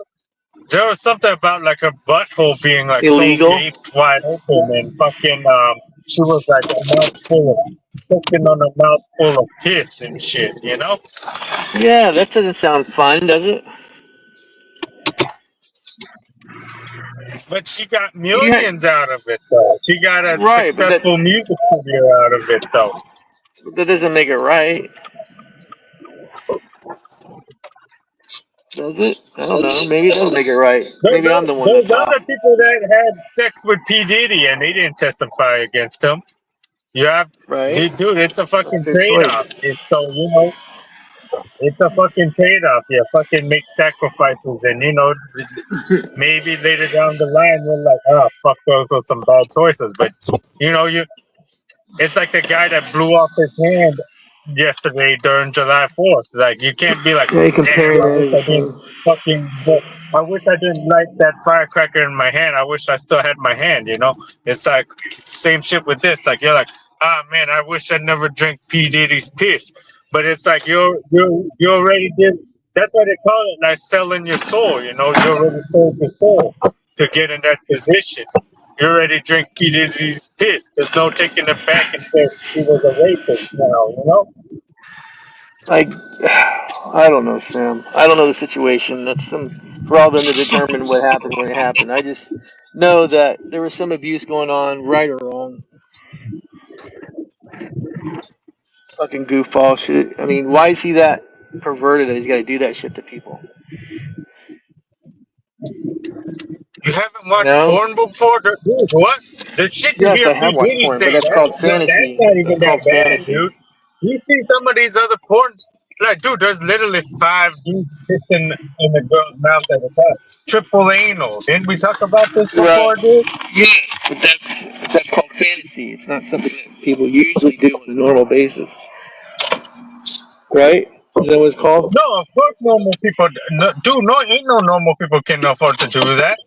There was something about like her butthole being like so Illegal? gaped wide open and fucking she was like a mouthful of fucking on a mouthful of piss and shit, you know? Yeah, that doesn't sound fun, does it? But she got Yeah, millions out of it though. She got a right, but successful music career out of it though. that doesn't make it right, does it? I don't know. Maybe it does make it right. Maybe I'm the one There's that's off, other people that had sex with P. Diddy and they didn't testify against him. You have, right? dude, it's a That's fucking their trade-off. choice. It's so, you know, it's a fucking trade-off. You fucking make sacrifices and, you know, maybe later down the line you're like, oh, fuck, those were some bad choices. But, you know, it's like the guy that blew off his hand yesterday during July 4th. Like, you can't be like, Yeah, you damn, comparing I that wish as the I didn't same. I wish I didn't light that firecracker in my hand. I wish I still had my hand, you know? It's like, same shit with this. Like, you're like, ah, man, I wish I never drank P. Diddy's piss. But it's like, you already did. That's why they call it like selling your soul. You know, you already sold your soul to get in that position. You already drink P Diddy's piss. There's no taking it back and say he was a rapist now. You know. Like, I don't know, Sam. I don't know the situation. That's for all them to determine what happened when it happened. I just know that there was some abuse going on, right or wrong. Fucking goofball shit. I mean, why is he that perverted that he's got to do that shit to people? You haven't You watched know? porn before? Dude, what? The shit you Yes, hear I have P. watched Diddy porn, say, but that's called that's fantasy. not That's even that called bad, fantasy. dude. You see some of these other porn, like, dude, there's literally 5 dudes fits in the girl's mouth at a time. Triple anal. Didn't we talk about this Right. before, dude? Yes, but that's called fantasy. It's not something that people usually do on a normal basis, right? Is that what it's called? No, of course normal people, no, dude, no, ain't no normal people can afford to do that.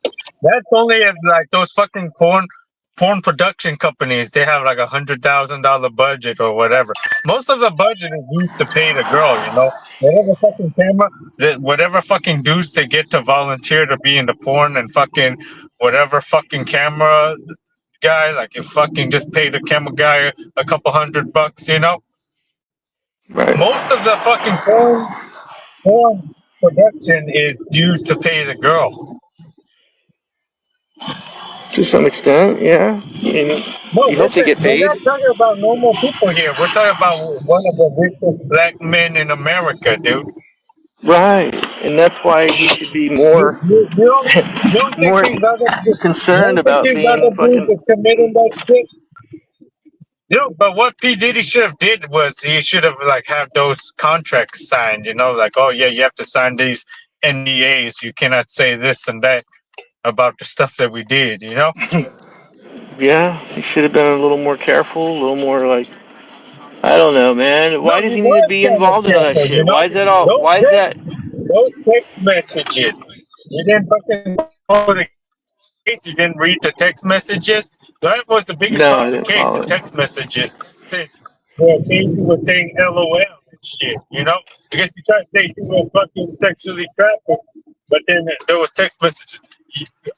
That's only if, like, those fucking porn production companies, they have like $100,000 budget or whatever. Most of the budget is used to pay the girl, you know. Whatever fucking camera, whatever fucking dudes they get to volunteer to be in the porn and fucking whatever fucking camera guy, like you fucking just pay the camera guy a couple $100, you know. Right. Most of the fucking porn production is used to pay the girl. To some extent, yeah. No, You hope they get we're paid. not talking about normal people here. We're talking about one of the richest black men in America, dude. Right, and that's why he should be You, more you, you don't you don't think more you concerned don't think about these being other dudes fucking. are committing that shit? You know, but what P Diddy should have did was he should have like have those contracts signed. You know, like, oh yeah, you have to sign these NDAs. You cannot say this and that about the stuff that we did. You know. Yeah, he should have been a little more careful, a little more like, I don't know, man. No, Why does he he need to was be kind of involved in all that careful, you shit? know. Why is that all? Those Why is that? those text messages. You didn't fucking follow the case. You didn't read the text messages. That was the biggest No, part I of the didn't case. The follow it. text messages said where Casey was saying LOL and shit. You know, I guess he tried to say she was fucking sexually trafficked, but then there was text messages.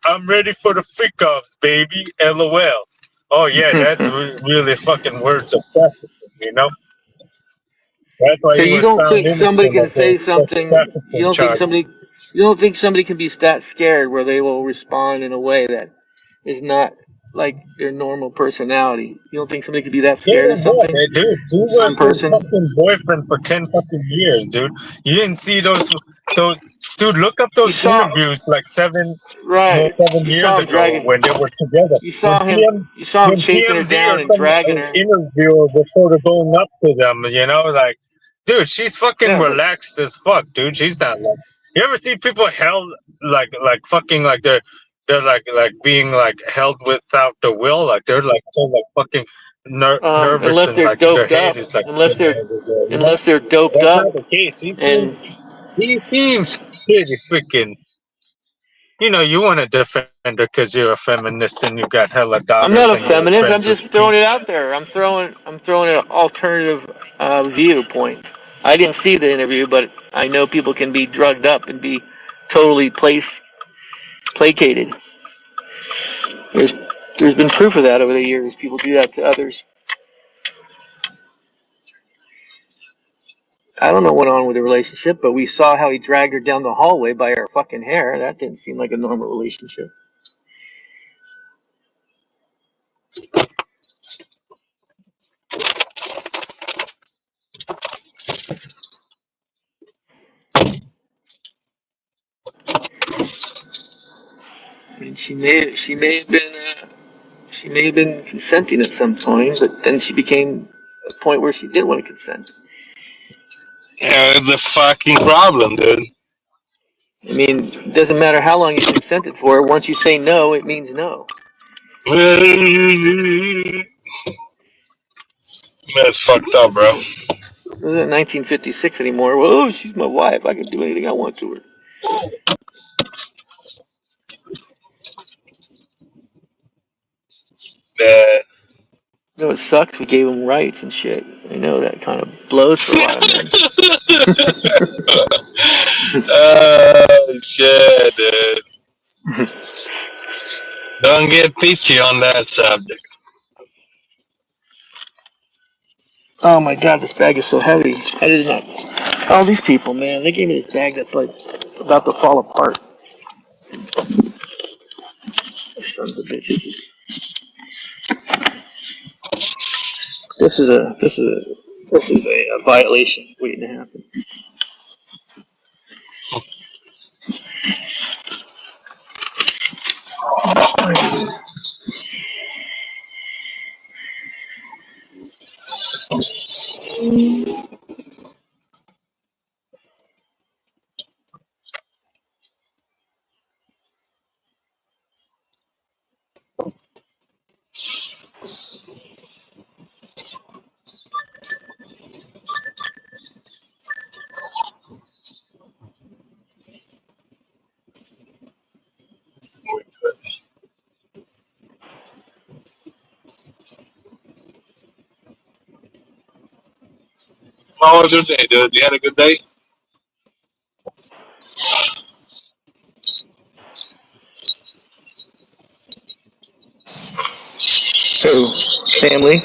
I'm ready for the freak offs, baby. LOL. Oh yeah, that's really fucking words of trafficking. You know. That's why So he you was don't found think somebody innocent can of say those sex something? trafficking charges. You don't think somebody can be that scared where they will respond in a way that is not like their normal personality? You don't think somebody could be that scared of Scared what, something? dude? She Some was his person? fucking boyfriend for 10 fucking years, dude. You didn't see those, dude. Look up You those saw interviews like right. seven You years saw him ago dragging. when they were together. You saw him. You saw him When chasing her TMZ down or and some dragging her. interviewer was sort of going up to them, you know, like, dude, she's fucking Yeah, but relaxed as fuck, dude. She's not like. You ever see people held like fucking like they're like being like held without the will, like they're like so like fucking nervous unless and they're like their doped head up, is like unless spinning they're everywhere, you know? unless they're doped That's up, not the case. and He seems pretty freaking. You know, you want to defend her because you're a feminist and you got hella I'm not daughters a and you're feminist. I'm friends with just throwing it Peach. out there. I'm throwing an alternative viewpoint. I didn't see the interview, but I know people can be drugged up and be totally placated. There's there's been proof of that over the years. People do that to others. I don't know what went on with the relationship, but we saw how he dragged her down the hallway by her fucking hair. That didn't seem like a normal relationship. And she may have been consenting at some point, but then she became a point where she didn't want to consent. Yeah, it's a fucking problem, dude. I mean, it doesn't matter how long you consented for. Once you say no, it means no. That's fucked up, This bro. isn't 1956 anymore. Well, oh, she's my wife. I can do anything I want to her. Yeah. You know, it sucks. We gave them rights and shit. I know that kind of blows for a lot of men. Oh shit, dude. Don't get peachy on that subject. Oh my god, this bag is so heavy. I did not. Oh, these people, man, they gave me this bag that's like about to fall apart. Sons of bitches. This is a violation waiting to happen. How was your day, dude? You had a good day? So, family.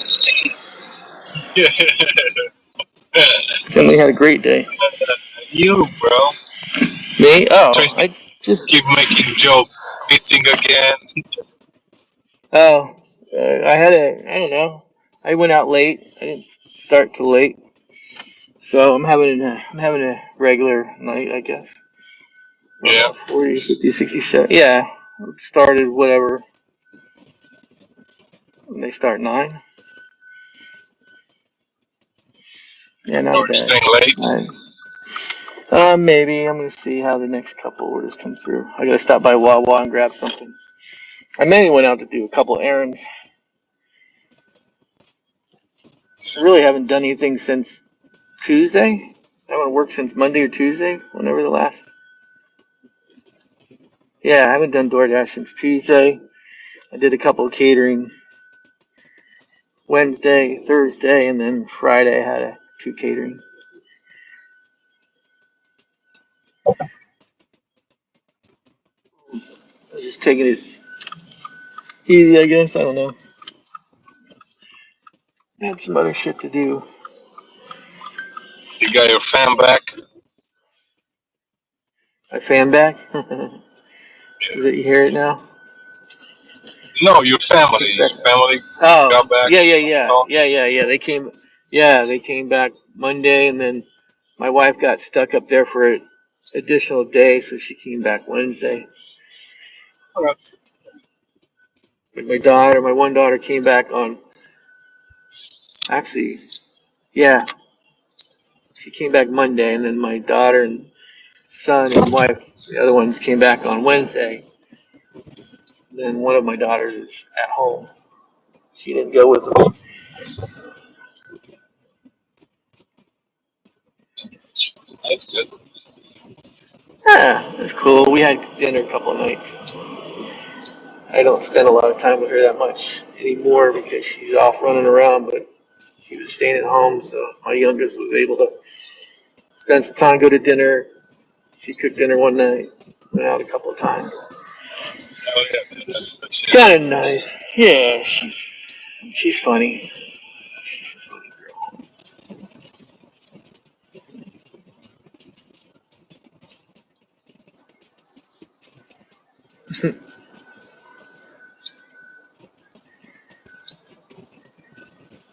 Family had a great day. You, bro. Me? Oh, Tracy I just. keep making joke, missing again. Oh, I don't know. I went out late. I didn't start till late. So I'm having a regular night, I guess. Yeah. About 40, 50, 60, 70. Yeah. Started whatever. When they start 9. Yeah, not Or bad. staying late. Maybe I'm gonna see how the next couple orders come through. I gotta stop by Wawa and grab something. I mainly went out to do a couple errands. I really haven't done anything since Tuesday. I haven't worked since Monday or Tuesday, whenever the last. Yeah, I haven't done DoorDash since Tuesday. I did a couple of catering Wednesday, Thursday, and then Friday I had 2 catering. I was just taking it easy, I guess. I don't know. I had some other shit to do. You got your fan back? My fan back. Yeah. Is it? You hear it now? No, your family. It's Your better. family Oh, got back. Oh, yeah. They came. Yeah, they came back Monday, and then my wife got stuck up there for an additional day, so she came back Wednesday. okay. But my one daughter, came back on. Actually, yeah, she came back Monday, and then my daughter and son and wife, the other ones, came back on Wednesday. Then one of my daughters is at home. She didn't go with them. That's good. Yeah, it's cool. We had dinner a couple of nights. I don't spend a lot of time with her that much anymore because she's off running around, but she was staying at home, so my youngest was able to spend some time, go to dinner. She cooked dinner one night, went out a couple of times. Oh yeah, man, that's good shit. Kind of nice. Yeah, she's funny. She's a funny girl.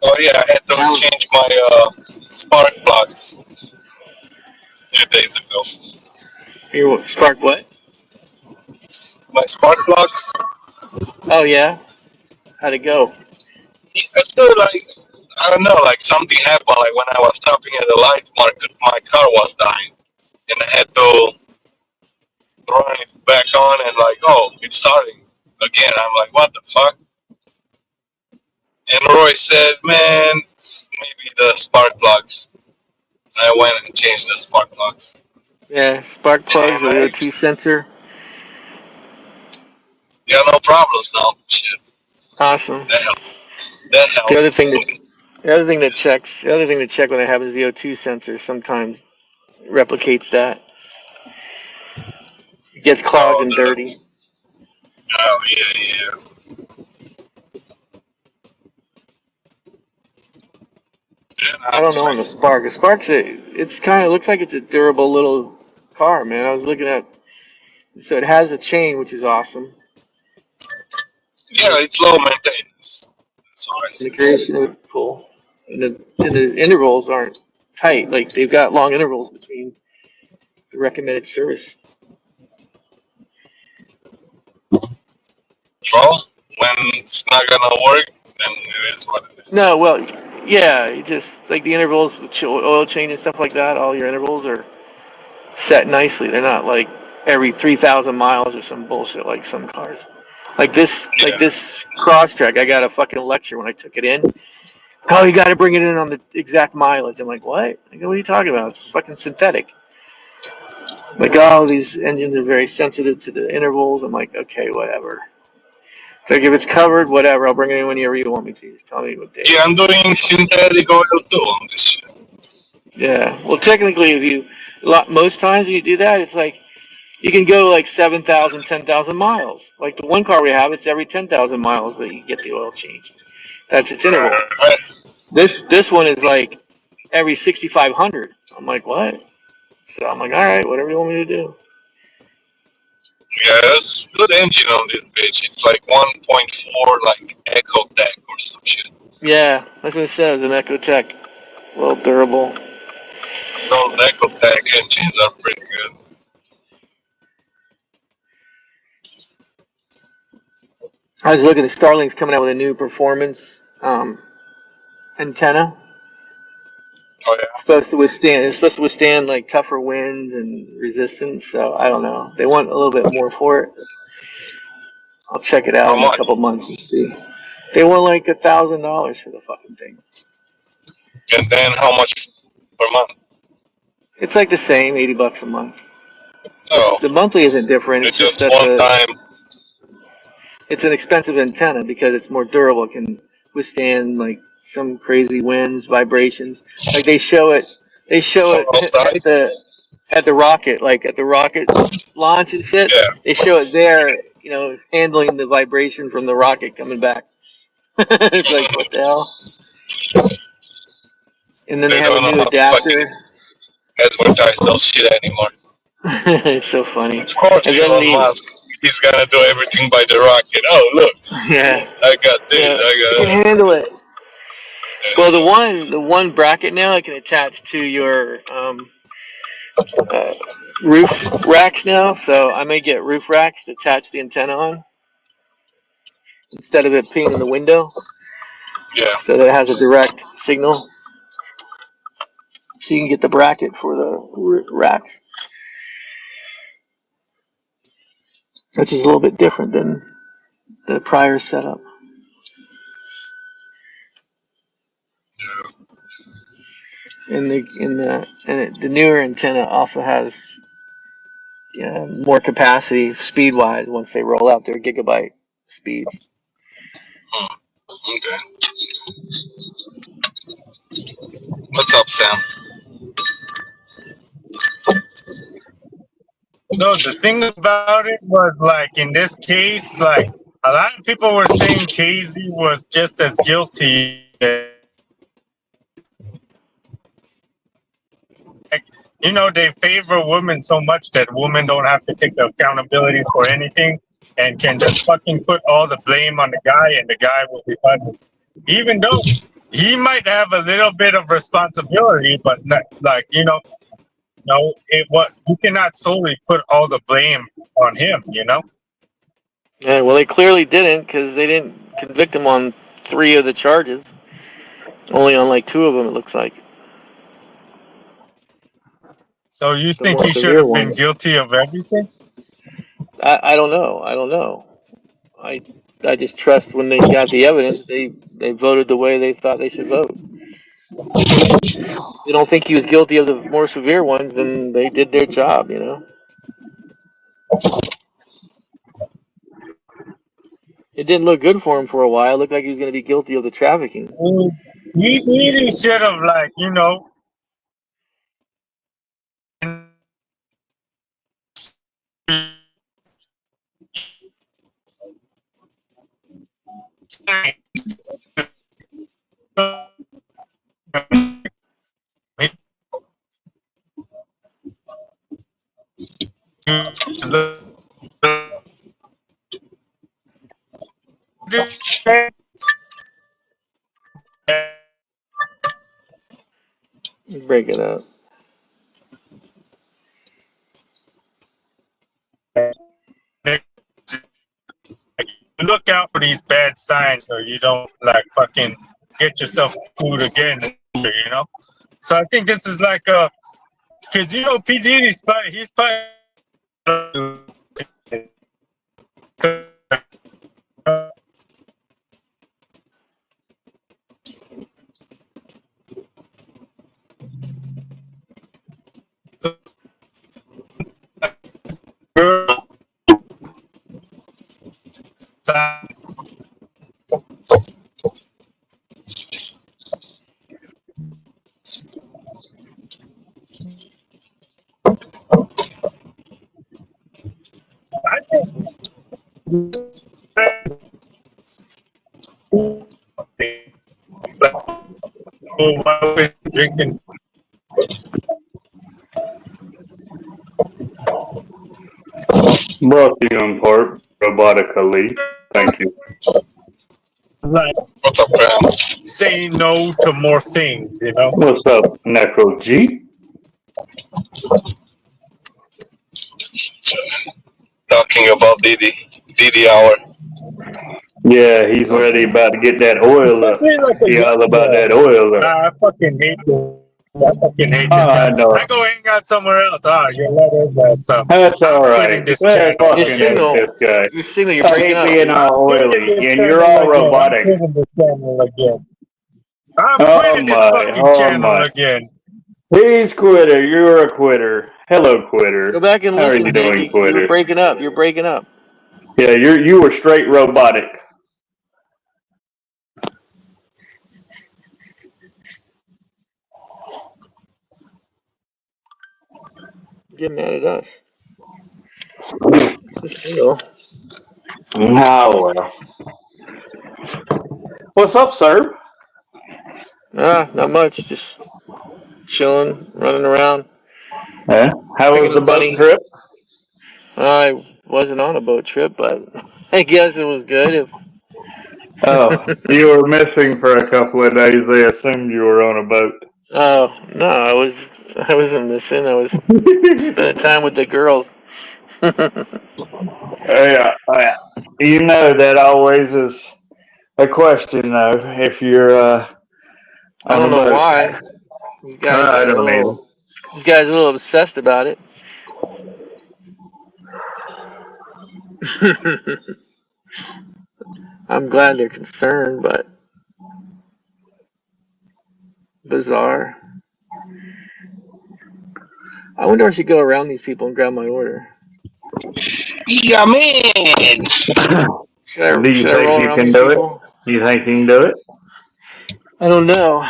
Oh yeah, I had to change my spark plugs a few days ago. Your spark what? My spark plugs? Oh yeah, how'd it go? I feel like I don't know, like something happened. Like when I was stopping at the light market, my car was dying, and I had to run it back on, and like, oh, it's starting again. I'm like, what the fuck? And Roy said, man, maybe the spark plugs. And I went and changed the spark plugs. Yeah, spark plugs And or I, O2 sensor. yeah, no problems now. Shit, Awesome. that helped. That The other helped. thing that the other thing to check when it happens is the O2 sensor sometimes replicates that. It gets clogged Oh, and dirty. yeah. Yeah, I don't that's know on right. the Spark. The Spark's it's kind of looks like it's a durable little car, man. I was looking at, so it has a chain, which is awesome. Yeah, it's low maintenance. That's what I And the see. creation of cool. And the intervals aren't tight. Like they've got long intervals between the recommended service. Well, when it's not gonna work, then it is what it is. No, well, yeah, it just like the intervals, the oil change and stuff like that. All your intervals are set nicely. They're not like every 3,000 miles or some bullshit like some cars. Like Yeah. this Crosstrek, I got a fucking lecture when I took it in. Oh, you got to bring it in on the exact mileage. I'm like, what? I go, what are you talking about? It's fucking synthetic. Like, oh, these engines are very sensitive to the intervals. I'm like, okay, whatever. So like, if it's covered, whatever. I'll bring it in whenever you want me to. Just tell me what day. Yeah, I'm doing synthetic oil too on this shit. Yeah. Well, technically, most times when you do that, it's like you can go like 7,000, 10,000 miles. Like the one car we have, it's every 10,000 miles that you get the oil changed. That's its interval. Right. This one is like every 6,500. I'm like, what? So I'm like, all right, whatever you want me to do. Yeah, that's good engine on this bitch. It's like 1.4 like Echo Tech or some shit. Yeah, that's what it says. An Ecotech, well durable. Those Echo Tech engines are pretty good. I was looking at Starlink's coming out with a new performance antenna. Oh yeah. It's supposed to withstand like tougher winds and resistance. So I don't know. They want a little bit more for it. I'll check it How out in a much? couple months and see. They want like $1,000 for the fucking thing. And then how much per month? It's like the same, $80 a month. Oh, The monthly isn't different. It's it's just just that one time. it's an expensive antenna because it's more durable. It can withstand like some crazy winds, vibrations. Like they show For it outside? at the rocket, like at the rocket launch and shit. Yeah. They show it there, handling the vibration from the rocket coming back. It's like what the hell? And then they They have a don't know new how to fucking adapter. advertise those shit anymore. It's so funny. Of course, And then Elon the Musk, he's gonna do everything by the rocket. Oh, look, yeah, I got this, yeah, I it got can that. handle it. Well, the one bracket now it can attach to your uh, roof racks now, so I may get roof racks to attach the antenna on instead of it being in the window, Yeah. so that it has a direct signal. So you can get the bracket for the racks, which is a little bit different than the prior setup. The newer antenna also has more capacity speed wise once they roll out their gigabyte speeds. Hmm. Okay. What's up, Sam? No, the thing about it was like in this case, like a lot of people were saying KZ was just as guilty. Like, they favor women so much that women don't have to take the accountability for anything and can just fucking put all the blame on the guy and the guy will be punished. Even though he might have a little bit of responsibility, but not, like, no, you cannot solely put all the blame on him. Yeah, well, they clearly didn't because they didn't convict him on 3 of the charges. Only on like 2 of them, it looks like. So you The think more he should severe have been ones. guilty of everything? I don't know. I don't know. I I just trust when they got the evidence, they voted the way they thought they should vote. If they don't think he was guilty of the more severe ones, then they did their job. It didn't look good for him for a while. It looked like he was going to be guilty of the trafficking. He really should have, like, Break it up. Look out for these bad signs so you don't like fucking get yourself food again, you know. So I think this is like a, because you know P Diddy's he's I think drinking. Brought to you in part robotically. Thank you. Like, What's up, man? saying no to more things, you know. What's up, Neykrow G? Talking about Diddy hour. Yeah, he's ready about to get that oil up. Especially like a He young all about boy. that oil up. I fucking hate this. I fucking hate Oh, this guy. I know. I go hang out somewhere else. You let his ass up. That's I'm all quitting right. this Man, channel. fucking Your hate signal, this guy. you're I breaking hate up. being all Quitting oily, this and you're channel all again. I'm robotic. quitting this channel again. I'm Oh quitting this my, fucking oh channel my. again. He's quitter. You're a quitter. Hello, Go quitter. back and How are listen, you Dick. doing, You were quitter? breaking up. You're breaking up. Yeah, you were straight robotic. Get mad at us. It's a signal. Oh well. What's up, sir? Not much. Just chilling, running around, Yeah. How was picking the up boat money. trip? I wasn't on a boat trip, but I guess it was good. Oh, you were missing for a couple of days. They assumed you were on a boat. Oh no, I wasn't missing. I was spending time with the girls. Yeah, yeah. You know that always is a question, though. If you're I on a don't know boat, why. These guys I are a don't either. little. These guys are a little obsessed about it. I'm glad they're concerned, but bizarre. I wonder if I should go around these people and grab my order. Yeah, man. Do you Should I think roll you around can these do it? people? You think you can do it? I don't know.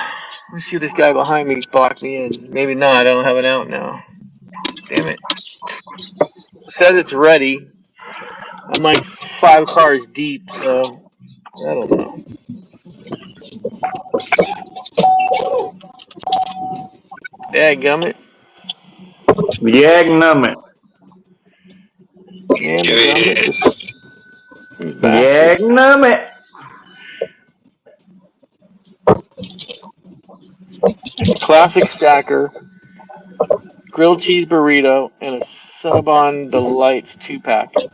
Let's see if this guy behind me blocked me in. Maybe not. I don't have it out now. Damn it. It says it's ready. I'm like 5 cars deep, so I don't know. Dadgummit. Yagnummit. Yammagummit. These bastards. Yagnummit. Classic stacker, grilled cheese burrito, and a Cinnabon Delights 2-pack. And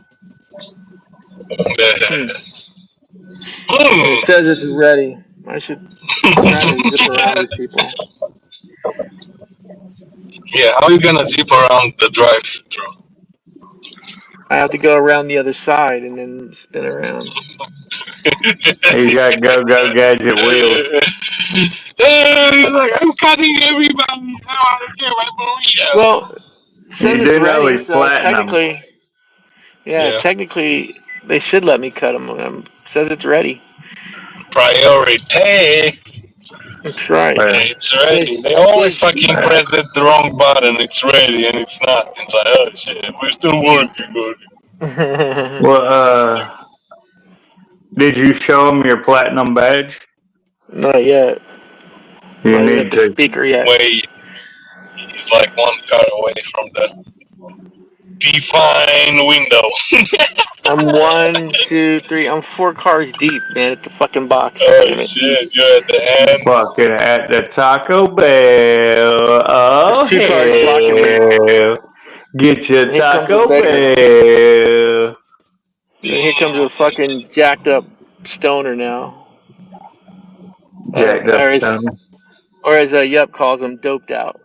it says it's ready. I should try to zip around these people. Yeah, how are you gonna zip around the drive-through? I have to go around the other side and then spin around. He's got go gadget wheels. He's like, I'm cutting everybody. I want to get my burrito. Well, it says You it's do know ready, he's so platinum. Yeah. technically, they should let me cut them. It says it's ready. Priority. That's right. Yeah. It's ready. They always fucking press the wrong button. It's ready and it's not. It's like, oh shit, we're still working on it. Well, Did you show him your platinum badge? Not yet. I'm You not even at need the to. speaker yet. Wait, he's like one car away from the define window. I'm 1, 2, 3. I'm 4 cars deep, man, at the fucking box. Oh Damn it. shit, you're at the end. Fucking at the Taco Bell. There's Oh 2 cars blocking me. hell. Get your And here comes a Taco beggar. Bell. And then here comes a fucking jacked up stoner now. Jacked up Or stomach. as Yup calls him, doped out.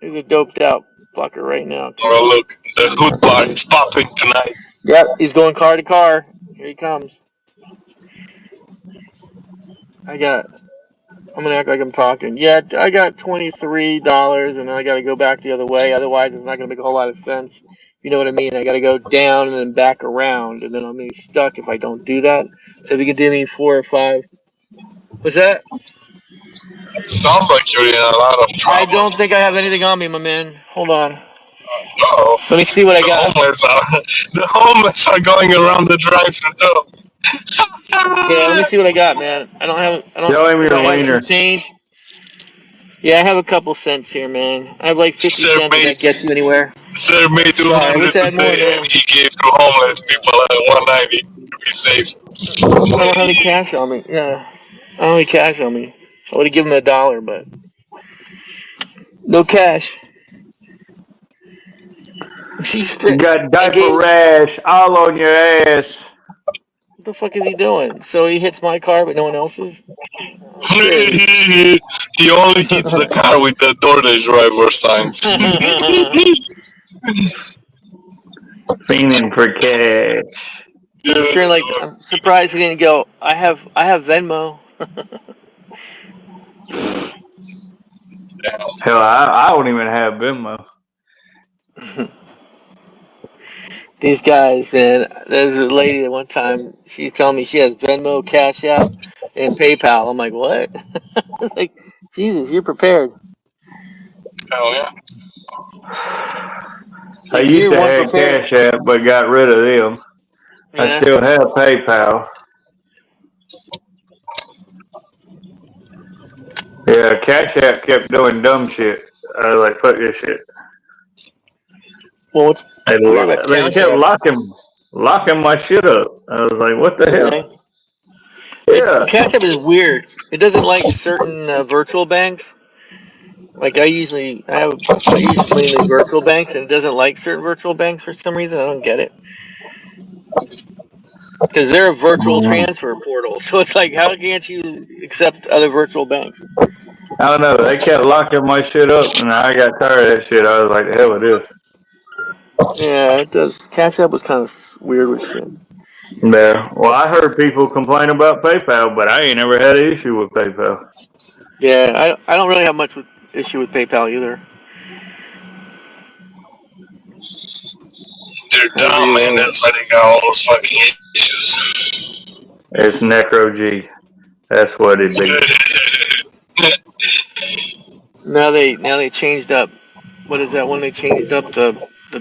He's a doped out fucker right now coming Oh up. look, the hood bar is popping tonight. Yep, he's going car to car. Here he comes. I'm gonna act like I'm talking. Yeah, I got $23, and then I gotta go back the other way. Otherwise, it's not gonna make a whole lot of sense. You know what I mean? I gotta go down and then back around, and then I'll be stuck if I don't do that. So if you can do me 4 or 5. What's that? Sounds like you're in a lot of I trouble. don't think I have anything on me, my man. Hold on. Oh, Let me see what I the got. homeless are going around the drive-thru too. Yeah, let me see what I got, man. I don't. Show him If I your have some wiener. change. Yeah, I have a couple cents here, man. I have like 50 Sir cents if made that gets you anywhere. Sir made Sorry, I 200 wish I had more, today, and man. he gave to homeless people at 190 to be safe. I don't have any cash on me. Yeah, I don't have any cash on me. I would have given him $1, but no cash. She's You spit. got I diaper gave. rash all on your ass. What the fuck is he doing? So he hits my car, but no one else's. Okay. He only hits the car with the DoorDash driver signs. Fiending for cash. I'm sure. Like, I'm surprised he didn't go. I have Venmo. Hell, I don't even have Venmo. These guys, man. There's a lady at one time. She's telling me she has Venmo, Cash App, and PayPal. I'm like, what? It's like, Jesus, you're prepared. Hell yeah. It's I like used you're to one have prepared. Cash App, but got rid of them. I Yeah. still have PayPal. Yeah, Cash App kept doing dumb shit. I was like, fuck this shit. Well, what's They, weird about they Cash kept App? locking my shit up. I was like, what the Really? hell? Yeah. Cash App is weird. It doesn't like certain virtual banks. Like I use mainly virtual banks, and it doesn't like certain virtual banks for some reason. I don't get it. Because they're a virtual transfer portal, so it's like, how can't you accept other virtual banks? I don't know. They kept locking my shit up, and I got tired of that shit. I was like, the hell with this. Yeah, it does. Cash App was kind of weird with shit. Yeah. Well, I heard people complain about PayPal, but I ain't never had an issue with PayPal. Yeah, I don't really have much issue with PayPal either. They're I agree dumb, with man. that one. That's why they got all those fucking issues. It's Necro G. That's what it be. Now they changed up. What is that one? They changed up the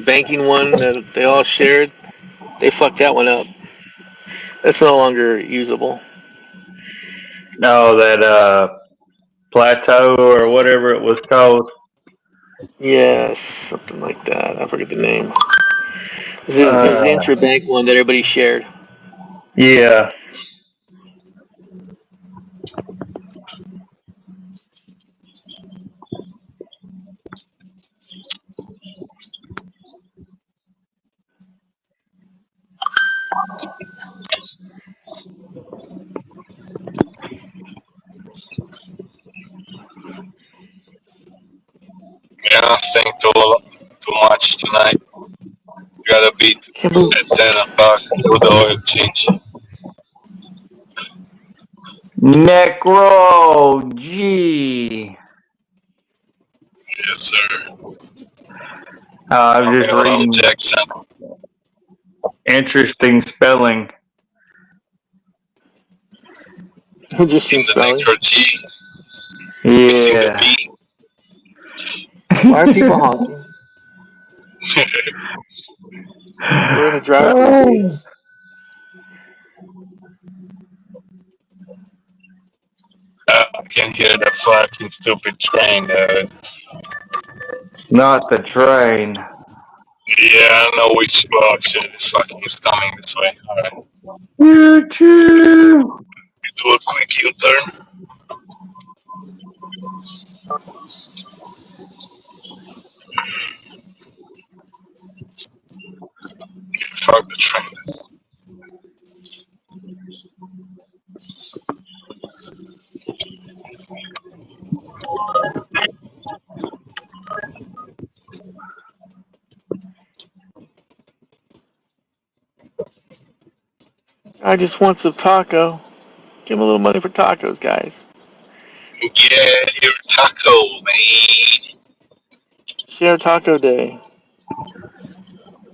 banking one that they all shared. They fucked that one up. That's no longer usable. No, that Plateau or whatever it was called. Yes, something like that. I forget the name. It was the Uh, intrabank one that everybody shared. yeah. Yeah, I think too much tonight. Gotta be Can't believe at 10 o'clock for the oil change. Necro G. Yes, sir. I'm just Samuel L. reading Jackson interesting spelling. in interesting the spelling. Necro G. Missing the Yeah. B. Why are people honking? We're in a drive-through, dude. I can hear the fucking stupid train, dude. Not the train. Yeah, I know which box is coming this way. Alright. Choo-choo. Do a quick U-turn. Fuck the train. I just want some taco. Give him a little money for tacos, guys. Yeah, you're taco, man. Share Taco Day.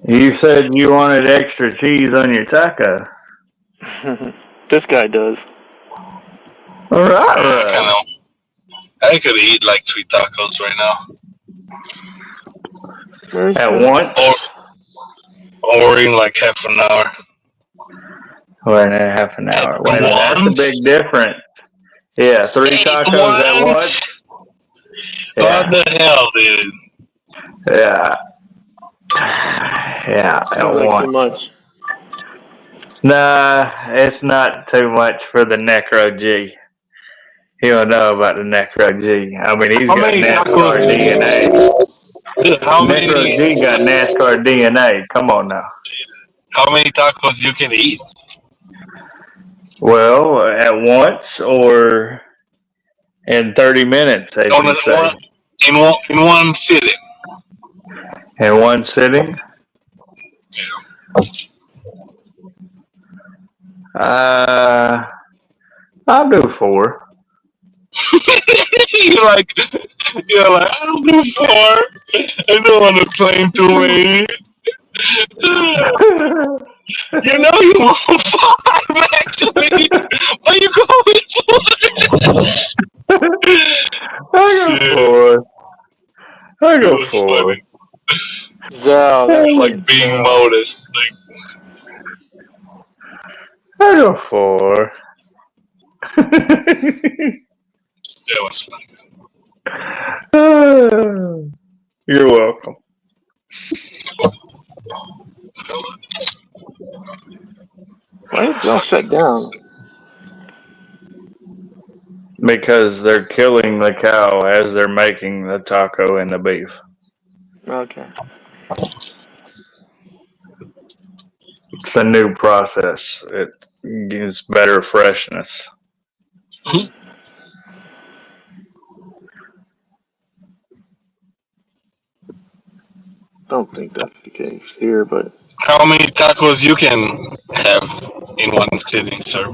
You said you wanted extra cheese on your taco. This guy does. Rah-rah. I could eat like 3 tacos right now. Very At true. once? Or in like half an hour. Or in a half an hour. Wait a minute, that's a big Once? difference. Yeah, 3 tacos at once? Once? What Yeah. the hell, dude? Yeah. Yeah, at Seems like too once. much. Nah, it's not too much for the Neykrow G. You don't know about the Neykrow G. I mean, he's How got many NASCAR tacos? DNA. Dude, Neykrow G got NASCAR DNA. Come on now. how many tacos you can eat? Well, at once or in 30 minutes, as On you say. in one sitting. In one sitting? I'll do 4. you're like, I don't do 4. I don't want to claim too many. You know you want 5 actually. Why you go with 4? I go 4. I It go was 4. funny. Zao, It's that's like like being Zao. modest. Like, I go 4. that was funny. You're welcome. Why did Zao shut down? Because they're killing the cow as they're making the taco and the beef. Okay. It's a new process. It gives better freshness. Don't think that's the case here, but How many tacos you can have in one sitting, sir?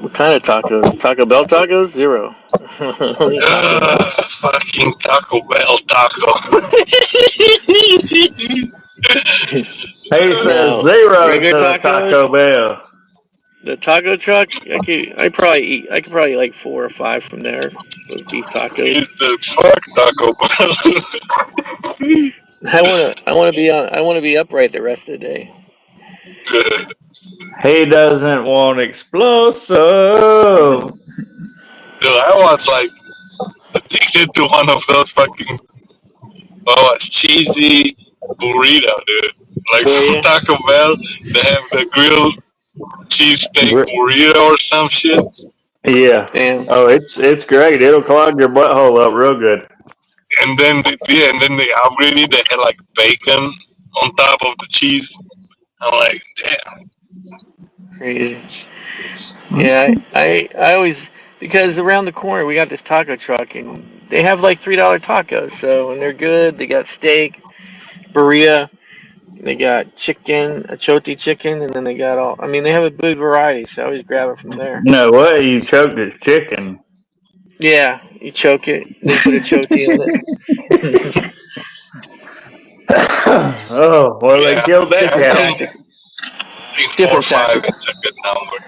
what kind of tacos? Taco Bell tacos? 0. Only Taco Bell. Fucking Taco Bell taco. He says No, 0 regular to the Taco tacos. Bell. The taco truck. I could probably eat like 4 or 5 from there. Those beef He tacos. said, "Fuck Taco Bell." I want to be upright the rest of the day. He doesn't want explosive. Dude, I was like addicted to one of those fucking it's cheesy burrito, dude. Like Were from you? Taco Bell, they have the grilled cheesesteak burrito or some shit. Yeah. Damn. Oh, it's great. It'll clog your butthole up real good. And then they upgraded. They had like bacon on top of the cheese. I'm like, damn. Crazy. Yeah, I always, because around the corner we got this taco truck and they have like $3 tacos. So and they're good. They got steak, burrito, they got chicken, achoti chicken, and then they got all. I mean, they have a big variety. So I always grab it from there. No, what? You choked his chicken. Yeah, you choke it, and then put a choti on it. Oh, well, they Yeah, killed that Different cow. tactic. I think 4 or Different 5 tactic. is a good number.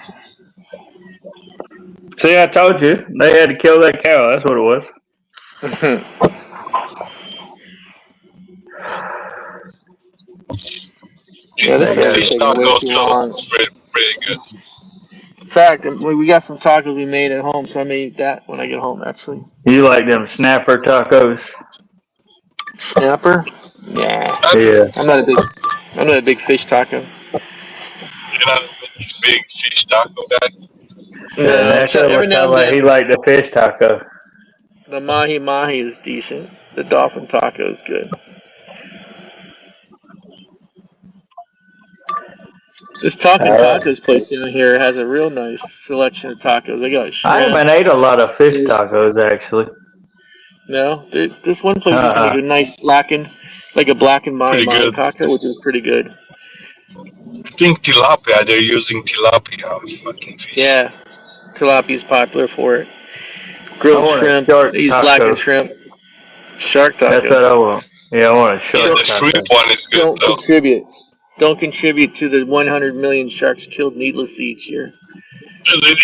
See, I told you. They had to kill that cow. That's what it was. Yeah, this Yeah, thing is fish taking way tacos too too. long. It's pretty good. fact, we got some tacos we made at home, so I may eat that when I get home. Actually, You like them snapper tacos? snapper? Yeah, Yeah. I'm not a big. I'm not a big fish taco. You're not a big fish taco guy. Yeah, No, so Neykrow every was now talking and about he then liked the fish taco. the mahi mahi is decent. The dolphin taco is good. This Talking Tacos place down here has a real nice selection of tacos. They got I shrimp. haven't ate a lot of fish There's tacos actually. no. This one place used to make Uh-uh. a nice blackened, like a blackened mahi Pretty mahi good. taco, which is pretty good. I think tilapia, they're using tilapia fucking fish. Yeah, tilapia's popular for it. I Grilled want a shrimp. shark They use blackened taco. shrimp. Shark That's taco. what I want. Yeah, I want a Yeah, shark the shrimp taco. one is good Don't though. contribute. Don't contribute to the 100 million sharks killed needlessly each year.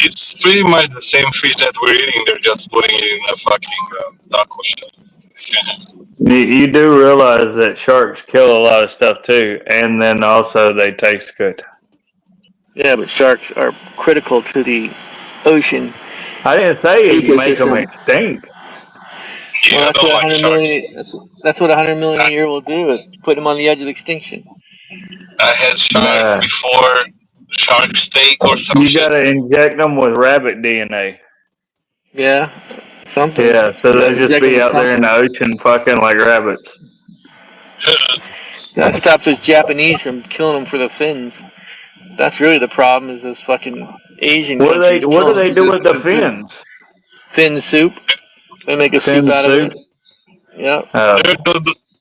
It's pretty much the same fish that we're eating. They're just putting it in a fucking taco shell. You do realize that sharks kill a lot of stuff too, and then also they taste good. Yeah, but sharks are critical to the ocean I didn't say it make them ecosystem. extinct. Well, Yeah, I that's don't what like 100 million. sharks. That's what 100 million a I, year will do. Is put them on the edge of extinction. I had shark Nah, before, shark steak or some you shit. gotta inject them with rabbit DNA. Yeah, something. Yeah, so You got to they'll just inject them be with out there in something. the ocean fucking like rabbits. Got to stop those Japanese from killing them for the fins. That's really the problem. Is those fucking Asian countries What do killing them they for do just with the fin soup. fins? Fin soup. They make a soup Fin out of soup? it. Yep.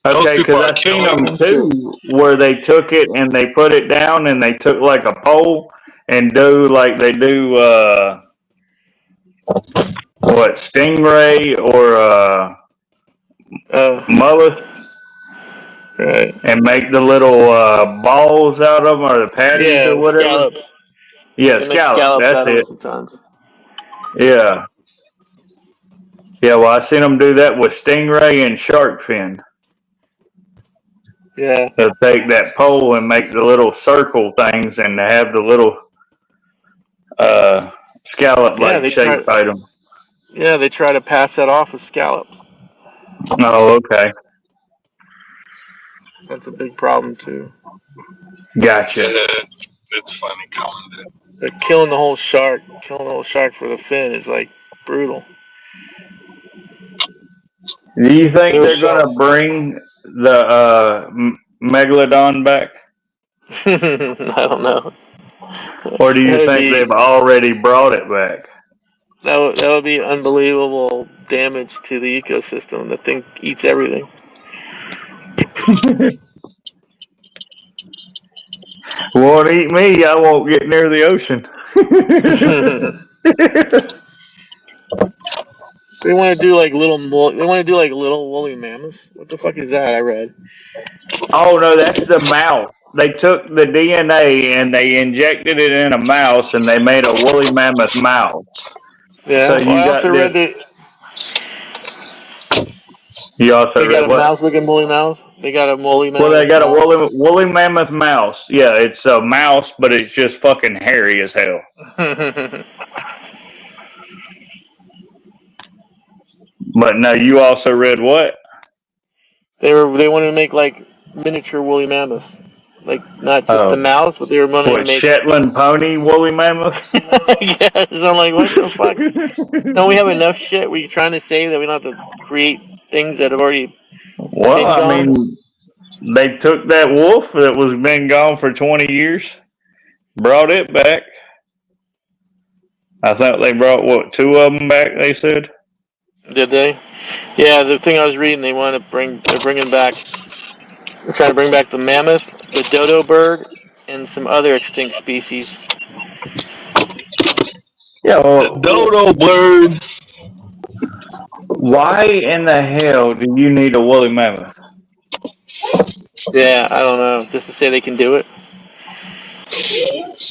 Those Okay, people because are I seen killing. them Fin soup. too, where they took it and they put it down and they took like a pole and do like they do what stingray or Oh, mullet right. and make the little balls out of them or the patties or Yeah, whatever. scallops. Yeah, They make scallops. scallops That's out of them it. sometimes. Yeah, yeah. Well, I seen them do that with stingray and shark fin. Yeah. They'll take that pole and make the little circle things and have the little uh, scallop Yeah, like they try. shape item. Yeah, they try to pass that off as scallops. Oh, okay. That's a big problem too. Gotcha. It's funny calling that. But killing the whole shark, for the fin is like brutal. Do you think There was they're some. gonna bring the megalodon back, I don't know. or do you That would think be they've already brought it back? that would be unbelievable damage to the ecosystem. The thing eats everything. Won't eat me. I won't get near the ocean. They want to do like little. They want to do like little woolly mammoths. What the fuck is that? I read. Oh no, that's the mouse. They took the DNA and they injected it in a mouse, and they made a woolly mammoth mouse. So Yeah. Well, you I got also this. read that You also they got read a what? mouse looking woolly mouse. They got a woolly Well, they mammoth got a mouse. woolly mammoth mouse. Yeah, it's a mouse, but it's just fucking hairy as hell. But no, you also read what? They wanted to make like miniature woolly mammoths, like not just the Oh, mouse, but they were wanting to what make. Shetland pony woolly mammoth? Yes, I'm like, what the fuck? Don't we have enough shit? We're trying to say that we don't have to create things that have already Well, been I gone. mean, they took that wolf that was been gone for 20 years, brought it back. I think they brought what, two of them back? They said. Did they? Yeah, the thing I was reading, they're bringing back. They're trying to bring back the mammoth, the dodo bird, and some other extinct species. Yeah. The Well, dodo bird. why in the hell do you need a woolly mammoth? Yeah, I don't know. Just to say they can do it.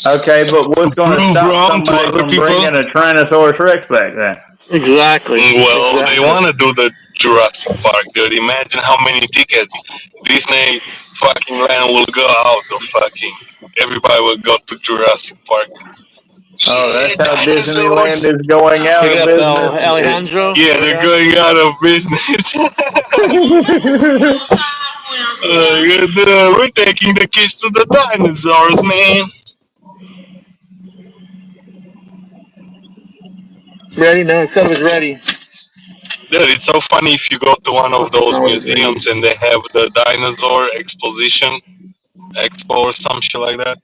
Okay, but To what's going to prove stop wrong to somebody other from people. bringing a Tyrannosaurus Rex back then? Exactly. Well, they Exactly. want to do the Jurassic Park, dude. Imagine how many tickets Disney fucking land will go out of fucking. Everybody will go to Jurassic Park. Oh, that's how Disneyland Dinosaurs. is going out Pick it of up, business. Alejandro. Yeah, Slow they're down. going out of business. We're taking the kids to the dinosaurs, man. Ready? No, I said it was ready. Dude, it's so funny if you go to one of Fucking those always ready. museums and they have the dinosaur exposition, expo or some shit like that.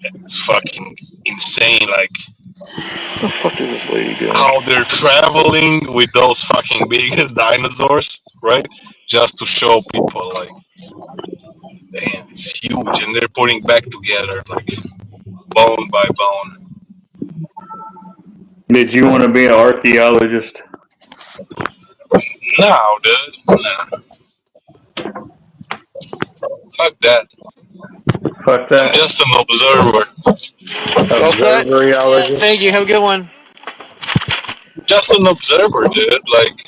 It's fucking insane, like What the fuck is this lady doing? how they're traveling with those fucking biggest dinosaurs, right? Just to show people, like, damn, it's huge, and they're putting back together, like bone by bone. Did you want to be an archaeologist? No, dude, nah, fuck that. Fuck I'm that. just an observer. All set? Observeriologist. Thank you. Have a good one. Just an observer, dude. Like,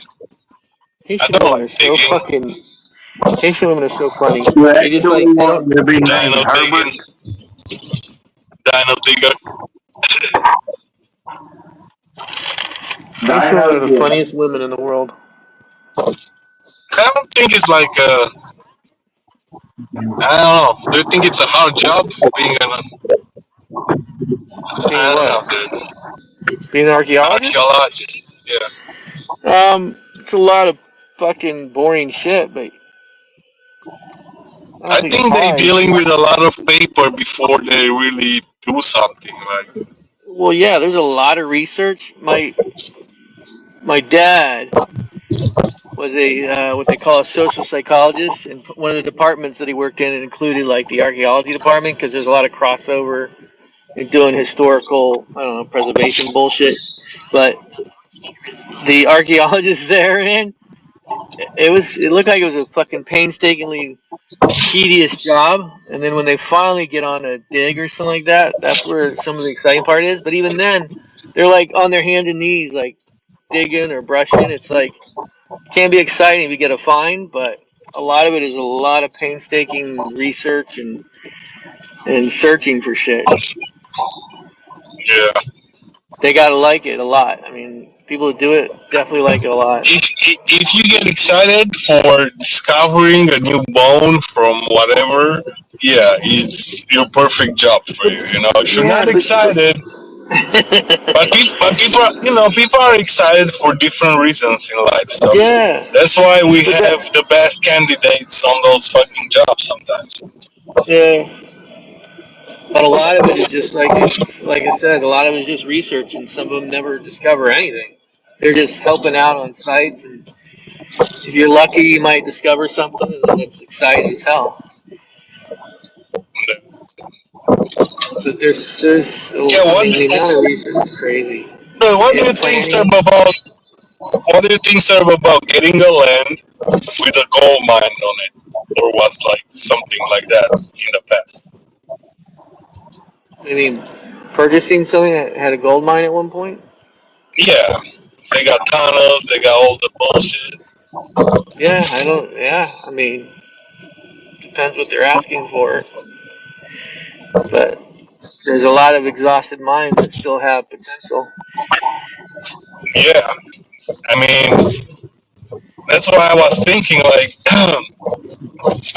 I Haitian don't women like are so digging, fucking. Haitian women are so funny. You They just actually like they don't. want to be named dino Herbert? digging, dino digger. Haitian women are Dino, the yeah. funniest women in the world. I don't think it's like I don't know. Do you think it's a hard job being an Being I don't what? know, dude. Being an archaeologist? Archaeologist. Yeah. It's a lot of fucking boring shit, but I don't I think it's think they hard. dealing with a lot of paper before they really do something. Like, Well, yeah, there's a lot of research. My dad was a what they call a social psychologist, and one of the departments that he worked in it included like the archaeology department because there's a lot of crossover and doing historical, I don't know, preservation bullshit. But the archaeologists there, man, it looked like it was a fucking painstakingly tedious job. And then when they finally get on a dig or something like that, that's where some of the exciting part is. But even then, they're like on their hands and knees, like digging or brushing. It's like can be exciting if you get a find, but a lot of it is a lot of painstaking research and searching for shit. yeah. They gotta like it a lot. I mean, people who do it definitely like it a lot. If you get excited for discovering a new bone from whatever, yeah, it's your perfect job for you. You know, if you're Yeah, not but excited, but people, are, people are excited for different reasons in life. So yeah, that's why we but have that the best candidates on those fucking jobs sometimes. yeah, but a lot of it is just like it's like I said, a lot of it is just research, and some of them never discover anything. They're just helping out on sites, and if you're lucky, you might discover something, and then it's exciting as hell. But Yeah, I mean, the amount of research is crazy. what do And you think, sir, planning. about what do you think, sir, about getting a land with a gold mine on it, or was like something like that in the past? I mean, purchasing something that had a gold mine at one point. Yeah, they got tunnels, they got all the bullshit. Yeah, I don't. Yeah, I mean, depends what they're asking for, but there's a lot of exhausted mines that still have potential. Yeah, I mean, that's why I was thinking, like,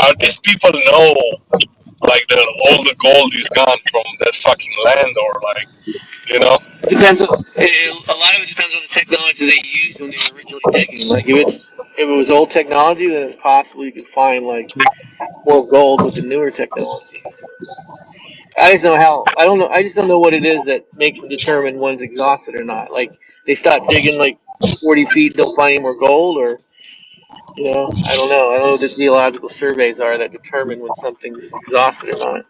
are these people know, like, all the gold is gone from that fucking land, or like, you know? It depends. A lot of it depends on the technology they used when they were originally digging. Like if it was old technology, then it's possible you could find like more gold with the newer technology. I just know how. I don't know. I just don't know what it is that makes them determine one's exhausted or not. Like they stop digging like 40 feet, don't find any more gold, or I don't know. I don't know what the geological surveys are that determine when something's exhausted or not.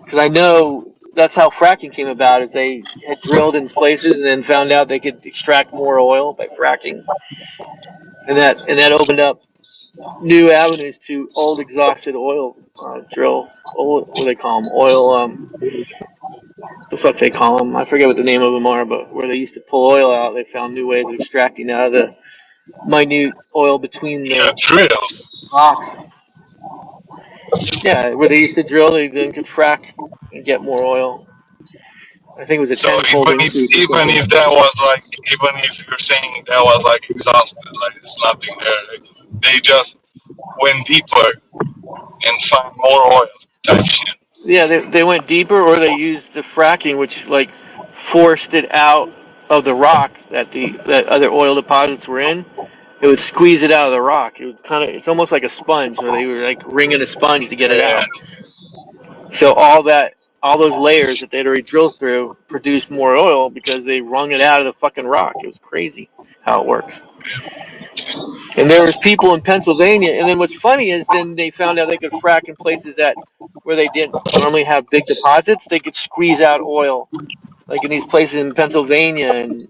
Because I know that's how fracking came about. Is they had drilled in places and then found out they could extract more oil by fracking, and that opened up new avenues to old exhausted oil drill. What do they call them? Oil. The fuck they call them? I forget what the name of them are, but where they used to pull oil out, they found new ways of extracting out of the minute oil between Yeah, the drill. rocks. Yeah, where they used to drill, they then could frack and get more oil. I think it was a So tenfold increase or even something. if that was like, even if you're saying that was like exhausted, like there's nothing there, like, they just went deeper and find more oil type shit. Yeah, they went deeper, or they used the fracking, which like forced it out of the rock that other oil deposits were in. It would squeeze it out of the rock. It would it's almost like a sponge, where they were like wringing a sponge to get it Yeah. out. So all those layers that they'd already drilled through produced more oil because they wrung it out of the fucking rock. It was crazy how it works. And there was people in Pennsylvania, and then what's funny is then they found out they could frack in places that where they didn't normally have big deposits. They could squeeze out oil, like in these places in Pennsylvania and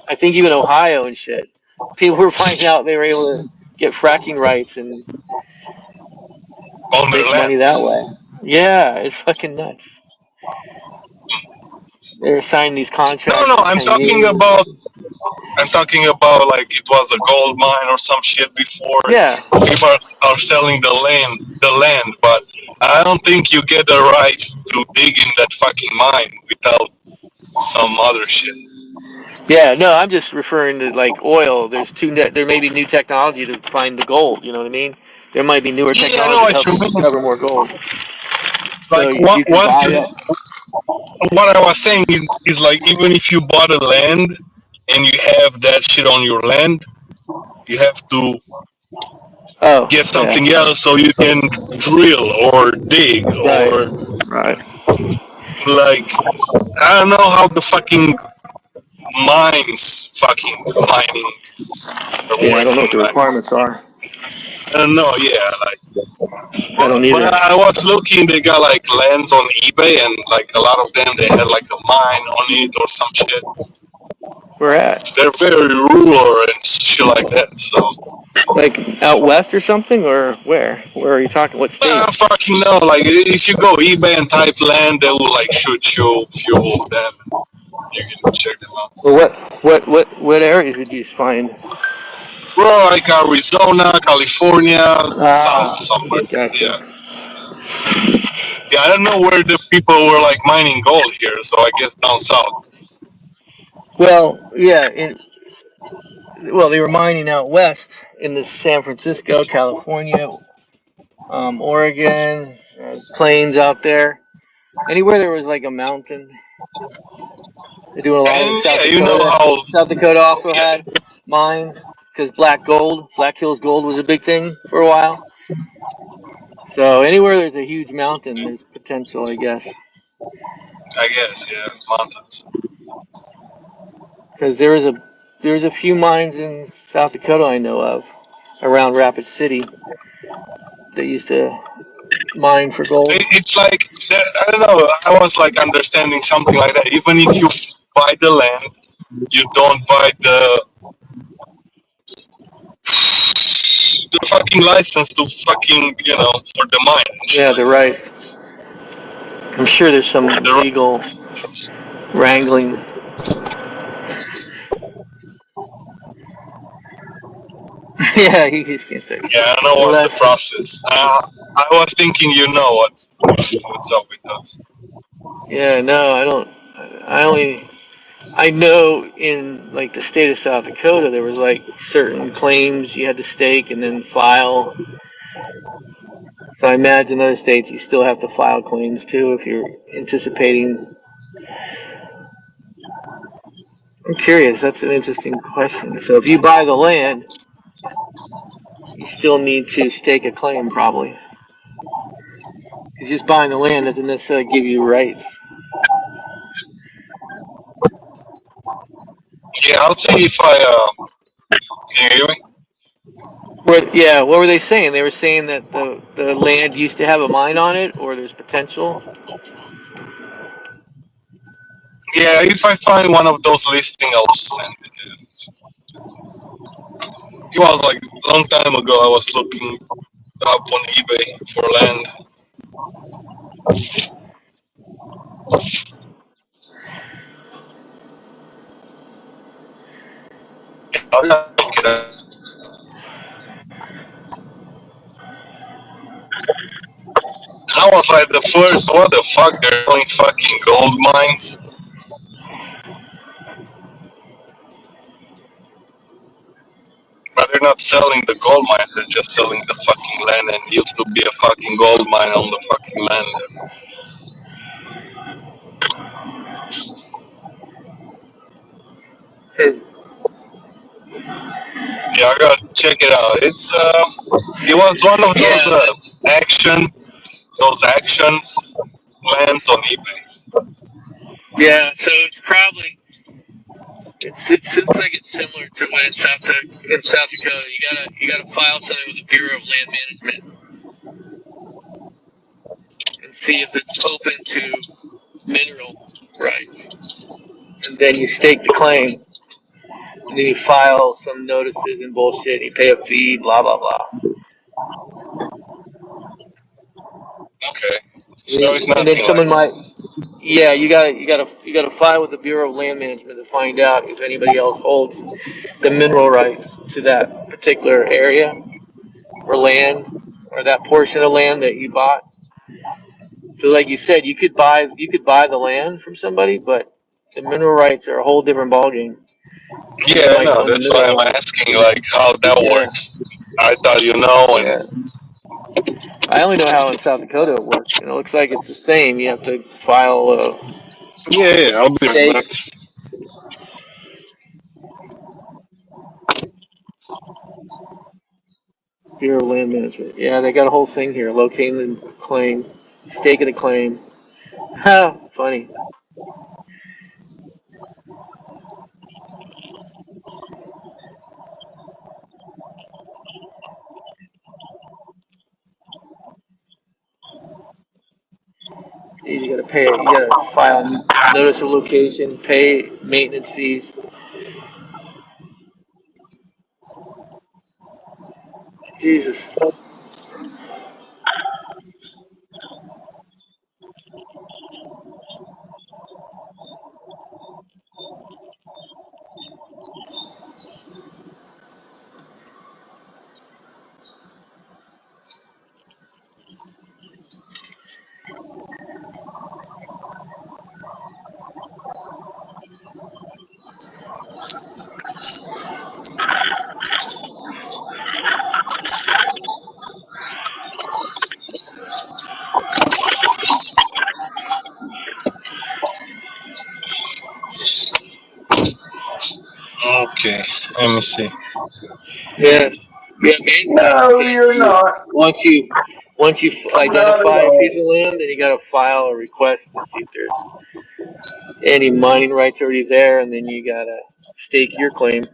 I think even Ohio and shit. People were finding out they were able to get fracking rights and On their make land. money that way. Yeah, it's fucking nuts. They're signing these No, contracts no, for 10 years. I'm talking about like it was a gold mine or some shit before. Yeah. People are selling the land, but I don't think you get the right to dig in that fucking mine without some other shit. Yeah, no, I'm just referring to like oil. There may be new technology to find the gold. You know what I mean? There might be newer Yeah, I know technology to what help you you mean. discover more gold. So Like you can buy that. what I was saying is like even if you bought a land and you have that shit on your land, you have to Oh, get yeah. something else so you can drill or dig Right. or Right. like I don't know how the fucking mines fucking mining are Yeah, I don't know working. what the Like requirements are. I don't know, yeah. Like I don't but either. I was looking, they got like lands on eBay and like a lot of them they had like a mine on it or some shit. Where at? They're very rural and shit like that. So Like out west or something, or where? Where are you talking? What I state? don't fucking know. Like if you go eBay and type land, they will like shoot you few of them. You can check them out. Or what areas did you find? Bro, like Arizona, California, Ah, somewhere. gotcha. Yeah. Yeah, I don't know where the people were like mining gold here, so I guess down south. Well, yeah. They were mining out west in the San Francisco, California, Oregon, plains out there. Anywhere there was like a mountain. They're doing a lot of it in And South yeah, you know Dakota. how South Dakota also yeah, had mines because Black Hills Gold was a big thing for a while. So anywhere there's a huge mountain, there's potential, I guess. I guess, yeah, mountains. Because there's a few mines in South Dakota I know of around Rapid City that used to mine for gold. It's like I don't know. I was like understanding something like that. Even if you buy the land, you don't buy the fucking license to fucking for the mine and shit Yeah, like the that. rights. I'm sure there's some The legal wrangling. Yeah, you just can't start. Yeah, I don't know what's the Unless, process. I was thinking, what's up with those. yeah, no, I don't. I only I know in like the state of South Dakota there was like certain claims you had to stake and then file. So I imagine other states you still have to file claims too if you're anticipating. I'm curious. That's an interesting question. So if you buy the land, you still need to stake a claim probably. Because just buying the land doesn't necessarily give you rights. Yeah, I'll see if I. Can you hear me? What were they saying? They were saying that the land used to have a mine on it, or there's potential. Yeah, if I find one of those listings, I'll send it. It was like a long time ago. I was looking up on eBay for land. I was like the first. What the fuck? They're doing fucking gold mines. stopped selling the gold mines. They're just selling the fucking land, and it used to be a fucking gold mine on the fucking land. Yeah, I gotta check it out. It was one of those Yeah, those actions lands on eBay. yeah. So it's probably it seems like it's similar to when in South Dakota. You gotta file something with the Bureau of Land Management and see if it's open to mineral rights, and then you stake the claim, and then you file some notices and bullshit. And you pay a fee, blah blah blah. Okay, And so it's then nothing like. someone might, yeah, you gotta file with the Bureau of Land Management to find out if anybody else holds the mineral rights to that particular area or land or that portion of land that you bought. So, like you said, you could buy the land from somebody, but the mineral rights are a whole different ballgame, and they Yeah, might no, own the that's why mineral I'm rights. asking, like, how that Yeah, works. I thought you know, and yeah. I only know how in South Dakota it works, and it looks like it's the same. You have to file a yeah, I'll be right stake. back. Bureau of Land Management. Yeah, they got a whole thing here. Locating the claim, staking the claim. Ha, funny. Geez, you gotta pay it. You gotta file notice of location, pay maintenance fees. Jesus. Okay, let me see. Yeah. Yeah, basically it No, says you're you not. once you Not at identify a piece all. of land, then you gotta file a request to see if there's any mining rights already there, and then you gotta stake your claim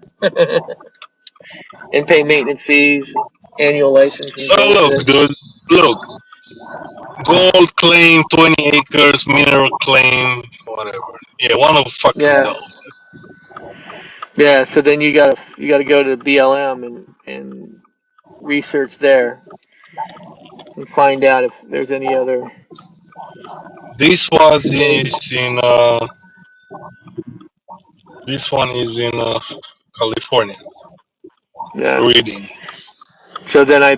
and pay maintenance fees, annual license and Oh, look, bullshit. dude. Look, gold claim, 20 acres, mineral claim, whatever. Yeah, one of fucking Yeah, those. yeah. So then you gotta go to BLM and research there and find out if there's any other This was any is in. This one is in California. yeah. Reading. So then I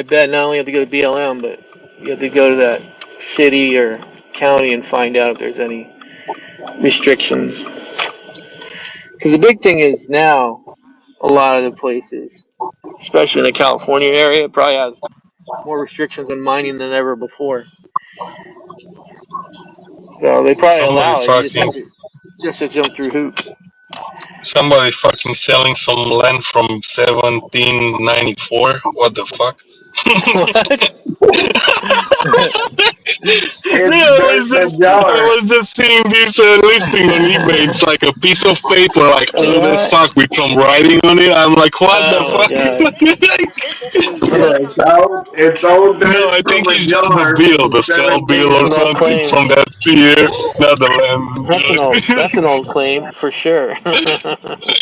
bet not only have to go to BLM, but you have to go to that city or county and find out if there's any restrictions. Because the big thing is now a lot of the places, especially in the California area, probably has more restrictions on mining than ever before. So they probably Somebody allow it. You fucking. just have to jump through hoops. Somebody fucking selling some land from 1794. What the fuck? What? Yeah, It's dirt in a jar. I was just seeing this listing on eBay. It's like a piece of paper, like old as What? fuck, with some writing on it. I'm like, what the Oh my fuck? god. It's all No, dirt I from think a it's just the jar bill, from the sell bill That's or an old 1700. something claim. from that year, not the land. That's an old claim for sure.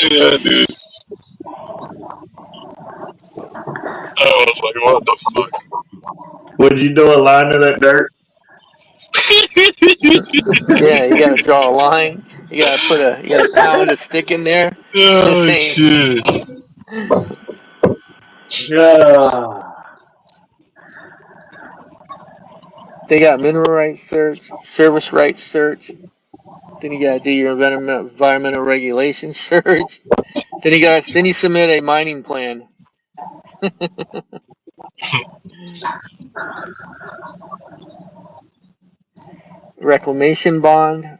Yeah, dude. I was like, what the Would you do a line of that dirt? Yeah, you gotta draw a line. You gotta pound a stick in there. Oh Saying shit. Yeah. they got mineral rights search, service rights search. Then you gotta do your environmental regulation search. Then you submit a mining plan. Reclamation bond.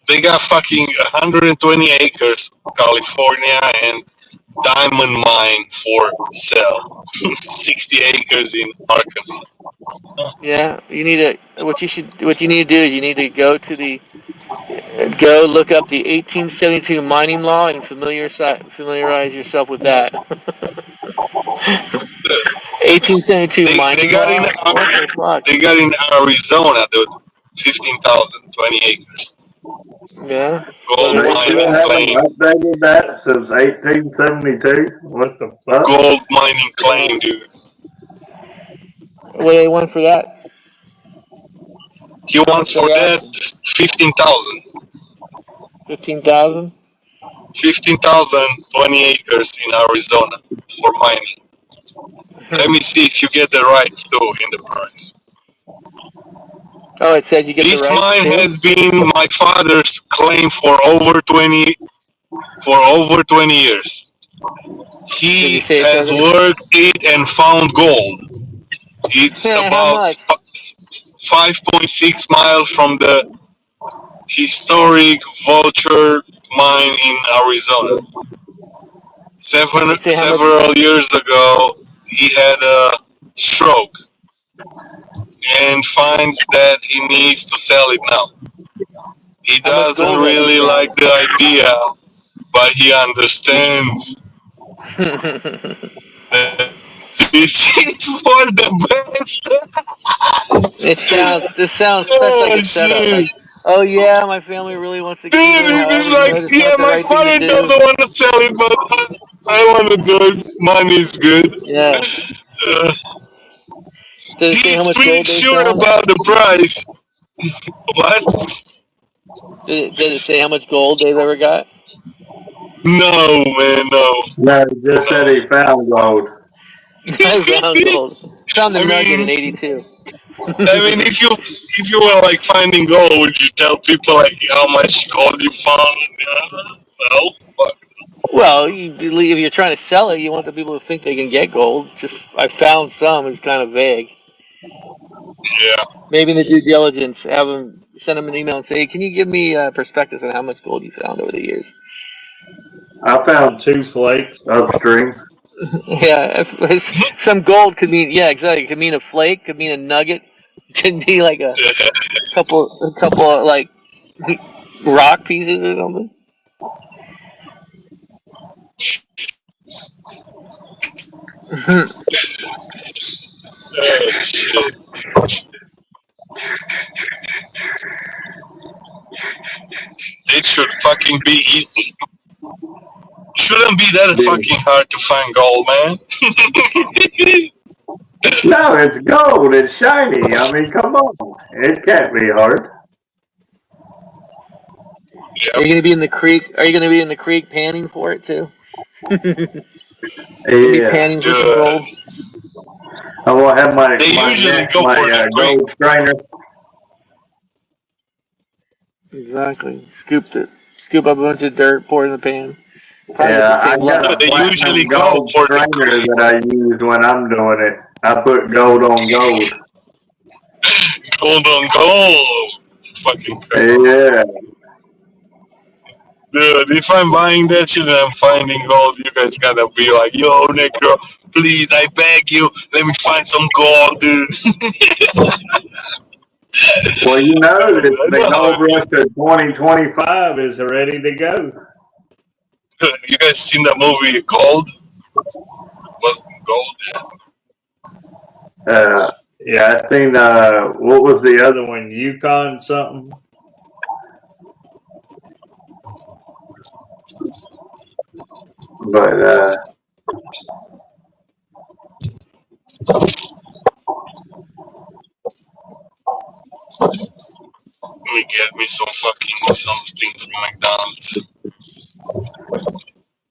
They got fucking 120 acres, California, and diamond mine for sale. 60 acres in Arkansas. Yeah, you need to. What you need to do is you need to go look up the 1872 mining law and familiarize yourself with that. 1872 They mining got in law. What the fuck? they got in Arizona, dude. 15,000, 20 acres. Yeah. Well, Gold they They went for still mining that. haven't claim. updated that since 1872. What the fuck? Gold mining Yeah. claim, dude. What they went for that? He How wants much for they that asking? 15,000. 15,000. 15,000, 20 acres in Arizona for mining. Let me see if you get the rights too in the price. Oh, it said you get the This rights mine too. has been my father's claim for over 20 years. Did he He say it's has under? worked it and found gold. It's How about much? 5.6 miles from the historic Vulture mine in Arizona. Did it say how much? Several years ago, he had a stroke and finds that he needs to sell it now. He How much doesn't gold has he really found? like the idea, but he understands that this is for the best. This sounds such like Oh a setup. shit. Like, oh yeah, my family really wants to keep Dude, it. it's However, like, it's yeah, not the my right thing to father do. doesn't want to sell it, but I want to do it. Money is good. Yeah. Uh, Does it say how he's much pretty gold they sure found? about the price. What? Did it say how much gold they've ever got? No, man, no. No, he just said No. he found gold. I found gold. Found the I nugget in mean, '82. if you were like finding gold, would you tell people like how much gold you found? No. But, Well, you believe if you're trying to sell it, you want the people to think they can get gold. Just I found some is kind of vague. yeah. Maybe in the due diligence, send them an email and say, hey, can you give me a prospectus on how much gold you found over the years? I found 2 flakes upstream. Yeah, some gold could mean exactly. It could mean a flake, could mean a nugget, could be like a couple of like rock pieces or something. Oh shit. It should fucking be easy. Shouldn't be that Yeah. fucking hard to find gold, man. No, it's gold. It's shiny. I mean, come on. It can't be hard. Are Yep. you gonna be in the creek? Are you gonna be in the creek panning for it too? Gonna be Yeah. panning for some Dude. gold. I will have my They usually net, go my for the creek. gold strainer. Exactly. Scoop up a bunch of dirt, pour it in the pan. Probably get the Yeah, I same got Dude, level. a they usually platinum go gold for the strainer creek. that I use when I'm doing it. I put gold on gold. Gold on gold. Fucking crazy. Yeah. Dude, if I'm buying that shit and I'm finding gold, you guys gotta be like, yo, Neykrow, please, I beg you, let me find some gold, dude. Well, you know that I the know how gold it rush of 2025 is ready to go. is. You guys seen that movie Gold? Was Gold? Yeah, I seen, what was the other one? Yukon something? But, Let me get me some fucking something from McDonald's.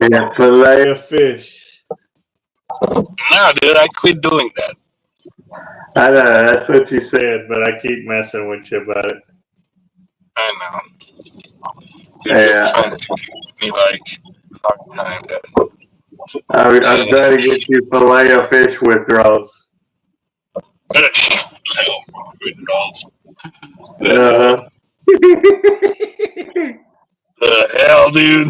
yeah, fillet of fish. Nah, dude, I quit doing that. I know, that's what you said, but I keep messing with you about it. I know. You're just Yeah, trying to give me like hard time. That. I'm trying to get you fillet of fish withdrawals. Uh-huh. The hell, dude.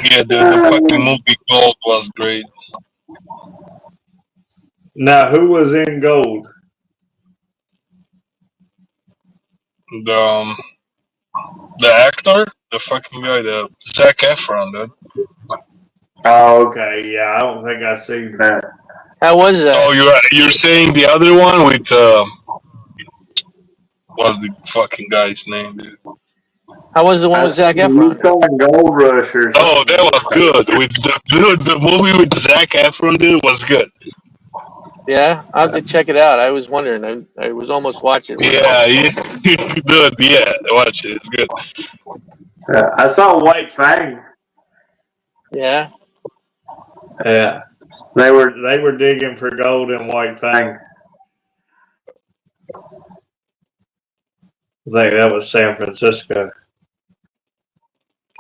Yeah, the fucking movie Gold was great. Now, who was in gold? The the actor, the fucking guy, the Zac Efron, dude. Oh, okay. Yeah, I don't think I've seen that. How was that? Oh, you're saying the other one with what's the fucking guy's name, dude? How was the one with Zac You Efron? saw Gold Rush or something. Oh, that was good. With the movie with Zac Efron, dude, was good. Yeah, I have to check it out. I was wondering. I was almost watching. Yeah, dude, yeah, watch it. It's good. I saw White Fang. Yeah. Yeah, they were digging for gold in White Fang. I think that was San Francisco.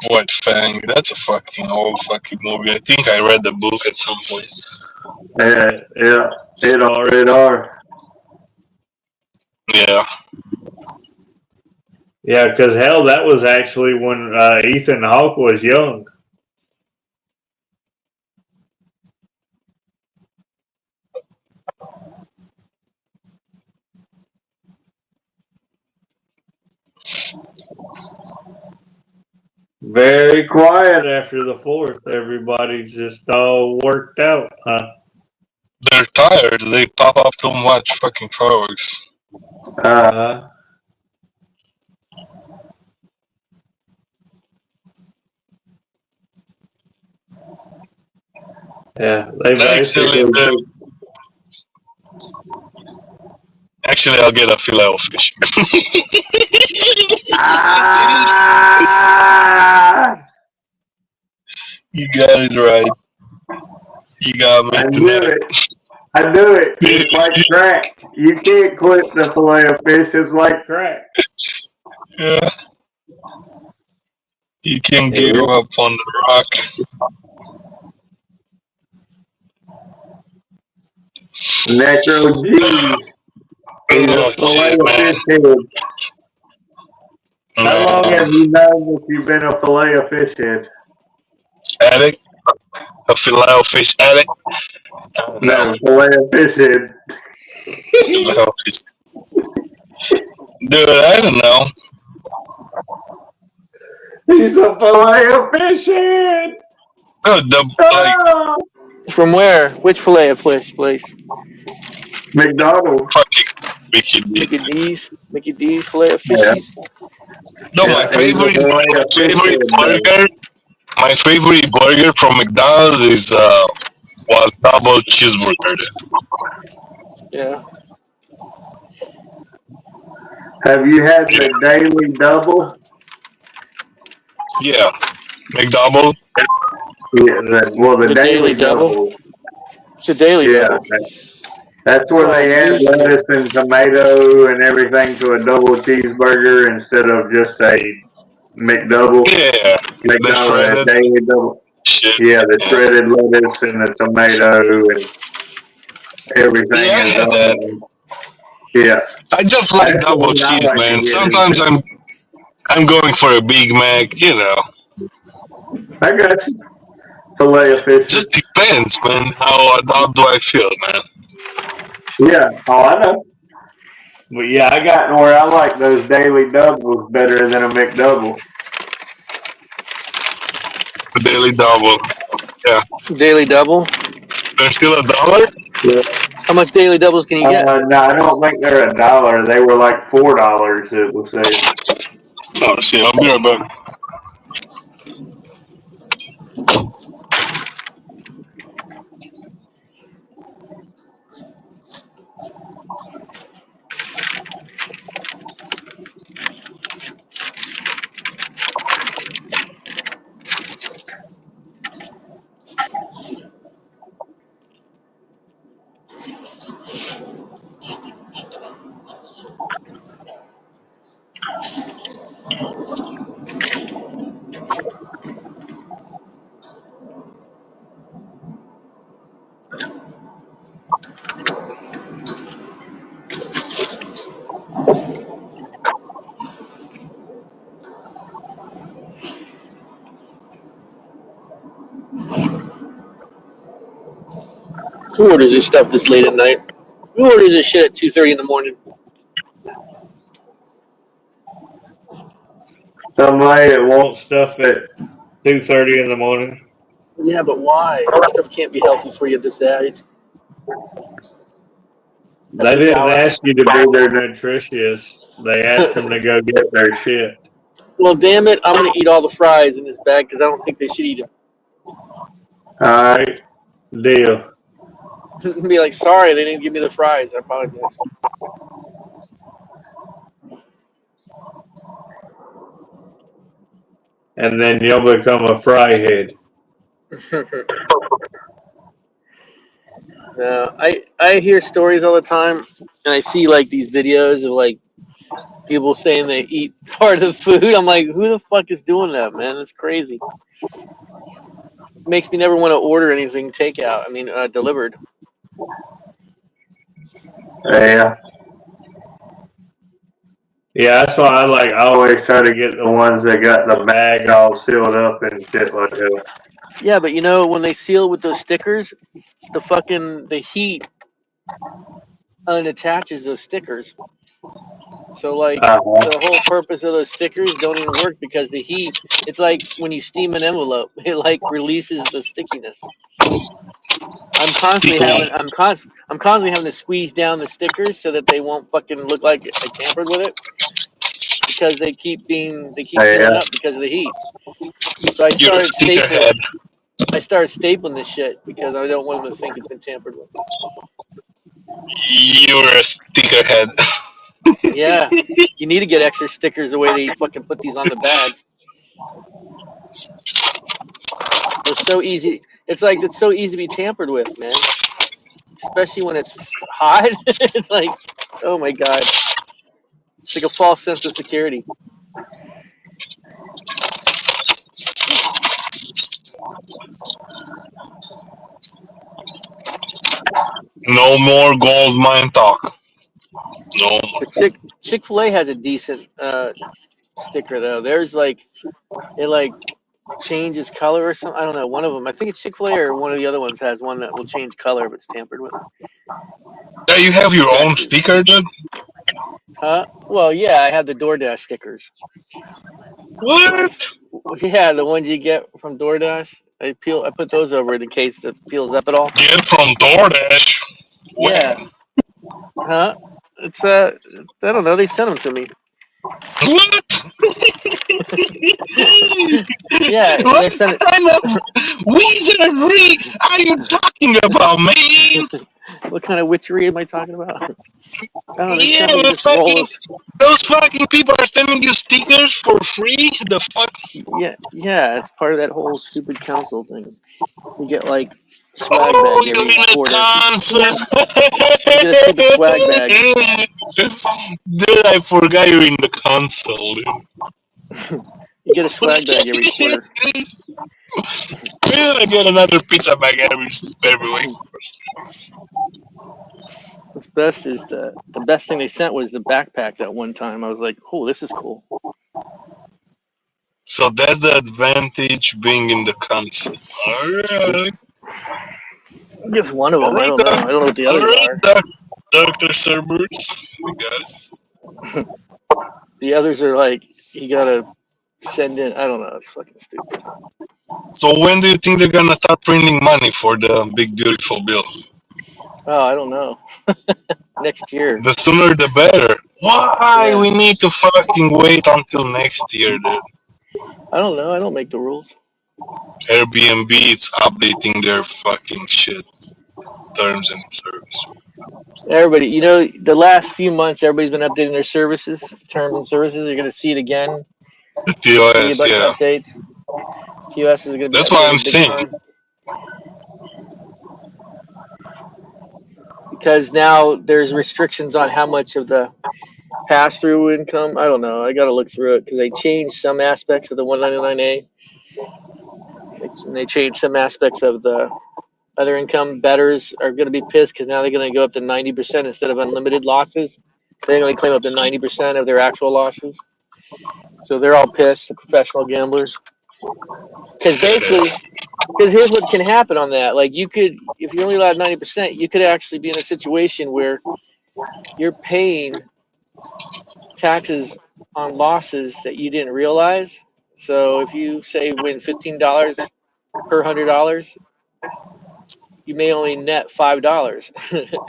White Fang. That's a fucking old fucking movie. I think I read the book at some point. Yeah, it are. Yeah. Yeah, because hell, that was actually when Ethan Hawke was young. Very quiet after the fourth. Everybody's just all worked out, huh? They're tired. They pop up too much fucking fireworks. Yeah, they basically. Actually, I'll get a filet of fish. You got it right. You got me tonight. I knew it. It's like crack. You can't quit the fillet of fish. It's like crack. Yeah. You can give up on the rock. Neykrow G. He's a fillet of fish head. How long have you known that you've been a fillet of fish head? Addict? A filet of fish addict? No, fillet of fish head. Filet of fish. Dude, I don't know. He's a fillet of fish head. From where? Which fillet of fish place? McDonald's. Mickey D's. Mickey D's fillet of fishies. No, my favorite burger. My favorite burger from McDonald's is was double cheeseburger. Yeah. Have you had the daily double? Yeah, McDouble. Yeah, the daily double. It's a daily double. That's where they add lettuce and tomato and everything to a double cheeseburger instead of just a McDouble. Yeah, McDonald's a daily double. Yeah, the shredded lettuce and the tomato and everything is on it. Yeah. I just like double cheese, man. Sometimes I'm going for a Big Mac, you know. I got you. Filet of fish. Just depends, man. How do I feel, man? Yeah. Oh, I know. But yeah, I got where I like those daily doubles better than a McDouble. A daily double. Yeah. Daily double? They're still $1? Yeah. How much daily doubles can you get? No, I don't think they're $1. They were like $4, it was saying. Oh, shit, I'll be right back. Who orders this stuff this late at night? Who orders this shit at 2:30 in the morning? Somebody that wants stuff at 2:30 in the morning. Yeah, but why? That stuff can't be healthy for you at this age. At They this didn't hour. ask you to be their nutritionist. They asked them to go get their shit. Well, damn it, I'm gonna eat all the fries in this bag because I don't think they should eat them. All right, deal. Be like, sorry, they didn't give me the fries. I apologize. And then you'll become a fry head. No, I hear stories all the time, and I see like these videos of like people saying they eat part of the food. I'm like, who the fuck is doing that, man? That's crazy. Makes me never want to order anything takeout. I mean, delivered. Yeah. Yeah, that's why I always try to get the ones that got the bag all sealed up and shit like that. Yeah, but you know when they seal with those stickers, the heat unattaches those stickers. So like the whole purpose of those stickers don't even work because the heat. It's like when you steam an envelope, it like releases the stickiness. I'm constantly having to squeeze down the stickers so that they won't fucking look like I tampered with it because they keep Yeah. sealing up because of the heat. So I You're a started sticker stapling. head. I started stapling this shit because I don't want them to think it's been tampered with. You're a sticker head. Yeah, you need to get extra stickers the way they fucking put these on the bags. They're so easy. It's so easy to be tampered with, man. Especially when it's hot. It's like, oh my god, it's like a false sense of security. No more gold mine talk. No more. But Chick-fil-A has a decent sticker though. There's like it like changes color or something. I don't know. One of them, I think it's Chick-fil-A or one of the other ones has one that will change color if it's tampered with. Yeah, you have your own Scratches. sticker, dude? Huh? Well, yeah, I have the DoorDash stickers. What? Yeah, the ones you get from DoorDash. I put those over it in case it peels up at all. Get from DoorDash? Yeah. When? Huh? It's I don't know. They sent them to me. What? Yeah, What they sent it. kind of wizardry are you talking about, man? What kind of witchery am I talking about? Oh, they Yeah, sent me the this roll fucking of. those fucking people are sending you stickers for free. The fuck? Yeah, it's part of that whole stupid council thing. You get like swag Oh, bag you're every in a quarter. concert. You get a stupid swag bag. Dude, I forgot you're in the console. You get a swag bag every quarter. Yeah, I get another pizza bag every week. What's best is the best thing they sent was the backpack that one time. I was like, oh, this is cool. So that's the advantage being in the console. Alright. Just one of them. I Alright, don't know. I don't know what the others are. Dr. Cerberus. We got it. The others are like you gotta send in. I don't know. It's fucking stupid. So when do you think they're gonna start printing money for the big beautiful bill? Oh, I don't know. Next year. The sooner the better. Why Yeah. we need to fucking wait until next year, dude? I don't know. I don't make the rules. Airbnb is updating their fucking shit. Terms and service. Everybody, the last few months, everybody's been updating their services, terms and services. You're gonna see it again. The See a TOS, bunch of yeah. updates. TOS is gonna be That's what I'm updated big saying. time because now there's restrictions on how much of the pass-through income. I don't know. I got to look through it because they changed some aspects of the 199A. They changed some aspects of the other income. Bettors are going to be pissed because now they're going to go up to 90% instead of unlimited losses. They're going to claim up to 90% of their actual losses. So they're all pissed, the professional gamblers. Because basically, because here's what can happen on that. Like you could, if you're only allowed 90%, you could actually be in a situation where you're paying taxes on losses that you didn't realize. So if you say win $15 per $100, you may only net $5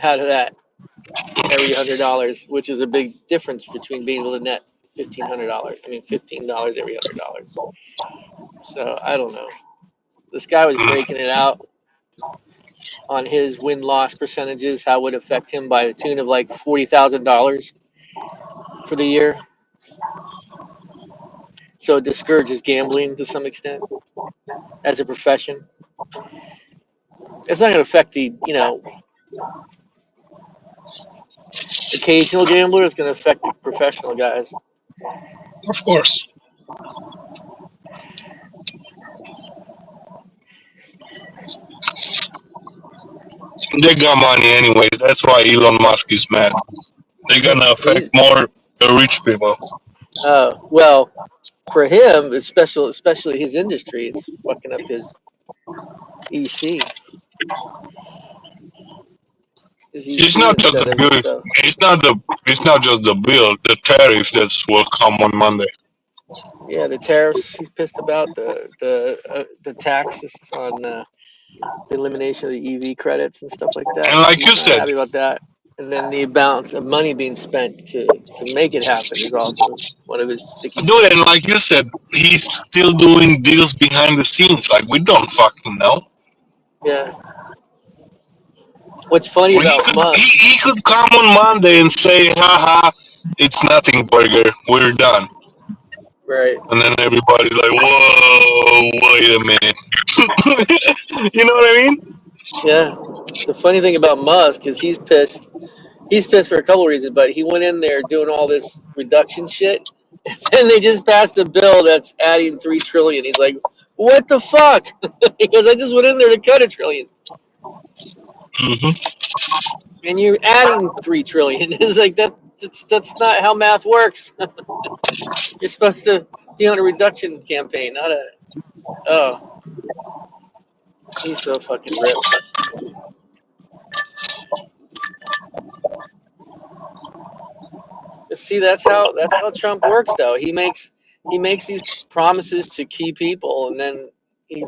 out of that every $100, which is a big difference between being able to net $1,500. I mean, $15 every $100. So I don't know. This guy was breaking it out on his win loss percentages, how it would affect him by the tune of like $40,000 for the year. So it discourages gambling to some extent as a profession. It's not going to affect the, occasional gambler. It's going to affect the professional guys. Of course. They got money anyways. That's why Elon Musk is mad. They're gonna affect He's more the rich people. well, for him, especially his industry, it's fucking up his EC, his It's EC not just instead the of bill. stuff. It's not just the bill. The tariff that will come on Monday. Yeah, the tariffs. He's pissed about the taxes on the elimination of the EV credits and stuff like And that. like you He's not said, happy about that. And then the amount of money being spent to make it happen is also one of his sticky dude, and points. like you said, he's still doing deals behind the scenes. Like we don't fucking know. Yeah. What's funny Well, about Musk, he could come on Monday and say, haha, it's nothing, burger. We're done. right? And then everybody's like, whoa, wait a minute. You know what I mean? Yeah. The funny thing about Musk is he's pissed. He's pissed for a couple of reasons, but he went in there doing all this reduction shit, and they just passed a bill that's adding 3 trillion. He's like, "What the fuck?" Because I just went in there to cut 1 trillion, Hmm. and you're adding 3 trillion. It's like that. That's not how math works. You're supposed to be on a reduction campaign, not a. Oh, he's so fucking ripped. See, that's how Trump works, though. He makes these promises to key people, and then he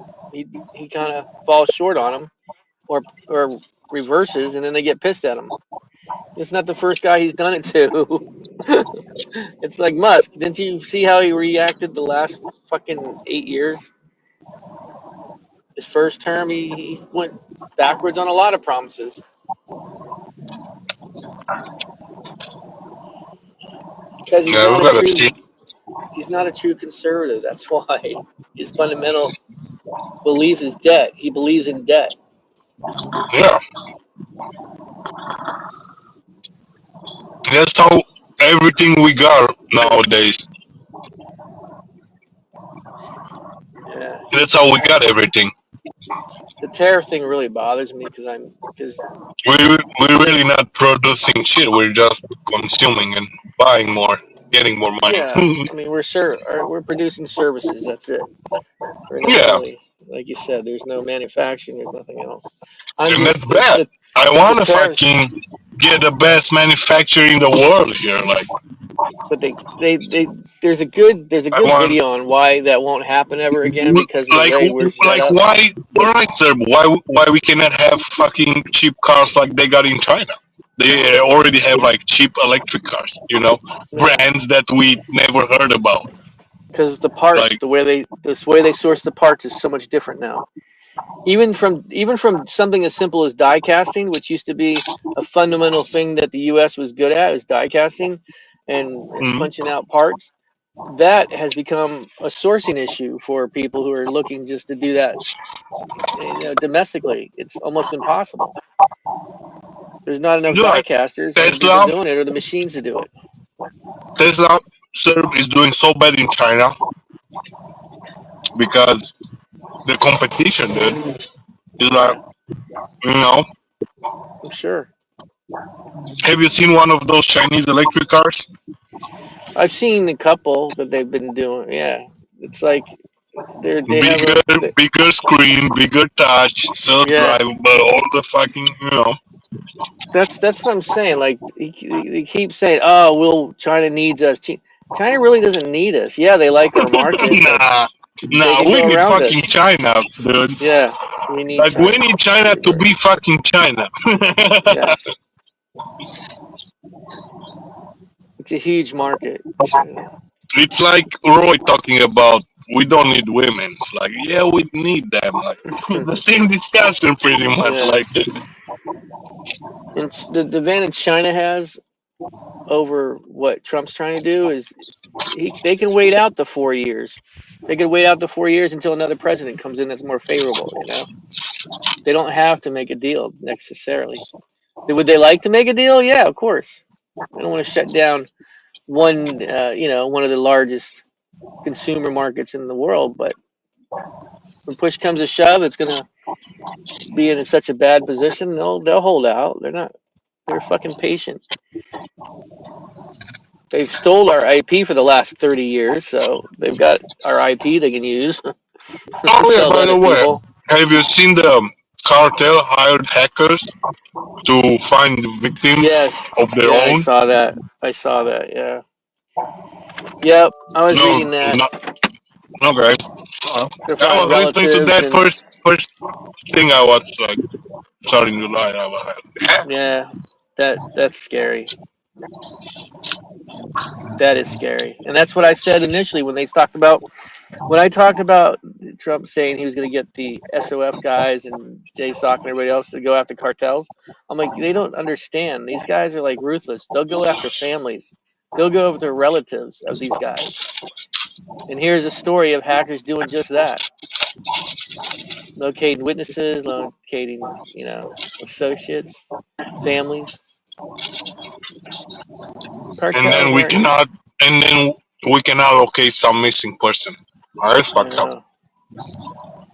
kind of falls short on them, or reverses, and then they get pissed at him. It's not the first guy he's done it to. It's like Musk. Didn't you see how he reacted the last fucking 8 years? His first term, he went backwards on a lot of promises because he's Yeah, we not a gotta see. true he's not a true conservative. That's why his fundamental belief is debt. He believes in debt. Yeah, that's how everything we got nowadays. Yeah, That's how we got everything. the tariff thing really bothers me because We're really not producing shit. We're just consuming and buying more, getting more money. yeah, I mean we're producing services. That's it. We're not Yeah, really, like you said. There's no manufacturing. There's nothing else. I'm and that's just bad. I the wanna tariffs, fucking get the best manufacturer in the world here. Like but they there's a good I want, video on why that won't happen ever again because of the like, way we're set like up. why? Alright, sir. Why we cannot have fucking cheap cars like they got in China? They already have like cheap electric cars. No, Brands that we never heard about. because the parts, Like, the way they source the parts is so much different now. Even from something as simple as die casting, which used to be a fundamental thing that the U.S. was good at, is die casting and mm, punching out parts. That has become a sourcing issue for people who are looking just to do that, domestically. It's almost impossible. There's not enough die yeah, casters and people Tesla, doing it, or the machines to do it. Tesla, sir, is doing so bad in China because the competition, dude, is like, Yeah, you know, I'm sure. have you seen one of those Chinese electric cars? I've seen a couple that they've been doing. Yeah, it's like They have a Bigger screen, bigger touch, yeah. self-drive, but all the fucking, That's what I'm saying. Like he keep saying, "Oh, well, China needs us." China really doesn't need us. Yeah, they like our market, but they nah, could we go need around fucking us. China, dude. Yeah, we need Like, we China. need China to be fucking China. Yeah, it's a huge market, China. It's like Roy talking about we don't need women. It's like, yeah, we need them. Like, the same discussion pretty much. Yeah, Like, and the advantage China has over what Trump's trying to do is they can wait out the 4 years. They could wait out the 4 years until another president comes in that's more favorable. They don't have to make a deal necessarily. Would they like to make a deal? Yeah, of course. They don't want to shut down one of the largest consumer markets in the world. But when push comes to shove, it's gonna be in such a bad position. They'll hold out. They're fucking patient. They've stole our IP for the last 30 years, so they've got our IP they can use oh yeah, sell to by other the way, people. have you seen the cartel hired hackers to find victims Yes, of their yeah, I own? saw that. I saw that. Yeah, yep, I was No, reading that. not okay. They're I finding was listening to relatives that and first thing. I was like starting to lie. I was like, yeah, that's scary. That is scary, and that's what I said initially when I talked about Trump saying he was going to get the SOF guys and JSOC and everybody else to go after cartels. I'm like, they don't understand. These guys are like ruthless. They'll go after families. They'll go after relatives of these guys. And here's a story of hackers doing just that, locating witnesses, locating associates, families. and then Cartels we aren't. cannot, and then we cannot locate some missing person. That's I fucked up. know.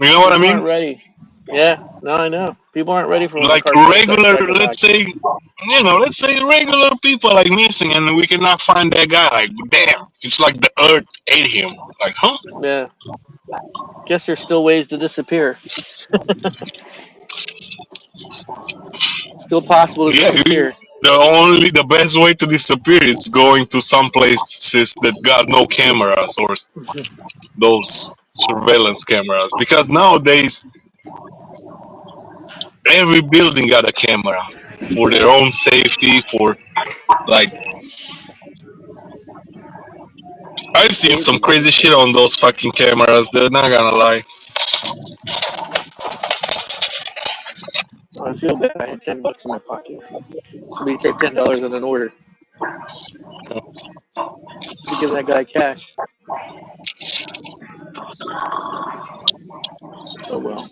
You know what I People mean? aren't ready. Yeah, no, I know. People aren't ready for when the Like cartels start regular, striking back. let's say regular people like missing, and we cannot find that guy. Like, damn, it's like the earth ate him. Like, huh? Yeah. Guess there's still ways to disappear. Still possible to Yeah, disappear. the best way to disappear is going to some places that got no cameras or those surveillance cameras. Because nowadays every building got a camera for their own safety. For like, I've seen some Safety. crazy shit on those fucking cameras. They're not gonna lie. Oh, I feel bad. I had $10 in my pocket. Somebody take $10 on an order. Should have given that guy cash. Oh well.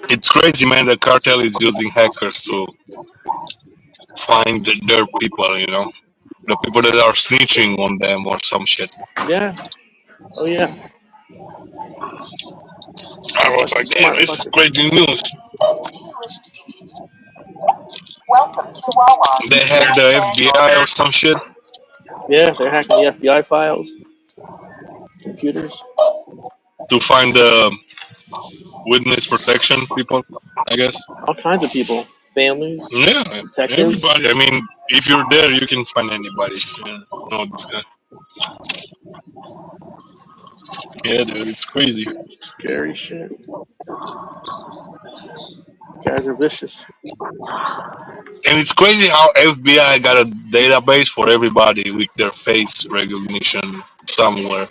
It's crazy, man. The cartel is using hackers to find their people. The people that are snitching on them or some shit. Yeah. Oh yeah. I A was bunch of like, damn, smart this is fuckers. crazy news. They hacked the FBI or some shit Yeah, they're hacking the FBI files, computers, to find the witness protection people, I guess. all kinds of people, families, Yeah, detectives. everybody. I mean, if you're there, you can find anybody. Yeah, no, this guy. Yeah, dude, it's crazy. Scary shit. Guys are vicious. And it's crazy how FBI got a database for everybody with their face recognition somewhere.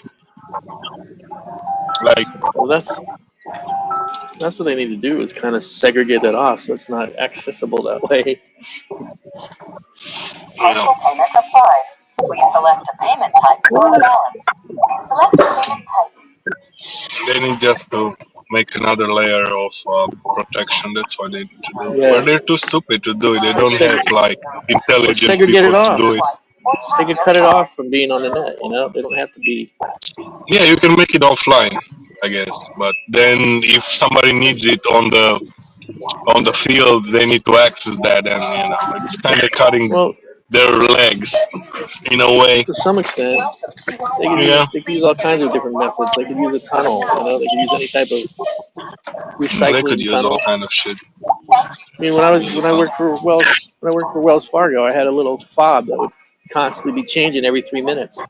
Like, Well, that's what they need to do is kind of segregate that off so it's not accessible that way. Partial payment applied. Please select a payment type for the balance. Select a payment type. they need just to make another layer of protection. That's what they need to do. But Yeah, they're too stupid to do it. They or don't have like or intelligent segregate people it to off. do it. They could cut it off from being on the net. You know, they don't have to be. Yeah, you can make it offline, I guess. But then if somebody needs it on the field, they need to access that, and it's kind of cutting Well, their legs in a way. to some extent, Yeah, they could use all kinds of different methods. They could use a tunnel. You know, they could use any type of they could recycling use all tunnel. kind of shit. I mean, when I worked for Wells Fargo, I had a little fob that would constantly be changing every 3 minutes,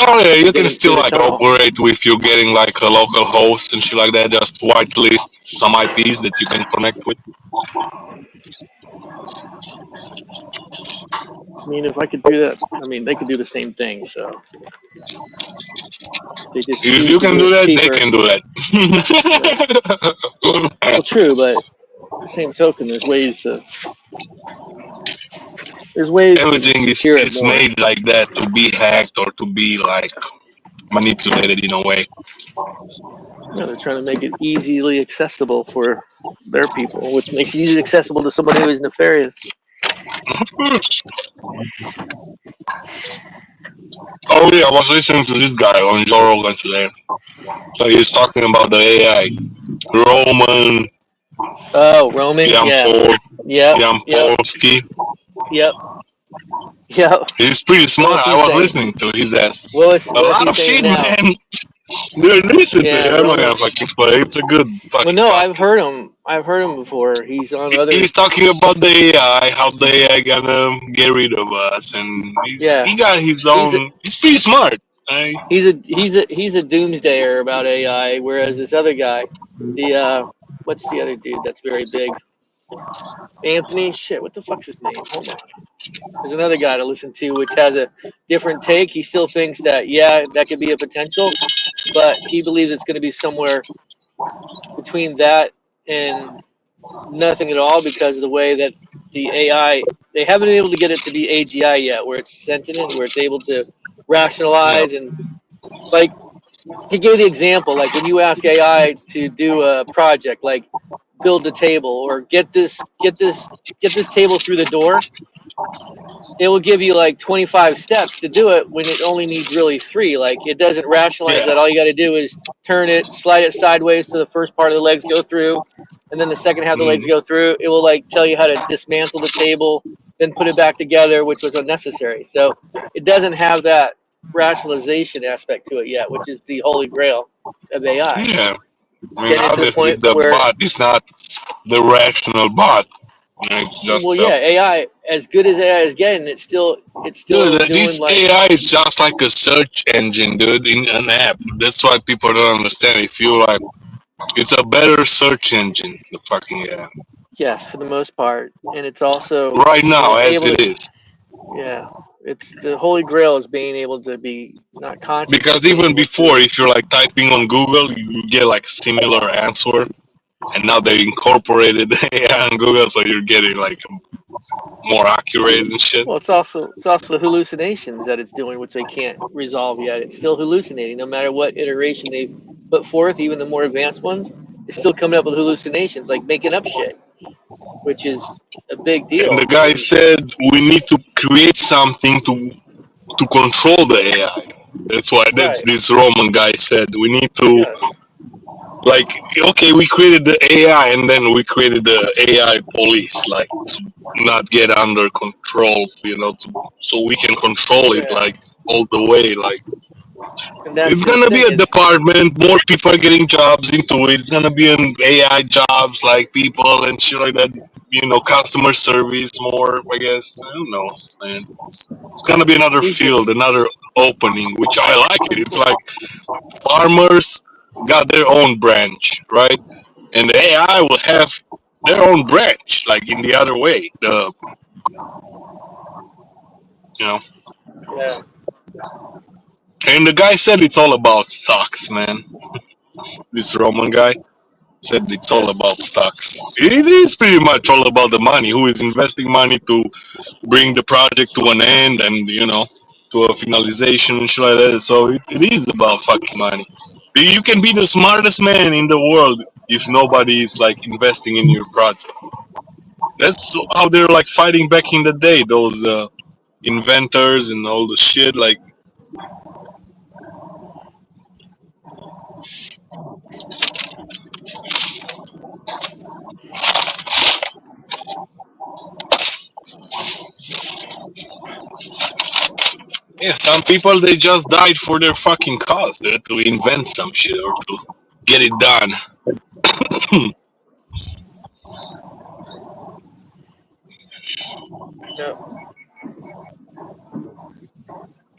Oh yeah, you can getting still through the like tunnel. operate with you getting like a local host and shit like that. Just whitelist some IPs that you can connect with. I mean, if I could do that, I mean, they could do the same thing. So they just If choose you to can do do it that, they cheaper. can do Yeah. that. Well, true, but the same token, there's ways to Everything secure it is more. made like that to be hacked or to be like manipulated in a way. Yeah, they're trying to make it easily accessible for their people, which makes it easily accessible to somebody who is nefarious. Oh yeah, I was listening to this guy on Joe Rogan today. So he's talking about the AI. Roman Oh, roaming? Yeah. Yep. Yep. Yampolsky. Yep. Yep. He's pretty What smart. was I he was saying? listening to his ass. A What was lot he of saying shit, now? man. Dude, listen to Yeah, him. I'm not gonna Roman. fucking spoil it. It's a good Well, fucking no, podcast. I've heard him before. He's on other. He's talking about the AI, how the AI gonna get rid of us, and Yeah. he got his He's a own. He's pretty smart. I, he's a doomsdayer about AI, whereas this other guy, the what's the other dude that's very big? Anthony. Shit. What the fuck's his name? Hold on. There's another guy to listen to, which has a different take. He still thinks that yeah, that could be a potential, but he believes it's going to be somewhere between that and nothing at all because of the way that the AI they haven't been able to get it to be AGI yet, where it's sentient, where it's able to yeah, rationalize and like he gave the example like when you ask AI to do a project like build a table or get this table through the door, it will give you like 25 steps to do it when it only needs really three. Like it doesn't rationalize yeah, that all you got to do is turn it, slide it sideways so the first part of the legs go through, and then the second half of the legs mm, go through. It will like tell you how to dismantle the table, then put it back together, which was unnecessary. So it doesn't have that rationalization aspect to it yet, which is the holy grail of AI. yeah. I mean, Getting it to the obviously point the where, bot is not the rational bot. It's well, just yeah, AI as good as AI is getting, it's still dude. doing This like AI is just like a search engine, dude, in an app. That's why people don't understand. If you like, it's a better search engine. The fucking app yes, for the most part, and it's also right when now it's as able it to, is. yeah, it's the holy grail is being able to be not conscious, Because but being even able to. before, if you're like typing on Google, you get like similar answer, and now they incorporated AI on Google, so you're getting like more accurate and shit. Well, it's also the hallucinations that it's doing, which they can't resolve yet. It's still hallucinating, no matter what iteration they put forth, even the more advanced ones. It's still coming up with hallucinations, like making up shit, which is a big And the deal. guy And said we need to create something to control the AI. That's why that's right, this Roman guy said we need to yes, like okay we created the AI and then we created the AI police like to not get under control so we can control it yeah, like all the way like and that's it's his gonna be thing. a Is department. More people are getting jobs into it. It's gonna be an AI jobs like people and shit like that. Customer service more. I guess. Who knows, man? It's gonna be another he's field, just another opening, which I like it. It's like farmers got their own branch, right? And the AI will have their own branch, like in the other way. You know. yeah, And the guy said it's all about stocks, man. This Roman guy said it's all yes, about stocks. It is pretty much all about the money. Who is investing money to bring the project to an end and to a finalization and shit like that. So it is about fucking money. You can be the smartest man in the world if nobody is like investing in your project. That's how they're like fighting back in the day. Those inventors and all the shit. Like, yeah, some people they just died for their fucking cause. They're to invent some shit or to get it done. Yep.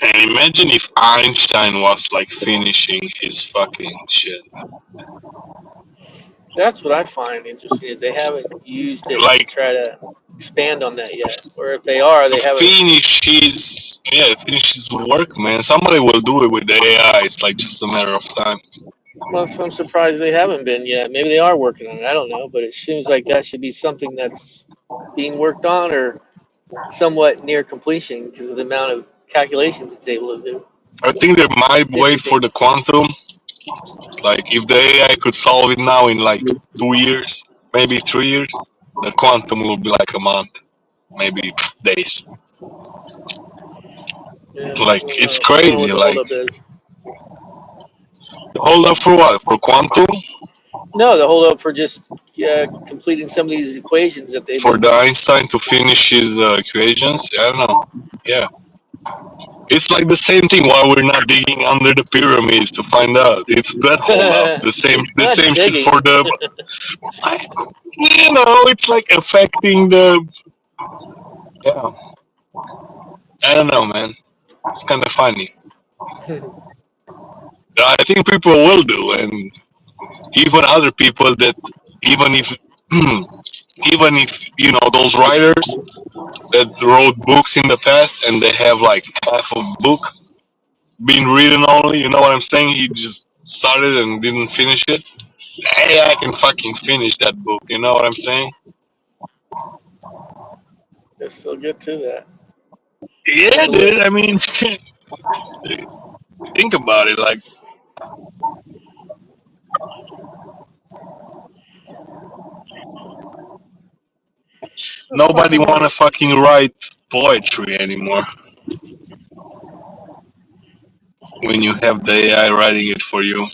And imagine if Einstein was like finishing his fucking shit. That's what I find interesting is they haven't used it to Like try to expand on that yet, or if they are, to they haven't. finish his work, man. Somebody will do it with the AI. It's like just a matter of time. Well, I'm surprised they haven't been yet. Maybe they are working on it. I don't know, but it seems like that should be something that's being worked on or somewhat near completion because of the amount of calculations it's able to do. I think there might It's wait for interesting. the quantum. Like if the AI could solve it now in like 2 years, maybe 3 years, the quantum will be like a month, maybe days. Yeah, Like I don't it's know. I don't know what crazy. the Like holdup is. hold up for what? For quantum? No, the holdup for just completing some of these equations that they've For been the doing. Einstein to finish his equations? I don't know. Yeah. It's like the same thing why we're not digging under the pyramids to find out. It's that hold up. The Not same shit digging. for the I, it's like affecting the yeah. I don't know, man. It's kind of funny. I think people will do, and even other people that even if even if those writers that wrote books in the past and they have like half a book being written only. You know what I'm saying? He just started and didn't finish it. Hey, I can fucking finish that book. You know what I'm saying? Let's still get to that. It's on Yeah, the dude. I list. mean, think about it. Like Looks like nobody I'm on wanna it. fucking write poetry anymore when you have the AI writing it for you.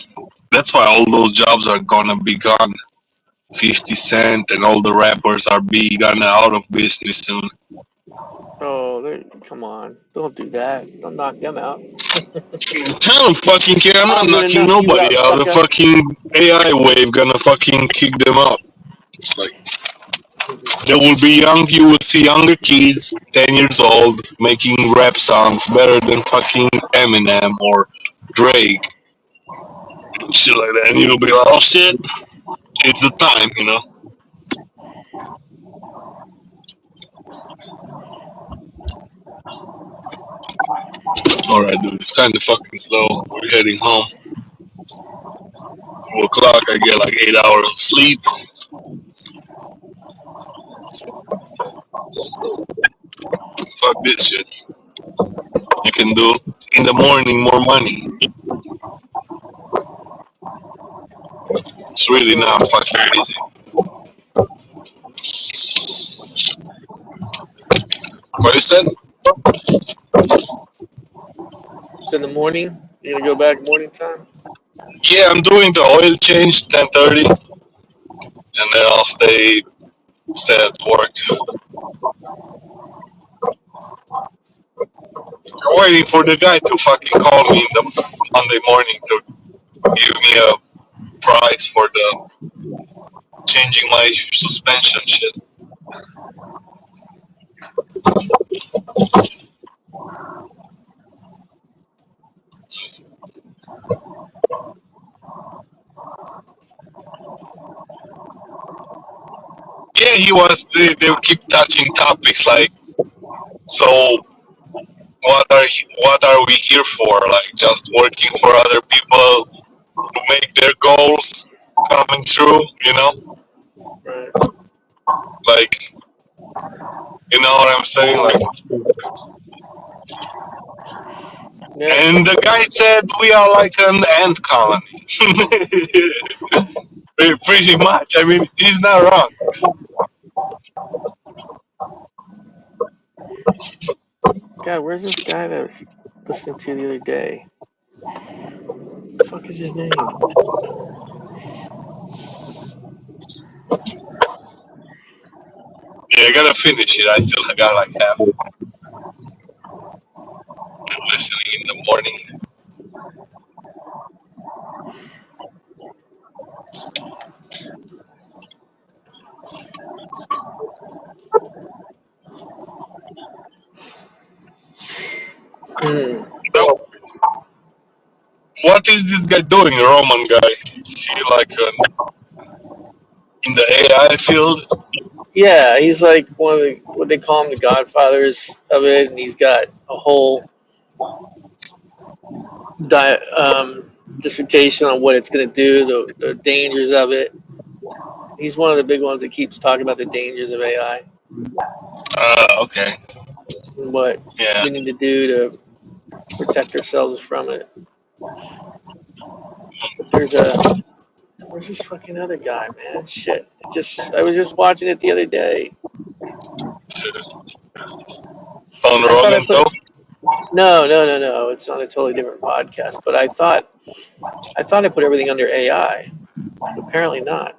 That's why all those jobs are gonna be gone. 50 Cent and all the rappers are be gonna out of business soon. Oh, come on. Don't do that. Don't knock them out. I don't fucking care. I'm not I'm going to knocking knock you nobody out, out. The sucker. fucking AI wave gonna fucking kick them out. It's like there will be you will see younger kids, 10 years old, making rap songs better than fucking Eminem or Drake, shit like that. And you'll be like, oh shit, it's the time. Alright, dude, it's kind of fucking slow. We're heading home. 2 o'clock, I get like 8 hours of sleep. Fuck this shit. I can do in the morning more money. It's really not fucking easy. What is that? So in the morning, you're going to go back morning time? Yeah, I'm doing the oil change 10:30, and then I'll stay at work. I'm waiting for the guy to fucking call me in the Monday morning to give me a price for the changing my suspension shit. Yeah, he was. They keep touching topics like, so what are we here for? Like just working for other people to make their goals coming true, Right. Like, you know what I'm saying? Like, Yeah. and the guy said we are like an ant colony. Pretty much. I mean, he's not wrong. God, where's this guy that I was listening to the other day? What the fuck is his name? Yeah, I gotta finish it. I still got like half. I'm listening in the morning. Hmm. Now, what is this guy doing, Roman guy? Is he like in the AI field? Yeah, he's like one of the what they call him the godfathers of it, and he's got a whole dissertation on what it's going to do, the dangers of it. He's one of the big ones that keeps talking about the dangers of AI Okay. and what Yeah. we need to do to protect ourselves from it. But where's this fucking other guy, man? Shit. I was just watching it the other day. On I thought I Rogan put show? no. It's on a totally different podcast. But I thought I put everything under AI. Apparently not.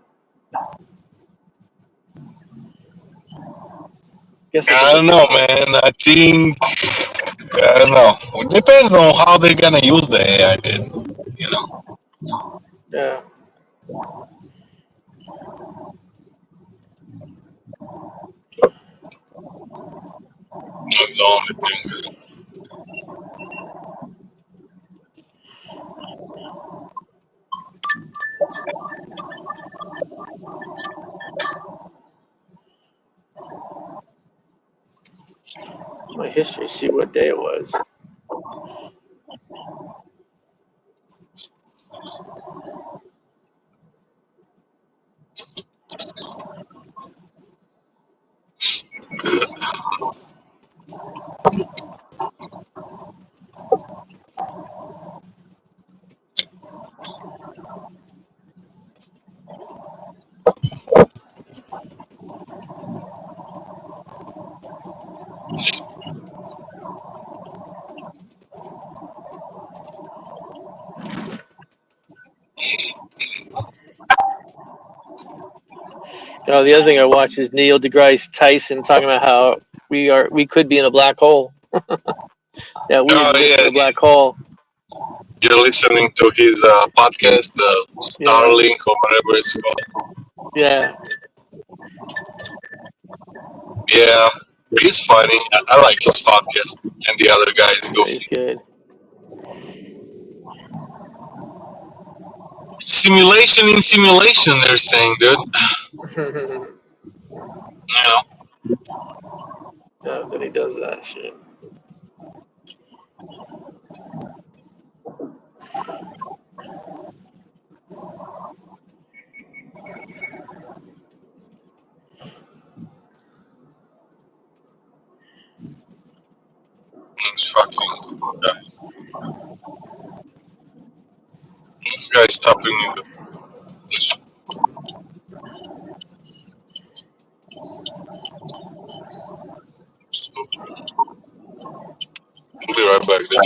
Guess I can I don't look it know, up. man. I don't know. It depends on how they're gonna use the AI, dude. You know, Yeah. that's the only thing. My history, see what day it was. Oh, the other thing I watched is Neil deGrasse Tyson talking about how we could be in a black hole. That we Oh exist in yeah, a black hole. you're listening to his podcast, Yeah. Starlink or whatever it's called. Yeah. Yeah, he's funny. I like his podcast, and the other guy is Yeah, he's goofy. good. Simulation in simulation, they're saying, dude. You know, Yeah, then he does that shit. it's fucking. This guy's stopping me. I'll be right back, dude.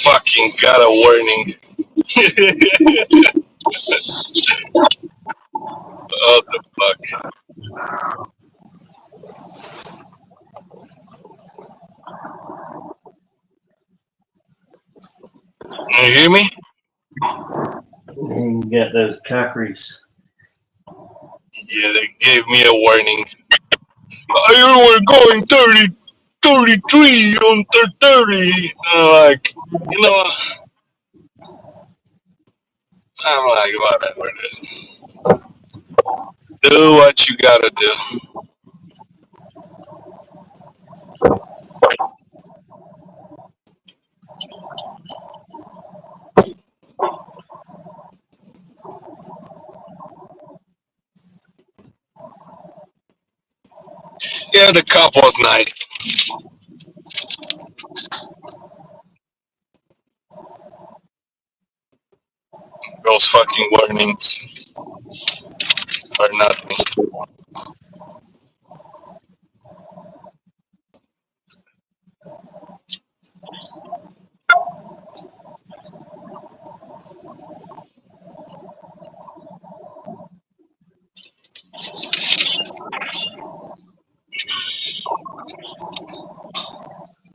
Fucking got a warning. What the fuck? Can you hear me? And you get those cockeries. Yeah, they gave me a warning. You were going 30, 33 on 30. I'm like, you know, I'm like, whatever, dude. Do what you gotta do. Yeah, the cop was nice. Those fucking warnings are nothing.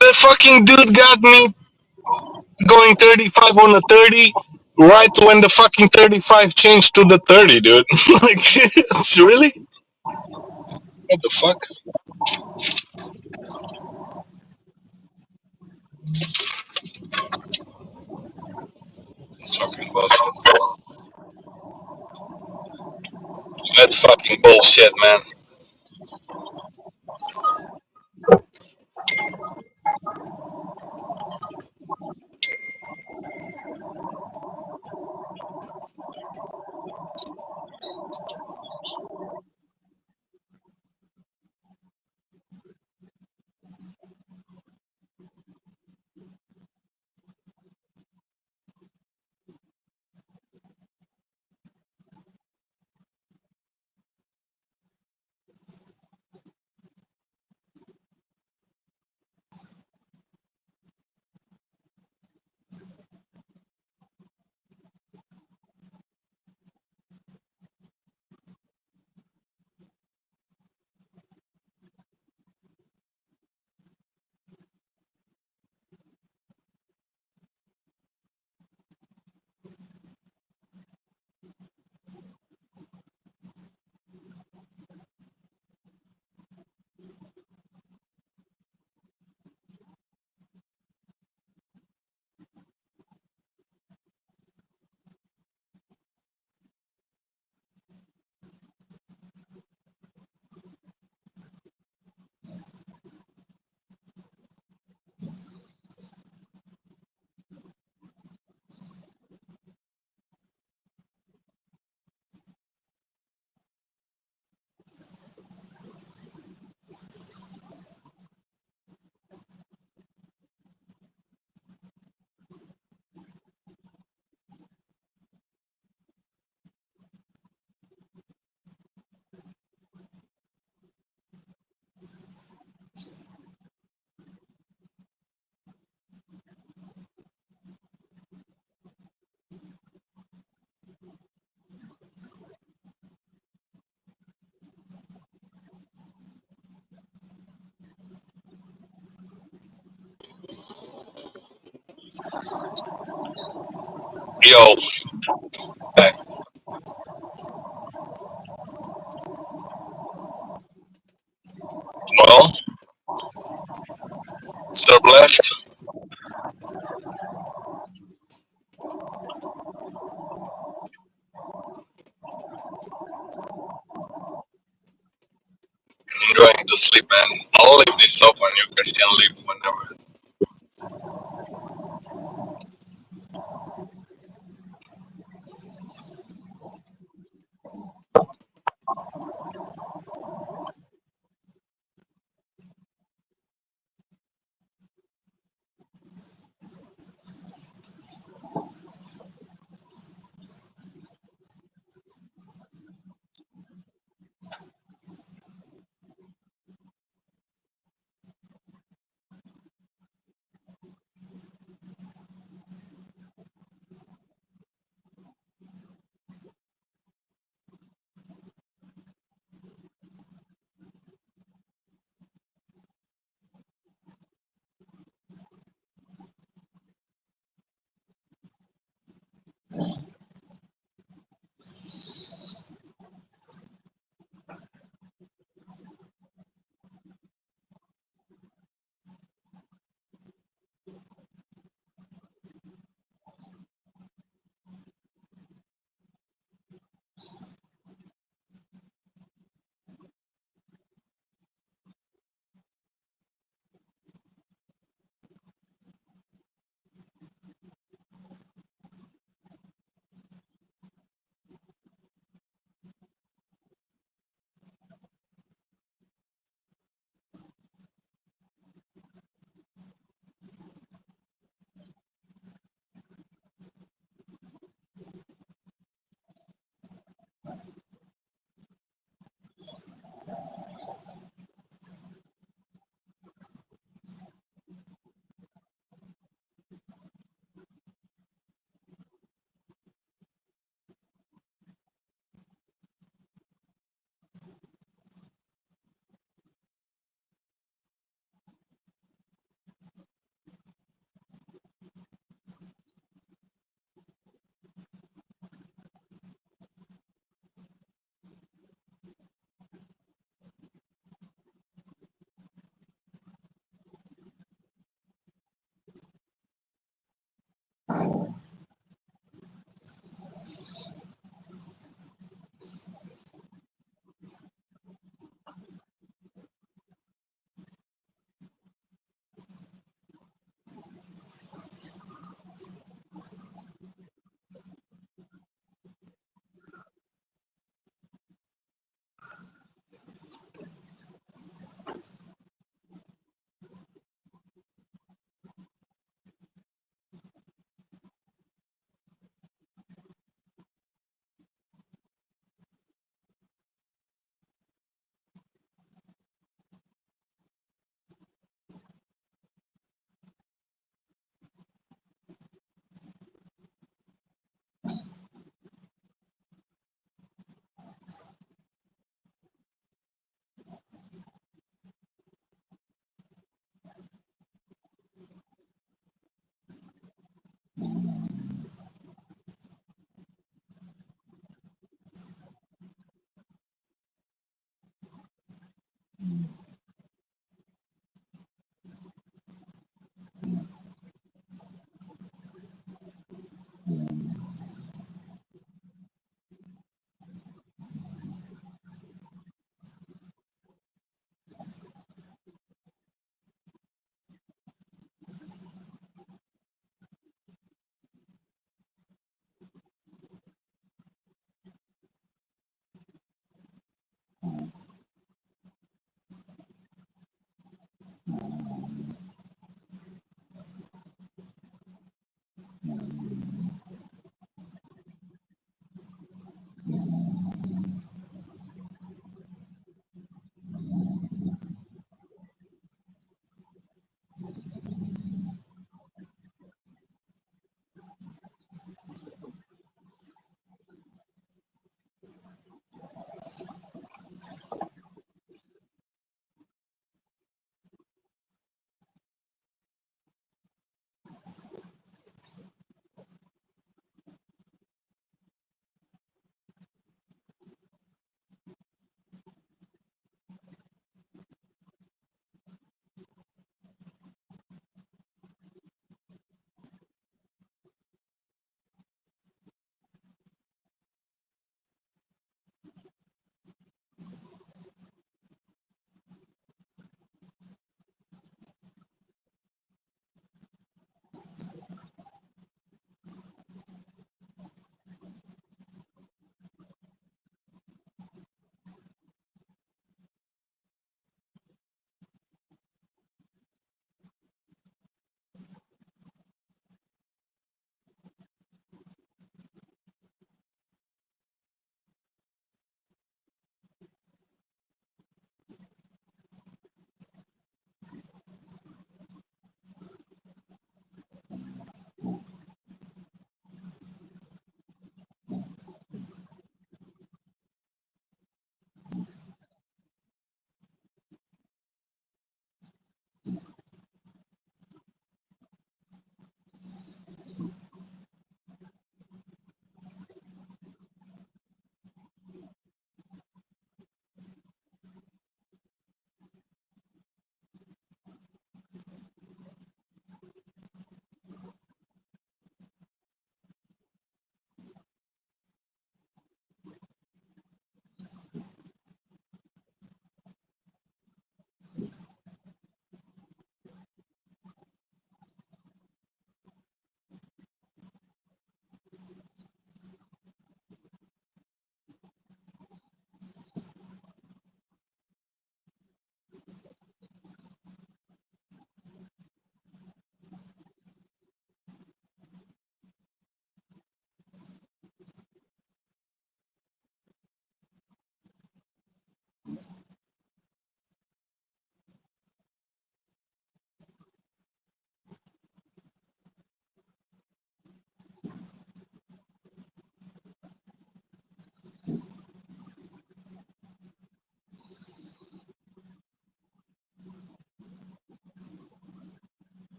The fucking dude got me going 35 on the 30 right when the fucking 35 changed to the 30, dude. Like, it's really? What the fuck? It's fucking bullshit. That's fucking bullshit, man. Yo, well, step left. I'm going to sleep, and I'll leave this open. You guys can leave whenever.